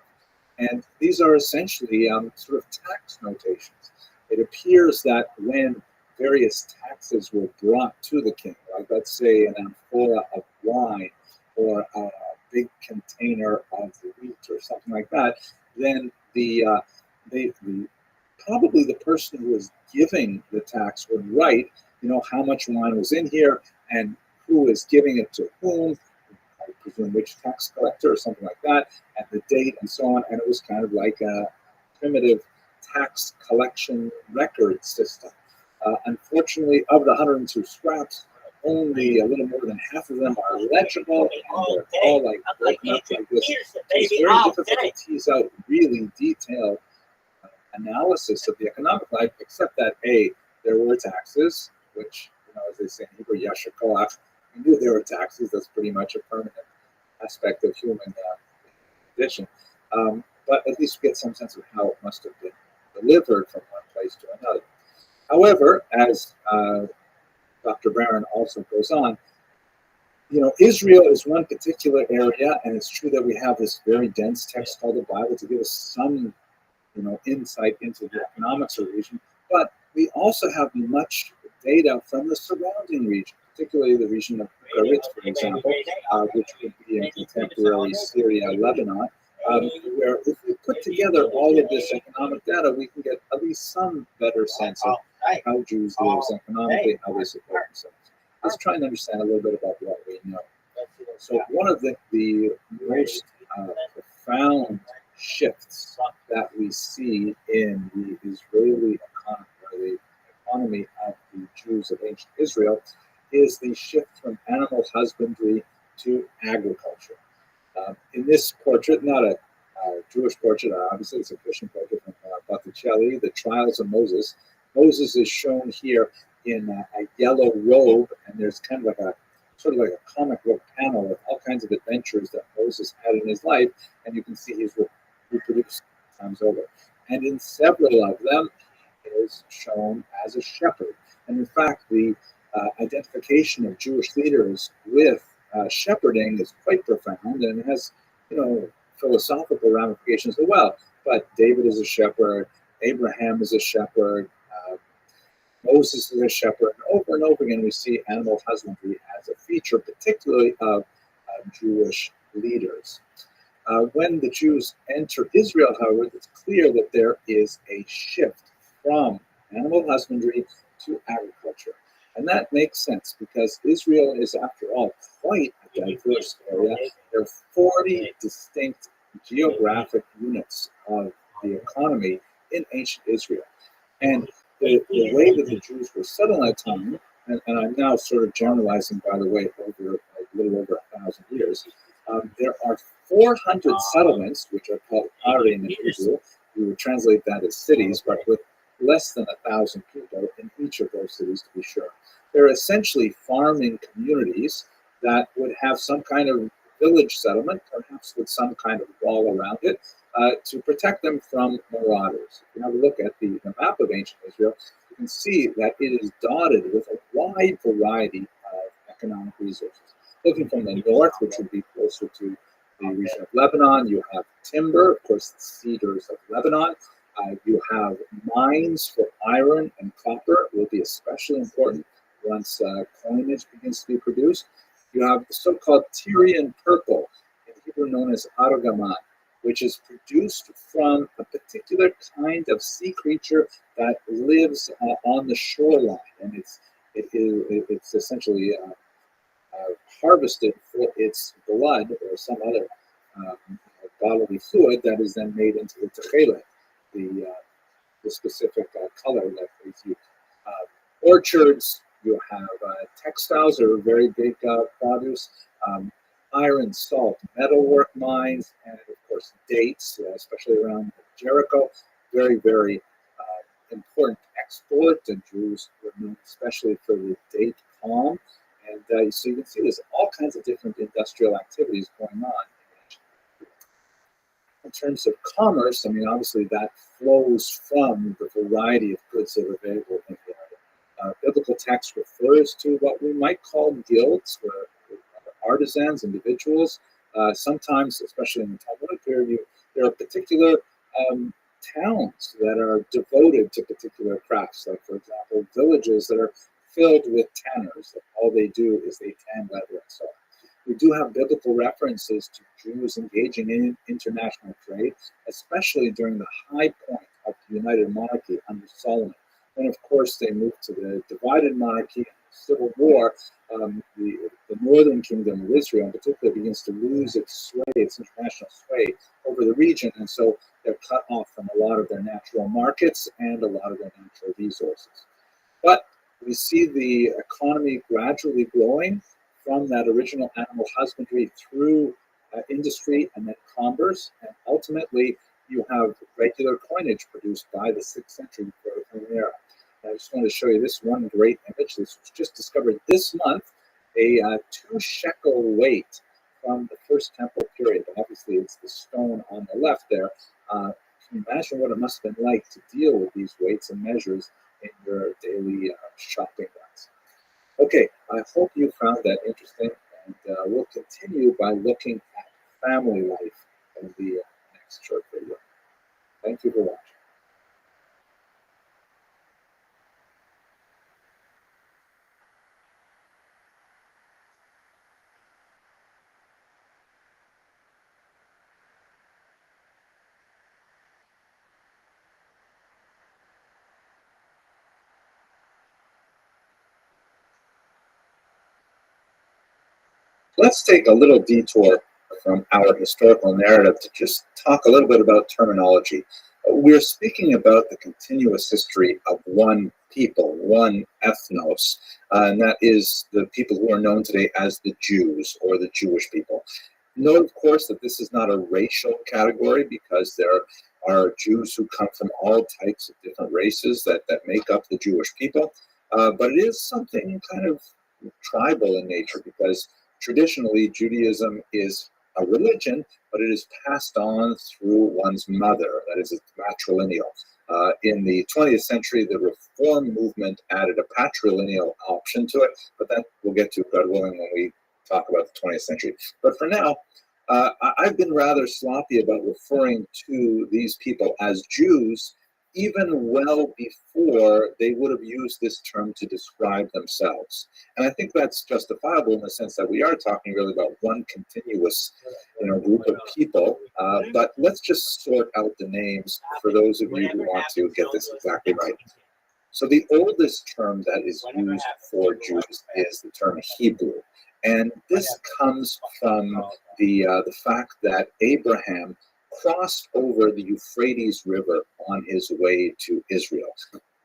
And these are essentially sort of tax notations. It appears that when various taxes were brought to the king, like let's say an amphora of wine or a big container of wheat or something like that, then the probably the person who was giving the tax would write, how much wine was in here and who is giving it to whom, I presume which tax collector or something like that, and the date and so on. And it was kind of like a primitive tax collection record system. Unfortunately, of the 102 scraps, only a little more than half of them are legible, and they're all like broken up like this. So it's very difficult to tease out really detailed analysis of the economic life, except that there were taxes, which, as they say in Hebrew, yasher koach, we knew there were taxes. That's pretty much a permanent aspect of human condition. But at least we get some sense of how it must have been delivered from one place to another. However, as Dr. Barron also goes on, Israel is one particular area, and it's true that we have this very dense text called the Bible to give us some, insight into the economics of the region. But we also have much data from the surrounding region, particularly the region of Beirut, for example, which would be in contemporary Syria, Lebanon, where if we put together all of this economic data, we can get at least some better sense of how Jews live economically, how they support themselves. Let's try and understand a little bit about what we know. So one of the most profound shifts that we see in the Israeli economy, or the economy of the Jews of ancient Israel, is the shift from animal husbandry to agriculture. In this portrait, not a Jewish portrait, obviously it's a Christian portrait from Botticelli, The Trials of Moses. Moses is shown here in a yellow robe, and there's kind of like a comic book panel with all kinds of adventures that Moses had in his life, and you can see he's reproduced times over. And in several of them, he is shown as a shepherd. And in fact, the identification of Jewish leaders with shepherding is quite profound, and it has, philosophical ramifications as well. But David is a shepherd, Abraham is a shepherd, Moses is a shepherd, and over again we see animal husbandry as a feature, particularly of Jewish leaders. When the Jews enter Israel, however, it's clear that there is a shift from animal husbandry to agriculture. And that makes sense because Israel is, after all, quite a diverse area. There are 40 distinct geographic units of the economy in ancient Israel. And the way that the Jews were settled at that time, and I'm now sort of generalizing, by the way, over a little over 1,000 years, there are 400 settlements, which are called arim in Hebrew. We would translate that as cities, but with less than 1,000 people in each of those cities, to be sure. They're essentially farming communities that would have some kind of village settlement, perhaps with some kind of wall around it, to protect them from marauders. If you have a look at the map of ancient Israel, you can see that it is dotted with a wide variety of economic resources. Looking from the north, which would be closer to the region of Lebanon, you have timber, of course, the cedars of Lebanon. You have mines for iron and copper, will be especially important once coinage begins to be produced. You have the so-called Tyrian purple, in Hebrew known as argaman, which is produced from a particular kind of sea creature that lives on the shoreline, and it's essentially harvested for its blood or some other bodily fluid that is then made into the techelet, the specific color that is used. Orchards, you have textiles are a very big produce, iron, salt, metalwork mines, and of course dates, especially around Jericho, very, very important export, and Jews were known especially for the date palm. And so you can see there's all kinds of different industrial activities going on. In terms of commerce, I mean, obviously that flows from the variety of goods that are available in the area. Biblical text refers to what we might call guilds, where artisans, individuals. Sometimes, especially in the Talmudic period, there are particular towns that are devoted to particular crafts, like, for example, villages that are filled with tanners. That all they do is they tan leather and so on. We do have biblical references to Jews engaging in international trade, especially during the high point of the United Monarchy under Solomon. And of course, they moved to the divided monarchy and the civil war. The northern kingdom of Israel, in particular, begins to lose its sway, its international sway over the region. And so they're cut off from a lot of their natural markets and a lot of their natural resources. But we see the economy gradually growing from that original animal husbandry through industry and then commerce, and ultimately you have regular coinage produced by the 6th century before the Common Era. And I just want to show you this one great image. This was just discovered this month, a 2 shekel weight from the First Temple period. Obviously, it's the stone on the left there. Can you imagine what it must have been like to deal with these weights and measures in your daily shopping runs? Okay, I hope you found that interesting, and we'll continue by looking at family life in the next short video. Thank you for watching. Let's take a little detour from our historical narrative to just talk a little bit about terminology. We're speaking about the continuous history of one people, one ethnos, and that is the people who are known today as the Jews or the Jewish people. Note, of course, that this is not a racial category because there are Jews who come from all types of different races that make up the Jewish people, but it is something kind of tribal in nature because traditionally, Judaism is a religion, but it is passed on through one's mother. That is, it's matrilineal. In the 20th century, the Reform movement added a patrilineal option to it, but that we'll get to, God willing, when we talk about the 20th century. But for now, I've been rather sloppy about referring to these people as Jews, even well before they would have used this term to describe themselves. And I think that's justifiable in the sense that we are talking really about one continuous group of people. But let's just sort out the names for those of you who want to get this exactly right. So the oldest term that is used for Jews is the term Hebrew. And this comes from the fact that Abraham crossed over the Euphrates River on his way to Israel.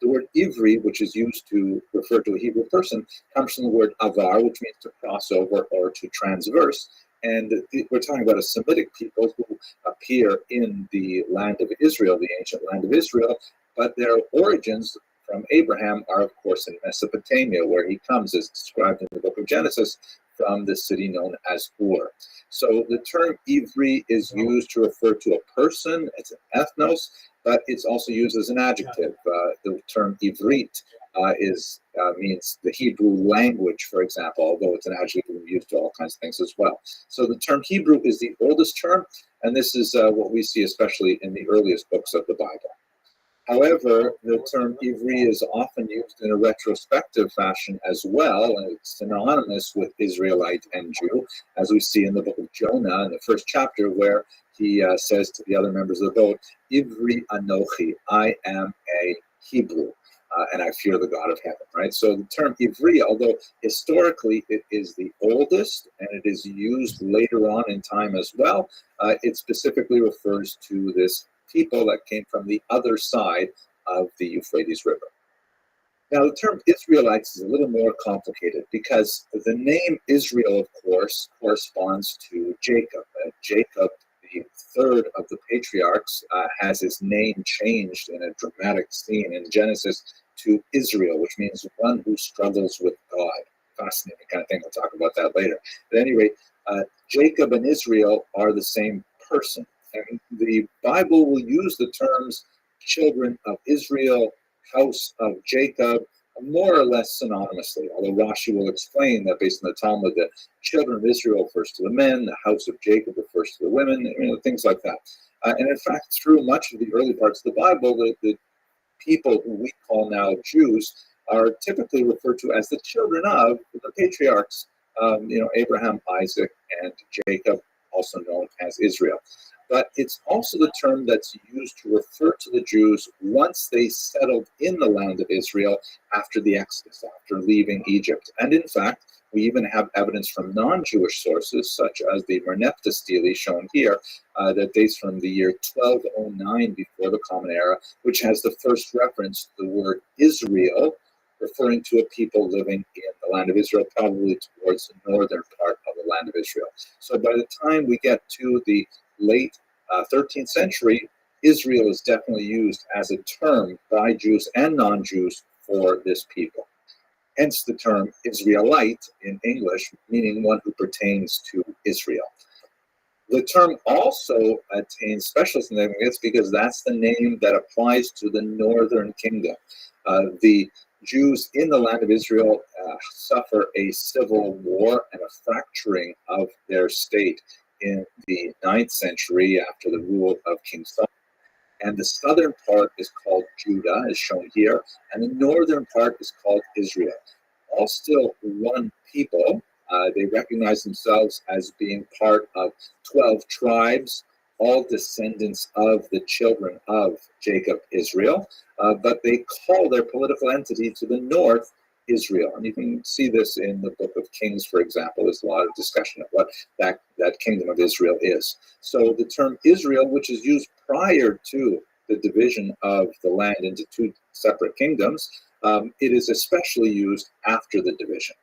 The word Ivri, which is used to refer to a Hebrew person, comes from the word avar, which means to cross over or to transverse. And we're talking about a Semitic people who appear in the land of Israel, the ancient land of Israel, but their origins from Abraham are, of course, in Mesopotamia, where he comes, as described in the book of Genesis, from the city known as Ur. So the term Ivri is used to refer to a person, it's an ethnos, but it's also used as an adjective. The term Ivrit means the Hebrew language, for example, although it's an adjective used to all kinds of things as well. So the term Hebrew is the oldest term, and this is what we see especially in the earliest books of the Bible. However, the term Ivri is often used in a retrospective fashion as well, and it's synonymous with Israelite and Jew, as we see in the book of Jonah in the first chapter, where he says to the other members of the boat, Ivri Anochi, I am a Hebrew, and I fear the God of heaven, right? So the term Ivri, although historically it is the oldest, and it is used later on in time as well, it specifically refers to this people that came from the other side of the Euphrates River. Now, the term Israelites is a little more complicated because the name Israel, of course, corresponds to Jacob. Jacob, the third of the patriarchs, has his name changed in a dramatic scene in Genesis to Israel, which means one who struggles with God. Fascinating kind of thing. We'll talk about that later. At any rate, Jacob and Israel are the same person. And the Bible will use the terms children of Israel, house of Jacob, more or less synonymously, although Rashi will explain that based on the Talmud, the children of Israel refers to the men, the house of Jacob refers to the women, things like that. And in fact, through much of the early parts of the Bible, the people who we call now Jews are typically referred to as the children of the patriarchs, Abraham, Isaac, and Jacob, also known as Israel. But it's also the term that's used to refer to the Jews once they settled in the land of Israel after the Exodus, after leaving Egypt. And in fact, we even have evidence from non-Jewish sources, such as the Merneptah stele shown here, that dates from the year 1209 before the Common Era, which has the first reference to the word Israel, referring to a people living in the land of Israel, probably towards the northern part of the land of Israel. So by the time we get to the late 13th century, Israel is definitely used as a term by Jews and non-Jews for this people. Hence the term Israelite in English, meaning one who pertains to Israel. The term also attains special significance because that's the name that applies to the northern kingdom. The Jews in the land of Israel suffer a civil war and a fracturing of their state in the 9th century after the rule of King Solomon. And the southern part is called Judah, as shown here, and the northern part is called Israel. All still one people. They recognize themselves as being part of 12 tribes, all descendants of the children of Jacob, Israel, but they call their political entity to the north Israel. And you can see this in the book of Kings, for example. There's a lot of discussion of what that kingdom of Israel is. So the term Israel, which is used prior to the division of the land into two separate kingdoms, it is especially used after the division.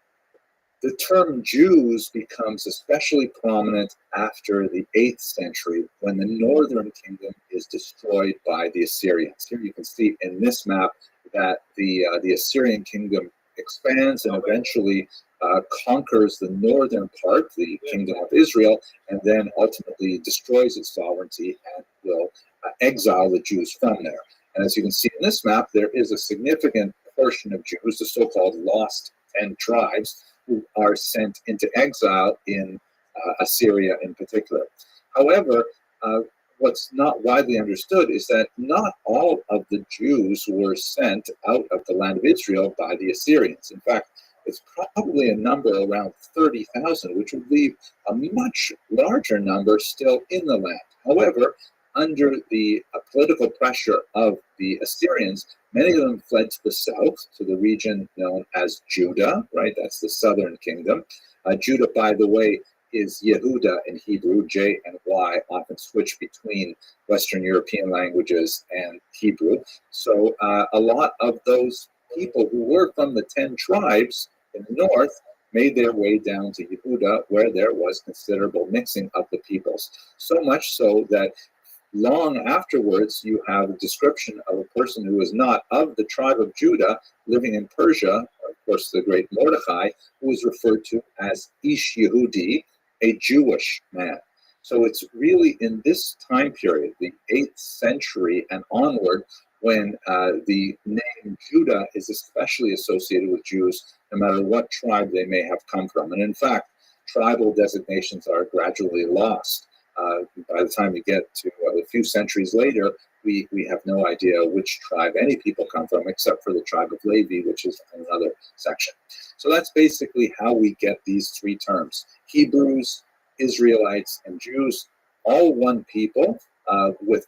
The term Jews becomes especially prominent after the 8th century when the northern kingdom is destroyed by the Assyrians. Here you can see in this map that the Assyrian kingdom expands and eventually conquers the northern part, the kingdom of Israel, and then ultimately destroys its sovereignty and will exile the Jews from there. And as you can see in this map, there is a significant portion of Jews, the so-called lost 10 tribes, who are sent into exile in Assyria in particular. However, what's not widely understood is that not all of the Jews were sent out of the land of Israel by the Assyrians. In fact, it's probably a number around 30,000, which would leave a much larger number still in the land. However, under the political pressure of the Assyrians, many of them fled to the south, to the region known as Judah, right? That's the southern kingdom. Judah, by the way, is Yehuda in Hebrew. J and Y often switch between Western European languages and Hebrew. So a lot of those people who were from the 10 tribes in the north made their way down to Yehuda, where there was considerable mixing of the peoples. So much so that long afterwards, you have a description of a person who is not of the tribe of Judah living in Persia, of course, the great Mordechai, who is referred to as Ish Yehudi, a Jewish man. So it's really in this time period, the 8th century and onward, when the name Judah is especially associated with Jews, no matter what tribe they may have come from. And in fact, tribal designations are gradually lost. By the time we get to a few centuries later, we have no idea which tribe any people come from, except for the tribe of Levi, which is another section. So that's basically how we get these three terms: Hebrews, Israelites, and Jews, all one people with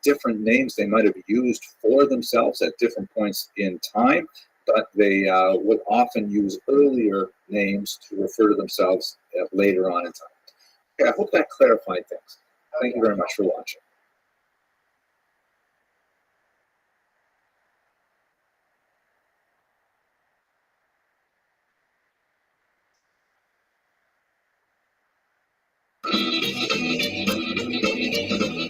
different names they might have used for themselves at different points in time, but they would often use earlier names to refer to themselves later on in time. Okay, I hope that clarified things. Thank you very much for watching.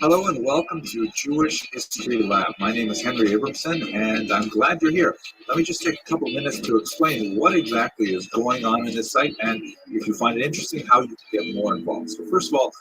Hello and welcome to Jewish History Lab. My name is Henry Abramson and I'm glad you're here. Let me just take a couple minutes to explain what exactly is going on in this site, and if you find it interesting, how you can get more involved. So first of all,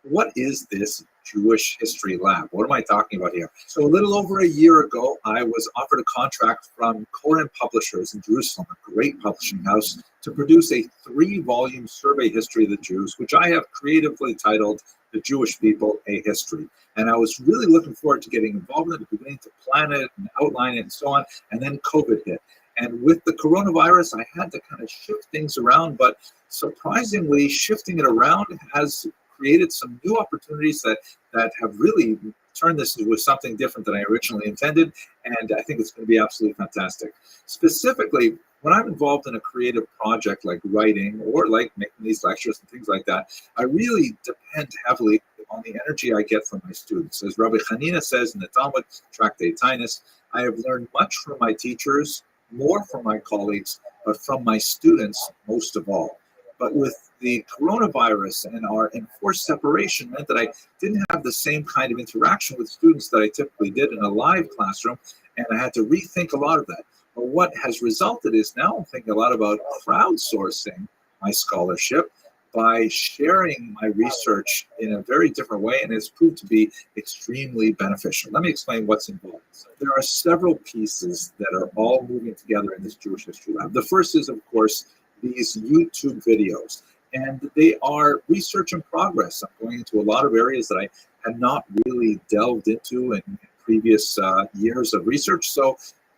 what is this Jewish History Lab. What am I talking about here? So a little over a year ago, I was offered a contract from Koren Publishers in Jerusalem, a great publishing house, to produce a 3-volume survey history of the Jews, which I have creatively titled The Jewish People, A History. And I was really looking forward to getting involved in it, beginning to plan it and outline it and so on. And then COVID hit. And with the coronavirus, I had to kind of shift things around. But surprisingly, shifting it around has created some new opportunities that have really turned this into something different than I originally intended. And I think it's going to be absolutely fantastic. Specifically, when I'm involved in a creative project like writing or like making these lectures and things like that, I really depend heavily on the energy I get from my students. As Rabbi Hanina says in the Talmud, Tractate Tainus, I have learned much from my teachers, more from my colleagues, but from my students most of all. But with the coronavirus and our enforced separation meant that I didn't have the same kind of interaction with students that I typically did in a live classroom, and I had to rethink a lot of that. But what has resulted is now I'm thinking a lot about crowdsourcing my scholarship by sharing my research in a very different way, and it's proved to be extremely beneficial. Let me explain what's involved. There are several pieces that are all moving together in this Jewish History Lab. The first is, of course, these YouTube videos, and they are research in progress. I'm going into a lot of areas that I had not really delved into in previous years of research. So,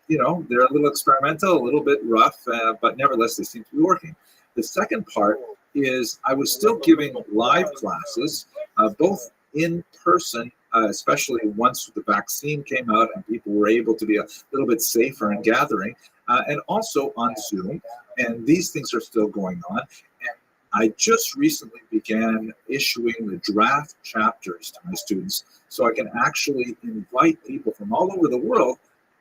you know, they're a little experimental, a little bit rough, but nevertheless, they seem to be working. The second part is I was still giving live classes, both in person, especially once the vaccine came out and people were able to be a little bit safer in gathering, and also on Zoom. And these things are still going on. And I just recently began issuing the draft chapters to my students so I can actually invite people from all over the world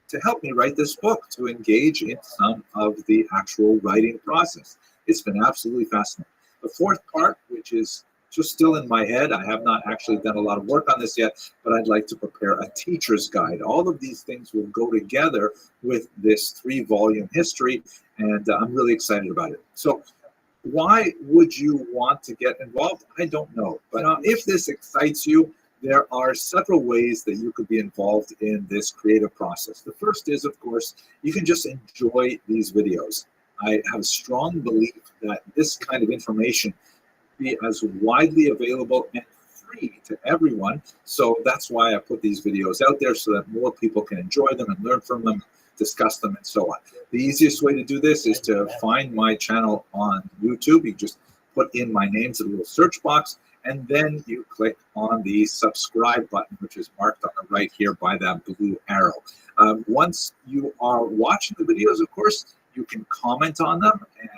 to help me write this book, to engage in some of the actual writing process. It's been absolutely fascinating. The fourth part, which is just still in my head, I have not actually done a lot of work on this yet, but I'd like to prepare a teacher's guide. All of these things will go together with this 3-volume history, and I'm really excited about it. So why would you want to get involved? I don't know. But if this excites you, there are several ways that you could be involved in this creative process. The first is, of course, you can just enjoy these videos. I have a strong belief that this kind of information be as widely available and free to everyone. So that's why I put these videos out there so that more people can enjoy them and learn from them, discuss them, and so on. The easiest way to do this is to find my channel on YouTube. You just put in my name to the little search box, and then you click on the subscribe button, which is marked on the right here by that blue arrow. Once you are watching the videos, of course, you can comment on them, and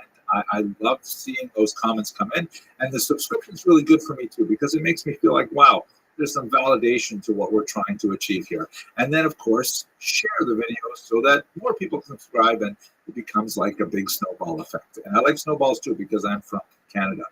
I love seeing those comments come in. And the subscription is really good for me too, because it makes me feel like, wow, there's some validation to what we're trying to achieve here. And then, of course, share the videos so that more people can subscribe, and it becomes like a big snowball effect. And I like snowballs too, because I'm from Canada.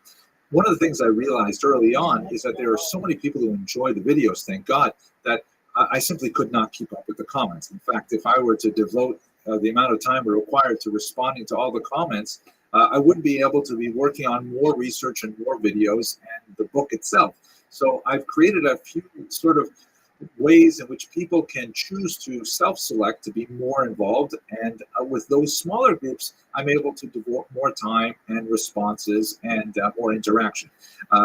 One of the things I realized early on is that there are so many people who enjoy the videos, thank God, that I simply could not keep up with the comments. In fact, if I were to devote the amount of time required to responding to all the comments, I wouldn't be able to be working on more research and more videos and the book itself. So I've created a few sort of ways in which people can choose to self-select to be more involved. And with those smaller groups, I'm able to devote more time and responses and more interaction.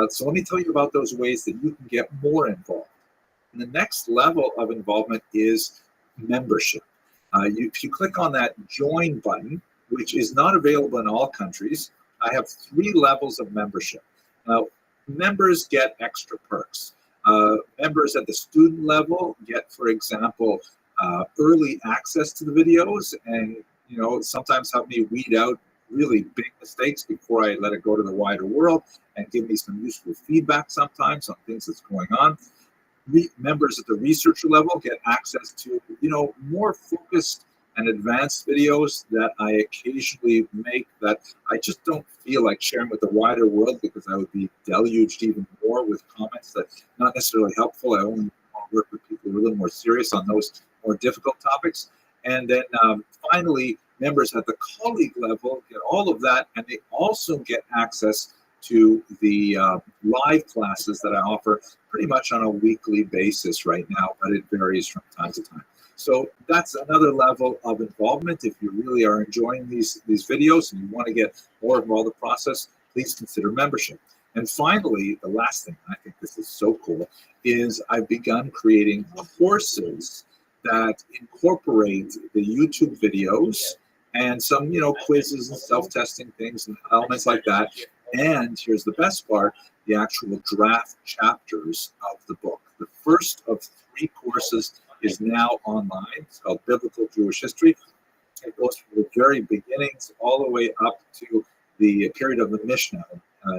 So let me tell you about those ways that you can get more involved. And the next level of involvement is membership. If you click on that join button, which is not available in all countries, I have 3 levels of membership. Now, members get extra perks. Members at the student level get, for example, early access to the videos, and sometimes help me weed out really big mistakes before I let it go to the wider world, and give me some useful feedback sometimes on things that's going on. Members at the researcher level get access to more focused and advanced videos that I occasionally make that I just don't feel like sharing with the wider world, because I would be deluged even more with comments that are not necessarily helpful. I only want to work with people who are a little more serious on those more difficult topics. And then finally, members at the colleague level get all of that, and they also get access to the live classes that I offer pretty much on a weekly basis right now, but it varies from time to time. So that's another level of involvement. If you really are enjoying these videos and you want to get more involved in the process, please consider membership. And finally, the last thing, I think this is so cool, is I've begun creating courses that incorporate the YouTube videos and some, quizzes and self-testing things and elements like that. And here's the best part, the actual draft chapters of the book. The first of 3 courses is now online. It's called Biblical Jewish History. It goes from the very beginnings all the way up to the period of the Mishnah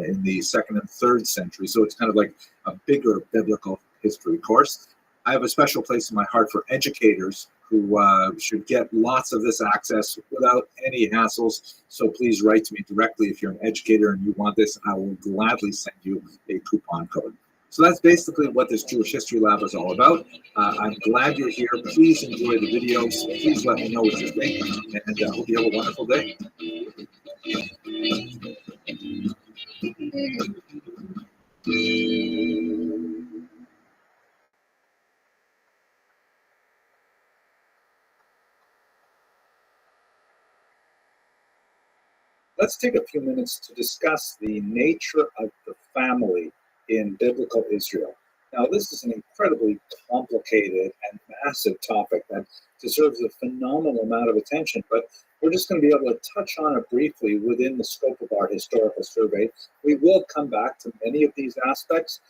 in the 2nd and 3rd century. So it's kind of like a bigger biblical history course. I have a special place in my heart for educators who should get lots of this access without any hassles. So please write to me directly if you're an educator and you want this. I will gladly send you a coupon code. So that's basically what this Jewish History Lab is all about. I'm glad you're here. Please enjoy the videos. Please let me know what you think. And I hope you have a wonderful day. Let's take a few minutes to discuss the nature of the family in biblical Israel. Now, this is an incredibly complicated and massive topic that deserves a phenomenal amount of attention, but we're just going to be able to touch on it briefly within the scope of our historical survey. We will come back to many of these aspects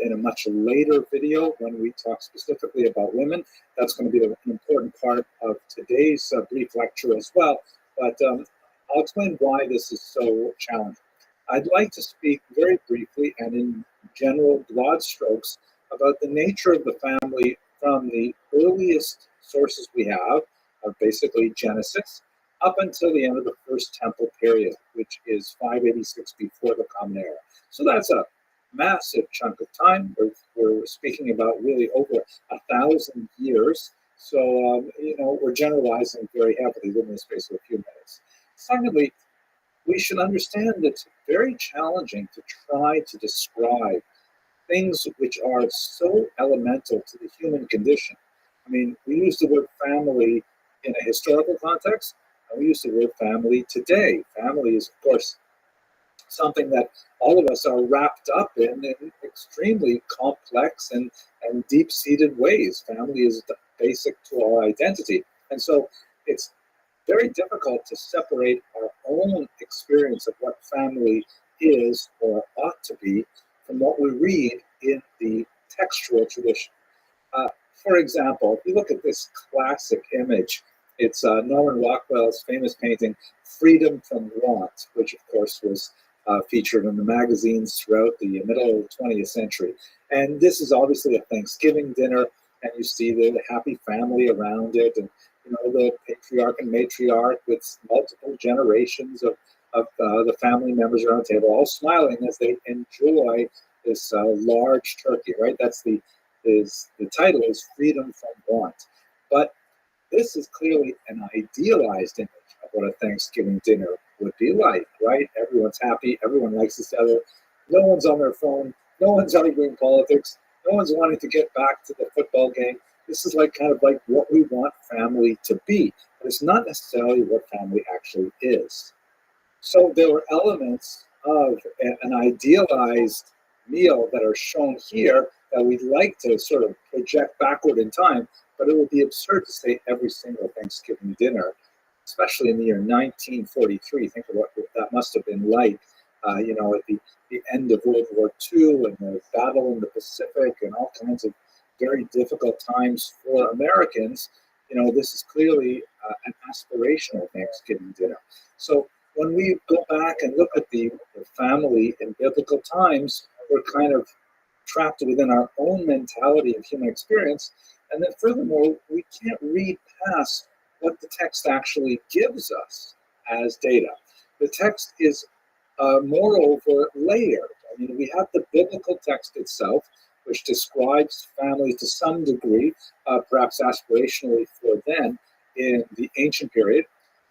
in a much later video when we talk specifically about women. That's going to be an important part of today's brief lecture as well. But I'll explain why this is so challenging. I'd like to speak very briefly and in general broad strokes about the nature of the family from the earliest sources we have, of basically Genesis, up until the end of the First Temple period, which is 586 before the Common Era. So that's a massive chunk of time. We're speaking about really over 1,000 years. So, we're generalizing very heavily within the space of a few minutes. Secondly, we should understand that it's very challenging to try to describe things which are so elemental to the human condition. I mean, we use the word family in a historical context, and we use the word family today. Family is, of course, something that all of us are wrapped up in extremely complex and deep-seated ways. Family is basic to our identity. And so it's very difficult to separate our own experience of what family is or ought to be from what we read in the textual tradition. For example, if you look at this classic image, it's Norman Rockwell's famous painting, Freedom from Want, which of course was featured in the magazines throughout the middle of the 20th century. And this is obviously a Thanksgiving dinner, and you see the happy family around it, and the patriarch and matriarch with multiple generations of the family members around the table, all smiling as they enjoy this large turkey, right? That's the title is Freedom from Want. But this is clearly an idealized image of what a Thanksgiving dinner would be like, right? Everyone's happy, everyone likes each other, no one's on their phone, no one's arguing politics, no one's wanting to get back to the football game. This is kind of like what we want family to be, but it's not necessarily what family actually is. So there were elements of an idealized meal that are shown here that we'd like to sort of project backward in time, but it would be absurd to say every single Thanksgiving dinner, especially in the year 1943. Think of what that must have been like, at the end of World War II and the battle in the Pacific and all kinds of very difficult times for Americans. This is clearly an aspirational Thanksgiving dinner. So when we go back and look at the family in biblical times, we're kind of trapped within our own mentality of human experience. And then furthermore, we can't read past what the text actually gives us as data. The text is moreover layered. I mean, we have the biblical text itself, which describes family to some degree, perhaps aspirationally for then in the ancient period.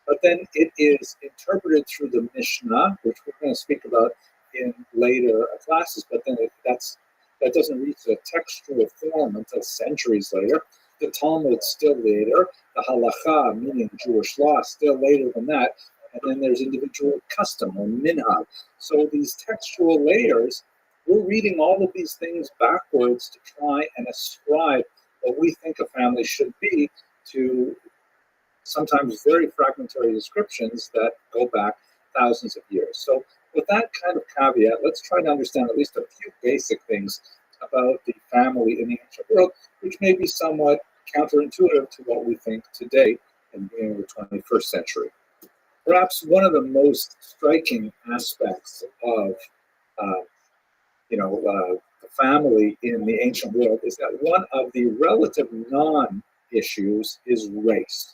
But then it is interpreted through the Mishnah, which we're going to speak about in later classes, but then that doesn't reach a textual form until centuries later. The Talmud still later, the Halacha, meaning Jewish law, still later than that, and then there's individual custom or minhag. So these textual layers, we're reading all of these things backwards to try and ascribe what we think a family should be to sometimes very fragmentary descriptions that go back thousands of years. So with that kind of caveat, let's try to understand at least a few basic things about the family in the ancient world, which may be somewhat counterintuitive to what we think today in the beginning of the 21st century. Perhaps one of the most striking aspects of the family in the ancient world is that one of the relative non-issues is race.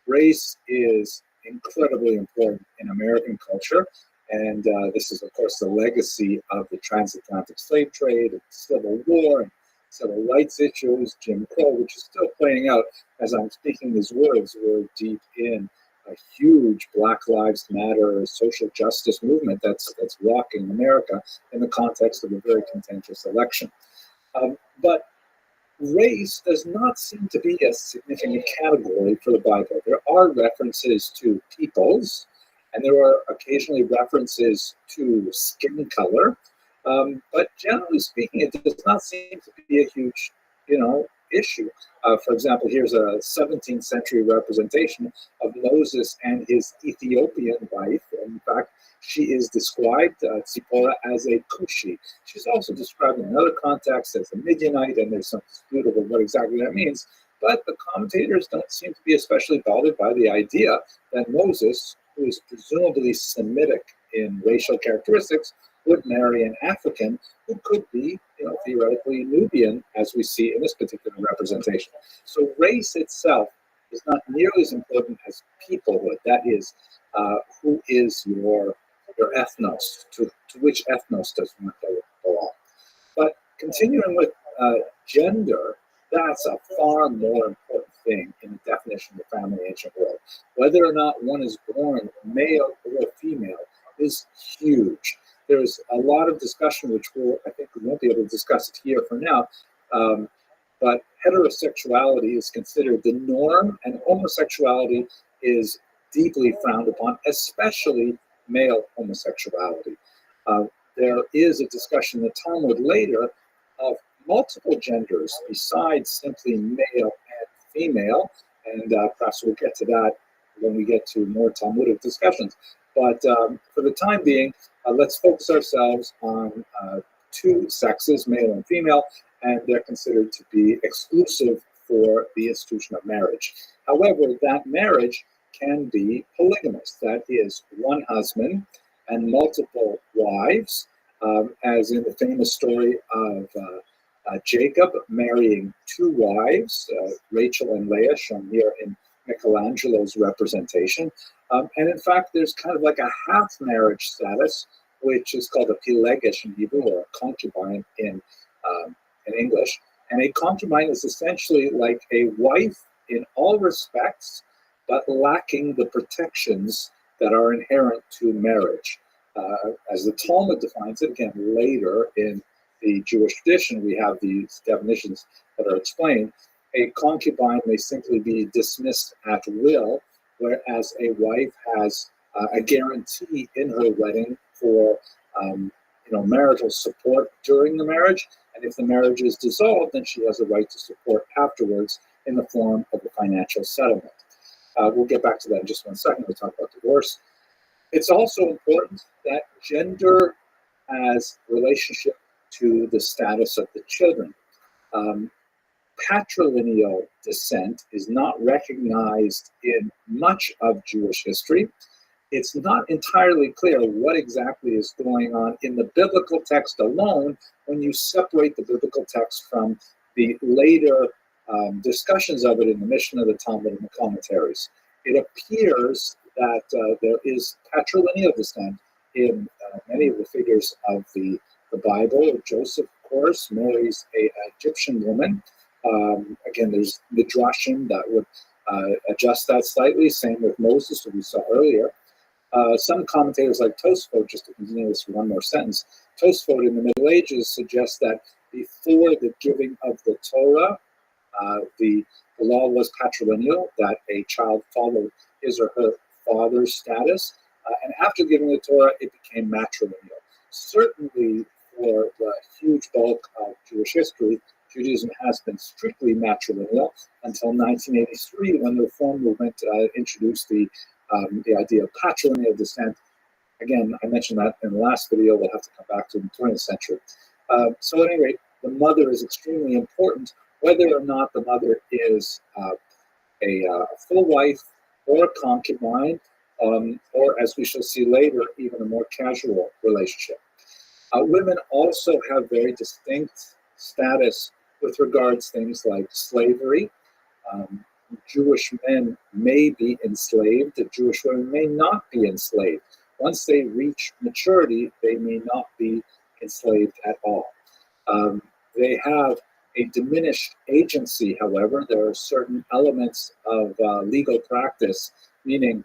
Race is incredibly important in American culture, and this is, of course, the legacy of the transatlantic slave trade, and Civil War, and civil rights issues, Jim Crow, which is still playing out as I'm speaking these words. We're deep in a huge Black Lives Matter social justice movement that's rocking America in the context of a very contentious election. But race does not seem to be a significant category for the Bible. There are references to peoples, and there are occasionally references to skin color, but generally speaking, it does not seem to be a huge, issue. For example, here's a 17th century representation of Moses and his Ethiopian wife. In fact, she is described, Zipporah, as a Cushi. She's also described in another context as a Midianite, and there's some dispute over what exactly that means. But the commentators don't seem to be especially bothered by the idea that Moses, who is presumably Semitic in racial characteristics, would marry an African who could be, theoretically Nubian, as we see in this particular representation. So race itself is not nearly as important as peoplehood. That is, who is your ethnos? To which ethnos does one belong? But continuing with gender, that's a far more important thing in the definition of the family in the ancient world. Whether or not one is born male or female is huge. There's a lot of discussion, which I think we won't be able to discuss it here for now, but heterosexuality is considered the norm, and homosexuality is deeply frowned upon, especially male homosexuality. There is a discussion in the Talmud later of multiple genders besides simply male and female, and perhaps we'll get to that when we get to more Talmudic discussions. But for the time being, let's focus ourselves on two sexes, male and female, and they're considered to be exclusive for the institution of marriage. However, that marriage can be polygamous. That is, one husband and multiple wives, as in the famous story of Jacob marrying two wives, Rachel and Leah, shown here in Michelangelo's representation. And in fact, there's kind of like a half marriage status, which is called a pilegesh in Hebrew, or a concubine in English. And a concubine is essentially like a wife in all respects, but lacking the protections that are inherent to marriage. As the Talmud defines it, again, later in the Jewish tradition, we have these definitions that are explained. A concubine may simply be dismissed at will, whereas a wife has a guarantee in her wedding for marital support during the marriage, and if the marriage is dissolved, then she has a right to support afterwards in the form of a financial settlement. We'll get back to that in just one second. We'll talk about divorce. It's also important that gender has relationship to the status of the children. Patrilineal descent is not recognized in much of Jewish history. It's not entirely clear what exactly is going on in the biblical text alone when you separate the biblical text from the later discussions of it in the Mishnah, the Talmud, and the commentaries. It appears that there is patrilineal descent in many of the figures of the Bible. Joseph, of course, marries an Egyptian woman. Again, there's midrashim that would adjust that slightly. Same with Moses, who we saw earlier. Some commentators like Tosfot, just to continue this for one more sentence, Tosfot in the Middle Ages suggests that before the giving of the Torah, the law was patrilineal, that a child followed his or her father's status, and after giving the Torah, it became matrilineal. Certainly, for the huge bulk of Jewish history, Judaism has been strictly matrilineal until 1983, when the Reform movement introduced the idea of patrilineal descent. Again, I mentioned that in the last video. We'll have to come back to in the 20th century. So at any rate, the mother is extremely important, whether or not the mother is a full wife or a concubine, or, as we shall see later, even a more casual relationship. Women also have very distinct status with regards to things like slavery. Jewish men may be enslaved, Jewish women may not be enslaved. Once they reach maturity, they may not be enslaved at all. They have a diminished agency, however. There are certain elements of legal practice, meaning,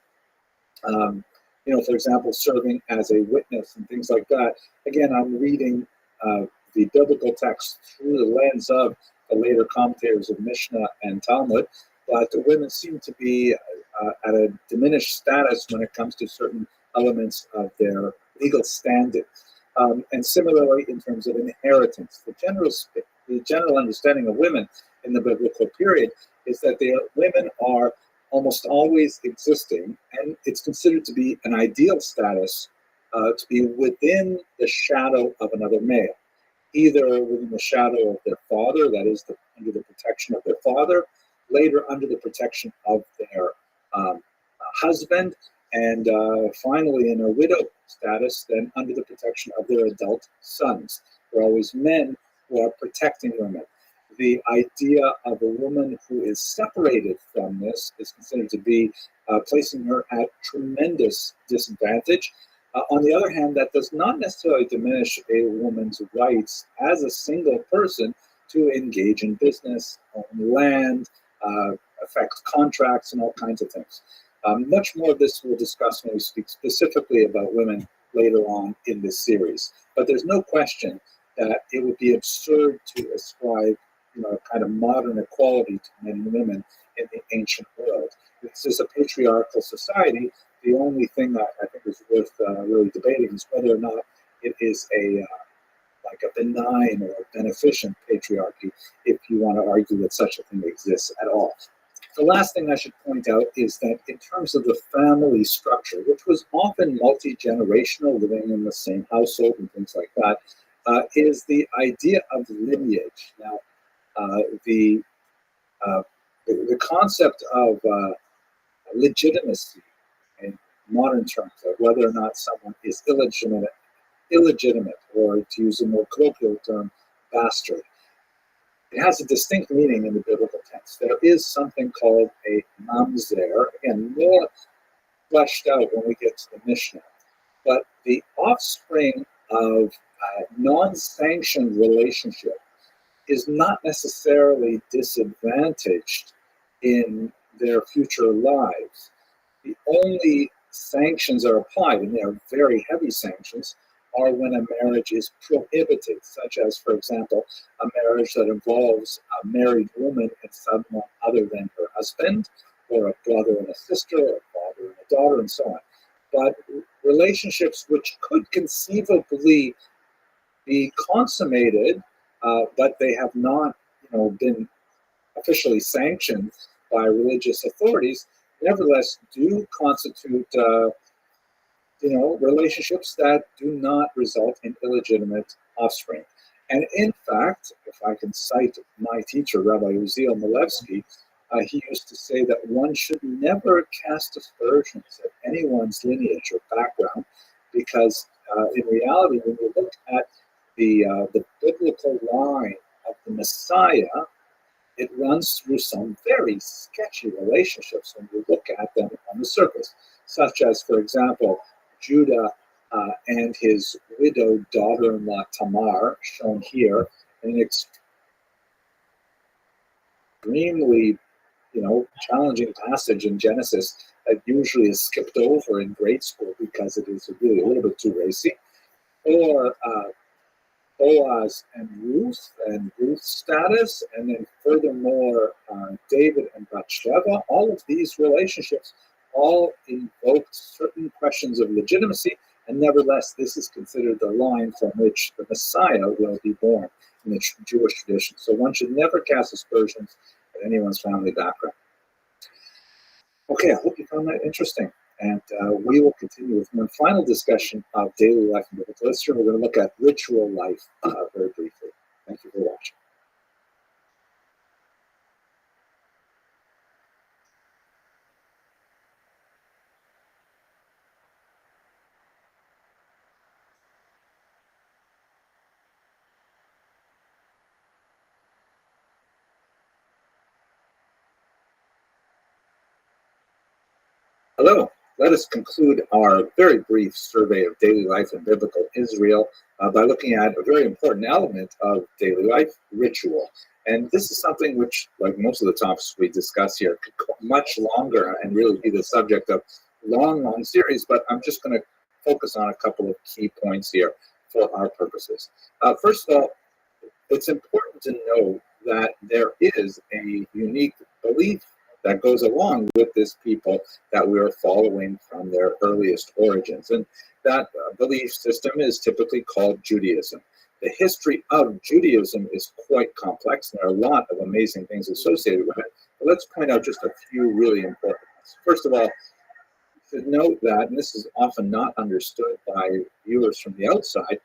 for example, serving as a witness and things like that. Again, I'm reading the biblical text through the lens of the later commentators of Mishnah and Talmud, but the women seem to be at a diminished status when it comes to certain elements of their legal standing. And similarly, in terms of inheritance, the general understanding of women in the biblical period is that women are almost always existing, and it's considered to be an ideal status to be within the shadow of another male, either within the shadow of their father, that is, under the protection of their father, later under the protection of their husband, and finally in a widow status, then under the protection of their adult sons. There are always men who are protecting women. The idea of a woman who is separated from this is considered to be placing her at tremendous disadvantage. On the other hand, that does not necessarily diminish a woman's rights as a single person to engage in business, own land, affect contracts, and all kinds of things. Much more of this we'll discuss when we speak specifically about women later on in this series. But there's no question that it would be absurd to ascribe a kind of modern equality to men and women in the ancient world. This is a patriarchal society. The only thing that I think is worth really debating is whether or not it is a benign or beneficent patriarchy, if you want to argue that such a thing exists at all. The last thing I should point out is that in terms of the family structure, which was often multi-generational, living in the same household and things like that, is the idea of lineage. Now, the concept of legitimacy in modern terms, of whether or not someone is illegitimate, or to use a more colloquial term, bastard. It has a distinct meaning in the biblical text. There is something called a mamzer, again, more fleshed out when we get to the Mishnah. But the offspring of non-sanctioned relationship is not necessarily disadvantaged in their future lives. The only sanctions are applied, and they are very heavy sanctions, are when a marriage is prohibited, such as, for example, a marriage that involves a married woman and someone other than her husband, or a brother and a sister, or a father and a daughter, and so on. But relationships which could conceivably be consummated, but they have not, been officially sanctioned by religious authorities, nevertheless do constitute relationships that do not result in illegitimate offspring. And in fact, if I can cite my teacher, Rabbi Uziel Milevsky, he used to say that one should never cast aspersions at anyone's lineage or background, because in reality, when you look at the biblical line of the Messiah, it runs through some very sketchy relationships when you look at them on the surface, such as, for example, Judah and his widowed daughter-in-law Tamar, shown here, in an extremely, challenging passage in Genesis that usually is skipped over in grade school because it is really a little bit too racy, or Boaz and Ruth's status, and then furthermore, David and Bathsheba. All of these relationships all invoked certain questions of legitimacy, and nevertheless, this is considered the line from which the Messiah will be born in the Jewish tradition. So one should never cast aspersions at anyone's family background. Okay, I hope you found that interesting. And we will continue with one final discussion of daily life in biblical history. We're going to look at ritual life very briefly. Thank you for watching. Hello. Let us conclude our very brief survey of daily life in biblical Israel by looking at a very important element of daily life, ritual. And this is something which, like most of the topics we discuss here, could go much longer and really be the subject of long series, but I'm just going to focus on a couple of key points here for our purposes. First of all, it's important to know that there is a unique belief that goes along with this people that we are following from their earliest origins. And that belief system is typically called Judaism. The history of Judaism is quite complex, and there are a lot of amazing things associated with it. But let's point out just a few really important ones. First of all, to note that, and this is often not understood by viewers from the outside,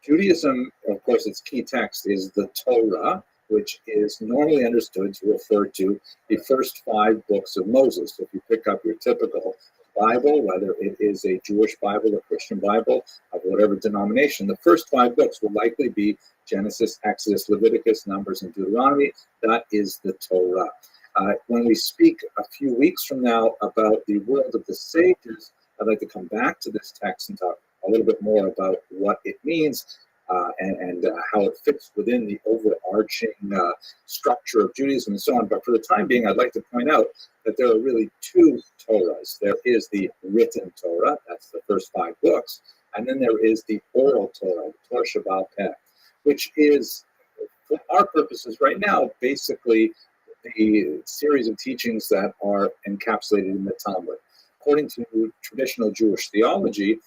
Judaism, of course, its key text is the Torah, which is normally understood to refer to the first 5 books of Moses. So if you pick up your typical Bible, whether it is a Jewish Bible, a Christian Bible, of whatever denomination, the first 5 books will likely be Genesis, Exodus, Leviticus, Numbers, and Deuteronomy. That is the Torah. When we speak a few weeks from now about the world of the sages, I'd like to come back to this text and talk a little bit more about what it means and how it fits within the overarching structure of Judaism and so on. But for the time being, I'd like to point out that there are really 2 Torahs. There is the written Torah, that's the first 5 books, and then there is the oral Torah, the Torah Shebaal Peh, which is, for our purposes right now, basically the series of teachings that are encapsulated in the Talmud. According to traditional Jewish theology,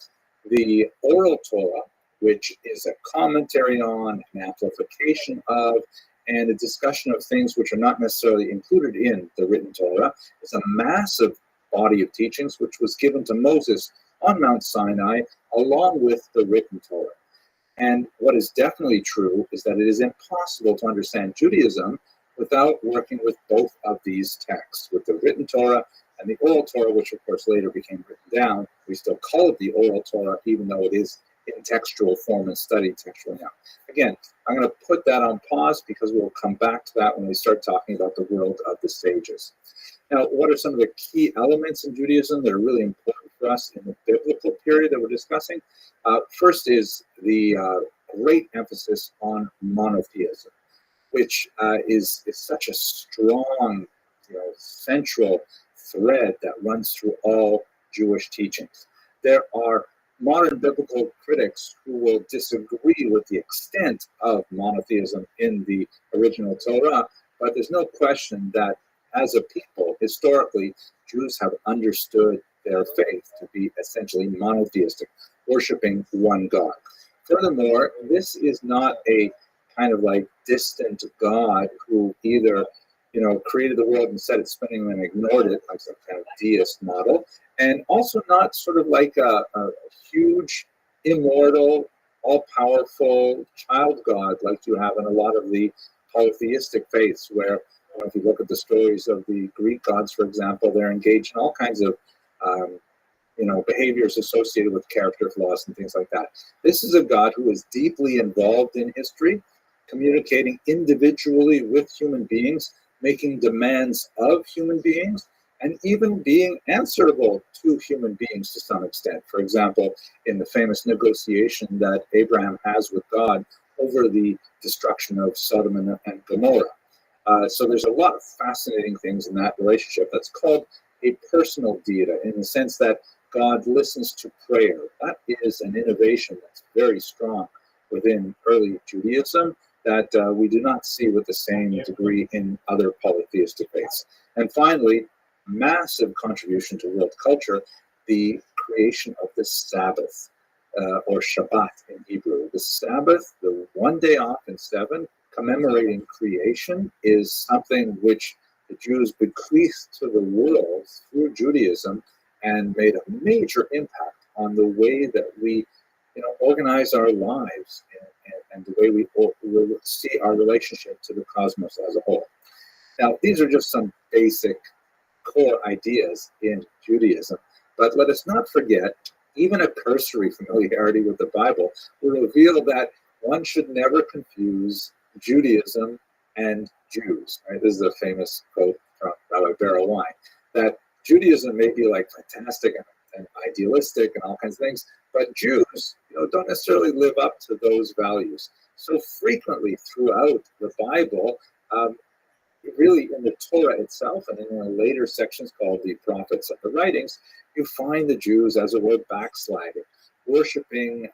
the oral Torah, which is a commentary on, an amplification of, and a discussion of things which are not necessarily included in the written Torah, is a massive body of teachings which was given to Moses on Mount Sinai along with the written Torah. And what is definitely true is that it is impossible to understand Judaism without working with both of these texts, with the written Torah and the oral Torah, which of course later became written down. We still call it the oral Torah, even though it is in textual form and studied textually now. Again, I'm going to put that on pause because we'll come back to that when we start talking about the world of the sages. Now, what are some of the key elements in Judaism that are really important for us in the biblical period that we're discussing? First is the great emphasis on monotheism, which is such a strong, central thread that runs through all Jewish teachings. There are modern biblical critics who will disagree with the extent of monotheism in the original Torah, but there's no question that as a people, historically, Jews have understood their faith to be essentially monotheistic, worshiping one God. Furthermore, this is not a kind of like distant God who either created the world and set it spinning and ignored it, like some kind of deist model, and also not sort of like a huge, immortal, all-powerful child God like you have in a lot of the polytheistic faiths, where if you look at the stories of the Greek gods, for example, they're engaged in all kinds of behaviors associated with character flaws and things like that. This is a God who is deeply involved in history, communicating individually with human beings, making demands of human beings, and even being answerable to human beings to some extent. For example, in the famous negotiation that Abraham has with God over the destruction of Sodom and Gomorrah. So there's a lot of fascinating things in that relationship that's called a personal dieta in the sense that God listens to prayer. That is an innovation that's very strong within early Judaism that we do not see with the same degree in other polytheistic faiths. And finally, massive contribution to world culture, the creation of the Sabbath, or Shabbat in Hebrew. The Sabbath, the one day off in 7, commemorating creation, is something which the Jews bequeathed to the world through Judaism and made a major impact on the way that we organize our lives and the way we see our relationship to the cosmos as a whole. Now, these are just some basic core ideas in Judaism, but let us not forget, even a cursory familiarity with the Bible will reveal that one should never confuse Judaism and Jews. Right? This is a famous quote from Rabbi Wine, that Judaism may be like fantastic and idealistic and all kinds of things, but Jews, don't necessarily live up to those values. So frequently throughout the Bible, really in the Torah itself and in the later sections called the prophets of the writings, you find the Jews, as it were, backsliding, worshiping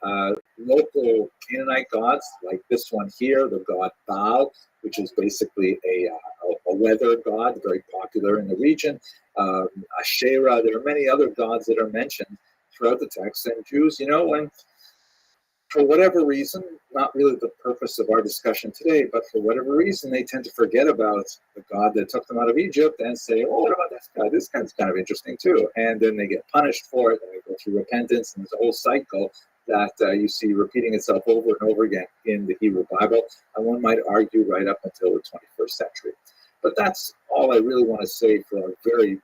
local Canaanite gods, like this one here, the god Baal, which is basically a weather god, very popular in the region. Asherah, there are many other gods that are mentioned throughout the text. And Jews, when for whatever reason, not really the purpose of our discussion today, but for whatever reason, they tend to forget about the God that took them out of Egypt and say, oh, what about this guy? This guy's kind of interesting too. And then they get punished for it, and they go through repentance, and there's a whole cycle that you see repeating itself over and over again in the Hebrew Bible, and one might argue right up until the 21st century. But that's all I really want to say for a very,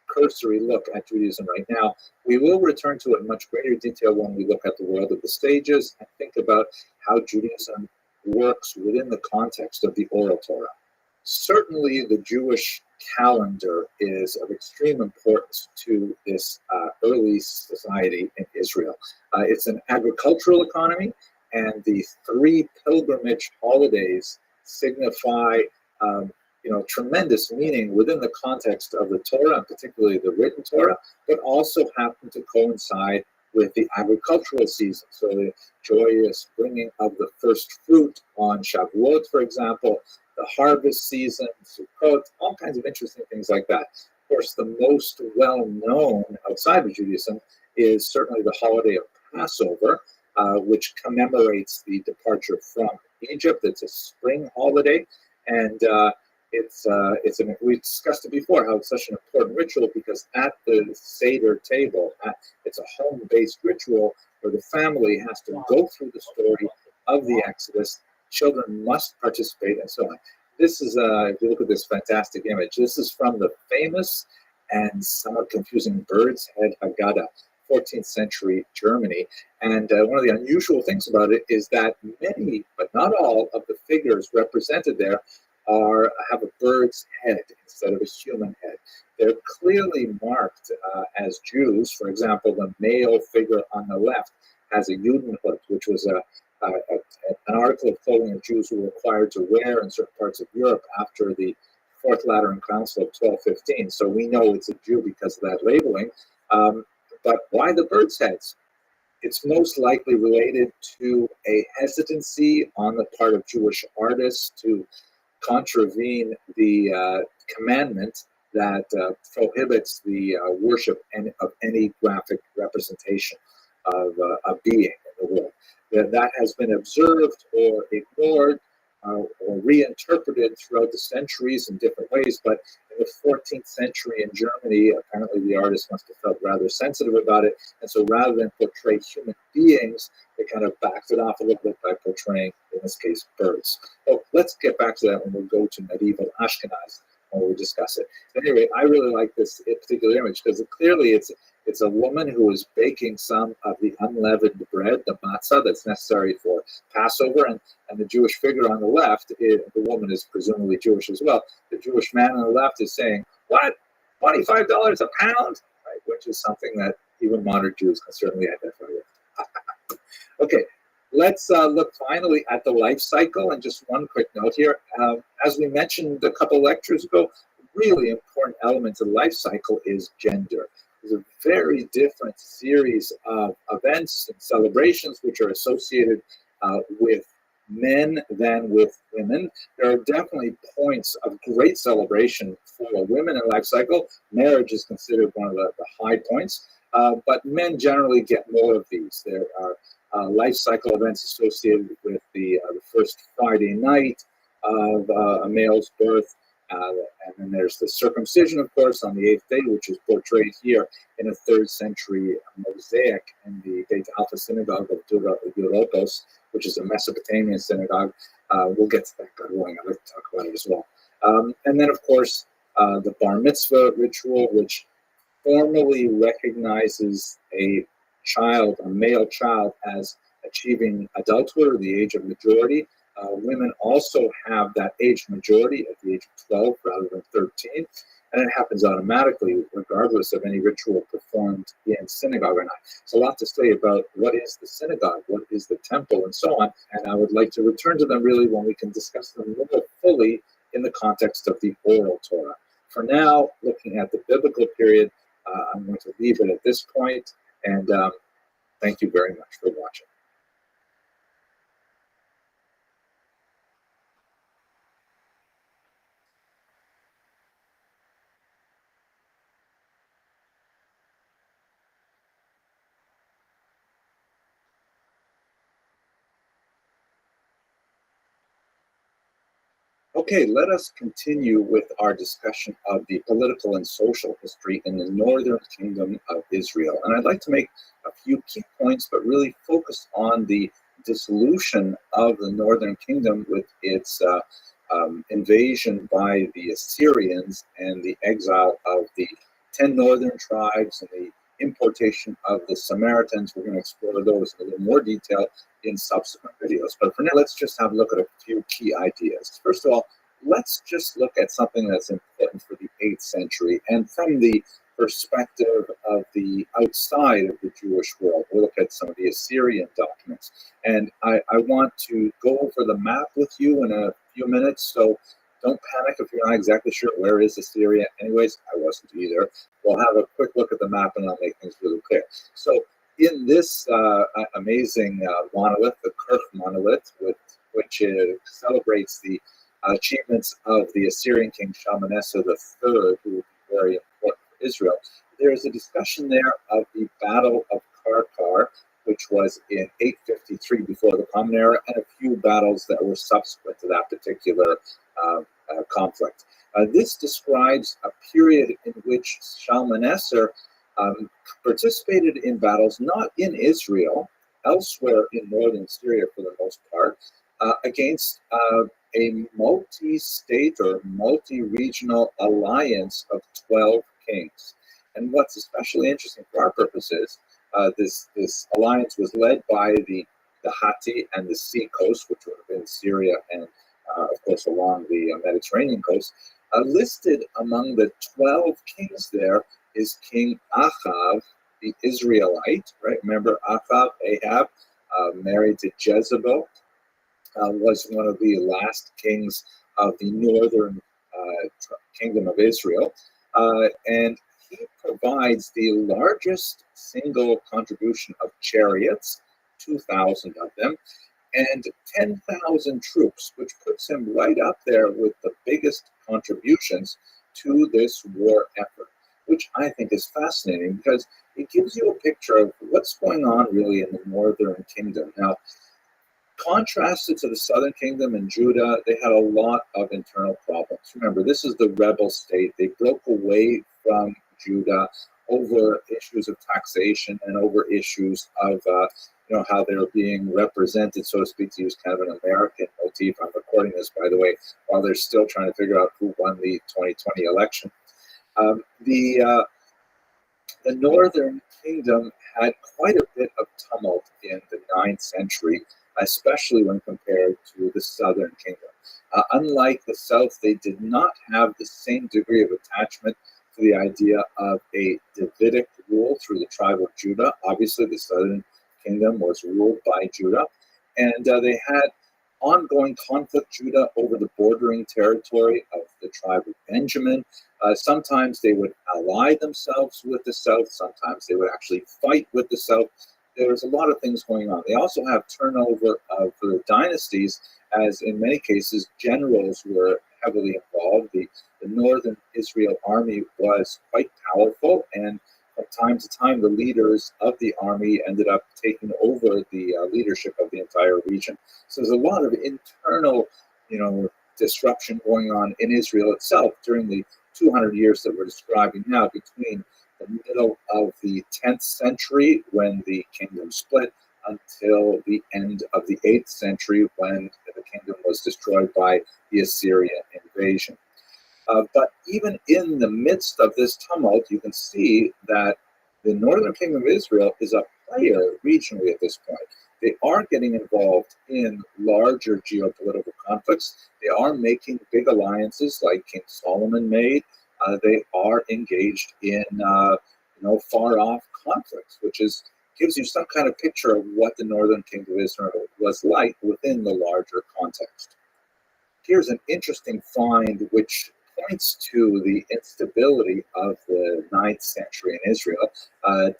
cursory look at Judaism right now. We will return to it in much greater detail when we look at the world of the stages and think about how Judaism works within the context of the oral Torah. Certainly, the Jewish calendar is of extreme importance to this early society in Israel. It's an agricultural economy, and the 3 pilgrimage holidays signify tremendous meaning within the context of the Torah, and particularly the written Torah, but also happen to coincide with the agricultural season. So the joyous bringing of the first fruit on Shavuot, for example, the harvest season, Sukkot, all kinds of interesting things like that. Of course, the most well-known outside of Judaism is certainly the holiday of Passover, which commemorates the departure from Egypt. It's a spring holiday, and we discussed it before, how it's such an important ritual, because at the Seder table, it's a home-based ritual where the family has to go through the story of the Exodus. Children must participate, and so on. This is, if you look at this fantastic image, this is from the famous and somewhat confusing Bird's Head Haggadah, 14th century Germany. And one of the unusual things about it is that many, but not all, of the figures represented there have a bird's head instead of a human head. They're clearly marked as Jews. For example, the male figure on the left has a Judenhut, which was an article of clothing that Jews were required to wear in certain parts of Europe after the Fourth Lateran Council of 1215. So we know it's a Jew because of that labeling. But why the bird's heads? It's most likely related to a hesitancy on the part of Jewish artists to contravene the commandment that prohibits the worship of any graphic representation of a being in the world. That has been observed or ignored or reinterpreted throughout the centuries in different ways, but in the 14th century in Germany, apparently the artist must have felt rather sensitive about it, and so rather than portray human beings, they kind of backed it off a little bit by portraying, in this case, birds. So let's get back to that when we go to medieval Ashkenaz, when we discuss it. Anyway, I really like this particular image because clearly it's a woman who is baking some of the unleavened bread, the matzah, that's necessary for Passover, and the Jewish figure on the left, the woman is presumably Jewish as well. The Jewish man on the left is saying, what, $25 a pound? Right, which is something that even modern Jews can certainly identify with. Okay, let's look finally at the life cycle, and just one quick note here. As we mentioned a couple lectures ago, really important element of the life cycle is gender. There's a very different series of events and celebrations which are associated with men than with women. There are definitely points of great celebration for women in life cycle. Marriage is considered one of the high points, but men generally get more of these. There are life cycle events associated with the first Friday night of a male's birth. And then there's the circumcision, of course, on the eighth day, which is portrayed here in a 3rd century mosaic in the Beit Alpha synagogue of Europos, which is a Mesopotamian synagogue. We'll get to that, God willing. I'd like to talk about it as well. And then, of course, the bar mitzvah ritual, which formally recognizes a male child, as achieving adulthood or the age of majority. Women also have that age majority at the age of 12 rather than 13, and it happens automatically regardless of any ritual performed in synagogue or not. There's a lot to say about what is the synagogue, what is the temple, and so on, and I would like to return to them really when we can discuss them more fully in the context of the oral Torah. For now, looking at the biblical period, I'm going to leave it at this point, and thank you very much for watching. Okay, let us continue with our discussion of the political and social history in the northern kingdom of Israel. And I'd like to make a few key points, but really focus on the dissolution of the northern kingdom with its invasion by the Assyrians and the exile of the 10 northern tribes and the importation of the Samaritans. We're going to explore those in a little more detail in subsequent videos. But for now, let's just have a look at a few key ideas. First of all, let's just look at something that's important for the 8th century and from the perspective of the outside of the Jewish world. We'll look at some of the Assyrian documents. And I want to go over the map with you in a few minutes, so don't panic if you're not exactly sure where is Assyria. Anyways, I wasn't either. We'll have a quick look at the map and I'll make things really clear. So in this amazing monolith, the Kerch monolith, which celebrates the achievements of the Assyrian king Shalmaneser III, who was very important for Israel, there is a discussion there of the Battle of Karkar, which was in 853 before the Common Era, and a few battles that were subsequent to that particular conflict. This describes a period in which Shalmaneser participated in battles not in Israel, elsewhere in northern Syria for the most part, against a multi-state or multi-regional alliance of 12 kings. And what's especially interesting for our purposes, this alliance was led by the Hatti and the sea coast, which would have been Syria and, of course, along the Mediterranean coast. Listed among the 12 kings there is King Achav, the Israelite, right? Remember Achav, Ahab, married to Jezebel, was one of the last kings of the northern kingdom of Israel. And he provides the largest single contribution of chariots, 2,000 of them, and 10,000 troops, which puts him right up there with the biggest contributions to this war effort, which I think is fascinating because it gives you a picture of what's going on really in the northern kingdom. Now, contrasted to the southern kingdom and Judah, they had a lot of internal problems. Remember, this is the rebel state. They broke away from Judah over issues of taxation and over issues of how they're being represented, so to speak, to use kind of an American motif. I'm recording this, by the way, while they're still trying to figure out who won the 2020 election. The northern kingdom had quite a bit of tumult in the 9th century, especially when compared to the southern kingdom. Unlike the south, they did not have the same degree of attachment to the idea of a Davidic rule through the tribe of Judah. Obviously, the southern kingdom was ruled by Judah, and they had ongoing conflict, Judah, over the bordering territory of the tribe of Benjamin. Sometimes they would ally themselves with the south. Sometimes they would actually fight with the south. There's a lot of things going on. They also have turnover of the dynasties, as in many cases, generals were heavily involved. The northern Israel army was quite powerful, and from time to time, the leaders of the army ended up taking over the leadership of the entire region. So there's a lot of internal, disruption going on in Israel itself during the 200 years that we're describing now, between the middle of the 10th century, when the kingdom split, until the end of the 8th century, when the kingdom was destroyed by the Assyrian invasion. But even in the midst of this tumult, you can see that the northern kingdom of Israel is a player regionally at this point. They are getting involved in larger geopolitical conflicts. They are making big alliances like King Solomon made. They are engaged in far-off conflicts, which gives you some kind of picture of what the northern kingdom of Israel was like within the larger context. Here's an interesting find which points to the instability of the 9th century in Israel,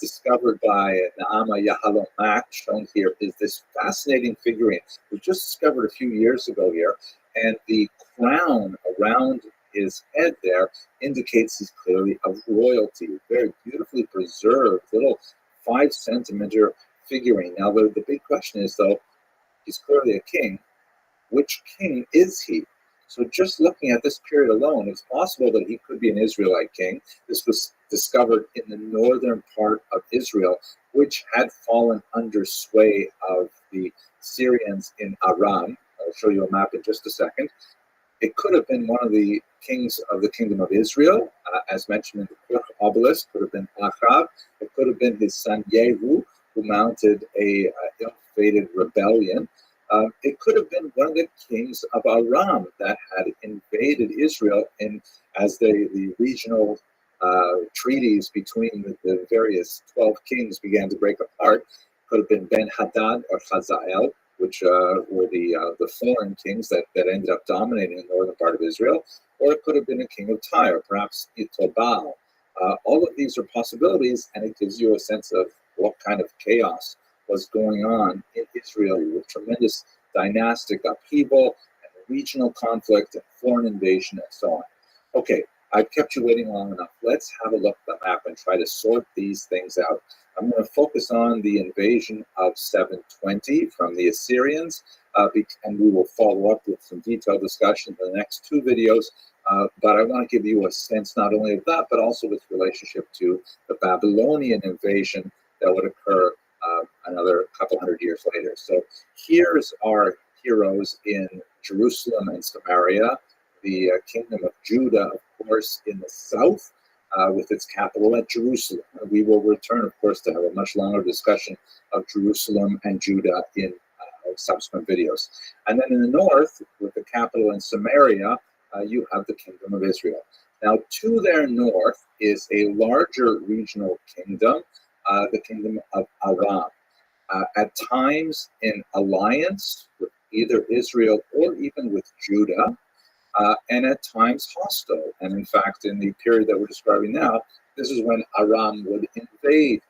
discovered by Naama Yahalomak. Shown here is this fascinating figurine we just discovered a few years ago here, and the crown around his head there indicates he's clearly of royalty. Very beautifully preserved little 5-centimeter figurine. Now the big question is, though, he's clearly a king. Which king is he? So just looking at this period alone, it's possible that he could be an Israelite king. This was discovered in the northern part of Israel, which had fallen under sway of the Syrians in Aram. I'll show you a map in just a second. It could have been one of the kings of the kingdom of Israel, as mentioned in the Kurk obelisk. Could have been Achab. It could have been his son Yehu, who mounted a ill-fated rebellion. It could have been one of the kings of Aram that had invaded Israel, and as the regional treaties between the various 12 kings began to break apart, could have been Ben-Hadad or Hazael, which were the foreign kings that ended up dominating the northern part of Israel, or it could have been a king of Tyre, perhaps Itobal. All of these are possibilities, and it gives you a sense of what kind of chaos was going on in Israel, with tremendous dynastic upheaval and regional conflict and foreign invasion and so on. Okay, I've kept you waiting long enough. Let's have a look at the map and try to sort these things out. I'm going to focus on the invasion of 720 from the Assyrians, and we will follow up with some detailed discussion in the next 2 videos. But I want to give you a sense not only of that, but also its relationship to the Babylonian invasion that would occur another couple hundred years later. So here's our heroes in Jerusalem and Samaria, the kingdom of Judah, of course, in the south, with its capital at Jerusalem. We will return, of course, to have a much longer discussion of Jerusalem and Judah in subsequent videos. And then in the north, with the capital in Samaria, you have the kingdom of Israel. Now, to their north is a larger regional kingdom, the kingdom of Aram, at times in alliance with either Israel or even with Judah, and at times hostile. And in fact, in the period that we're describing now, this is when Aram would invade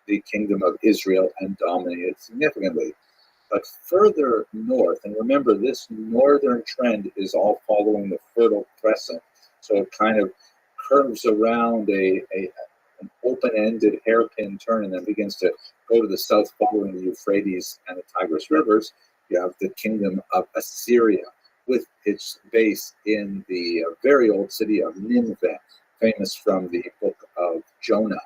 the kingdom of Israel and dominate it significantly. But further north, and remember, this northern trend is all following the Fertile Crescent, so it kind of curves around an open-ended hairpin turn and then begins to go to the south following the Euphrates and the Tigris rivers. You have the kingdom of Assyria, with its base in the very old city of Nineveh, famous from the book of Jonah.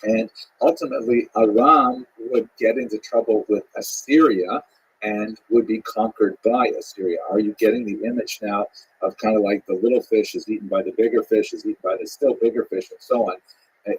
And ultimately, Aram would get into trouble with Assyria and would be conquered by Assyria. Are you getting the image now of kind of like the little fish is eaten by the bigger fish, is eaten by the still bigger fish, and so on?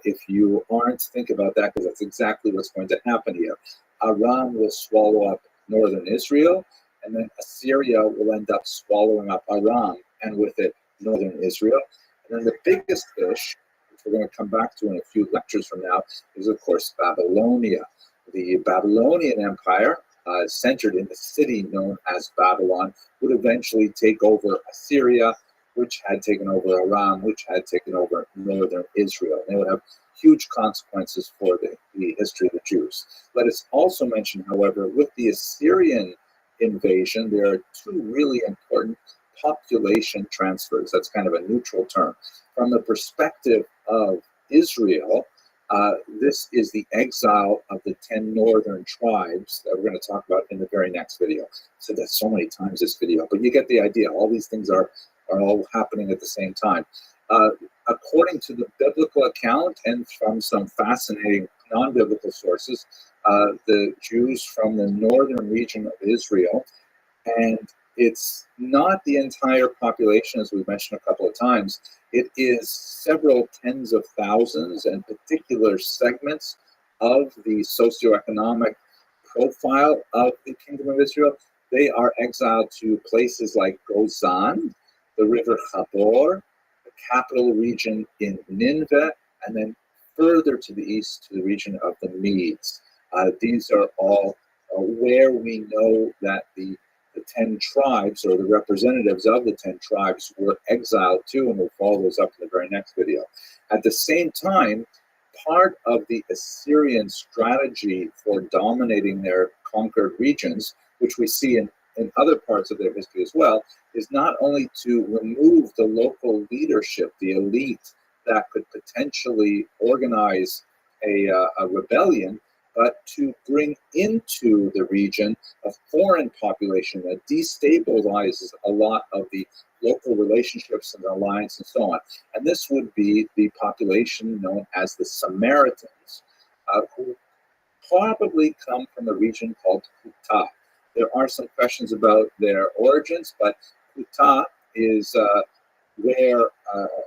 If you aren't, think about that, because that's exactly what's going to happen here. Aram will swallow up northern Israel, and then Assyria will end up swallowing up Aram, and with it, northern Israel. And then the biggest fish, which we're going to come back to in a few lectures from now, is, of course, Babylonia. The Babylonian Empire centered in the city known as Babylon, would eventually take over Assyria, which had taken over Aram, which had taken over northern Israel. And they would have huge consequences for the history of the Jews. Let us also mention, however, with the Assyrian invasion, there are two really important population transfers. That's kind of a neutral term. From the perspective of Israel, this is the exile of the 10 northern tribes that we're going to talk about in the very next video. I said that so many times this video, but you get the idea. All these things are all happening at the same time. According to the biblical account and from some fascinating non-biblical sources, the Jews from the northern region of Israel, and it's not the entire population, as we've mentioned a couple of times. It is several tens of thousands and particular segments of the socioeconomic profile of the Kingdom of Israel. They are exiled to places like Gozan, the river Chabor, the capital region in Nineveh, and then further to the east to the region of the Medes. These are all where we know that the 10 tribes, or the representatives of the 10 tribes, were exiled to, and we'll follow those up in the very next video. At the same time, part of the Assyrian strategy for dominating their conquered regions, which we see in other parts of their history as well, is not only to remove the local leadership, the elite that could potentially organize a rebellion, but to bring into the region a foreign population that destabilizes a lot of the local relationships and alliance and so on. And this would be the population known as the Samaritans, who probably come from a region called Kuta. There are some questions about their origins, but Kuta is where,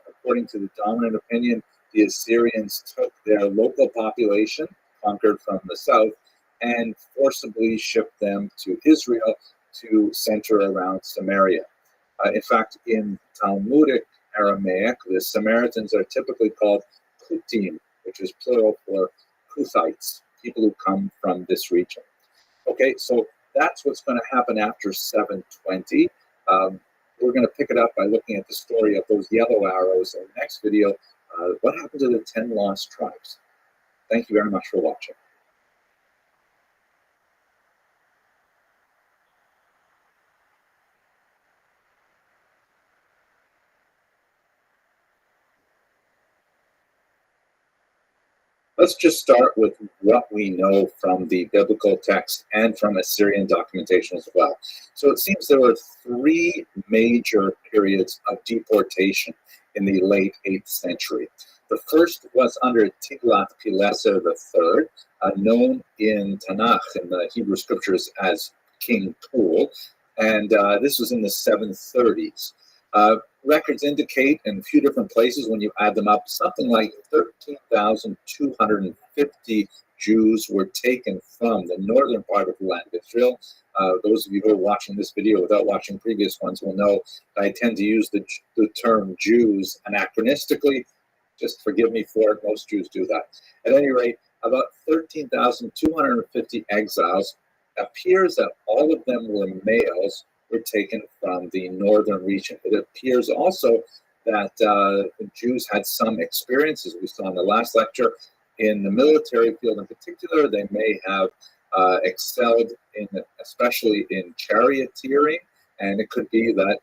according to the dominant opinion, the Assyrians took their local population, conquered from the south, and forcibly shipped them to Israel to center around Samaria. In fact, in Talmudic Aramaic, the Samaritans are typically called Kutim, which is plural for Kuthites, people who come from this region. Okay, so that's what's going to happen after 720. We're going to pick it up by looking at the story of those yellow arrows in the next video. What happened to the 10 lost tribes? Thank you very much for watching. Let's just start with what we know from the biblical text and from Assyrian documentation as well. So it seems there were three major periods of deportation in the late 8th century. The first was under Tiglath-Pileser III, known in Tanakh, in the Hebrew scriptures, as King Pul, and this was in the 730s. Records indicate in a few different places, when you add them up, something like 13,250 Jews were taken from the northern part of the land of Israel. Those of you who are watching this video without watching previous ones will know that I tend to use the term Jews anachronistically. Just forgive me for it. Most Jews do that. At any rate, about 13,250 exiles. Appears that all of them were males, were taken from the northern region. It appears also that the Jews had some experiences, we saw in the last lecture, in the military field in particular. They may have excelled especially in charioteering, and it could be that,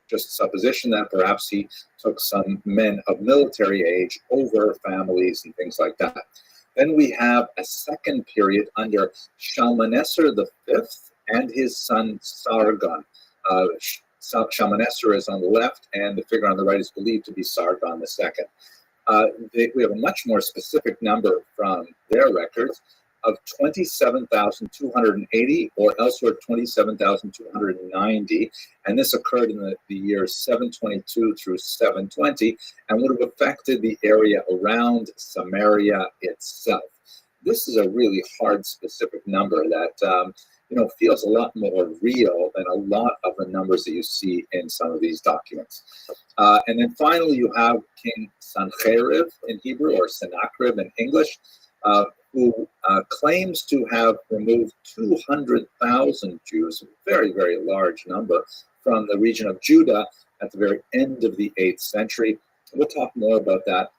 just supposition, that perhaps he took some men of military age over families and things like that. Then we have a second period under Shalmaneser V and his son Sargon. Shalmaneser is on the left, and the figure on the right is believed to be Sargon II. We have a much more specific number from their records of 27,280, or elsewhere 27,290, and this occurred in the years 722 through 720, and would have affected the area around Samaria itself. This is a really hard specific number that feels a lot more real than a lot of the numbers that you see in some of these documents. And then finally, you have King Sancherib in Hebrew, or Sennacherib in English, who claims to have removed 200,000 Jews, a very, very large number, from the region of Judah at the very end of the 8th century. We'll talk more about that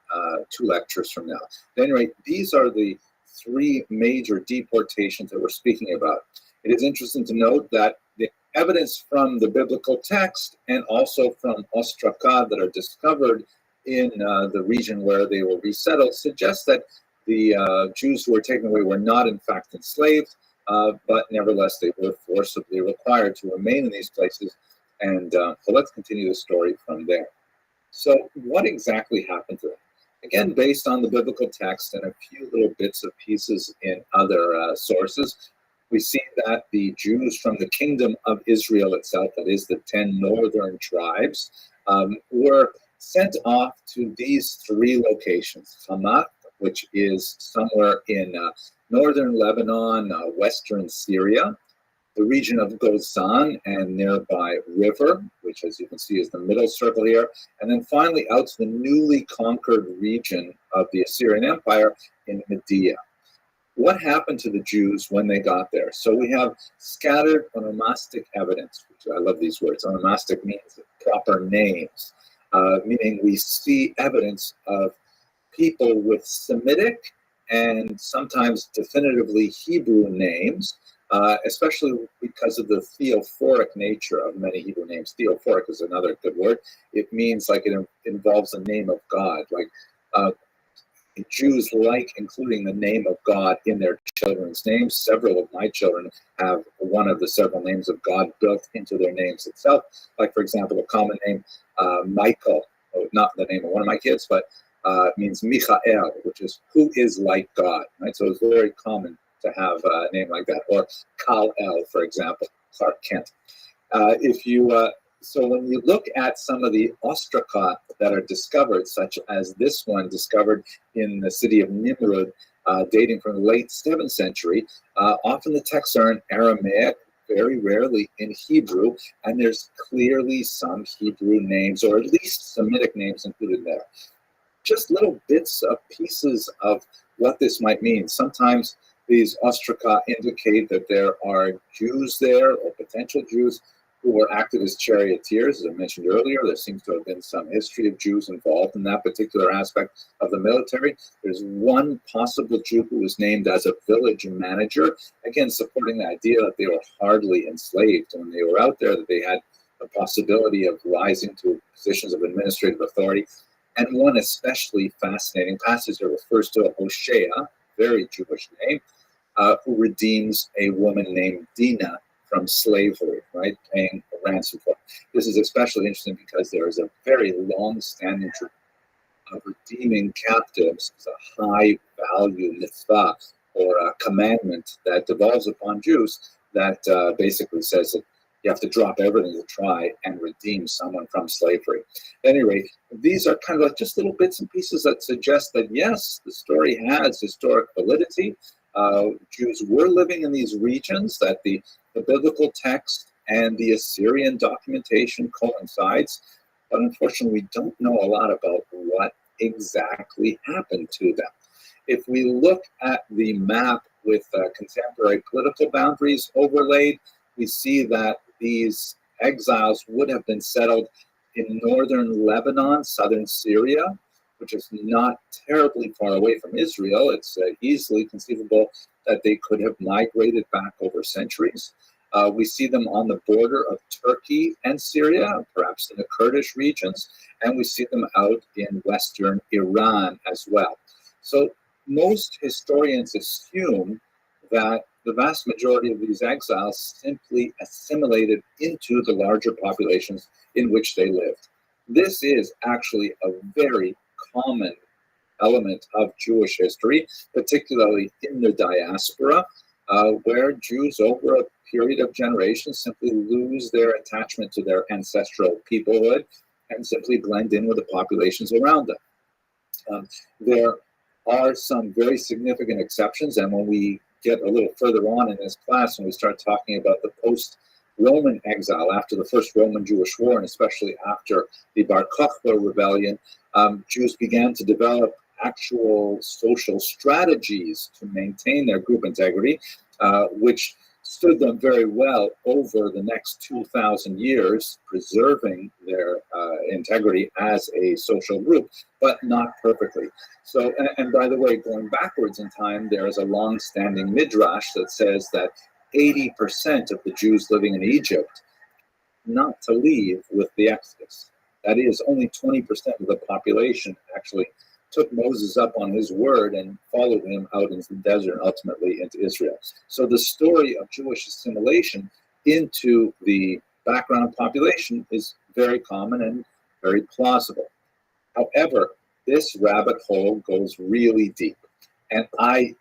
2 lectures from now. At any rate, these are the 3 major deportations that we're speaking about. It is interesting to note that the evidence from the biblical text and also from ostraka that are discovered in the region where they were resettled suggests that the Jews who were taken away were not in fact enslaved, but nevertheless they were forcibly required to remain in these places. And so let's continue the story from there. So what exactly happened to them? Again, based on the biblical text and a few little bits and pieces in other sources, we see that the Jews from the kingdom of Israel itself, that is the 10 northern tribes, were sent off to these 3 locations. Hamath, which is somewhere in northern Lebanon, western Syria, the region of Gozan and nearby river, which as you can see is the middle circle here, and then finally out to the newly conquered region of the Assyrian Empire in Media. What happened to the Jews when they got there? So we have scattered onomastic evidence, which I love these words. Onomastic means proper names, meaning we see evidence of people with Semitic and sometimes definitively Hebrew names, especially because of the theophoric nature of many Hebrew names. Theophoric is another good word. It means like it involves the name of God. Like Jews like including the name of God in their children's names. Several of my children have one of the several names of God built into their names itself. Like, for example, a common name, Michael, not the name of one of my kids, but means Michael, which is who is like God, right? So it's very common to have a name like that. Or Kal-El, for example, Clark Kent. So when you look at some of the ostraka that are discovered, such as this one discovered in the city of Nimrud, dating from the late 7th century, often the texts are in Aramaic, very rarely in Hebrew, and there's clearly some Hebrew names, or at least Semitic names included there. Just little bits of pieces of what this might mean. Sometimes these ostraka indicate that there are Jews there, or potential Jews, who were active as charioteers. As I mentioned earlier, there seems to have been some history of Jews involved in that particular aspect of the military. There's one possible Jew who was named as a village manager, again, supporting the idea that they were hardly enslaved when they were out there, that they had the possibility of rising to positions of administrative authority. And one especially fascinating passage that refers to a Hosea, very Jewish name, who redeems a woman named Dinah from slavery, right, paying a ransom for it. This is especially interesting because there is a very long-standing tradition of redeeming captives as a high-value mitzvah, or a commandment that devolves upon Jews that basically says that you have to drop everything to try and redeem someone from slavery. At any rate, these are kind of like just little bits and pieces that suggest that, yes, the story has historic validity. Jews were living in these regions, that the biblical text and the Assyrian documentation coincides, but unfortunately we don't know a lot about what exactly happened to them. If we look at the map with contemporary political boundaries overlaid, we see that these exiles would have been settled in northern Lebanon, southern Syria, which is not terribly far away from Israel. It's easily conceivable that they could have migrated back over centuries. We see them on the border of Turkey and Syria, perhaps in the Kurdish regions, and we see them out in western Iran as well. So most historians assume that the vast majority of these exiles simply assimilated into the larger populations in which they lived. This is actually a very common element of Jewish history, particularly in the diaspora, where Jews over a period of generations simply lose their attachment to their ancestral peoplehood and simply blend in with the populations around them. There are some very significant exceptions, and when we get a little further on in this class, when we start talking about the post-Roman exile after the First Roman-Jewish War, and especially after the Bar Kokhba rebellion, Jews began to develop actual social strategies to maintain their group integrity, which stood them very well over the next 2,000 years, preserving their integrity as a social group, but not perfectly. So, and by the way, going backwards in time, there is a long-standing midrash that says that 80% of the Jews living in Egypt not to leave with the Exodus. That is, only 20% of the population actually took Moses up on his word and followed him out into the desert and ultimately into Israel. So the story of Jewish assimilation into the background population is very common and very plausible. However, this rabbit hole goes really deep. And I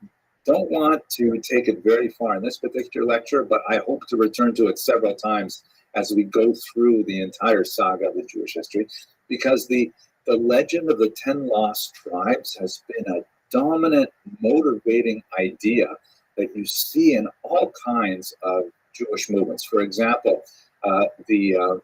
don't want to take it very far in this particular lecture, but I hope to return to it several times as we go through the entire saga of the Jewish history, because the legend of the 10 lost tribes has been a dominant motivating idea that you see in all kinds of Jewish movements. For example, the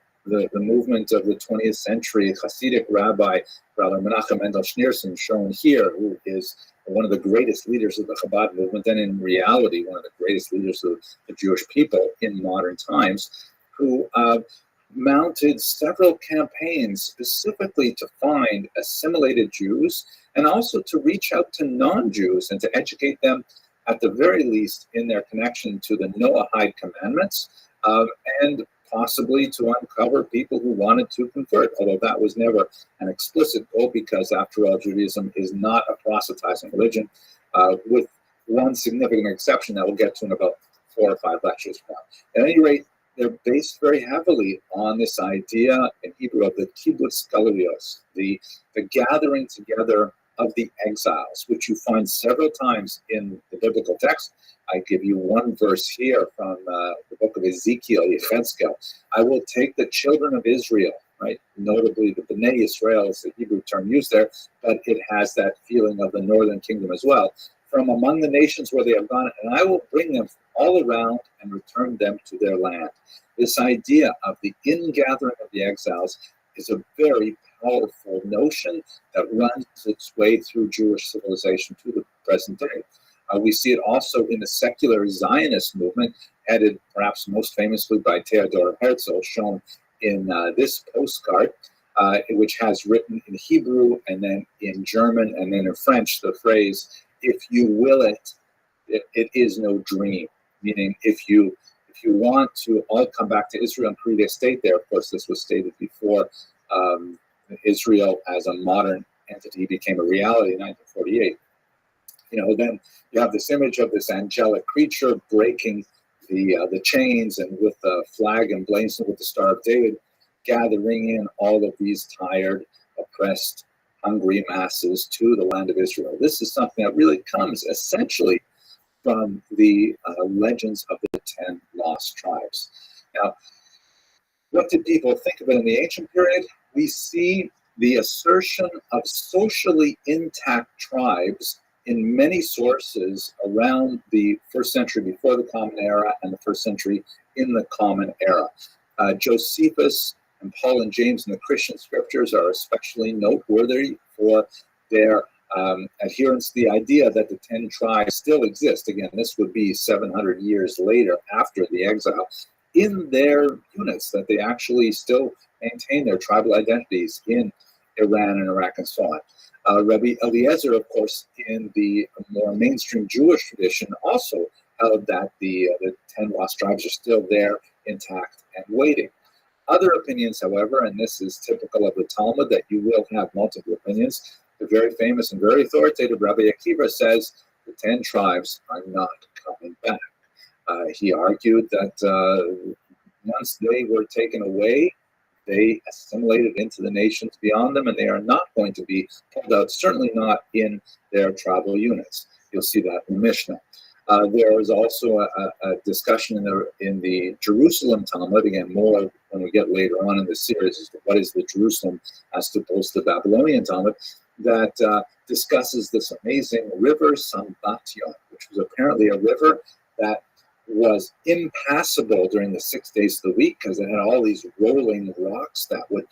movement of the 20th century Hasidic rabbi, Rabbi Menachem Mendel Schneerson, shown here, who is one of the greatest leaders of the Chabad movement, and in reality, one of the greatest leaders of the Jewish people in modern times, who mounted several campaigns specifically to find assimilated Jews and also to reach out to non-Jews and to educate them, at the very least, in their connection to the Noahide commandments, and possibly to uncover people who wanted to convert, although that was never an explicit goal, because after all, Judaism is not a proselytizing religion, with one significant exception that we'll get to in about 4 or 5 lectures from now. At any rate, they're based very heavily on this idea in Hebrew of the kibbutz galuyos, the gathering together of the exiles, which you find several times in the biblical text. I give you one verse here from the book of Ezekiel, Yechezkel. I will take the children of Israel, right? Notably, the Bnei Israel is the Hebrew term used there, but it has that feeling of the northern kingdom as well, from among the nations where they have gone, and I will bring them all around and return them to their land. This idea of the ingathering of the exiles is a very powerful notion that runs its way through Jewish civilization to the present day. We see it also in the secular Zionist movement, headed perhaps most famously by Theodor Herzl, shown in this postcard, which has written in Hebrew and then in German and then in French the phrase, "If you will it, it is no dream," meaning if you want to all come back to Israel and create a state there. Of course, this was stated before Israel as a modern entity became a reality in 1948. Then you have this image of this angelic creature breaking the chains, and with the flag emblazoned with the Star of David, gathering in all of these tired, oppressed, hungry masses to the land of Israel. This is something that really comes essentially from the legends of the 10 lost tribes. Now, what did people think of it in the ancient period? We see the assertion of socially intact tribes in many sources around the 1st century before the Common Era and the 1st century in the Common Era. Josephus and Paul and James in the Christian scriptures are especially noteworthy for their adherence to the idea that the 10 tribes still exist. Again, this would be 700 years later after the exile, in their units, that they actually still maintain their tribal identities in Iran and Iraq and so on. Rabbi Eliezer, of course, in the more mainstream Jewish tradition, also held that the 10 lost tribes are still there, intact and waiting. Other opinions, however, and this is typical of the Talmud, that you will have multiple opinions. The very famous and very authoritative Rabbi Akiva says the 10 tribes are not coming back. He argued that once they were taken away, they assimilated into the nations beyond them, and they are not going to be pulled out, certainly not in their tribal units. You'll see that in the Mishnah. There is also a discussion in the Jerusalem Talmud, again, more when we get later on in the series, as to what is the Jerusalem as opposed to the Babylonian Talmud, that discusses this amazing river Sambatyon, which was apparently a river that was impassable during the 6 days of the week because it had all these rolling rocks that would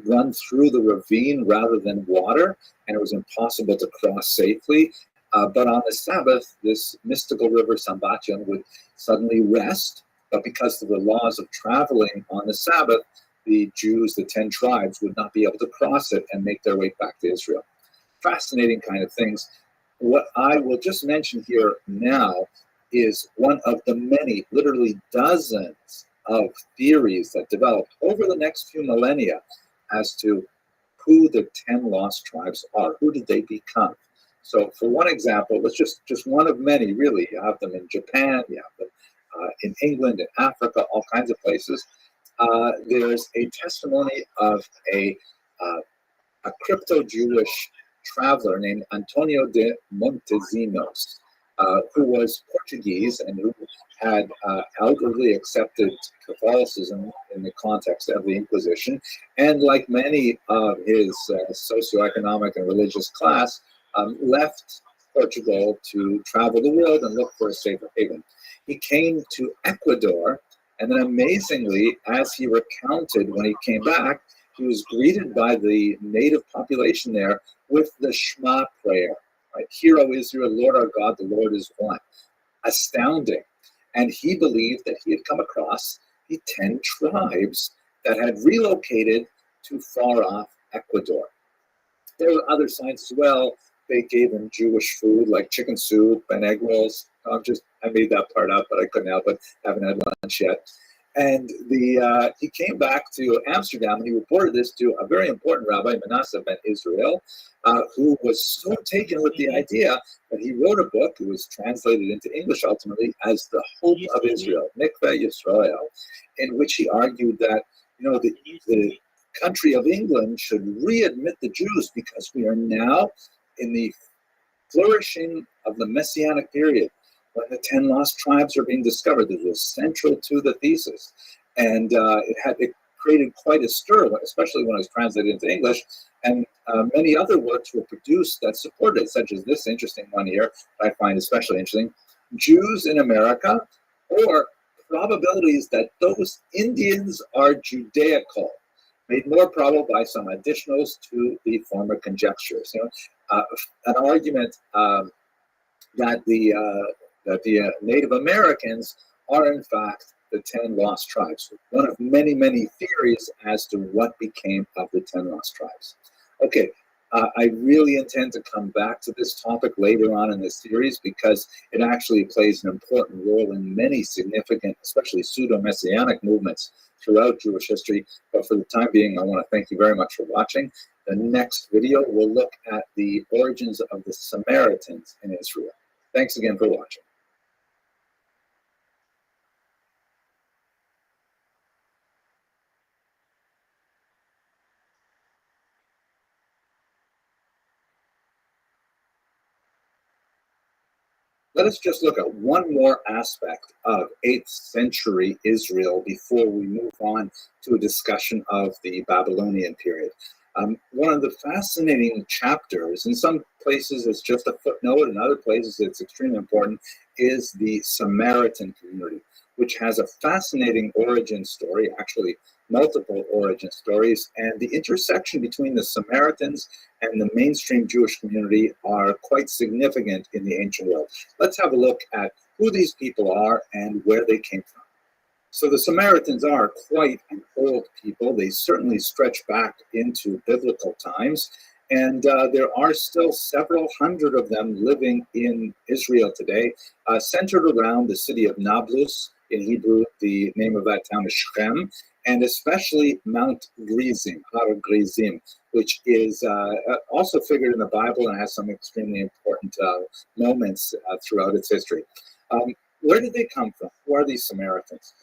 run through the ravine rather than water, and it was impossible to cross safely. But on the Sabbath, this mystical river Sambatyon would suddenly rest, but because of the laws of traveling on the Sabbath, the Jews, the 10 tribes, would not be able to cross it and make their way back to Israel. Fascinating kind of things. What I will just mention here now is one of the many, literally dozens of theories that developed over the next few millennia as to who the 10 lost tribes are. Who did they become? So for one example, let's just one of many, really. You have them in Japan, you have them in England, in Africa, all kinds of places. There's a testimony of a crypto-Jewish traveler named Antonio de Montesinos, who was Portuguese and who had outwardly accepted Catholicism in the context of the Inquisition, and like many of his socioeconomic and religious class, left Portugal to travel the world and look for a safer haven. He came to Ecuador, and then amazingly, as he recounted when he came back, he was greeted by the native population there with the Shema prayer. Right? Hear, O Israel, Lord our God, the Lord is one. Astounding. And he believed that he had come across the 10 tribes that had relocated to far off Ecuador. There were other signs as well. They gave him Jewish food like chicken soup and egg rolls. I made that part up, but I couldn't help it. Haven't had lunch yet. And he came back to Amsterdam, and he reported this to a very important rabbi, Manasseh ben Israel, who was so taken with the idea that he wrote a book. It was translated into English ultimately as The Hope of Israel, Mikveh Yisrael, in which he argued that the country of England should readmit the Jews because we are now in the flourishing of the Messianic period, when the 10 lost tribes are being discovered. This was central to the thesis. And it created quite a stir, especially when it was translated into English. And many other works were produced that supported it, such as this interesting one here, that I find especially interesting. Jews in America, or probabilities that those Indians are Judaical, made more probable by some additionals to the former conjectures. An argument that the Native Americans are in fact the 10 lost tribes. One of many, many theories as to what became of the 10 lost tribes. Okay, I really intend to come back to this topic later on in this series because it actually plays an important role in many significant, especially pseudo-messianic movements throughout Jewish history. But for the time being, I want to thank you very much for watching. The next video will look at the origins of the Samaritans in Israel. Thanks again for watching. Let us just look at one more aspect of 8th century Israel before we move on to a discussion of the Babylonian period. One of the fascinating chapters, in some places it's just a footnote, in other places it's extremely important, is the Samaritan community, which has a fascinating origin story, actually multiple origin stories, and the intersection between the Samaritans and the mainstream Jewish community are quite significant in the ancient world. Let's have a look at who these people are and where they came from. So the Samaritans are quite an old people. They certainly stretch back into biblical times, and there are still several hundred of them living in Israel today, centered around the city of Nablus. In Hebrew, the name of that town is Shechem, and especially Mount Gerizim, Har Gerizim, which is also figured in the Bible and has some extremely important moments throughout its history. Where did they come from? Who are these Samaritans?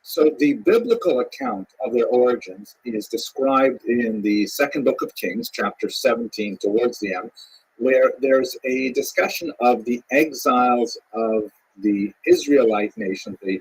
So the biblical account of their origins is described in the second book of Kings, chapter 17, towards the end, where there's a discussion of the exiles of the Israelite nation, the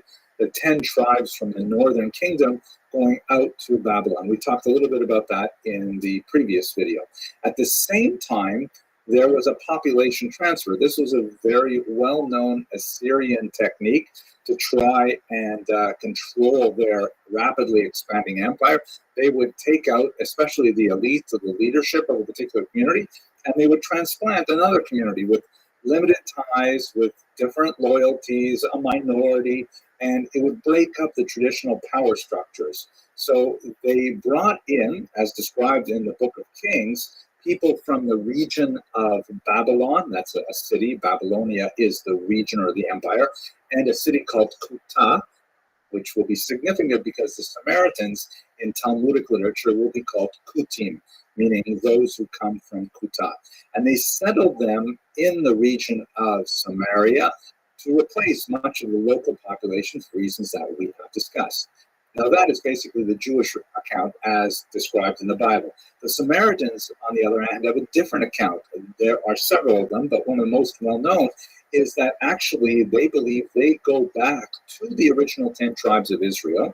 10 tribes from the northern kingdom going out to Babylon. We talked a little bit about that in the previous video. At the same time, there was a population transfer. This was a very well-known Assyrian technique to try and control their rapidly expanding empire. They would take out, especially the elite or the leadership of a particular community, and they would transplant another community with limited ties, with different loyalties, a minority, and it would break up the traditional power structures. So they brought in, as described in the Book of Kings, people from the region of Babylon. That's a city. Babylonia is the region or the empire, and a city called Kuta, which will be significant because the Samaritans in Talmudic literature will be called Kutim, meaning those who come from Kuta. And they settled them in the region of Samaria to replace much of the local population for reasons that we have discussed. Now, that is basically the Jewish account as described in the Bible. The Samaritans, on the other hand, have a different account. There are several of them, but one of the most well-known is that actually they believe they go back to the original 10 tribes of Israel.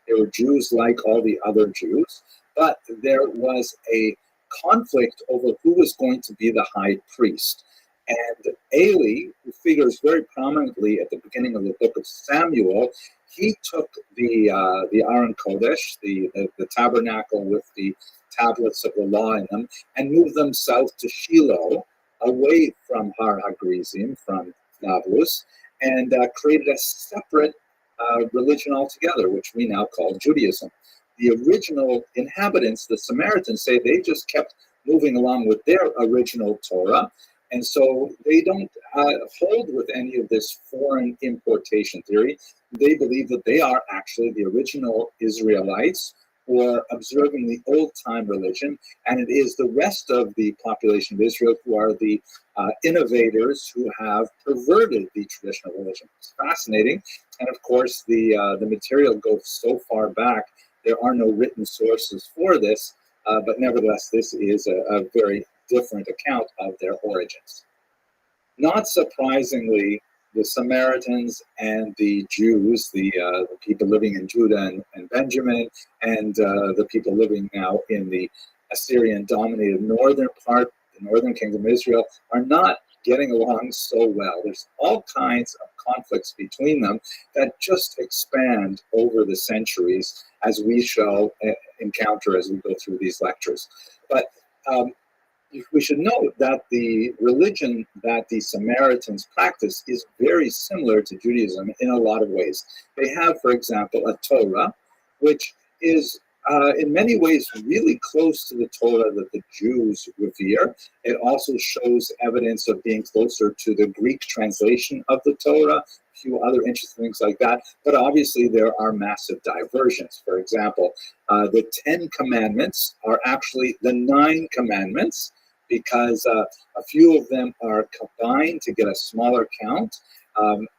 They were Jews like all the other Jews, but there was a conflict over who was going to be the high priest. And Eli, who figures very prominently at the beginning of the book of Samuel, he took the Aron Kodesh, the tabernacle with the tablets of the law in them, and moved them south to Shiloh, away from Har HaGrizim, from Nablus, and created a separate religion altogether, which we now call Judaism. The original inhabitants, the Samaritans, say they just kept moving along with their original Torah, and so they don't hold with any of this foreign importation theory. They believe that they are actually the original Israelites who are observing the old-time religion, and it is the rest of the population of Israel who are the innovators who have perverted the traditional religion. It's fascinating, and of course the material goes so far back, there are no written sources for this, but nevertheless this is a very different account of their origins. Not surprisingly, the Samaritans and the Jews, the people living in Judah and Benjamin, and the people living now in the Assyrian-dominated northern part, the northern kingdom of Israel, are not getting along so well. There's all kinds of conflicts between them that just expand over the centuries, as we shall encounter as we go through these lectures. But we should note that the religion that the Samaritans practice is very similar to Judaism in a lot of ways. They have, for example, a Torah, which is in many ways really close to the Torah that the Jews revere. It also shows evidence of being closer to the Greek translation of the Torah, a few other interesting things like that. But obviously there are massive diversions. For example, the 10 commandments are actually the 9 commandments, because a few of them are combined to get a smaller count,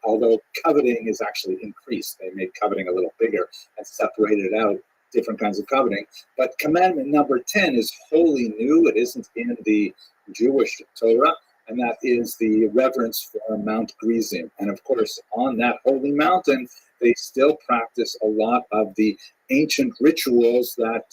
although coveting is actually increased. They made coveting a little bigger and separated out different kinds of coveting. But commandment number 10 is wholly new. It isn't in the Jewish Torah, and that is the reverence for Mount Gerizim. And of course, on that holy mountain, they still practice a lot of the ancient rituals that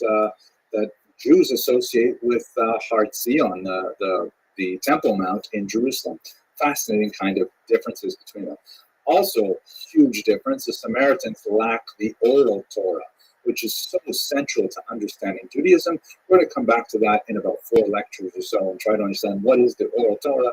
Jews associate with Har Zion, the Temple Mount in Jerusalem. Fascinating kind of differences between them. Also, huge difference, the Samaritans lack the oral Torah, which is so central to understanding Judaism. We're going to come back to that in about 4 lectures or so and try to understand what is the oral Torah,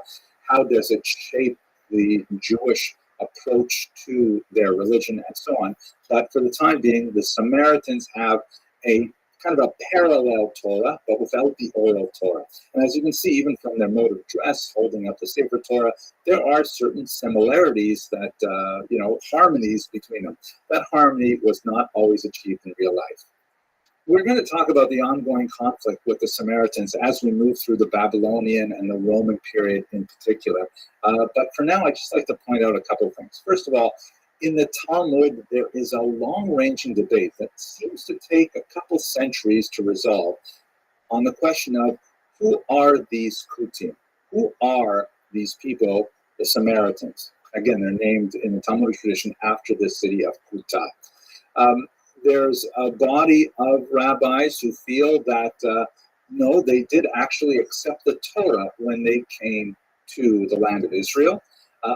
how does it shape the Jewish approach to their religion, and so on. But for the time being, the Samaritans have a kind of a parallel Torah, but without the oral Torah. And as you can see, even from their mode of dress, holding up the Sefer Torah, there are certain similarities that, harmonies between them. That harmony was not always achieved in real life. We're going to talk about the ongoing conflict with the Samaritans as we move through the Babylonian and the Roman period in particular. But for now, I'd just like to point out a couple of things. First of all, in the Talmud, there is a long-ranging debate that seems to take a couple centuries to resolve on the question of who are these Kutim? Who are these people, the Samaritans? Again, they're named in the Talmudic tradition after the city of Kuta. There's a body of rabbis who feel that No, they did actually accept the Torah when they came to the land of Israel.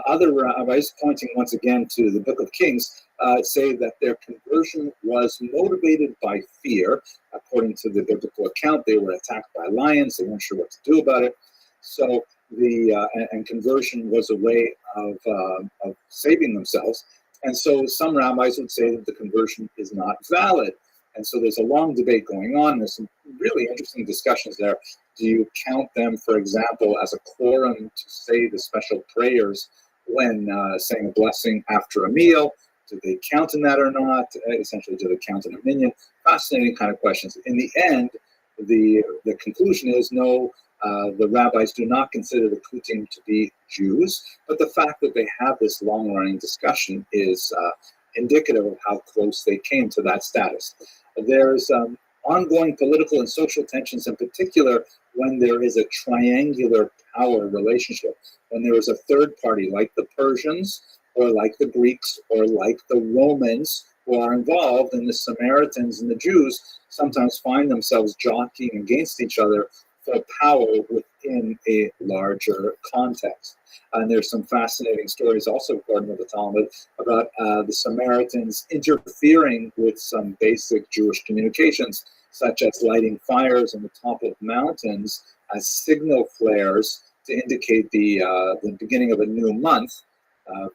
Other rabbis, pointing once again to the Book of Kings, say that their conversion was motivated by fear. According to the biblical account, they were attacked by lions. They weren't sure what to do about it. So and conversion was a way of saving themselves. And so some rabbis would say that the conversion is not valid. And so there's a long debate going on. There's some really interesting discussions there. Do you count them, for example, as a quorum to say the special prayers when saying a blessing after a meal? Do they count in that or not? Essentially, do they count in a minyan? Fascinating kind of questions. In the end, the conclusion is no, the rabbis do not consider the Kutim to be Jews, but the fact that they have this long-running discussion is indicative of how close they came to that status. There's ongoing political and social tensions, in particular when there is a triangular power relationship, when there is a third party like the Persians or like the Greeks or like the Romans who are involved, and the Samaritans and the Jews sometimes find themselves jockeying against each other for power within a larger context. And there's some fascinating stories also, according to the Talmud, about the Samaritans interfering with some basic Jewish communications, such as lighting fires on the top of mountains as signal flares to indicate the beginning of a new month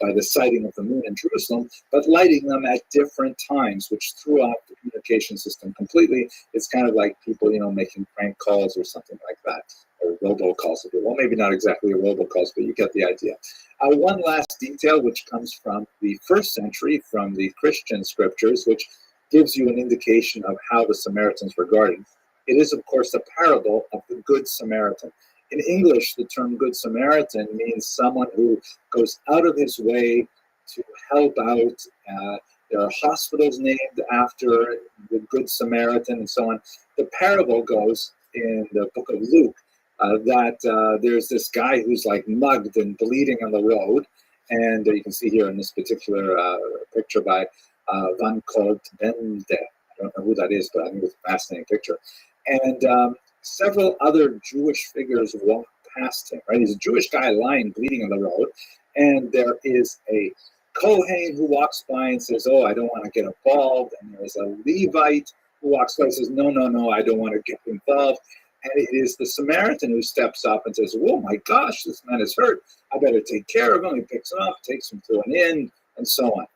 by the sighting of the moon in Jerusalem, but lighting them at different times, which threw off the communication system completely. It's kind of like people, making prank calls or something like that, or robocalls. Well, maybe not exactly robocalls, but you get the idea. One last detail, which comes from the 1st century, from the Christian scriptures, which gives you an indication of how the Samaritans were regarded. It is, of course, the parable of the Good Samaritan. In English, the term Good Samaritan means someone who goes out of his way to help out. There are hospitals named after the Good Samaritan and so on. The parable goes in the book of Luke that there's this guy who's like mugged and bleeding on the road. And you can see here in this particular picture by Van Cort Bende. I don't know who that is, but I think it's a fascinating picture. And several other Jewish figures walk past him, right? He's a Jewish guy lying, bleeding on the road. And there is a Kohen who walks by and says, oh, I don't want to get involved. And there's a Levite who walks by and says, no, I don't want to get involved. And it is the Samaritan who steps up and says, oh my gosh, this man is hurt. I better take care of him. He picks him up, takes him to an inn, and so on.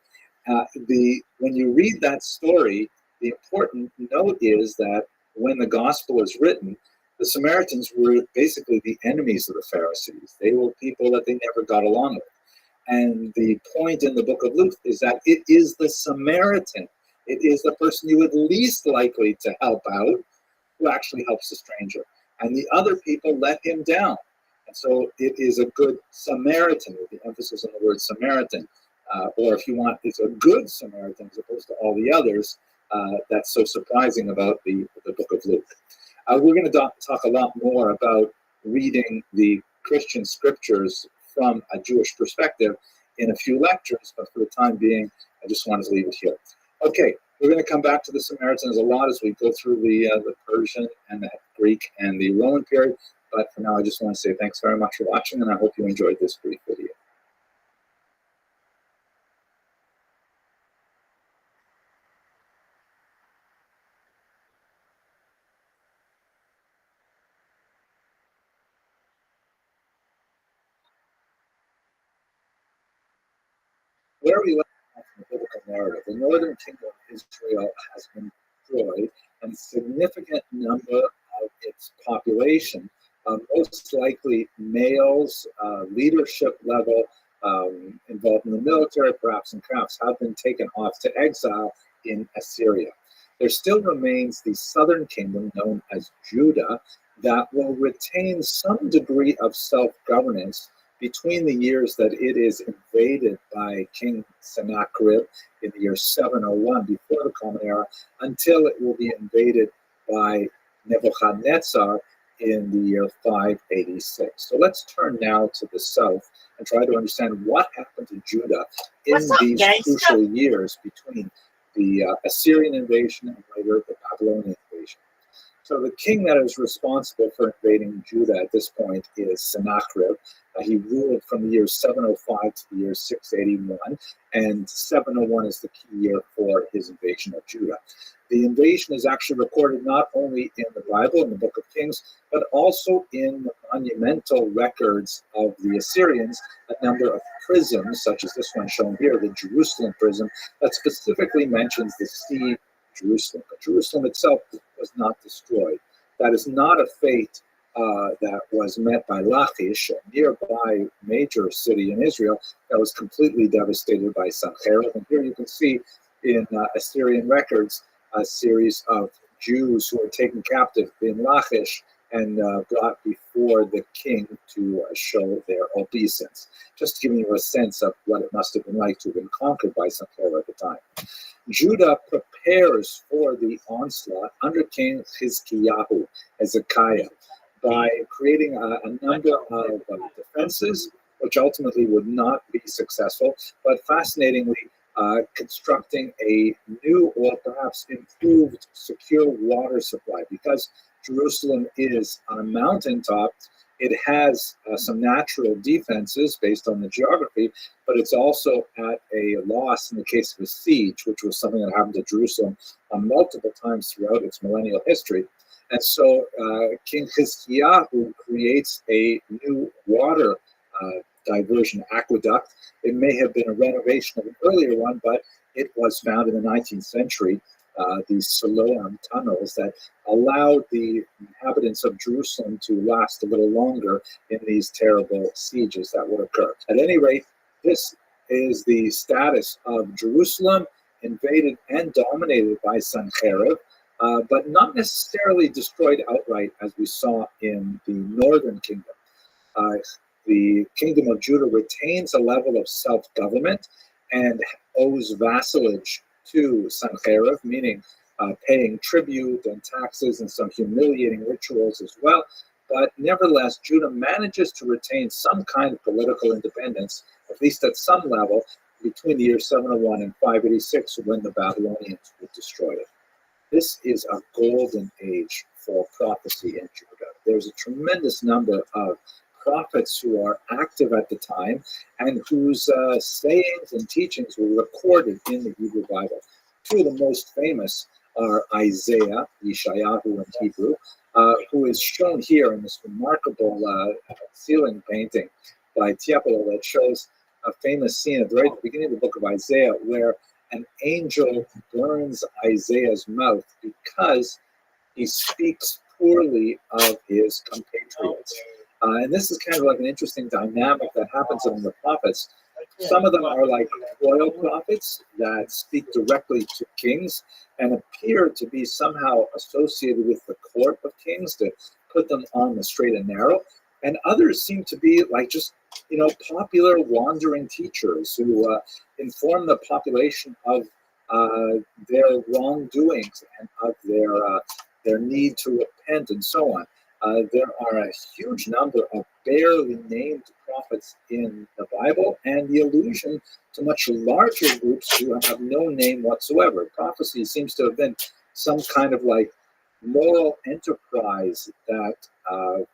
When you read that story, the important note is that when the gospel was written, the Samaritans were basically the enemies of the Pharisees. They were people that they never got along with. And the point in the book of Luke is that it is the Samaritan, it is the person you would least likely to help out, who actually helps the stranger. And the other people let him down. And so it is a good Samaritan, with the emphasis on the word Samaritan. Or if you want, it's a good Samaritan as opposed to all the others. That's so surprising about the book of Luke. We're going to talk a lot more about reading the Christian scriptures from a Jewish perspective in a few lectures, but for the time being, I just wanted to leave it here. Okay, we're going to come back to the Samaritans a lot as we go through the Persian and the Greek and the Roman period, but for now, I just want to say thanks very much for watching, and I hope you enjoyed this brief video. Where we left off in the biblical narrative, the northern kingdom of Israel has been destroyed, and a significant number of its population, most likely males, leadership level, involved in the military, perhaps in crafts, have been taken off to exile in Assyria. There still remains the southern kingdom, known as Judah, that will retain some degree of self-governance between the years that it is invaded by King Sennacherib in the year 701 before the Common Era, until it will be invaded by Nebuchadnezzar in the year 586. So let's turn now to the south and try to understand what happened to Judah in these crucial years between the Assyrian invasion and later the Babylonian invasion. So the king that is responsible for invading Judah at this point is Sennacherib. He ruled from the year 705 to the year 681, and 701 is the key year for his invasion of Judah. The invasion is actually recorded not only in the Bible, in the Book of Kings, but also in the monumental records of the Assyrians, a number of prisms, such as this one shown here, the Jerusalem prism, that specifically mentions the siege of Jerusalem. But Jerusalem itself was not destroyed. That is not a fate that was met by Lachish, a nearby major city in Israel, that was completely devastated by Sanherib. And here you can see in Assyrian records a series of Jews who were taken captive in Lachish and brought before the king to show their obeisance. Just giving you a sense of what it must have been like to have been conquered by Sanherib at the time. Judah prepares for the onslaught under King Chizkiyahu, Hezekiah, by creating a number of defenses, which ultimately would not be successful, but fascinatingly, constructing a new or perhaps improved secure water supply. Because Jerusalem is on a mountaintop, it has some natural defenses based on the geography, but it's also at a loss in the case of a siege, which was something that happened to Jerusalem multiple times throughout its millennial history. And so King Chizkiyahu creates a new water diversion aqueduct. It may have been a renovation of an earlier one, but it was found in the 19th century, these Siloam tunnels that allowed the inhabitants of Jerusalem to last a little longer in these terrible sieges that would occur. At any rate, this is the status of Jerusalem, invaded and dominated by Sanherib, but not necessarily destroyed outright, as we saw in the northern kingdom. The kingdom of Judah retains a level of self-government and owes vassalage to Sanherib, meaning paying tribute and taxes and some humiliating rituals as well. But nevertheless, Judah manages to retain some kind of political independence, at least at some level, between the year 701 and 586, when the Babylonians would destroy it. This is a golden age for prophecy in Judah. There's a tremendous number of prophets who are active at the time and whose sayings and teachings were recorded in the Hebrew Bible. Two of the most famous are Isaiah, Yeshayahu in Hebrew, who is shown here in this remarkable ceiling painting by Tiepolo that shows a famous scene at the very beginning of the book of Isaiah where an angel burns Isaiah's mouth because he speaks poorly of his compatriots. And this is kind of like an interesting dynamic that happens among the prophets. Some of them are like royal prophets that speak directly to kings and appear to be somehow associated with the court of kings to put them on the straight and narrow. And others seem to be like just, popular wandering teachers who inform the population of their wrongdoings and of their need to repent and so on. There are a huge number of barely named prophets in the Bible, and the allusion to much larger groups who have no name whatsoever. Prophecy seems to have been some kind of like moral enterprise that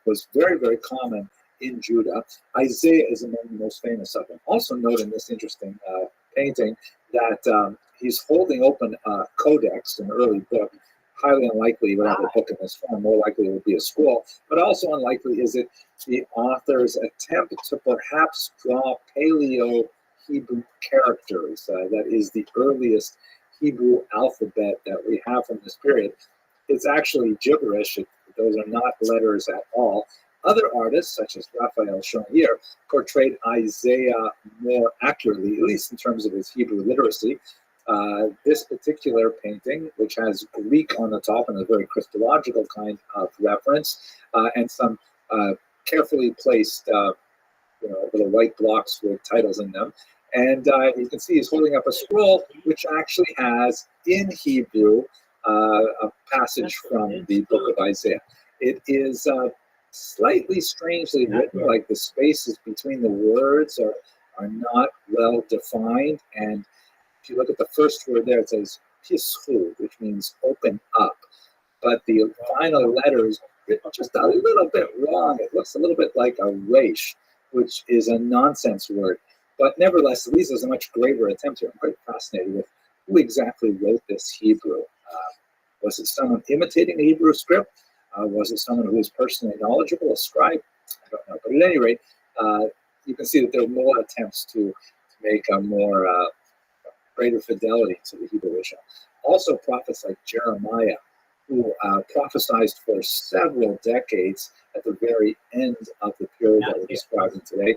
was very, very common in Judah. Isaiah is among the most famous of them. Also note in this interesting painting that he's holding open a codex, an early book. Highly unlikely he would have a book in this form. More likely it would be a scroll. But also unlikely is it the author's attempt to perhaps draw Paleo-Hebrew characters. That is the earliest Hebrew alphabet that we have from this period. It's actually gibberish. Those are not letters at all. Other artists, such as Raphael, shown here, portrayed Isaiah more accurately, at least in terms of his Hebrew literacy. This particular painting, which has Greek on the top and a very Christological kind of reference, and some carefully placed little white blocks with titles in them. And you can see he's holding up a scroll, which actually has, in Hebrew, a passage from the book of Isaiah. It is slightly strangely written, like the spaces between the words are not well defined. And if you look at the first word there, it says pischu, which means open up. but the final letters written just a little bit wrong. It looks a little bit like a resh, which is a nonsense word. But nevertheless, at least there's a much graver attempt here. I'm quite fascinated with who exactly wrote this Hebrew. Was it someone imitating the Hebrew script? Was it someone who was personally knowledgeable, a scribe? I don't know. But at any rate, you can see that there are more attempts to make a more greater fidelity to the Hebrew original. Also, prophets like Jeremiah, who prophesied for several decades at the very end of the period that we're describing today.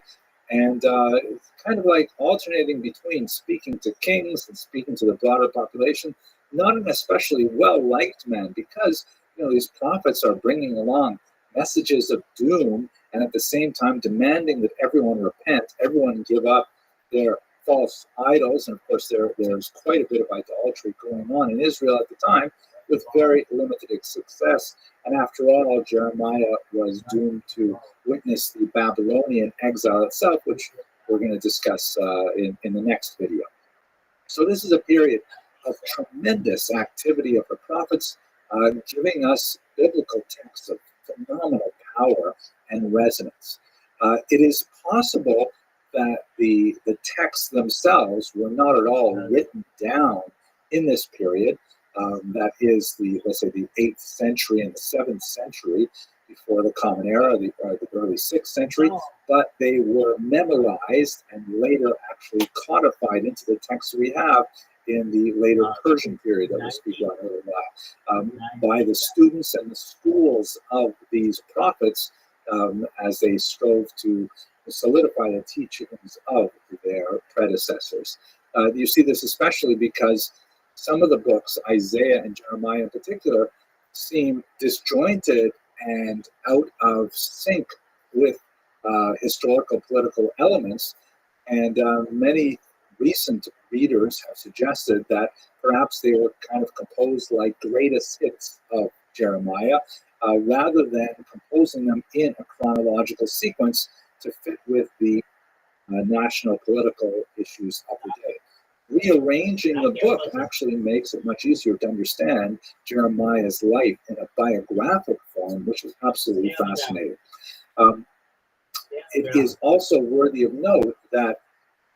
And it's kind of like alternating between speaking to kings and speaking to the broader population. Not an especially well-liked man, because these prophets are bringing along messages of doom, and at the same time demanding that everyone repent, everyone give up their false idols. And of course, there's quite a bit of idolatry going on in Israel at the time, with very limited success. And after all, Jeremiah was doomed to witness the Babylonian exile itself, which we're going to discuss in the next video. So this is a period of tremendous activity of the prophets, giving us biblical texts of phenomenal power and resonance. It is possible that the texts themselves were not at all written down in this period. That is let's say the 8th century and the 7th century before the Common Era, the early 6th century, but they were memorized and later actually codified into the texts we have in the later Persian period that we'll speak about in a little while, by the students and the schools of these prophets as they strove to solidify the teachings of their predecessors. You see this especially because some of the books, Isaiah and Jeremiah in particular, seem disjointed and out of sync with historical political elements. And many recent readers have suggested that perhaps they were kind of composed like greatest hits of Jeremiah, rather than composing them in a chronological sequence to fit with the national political issues of the day. Rearranging the book actually makes it much easier to understand Jeremiah's life in a biographic form, which is absolutely fascinating. It is also worthy of note that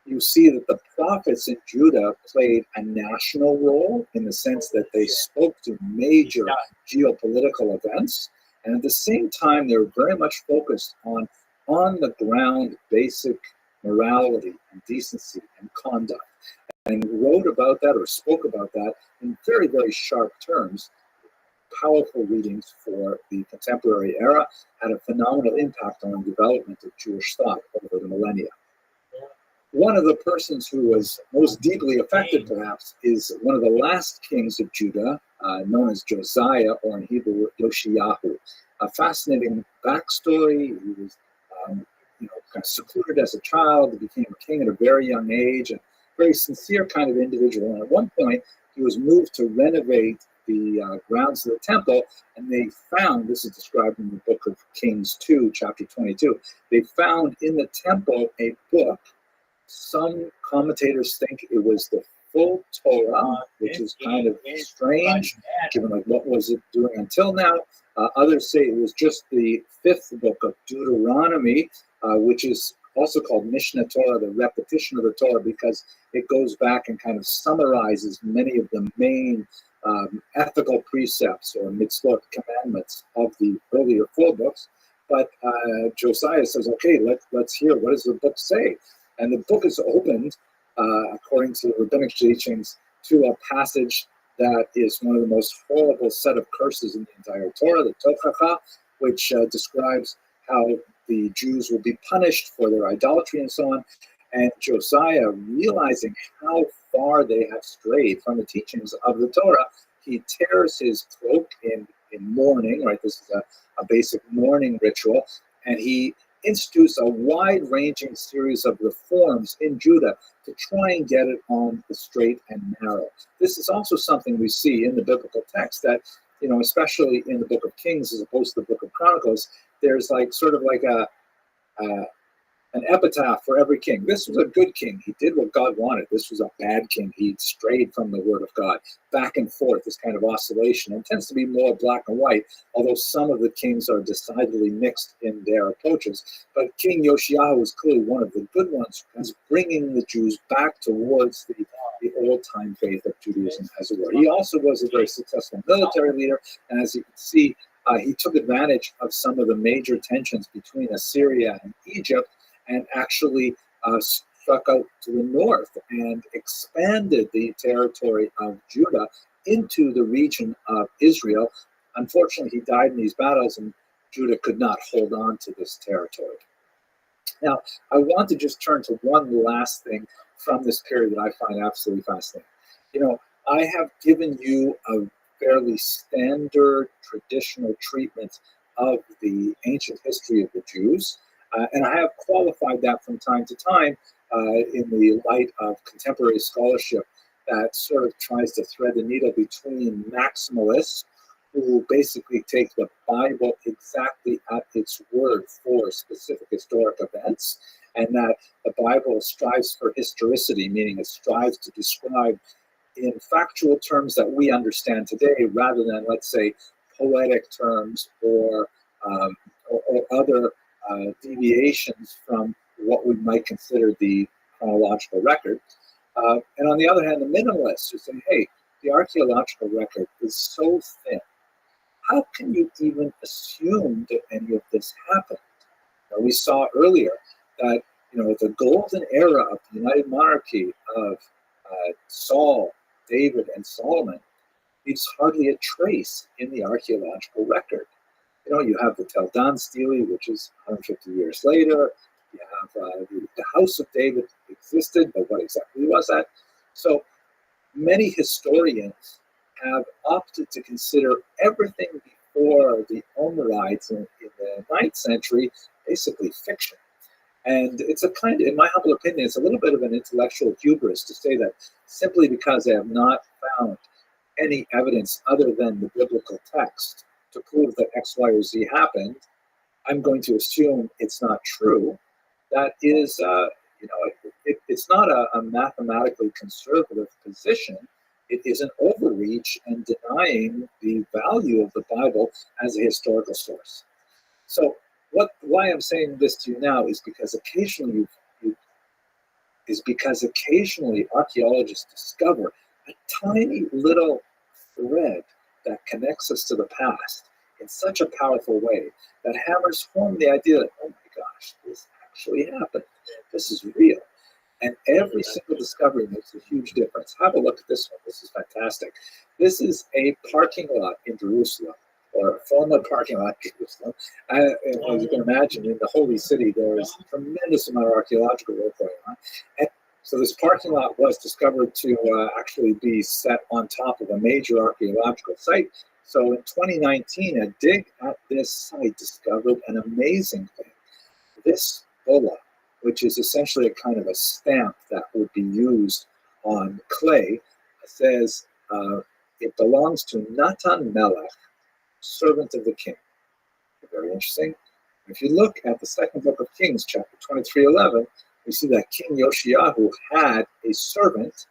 you see that the prophets in Judah played a national role in the sense that they spoke to major geopolitical events, and at the same time they were very much focused on the ground basic morality and decency and conduct, and wrote about that or spoke about that in very, very sharp terms. Powerful readings for the contemporary era, had a phenomenal impact on the development of Jewish thought over the millennia. One of the persons who was most deeply affected, perhaps, is one of the last kings of Judah, known as Josiah, or in Hebrew, Yoshiyahu. A fascinating backstory. He was kind of secluded as a child. He became a king at a very young age, and very sincere kind of individual. And at one point, he was moved to renovate the grounds of the temple, and they found, this is described in the book of Kings 2, chapter 22, they found in the temple a book. Some commentators think it was the full Torah, which is kind of strange, given like what was it doing until now. Others say it was just the 5th book of Deuteronomy, which is also called Mishnah Torah, the repetition of the Torah, because it goes back and kind of summarizes many of the main ethical precepts or mitzvot commandments of the earlier 4 books. But Josiah says, okay, let's hear, what does the book say? And the book is opened, according to rabbinic teachings, to a passage that is one of the most horrible set of curses in the entire Torah, the Tochacha, which describes how the Jews will be punished for their idolatry and so on. And Josiah, realizing how far they have strayed from the teachings of the Torah, he tears his cloak in mourning, right? This is a basic mourning ritual. And he institutes a wide-ranging series of reforms in Judah to try and get it on the straight and narrow. This is also something we see in the biblical text that, especially in the book of Kings as opposed to the book of Chronicles, there's like sort of like a an epitaph for every king. This was a good king. He did what God wanted. This was a bad king. He strayed from the word of God. Back and forth, this kind of oscillation. And tends to be more black and white, although some of the kings are decidedly mixed in their approaches. But King Yoshiyahu was clearly one of the good ones, as bringing the Jews back towards the old-time faith of Judaism, as it were. He also was a very successful military leader, and as you can see, he took advantage of some of the major tensions between Assyria and Egypt, and actually struck out to the north and expanded the territory of Judah into the region of Israel. Unfortunately, he died in these battles, and Judah could not hold on to this territory. Now, I want to just turn to one last thing from this period that I find absolutely fascinating. You know, I have given you a fairly standard traditional treatment of the ancient history of the Jews. And I have qualified that from time to time in the light of contemporary scholarship that sort of tries to thread the needle between maximalists, who basically take the Bible exactly at its word for specific historic events, and that the Bible strives for historicity, meaning it strives to describe in factual terms that we understand today, rather than, let's say, poetic terms or other deviations from what we might consider the chronological record. And on the other hand, the minimalists are saying, hey, the archaeological record is so thin. How can you even assume that any of this happened? Now, we saw earlier that the golden era of the United Monarchy of Saul, David, and Solomon leaves hardly a trace in the archaeological record. You have the Tel Dan stele, which is 150 years later. You have the House of David existed, but what exactly was that? So many historians have opted to consider everything before the Omerides in the 9th century basically fiction. And it's a kind of, in my humble opinion, it's a little bit of an intellectual hubris to say that simply because they have not found any evidence other than the biblical text to prove that X, Y, or Z happened, I'm going to assume it's not true. That is, it's not a mathematically conservative position. It is an overreach and denying the value of the Bible as a historical source. So, why I'm saying this to you now is because occasionally archaeologists discover a tiny little thread that connects us to the past in such a powerful way that hammers home the idea that, oh my gosh, this actually happened. This is real. And every single discovery makes a huge difference. Have a look at this one. This is fantastic. This is a parking lot in Jerusalem, or a former parking lot in Jerusalem. As you can imagine, in the Holy City, there is a tremendous amount of archaeological work going on. And so this parking lot was discovered to actually be set on top of a major archaeological site. So in 2019, a dig at this site discovered an amazing thing. This bulla, which is essentially a kind of a stamp that would be used on clay, says it belongs to Natan Melech, servant of the king. Very interesting. If you look at the second book of Kings, chapter 23:11, we see that King Yoshiyahu had a servant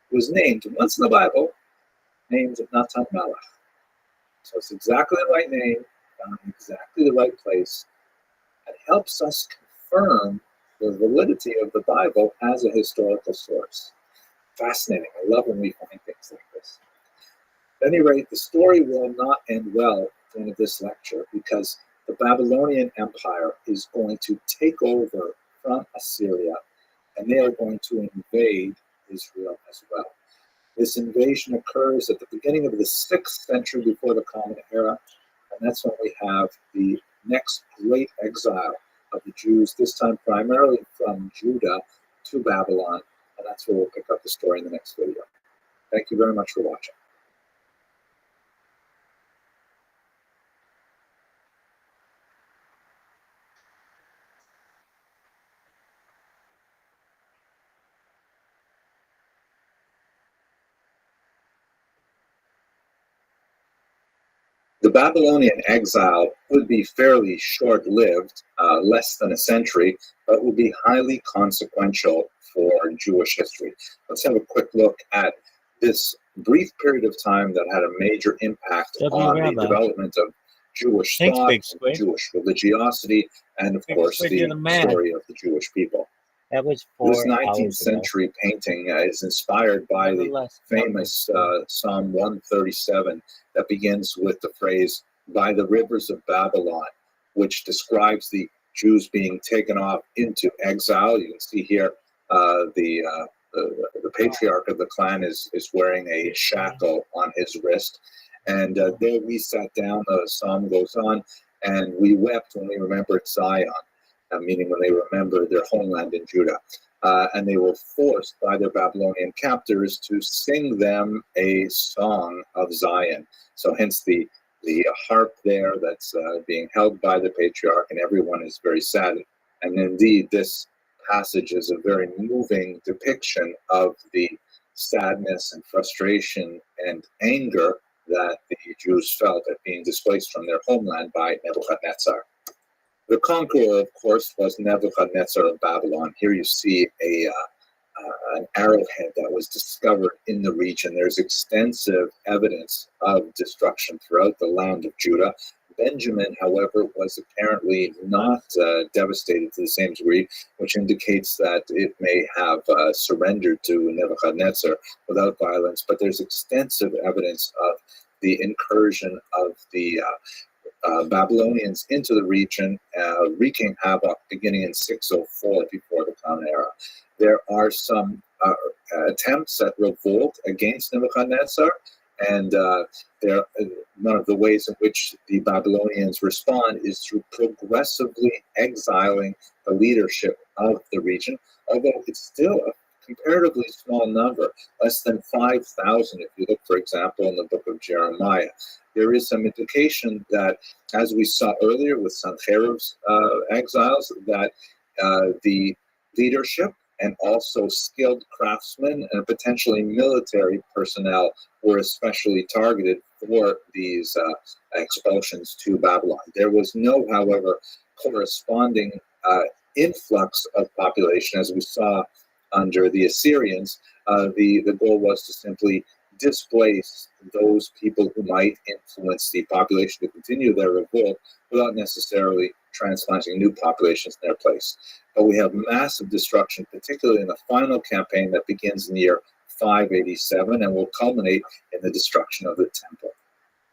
who was named, once in the Bible, named Natan Melech. So it's exactly the right name, found in exactly the right place. It helps us confirm the validity of the Bible as a historical source. Fascinating. I love when we find things like this. At any rate, the story will not end well at the end of this lecture, because the Babylonian Empire is going to take over from Assyria, and they are going to invade Israel as well. This invasion occurs at the beginning of the 6th century before the Common Era, and that's when we have the next great exile of the Jews, this time primarily from Judah to Babylon, and that's where we'll pick up the story in the next video. Thank you very much for watching. The Babylonian exile would be fairly short-lived, less than a century, but would be highly consequential for Jewish history. Let's have a quick look at this brief period of time that had a major impact on the development of Jewish thought, Jewish religiosity, and of course the story of the Jewish people. That was This 19th century painting is inspired by the famous Psalm 137 that begins with the phrase, "By the rivers of Babylon," which describes the Jews being taken off into exile. You can see here the patriarch of the clan is wearing a shackle on his wrist. And there we sat down, the psalm goes on, and we wept when we remembered Zion. Meaning when they remembered their homeland in Judah. And they were forced by their Babylonian captors to sing them a song of Zion. So hence the harp there that's being held by the patriarch, and everyone is very sad. And indeed, this passage is a very moving depiction of the sadness and frustration and anger that the Jews felt at being displaced from their homeland by Nebuchadnezzar. The conqueror, of course, was Nebuchadnezzar of Babylon. Here you see an arrowhead that was discovered in the region. There's extensive evidence of destruction throughout the land of Judah. Benjamin, however, was apparently not devastated to the same degree, which indicates that it may have surrendered to Nebuchadnezzar without violence. But there's extensive evidence of the incursion of the Babylonians into the region, wreaking havoc beginning in 604 before the Common Era. There are some attempts at revolt against Nebuchadnezzar, and one of the ways in which the Babylonians respond is through progressively exiling the leadership of the region, although it's still a comparatively small number, less than 5,000 if you look, for example, in the book of Jeremiah. There is some indication that, as we saw earlier with Sancherib's exiles, that the leadership and also skilled craftsmen and potentially military personnel were especially targeted for these expulsions to Babylon. There was no, however, corresponding influx of population, as we saw under the Assyrians. The goal was to simply displace those people who might influence the population to continue their revolt without necessarily transplanting new populations in their place. But we have massive destruction, particularly in the final campaign that begins in the year 587 and will culminate in the destruction of the temple.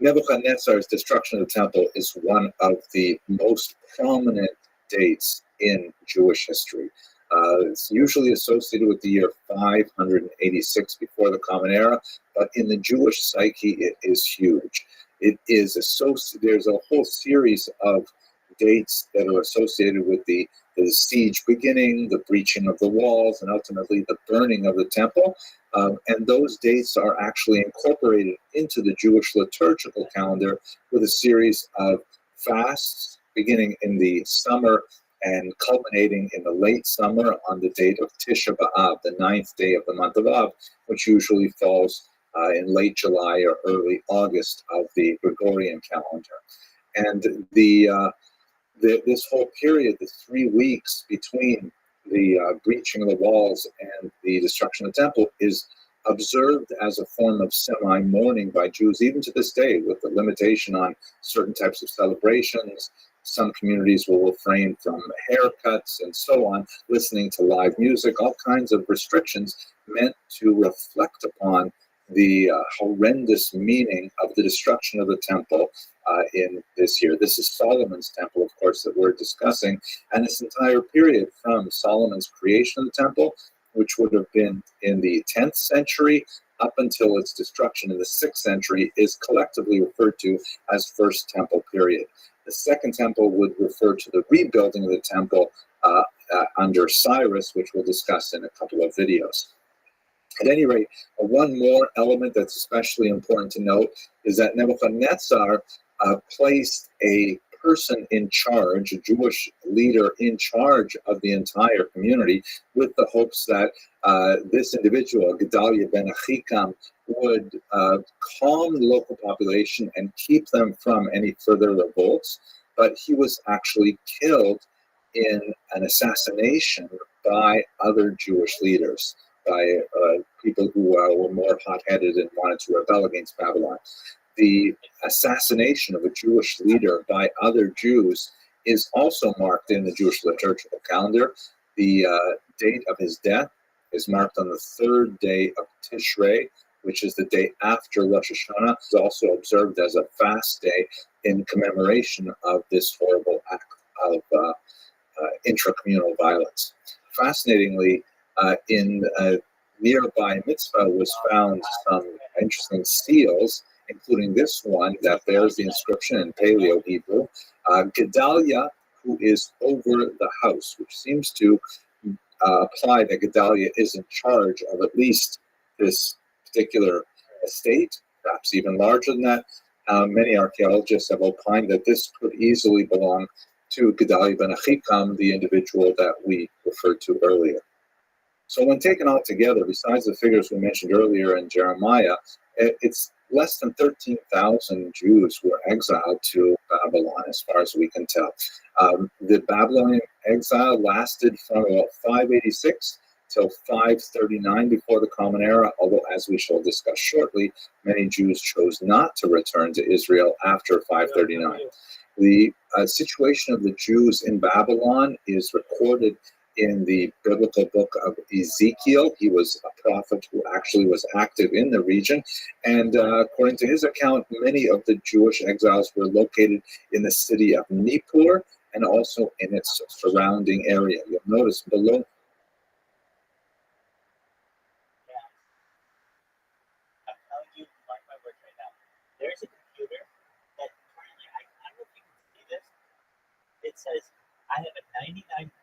Nebuchadnezzar's destruction of the temple is one of the most prominent dates in Jewish history. It's usually associated with the year 586 before the Common Era, but in the Jewish psyche, it is huge. It is there's a whole series of dates that are associated with the siege beginning, the breaching of the walls, and ultimately the burning of the temple. And those dates are actually incorporated into the Jewish liturgical calendar with a series of fasts beginning in the summer and culminating in the late summer on the date of Tisha B'Av, the 9th day of the month of Av, which usually falls in late July or early August of the Gregorian calendar. And this whole period, the 3 weeks between the breaching of the walls and the destruction of the temple, is observed as a form of semi-mourning by Jews, even to this day, with the limitation on certain types of celebrations. Some communities will refrain from haircuts and so on, listening to live music, all kinds of restrictions meant to reflect upon the horrendous meaning of the destruction of the temple in this year. This is Solomon's temple, of course, that we're discussing, and this entire period from Solomon's creation of the temple, which would have been in the 10th century, up until its destruction in the 6th century, is collectively referred to as First Temple period. The Second Temple would refer to the rebuilding of the temple under Cyrus, which we'll discuss in a couple of videos. At any rate, one more element that's especially important to note is that Nebuchadnezzar placed a person in charge, a Jewish leader in charge of the entire community, with the hopes that this individual, Gedalia ben Achikam, would calm the local population and keep them from any further revolts. But he was actually killed in an assassination by other Jewish leaders, by people who were more hot-headed and wanted to rebel against Babylon. The assassination of a Jewish leader by other Jews is also marked in the Jewish liturgical calendar. The date of his death is marked on the third day of Tishrei, which is the day after Rosh Hashanah. It's also observed as a fast day in commemoration of this horrible act of intracommunal violence. Fascinatingly, in a nearby mitzvah was found some interesting seals, including this one that bears the inscription in Paleo Hebrew, Gedalia, who is over the house, which seems to apply that Gedalia is in charge of at least this particular estate, perhaps even larger than that. Many archaeologists have opined that this could easily belong to Gedalia ben Achikam, the individual that we referred to earlier. So when taken all together, besides the figures we mentioned earlier in Jeremiah, it's less than 13,000 Jews were exiled to Babylon, as far as we can tell. The Babylonian exile lasted from about 586 till 539 before the Common Era, although, as we shall discuss shortly, many Jews chose not to return to Israel after 539. The situation of the Jews in Babylon is recorded in the biblical book of Ezekiel. He was a prophet who actually was active in the region. And according to his account, many of the Jewish exiles were located in the city of Nippur and also in its surrounding area. You'll notice below. I'm telling you, mark my words right now. There's a computer that currently, I don't know if you can see this. It says, I have a 99%.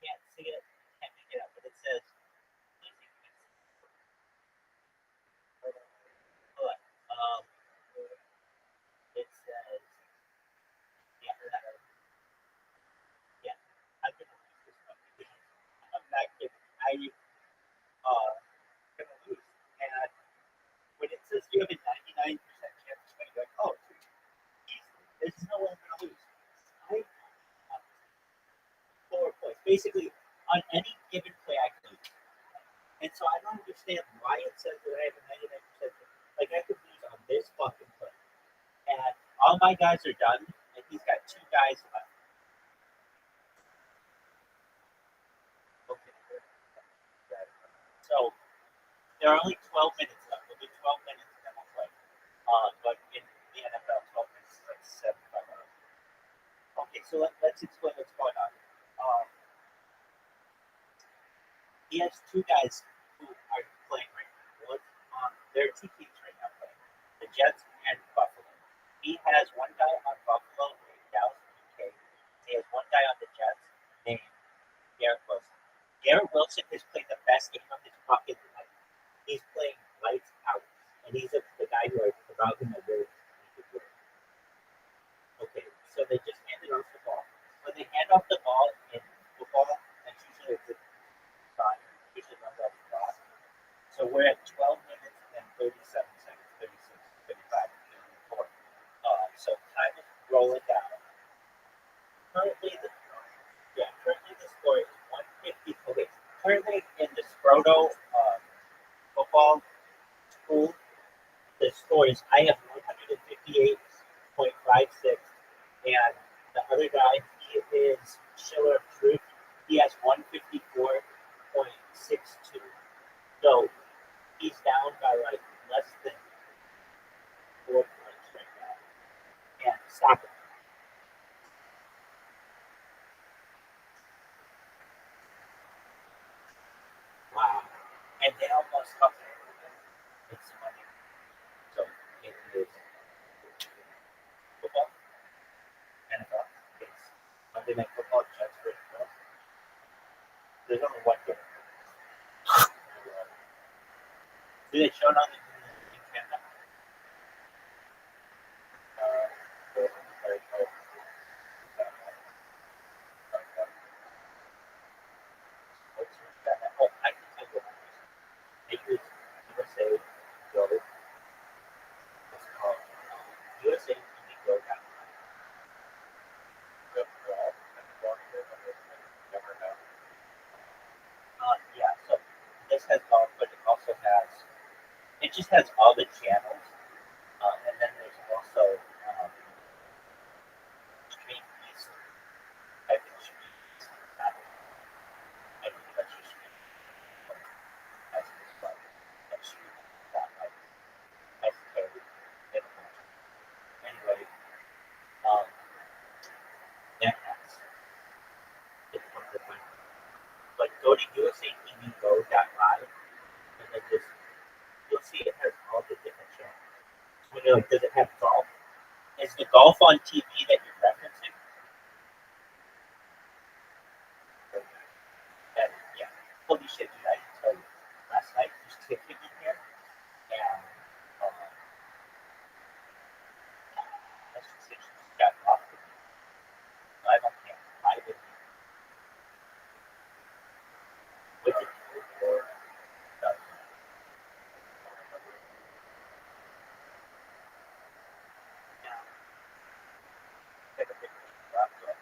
Can't see it, can't make it out, but it says, hold on. It says, yeah, I'm gonna lose this one. I'm not kidding. Gonna lose. And when it says you have a 99% chance of winning, you're like, oh, there's no way I'm gonna lose. I 4 points. Basically, on any given play, I can lose. And so I don't understand why it says that I have a 99%. Like, I could lose on this fucking play. And all my guys are done, and he's got 2 guys left. Okay. So, there are only 12 minutes left. We'll do 12 minutes and then we'll play. But in the NFL, 12 minutes is like 75 hours. Okay, so let's explain what's going on. He has 2 guys who are playing right now. There are 2 teams right now playing, the Jets and Buffalo. He has 1 guy on Buffalo named Dallas UK. He has 1 guy on the Jets named Garrett Wilson. Garrett Wilson has played the best game of his fucking life. He's playing lights out, and he's the guy who about him I really need to. Okay, so they just handed off the ball. When they hand off the ball in football, that's usually a good sign. Usually runs off the ball. So we're at 12 minutes and 37 seconds, 36, 35, 34. So time is rolling down. Currently the score is 150. Okay, currently in the Scroto football school, the score is I have 158.56, and the other guy, he is Schiller of Truth, he has 154.62. So he's down by like less than 4 points right now. And stop it. Wow. And they almost got it. It's money. So it is football, NFL, it's Monday Night Football, Jets versus Bills. There's only 1 game. Do they show it on in Canada? just has all the channels, and then there's also Stream East. I think Stream East is not. I think that's just Stream East. That's Stream East. That's totally different. Anyway, yeah, it's one of the things. But go to usatvgo.live and then just you'll see it has all the different channels. When you're like, does it have golf? Is the golf on TV that you're referencing? And yeah, holy shit, dude! I can tell you, last night just tipping in here, and let's just say she just got off with me live on camera, live with me, with it.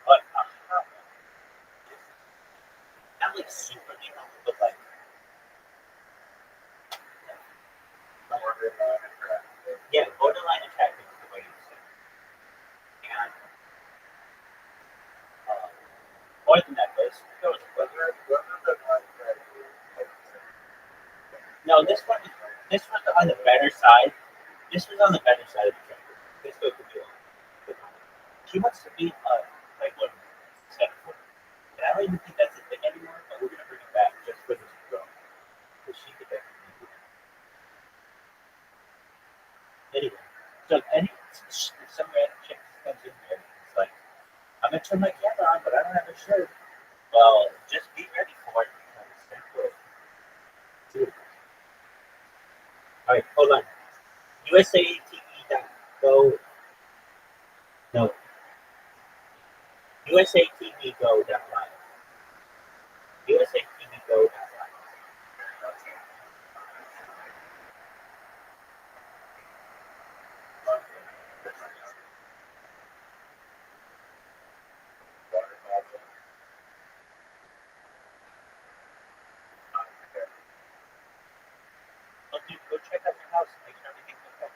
But not like super deep, but like yeah, borderline attractive is the way you say it. And more than that, there was no, this one's on the better side. This was on the better side of the track. This was the deal. She wants to be like what 7 foot. And I don't even think that's a thing anymore, but we're gonna bring it back just for this girl. Because she could definitely do that. Anyway, so some random chick comes in there and it's like, I'm gonna turn my camera on, but I don't have a shirt. Well, just be ready for it because that's what dude. Alright, hold on. USATV.go. No. USATVGo.live. USATVGo.live. Well, dude, go check out your house and make sure everything's okay.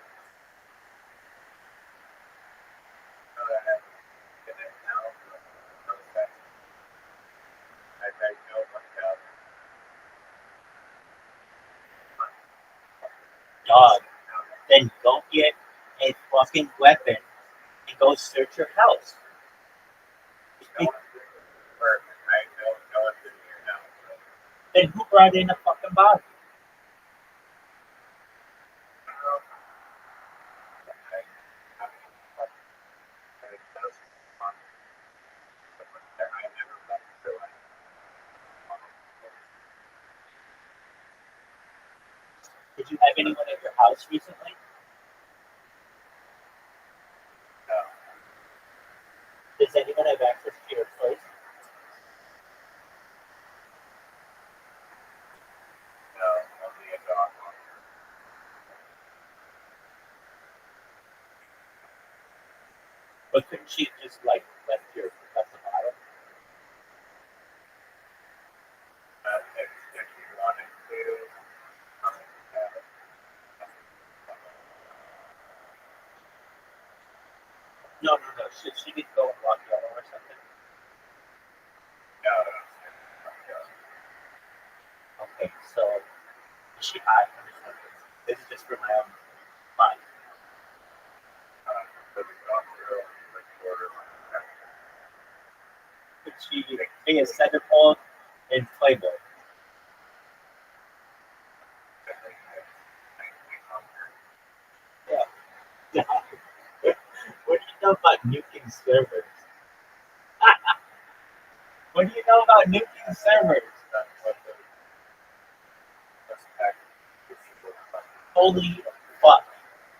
Dog, then go get a fucking weapon and go search your house. Then who brought in a fucking body? Did you have anyone at your house recently? Does anyone have access to your place? But couldn't she have just like left the bottom? No. Should she didn't go and walk yellow or something? Okay, so is she high? This is just for my own mind. Could she be a centerfold in Playboy? Yeah. What do you know about nuking servers? What do you know about nuking servers? Holy fuck.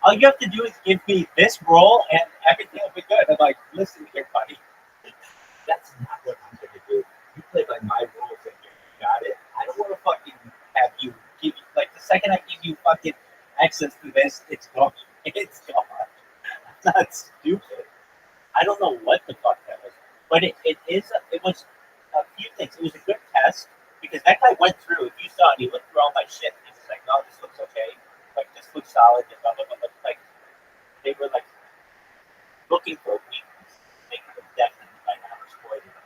All you have to do is give me this role and everything will be good. I'm like, listen here, buddy. That's not what I'm going to do. You play by my rules and you got it. I don't want to fucking have you give you, like, the second I give you fucking access to this, it's gone. It's gone. That's not stupid. I don't know what the fuck that was. But it was a few things. It was a good test because that guy went through, if you saw it, he went through all my shit and he was like, no, this looks okay. Like, this looks solid, and blah, blah, blah, but like, they were like looking for a weakness, making them definitely by now exploiting them.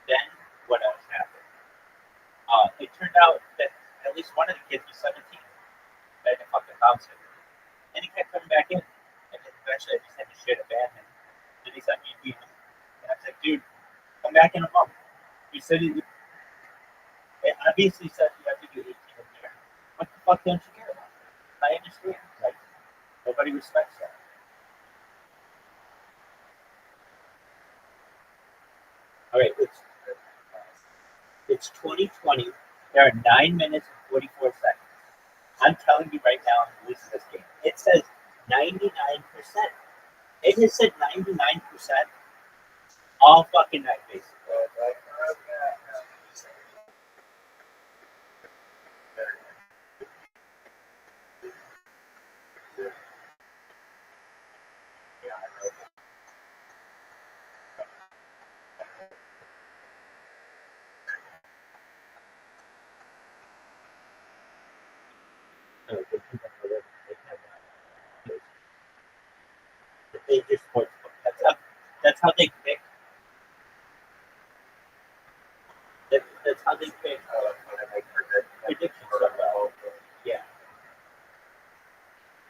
Then what else happened? It turned out that at least one of the kids was 17, and a fucking bouncer. And he kept coming back in. And then eventually I just had to shit abandon him. And he said, me beat him. And I was like, dude, come back in a month. You said it obviously said you have to do 18 a year. What the fuck don't you care about? I understand. Like, nobody respects that. All right, it's 2020. There are 9 minutes and 44 seconds. I'm telling you right now, I'm losing this game. It says 99%. It has said 99% all fucking night, basically. They just that's how they pick. That's how they pick predictions. Yeah.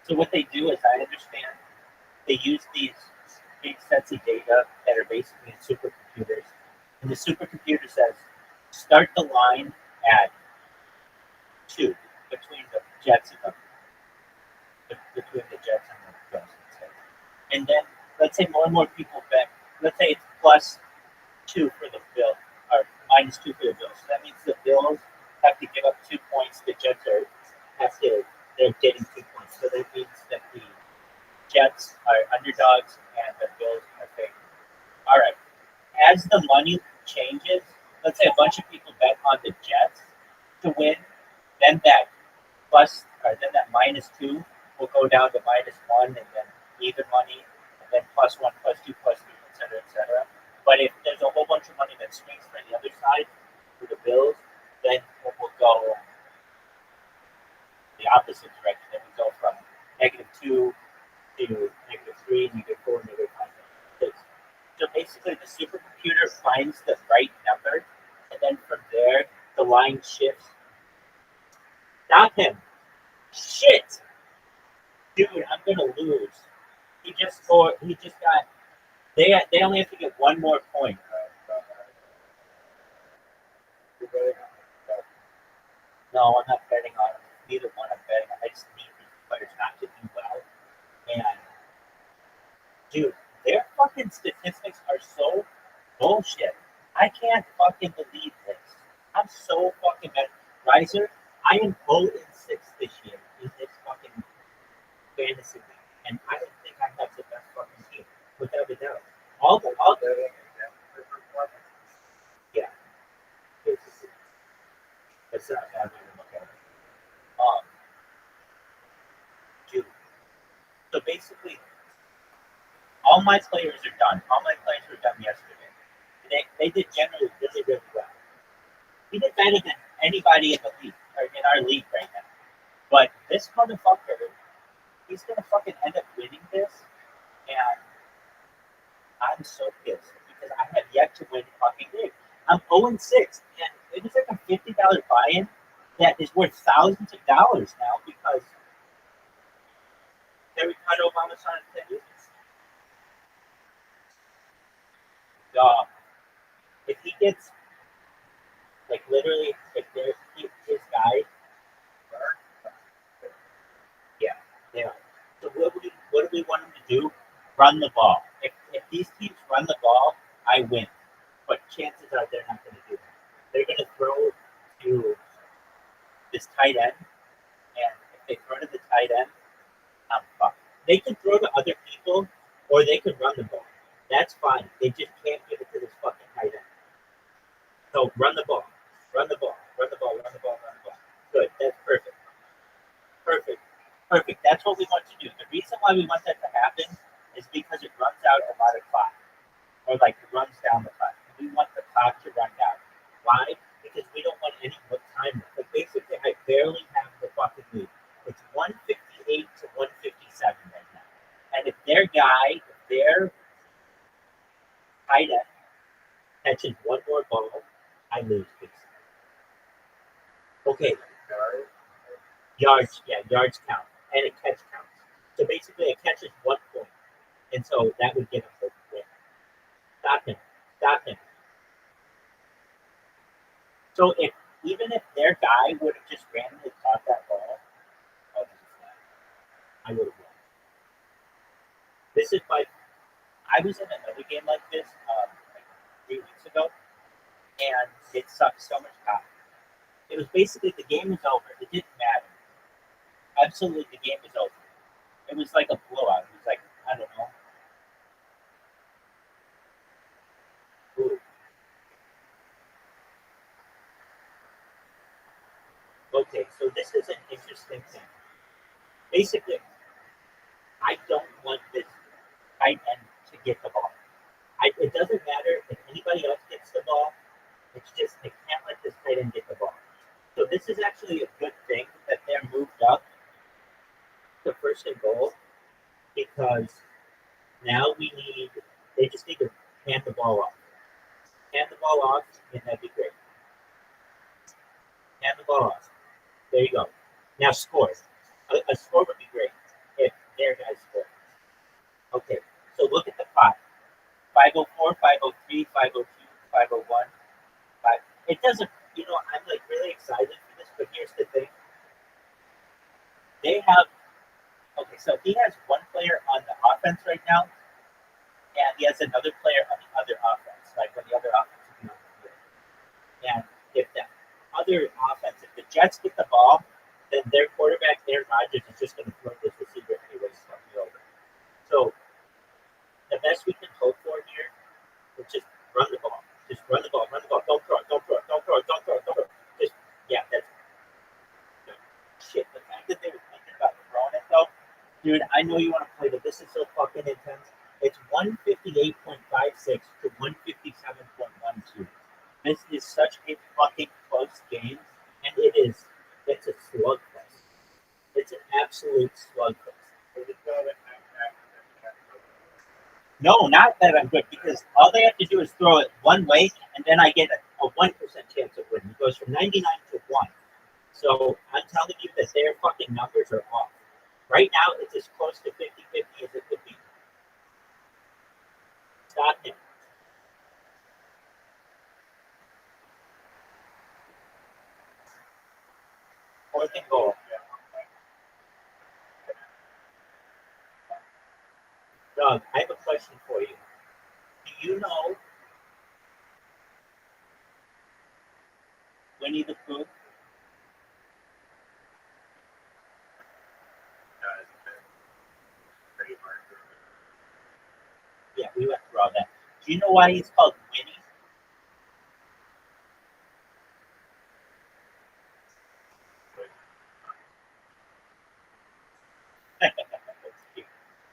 So what they do is, I understand, they use these big sets of data that are basically in supercomputers, and the supercomputer says, start the line at 2 between the Jets and between the Jets and the Bills. And then let's say more and more people bet. Let's say it's +2 for the Bills, or -2 for the Bills. So that means the Bills have to give up 2 points. The Jets they're getting 2 points. So that means that the Jets are underdogs and the Bills are favored. All right. As the money changes, let's say a bunch of people bet on the Jets to win, then that -2 will go down to -1, and then even money, and then +1, +2, +3, etc., etc. But if there's a whole bunch of money that swings from the other side for the Bills, then it will go the opposite direction. It will go from -2 to -3, -4, -5, -6. So basically, the supercomputer finds the right number, and then from there, the line shifts. Not him. Shit! Dude, I'm gonna lose. He just scored. He just got. They only have to get one more point. No, I'm not betting on neither one. I'm betting on. I just need these players not to do well. And dude, their fucking statistics are so bullshit. I can't fucking believe this. I'm so fucking mad. Riser, I am 0-6 this year in this fucking fantasy league. And I don't think I have the best fucking team, without a doubt. Yeah. Basically. That's not a bad way to look at it. Dude. So basically, all my players are done. All my players were done yesterday. They did generally really, really well. He did better than anybody in the league, or in our league right now. But this motherfucker, he's gonna fucking end up winning this, and I'm so pissed because I have yet to win the fucking game. I'm 0-6, and it was like a $50 buy-in that is worth thousands of dollars now because Ricardo Obama signed 10 years. If he gets, like, literally, if there's his guy, yeah. So what do we want him to do? Run the ball. If these teams run the ball, I win. But chances are they're not going to do that. They're going to throw to this tight end, and if they throw to the tight end, I'm fucked. They can throw to other people, or they can run the ball. That's fine. They just can't give it to this fucking tight end. So run the ball. Run the ball. Run the ball. Run the ball. Run the ball. Good. That's perfect. Perfect. That's what we want to do. The reason why we want that to happen is because it runs out a lot of clock. Or like it runs down the clock. We want the clock to run down. Why? Because we don't want any more time. Like basically, I barely have the fucking lead. guy, their tight end catches one more ball, I lose. Okay, yards count, and a catch counts. So basically, a catch is 1 point, and so that would get him the win. Stop him. So even if their guy would have just randomly caught that ball, I would have won. This is I was in another game like this like 3 weeks ago, and it sucked so much time. It was basically the game was over. It didn't matter. Absolutely, the game was over. It was like a blowout. It was like, I don't know. Ooh. Okay, so this is an interesting thing. Basically, I don't want this tight end to get the ball. It doesn't matter if anybody else gets the ball. It's just they can't let this tight end get the ball. So this is actually a good thing that they're moved up to first and goal, because now they just need to hand the ball off. Hand the ball off, and that'd be great. Hand the ball off. There you go. Now score. A score would be great if their guys score. Okay, so look at the clock. 5:04, 5:03, 5:02, 5:01. It doesn't, I'm like really excited for this, but here's the thing. So he has one player on the offense right now, and he has another player on the other offense, like when the other offense is on the field. And if the other offense, if the Jets get the ball, then their quarterback, Aaron Rodgers, is just going to throw this receiver anyways from the over. So the best we can hope for here is just run the ball. Just run the ball. Don't throw it. Just, that's shit. The fact that they were thinking about throwing it, though, dude, I know you want to play, but this is so fucking intense. It's 158.56 to 157.12. This is such a fucking close game, and it's a slugfest. It's an absolute slugfest. No, not that I'm good, because all they have to do is throw it one way, and then I get a 1% chance of winning. It goes from 99 to 1. So I'm telling you that their fucking numbers are off. Right now, it's as close to 50-50 as it could be. Stop him. Fourth and goal. Doug, I have a question for you. Do you know Winnie the Pooh? Yeah, we went through all that. Do you know why he's called Winnie?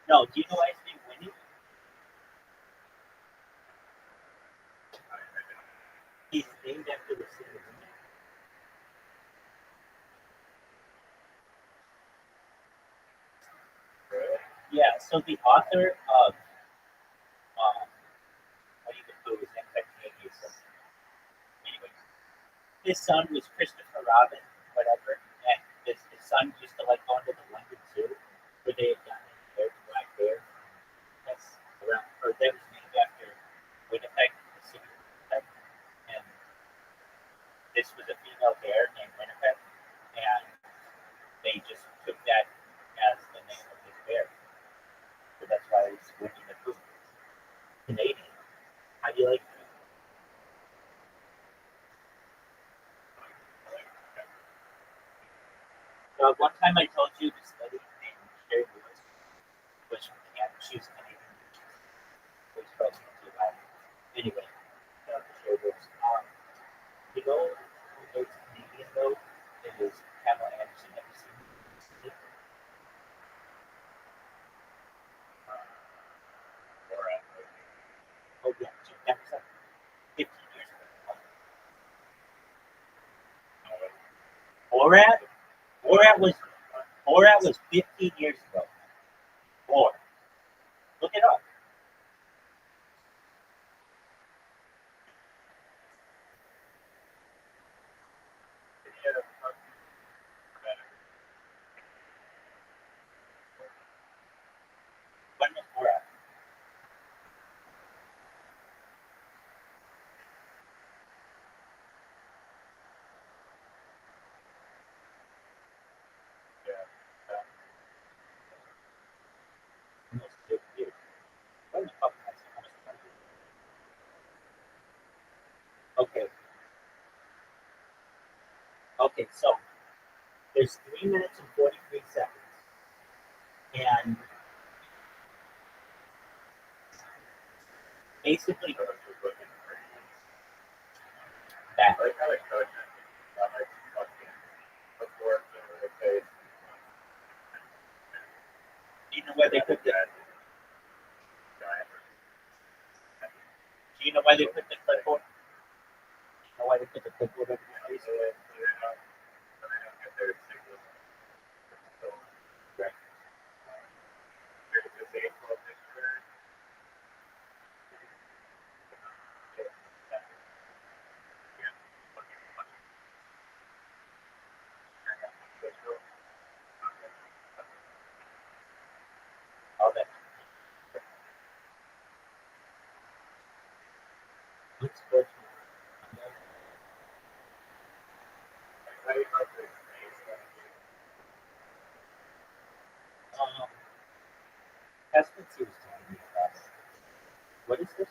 No, do you know why his name Winnie? He's named after the city of Winnie. Yeah, so the author of Winnie the Pooh is named after anyway. His son was Christopher Robin, whatever, and his son used to like going to the London Zoo, where they had gotten their black bear. That's around, or that was named after Winnipeg, the city of Winnipeg, and this was a female bear named Winnipeg, and they just took that as the name of this bear. So that's why it's Winnie the Pooh. Canadian. How do you like that? One time I told you this lady named Sherry Lewis, which she was Canadian, which felt too bad. Anyway, Sherry Lewis. You know who is Canadian though? It is Pamela Anderson. Have you seen it? Oh yeah, that was like 15 years ago. Borat was 15 years ago. Or Look it up. When was Borat? When the fuck was it? Okay. Okay, so there's 3 minutes and 43 seconds. And basically that. Do you know why they put the Do you know why they put the clipboard? Do you know why they put the clipboard over your face? Right. All that. Let's go to that's what she was telling me about. What is this?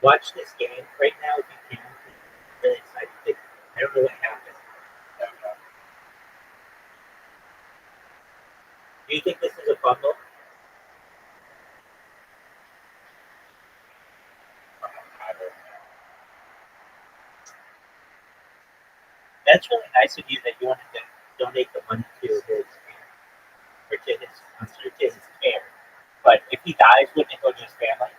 Watch this game right now if you can. I'm really excited. I don't know what happened. Do you think this is a fumble? That's really nice of you that you wanted to donate the money to his or to his, I'm sorry, to his care. But if he dies, wouldn't it go to his family?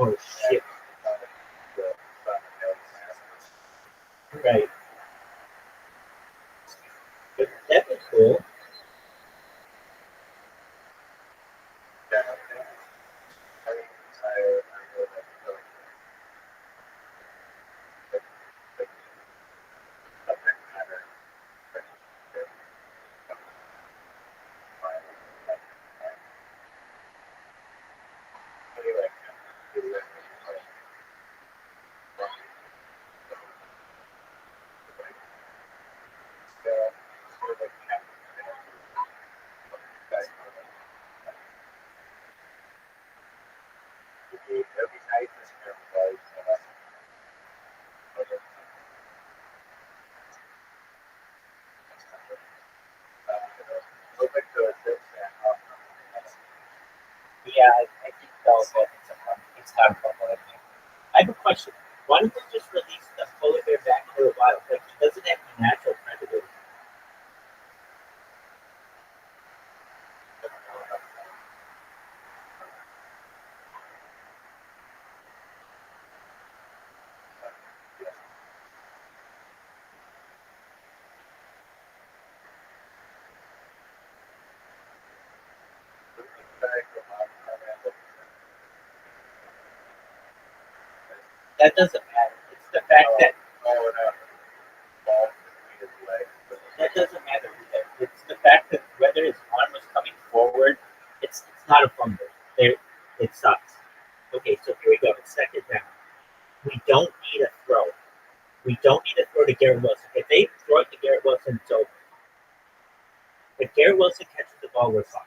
Oh shit! Right. But that'd be cool. Yeah, I think so. But it's time for one. I have a question. Why don't they just release the polar bear back into the wild? Like he doesn't have any natural predators. That doesn't matter. It's the fact that that doesn't matter. It's the fact that whether his arm was coming forward, it's not a fumble. There, it sucks. Okay, so here we go. It's second down. We don't need a throw. We don't need to throw to Garrett Wilson. If they throw it to Garrett Wilson, it's over. If Garrett Wilson catches the ball, we're fine.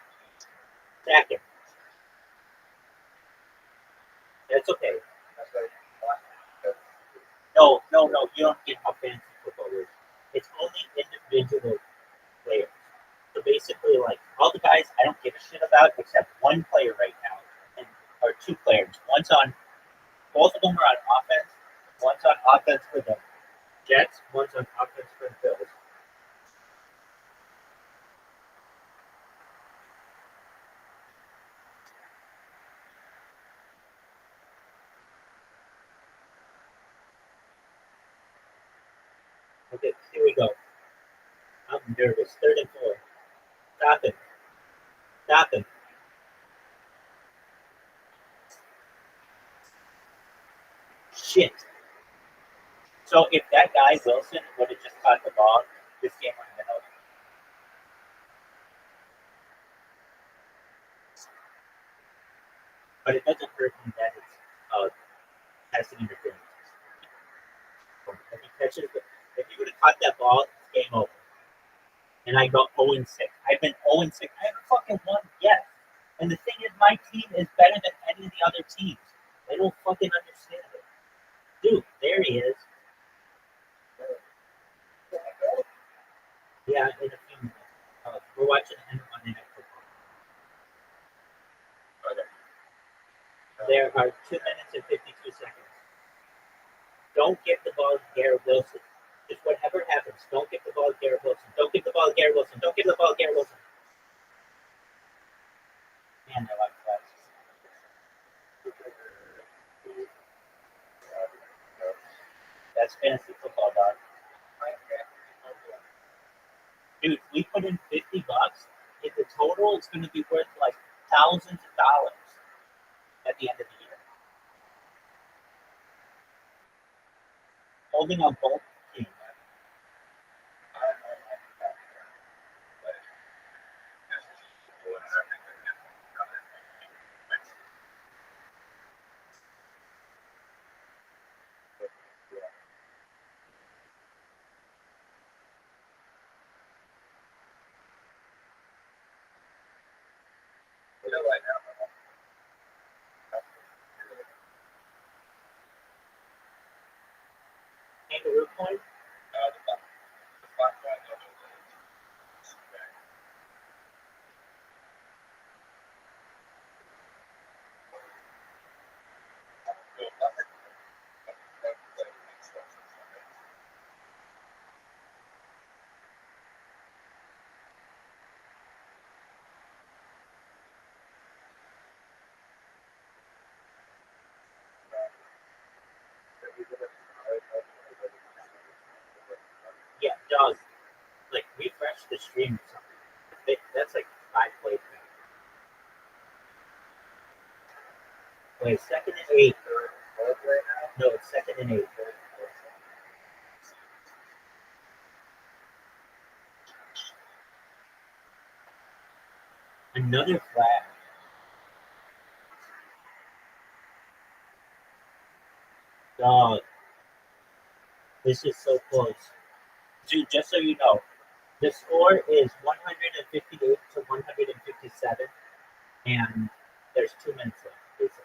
Sack him. That's okay. No, no, no. You don't get how fancy football is. It's only individual players. So basically, like all the guys, I don't give a shit about except one player right now, and or two players. One's on. Both of them are on offense. One's on offense for the Jets. One's on offense for the Bills. Okay, here we go. I'm nervous. Third and 4. Stop it. Stop it. Shit. So if that guy Wilson would have just caught the ball, this game would have been over. But it doesn't hurt me that it's passing interference. If he catches, if he would have caught that ball, it's game over. And I go 0-6. I've been 0-6. I haven't fucking won yet. And the thing is, my team is better than any of the other teams. They don't fucking understand it. Dude, there he is. Yeah, in a few minutes. We're watching the end of Monday Night Football. There are 2 minutes and 52 seconds. Don't give the ball to Garrett Wilson. Just whatever happens, don't give the ball to Garrett Wilson. Don't give the ball to Garrett Wilson. Don't give the ball to Garrett Wilson. Man, I like that. That's fantasy football, dog. Dude, we put in $50. If the total is going to be worth like thousands of dollars at the end of the year. Holding on both teams. kangaroo coin? The black one, no, Yeah, dog. Like refresh the stream or something. That's like 5 plays now. Wait, second and 8. No, it's second and 8. Another flag. Dog. This is so close. Dude, just so you know, the score is 158 to 157, and there's 2 minutes left, basically.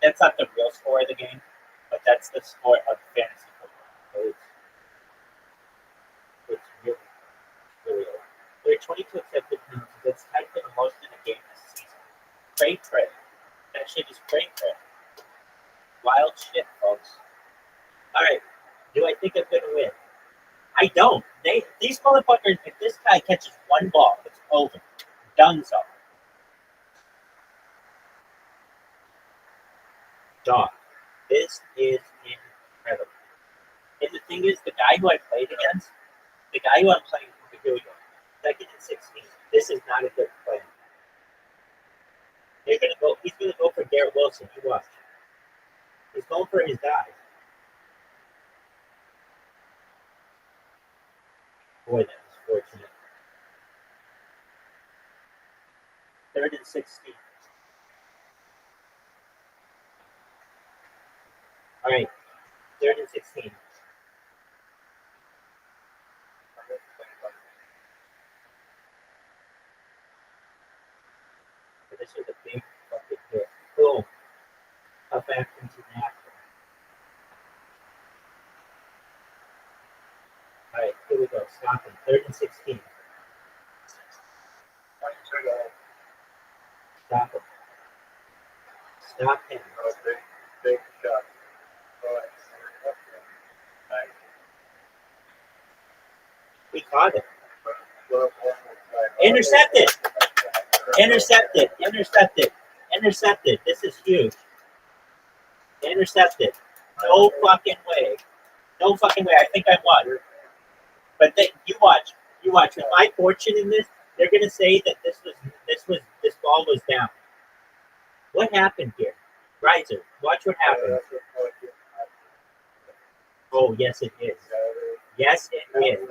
That's not the real score of the game, but that's the score of fantasy football. So it's really, really old. There are 22 accepted penalties. That's tied for the most in a game this season. Cray. That shit is cray. Wild shit, folks. All right. Do I think I'm gonna win? I don't. These motherfuckers. If this guy catches one ball, it's over. Done so. Dog. This is incredible. And the thing is, the guy who I played against, the guy who I'm playing, here we go. Second and 16. This is not a good play. He's gonna go for Garrett Wilson. You watch. He's going for his guy. Boy, that was fortunate. Third and 16. All right. Third and 16. This is a big fucking hit. Boom. Up back into that. All right, here we go. Stop him. Third and 16. Stop him. Stop him. Big shot. He caught it. Intercepted. Intercepted. This is huge. Intercepted. No fucking way. I think I won. But you watch. With my fortune in this, they're gonna say that this ball was down. What happened here? Riser, watch what happened. Oh, yes, it is. Yes, it is.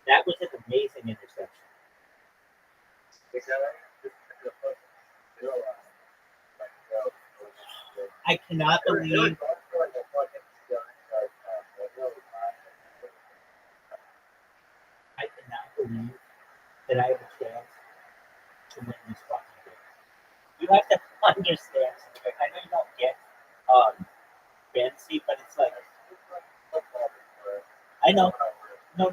That was an amazing interception. I cannot believe. That I have a chance to win this fucking game. You have to understand something. I know you don't get fantasy, but it's like I know. No,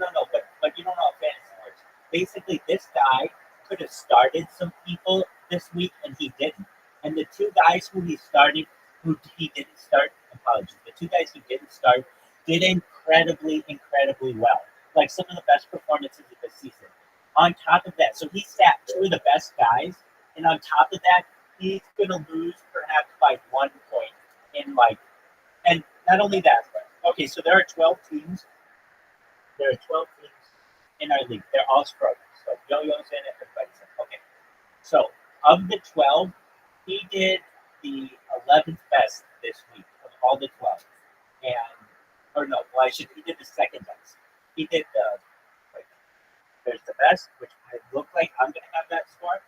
but you don't know how fantasy works. Basically, this guy could have started some people this week, and he didn't. And the 2 guys who he didn't start, apologies. The 2 guys he didn't start did incredibly well. Like some of the best performances of the season. On top of that, so he sat 2 of the best guys, and on top of that, he's going to lose perhaps by 1 point and not only that, but okay, so there are 12 teams. There are 12 teams in our league. They're all struggling. So Yo-Yo's in it, everybody's in it. Okay. So of the 12, he did the 11th best this week of all the 12. He did the second best. He did there's the best, which I look like I'm going to have that score,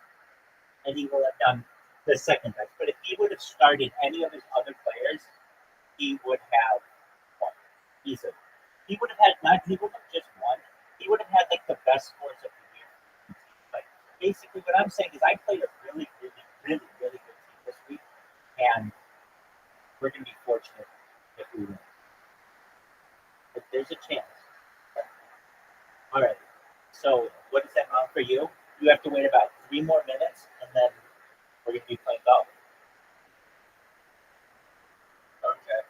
and he will have done the second best. But if he would have started any of his other players, he would have won easily. He would have just won. He would have had like the best scores of the year. Like basically, what I'm saying is I played a really good team this week, and we're going to be fortunate if we win. There's a chance. All right. So what does that mean for you? You have to wait about 3 more minutes, and then we're gonna be playing golf. Okay.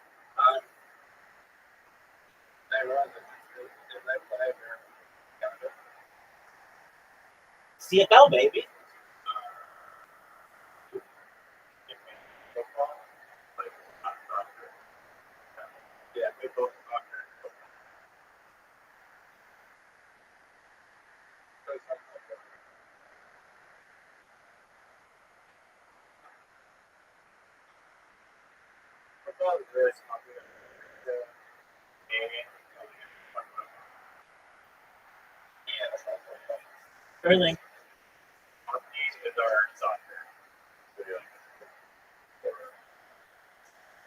They run they play or kind of CFL, baby. football, like not soccer. Yeah, they both soccer. Football is very popular. Yeah, that's not football. Curling. Is our soccer.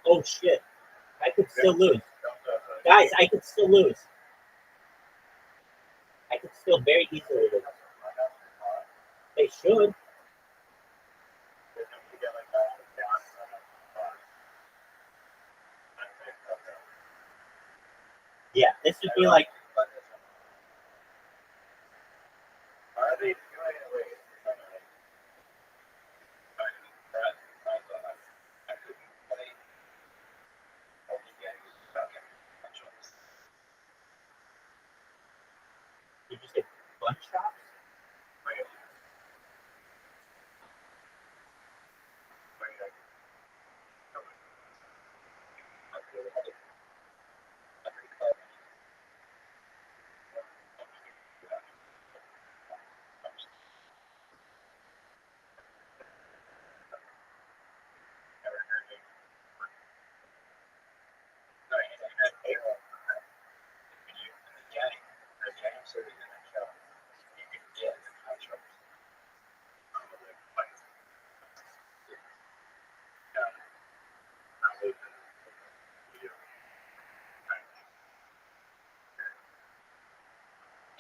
Oh shit. I could still lose. Guys, I could still lose. I could still very easily lose. They should. Yeah, this would be like Are they doing it? Wait. did you say bunch chops?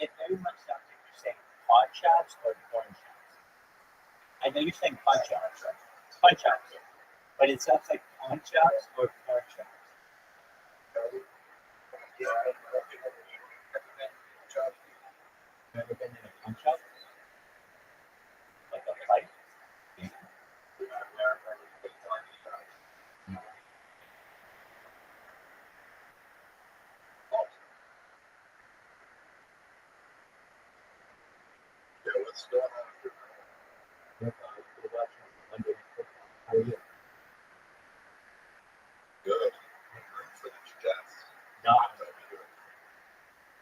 It very much sounds like you're saying pawn chops or corn chops. I know you're saying punch chops. Punch chops. But it sounds like pawn chops or corn chops. Never been in a punch chop? Like a fight? What's going on? How are you? Good. No,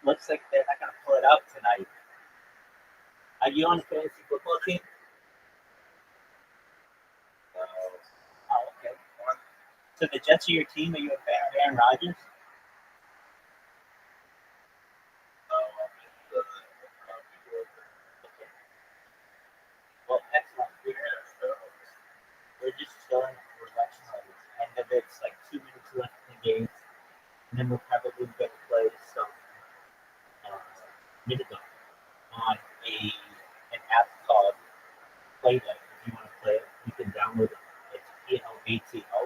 looks like they're not going to pull it out tonight. Are you on a fantasy football team? Oh, okay. So the Jets are your team? Are you a fan of Aaron Rodgers? Well, excellent. We're just chilling. We're watching the end of it. It's like 2 minutes left in the game. And then we're probably going to play some mini golf on an app called Play Like. If you want to play it, you can download it. It's PLBTO.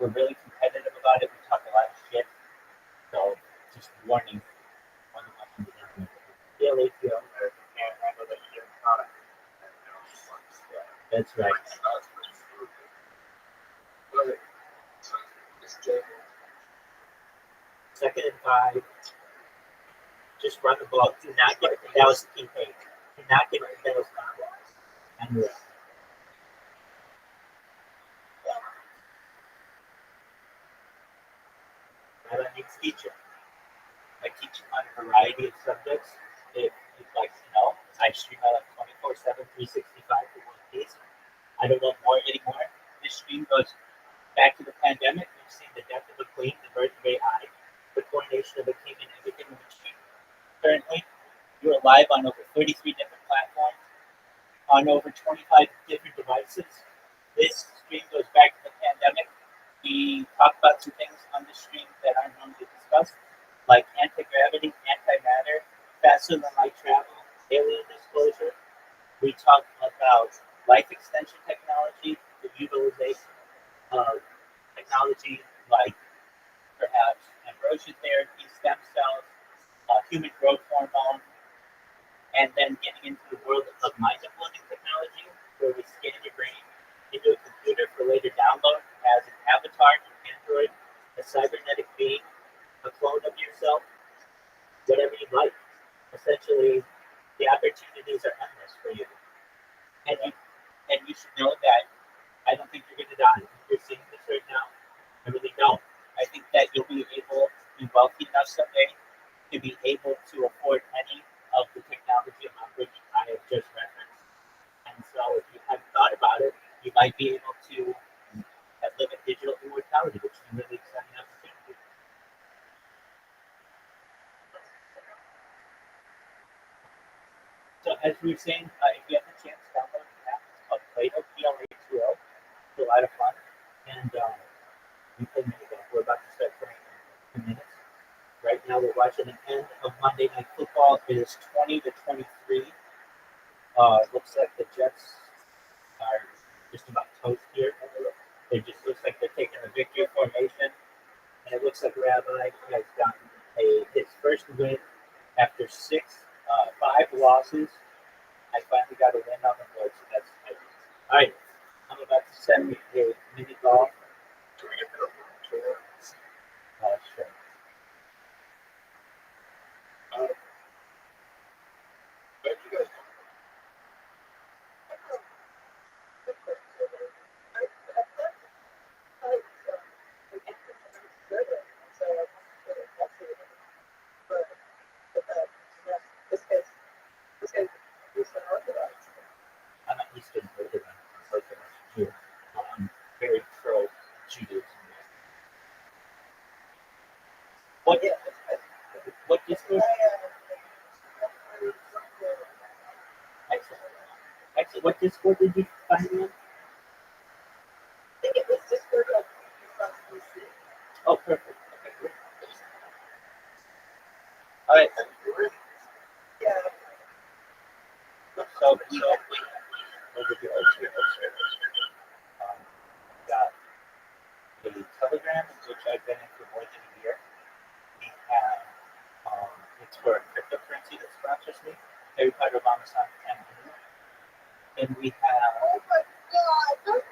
We're really competitive about it. We talk a lot of shit. So just warning. PLATO. That's right. Second and 5. Just run the ball. Do not get it to Dallas Kincaid. Do not get it to Dallas Kincaid. And you're out. Rabbi needs teacher. I teach on a variety of subjects. If you'd like to know, I stream out 24/7, 365 for one piece. I don't want more anymore. This stream goes back to the pandemic. We've seen the death of a queen, the birth of AI, the coronation of a king, and everything in between. Currently, you are live on over 33 different platforms, on over 25 different devices. This stream goes back to the pandemic. We talk about some things on this stream that aren't normally discussed, like anti-gravity, antimatter, faster than light travel, alien disclosure. We talk about life extension technology, the utilization of technology like perhaps ambrosia therapy, stem cells, human growth hormone, and then getting into the world of mind-uploading technology, where we scan your brain into a computer for later download as an avatar, an android, a cybernetic being, a clone of yourself, whatever you like. Essentially, the opportunities are endless for you. And you should know that I don't think you're going to die. You're seeing this right now. I really don't. I think that you'll be able to be wealthy enough someday to be able to afford any of the technology on which I have just referenced. And so if you haven't thought about it, you might be able to live a digital immortality, which is a really exciting opportunity. So as we were saying, if you have the chance, download the app. It's called Plato, Plato. It's a lot of fun. And we play minigolf. We're about to start playing in 2 minutes. Right now we're watching the end of Monday Night Football. It is 20-23. Looks like the Jets are just about toast here. It just looks like they're taking a victory formation. And it looks like Rabbi has gotten his first win after 5 losses. I finally got a win on the board, so that's nice. All right, I'm about to send me a mini golf. Can we get the tour? Sure. Thank you guys. I'm not Eastern Orthodox Jew. I'm very pro Judaism. What discourse? Excellent. Excellent. What Discord did you find me on? Oh, perfect. Okay, great. All right. So got a Telegram, which I've been in for more than a year. We have, it's for a cryptocurrency that sponsors me. Harry Potter Obama's on 10. And we have. Oh my God!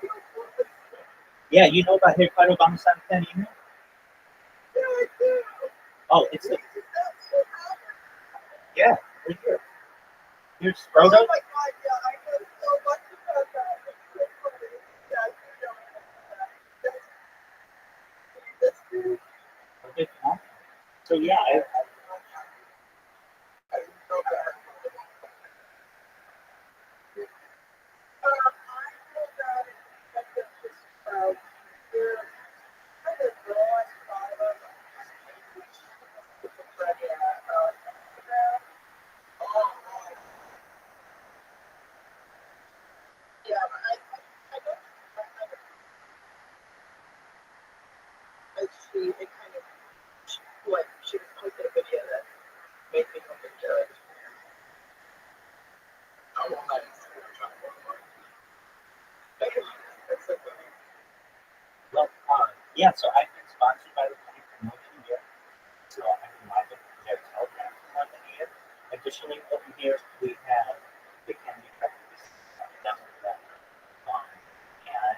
Yeah, you know about Harry Potter Obama's on 10 email? Yeah, I do. Oh, it's the. Yeah, right here. Here's Frodo. Oh my God, yeah, I know so much about that. Okay, so yeah, I well, yeah, so I've been sponsored by the company for more than a year. So I've been live with their Telegram for more than a year. Additionally, over here we have the Candy Crushers down that. And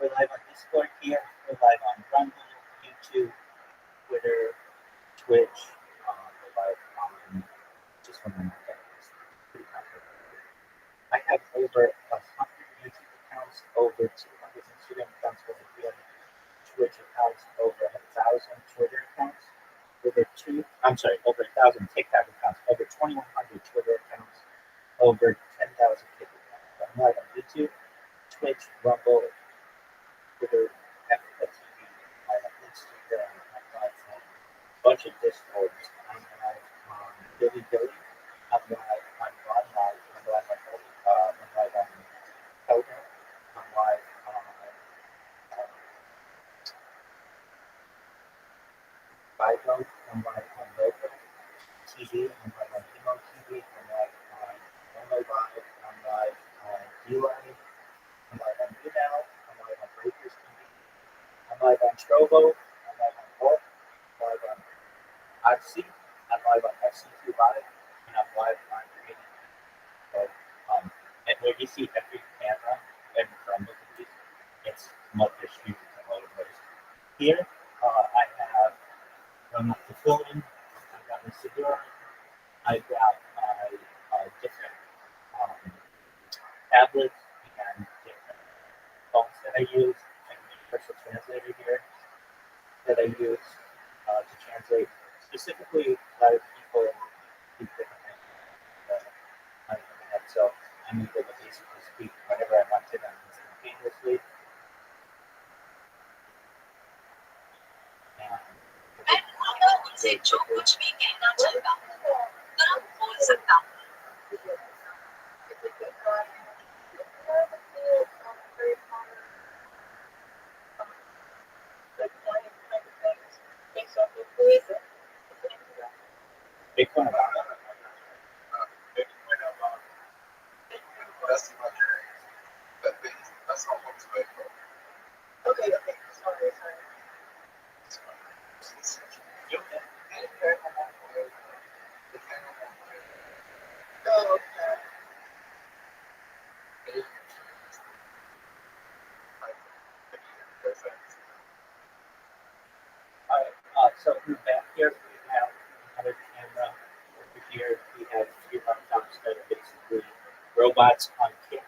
we're live on Discord here. We're live on Rumble, YouTube, Twitter, Twitch. We're live on just one of my pretty complicated. I have over 100 YouTube accounts, over 200 Instagram accounts, over 300 Twitch accounts, over 1,000 Twitter accounts, over 1,000 TikTok accounts, over 2,100 Twitter accounts, over 10,000 TikTok accounts. I'm live on YouTube, Twitch, Rumble, Twitter, Africa TV, I'm live on Instagram, I'm live on a bunch of Discords. I'm live on Billy. I'm live on Ron Live. I'm live on Telegram. I'm live on Bigo. I'm live on Logo TV. I'm live on Emo TV. I'm live on Mono Live. I'm live on DLive. I'm live on YouNow. I'm live on Breakers TV. I'm live on Trovo. I'm live on Volt. I'm live on Odyssey. I'm live on FC2 Live, and I'm live on Guinness. So, and where you see every camera, every camera, it's multi-stream and all of those. Here, I have the phone. I've got my cigar. I've got my different tablets and different phones that I use, and the universal translator here that I use to translate specifically a lot of people speak different languages on the internet. So I'm able to basically speak whatever I want to them instantaneously. मैं आता उनसे जो कुछ भी कहना चाहता हूँ तुरंत बोल सकता हूँ Bitcoin so in the back here, we have another camera. Over here, we have three laptops that are basically robots on kick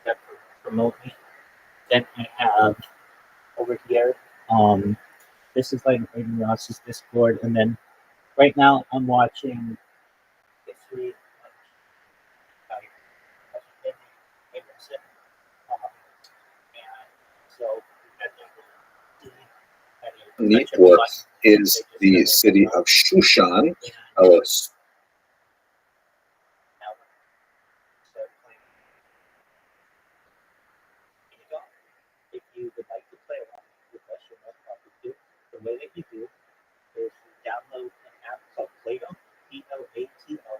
that promote me. Then I have over here, this is like Raven Ross's Discord, and then right now I'm watching history of Abramson. And so we had What is the city of Shushan? If you would like to play along with us, you're most welcome to. The way that you do is you download an app called Plato, P-L-A-T-O.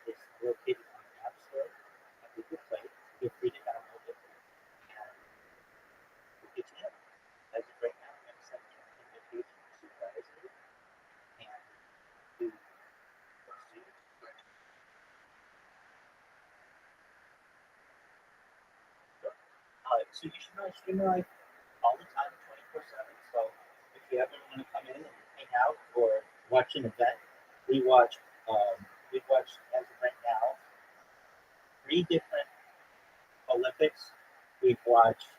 It's located on the App Store and Google Play. Feel free to download it, and we'll get you in. As of right now, I'm sending an invitation to you guys, and to proceed. So you should know stream live all the time, 24/7. So if you ever want to come in and hang out or watch an event, we watch as of right now 3 different Olympics. We've watched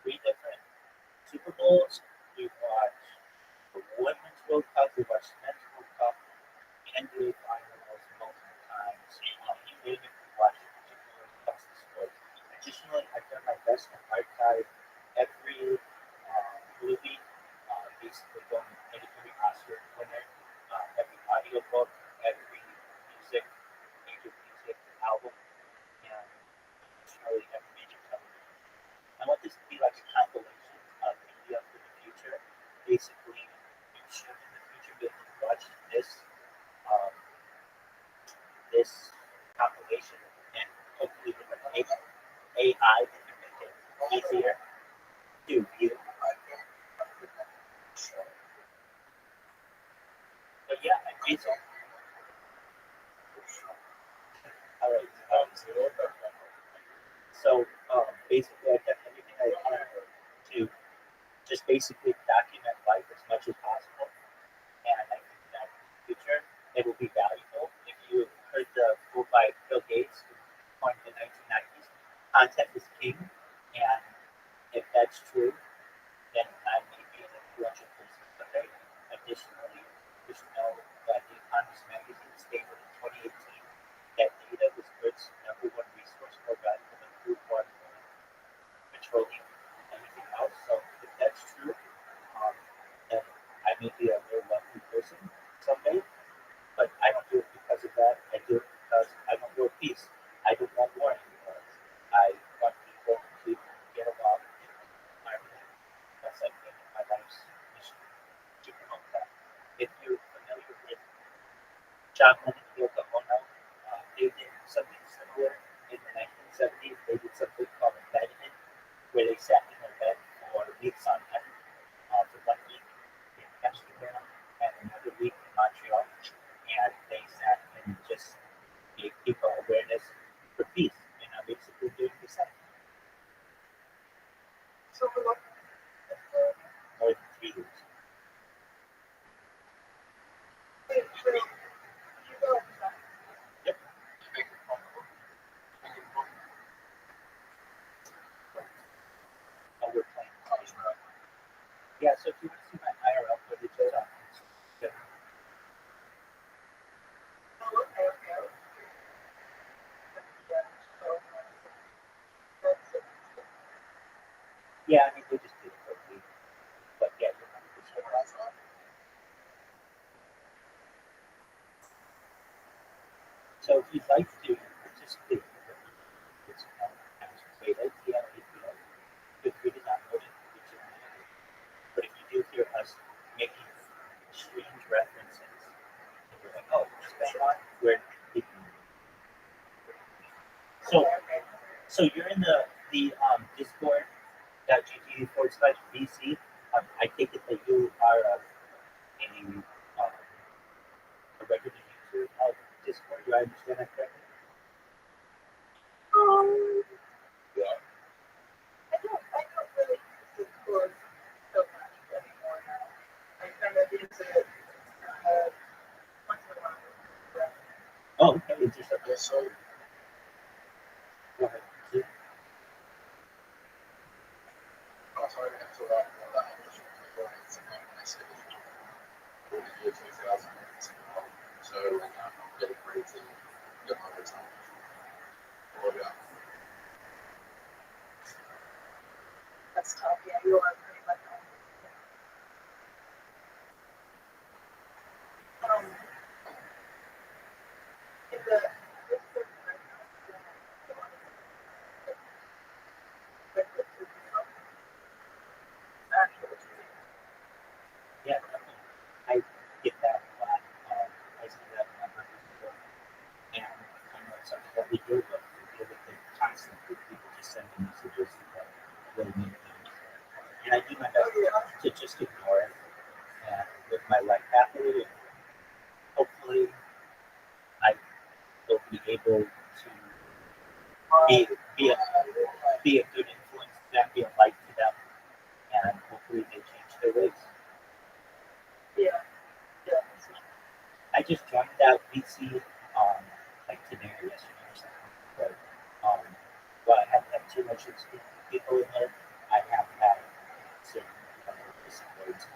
3 different Super Bowls. We've watched the Women's World Cup. We've watched the Men's World Cup, and we've finals multiple times. You name it, we've watched it, particularly when it comes to sports. Additionally, I've done my best to archive every movie, basically going every Oscar winner, every audiobook, every major music album, and additionally every major television. I want this to be like a compilation of media for the future. Basically, you should in the future be able to watch this compilation, and hopefully with an AI that can make it easier to view. But yeah, I think so. All right. So basically, I've done everything I can to just basically document life as much as possible, and I think that in the future it will be valuable. If you heard the quote by Bill Gates from the 1990s, content is king, and if that's true, then I may be an influential person someday. Additionally, you should know that the Economist magazine stated in 2018 that data was Earth's #1 resource, more valuable than food, water, land, petroleum, and anything else. So if that's true, then I may be a very wealthy person someday. But I don't do it because of that. I do it because I want world peace. I don't want war anymore. I want people to get along in the environment. That's like my life's mission to promote that. If you're familiar with John Lennon and Yoko Ono, they did something similar in the 1970s. They did something called a bed in, where they sat in their bed for weeks on end for 1 week in Amsterdam and another So if you want to see my IRL footage, it's on Instagram. Yeah, I mean, they just did it for a week. But yeah, you're not sure. So if you'd like to participate, it's wait, yeah, feel free to download it. But if you do hear us making strange references, and you're like, oh, what's going on? We're speaking. So you're in the Discord.gg/VC. I take it that you are a regular user of Discord. Do I understand that correctly? Yeah. I don't really use Discord so much anymore now. I kind of use it once in a while. Oh, okay. Interesting. Yeah, so Go ahead. Yeah. I'm sorry to answer that. I said it was the year 2000. So I'm getting ready to get my retirement. Oh, yeah. That's tough. Yeah, you are pretty much on. In the Yeah, definitely. I get that a lot. I see that in my brother's book. And I know it's something that we deal with. We deal with it constantly. People just sending messages that really mean things. And I do my best to just ignore it and live my life happily. And hopefully, I will be able to be, be, a, be a good influence to them, be a light to them, and hopefully they change their ways. yeah. I just joined that VC like today or yesterday or something. But while I haven't had too much experience with people in there, I have had certain disciplines.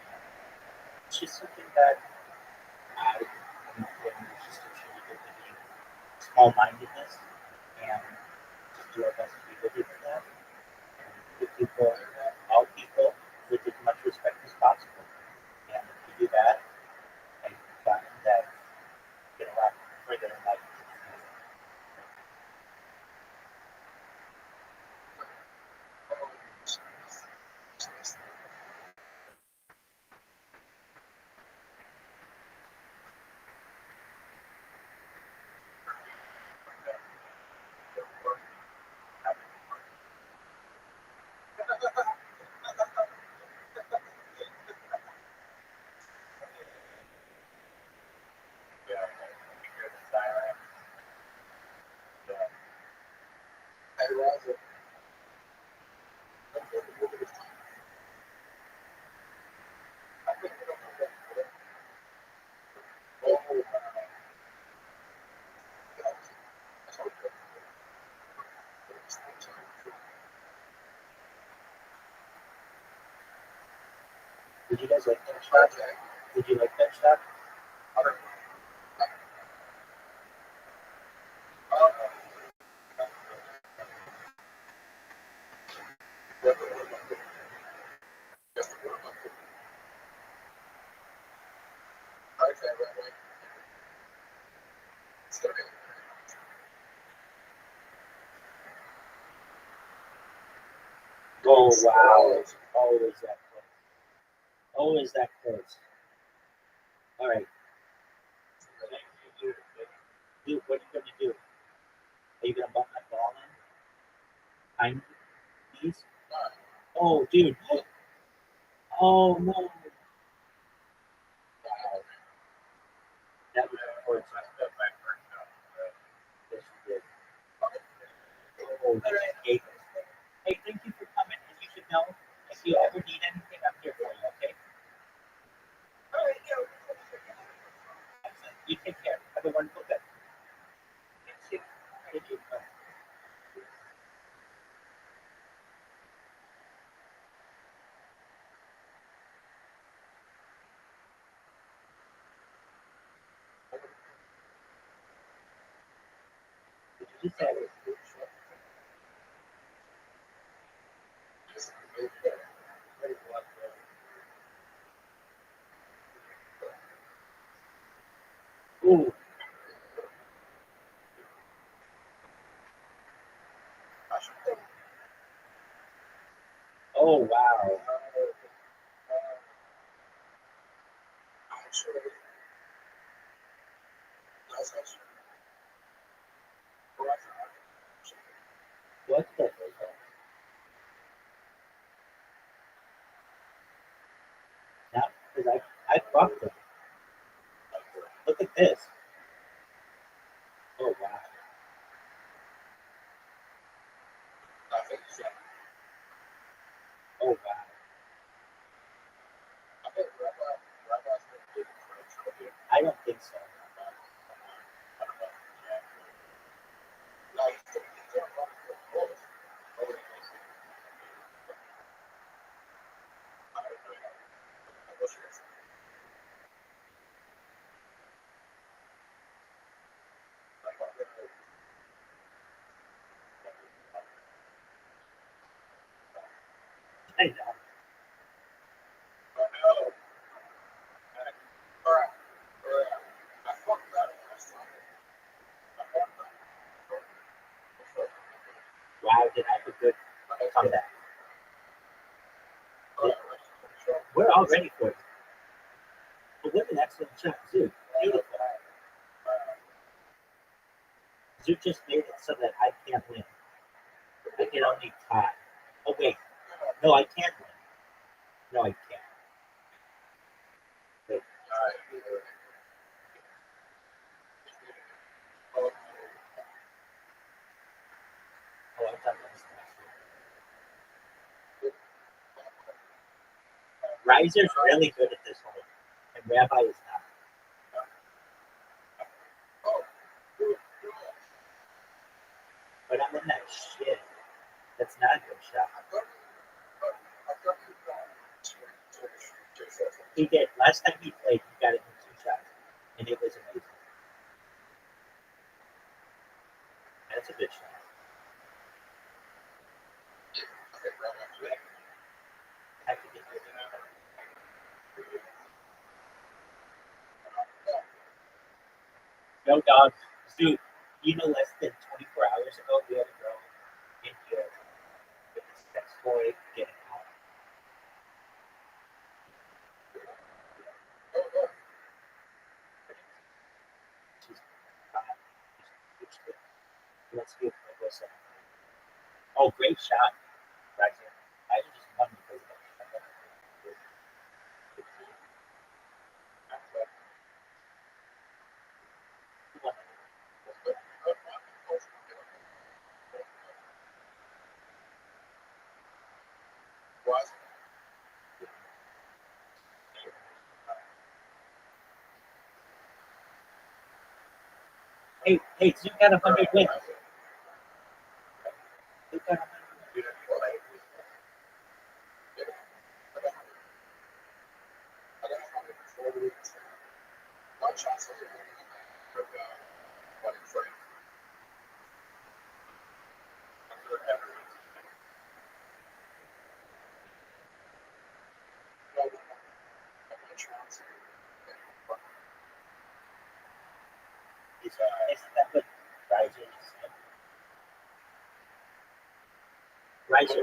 It's just something that I am feeling is just a contributor to being small mindedness and just do our best to be bigger than that. And give people, all people, with as much respect as possible. And if you do that, I find that get a lot further in life. Hey, Roger. Did you guys like that shot? Did you like that shot? Oh wow! Oh, is that close? Oh, is that close? All right. Dude, what are you gonna do? Are you gonna bump my ball in? Behind these? Oh, dude. Oh no. That was unfortunate. Yes, you did. Oh, you just gave us. Hey, thank you for coming. And you should know if you ever need anything, I'm here for you. Okay? Excellent. You take care. Have a wonderful day. Thank you. Bye. Just had it. Ooh. Oh wow. What the hell? Now, because I fucked him. Look at this. Oh wow. Oh wow. I don't think so. I know. Wow, did I have a good comeback? We're all ready for it. But what an excellent shot, Zook. Beautiful. Zook just made it so that I can't win. I can only tie. Oh wait. No, I can't win. No, I can't. Wait. Oh, I'm talking about this. Riser's really good at this one, and Rabbi is not. But I'm in that shit. That's not a good shot. He did. Last time he played, he got it in 2 shots, and it was amazing. That's a good shot. I have to get this. No dogs. Dude, less than 24 hours ago, we had a girl in here with a sex toy getting out. She's hot. Let's give her a second. Oh, great shot, Riser. I just won because of that. Hey, so you got 100 wins. You got 100 wins. Isn't that what Riser said? Riser.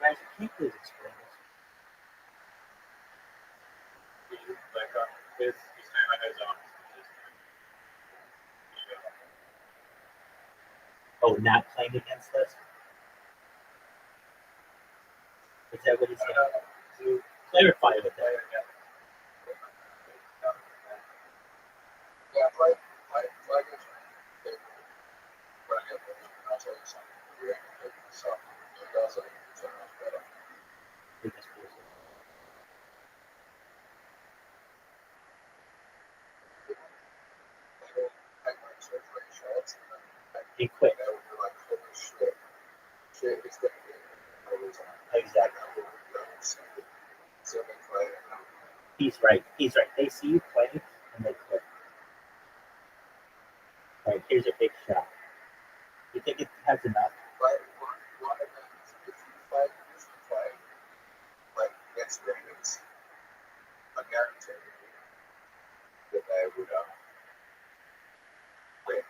Riser, can you please explain this? Oh, not playing against us? Is that what he's saying? Clarify with that. He quit. Exactly. He's right. He's right. They see you play and they quit. All right, here's a big shot. You think it has enough? But one of them is if you play like experience, I guarantee that they would win.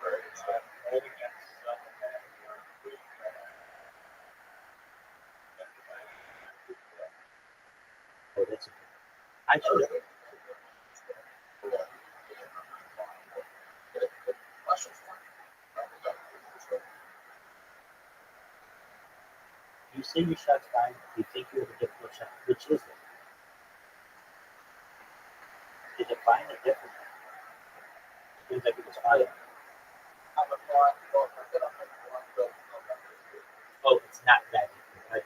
Whereas playing against someone that you're really Oh, that's. I should have. You say your shot's fine. You think you have a difficult shot. Which is it? Is it fine or difficult? Seems like it was fine. Oh, it's not that difficult.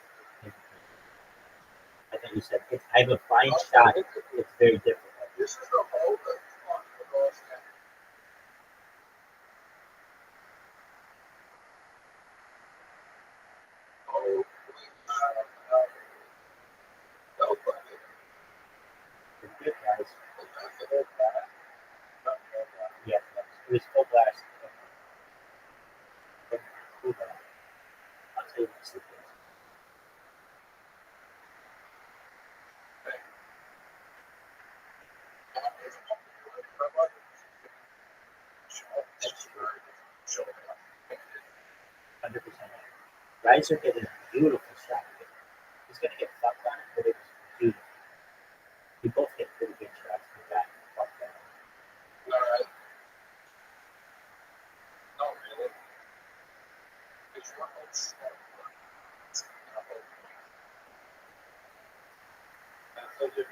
I thought you said I have a fine shot. It's very difficult. This is the whole on the boss. Oh, It's good, guys. Yeah, it was full blast. Cool down. I'll tell you what's the case. That's 100%. Riser hit a beautiful shot. He's going to get fucked on it, but it was beautiful. We both hit pretty good shots with that. Fuck that. Alright. Not really. It's one of those That was good.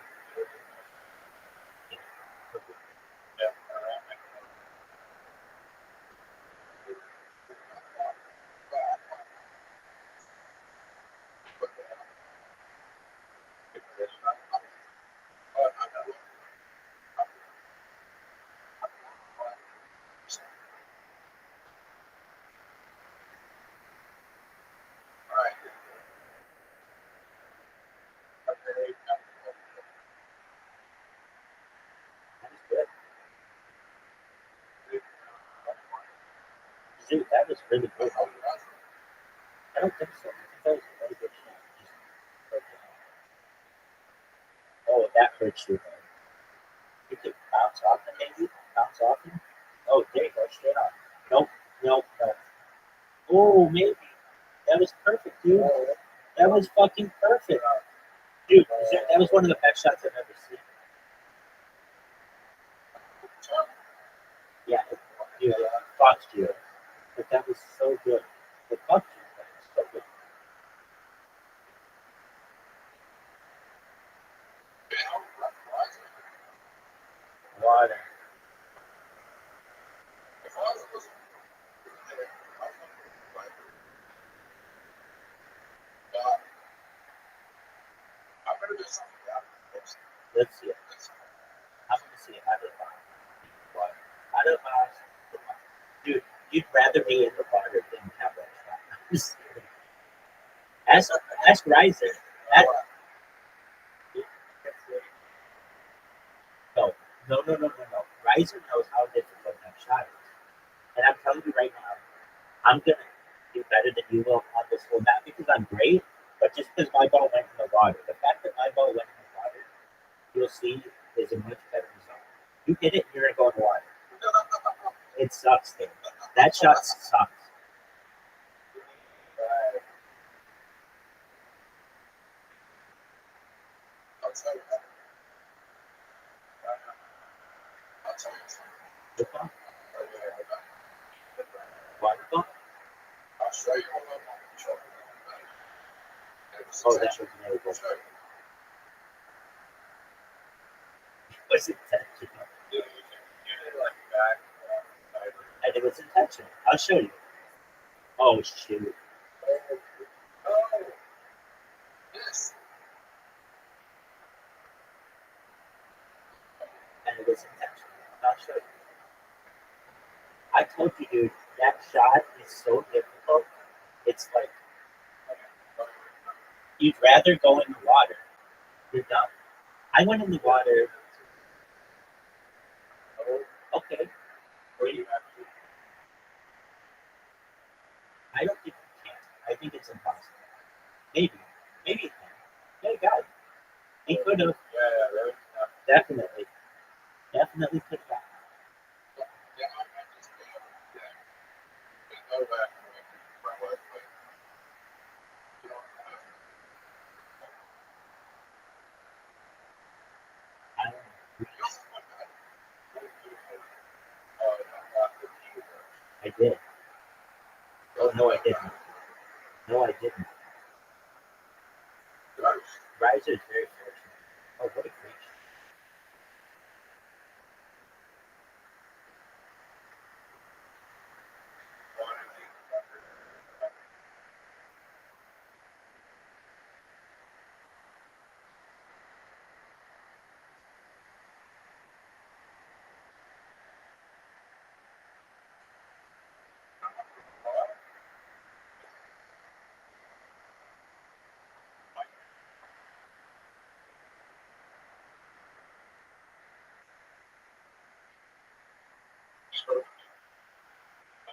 Dude, that was really good. I don't think so. I think that was a very good shot. Oh, that hurts you. You could bounce off him, maybe? Bounce off him? Oh, there you go, straight on. Nope, nope, nope. Oh, maybe. That was perfect, dude. That was fucking perfect. Dude, that was one of the best shots I've ever seen. Yeah, dude, it fucked you. But that was so good. It fucked you, but it was so good. Water. Let's see it. I'm gonna see it out of the box. Water. Out of the box. Dude, you'd rather be in the water than have that shot. Ask Riser. No. Riser knows how difficult that shot is. And I'm telling you right now, I'm going to do better than you will on this hole. Not because I'm great, but just because my ball went in the water. The fact that my ball went in the water, you'll see, is a much better result. You hit it, you're going to go in the water. It sucks, dude. That shot sucks. Football? Volleyball? Oh, that was another goal. It was intentional. And it was intentional. I'll show you. Oh, shoot. And it was intentional. I'll show you. I told you, dude, that shot is so difficult. It's like, you'd rather go in the water. You're done. I went in the water. Okay. I don't think you can. I think it's impossible. Maybe. Maybe it can. Yeah, he got it. He could have. Yeah, really? Definitely. Definitely could have. Yeah, I just, yeah. Go back and my wife, but you know, I don't know. I did. Oh, no, I didn't. No, I didn't. Riser is very fortunate. Oh, what a creature.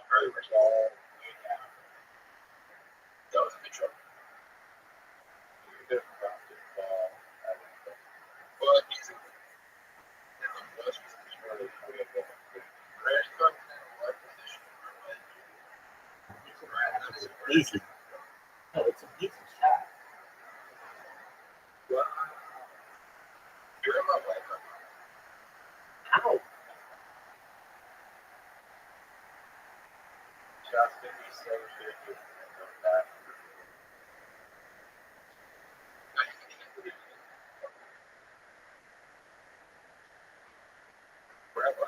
very much all that was a good show. But he's in the West, he's really very good in position. Easy. No, it's an easy shot. You're in my way. How? Shots can be so shaky. That. Forever.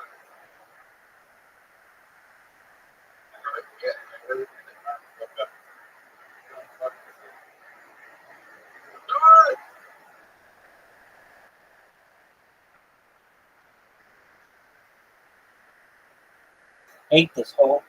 Hate this hole.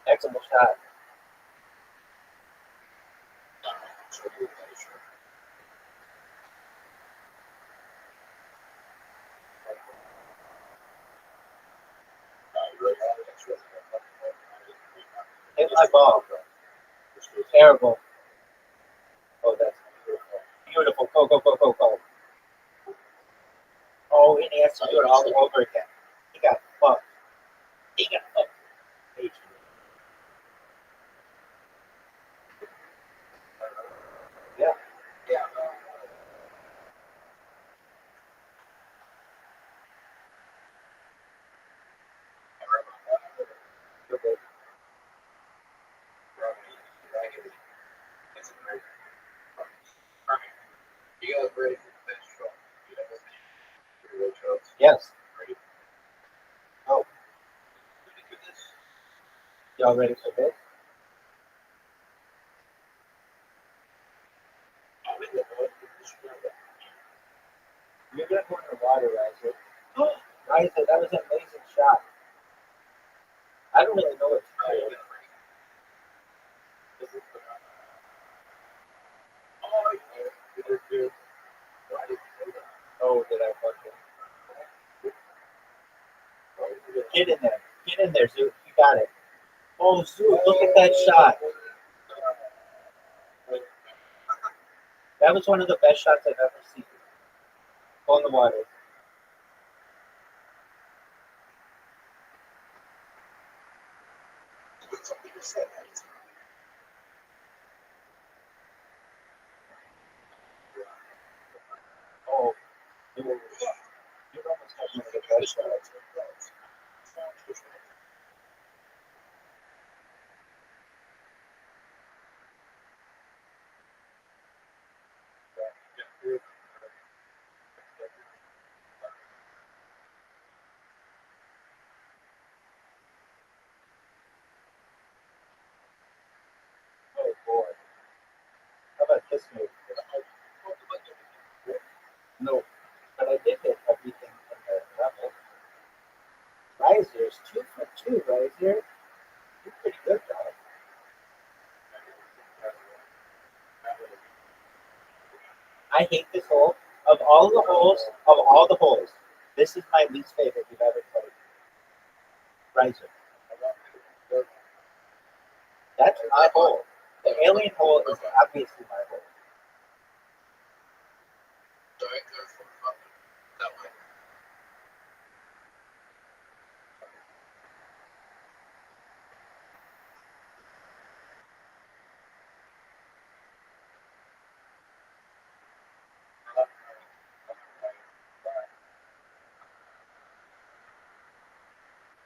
Excellent shot. Hit my ball. Terrible. Oh, that's beautiful. Beautiful. Go, go, go, go, go. Oh, and he has to do it all over again. He got fucked. He got fucked. Yeah. Yeah. Okay. You guys ready for the next show? Yes. Ready? Oh, Ready for this? y'all ready for this? I'm in the boat with this show. You're gonna go in the water, Riser. Riser, that was an amazing shot. I don't really know what to Are you do. gonna bring it? This is the oh, yeah. Good, good. Why did you do that? Oh, did I fucking get in there? Get in there, Zoo. You got it. Oh, Zoo, look at that shot. That was one of the best shots I've ever seen. Go in the water. Something you said. Oh, you almost got one of the best shots. this move. No, but I did hit everything in the level. Risers, 2 for 2, Riser. You're pretty good, dog. I hate this hole. Of all the holes, this is my least favorite we've ever played. Riser. That's my hole. The alien hole is obviously my hole. That way.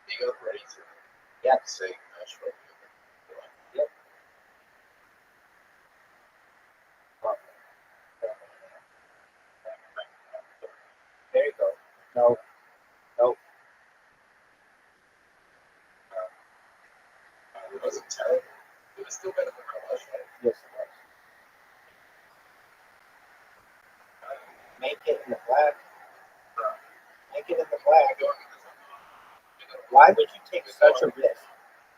You go ready to say Yep. There you go. No. No. It wasn't terrible. It was still better than Rothschild. Yes, it was. Make it in the black. Make it in the black. Why would you take such a risk?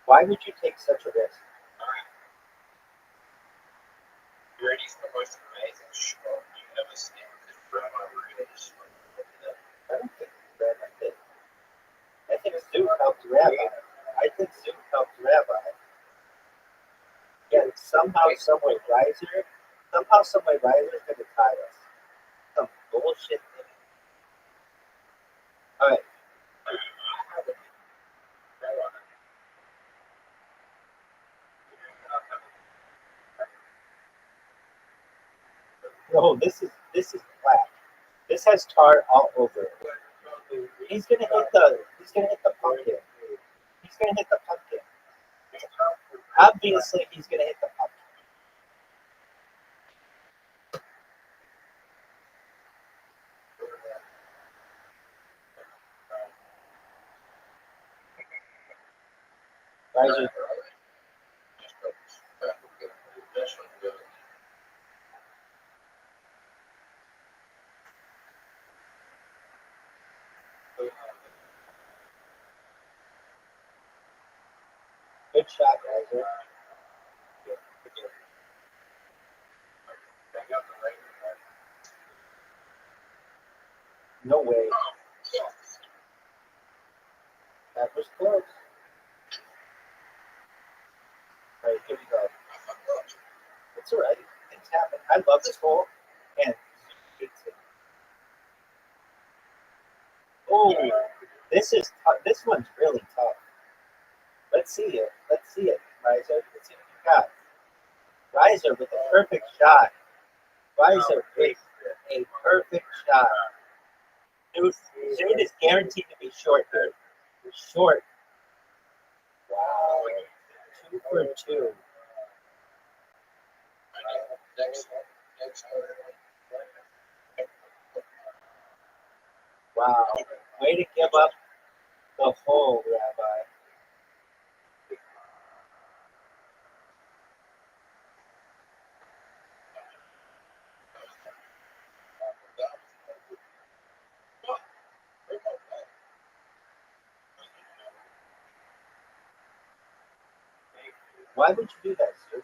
Why would you take such a risk? Brady's the most amazing shot you've ever seen. This Rabbi really just I don't think Rabbi did. I think Zoom helped Rabbi. I think Zoom helped Rabbi. Yeah, somehow, someway, Riser is going to tie us. Some bullshit thing. All right. No, this is black. This has tar all over it. He's gonna hit the pumpkin. He's gonna hit the pumpkin. Obviously, he's gonna hit the pumpkin. Riser. Good shot, Riser. No way. That was close. All right, here we go. It's all right. Things happen. I love this hole. And oh, this one's really tough. Let's see it, Riser. Let's see what you got. Riser with a perfect shot. Riser with a perfect shot. Dude is guaranteed to be short here. Short. Wow. 2 for 2. Wow. Way to give up the hole, Rabbi. Why would you do that, Stu?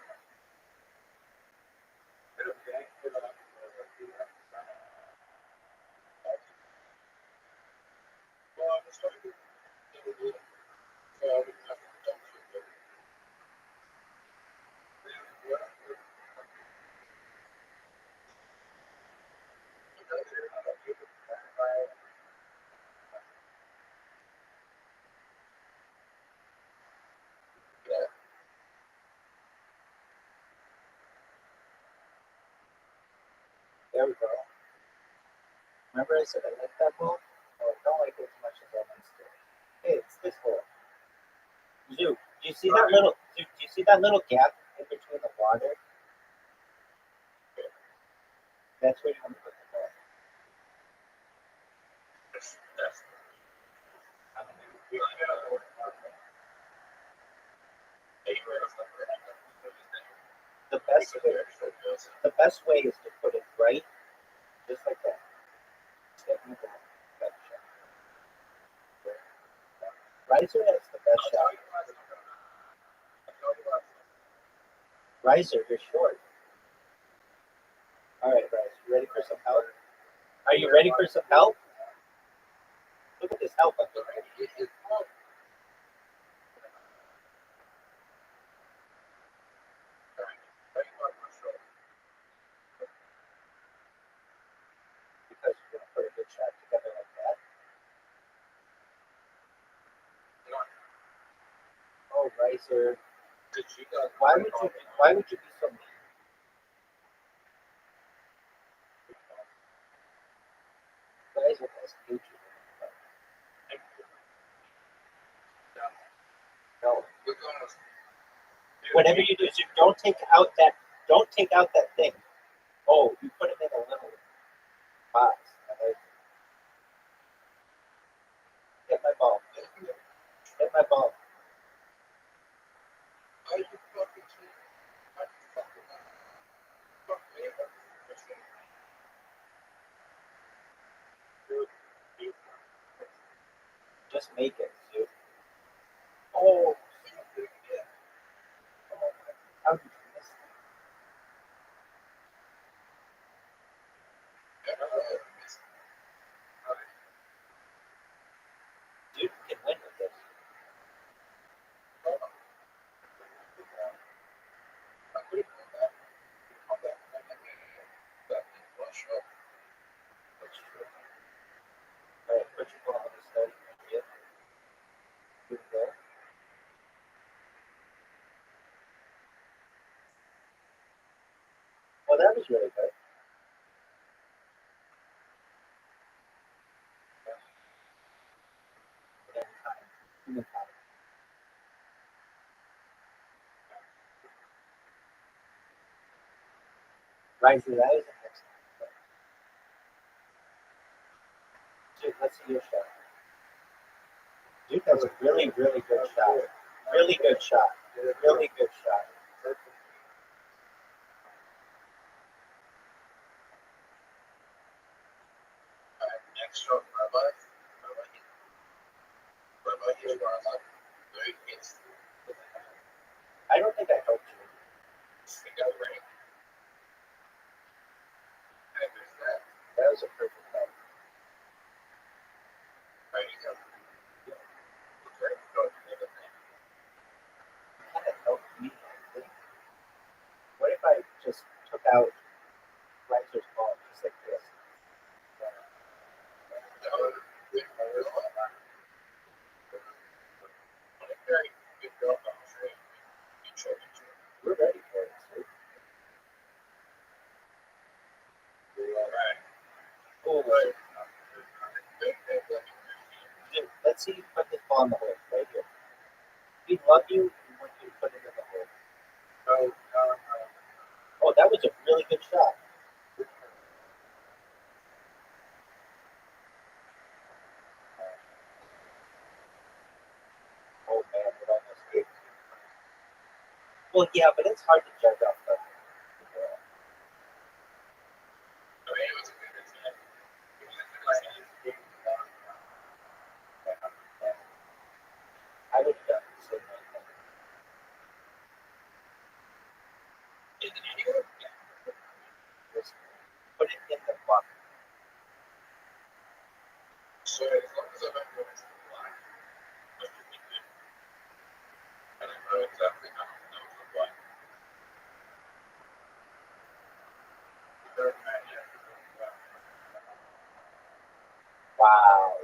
There we go. Remember I said I like that hole? Oh, I don't like it as much as I want to. Hey, it's this hole. Do you see that little gap in between the water? That's where you want to put the ball. the best way is to put it right, just like that. Step in the back. Riser has the best shot. Riser, you're short. All right, guys, you ready for some help? Are you ready for some help? Look at this help up there. Because you're gonna put a good shot together like that. Oh, Riser. Why would you be so mean? Riser has hatred. No. Whatever you do, so don't take out that thing. Oh, you put it in a little box. Right? Hit my ball. Hit my ball. Just make it, dude. Oh. How did you miss it? Dude can win with this. All right, put your ball on the side. Yep. Good go. Oh, that was really good. Riser, that is an excellent play. Dude, let's see your shot. Dude, that was a really, really good shot. Really good shot. Really good shot. Next stroke, Rabbi. Rabbi, here's where I'm like, very kids. I don't think I helped you. Think I was ready. And there's that. That was a perfect play. Right, you go. Okay, go to the other thing. You kind of helped me, I think. What if I just took out Riser's ball just like this? Very good job on the train. We're ready for it, sir. Right. Oh, dude, let's see you put this ball in the hole right here. We love you. We want you to put it in the hole. Oh, that was a really good shot. Oh man, it almost hit. Well, yeah, but it's hard to judge off the. I would have done the same thing. Just put it in the bucket. So as long as I'm not going to the line, I should be good. And I know exactly how to know the line. Wow.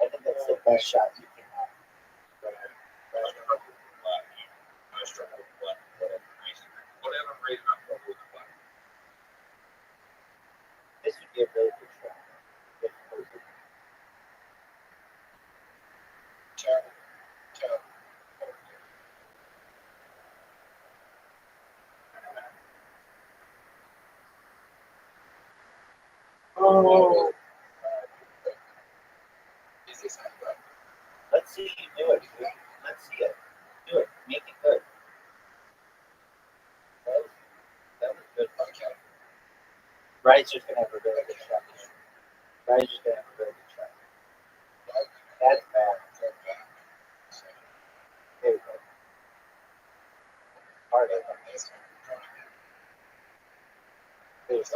I think that's the best shot you can have. I struggle with black for whatever reason I struggle with black. This would be a really good shot. If it was a- Terrible. Oh. Is this how Let's see you do it, dude. Let's see it. Do it. Make it good. Riser's gonna have a really good shot. Riser's gonna have a really good shot. That's bad. There we go. Hard. There we go.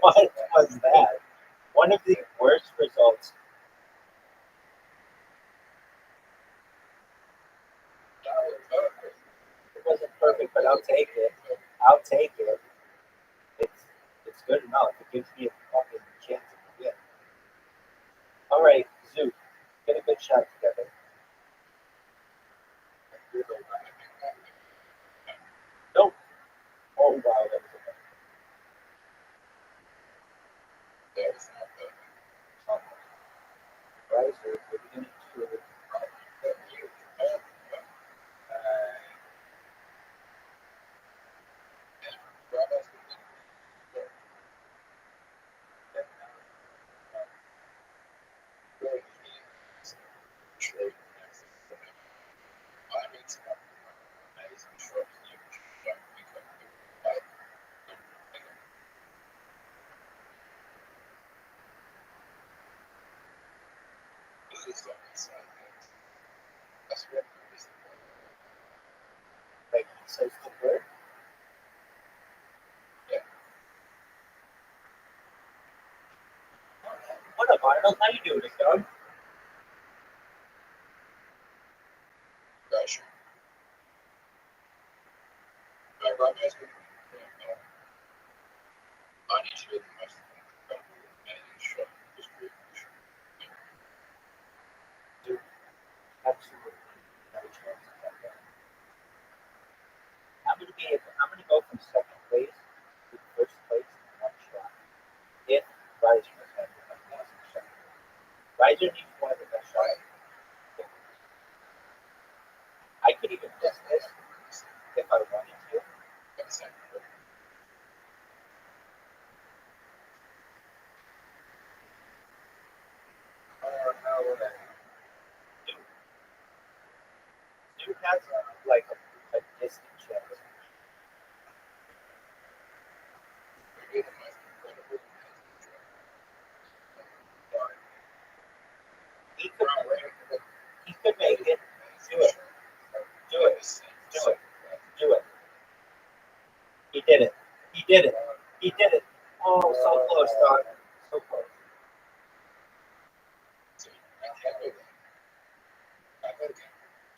What was that? One of the worst results. It wasn't perfect, but I'll take it. I'll take it. It's good enough. It gives me a fucking chance to win. All right, Zoo, get a good shot together. Nope. Oh wow, that was a Riser, we're beginning to like says the word. What up, Arnold? How you doing, dog? Dude, absolutely. I'm gonna go from second place to first place in one shot. If Riser has had an amazing shot. Riser needs one of the best shots. I could even miss this if I wanted to. Dude has like a distant chance. He could make it. Do it. Do it. Do it. Do it. He did it. He did it. He did it. Oh, so close, dog. So close.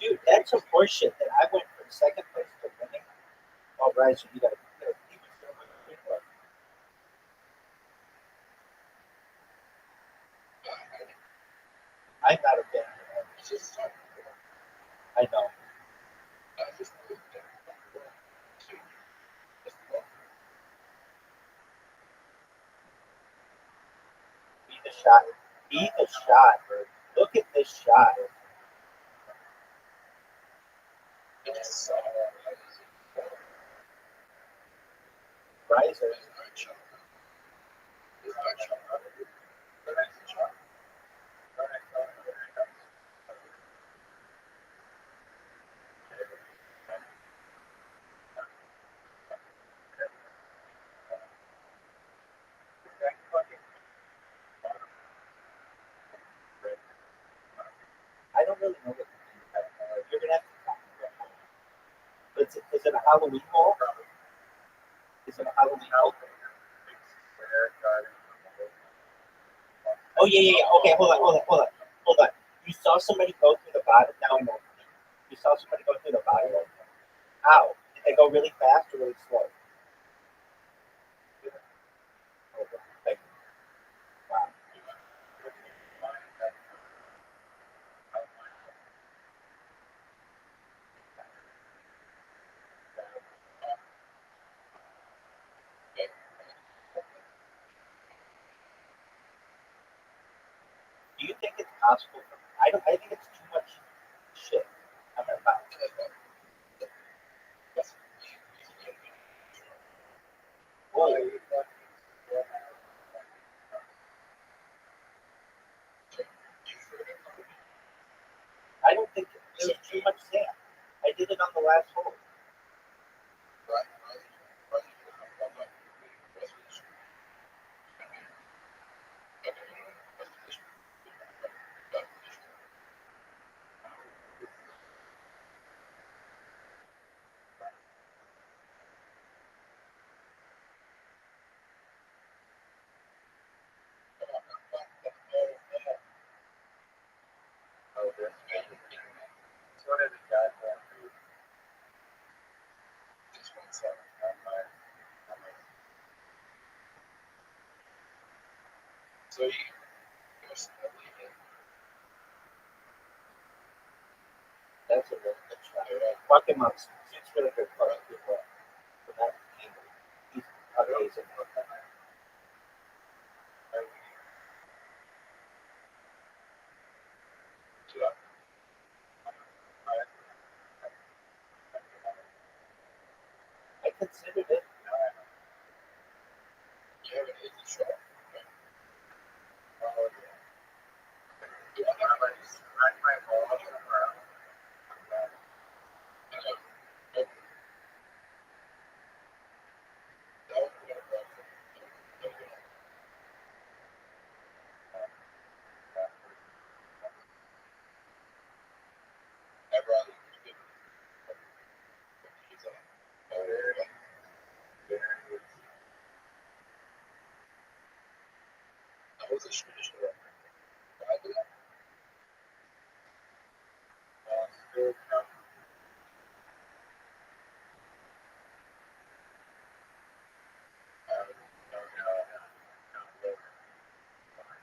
Dude, that's some horseshit that I went from second place to winning. Oh, Riser, you gotta be good. I'm not a fan. I know. Be the shot. Be the shot. Look at this shot. Riser. I don't really know what to do. You're gonna have to talk about it. Is it a Halloween hole? Is it a Halloween hole? Oh yeah. Okay, hold on. You saw somebody go through the bottom. Now I know. You saw somebody go through the bottom. How? Did they go really fast or really slow? Like, wow. Do you think it's possible? I don't. I think it's too much shit. I'm gonna buy it. Whoa. I don't think there's too much sand. I did it on the last hole. So you was That's a really good shot. Fuck him up. It's really good. Fuck people up. From that angle. He's amazing. I considered it.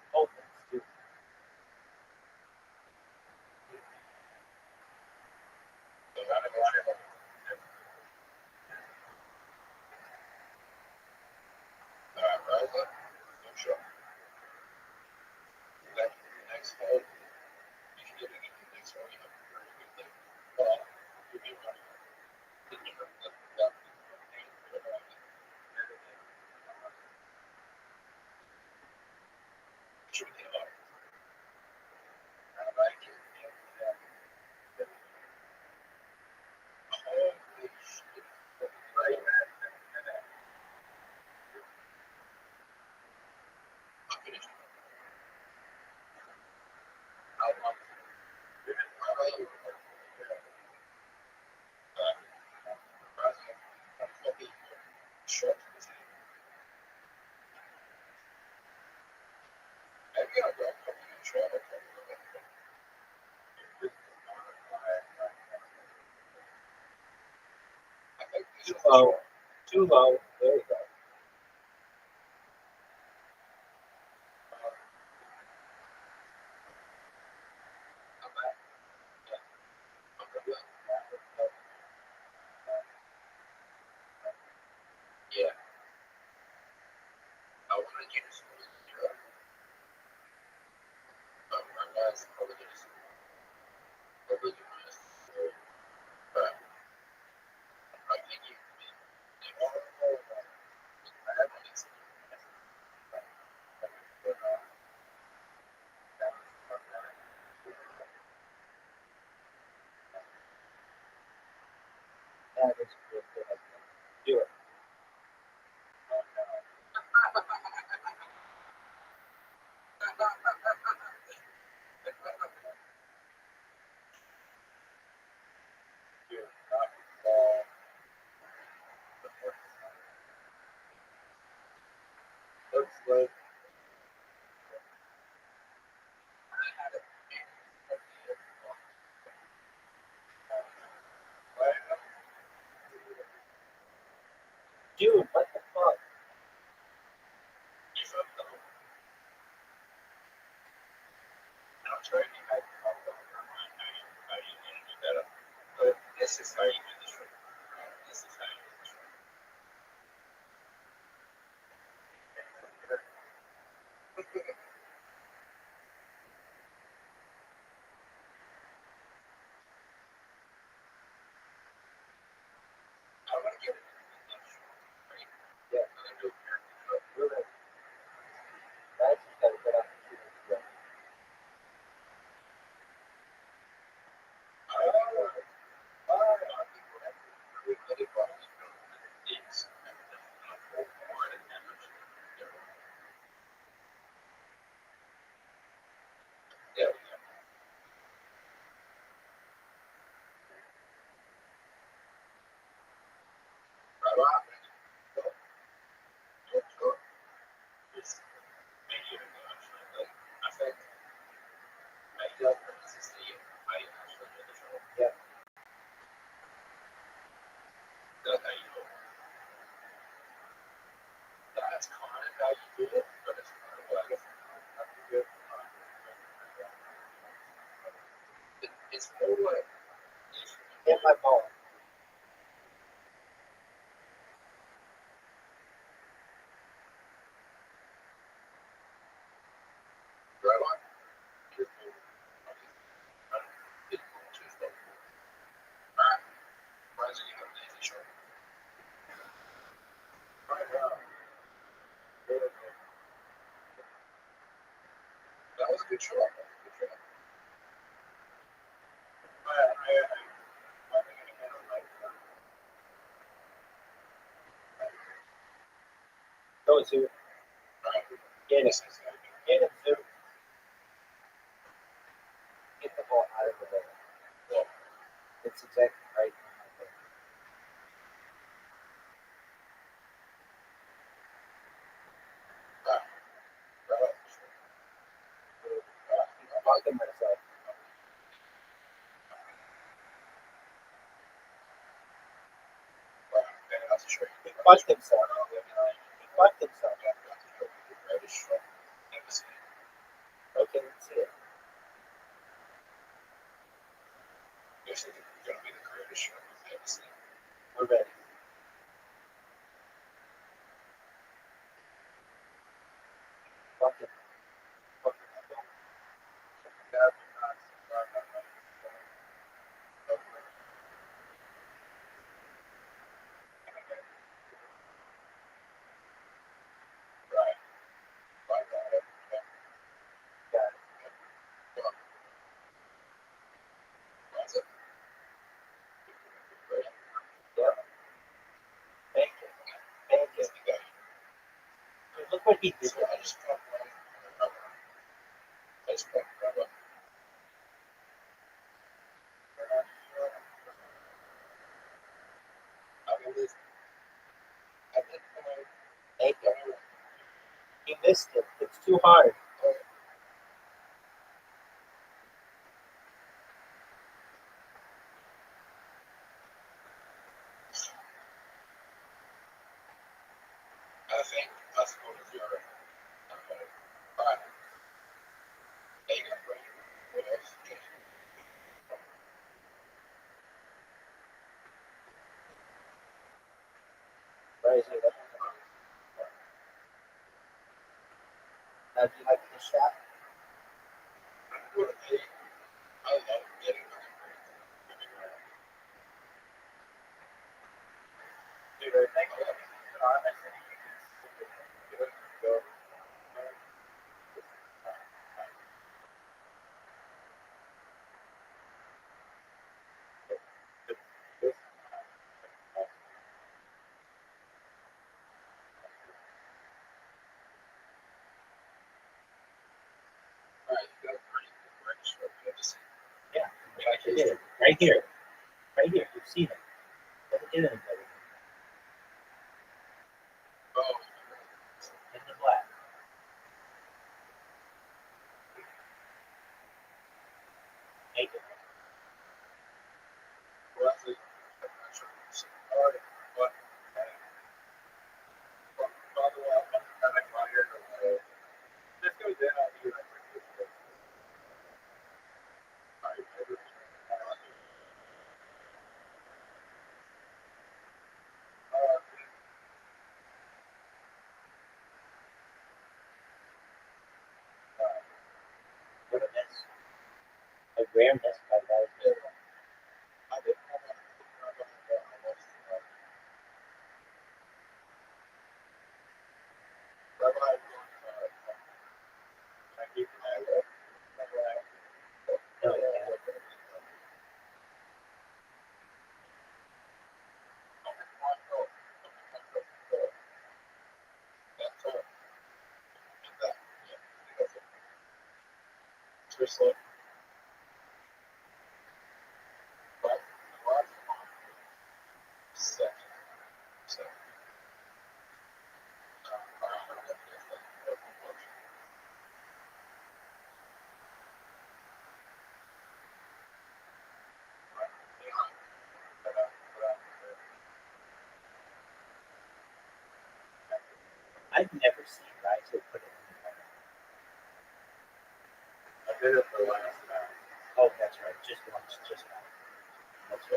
Oh, dude. Too low. Too low. There we go. Yeah. I want to get this my last probably just probably honest. But I think you I have one that's That is good. Do it. Looks like dude, what the fuck? I'm trying to how you want to do that. But this is how you do this right. This is how you do this right. I want to get it. Yeah. Really. That's just gotta get out and shoot it. There's no way. Hit my bone. Rabbi, here's the Alright. Why does it have an easy short? Right now. That was a good shot. Good shot. I think I can like Go to. Guinness. Get it, Zoo. Get the ball out of the way. It's exactly right. I'm talking myself. That's a short. He fucked himself. He fucked himself. Okay, let's see it. This is going to be the greatest show I've ever seen. We're ready. Fuck it. Fuck it. Got it. Yeah. Thank you. Thank you. Look what he did. Thank you. He missed it. It's too hard. I think that's what is your fine. There you go. What else? Where is it? Now, do you like the shot? I love getting Dude, thank you. Yeah, I did it. Right here. Right here. You've seen it. Never did anybody. In the black. Naked. What a mess. A rare mess by that. No, yeah. Seriously. I've never seen guys who put it in the I did it for last time. Oh, that's right. just once, just once. That's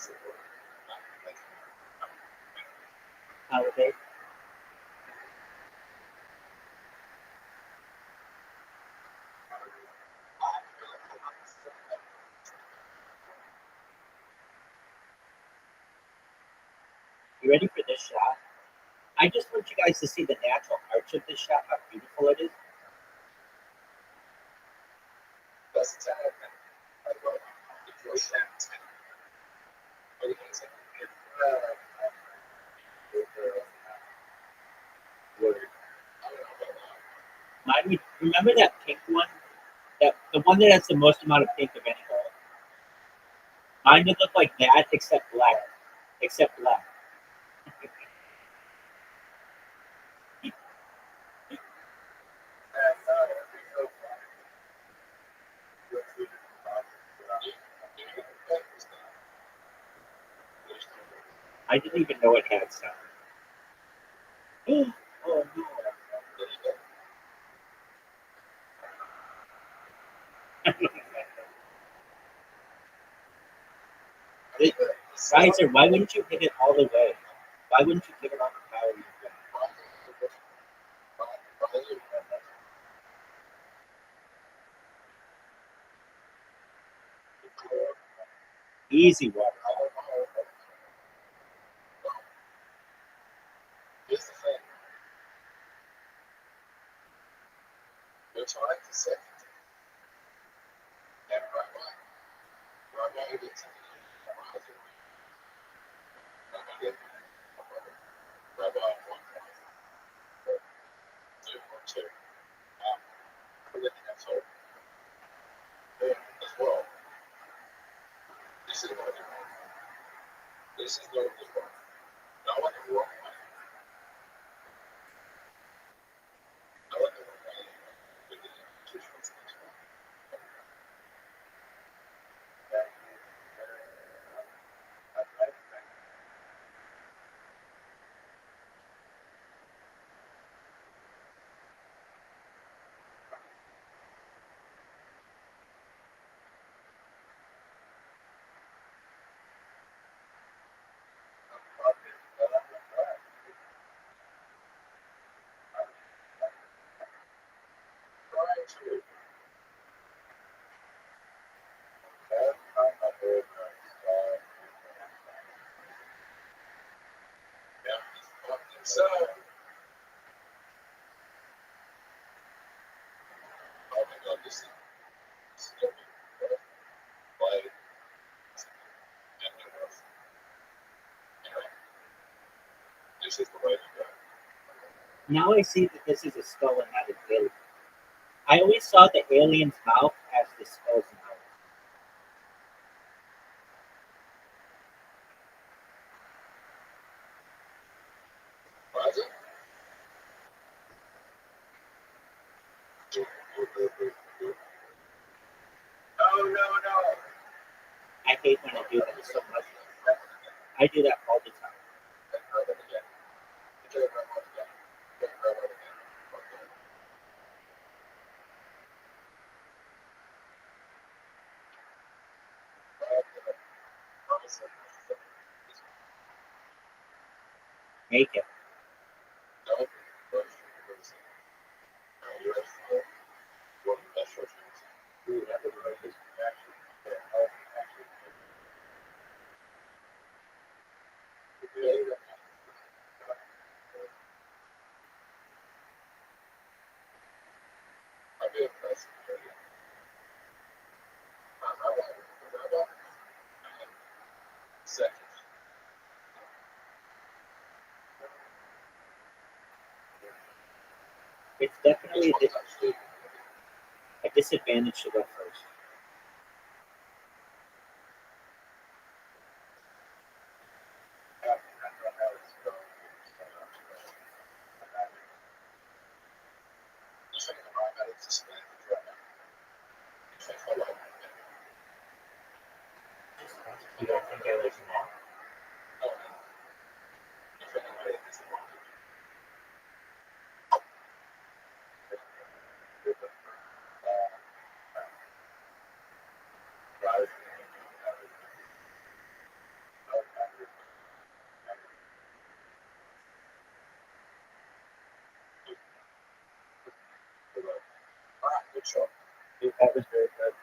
it. Holiday. You ready for this shot? I just want you guys to see the natural arch of this shot, how beautiful it is. Mine, remember that pink one? That the one that has the most amount of pink of any color. Mine would look like that, except black. Except black. I didn't even know it had sound. Oh no. Riser, why wouldn't you hit it all the way? Why wouldn't you give it all the power you've got? Easy water. Now I see that this is a skull and not an alien. I always saw the alien's mouth as the skull's mouth. I hate when I do that so much. I do that all the time. Make it. It's definitely a disadvantage to go first. You don't think I like that? That was very good.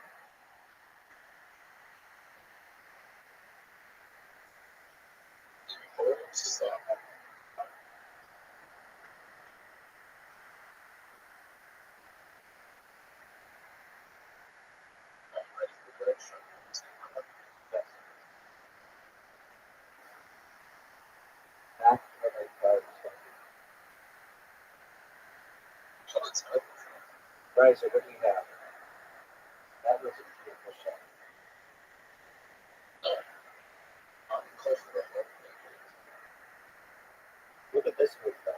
That's what I thought. Right, so what do you have? That was a beautiful shot. Look at this move, though.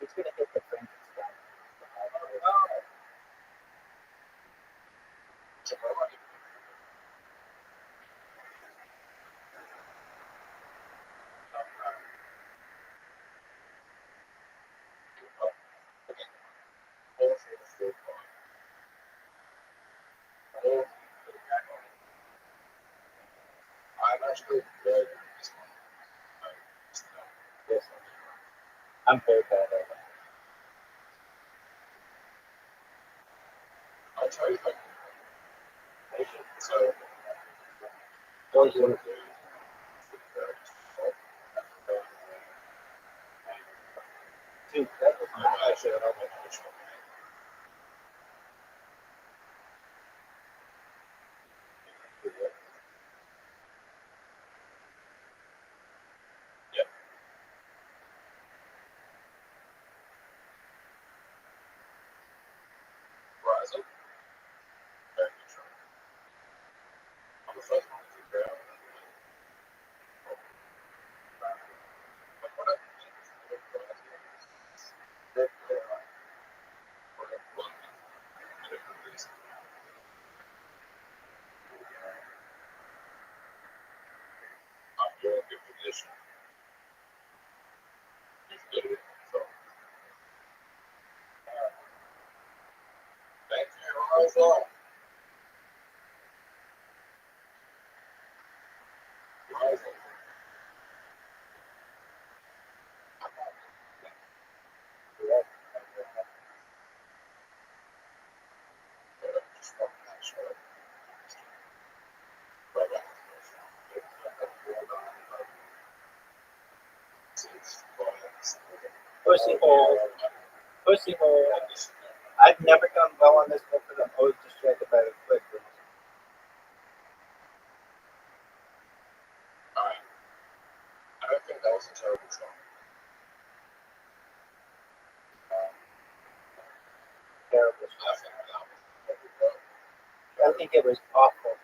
It's going to hit the Frankenstein. I'm actually good. Yes. I'm very bad at it. I'll tell you. So, Those are dude, that was I'm not actually, I don't know which one. Yeah. Verizon. Very good shot. I'm the first one to figure out. Like, what I think is the I'm in a good position. He's good at it. So, thank you. How's that? Verizon. Just fucking that shot. Bye-bye. pussy hole. Pussy hole. I've never done well on this one because I'm always distracted by the quick ones. Alright. I don't think that was a terrible shot. Terrible I stuff. think that was pretty good. I think it was awful.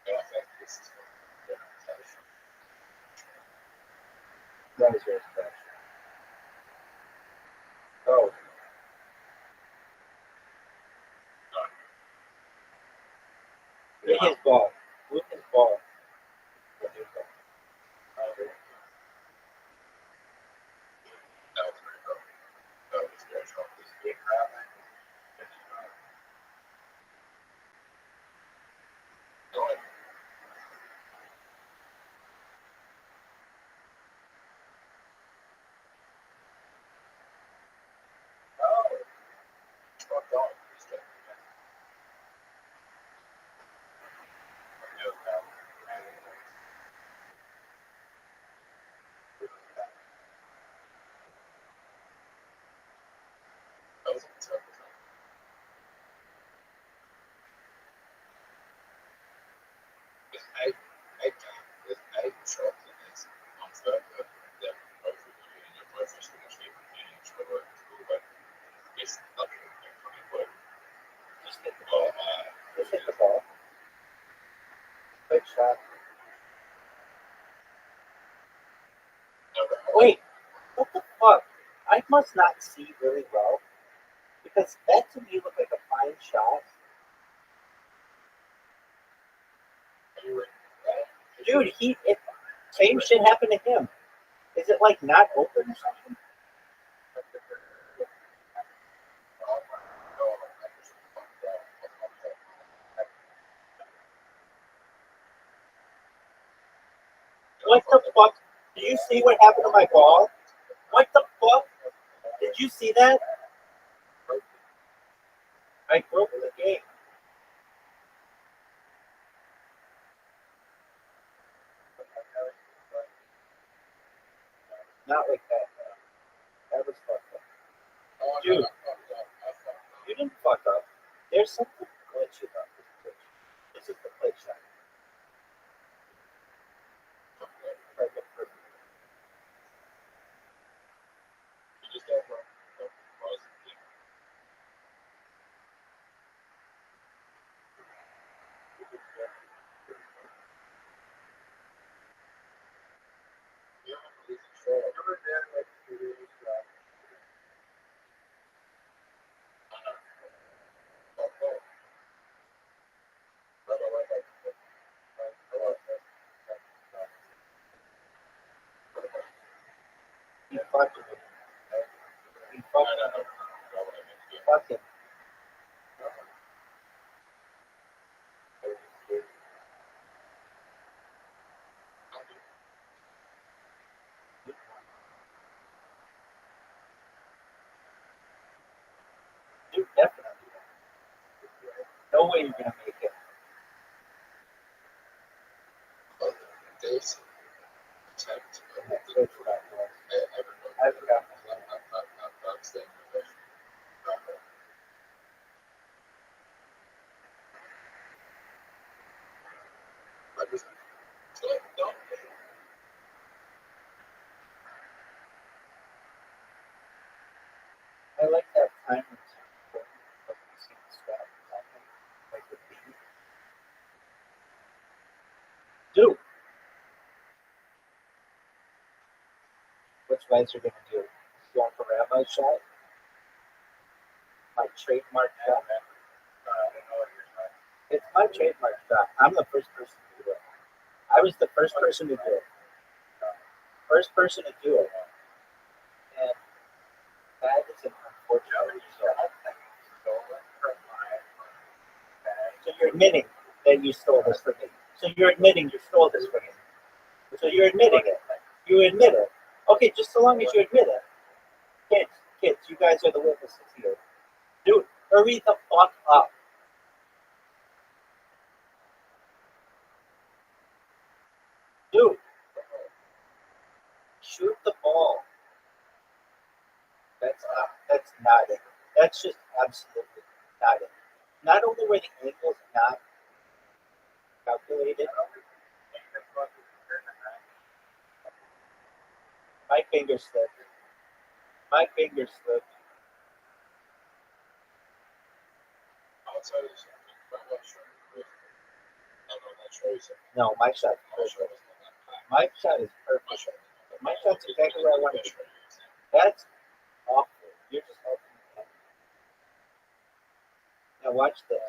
And I think this is good. That was very special. Oh, with his ball. With his ball. With his ball. That was very good. That was very strong. This big crowd. Go ahead. Start going. Just get that was a terrible shot. This egg shot is on third, but they're both really in your professional shape and extra work at school, but it's nothing coming work. Just hit the Well, ball. Just hit the ball. Quick shot. Wait, what the fuck? I must not see really well. Because that to me looked like a fine shot. Dude, same shit happened to him. Is it like not open or something? What the fuck? Did you see what happened to my ball? What the fuck? Did you see that? I broke the game. Not like that. That was fucked up. Dude, you didn't fuck up. There's something glitchy about this pitch. This is the play shot. Perfect. He fucked with it. He fucked him. Dude, definitely. No way you're gonna make it. I forgot. I like that timer. Dude, which guys are gonna do? Going for Rabbi shot? My trademark shot. It's my trademark shot. I'm the first person to do it. I was the first person to do it. First person to do it. And that is an unfortunate result. So you're admitting that you stole this from me. So you're admitting you stole this from me. So you're admitting it. You admit it. Okay, just so long as you admit it. Kids, you guys are the witnesses here. Dude, hurry the fuck up. Dude, shoot the ball. That's not it. That's just absolutely not it. Not only were the angles not calculated, my finger slipped. My finger slipped. No, my shot is perfect. My shot is perfect. My shot's exactly where I want it to be. That's awful. You're just helping me. Now watch this.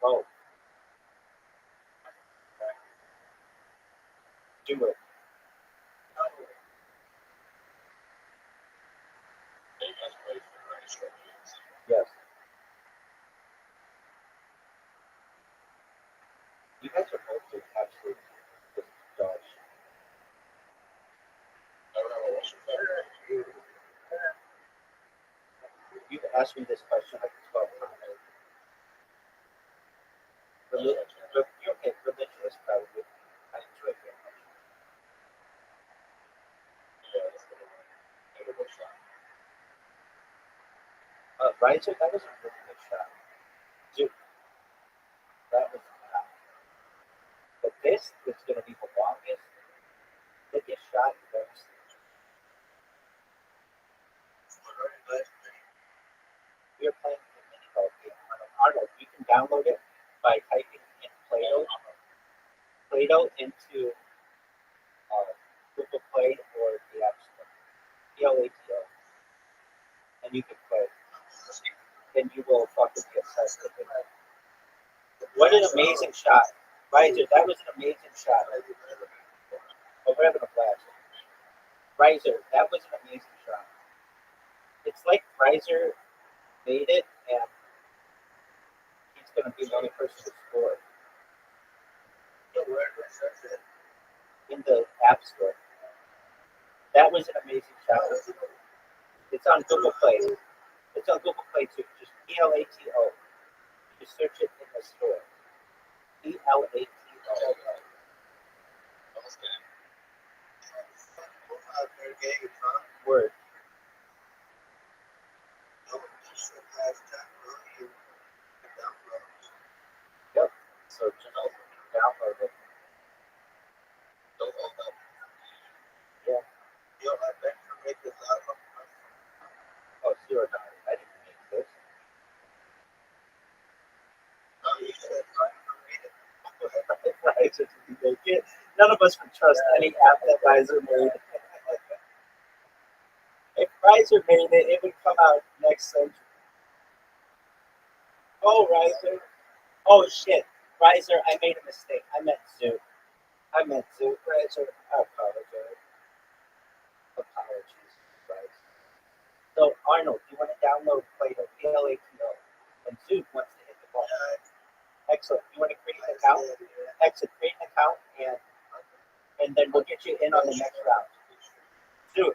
Oh. Do it. Yes. You guys are both just absolute dogs. You've asked me this question like 12 times. Okay, religious probably. I enjoy it very much. Riser, that was a really good shot. Dude, that was not. But this is going to be the longest, biggest shot you've ever seen. We are playing the mini golf game. Arnold, you can download it by typing in Play-Doh into Google Play or the App Store. PLATO. And you can play. Then you will fucking be obsessed with it. What an amazing shot. Riser, that was an amazing shot. Oh, we're having a blast. Riser, that was an amazing shot. It's like Riser made it and he's going to be the only person to score in the App Store. That was an amazing challenge. It's on Google Play. It's on Google Play too. Just PLATO. Just search it in the store. PLATO. Word. Yep. So just download it. Yeah. Oh, $0. I didn't make this. Right, so did you make it? None of us would trust any app that Riser made. If Riser made it, it would come out next century. Oh, Riser. Oh, shit. Riser, I made a mistake. I meant Zoo. Riser, I apologize. Apologies, Riser. So, Arnold, you want to download Plato, PLATO, and Zoo wants to hit the ball. Excellent. You want to create an account? Excellent. Create an account, and then we'll get you in on the next round. Zoo.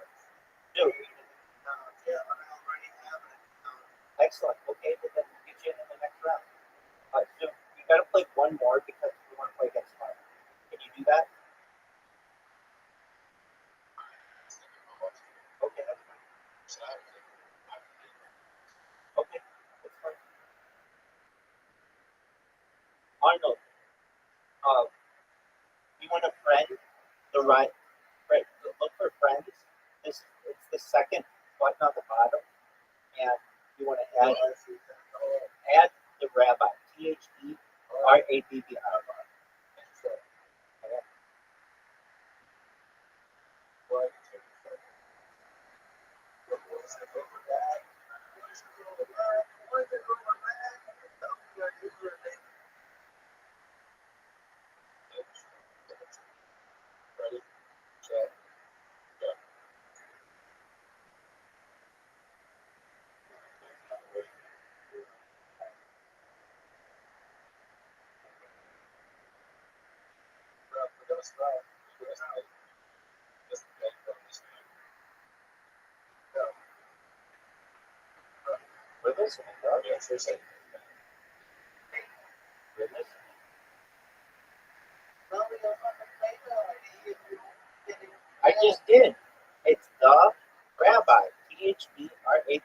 Excellent. Okay, but then we'll get you in the next round. So you got to play one more because we want to play against Mark. Can you do that? Okay, that's fine. Okay, that's fine. Arnold, you want a friend? The right. Look for friends. It's the second button on the bottom, and you want to add the Rabbi. THERABBI. We're listening, dog. Yes, we're listening. We're listening. I just did. It's the Rabbi. THERABBI.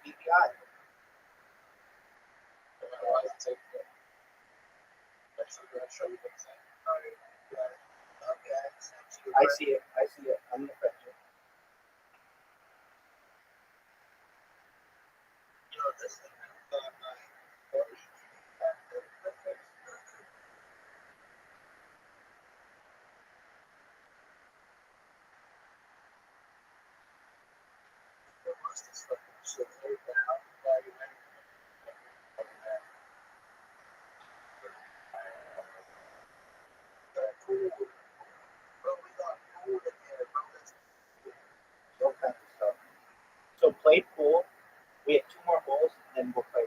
I see it. I'm gonna press it. All kinds of stuff. So play pool. We have 2 more holes, and then we'll play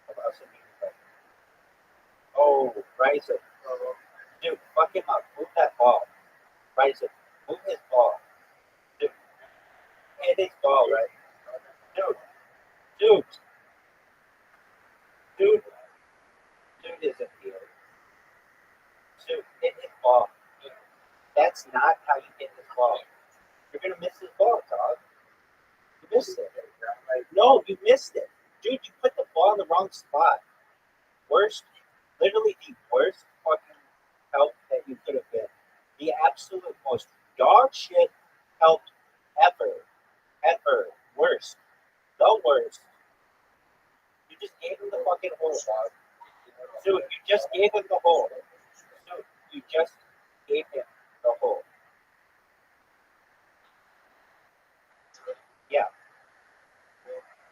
about some music. Oh, Riser. Dude, fuck him up. Move that ball. Riser. Move his ball. Dude. Hit his ball, right? Dude. Dude isn't here. Dude, hit his ball. That's not how you hit his ball. You're gonna miss his ball, dog. You missed it. No, you missed it. Dude, you put the ball in the wrong spot. Literally the worst fucking help that you could have been. The absolute most dog shit help ever. Worst. The worst. You just gave him the fucking hole, dog. Dude, you just gave him the hole. Dude, you just gave him the hole. Yeah.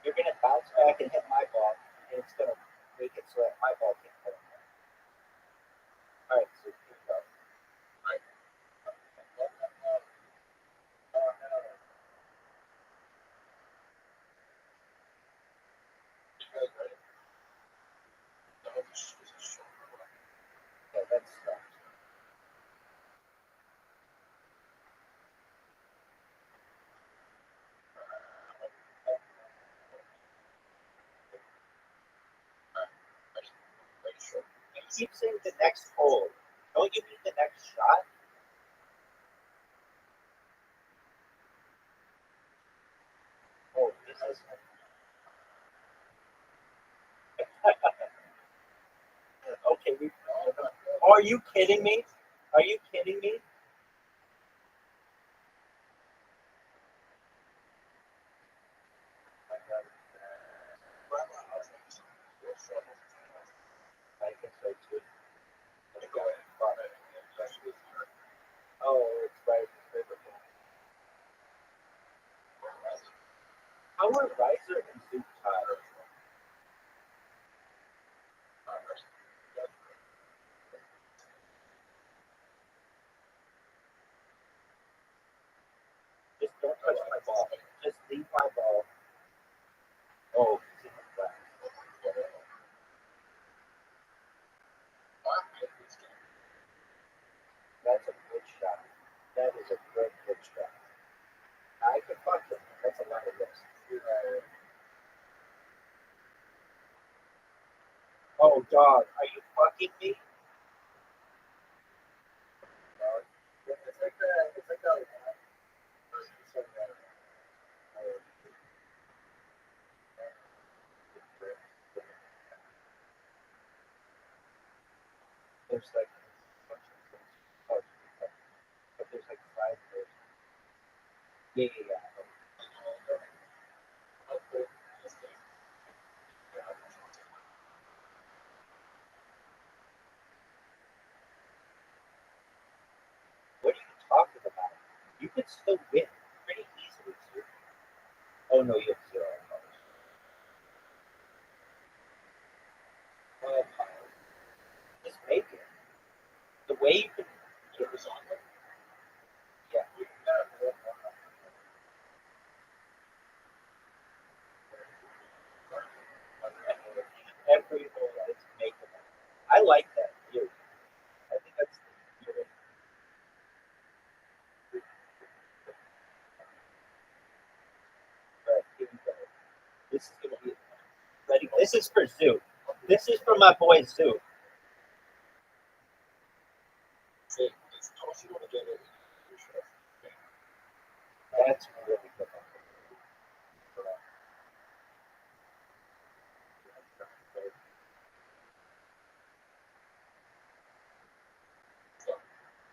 You're gonna bounce back and hit my ball, and it's gonna make it so that my ball can't hit him. Alright, so here we go. keep saying the next hole. Don't you mean the next shot? Oh, this is. Okay, are you kidding me? Are you kidding me? I think so too. Oh, it's right. How are Riser and Zoot tied? Just don't touch my ball. Just leave my ball. Oh, it's in the flat. That's a good shot. That is a good shot. I can fuck it. That's a lot of risk. Oh, dog. Are you fucking me? There's like a bunch of things. Oh, but there's like 5 players. Yeah. What are you talking about? You could still win pretty easily, too. Oh, no, you have 0. Just make it. The way you can get this on it. Yeah. Every hole is makeable. I like that theory. I think that's the theory. But here we go. This is going to be ready. This is for Zoo. This is for my boy Zoo. That's really good.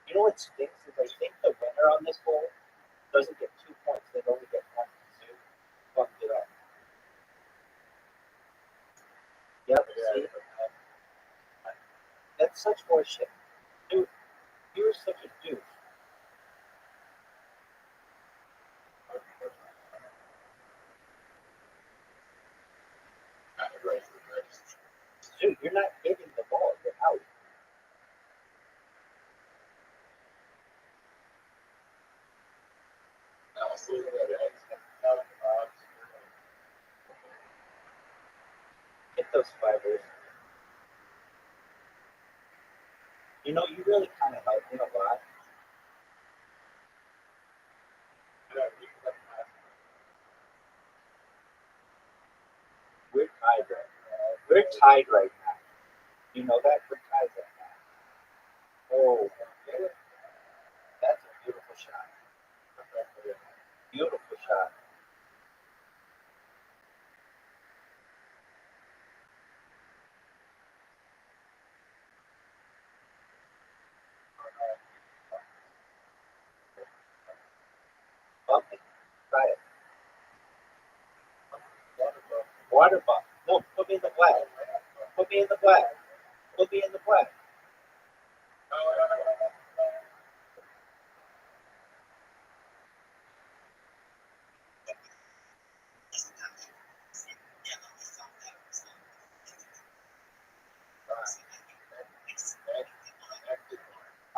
You know what stinks is I think the winner on this hole doesn't get 2 points. They only get 1. Zoo fucked it up. Yep. See? That's such horseshit. Dude, you're such a douche. Dude, you're not hitting the ball. You're out. Hit those fibers. You know, you really kind of helped me a lot. We're tied right now. We're tied right now. You know that? We're tied right now. Oh, that's a beautiful shot. Beautiful shot. Bumpy. Try it. Water bump. No, put me in the black. Put me in the black. Put me in the black.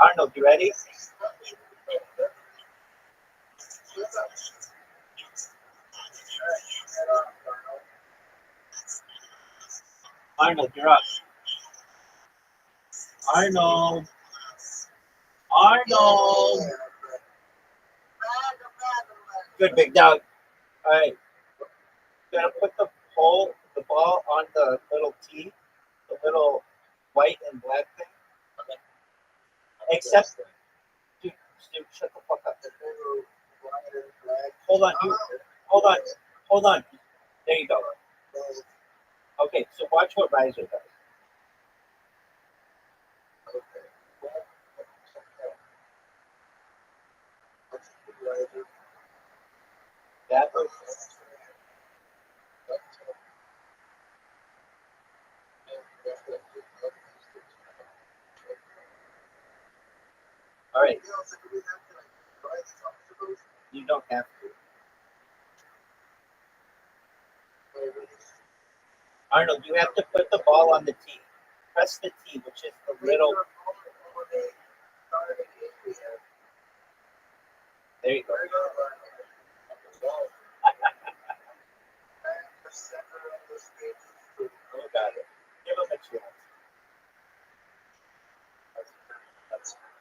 Arnold, you ready? Arnold, you're up. Arnold. Arnold. Good, big dog. All right. Gonna put the ball on the little tee, the little white and black thing. Except, dude, shut the fuck up. Hold on, dude. Hold on. There you go. Okay, so watch what Riser does. That was. All right. You don't have to. Arnold, you have to put the ball on the tee. Press the tee, which is the little. There you go. You got it. Give him a chance.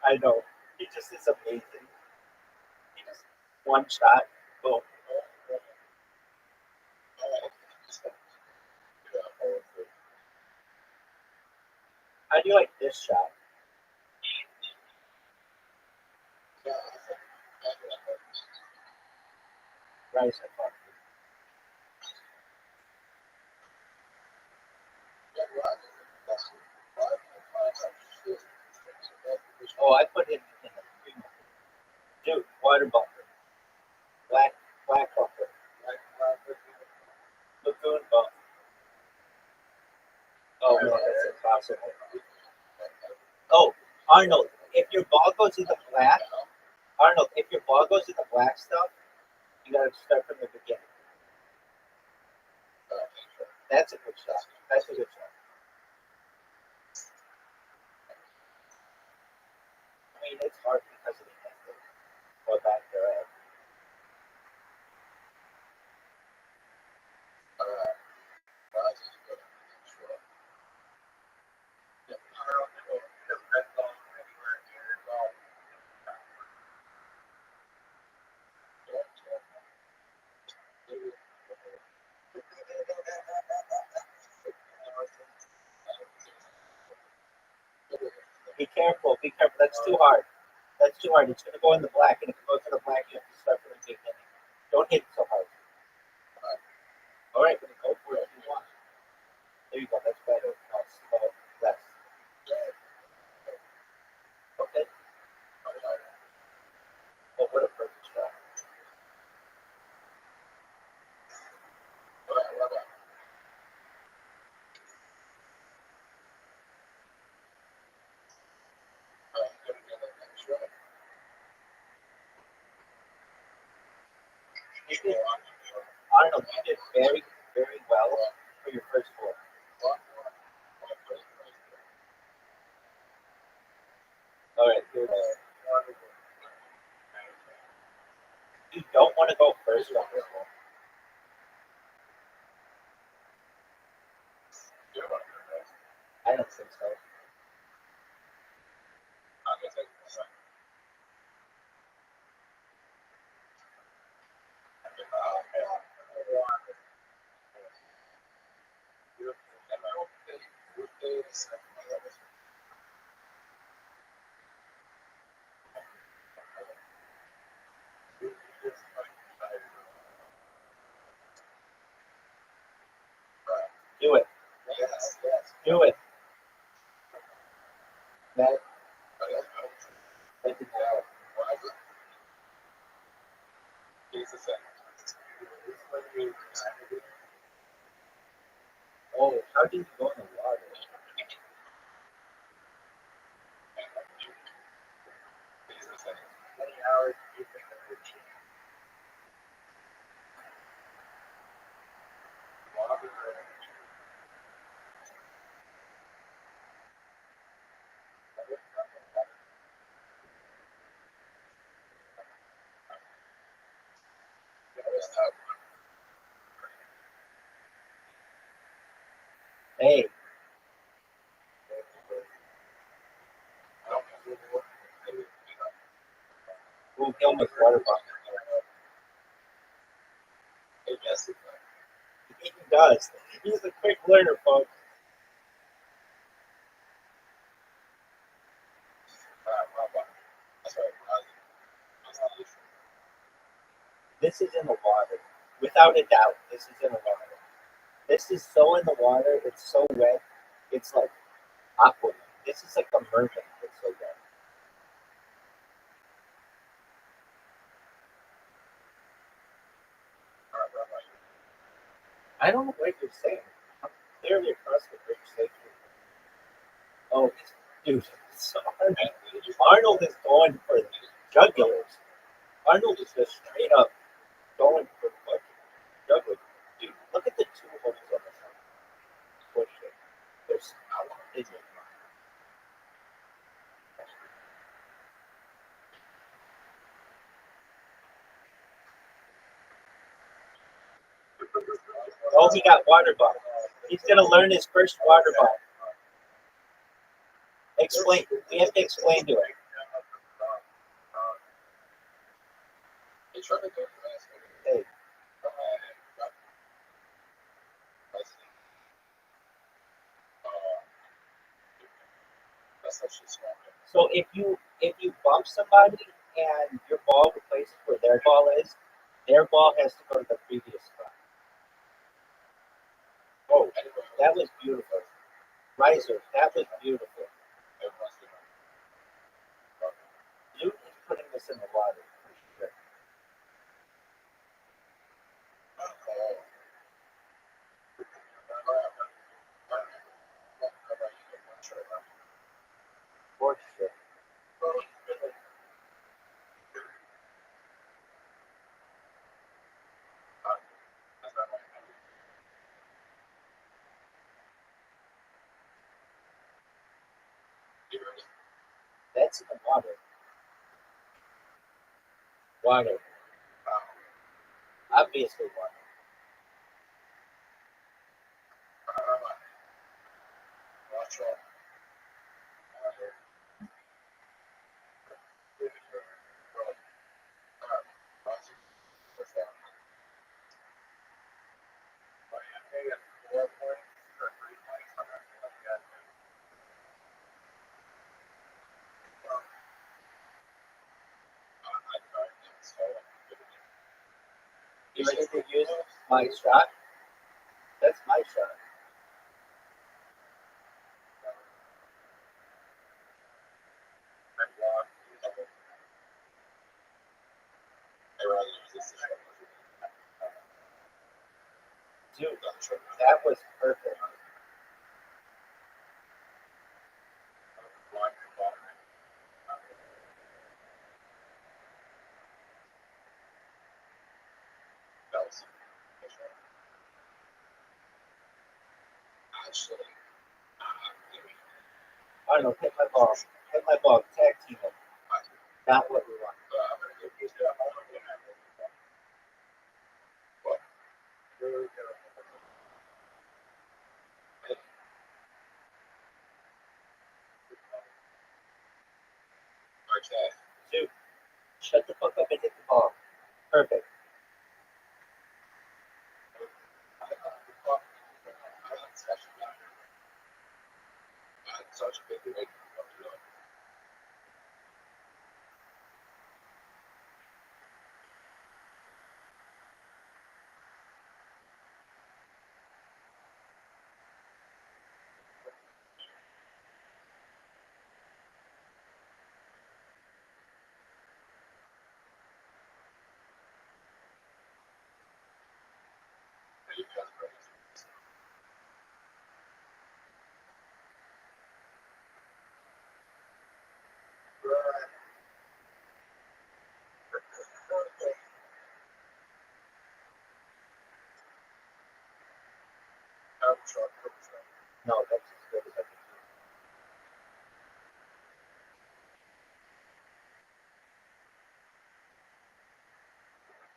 I know. He just is amazing. He just one shot. Boom. How do you like this shot? Riser. Oh, I put him in the dude, water buffer. Black buffer. Lagoon buffer. Oh no, that's impossible. Oh, Arnold, if your ball goes in the black, stuff, you gotta start from the beginning. That's a good shot. That's a good shot. I mean, it's hard because of the angle. Go back there. Be careful. That's too hard. It's gonna go in the black, and if it goes in the black, you have to start from the beginning. Don't hit it so hard. All right, go for it if you want. There you go. That's better. No, slow, less. Okay. Oh, what a perfect shot. Arnold, you did very, very well for your first four. All right, here it is. You don't want to go first on this one. I don't think so. Do it. Do it. That. Oh, how did you go in the water? Hey. We'll kill him with water bottle. He does. He's a quick learner, folks. This is in the water. Without a doubt, this is in the water. This is so in the water, it's so wet, it's like aqua. This is like a mermaid. It's so wet. I don't know what you're saying. I'm clearly across the bridge safely. Oh, dude, so Arnold is going for the jugulars. Arnold is just straight up going for fucking jugular. Dude, look at the two holes on the side. What shit? There's is it? Oh, he got water bottle. He's gonna learn his first water bottle. Explain. We have to explain to him. Hey. So if you bump somebody and your ball replaces where their ball is, their ball has to go to the previous spot. Oh, that was beautiful. Riser, that was beautiful. Luke is putting this in the water for sure. For sure. That's in the water. Water. Obviously water. You ready to use my shot? That's my shot. Dude, that was perfect. I don't know, hit my ball. Hit my ball. Tag team it. Not what we want. Dude, shut the fuck up and hit the ball. Perfect. No, that's as good as I can do.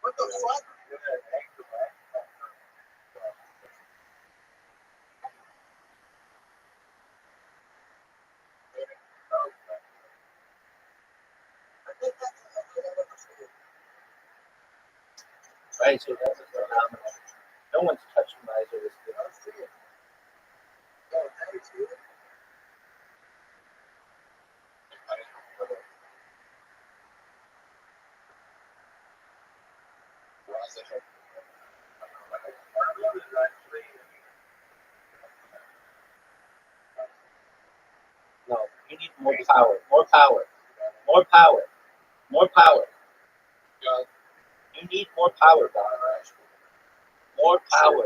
What the fuck? Riser, that was phenomenal. No one's touching Riser this good. need more power. More power. More power. More power. You need more power, Bob. More power.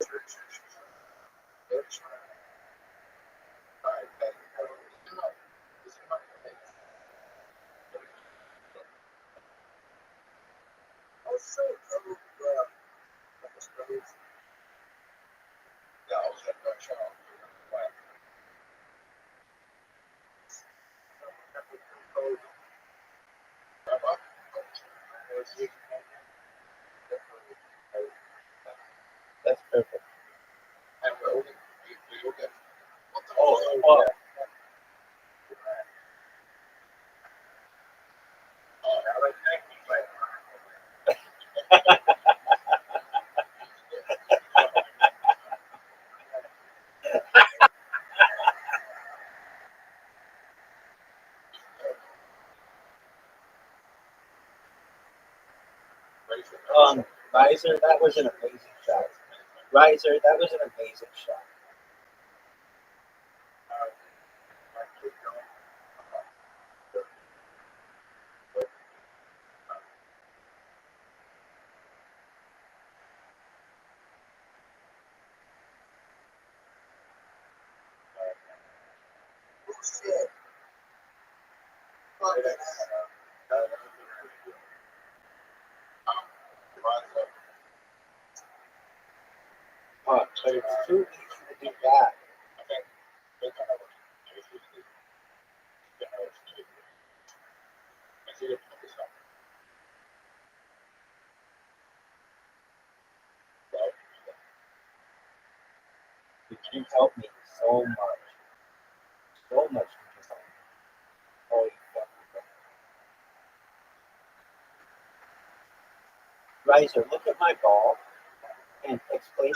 That's perfect. Oh, well. Riser, that was an amazing shot. Riser, that was an amazing shot. But it's too easy to do that. It can help me so much. So much. Holy fuck. Riser, look at my ball and explain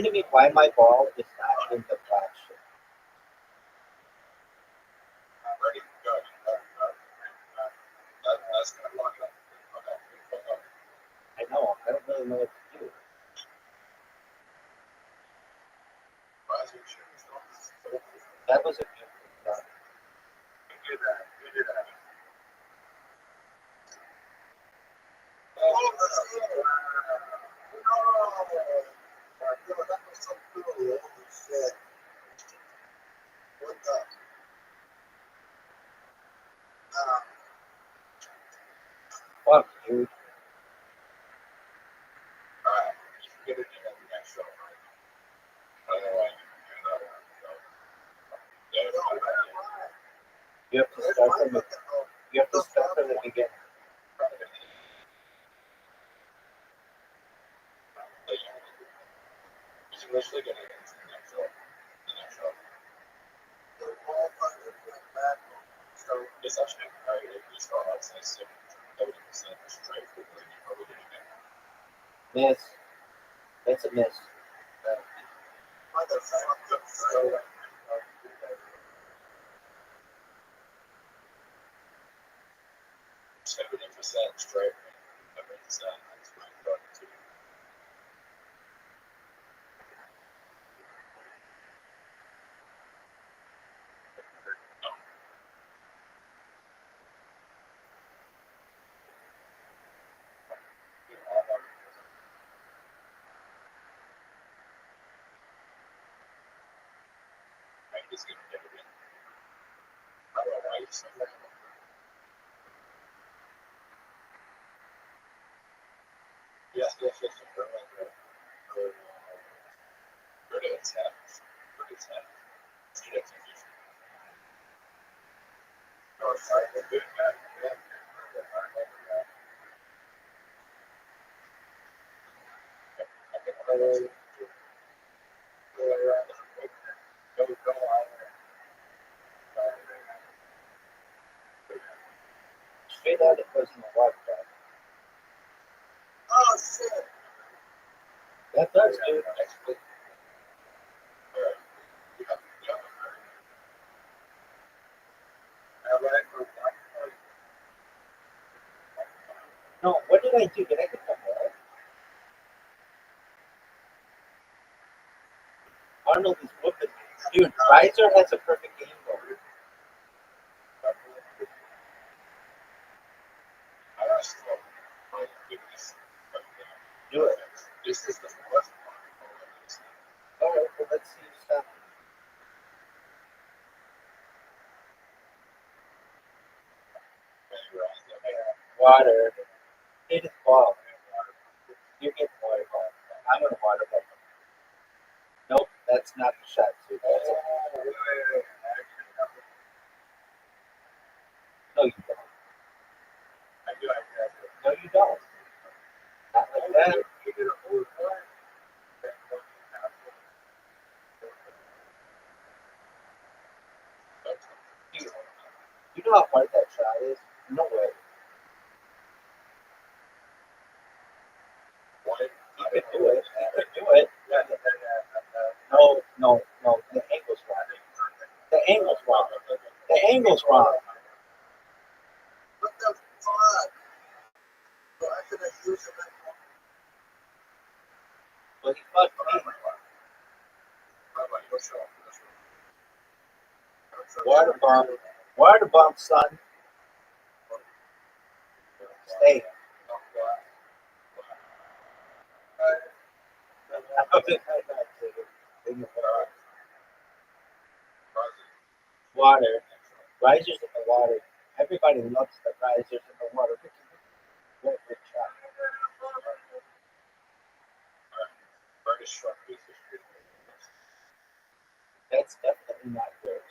to me why my ball is not in the black shit. I know, I don't really know what to do. That was a beautiful shot. Fuck, dude. You have to start from the beginning. Miss. That's a miss. 70% straight. Yes. Straight out, it goes in the water. Oh shit! That does, dude. No, what did I do? Did I get the ball? Arnold is whooping me. Dude, Riser has a perfect game goal. This is the first one. All right, well, let's see stuff. Water. It is ball. You're getting water ball. I'm gonna water ball. Nope, that's not the shot, too. That's it. No, you don't. No, you don't. Not like that. You know how hard that shot is? No way. You could do it. You could do it. No. The angle's wrong. The angle's wrong. The angle's wrong. What the fuck? Why should I use it? Well, he fucked me. Water bomb. Water bomb, son. Stay. Water. Risers in the water. Everybody loves the risers in the water. What a good shot. That's definitely not yours.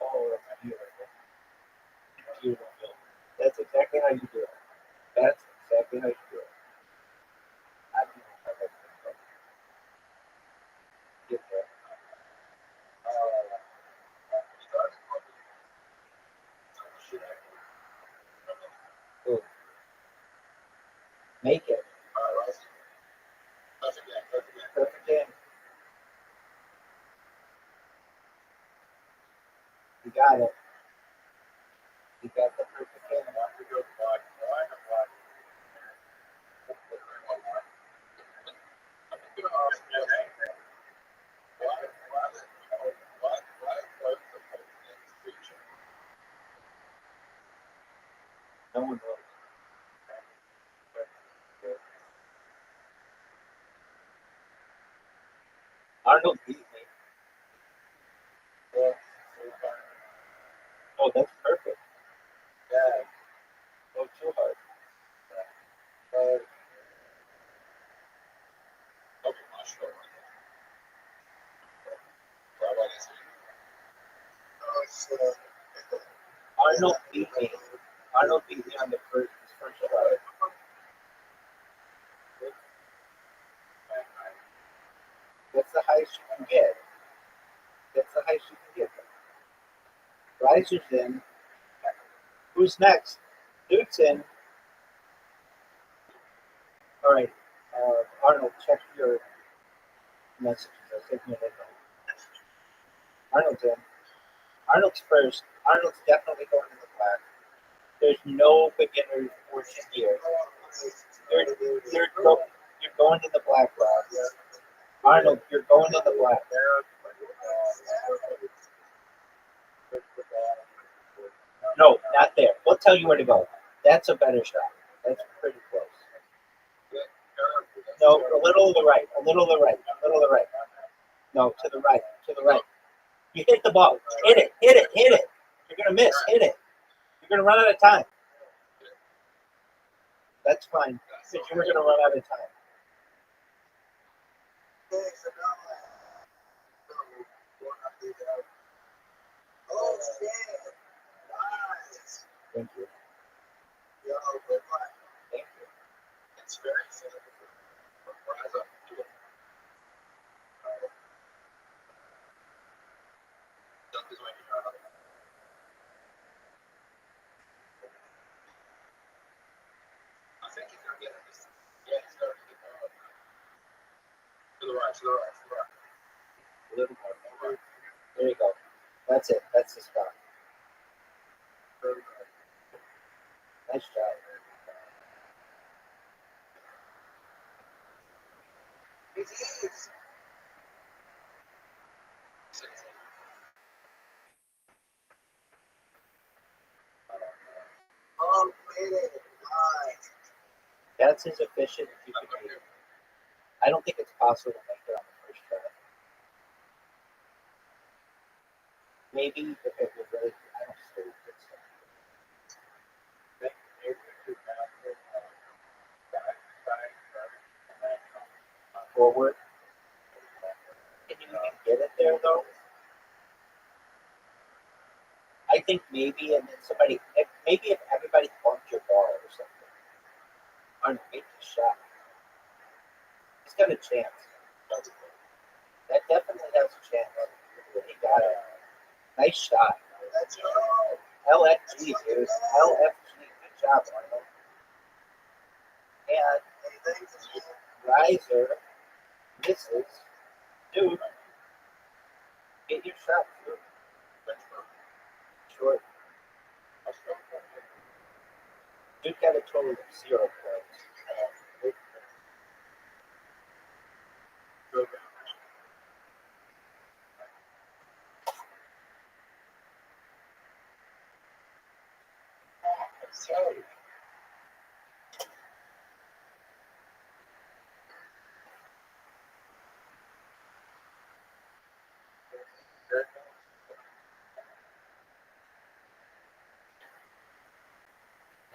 Oh, that's beautiful. Beautiful. That's exactly how you do it. That's exactly how you do it. I don't know how that's going to go. Get there. Good. Make it. Perfect game. You got it. You got the perfect game. No one knows. Arnold beat me. Yeah. Oh, that's perfect. Yeah. Go too hard. Arnold beat me. Arnold beat me on the first shot. That's the highest you can get. That's the highest you can get. Riser's in. Who's next? Dude's in. All right. Arnold, check your messages. I'll take me a minute. Arnold's in. Arnold's first. Arnold's definitely going in the black. There's no beginner portion here. You're going in the black, Rob. Arnold, you're going in the black. No, not there. We'll tell you where to go. That's a better shot. That's pretty close. No, a little to the right. A little to the right. A little to the right. No, to the right. To the right. You hit the ball. Hit it. Hit it. Hit it. You're going to miss. Hit it. You're going to run out of time. That's fine. Because you were going to run out of time. Oh, shit. Nice. Thank you. Yo, good luck. Thank you. It's very simple. I think he's gonna get it. Yeah, he's gonna get it. To the right, to the right, to the right. A little more. There you go. That's it. That's the spot. Nice job. It is. Oh, man. Nice. That's That's as efficient as you can be. I don't think it's possible to make it on the first try. Maybe if it was really, I don't know, forward. Can you even get it there though? I think maybe, and then somebody, maybe if everybody bumped your ball or something, on make the shot, he's got a chance. That definitely has a chance. He got it. Nice shot. LFG, dude. LFG. Good job, Arnold. And Riser misses. Dude, get your shot, dude. Short. Dude got a total of 0 points.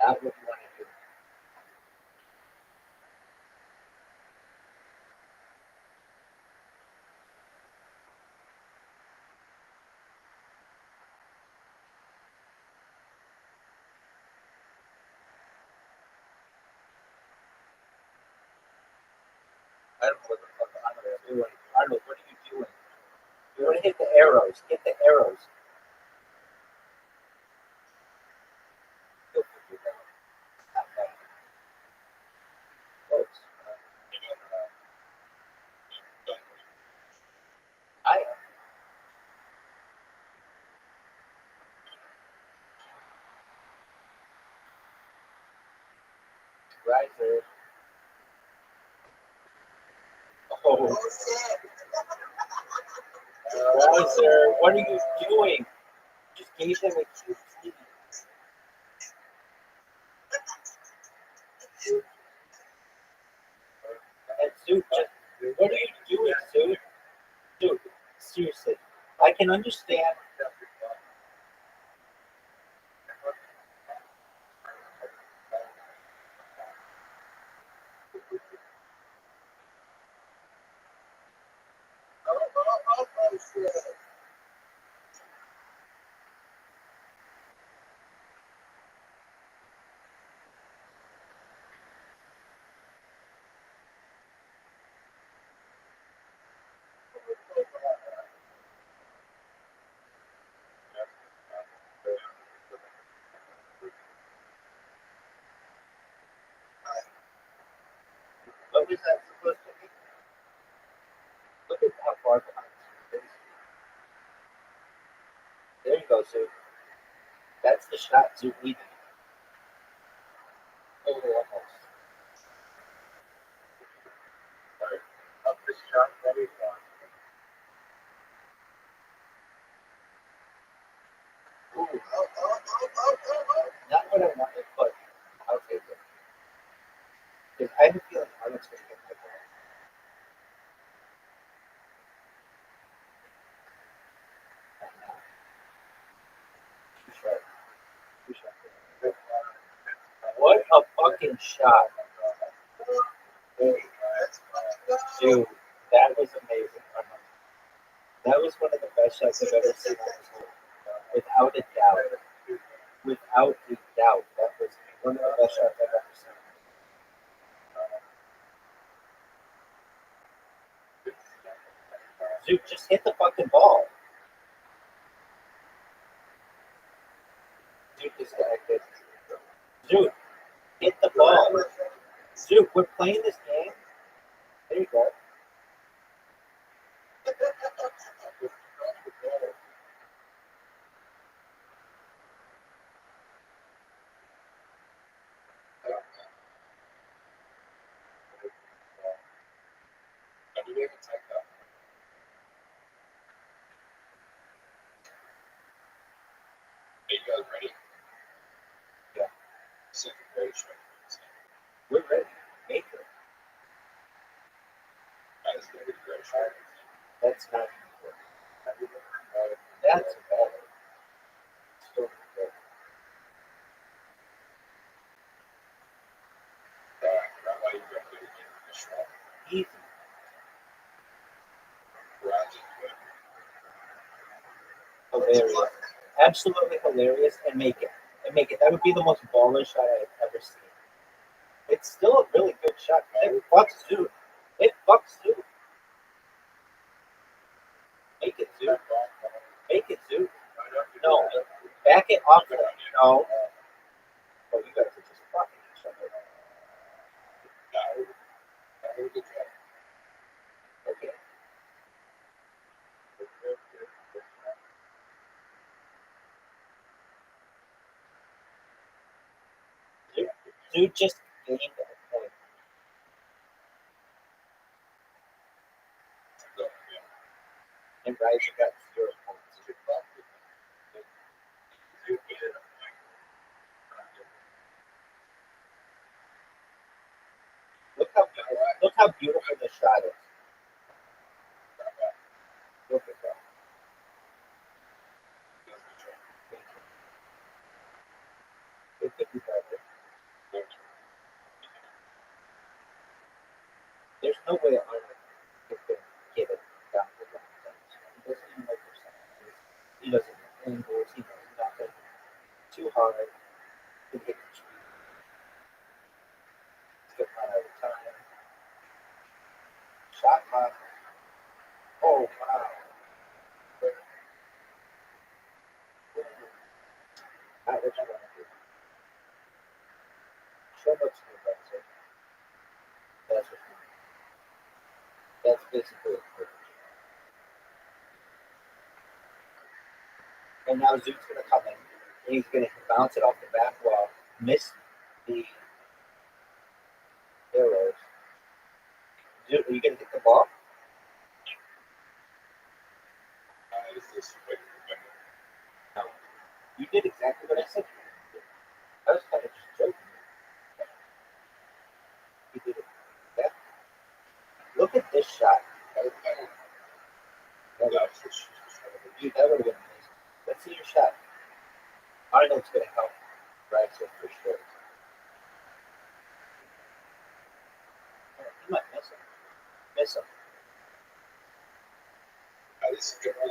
Not what you want to do. I don't know what the fuck Arnold's doing. Arnold, what are you doing? You want to hit the arrows. Hit the arrows. You'll figure it out. Not bad. Close. I am. Riser. Oh. Riser, what are you doing? Just gave him a QT. And Sue, just, what are you doing, Sue? Dude, seriously. I can understand. What was that supposed to be? Look at how far behind Sue is. There you go, Sue. That's the shot Sue needed. Oh, almost. Sorry. Up the shot, very far. Ooh. Not what I wanted, but I'll take it. Because I have a feeling Arnold's going to get the ball. What a fucking shot. Dude, that was amazing. That was one of the best shots I've ever seen on this court. Without a doubt. Without a doubt. That was one of the best shots I've ever seen. Dude, just hit the fucking ball. Dude, disconnected. Dude, hit the ball. Dude, we're playing this game. There you go. Are you guys ready? Yeah. Second grade. We're ready. It's not. That's better. Still good. Rabbi, you got to get the shop. Easy. Hilarious. Absolutely hilarious, and make it. And make it. That would be the most baller shot I've ever seen. It's still a really good shot. It fucks too. It fucks too. Make it too. Make it too. No. Back it off. No. Oh, you guys are just fucking each other. Okay. Dude just gained a point. And Ryder got 0 points. Look how beautiful the shot is. Look at that. It could be better. There's no way Arnold could get it down the line. He doesn't even know percentages. He doesn't know angles. He knows nothing. Too hard. He hit the tree. He's getting run out of time. Shot clock. Oh, wow. Not what you want to do. So much to the right. That's what you do. That's basically it. And now Zoot's going to come in, and he's going to bounce it off the back wall, miss the arrows. Zoot, are you going to get the ball? No. You did exactly what I said you were going to do. I was kind of just joking. You did it. Yeah. Look at this shot. That would have been amazing. Let's see your shot. I know it's going to help Bryson for sure. You might miss him. Miss him. This is good. Oh,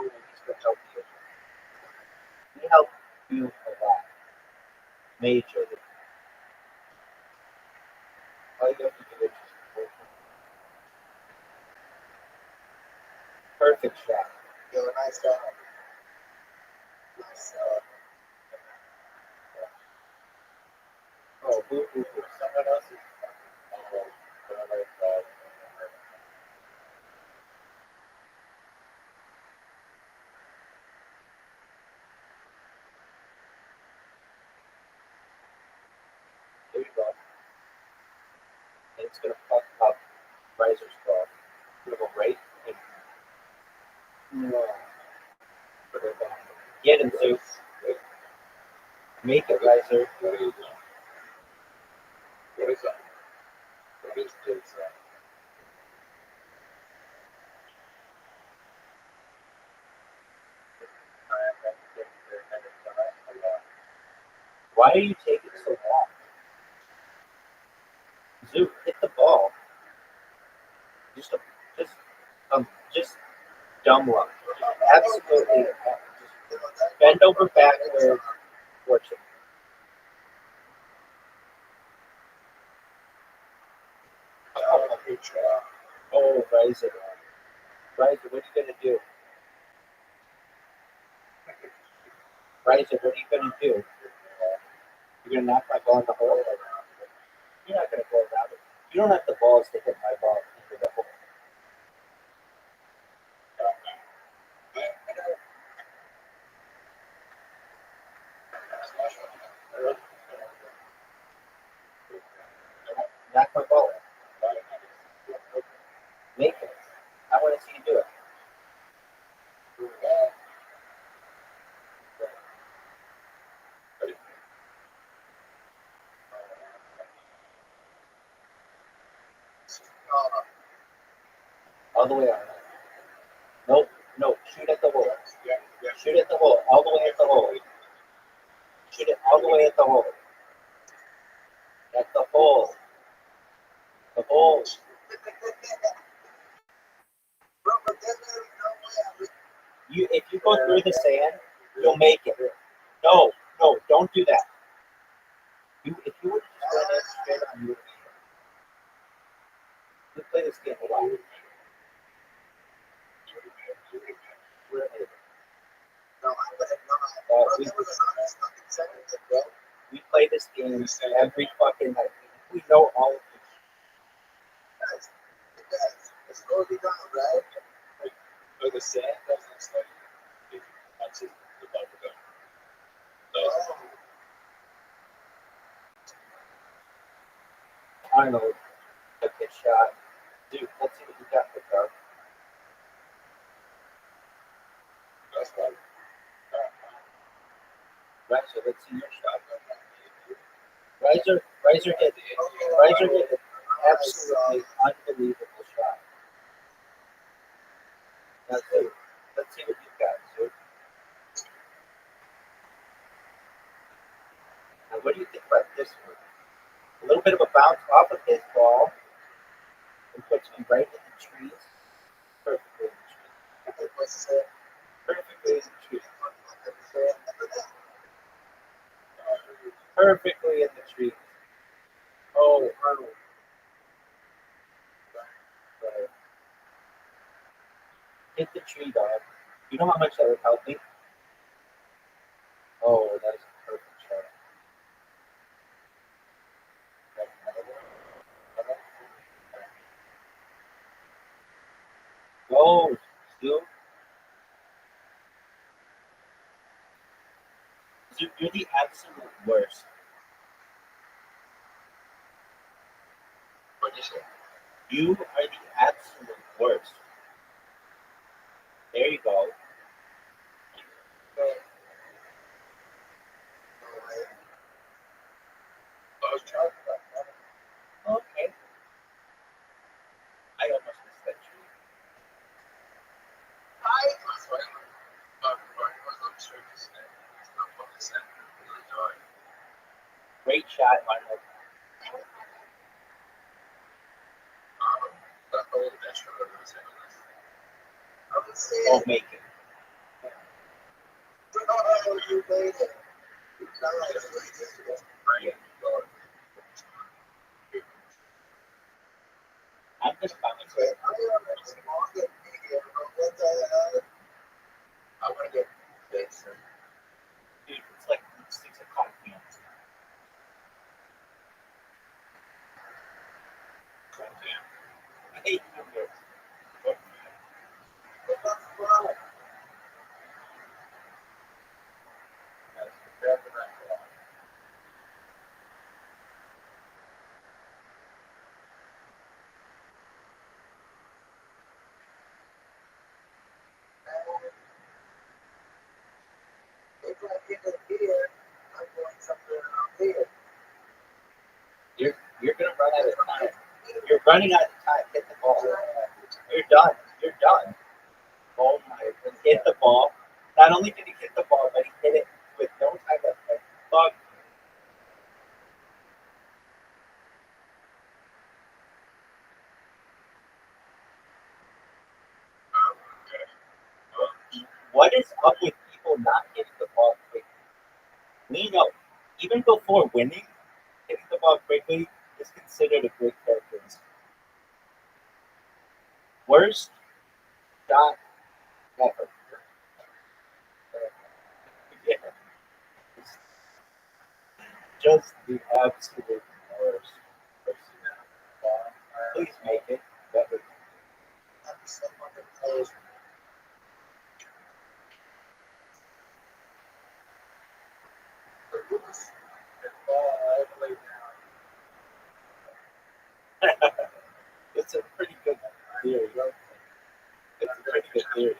he's going to help you. He helped you a lot. Majorly. All you have to do is just perfect shot. Nice job. Nice. Oh, boo, boo, boo. Someone else is. There you go. And it's going to fuck up Riser's ball. It's going to go right. And, get him, Zeus. Make it, Riser. What is that? What is this? Why are you taking so long? Zeus, hit the ball. Just dumb luck. Absolutely. Just bend over backward. Fortune. Oh, Riser. Riser, what are you going to do? Riser, what are you going to do? You're going to knock my ball in the hole? You're not going to go around it. You don't have the balls to hit my ball into the hole. Knock my ball in. Make it. I want to see you do it. All the way on. Nope, no, shoot at the hole. Shoot at the hole, all the way at the hole. Shoot it all the way at the hole. At the hole. The hole. If you go through the sand, you'll make it. No, don't do that. If you would just run it straight on, you would make it. We play this game a lot. We play this game every fucking night. We know all of it. It's slowly down, right? Like the sand doesn't like that's the buffer gun. I know. A pitch shot. Dude, let's see what you got for car. That's right. Riser, let's see your shot. Riser hit an absolutely unbelievable shot. Now, dude, let's see what you got, dude. Now, what do you think about this one? A little bit of a bounce off of his ball and puts me right in the trees. Perfectly in the trees. Perfectly in the trees. Perfectly in the trees. Oh, Arnold. Right. Hit the tree, dog. You know how much that would help me? Oh, that is a perfect shot. Go, still. You're the absolute worst. What do you say? You are the absolute worst. There you go. I was trying to Okay. I almost missed that tree. Great shot, Arnold. Oh, make it. You made it. I'm just coming to it. I want to get this. Dude, it's like 6 o'clock p.m. I hate numbers. If I get it here, I'm going somewhere around here. You're gonna run out of time. You're running out of time. Hit the ball. You're done. You're done. Oh my! Hit the ball. Not only did he hit the ball, but he hit it with no time left. Like, fuck. What is up with people not hitting the ball quickly? We know, even before winning, hitting the ball quickly is considered a great characteristic. Worst shot ever. Yeah. Just the absolute worst. Please make it. That would It's a pretty good theory. It's a pretty good theory.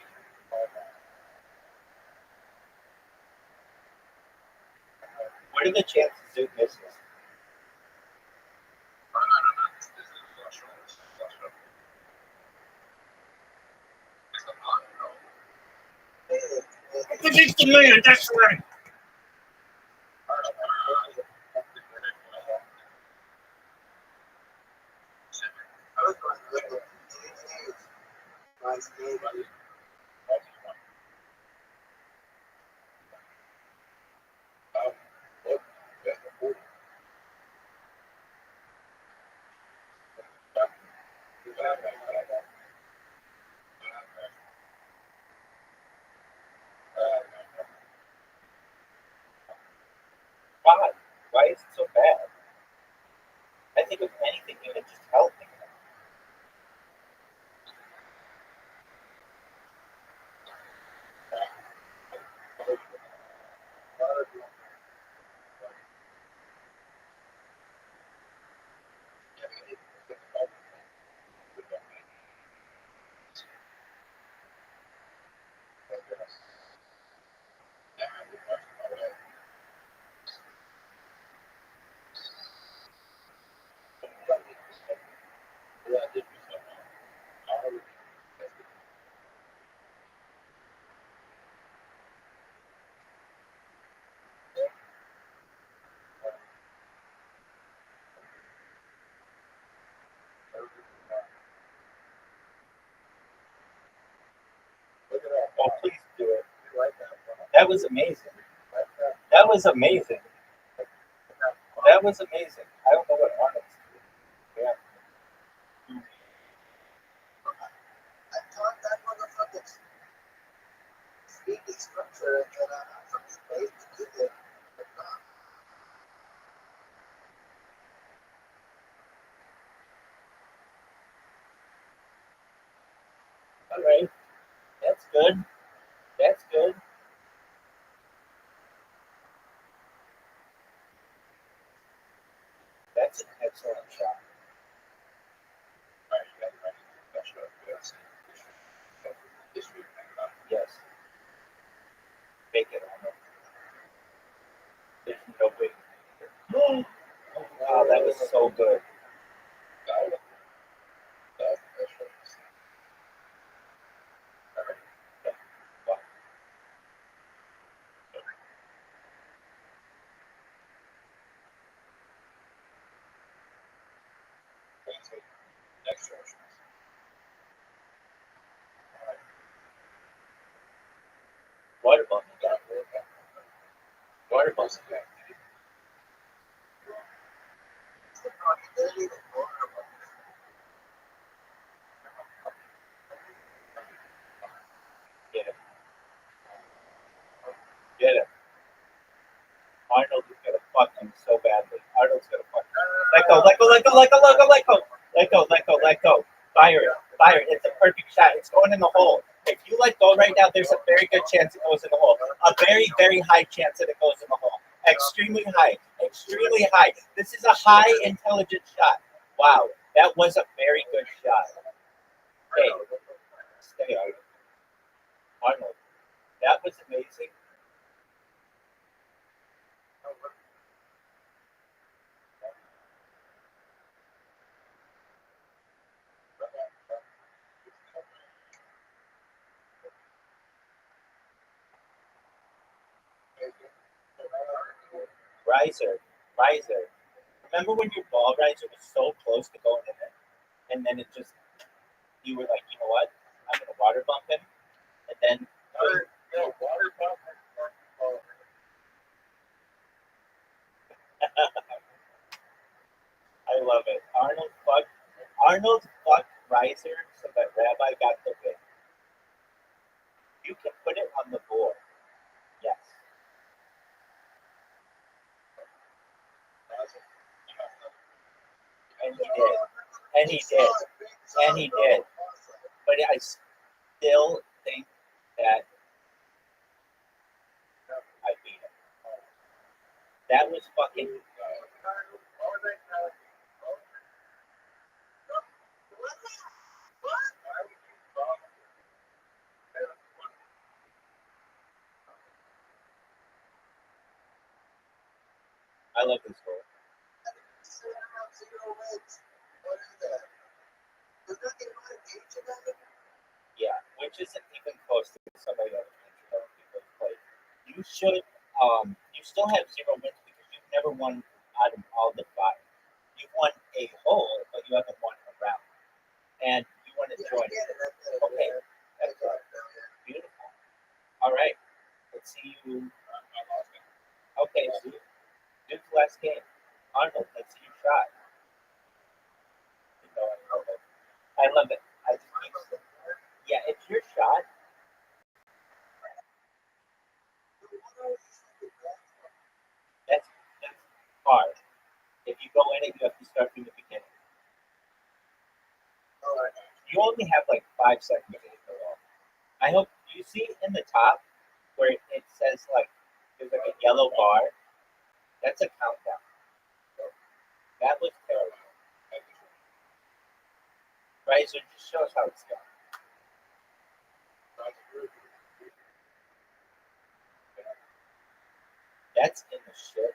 What are the chances Duke misses? Against the man, that's right. God, why is it so bad? I think if anything, you can just help me. Oh, please do it. That was amazing. That was amazing. That was amazing. I don't know what Arnold's doing. Yeah. I taught that motherfucker speaking structure and from his place to do it. All right. That's good. That's good. That's an excellent shot. Yes. Make it on it. There's no way. Wow, that was so good. Wow. Water bottle. Water bottle. It's the possibility that vulnerable. Get it. Get it. Arnold is gonna fuck him so badly. Arnold's gonna fuck him. Let go, let go, let go, let go, let go, let go. Let go, let go, let go. Fire it. Fire it. It's a perfect shot. It's going in the hole. If you let go right now, there's a very good chance it goes in the hole. A very, very high chance that it goes in the hole. Extremely high. Extremely high. This is a high intelligent shot. Wow. That was a very good shot. Hey, stay Arnold. Arnold. That was amazing. Riser. Riser. Remember when your ball riser was so close to going in it? And then it just, you were like, you know what? I'm going to water bump him. And then, I love it. Arnold fucked Riser so that Rabbi got the win. You can put it on the board. Yes. And he did. And he did. And he did. But I still think that I beat him. That was fucking. I love this goal. Yeah, which isn't even close to some of the other people played. you should. You still have 0 wins because you've never won out of all the 5. You've won a hole, but you haven't won a round. And you want to join. Okay, that's beautiful. All right, let's see you. Okay, so Duke's last game. Arnold, let's see your shot. I love it. I just keep, yeah, it's your shot. That's hard. If you go in it, you have to start from the beginning. You only have like 5 seconds to hit the wall. I hope you see in the top where it says like there's like a yellow bar. That's a countdown. That looks terrible. Right, so just show us how it's done. That's in the shit.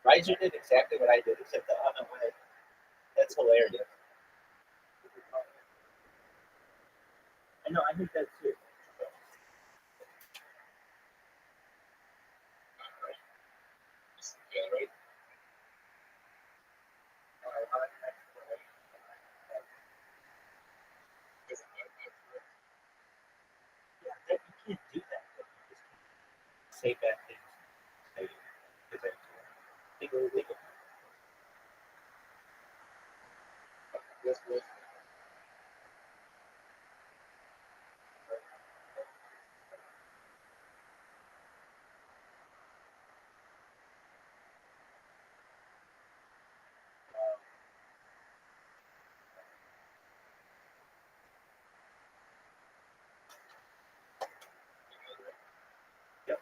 Riser did exactly what I did, except the other way. That's hilarious. I know, I think that's too. Yeah, that, you can't do that. You just can't say bad things. Legal. Yep.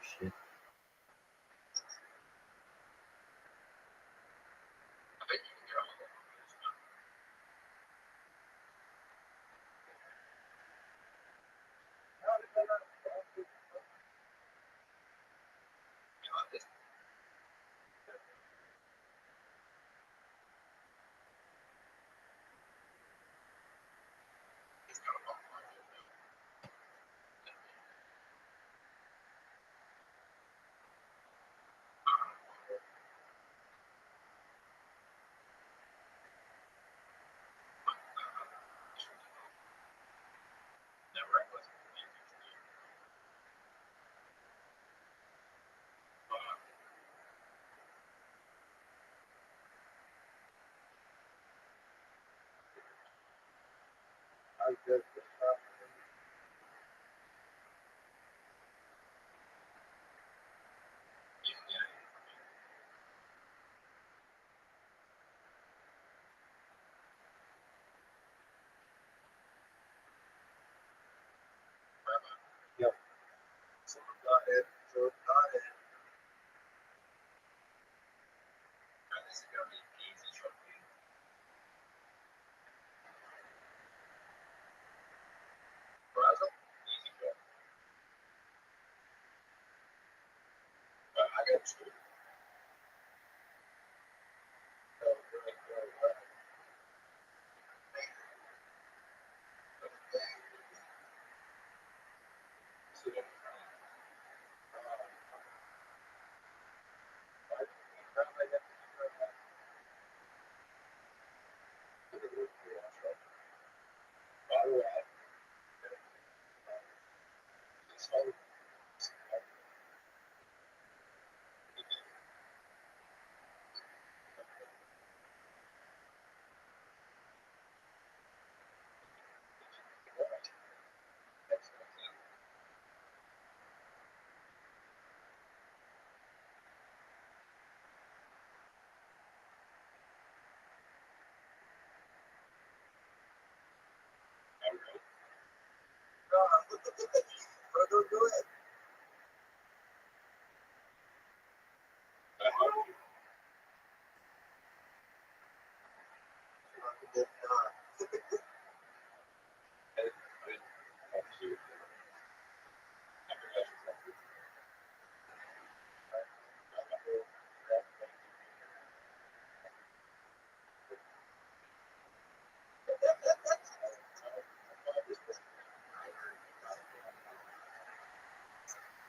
Shit. Yep.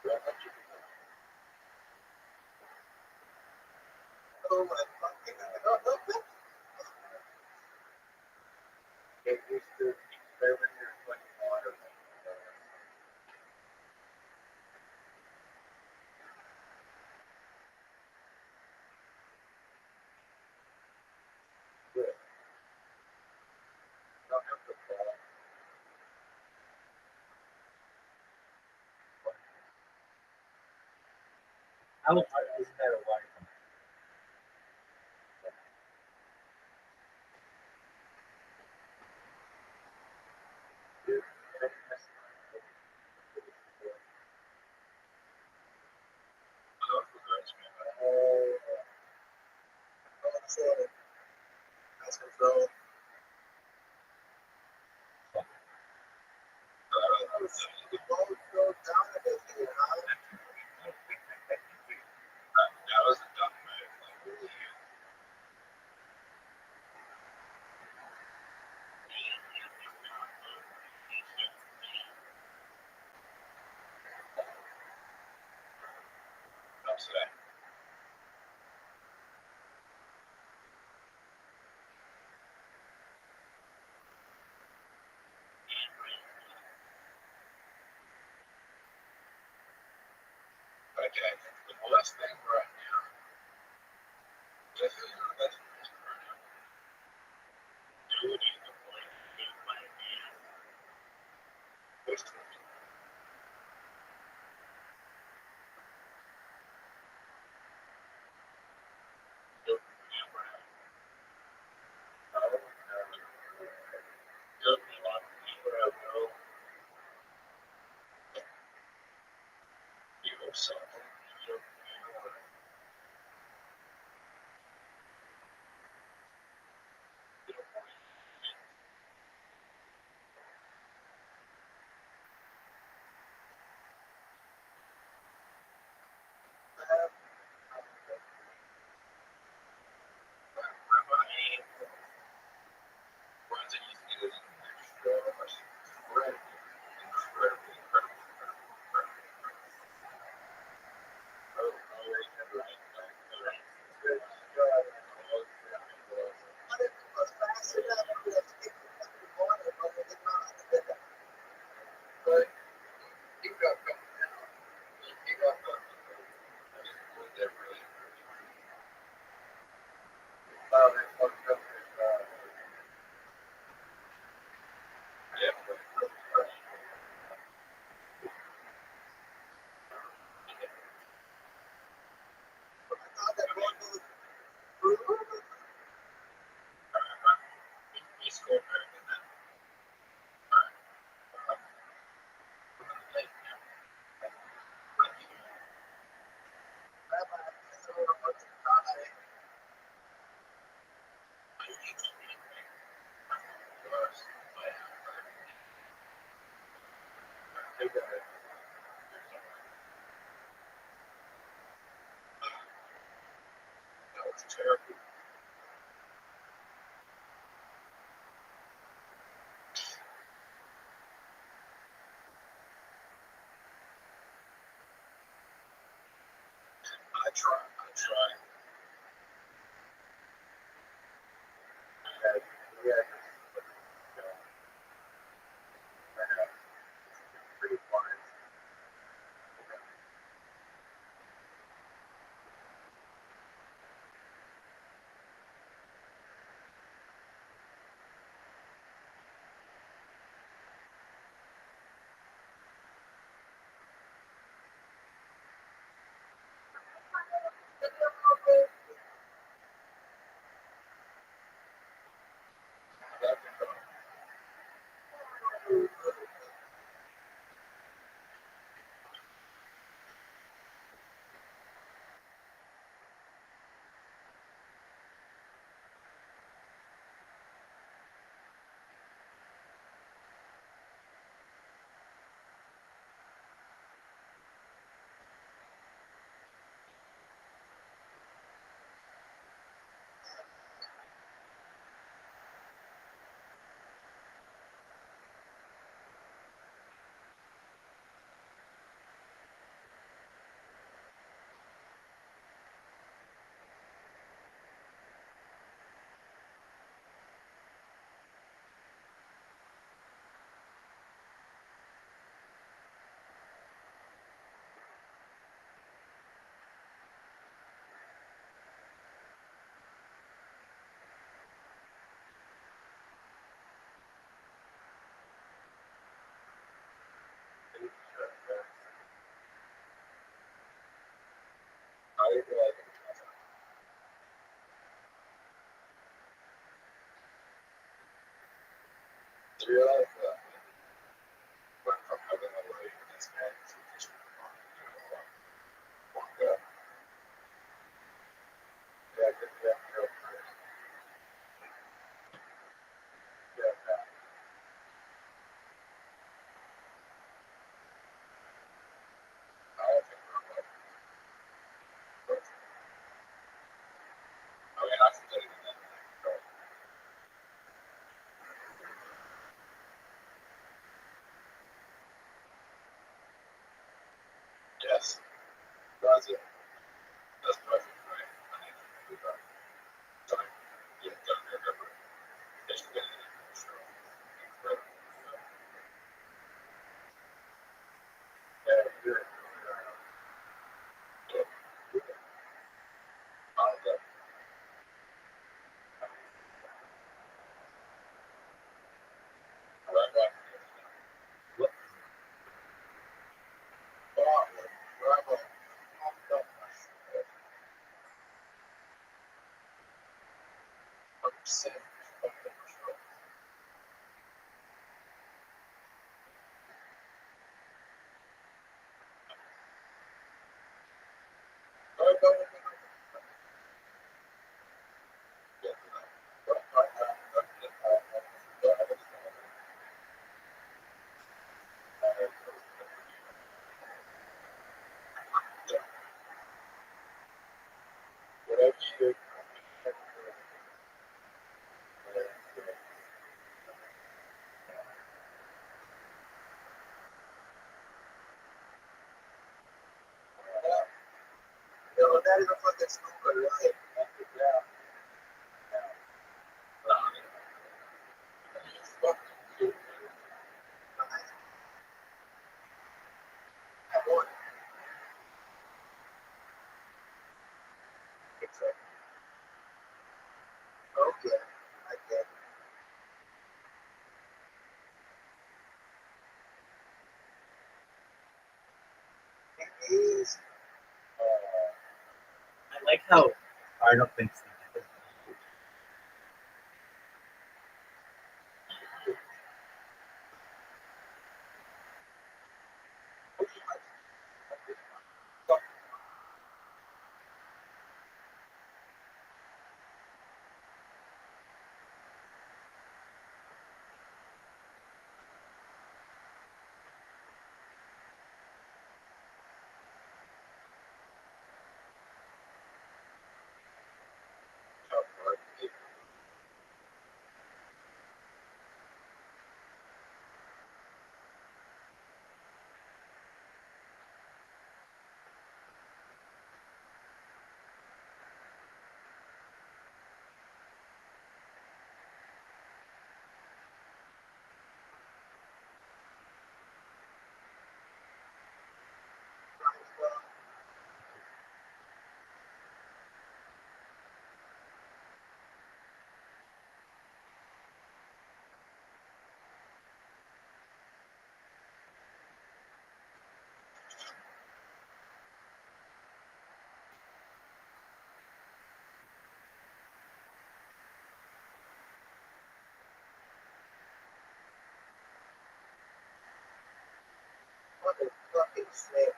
Oh my fucking Get used to experimenting with water. Good. Don't have to fall. How hard is that a water pump? Dude, that's control. The ball goes down a bit, you know? That was a dumb move. Like, really. Upset. Okay, the last thing right now. This is your best friend. Dude, the point is my man. This is your camera. Oh, you'll be on the you or something. You terrible. I try. Yeah, pretty fine. realize that went from having a life in this man to just walk up. Yeah, good, yeah, real quick. Yeah, yeah. I think we're like, I mean, I can get it in that thing. Yes, that's it. That's perfect, right? I need to do that. Sorry. Yeah, don't remember. Just get it in the show. Incredible. Yeah, good. Whatever you that is a fucking stupid, right? Yeah. Okay, I get it. It is. I like how Arnold thinks that. What the fucking shit?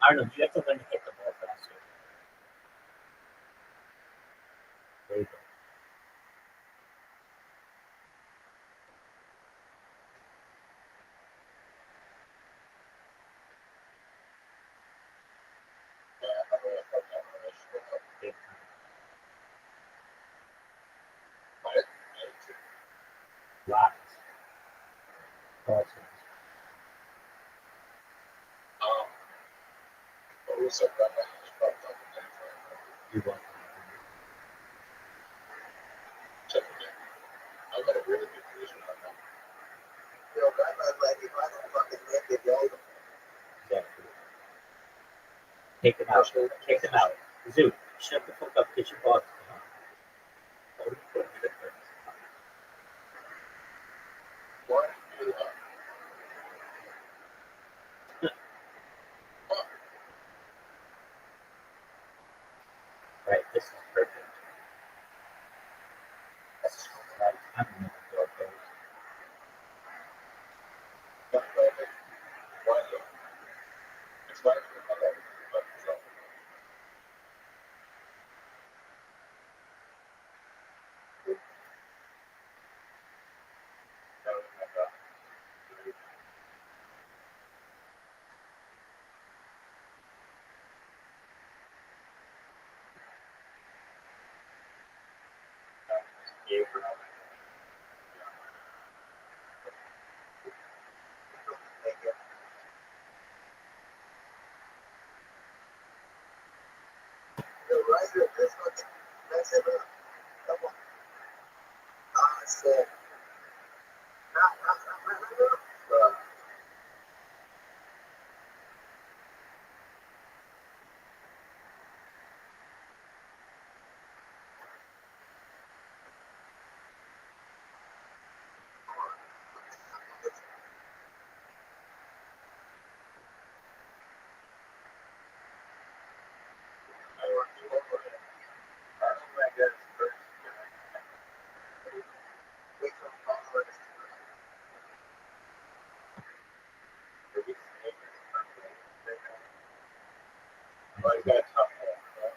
Arnold, you have to learn to hit the ball faster. There you go. Big time. Lies. Awesome. But also, Rabbi was fucked up in that time. You're welcome. Check it out. I got a really good position on that. You know, Rabbi's like, if I don't fucking make it, y'all don't. Exactly. Take them out. Take them out. Zoo, shut the fuck up. Get your boss. Why? Right, this is perfect. Right, I'm gonna go first. Why? It's like, The writer of this one, that's it. Come on. I said, not,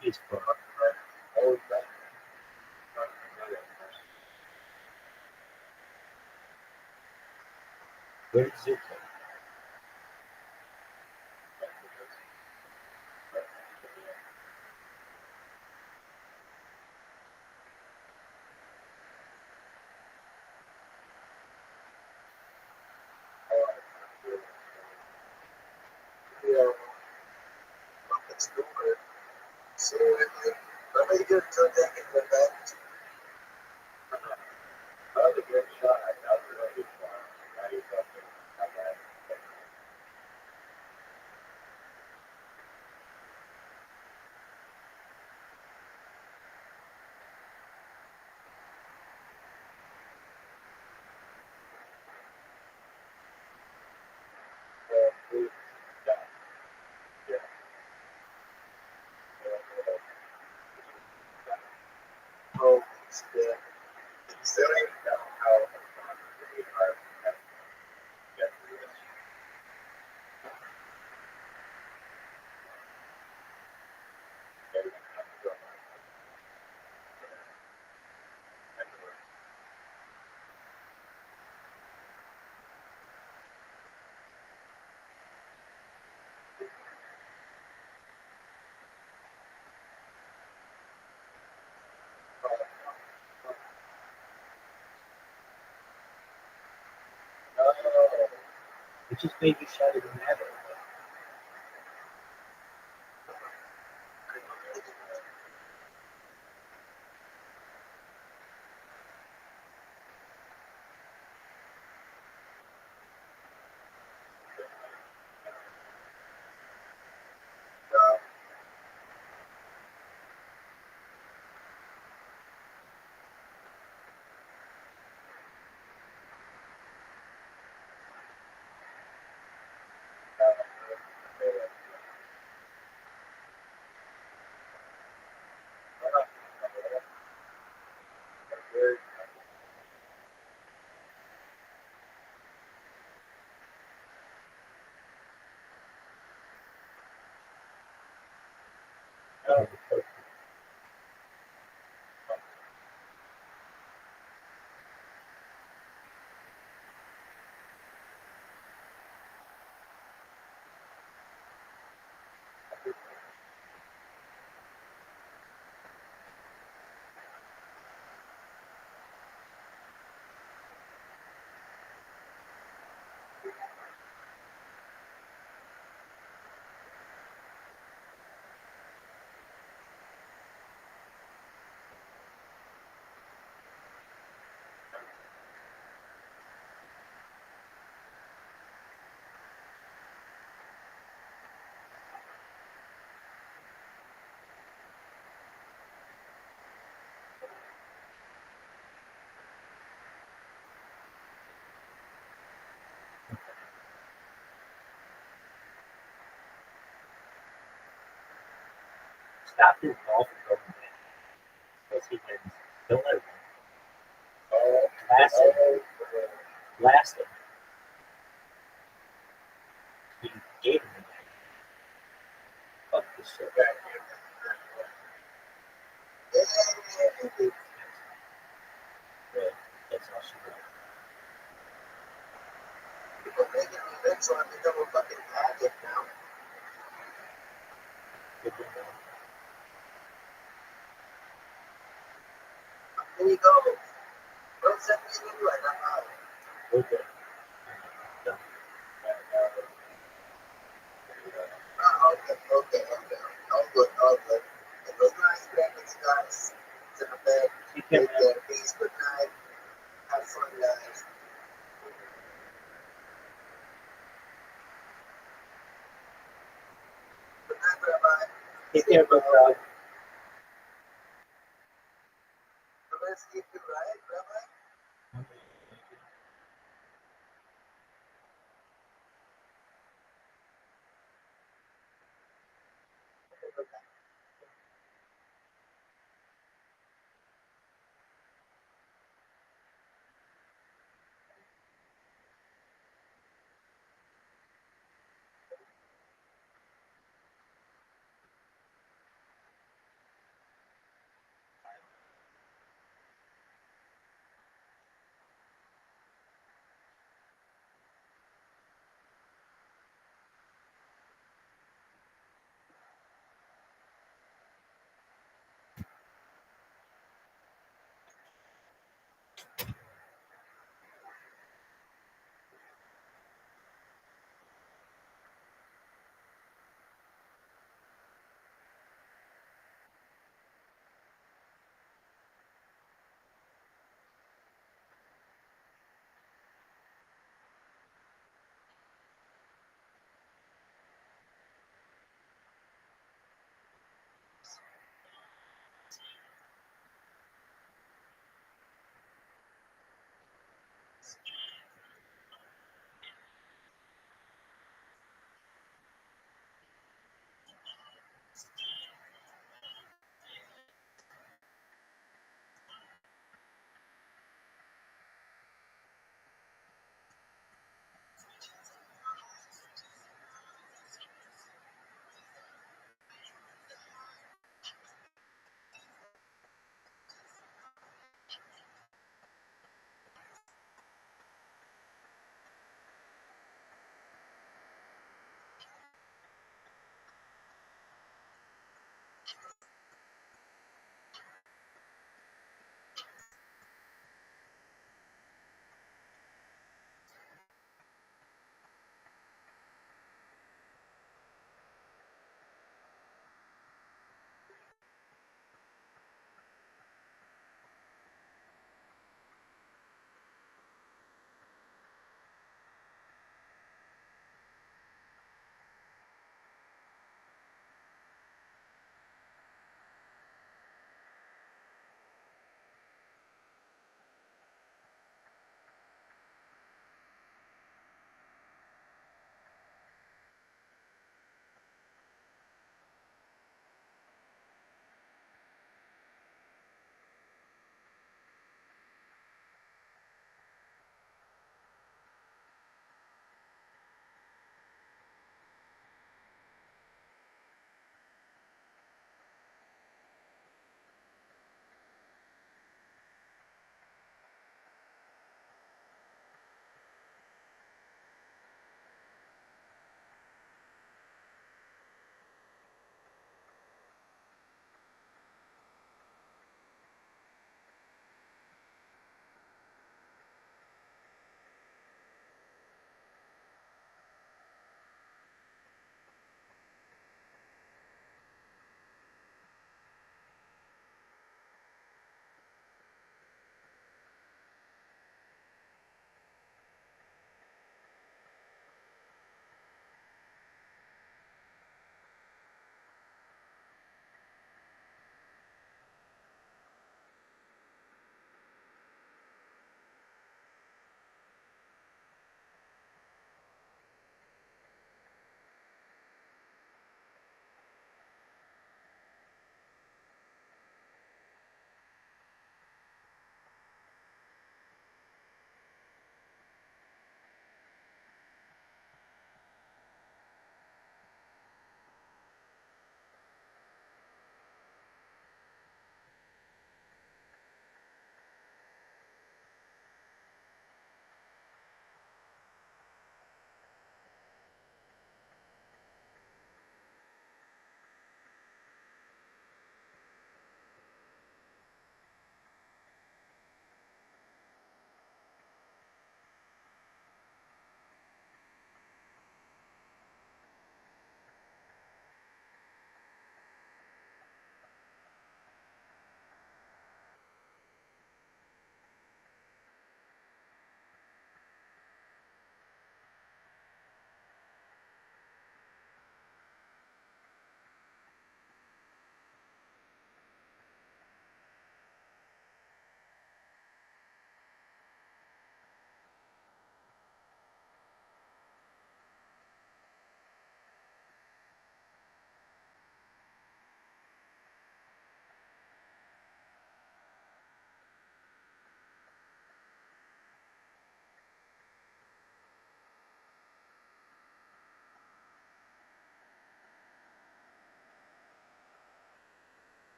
He's for where did Zoo go? fucking stupid. Seriously. Let me get to that and go back. that was a good shot. That was a really good shot. Now you're fucking. Oh, shit. Still ain't know how really hard to get through this. It just made you shut it in heaven. stopped his golf from going in because he wins Miller last him. He gave him the game. Fuck this shit. That's all she wrote. People making events on become a fucking addict now. Good to know. Here you go. Don't send me an invite. I'm out. Okay. Done. Okay. All good. It was nice spending you guys. It's in the bed. Take Take care, man. care. Peace. Good night. Have fun, guys. Good night, Rabbi. Take care, bro. The best sleep you, right, Rabbi?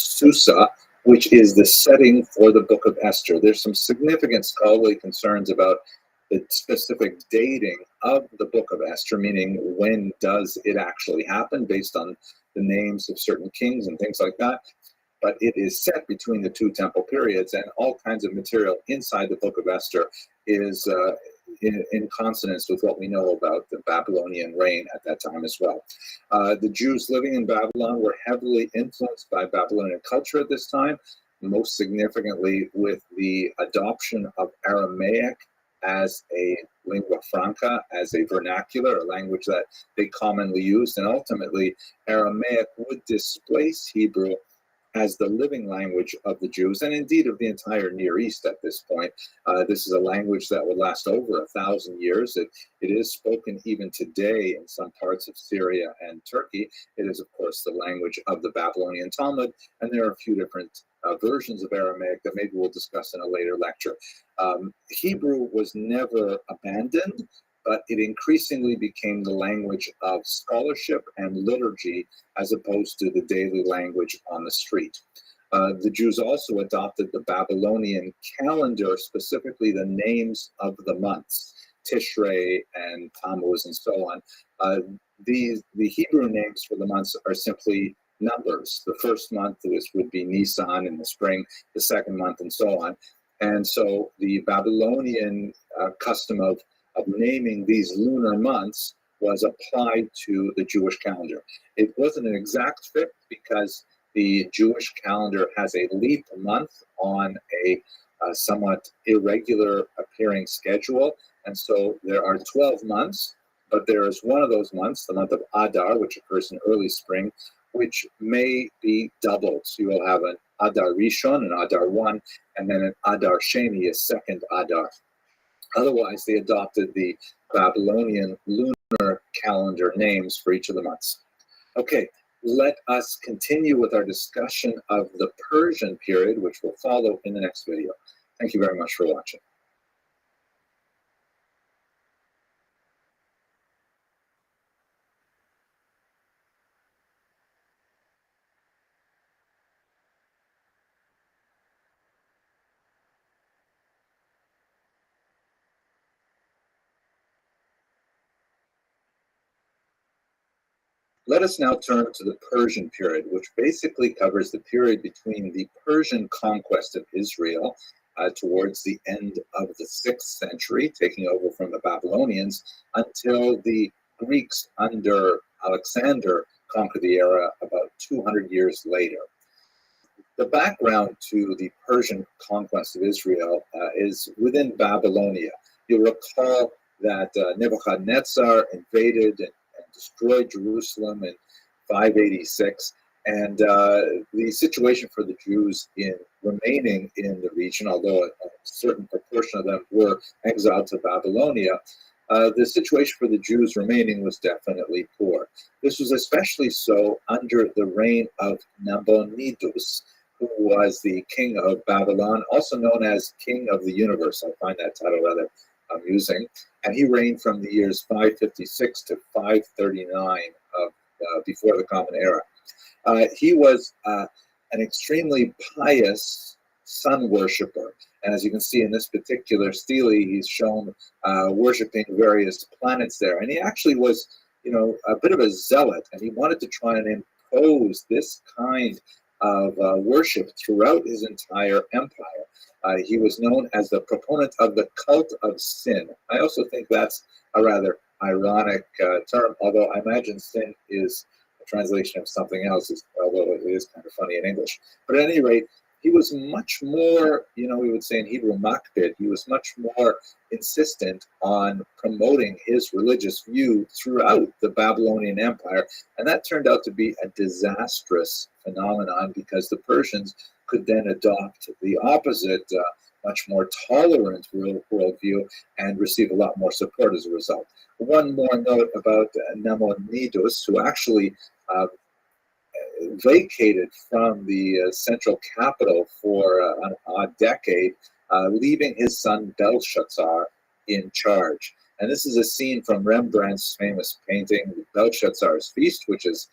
Susa, which is the setting for the Book of Esther. There's some significant scholarly concerns about the specific dating of the Book of Esther, meaning when does it actually happen based on the names of certain kings and things like that. But it is set between the two temple periods, and all kinds of material inside the Book of Esther is in consonance with what we know about the Babylonian reign at that time as well. The Jews living in Babylon were heavily influenced by Babylonian culture at this time, most significantly with the adoption of Aramaic as a lingua franca, as a vernacular, a language that they commonly used, and ultimately Aramaic would displace Hebrew as the living language of the Jews, and indeed of the entire Near East at this point. This is a language that would last over 1,000 years. It is spoken even today in some parts of Syria and Turkey. It is, of course, the language of the Babylonian Talmud, and there are a few different versions of Aramaic that maybe we'll discuss in a later lecture. Hebrew was never abandoned, but it increasingly became the language of scholarship and liturgy as opposed to the daily language on the street. The Jews also adopted the Babylonian calendar, specifically the names of the months, Tishrei and Tammuz and so on. The Hebrew names for the months are simply numbers. The first month would be Nisan in the spring, the second month, and so on. And so the Babylonian custom of naming these lunar months was applied to the Jewish calendar. It wasn't an exact fit because the Jewish calendar has a leap month on a somewhat irregular appearing schedule. And so there are 12 months, but there is one of those months, the month of Adar, which occurs in early spring, which may be doubled. So you will have an Adar Rishon, an Adar 1, and then an Adar Sheni, a second Adar. Otherwise, they adopted the Babylonian lunar calendar names for each of the months. Okay, let us continue with our discussion of the Persian period, which will follow in the next video. Thank you very much for watching. Let us now turn to the Persian period, which basically covers the period between the Persian conquest of Israel towards the end of the 6th century, taking over from the Babylonians, until the Greeks under Alexander conquered the era about 200 years later. The background to the Persian conquest of Israel is within Babylonia. You'll recall that Nebuchadnezzar invaded and destroyed Jerusalem in 586, and the situation for the Jews in remaining in the region, although a certain proportion of them were exiled to Babylonia, the situation for the Jews remaining was definitely poor. This was especially so under the reign of Nabonidus, who was the king of Babylon, also known as King of the Universe. I find that title rather amusing. And he reigned from the years 556 to 539 before the Common Era. He was an extremely pious sun worshiper. And as you can see in this particular stele, he's shown worshiping various planets there. And he actually was, a bit of a zealot, and he wanted to try and impose this kind of worship throughout his entire empire. He was known as the proponent of the cult of sin. I also think that's a rather ironic term, although I imagine sin is a translation of something else, although it is kind of funny in English. But at any rate, he was much more, we would say in Hebrew, makbid. He was much more insistent on promoting his religious view throughout the Babylonian Empire. And that turned out to be a disastrous phenomenon because the Persians could then adopt the opposite, much more tolerant worldview and receive a lot more support as a result. One more note about Nabonidus, who actually vacated from the central capital for an odd decade, leaving his son Belshazzar in charge. And this is a scene from Rembrandt's famous painting, Belshazzar's Feast, which is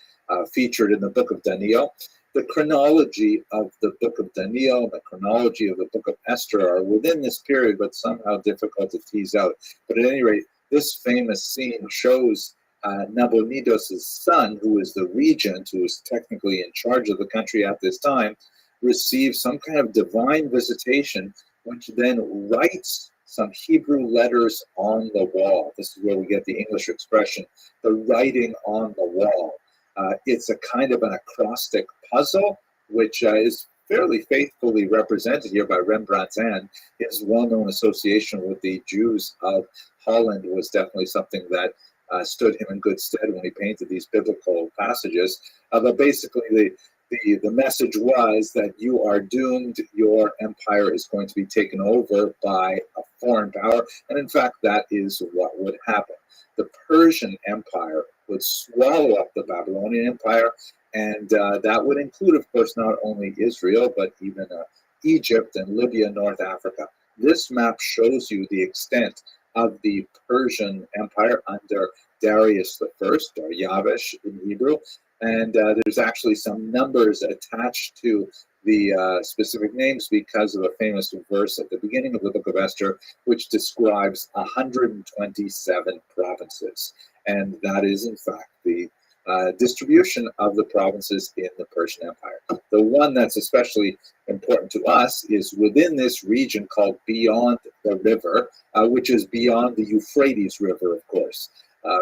featured in the Book of Daniel. the chronology of the book of Daniel and the chronology of the book of Esther are within this period, but somehow difficult to tease out. But at any rate, this famous scene shows Nabonidus' son, who is the regent, who is technically in charge of the country at this time, receives some kind of divine visitation, which then writes some Hebrew letters on the wall. This is where we get the English expression, the writing on the wall. It's a kind of an acrostic puzzle, which is fairly faithfully represented here by Rembrandt's hand. His well-known association with the Jews of Holland was definitely something that stood him in good stead when he painted these biblical passages. But basically, the message was that you are doomed, your empire is going to be taken over by a foreign power, and in fact, that is what would happen. The Persian Empire would swallow up the Babylonian Empire, and that would include, of course, not only Israel, but even Egypt and Libya, North Africa. This map shows you the extent of the Persian Empire under Darius I, or Yavesh in Hebrew, and there's actually some numbers attached to the specific names because of a famous verse at the beginning of the book of Esther, which describes 127 provinces. And that is, in fact, the distribution of the provinces in the Persian Empire. The one that's especially important to us is within this region called Beyond the River, which is beyond the Euphrates River, of course.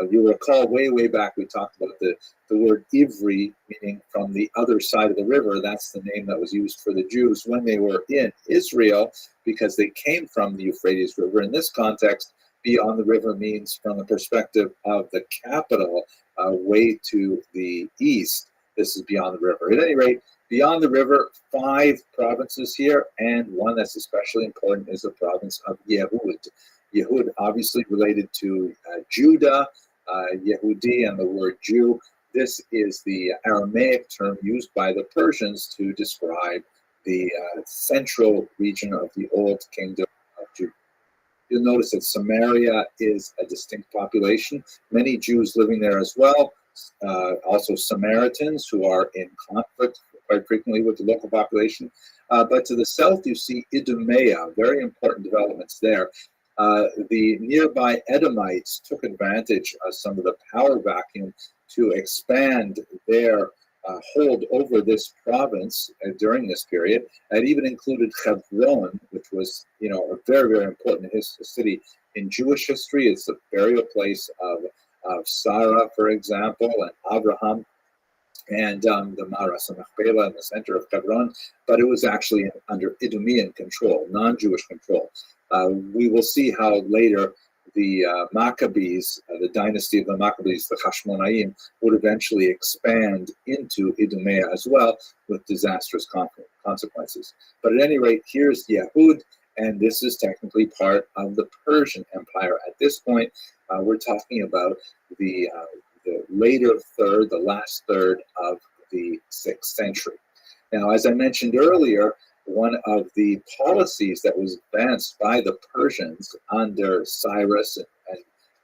You'll recall way back we talked about the word Ivri, meaning from the other side of the river. That's the name that was used for the Jews when they were in Israel, because they came from the Euphrates River. In this context, beyond the river means from the perspective of the capital, way to the east. This is beyond the river. At any rate, beyond the river, 5 provinces here, and one that's especially important is the province of Yehud. Yehud, obviously related to Judah, Yehudi, and the word Jew. This is the Aramaic term used by the Persians to describe the central region of the Old Kingdom of Judah. You'll notice that Samaria is a distinct population. Many Jews living there as well. Also Samaritans who are in conflict quite frequently with the local population. But to the south, you see Idumea, very important developments there. The nearby Edomites took advantage of some of the power vacuum to expand their hold over this province during this period. It even included Hebron, which was, a very important city in Jewish history. It's the burial place of Sarah, for example, and Abraham, and the Maras and Machpelah in the center of Hebron, but it was actually under Idumean control, non-Jewish control. We will see how later the Maccabees, the dynasty of the Maccabees, the Hashmonaim, would eventually expand into Idumea as well, with disastrous consequences. But at any rate, here's Yehud, and this is technically part of the Persian Empire. At this point, we're talking about the later third, the last third of the 6th century. Now, as I mentioned earlier, one of the policies that was advanced by the Persians under Cyrus and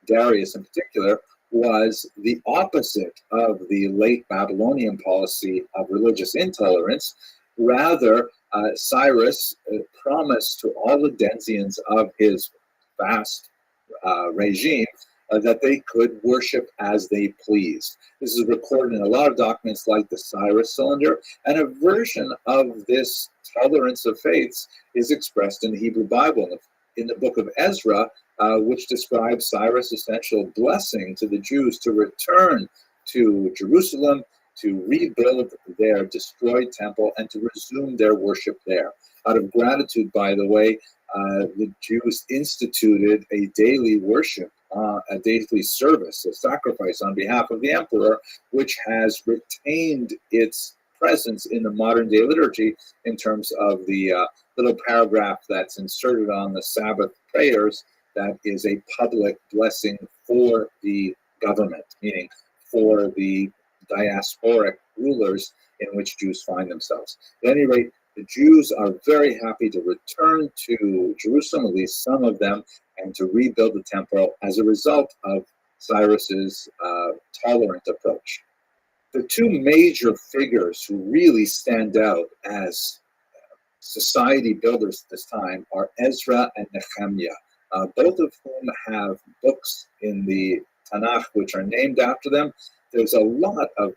Darius in particular was the opposite of the late Babylonian policy of religious intolerance. Rather, Cyrus promised to all the denizens of his vast regime that they could worship as they pleased. This is recorded in a lot of documents like the Cyrus Cylinder, and a version of this tolerance of faiths is expressed in the Hebrew Bible, in the book of Ezra, which describes Cyrus' essential blessing to the Jews to return to Jerusalem, to rebuild their destroyed temple, and to resume their worship there. Out of gratitude, by the way, the Jews instituted a daily worship, a daily service, a sacrifice on behalf of the emperor, which has retained its presence in the modern day liturgy in terms of the little paragraph that's inserted on the Sabbath prayers that is a public blessing for the government, meaning for the diasporic rulers in which Jews find themselves. At any rate, the Jews are very happy to return to Jerusalem, at least some of them, and to rebuild the temple as a result of Cyrus's tolerant approach. The two major figures who really stand out as society builders at this time are Ezra and Nehemiah, both of whom have books in the Tanakh which are named after them. There's a lot of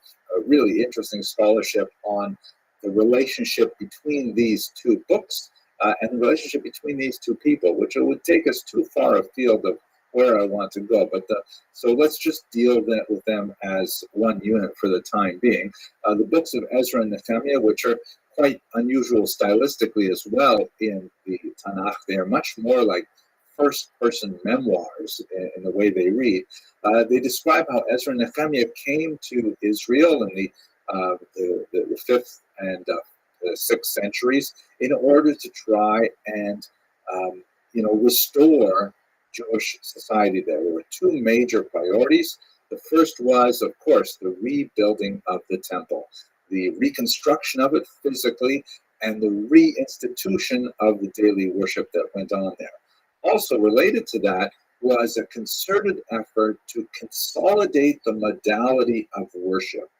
really interesting scholarship on the relationship between these two books and the relationship between these two people, which it would take us too far afield of where I want to go. But so let's just deal with them as one unit for the time being. The books of Ezra and Nehemiah, which are quite unusual stylistically as well in the Tanakh, they are much more like first-person memoirs in the way they read. They describe how Ezra and Nehemiah came to Israel in the 5th and the 6th centuries in order to try and restore Jewish society there. There were two major priorities. The first was, of course, the rebuilding of the temple, the reconstruction of it physically, and the reinstitution of the daily worship that went on there. Also related to that was a concerted effort to consolidate the modality of worship,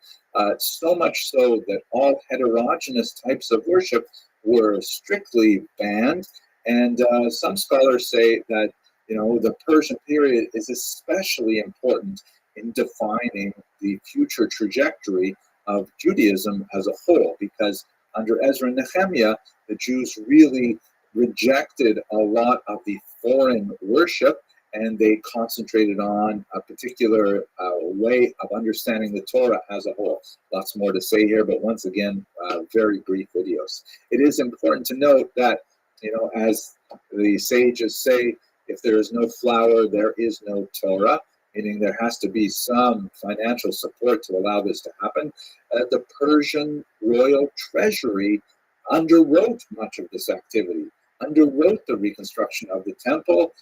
so much so that all heterogeneous types of worship were strictly banned. And some scholars say that the Persian period is especially important in defining the future trajectory of Judaism as a whole, because under Ezra and Nehemiah, the Jews really rejected a lot of the foreign worship, and they concentrated on a particular way of understanding the Torah as a whole. Lots more to say here, but once again, very brief videos. It is important to note that, as the sages say, if there is no flour, there is no Torah, meaning there has to be some financial support to allow this to happen. The Persian royal treasury underwrote much of this activity, underwrote the reconstruction of the temple,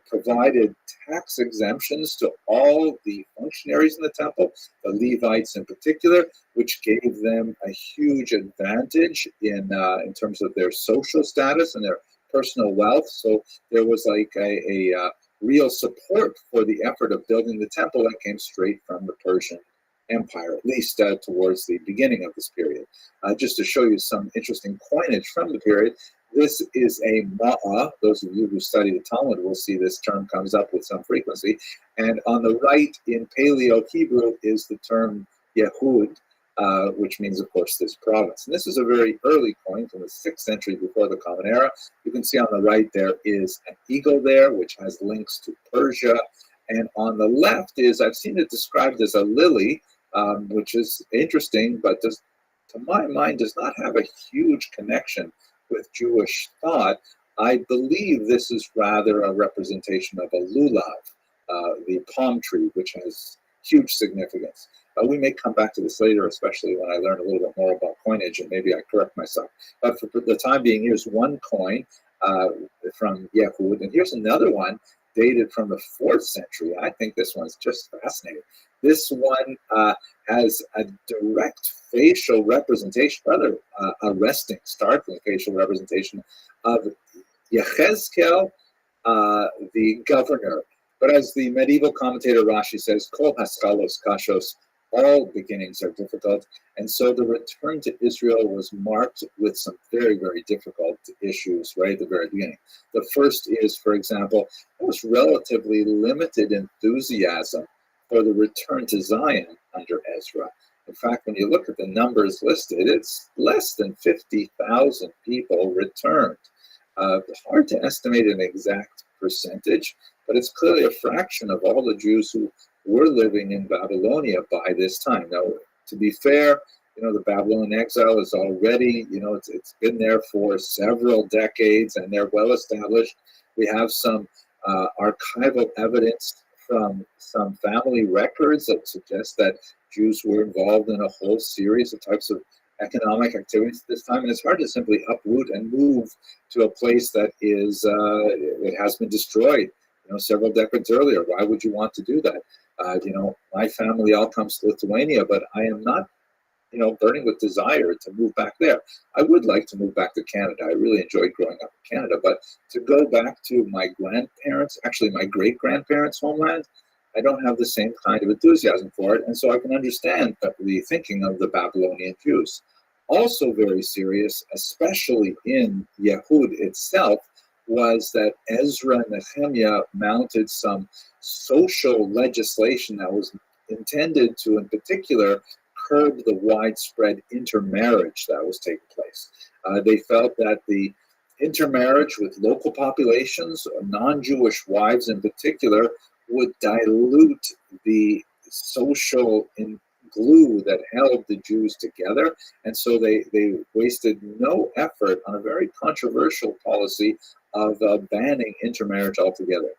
provided tax exemptions to all the functionaries in the temple, the Levites in particular, which gave them a huge advantage in terms of their social status and their personal wealth. So there was like a real support for the effort of building the temple that came straight from the Persian Empire, at least towards the beginning of this period. Just to show you some interesting coinage from the period, this is a ma'ah. Those of you who study the Talmud will see this term comes up with some frequency. And on the right in Paleo-Hebrew is the term Yehud, which means, of course, this province. And this is a very early coin from the 6th century before the Common Era. You can see on the right there is an eagle there, which has links to Persia. And on the left is, I've seen it described as a lily, which is interesting, but to my mind does not have a huge connection with Jewish thought. I believe this is rather a representation of a lulav, the palm tree, which has huge significance. We may come back to this later, especially when I learn a little bit more about coinage, and maybe I correct myself. But for the time being, here's one coin from Yehud, and here's another one dated from the 4th century. I think this one's just fascinating. This one has a direct facial representation, rather arresting, startling facial representation of Yechezkel, the governor. But as the medieval commentator Rashi says, Kol haskalos kashos, all beginnings are difficult. And so the return to Israel was marked with some very, very difficult issues right at the very beginning. The first is, for example, there was relatively limited enthusiasm for the return to Zion under Ezra. In fact, when you look at the numbers listed, it's less than 50,000 people returned. Hard to estimate an exact percentage, but it's clearly a fraction of all the Jews who were living in Babylonia by this time. Now, to be fair, the Babylonian exile is already, it's been there for several decades, and they're well established. We have some archival evidence from some family records that suggest that Jews were involved in a whole series of types of economic activities at this time, and it's hard to simply uproot and move to a place that is it has been destroyed several decades earlier. Why would you want to do that? My family all comes to Lithuania, but I am not burning with desire to move back there. I would like to move back to Canada. I really enjoyed growing up in Canada, but to go back to my grandparents, actually my great-grandparents' homeland, I don't have the same kind of enthusiasm for it, and so I can understand the thinking of the Babylonian Jews. Also very serious, especially in Yehud itself, was that Ezra and Nehemiah mounted some social legislation that was intended to, in particular, curb the widespread intermarriage that was taking place. They felt that the intermarriage with local populations, non-Jewish wives in particular, would dilute the social glue that held the Jews together. And so they wasted no effort on a very controversial policy of banning intermarriage altogether.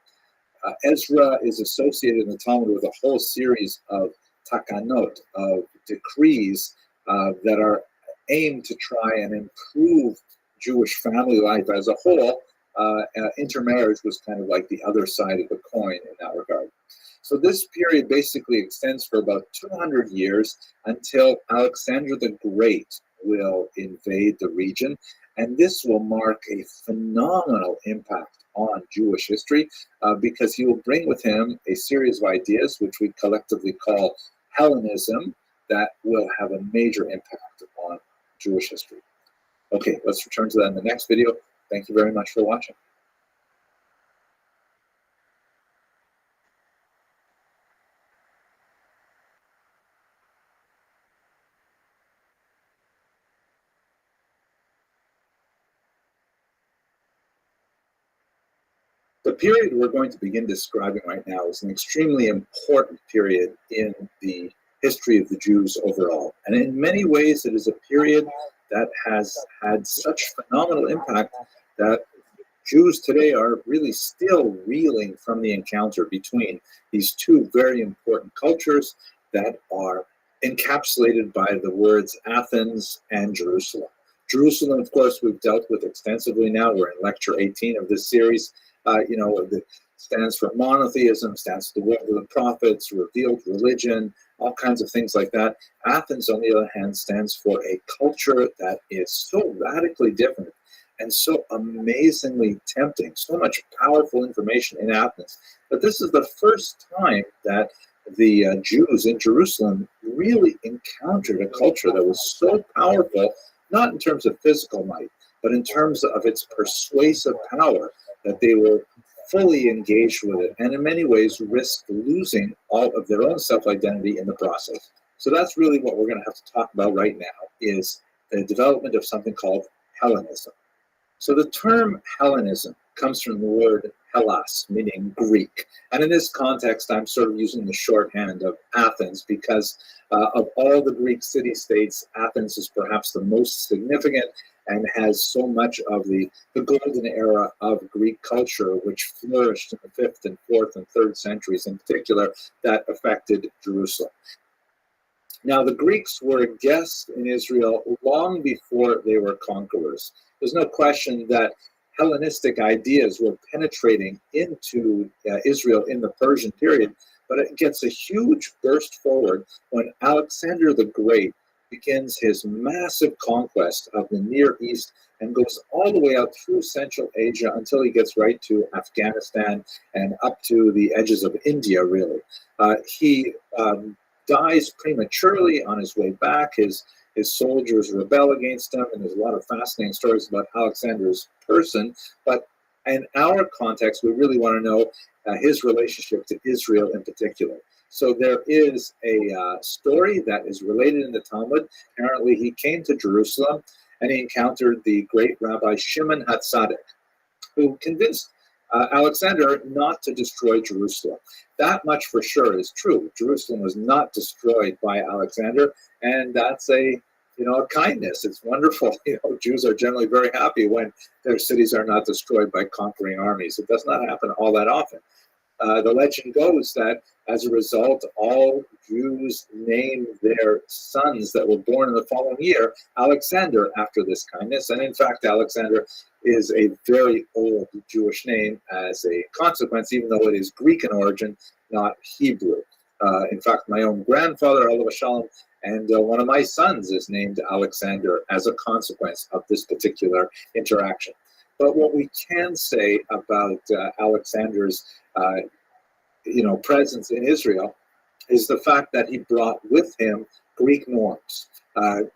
Ezra is associated in the Talmud with a whole series of takanot, of decrees that are aimed to try and improve Jewish family life as a whole. Intermarriage was kind of like the other side of the coin in that regard. So this period basically extends for about 200 years until Alexander the Great will invade the region, and this will mark a phenomenal impact on Jewish history because he will bring with him a series of ideas which we collectively call Hellenism that will have a major impact on Jewish history. Okay, let's return to that in the next video. Thank you very much for watching. The period we're going to begin describing right now is an extremely important period in the history of the Jews overall. And in many ways, it is a period that has had such phenomenal impact that Jews today are really still reeling from the encounter between these two very important cultures that are encapsulated by the words Athens and Jerusalem. Jerusalem, of course, we've dealt with extensively now. We're in lecture 18 of this series. It stands for monotheism, stands for the word of the prophets, revealed religion, all kinds of things like that. Athens, on the other hand, stands for a culture that is so radically different and so amazingly tempting, so much powerful information in Athens. But this is the first time that the Jews in Jerusalem really encountered a culture that was so powerful, not in terms of physical might, but in terms of its persuasive power, that they were fully engaged with it, and in many ways risked losing all of their own self-identity in the process. So that's really what we're going to have to talk about right now, is the development of something called Hellenism. So the term Hellenism comes from the word Hellas, meaning Greek. And in this context, I'm sort of using the shorthand of Athens because of all the Greek city-states, Athens is perhaps the most significant and has so much of the golden era of Greek culture, which flourished in the 5th and 4th and 3rd centuries in particular, that affected Jerusalem. Now, the Greeks were guests in Israel long before they were conquerors. There's no question that Hellenistic ideas were penetrating into Israel in the Persian period, but it gets a huge burst forward when Alexander the Great begins his massive conquest of the Near East and goes all the way out through Central Asia until he gets right to Afghanistan and up to the edges of India, really. He dies prematurely on his way back. His soldiers rebel against him, and there's a lot of fascinating stories about Alexander's person. But in our context, we really want to know his relationship to Israel in particular. So there is a story that is related in the Talmud. Apparently, he came to Jerusalem and he encountered the great Rabbi Shimon HaTzadik, who convinced Alexander not to destroy Jerusalem. That much for sure is true. Jerusalem was not destroyed by Alexander, and that's a kindness. It's wonderful. Jews are generally very happy when their cities are not destroyed by conquering armies. It does not happen all that often. The legend goes that as a result, all Jews named their sons that were born in the following year Alexander after this kindness. And in fact, Alexander is a very old Jewish name as a consequence, even though it is Greek in origin, not Hebrew. In fact, my own grandfather, Alav Shalom, and one of my sons is named Alexander as a consequence of this particular interaction. But what we can say about Alexander's presence in Israel is the fact that he brought with him Greek norms,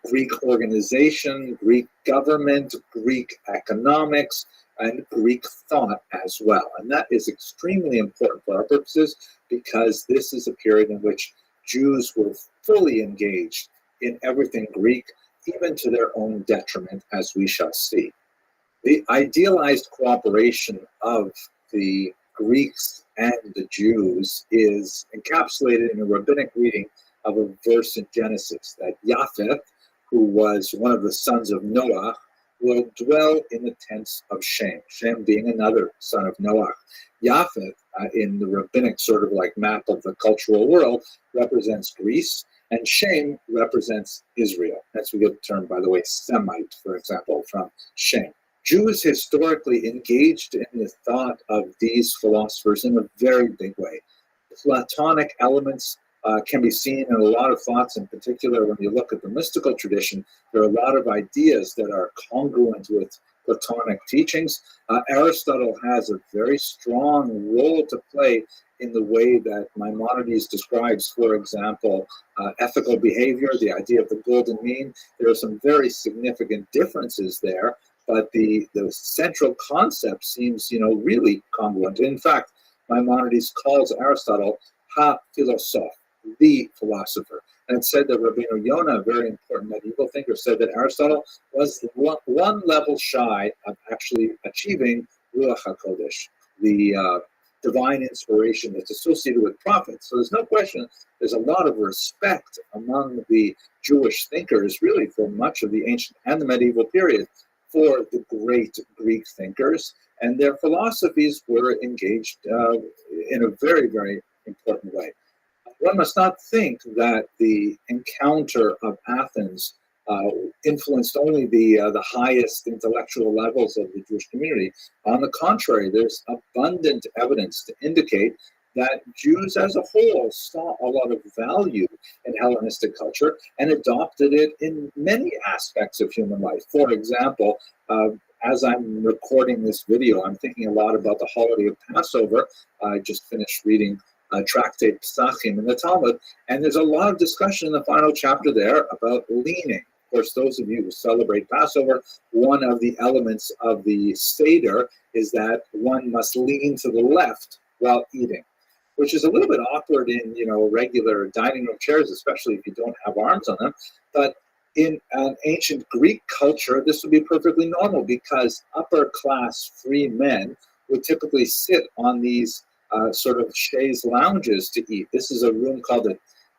Greek organization, Greek government, Greek economics, and Greek thought as well. And that is extremely important for our purposes because this is a period in which Jews were fully engaged in everything Greek, even to their own detriment, as we shall see. The idealized cooperation of the Greeks and the Jews is encapsulated in a rabbinic reading of a verse in Genesis that Japheth, who was one of the sons of Noah, will dwell in the tents of Shem, Shem being another son of Noah. Japheth, in the rabbinic sort of like map of the cultural world, represents Greece, and Shem represents Israel. That's we get the term, by the way, Semite, for example, from Shem. Jews historically engaged in the thought of these philosophers in a very big way. Platonic elements can be seen in a lot of thoughts, in particular when you look at the mystical tradition. There are a lot of ideas that are congruent with Platonic teachings. Aristotle has a very strong role to play in the way that Maimonides describes, for example, ethical behavior, the idea of the golden mean. There are some very significant differences there, but the central concept seems, really congruent. In fact, Maimonides calls Aristotle ha-philosoph, the philosopher. And it said that Rabbi Yonah, a very important medieval thinker, said that Aristotle was one level shy of actually achieving Ruach HaKodesh, the divine inspiration that's associated with prophets. So there's no question, there's a lot of respect among the Jewish thinkers, really, for much of the ancient and the medieval period, for the great Greek thinkers, and their philosophies were engaged in a very, very important way. One must not think that the encounter of Athens influenced only the highest intellectual levels of the Jewish community. On the contrary, there's abundant evidence to indicate that Jews as a whole saw a lot of value in Hellenistic culture and adopted it in many aspects of human life. For example, as I'm recording this video, I'm thinking a lot about the holiday of Passover. I just finished reading Tractate Pesachim in the Talmud, and there's a lot of discussion in the final chapter there about leaning. Of course, those of you who celebrate Passover, one of the elements of the Seder is that one must lean to the left while eating, which is a little bit awkward in regular dining room chairs, especially if you don't have arms on them. But in an ancient Greek culture, this would be perfectly normal because upper class free men would typically sit on these sort of chaise lounges to eat. This is a room called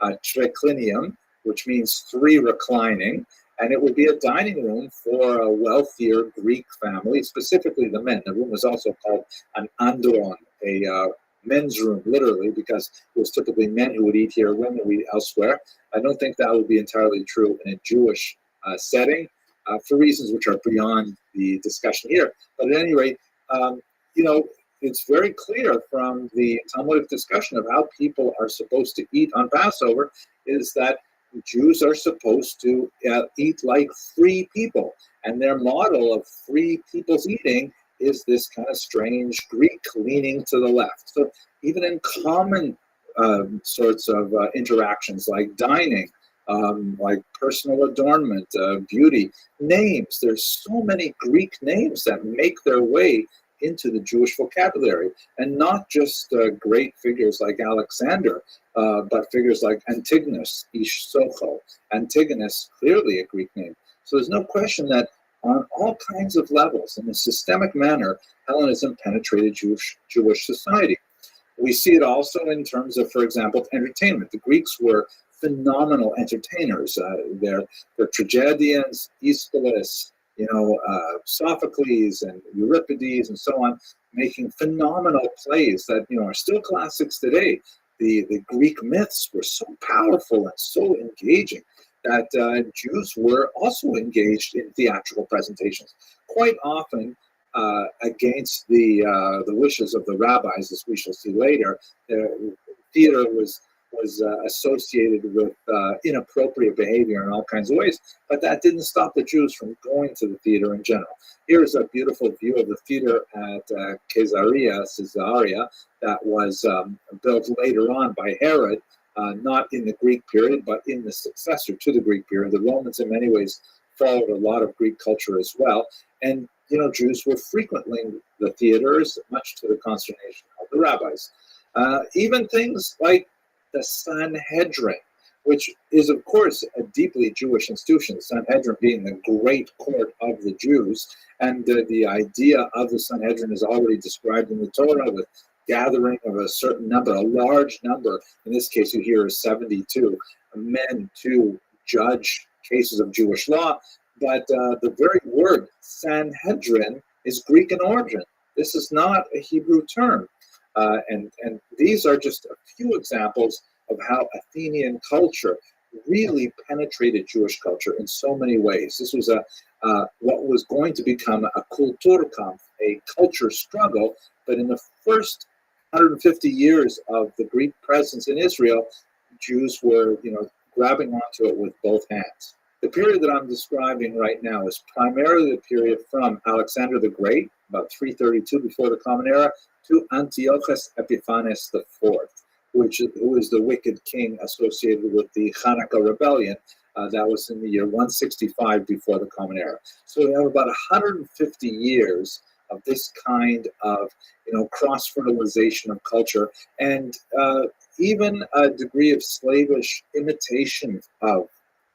a triclinium, which means three reclining, and it would be a dining room for a wealthier Greek family, specifically the men. The room was also called an andron, a men's room, literally, because it was typically men who would eat here, women would eat elsewhere. I don't think that would be entirely true in a Jewish setting, for reasons which are beyond the discussion here. But at any rate, it's very clear from the Talmudic discussion of how people are supposed to eat on Passover is that Jews are supposed to eat like free people. And their model of free people's eating is this kind of strange Greek leaning to the left. So even in common sorts of interactions like dining, like personal adornment, beauty, names, there's so many Greek names that make their way into the Jewish vocabulary, and not just great figures like Alexander, but figures like Antigonus, Ish Socho. Antigonus, clearly a Greek name. So there's no question that on all kinds of levels, in a systemic manner, Hellenism penetrated Jewish society. We see it also in terms of, for example, entertainment. The Greeks were phenomenal entertainers. Their tragedians, Aeschylus, Sophocles and Euripides and so on, making phenomenal plays that are still classics today. The Greek myths were so powerful and so engaging that Jews were also engaged in theatrical presentations, quite often against the wishes of the rabbis, as we shall see later. Theater was was associated with inappropriate behavior in all kinds of ways, but that didn't stop the Jews from going to the theater in general. Here's a beautiful view of the theater at Caesarea that was built later on by Herod, not in the Greek period, but in the successor to the Greek period. The Romans, in many ways, followed a lot of Greek culture as well. And, Jews were frequenting the theaters, much to the consternation of the rabbis. Even things like the Sanhedrin, which is, of course, a deeply Jewish institution, the Sanhedrin being the great court of the Jews. And the idea of the Sanhedrin is already described in the Torah with gathering of a certain number, a large number, in this case you hear is 72, men to judge cases of Jewish law. But the very word Sanhedrin is Greek in origin. This is not a Hebrew term. And these are just a few examples of how Athenian culture really penetrated Jewish culture in so many ways. This was what was going to become a Kulturkampf, a culture struggle, but in the first 150 years of the Greek presence in Israel, Jews were, grabbing onto it with both hands. The period that I'm describing right now is primarily the period from Alexander the Great, about 332 before the Common Era, to Antiochus Epiphanes IV, who is the wicked king associated with the Hanukkah rebellion. That was in the year 165 before the Common Era. So we have about 150 years of this kind of, cross-fertilization of culture, and even a degree of slavish imitation of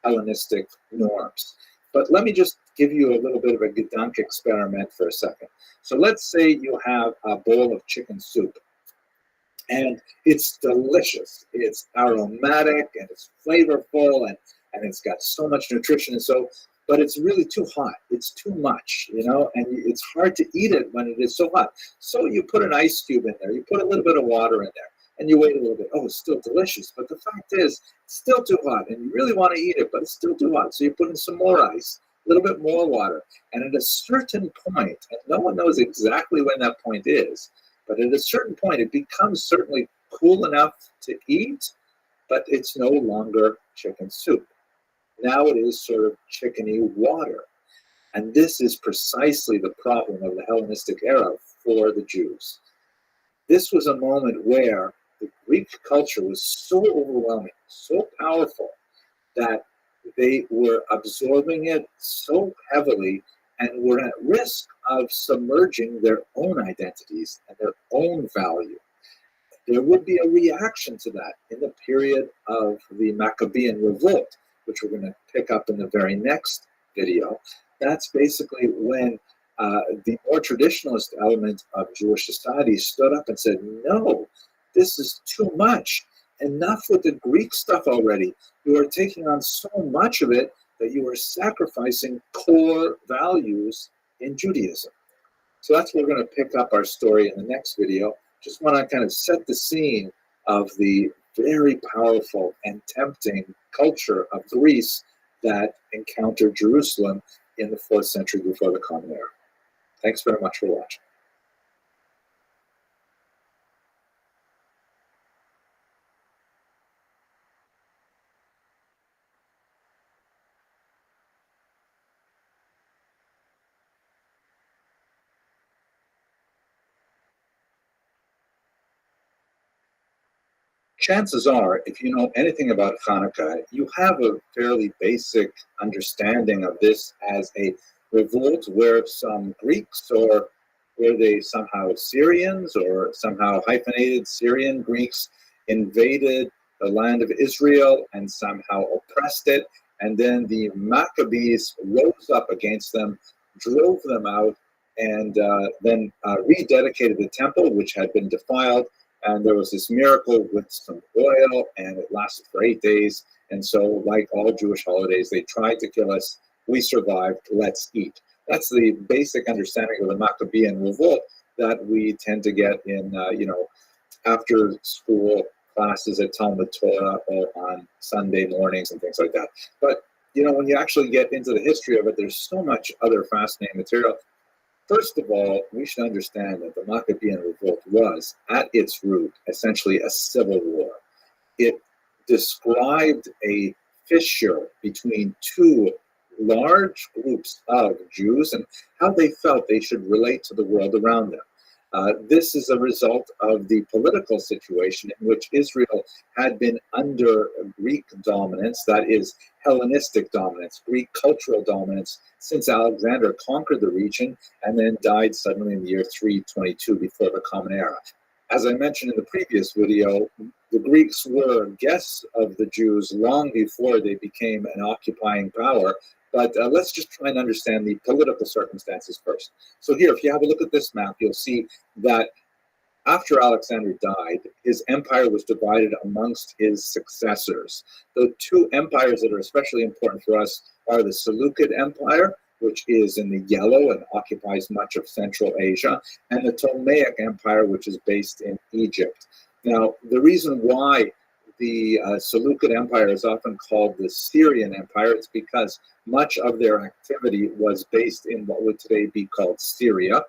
Hellenistic norms. But let me just give you a little bit of a Gedank experiment for a second. So let's say you have a bowl of chicken soup, and it's delicious. It's aromatic, and it's flavorful, and it's got so much nutrition, but it's really too hot. It's too much, and it's hard to eat it when it is so hot. So you put an ice cube in there, you put a little bit of water in there, and you wait a little bit. Oh, it's still delicious, but the fact is, it's still too hot, and you really want to eat it, but it's still too hot. So you put in some more ice, a little bit more water, and at a certain point, and no one knows exactly when that point is, but at a certain point, it becomes certainly cool enough to eat, but it's no longer chicken soup. Now it is sort of chickeny water. And this is precisely the problem of the Hellenistic era for the Jews. This was a moment where the Greek culture was so overwhelming, so powerful, that they were absorbing it so heavily and were at risk of submerging their own identities and their own value. There would be a reaction to that in the period of the Maccabean revolt, which we're going to pick up in the very next video. That's basically when the more traditionalist element of Jewish society stood up and said, no, this is too much. Enough with the Greek stuff already. You are taking on so much of it that you are sacrificing core values in Judaism. So that's where we're going to pick up our story in the next video. Just want to kind of set the scene of the very powerful and tempting culture of Greece that encountered Jerusalem in the 4th century before the Common Era. Thanks very much for watching. Chances are, if you know anything about Hanukkah, you have a fairly basic understanding of this as a revolt where some Greeks, or were they somehow Syrians or somehow hyphenated Syrian Greeks, invaded the land of Israel and somehow oppressed it. And then the Maccabees rose up against them, drove them out, and then rededicated the temple, which had been defiled. And there was this miracle with some oil, and it lasted for 8 days. And so, like all Jewish holidays, they tried to kill us. We survived. Let's eat. That's the basic understanding of the Maccabean revolt that we tend to get in, after school classes at Talmud Torah or on Sunday mornings and things like that. But, when you actually get into the history of it, there's so much other fascinating material. First of all, we should understand that the Maccabean revolt was, at its root, essentially a civil war. It described a fissure between two large groups of Jews and how they felt they should relate to the world around them. This is a result of the political situation in which Israel had been under Greek dominance, that is, Hellenistic dominance, Greek cultural dominance, since Alexander conquered the region and then died suddenly in the year 322 before the Common Era. As I mentioned in the previous video, the Greeks were guests of the Jews long before they became an occupying power. But let's just try and understand the political circumstances first. So here, if you have a look at this map, you'll see that after Alexander died, his empire was divided amongst his successors. The two empires that are especially important for us are the Seleucid Empire, which is in the yellow and occupies much of Central Asia, and the Ptolemaic Empire, which is based in Egypt. Now, the reason why the Seleucid Empire is often called the Syrian Empire, it's because much of their activity was based in what would today be called Syria.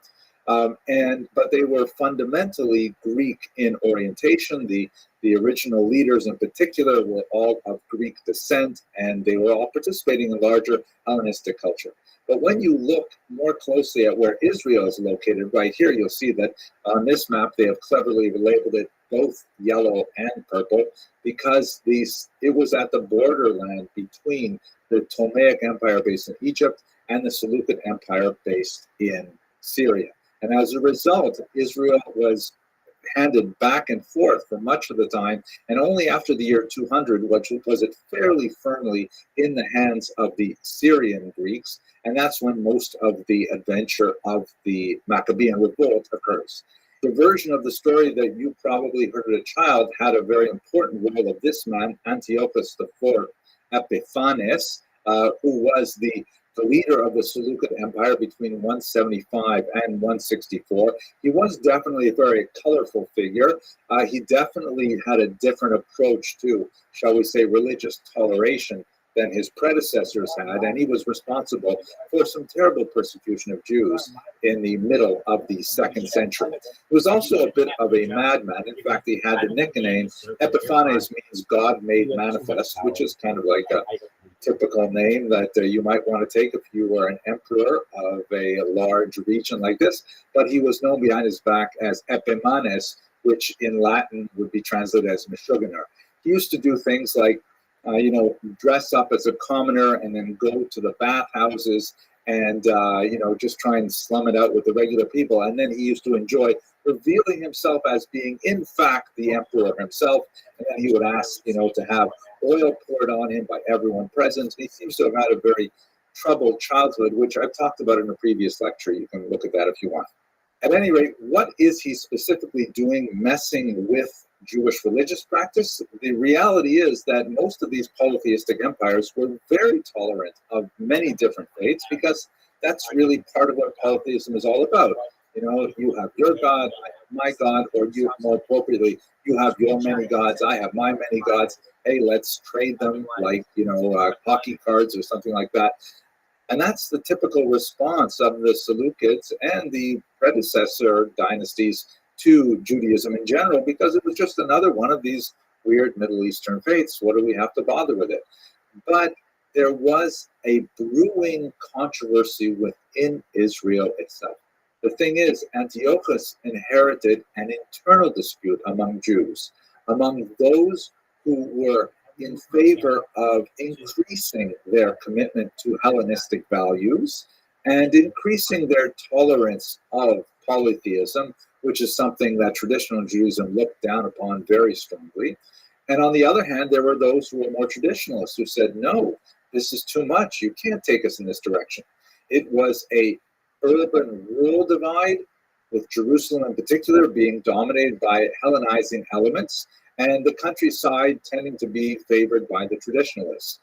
But they were fundamentally Greek in orientation. The original leaders in particular were all of Greek descent, and they were all participating in larger Hellenistic culture. But when you look more closely at where Israel is located, right here, you'll see that on this map, they have cleverly labeled it both yellow and purple because it was at the borderland between the Ptolemaic Empire based in Egypt and the Seleucid Empire based in Syria. And as a result, Israel was handed back and forth for much of the time, and only after the year 200 was it fairly firmly in the hands of the Syrian Greeks, and that's when most of the adventure of the Maccabean revolt occurs. The version of the story that you probably heard as a child had a very important role of this man, Antiochus IV Epiphanes, who was the leader of the Seleucid Empire between 175 and 164. He was definitely a very colorful figure. He definitely had a different approach to, shall we say, religious toleration than his predecessors had, and he was responsible for some terrible persecution of Jews in the middle of the 2nd century. He was also a bit of a madman. In fact, he had the nickname Epiphanes, means God made manifest, which is kind of like a typical name that you might want to take if you were an emperor of a large region like this. But he was known behind his back as Epimanes, which in Latin would be translated as Meshuggah. He used to do things like dress up as a commoner and then go to the bathhouses and, just try and slum it out with the regular people. And then he used to enjoy revealing himself as being, in fact, the emperor himself. And then he would ask, to have oil poured on him by everyone present. He seems to have had a very troubled childhood, which I've talked about in a previous lecture. You can look at that if you want. At any rate, what is he specifically doing messing with Jewish religious practice? The reality is that most of these polytheistic empires were very tolerant of many different faiths because that's really part of what polytheism is all about. You have your God, I have my God, or you, more appropriately, you have your many gods, I have my many gods. Hey, let's trade them like, hockey cards or something like that. And that's the typical response of the Seleucids and the predecessor dynasties to Judaism in general, because it was just another one of these weird Middle Eastern faiths. What do we have to bother with it? But there was a brewing controversy within Israel itself. The thing is, Antiochus inherited an internal dispute among Jews, among those who were in favor of increasing their commitment to Hellenistic values and increasing their tolerance of polytheism, which is something that traditional Judaism looked down upon very strongly. And on the other hand, there were those who were more traditionalists who said, no, this is too much. You can't take us in this direction. It was a urban-rural divide, with Jerusalem in particular being dominated by Hellenizing elements, and the countryside tending to be favored by the traditionalists.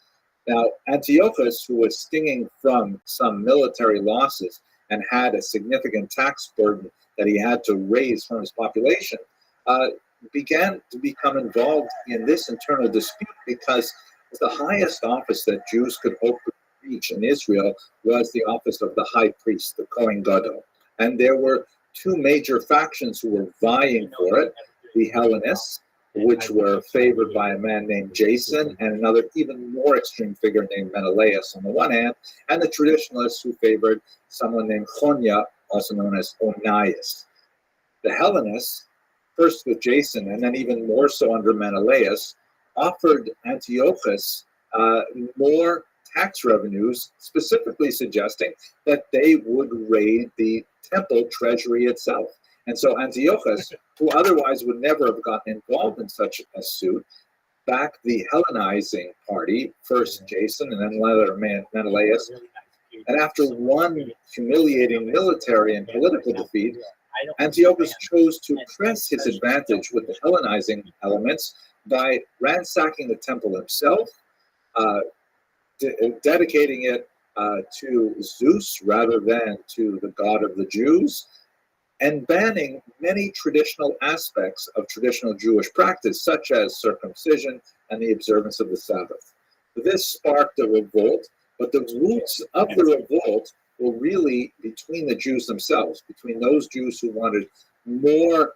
Now, Antiochus, who was stinging from some military losses and had a significant tax burden that he had to raise from his population, began to become involved in this internal dispute because the highest office that Jews could hope to reach in Israel was the office of the high priest, the Kohen Gadol. And there were two major factions who were vying for it, the Hellenists which were favored by a man named Jason and another even more extreme figure named Menelaus on the one hand, and the traditionalists who favored someone named Chonia, also known as Onias. The Hellenists, first with Jason and then even more so under Menelaus, offered Antiochus more tax revenues, specifically suggesting that they would raid the temple treasury itself. And so Antiochus, who otherwise would never have gotten involved in such a suit, backed the Hellenizing party, first Jason and then later Menelaus. And after one humiliating military and political defeat, Antiochus chose to press his advantage with the Hellenizing elements by ransacking the temple himself, dedicating it to Zeus rather than to the god of the Jews, and banning many traditional aspects of traditional Jewish practice, such as circumcision and the observance of the Sabbath. This sparked a revolt, but the roots of the revolt were really between the Jews themselves, between those Jews who wanted more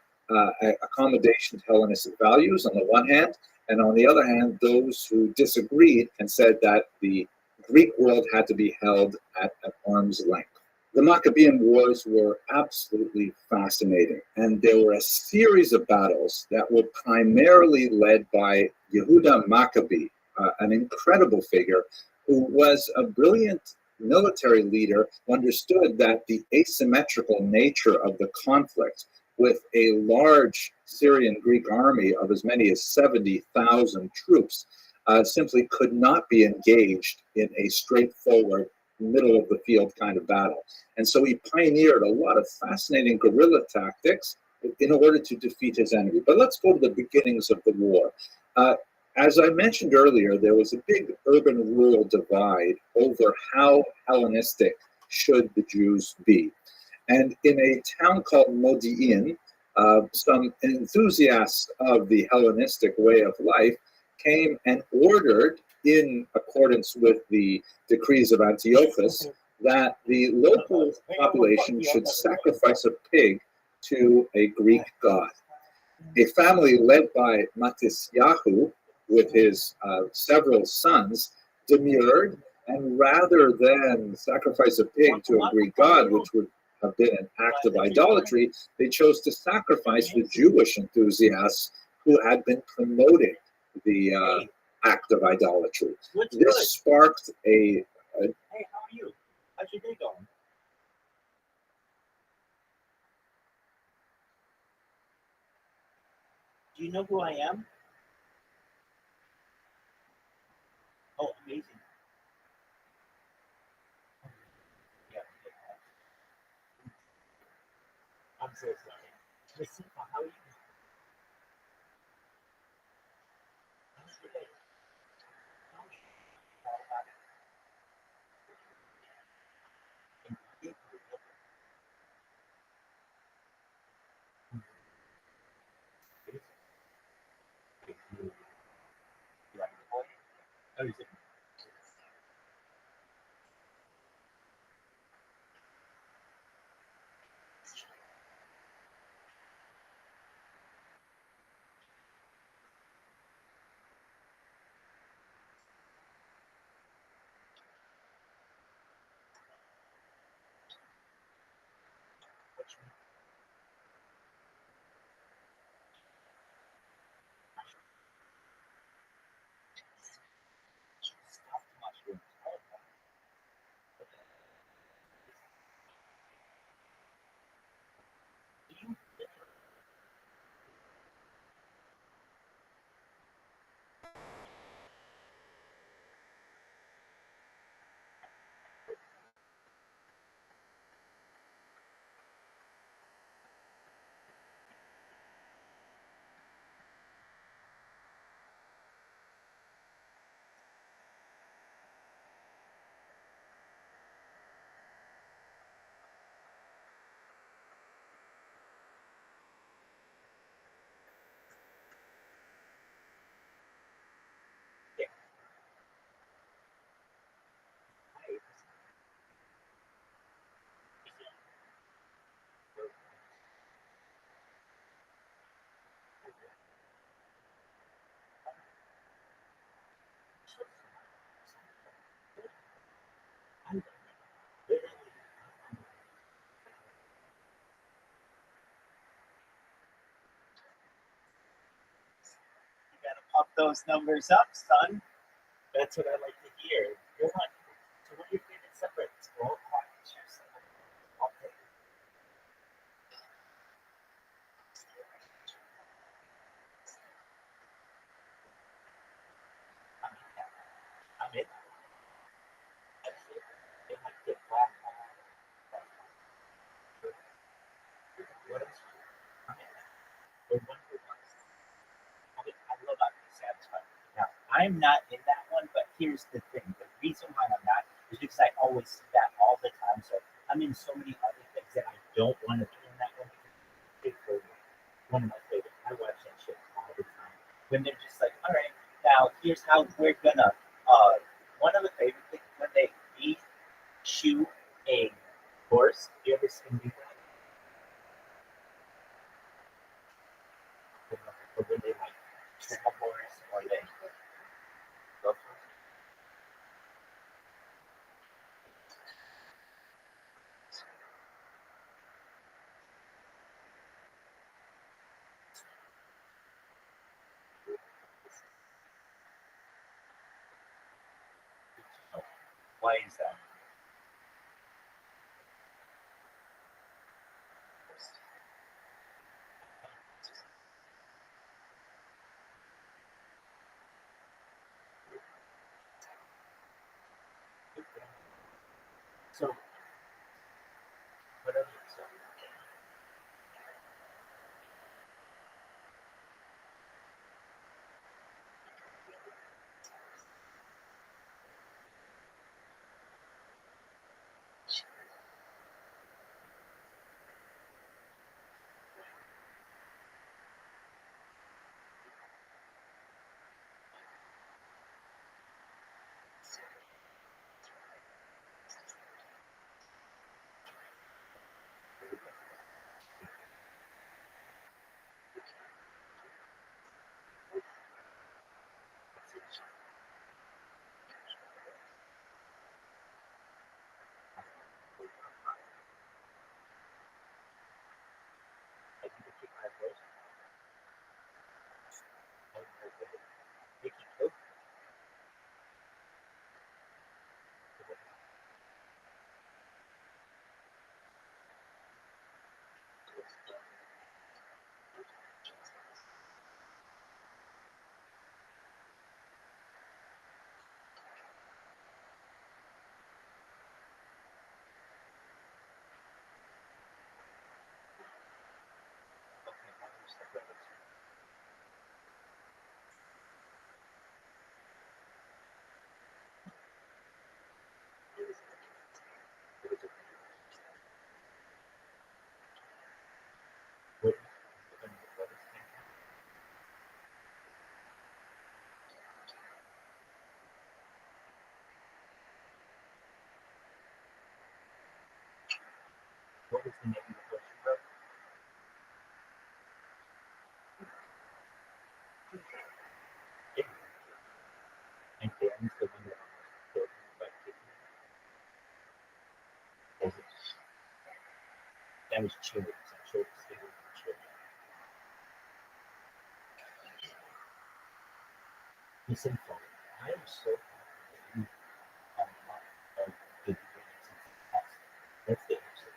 accommodation to Hellenistic values on the one hand, and on the other hand, those who disagreed and said that the Greek world had to be held at arm's length. The Maccabean Wars were absolutely fascinating, and there were a series of battles that were primarily led by Yehuda Maccabee, an incredible figure who was a brilliant military leader who understood that the asymmetrical nature of the conflict with a large Syrian Greek army of as many as 70,000 troops simply could not be engaged in a straightforward middle of the field kind of battle. And so he pioneered a lot of fascinating guerrilla tactics in order to defeat his enemy. But let's go to the beginnings of the war. As I mentioned earlier, there was a big urban-rural divide over how Hellenistic should the Jews be. And in a town called Modi'in, some enthusiasts of the Hellenistic way of life came and ordered, in accordance with the decrees of Antiochus, that the local population should sacrifice a pig to a Greek god. A family led by Matisyahu, with his several sons, demurred, and rather than sacrifice a pig to a Greek god, which would have been an act of idolatry, they chose to sacrifice the Jewish enthusiasts who had been promoting the act of idolatry. This sparked a Hey, how are you? How's your day going? Do you know who I am? Oh, amazing. Yeah. I'm so sorry. Listen, how are you? How's your day? How is it? Up those numbers up, son. That's what I like to hear. Go on. So what are your favorite separates? Well, share some. I'll take it. I'm in. They might get black. What else? I'm in. We're 1 for 1. I love how you're satisfied. Now, I'm not in that one, but here's the thing. The reason why I'm not is because I always see that all the time. So I'm in so many other things that I don't want to be in that one. It's one of my favorites. I watch that shit all the time. When they're just like, all right, now here's how we're gonna. One of the favorite things when they shoot a horse. You ever seen me? Or when they like trim a horse or they go for it. Why is that? So, whatever it's done. I can keep my voice. Vicky Cook. What was the name of the book you wrote? And Dan's the one that almost killed me by kicking me. That was Children's. I'm sure it's still Children. Listen, folks, I am so happy that you are not a good Guinness since the past. That's the answer.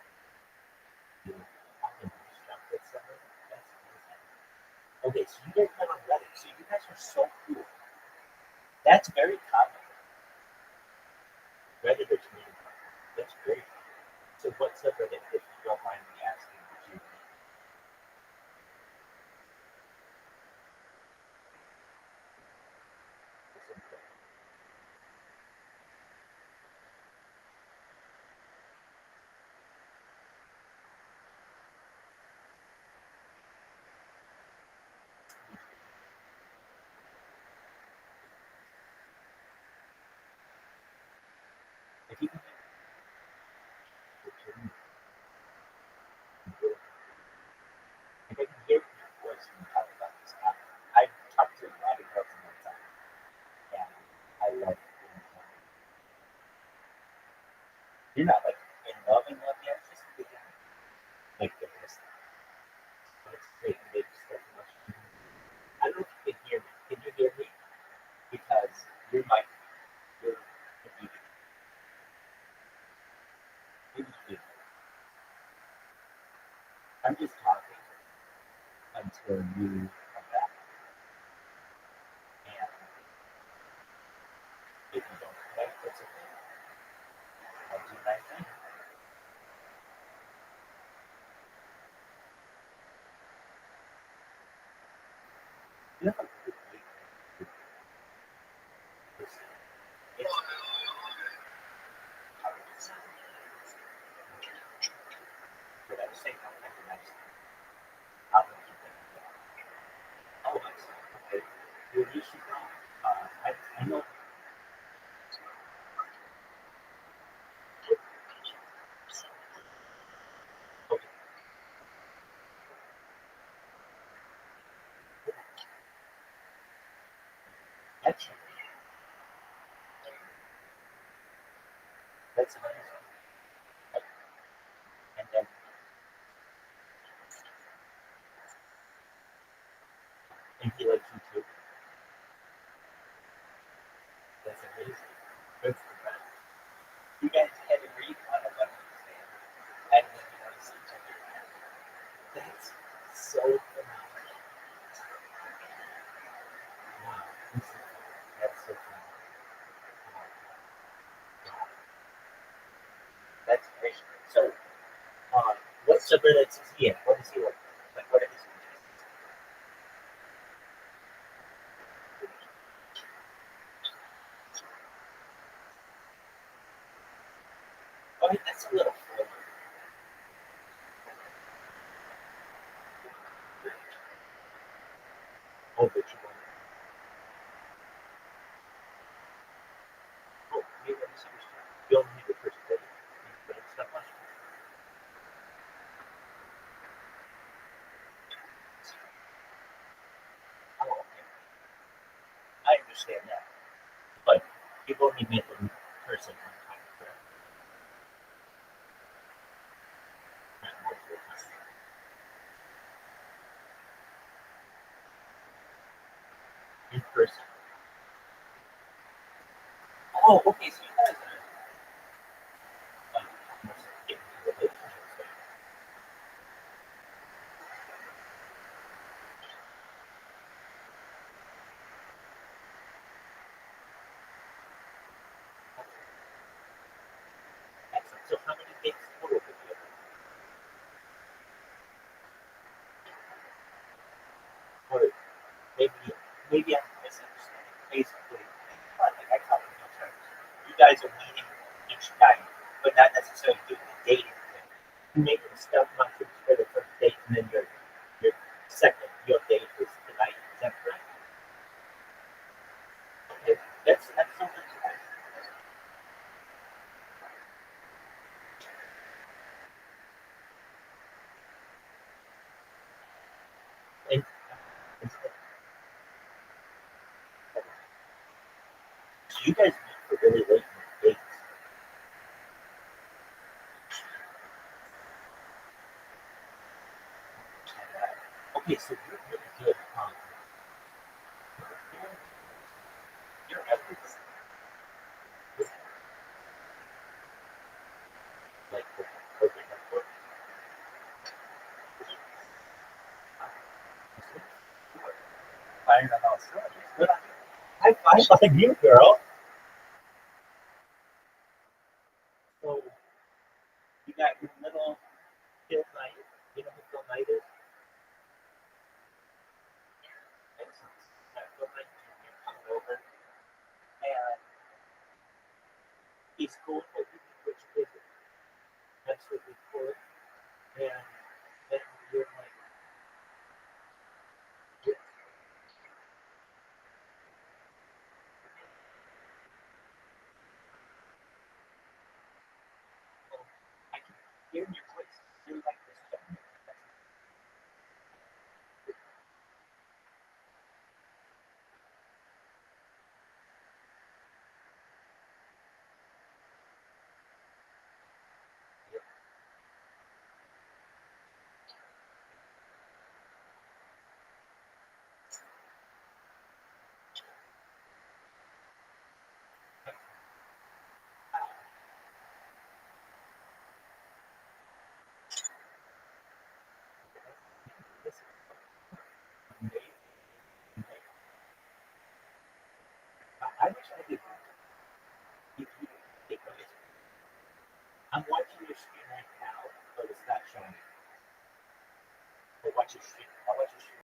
You have a nice chocolate summer. That's amazing. Okay, so you guys met on Reddit. So you guys are so cool. That's very common. Redditors meet. That's great. So what's up Reddit if you don't mind me asking? Did you if you can if I can hear from your voice when you talk about this topic. I've talked to a lot of girls in my time. And I love it. You're not like in love yet, just beginning. Like the best. But it's great. They just got much. I don't know if you can hear me. Can you hear me? when you come back. And if you don't come back, that's okay. I'll do my thing. You know, but at the same time, I can actually, I'll keep that. Oh, I see. Okay. Well, you should know. I know. Okay. That's amazing. And then, and he likes you too. That's amazing. That's the best. You guys had agreed on a weapons stand, and then you want to see each other. That's so phenomenal. Wow. That's so phenomenal. Wow. That's great. So, what's the ability he in? What is he like? Like, what are his interests? Oh, that's a little further. Oh, but you want oh, maybe I misunderstood. You only need the first bit, but it's not much. Oh, okay. I understand that. But you've only met the person one time, correct? Not multiple times. In person. Oh, okay, so you guys are almost getting to relationships there. Excellent. So how many dates total have you ever? Or maybe I'm misunderstanding. Basically, like I call it no terms. You guys are meeting each night, but not necessarily doing the dating thing. You make them stuff mushrooms for the first date, and then your second your date is tonight. Is that correct? Okay, that's something to that. And, and so you guys meet for really late in the dates. Okay, so you're really good. Your efforts, like for the network, firing on all cylinders. Good on you. High five on you, girl. So you got your little Phil Knight. You know who Phil Knight is? Excellent. Phil Knight Jr. comes over, and he's cool with you, which is absolutely cool. And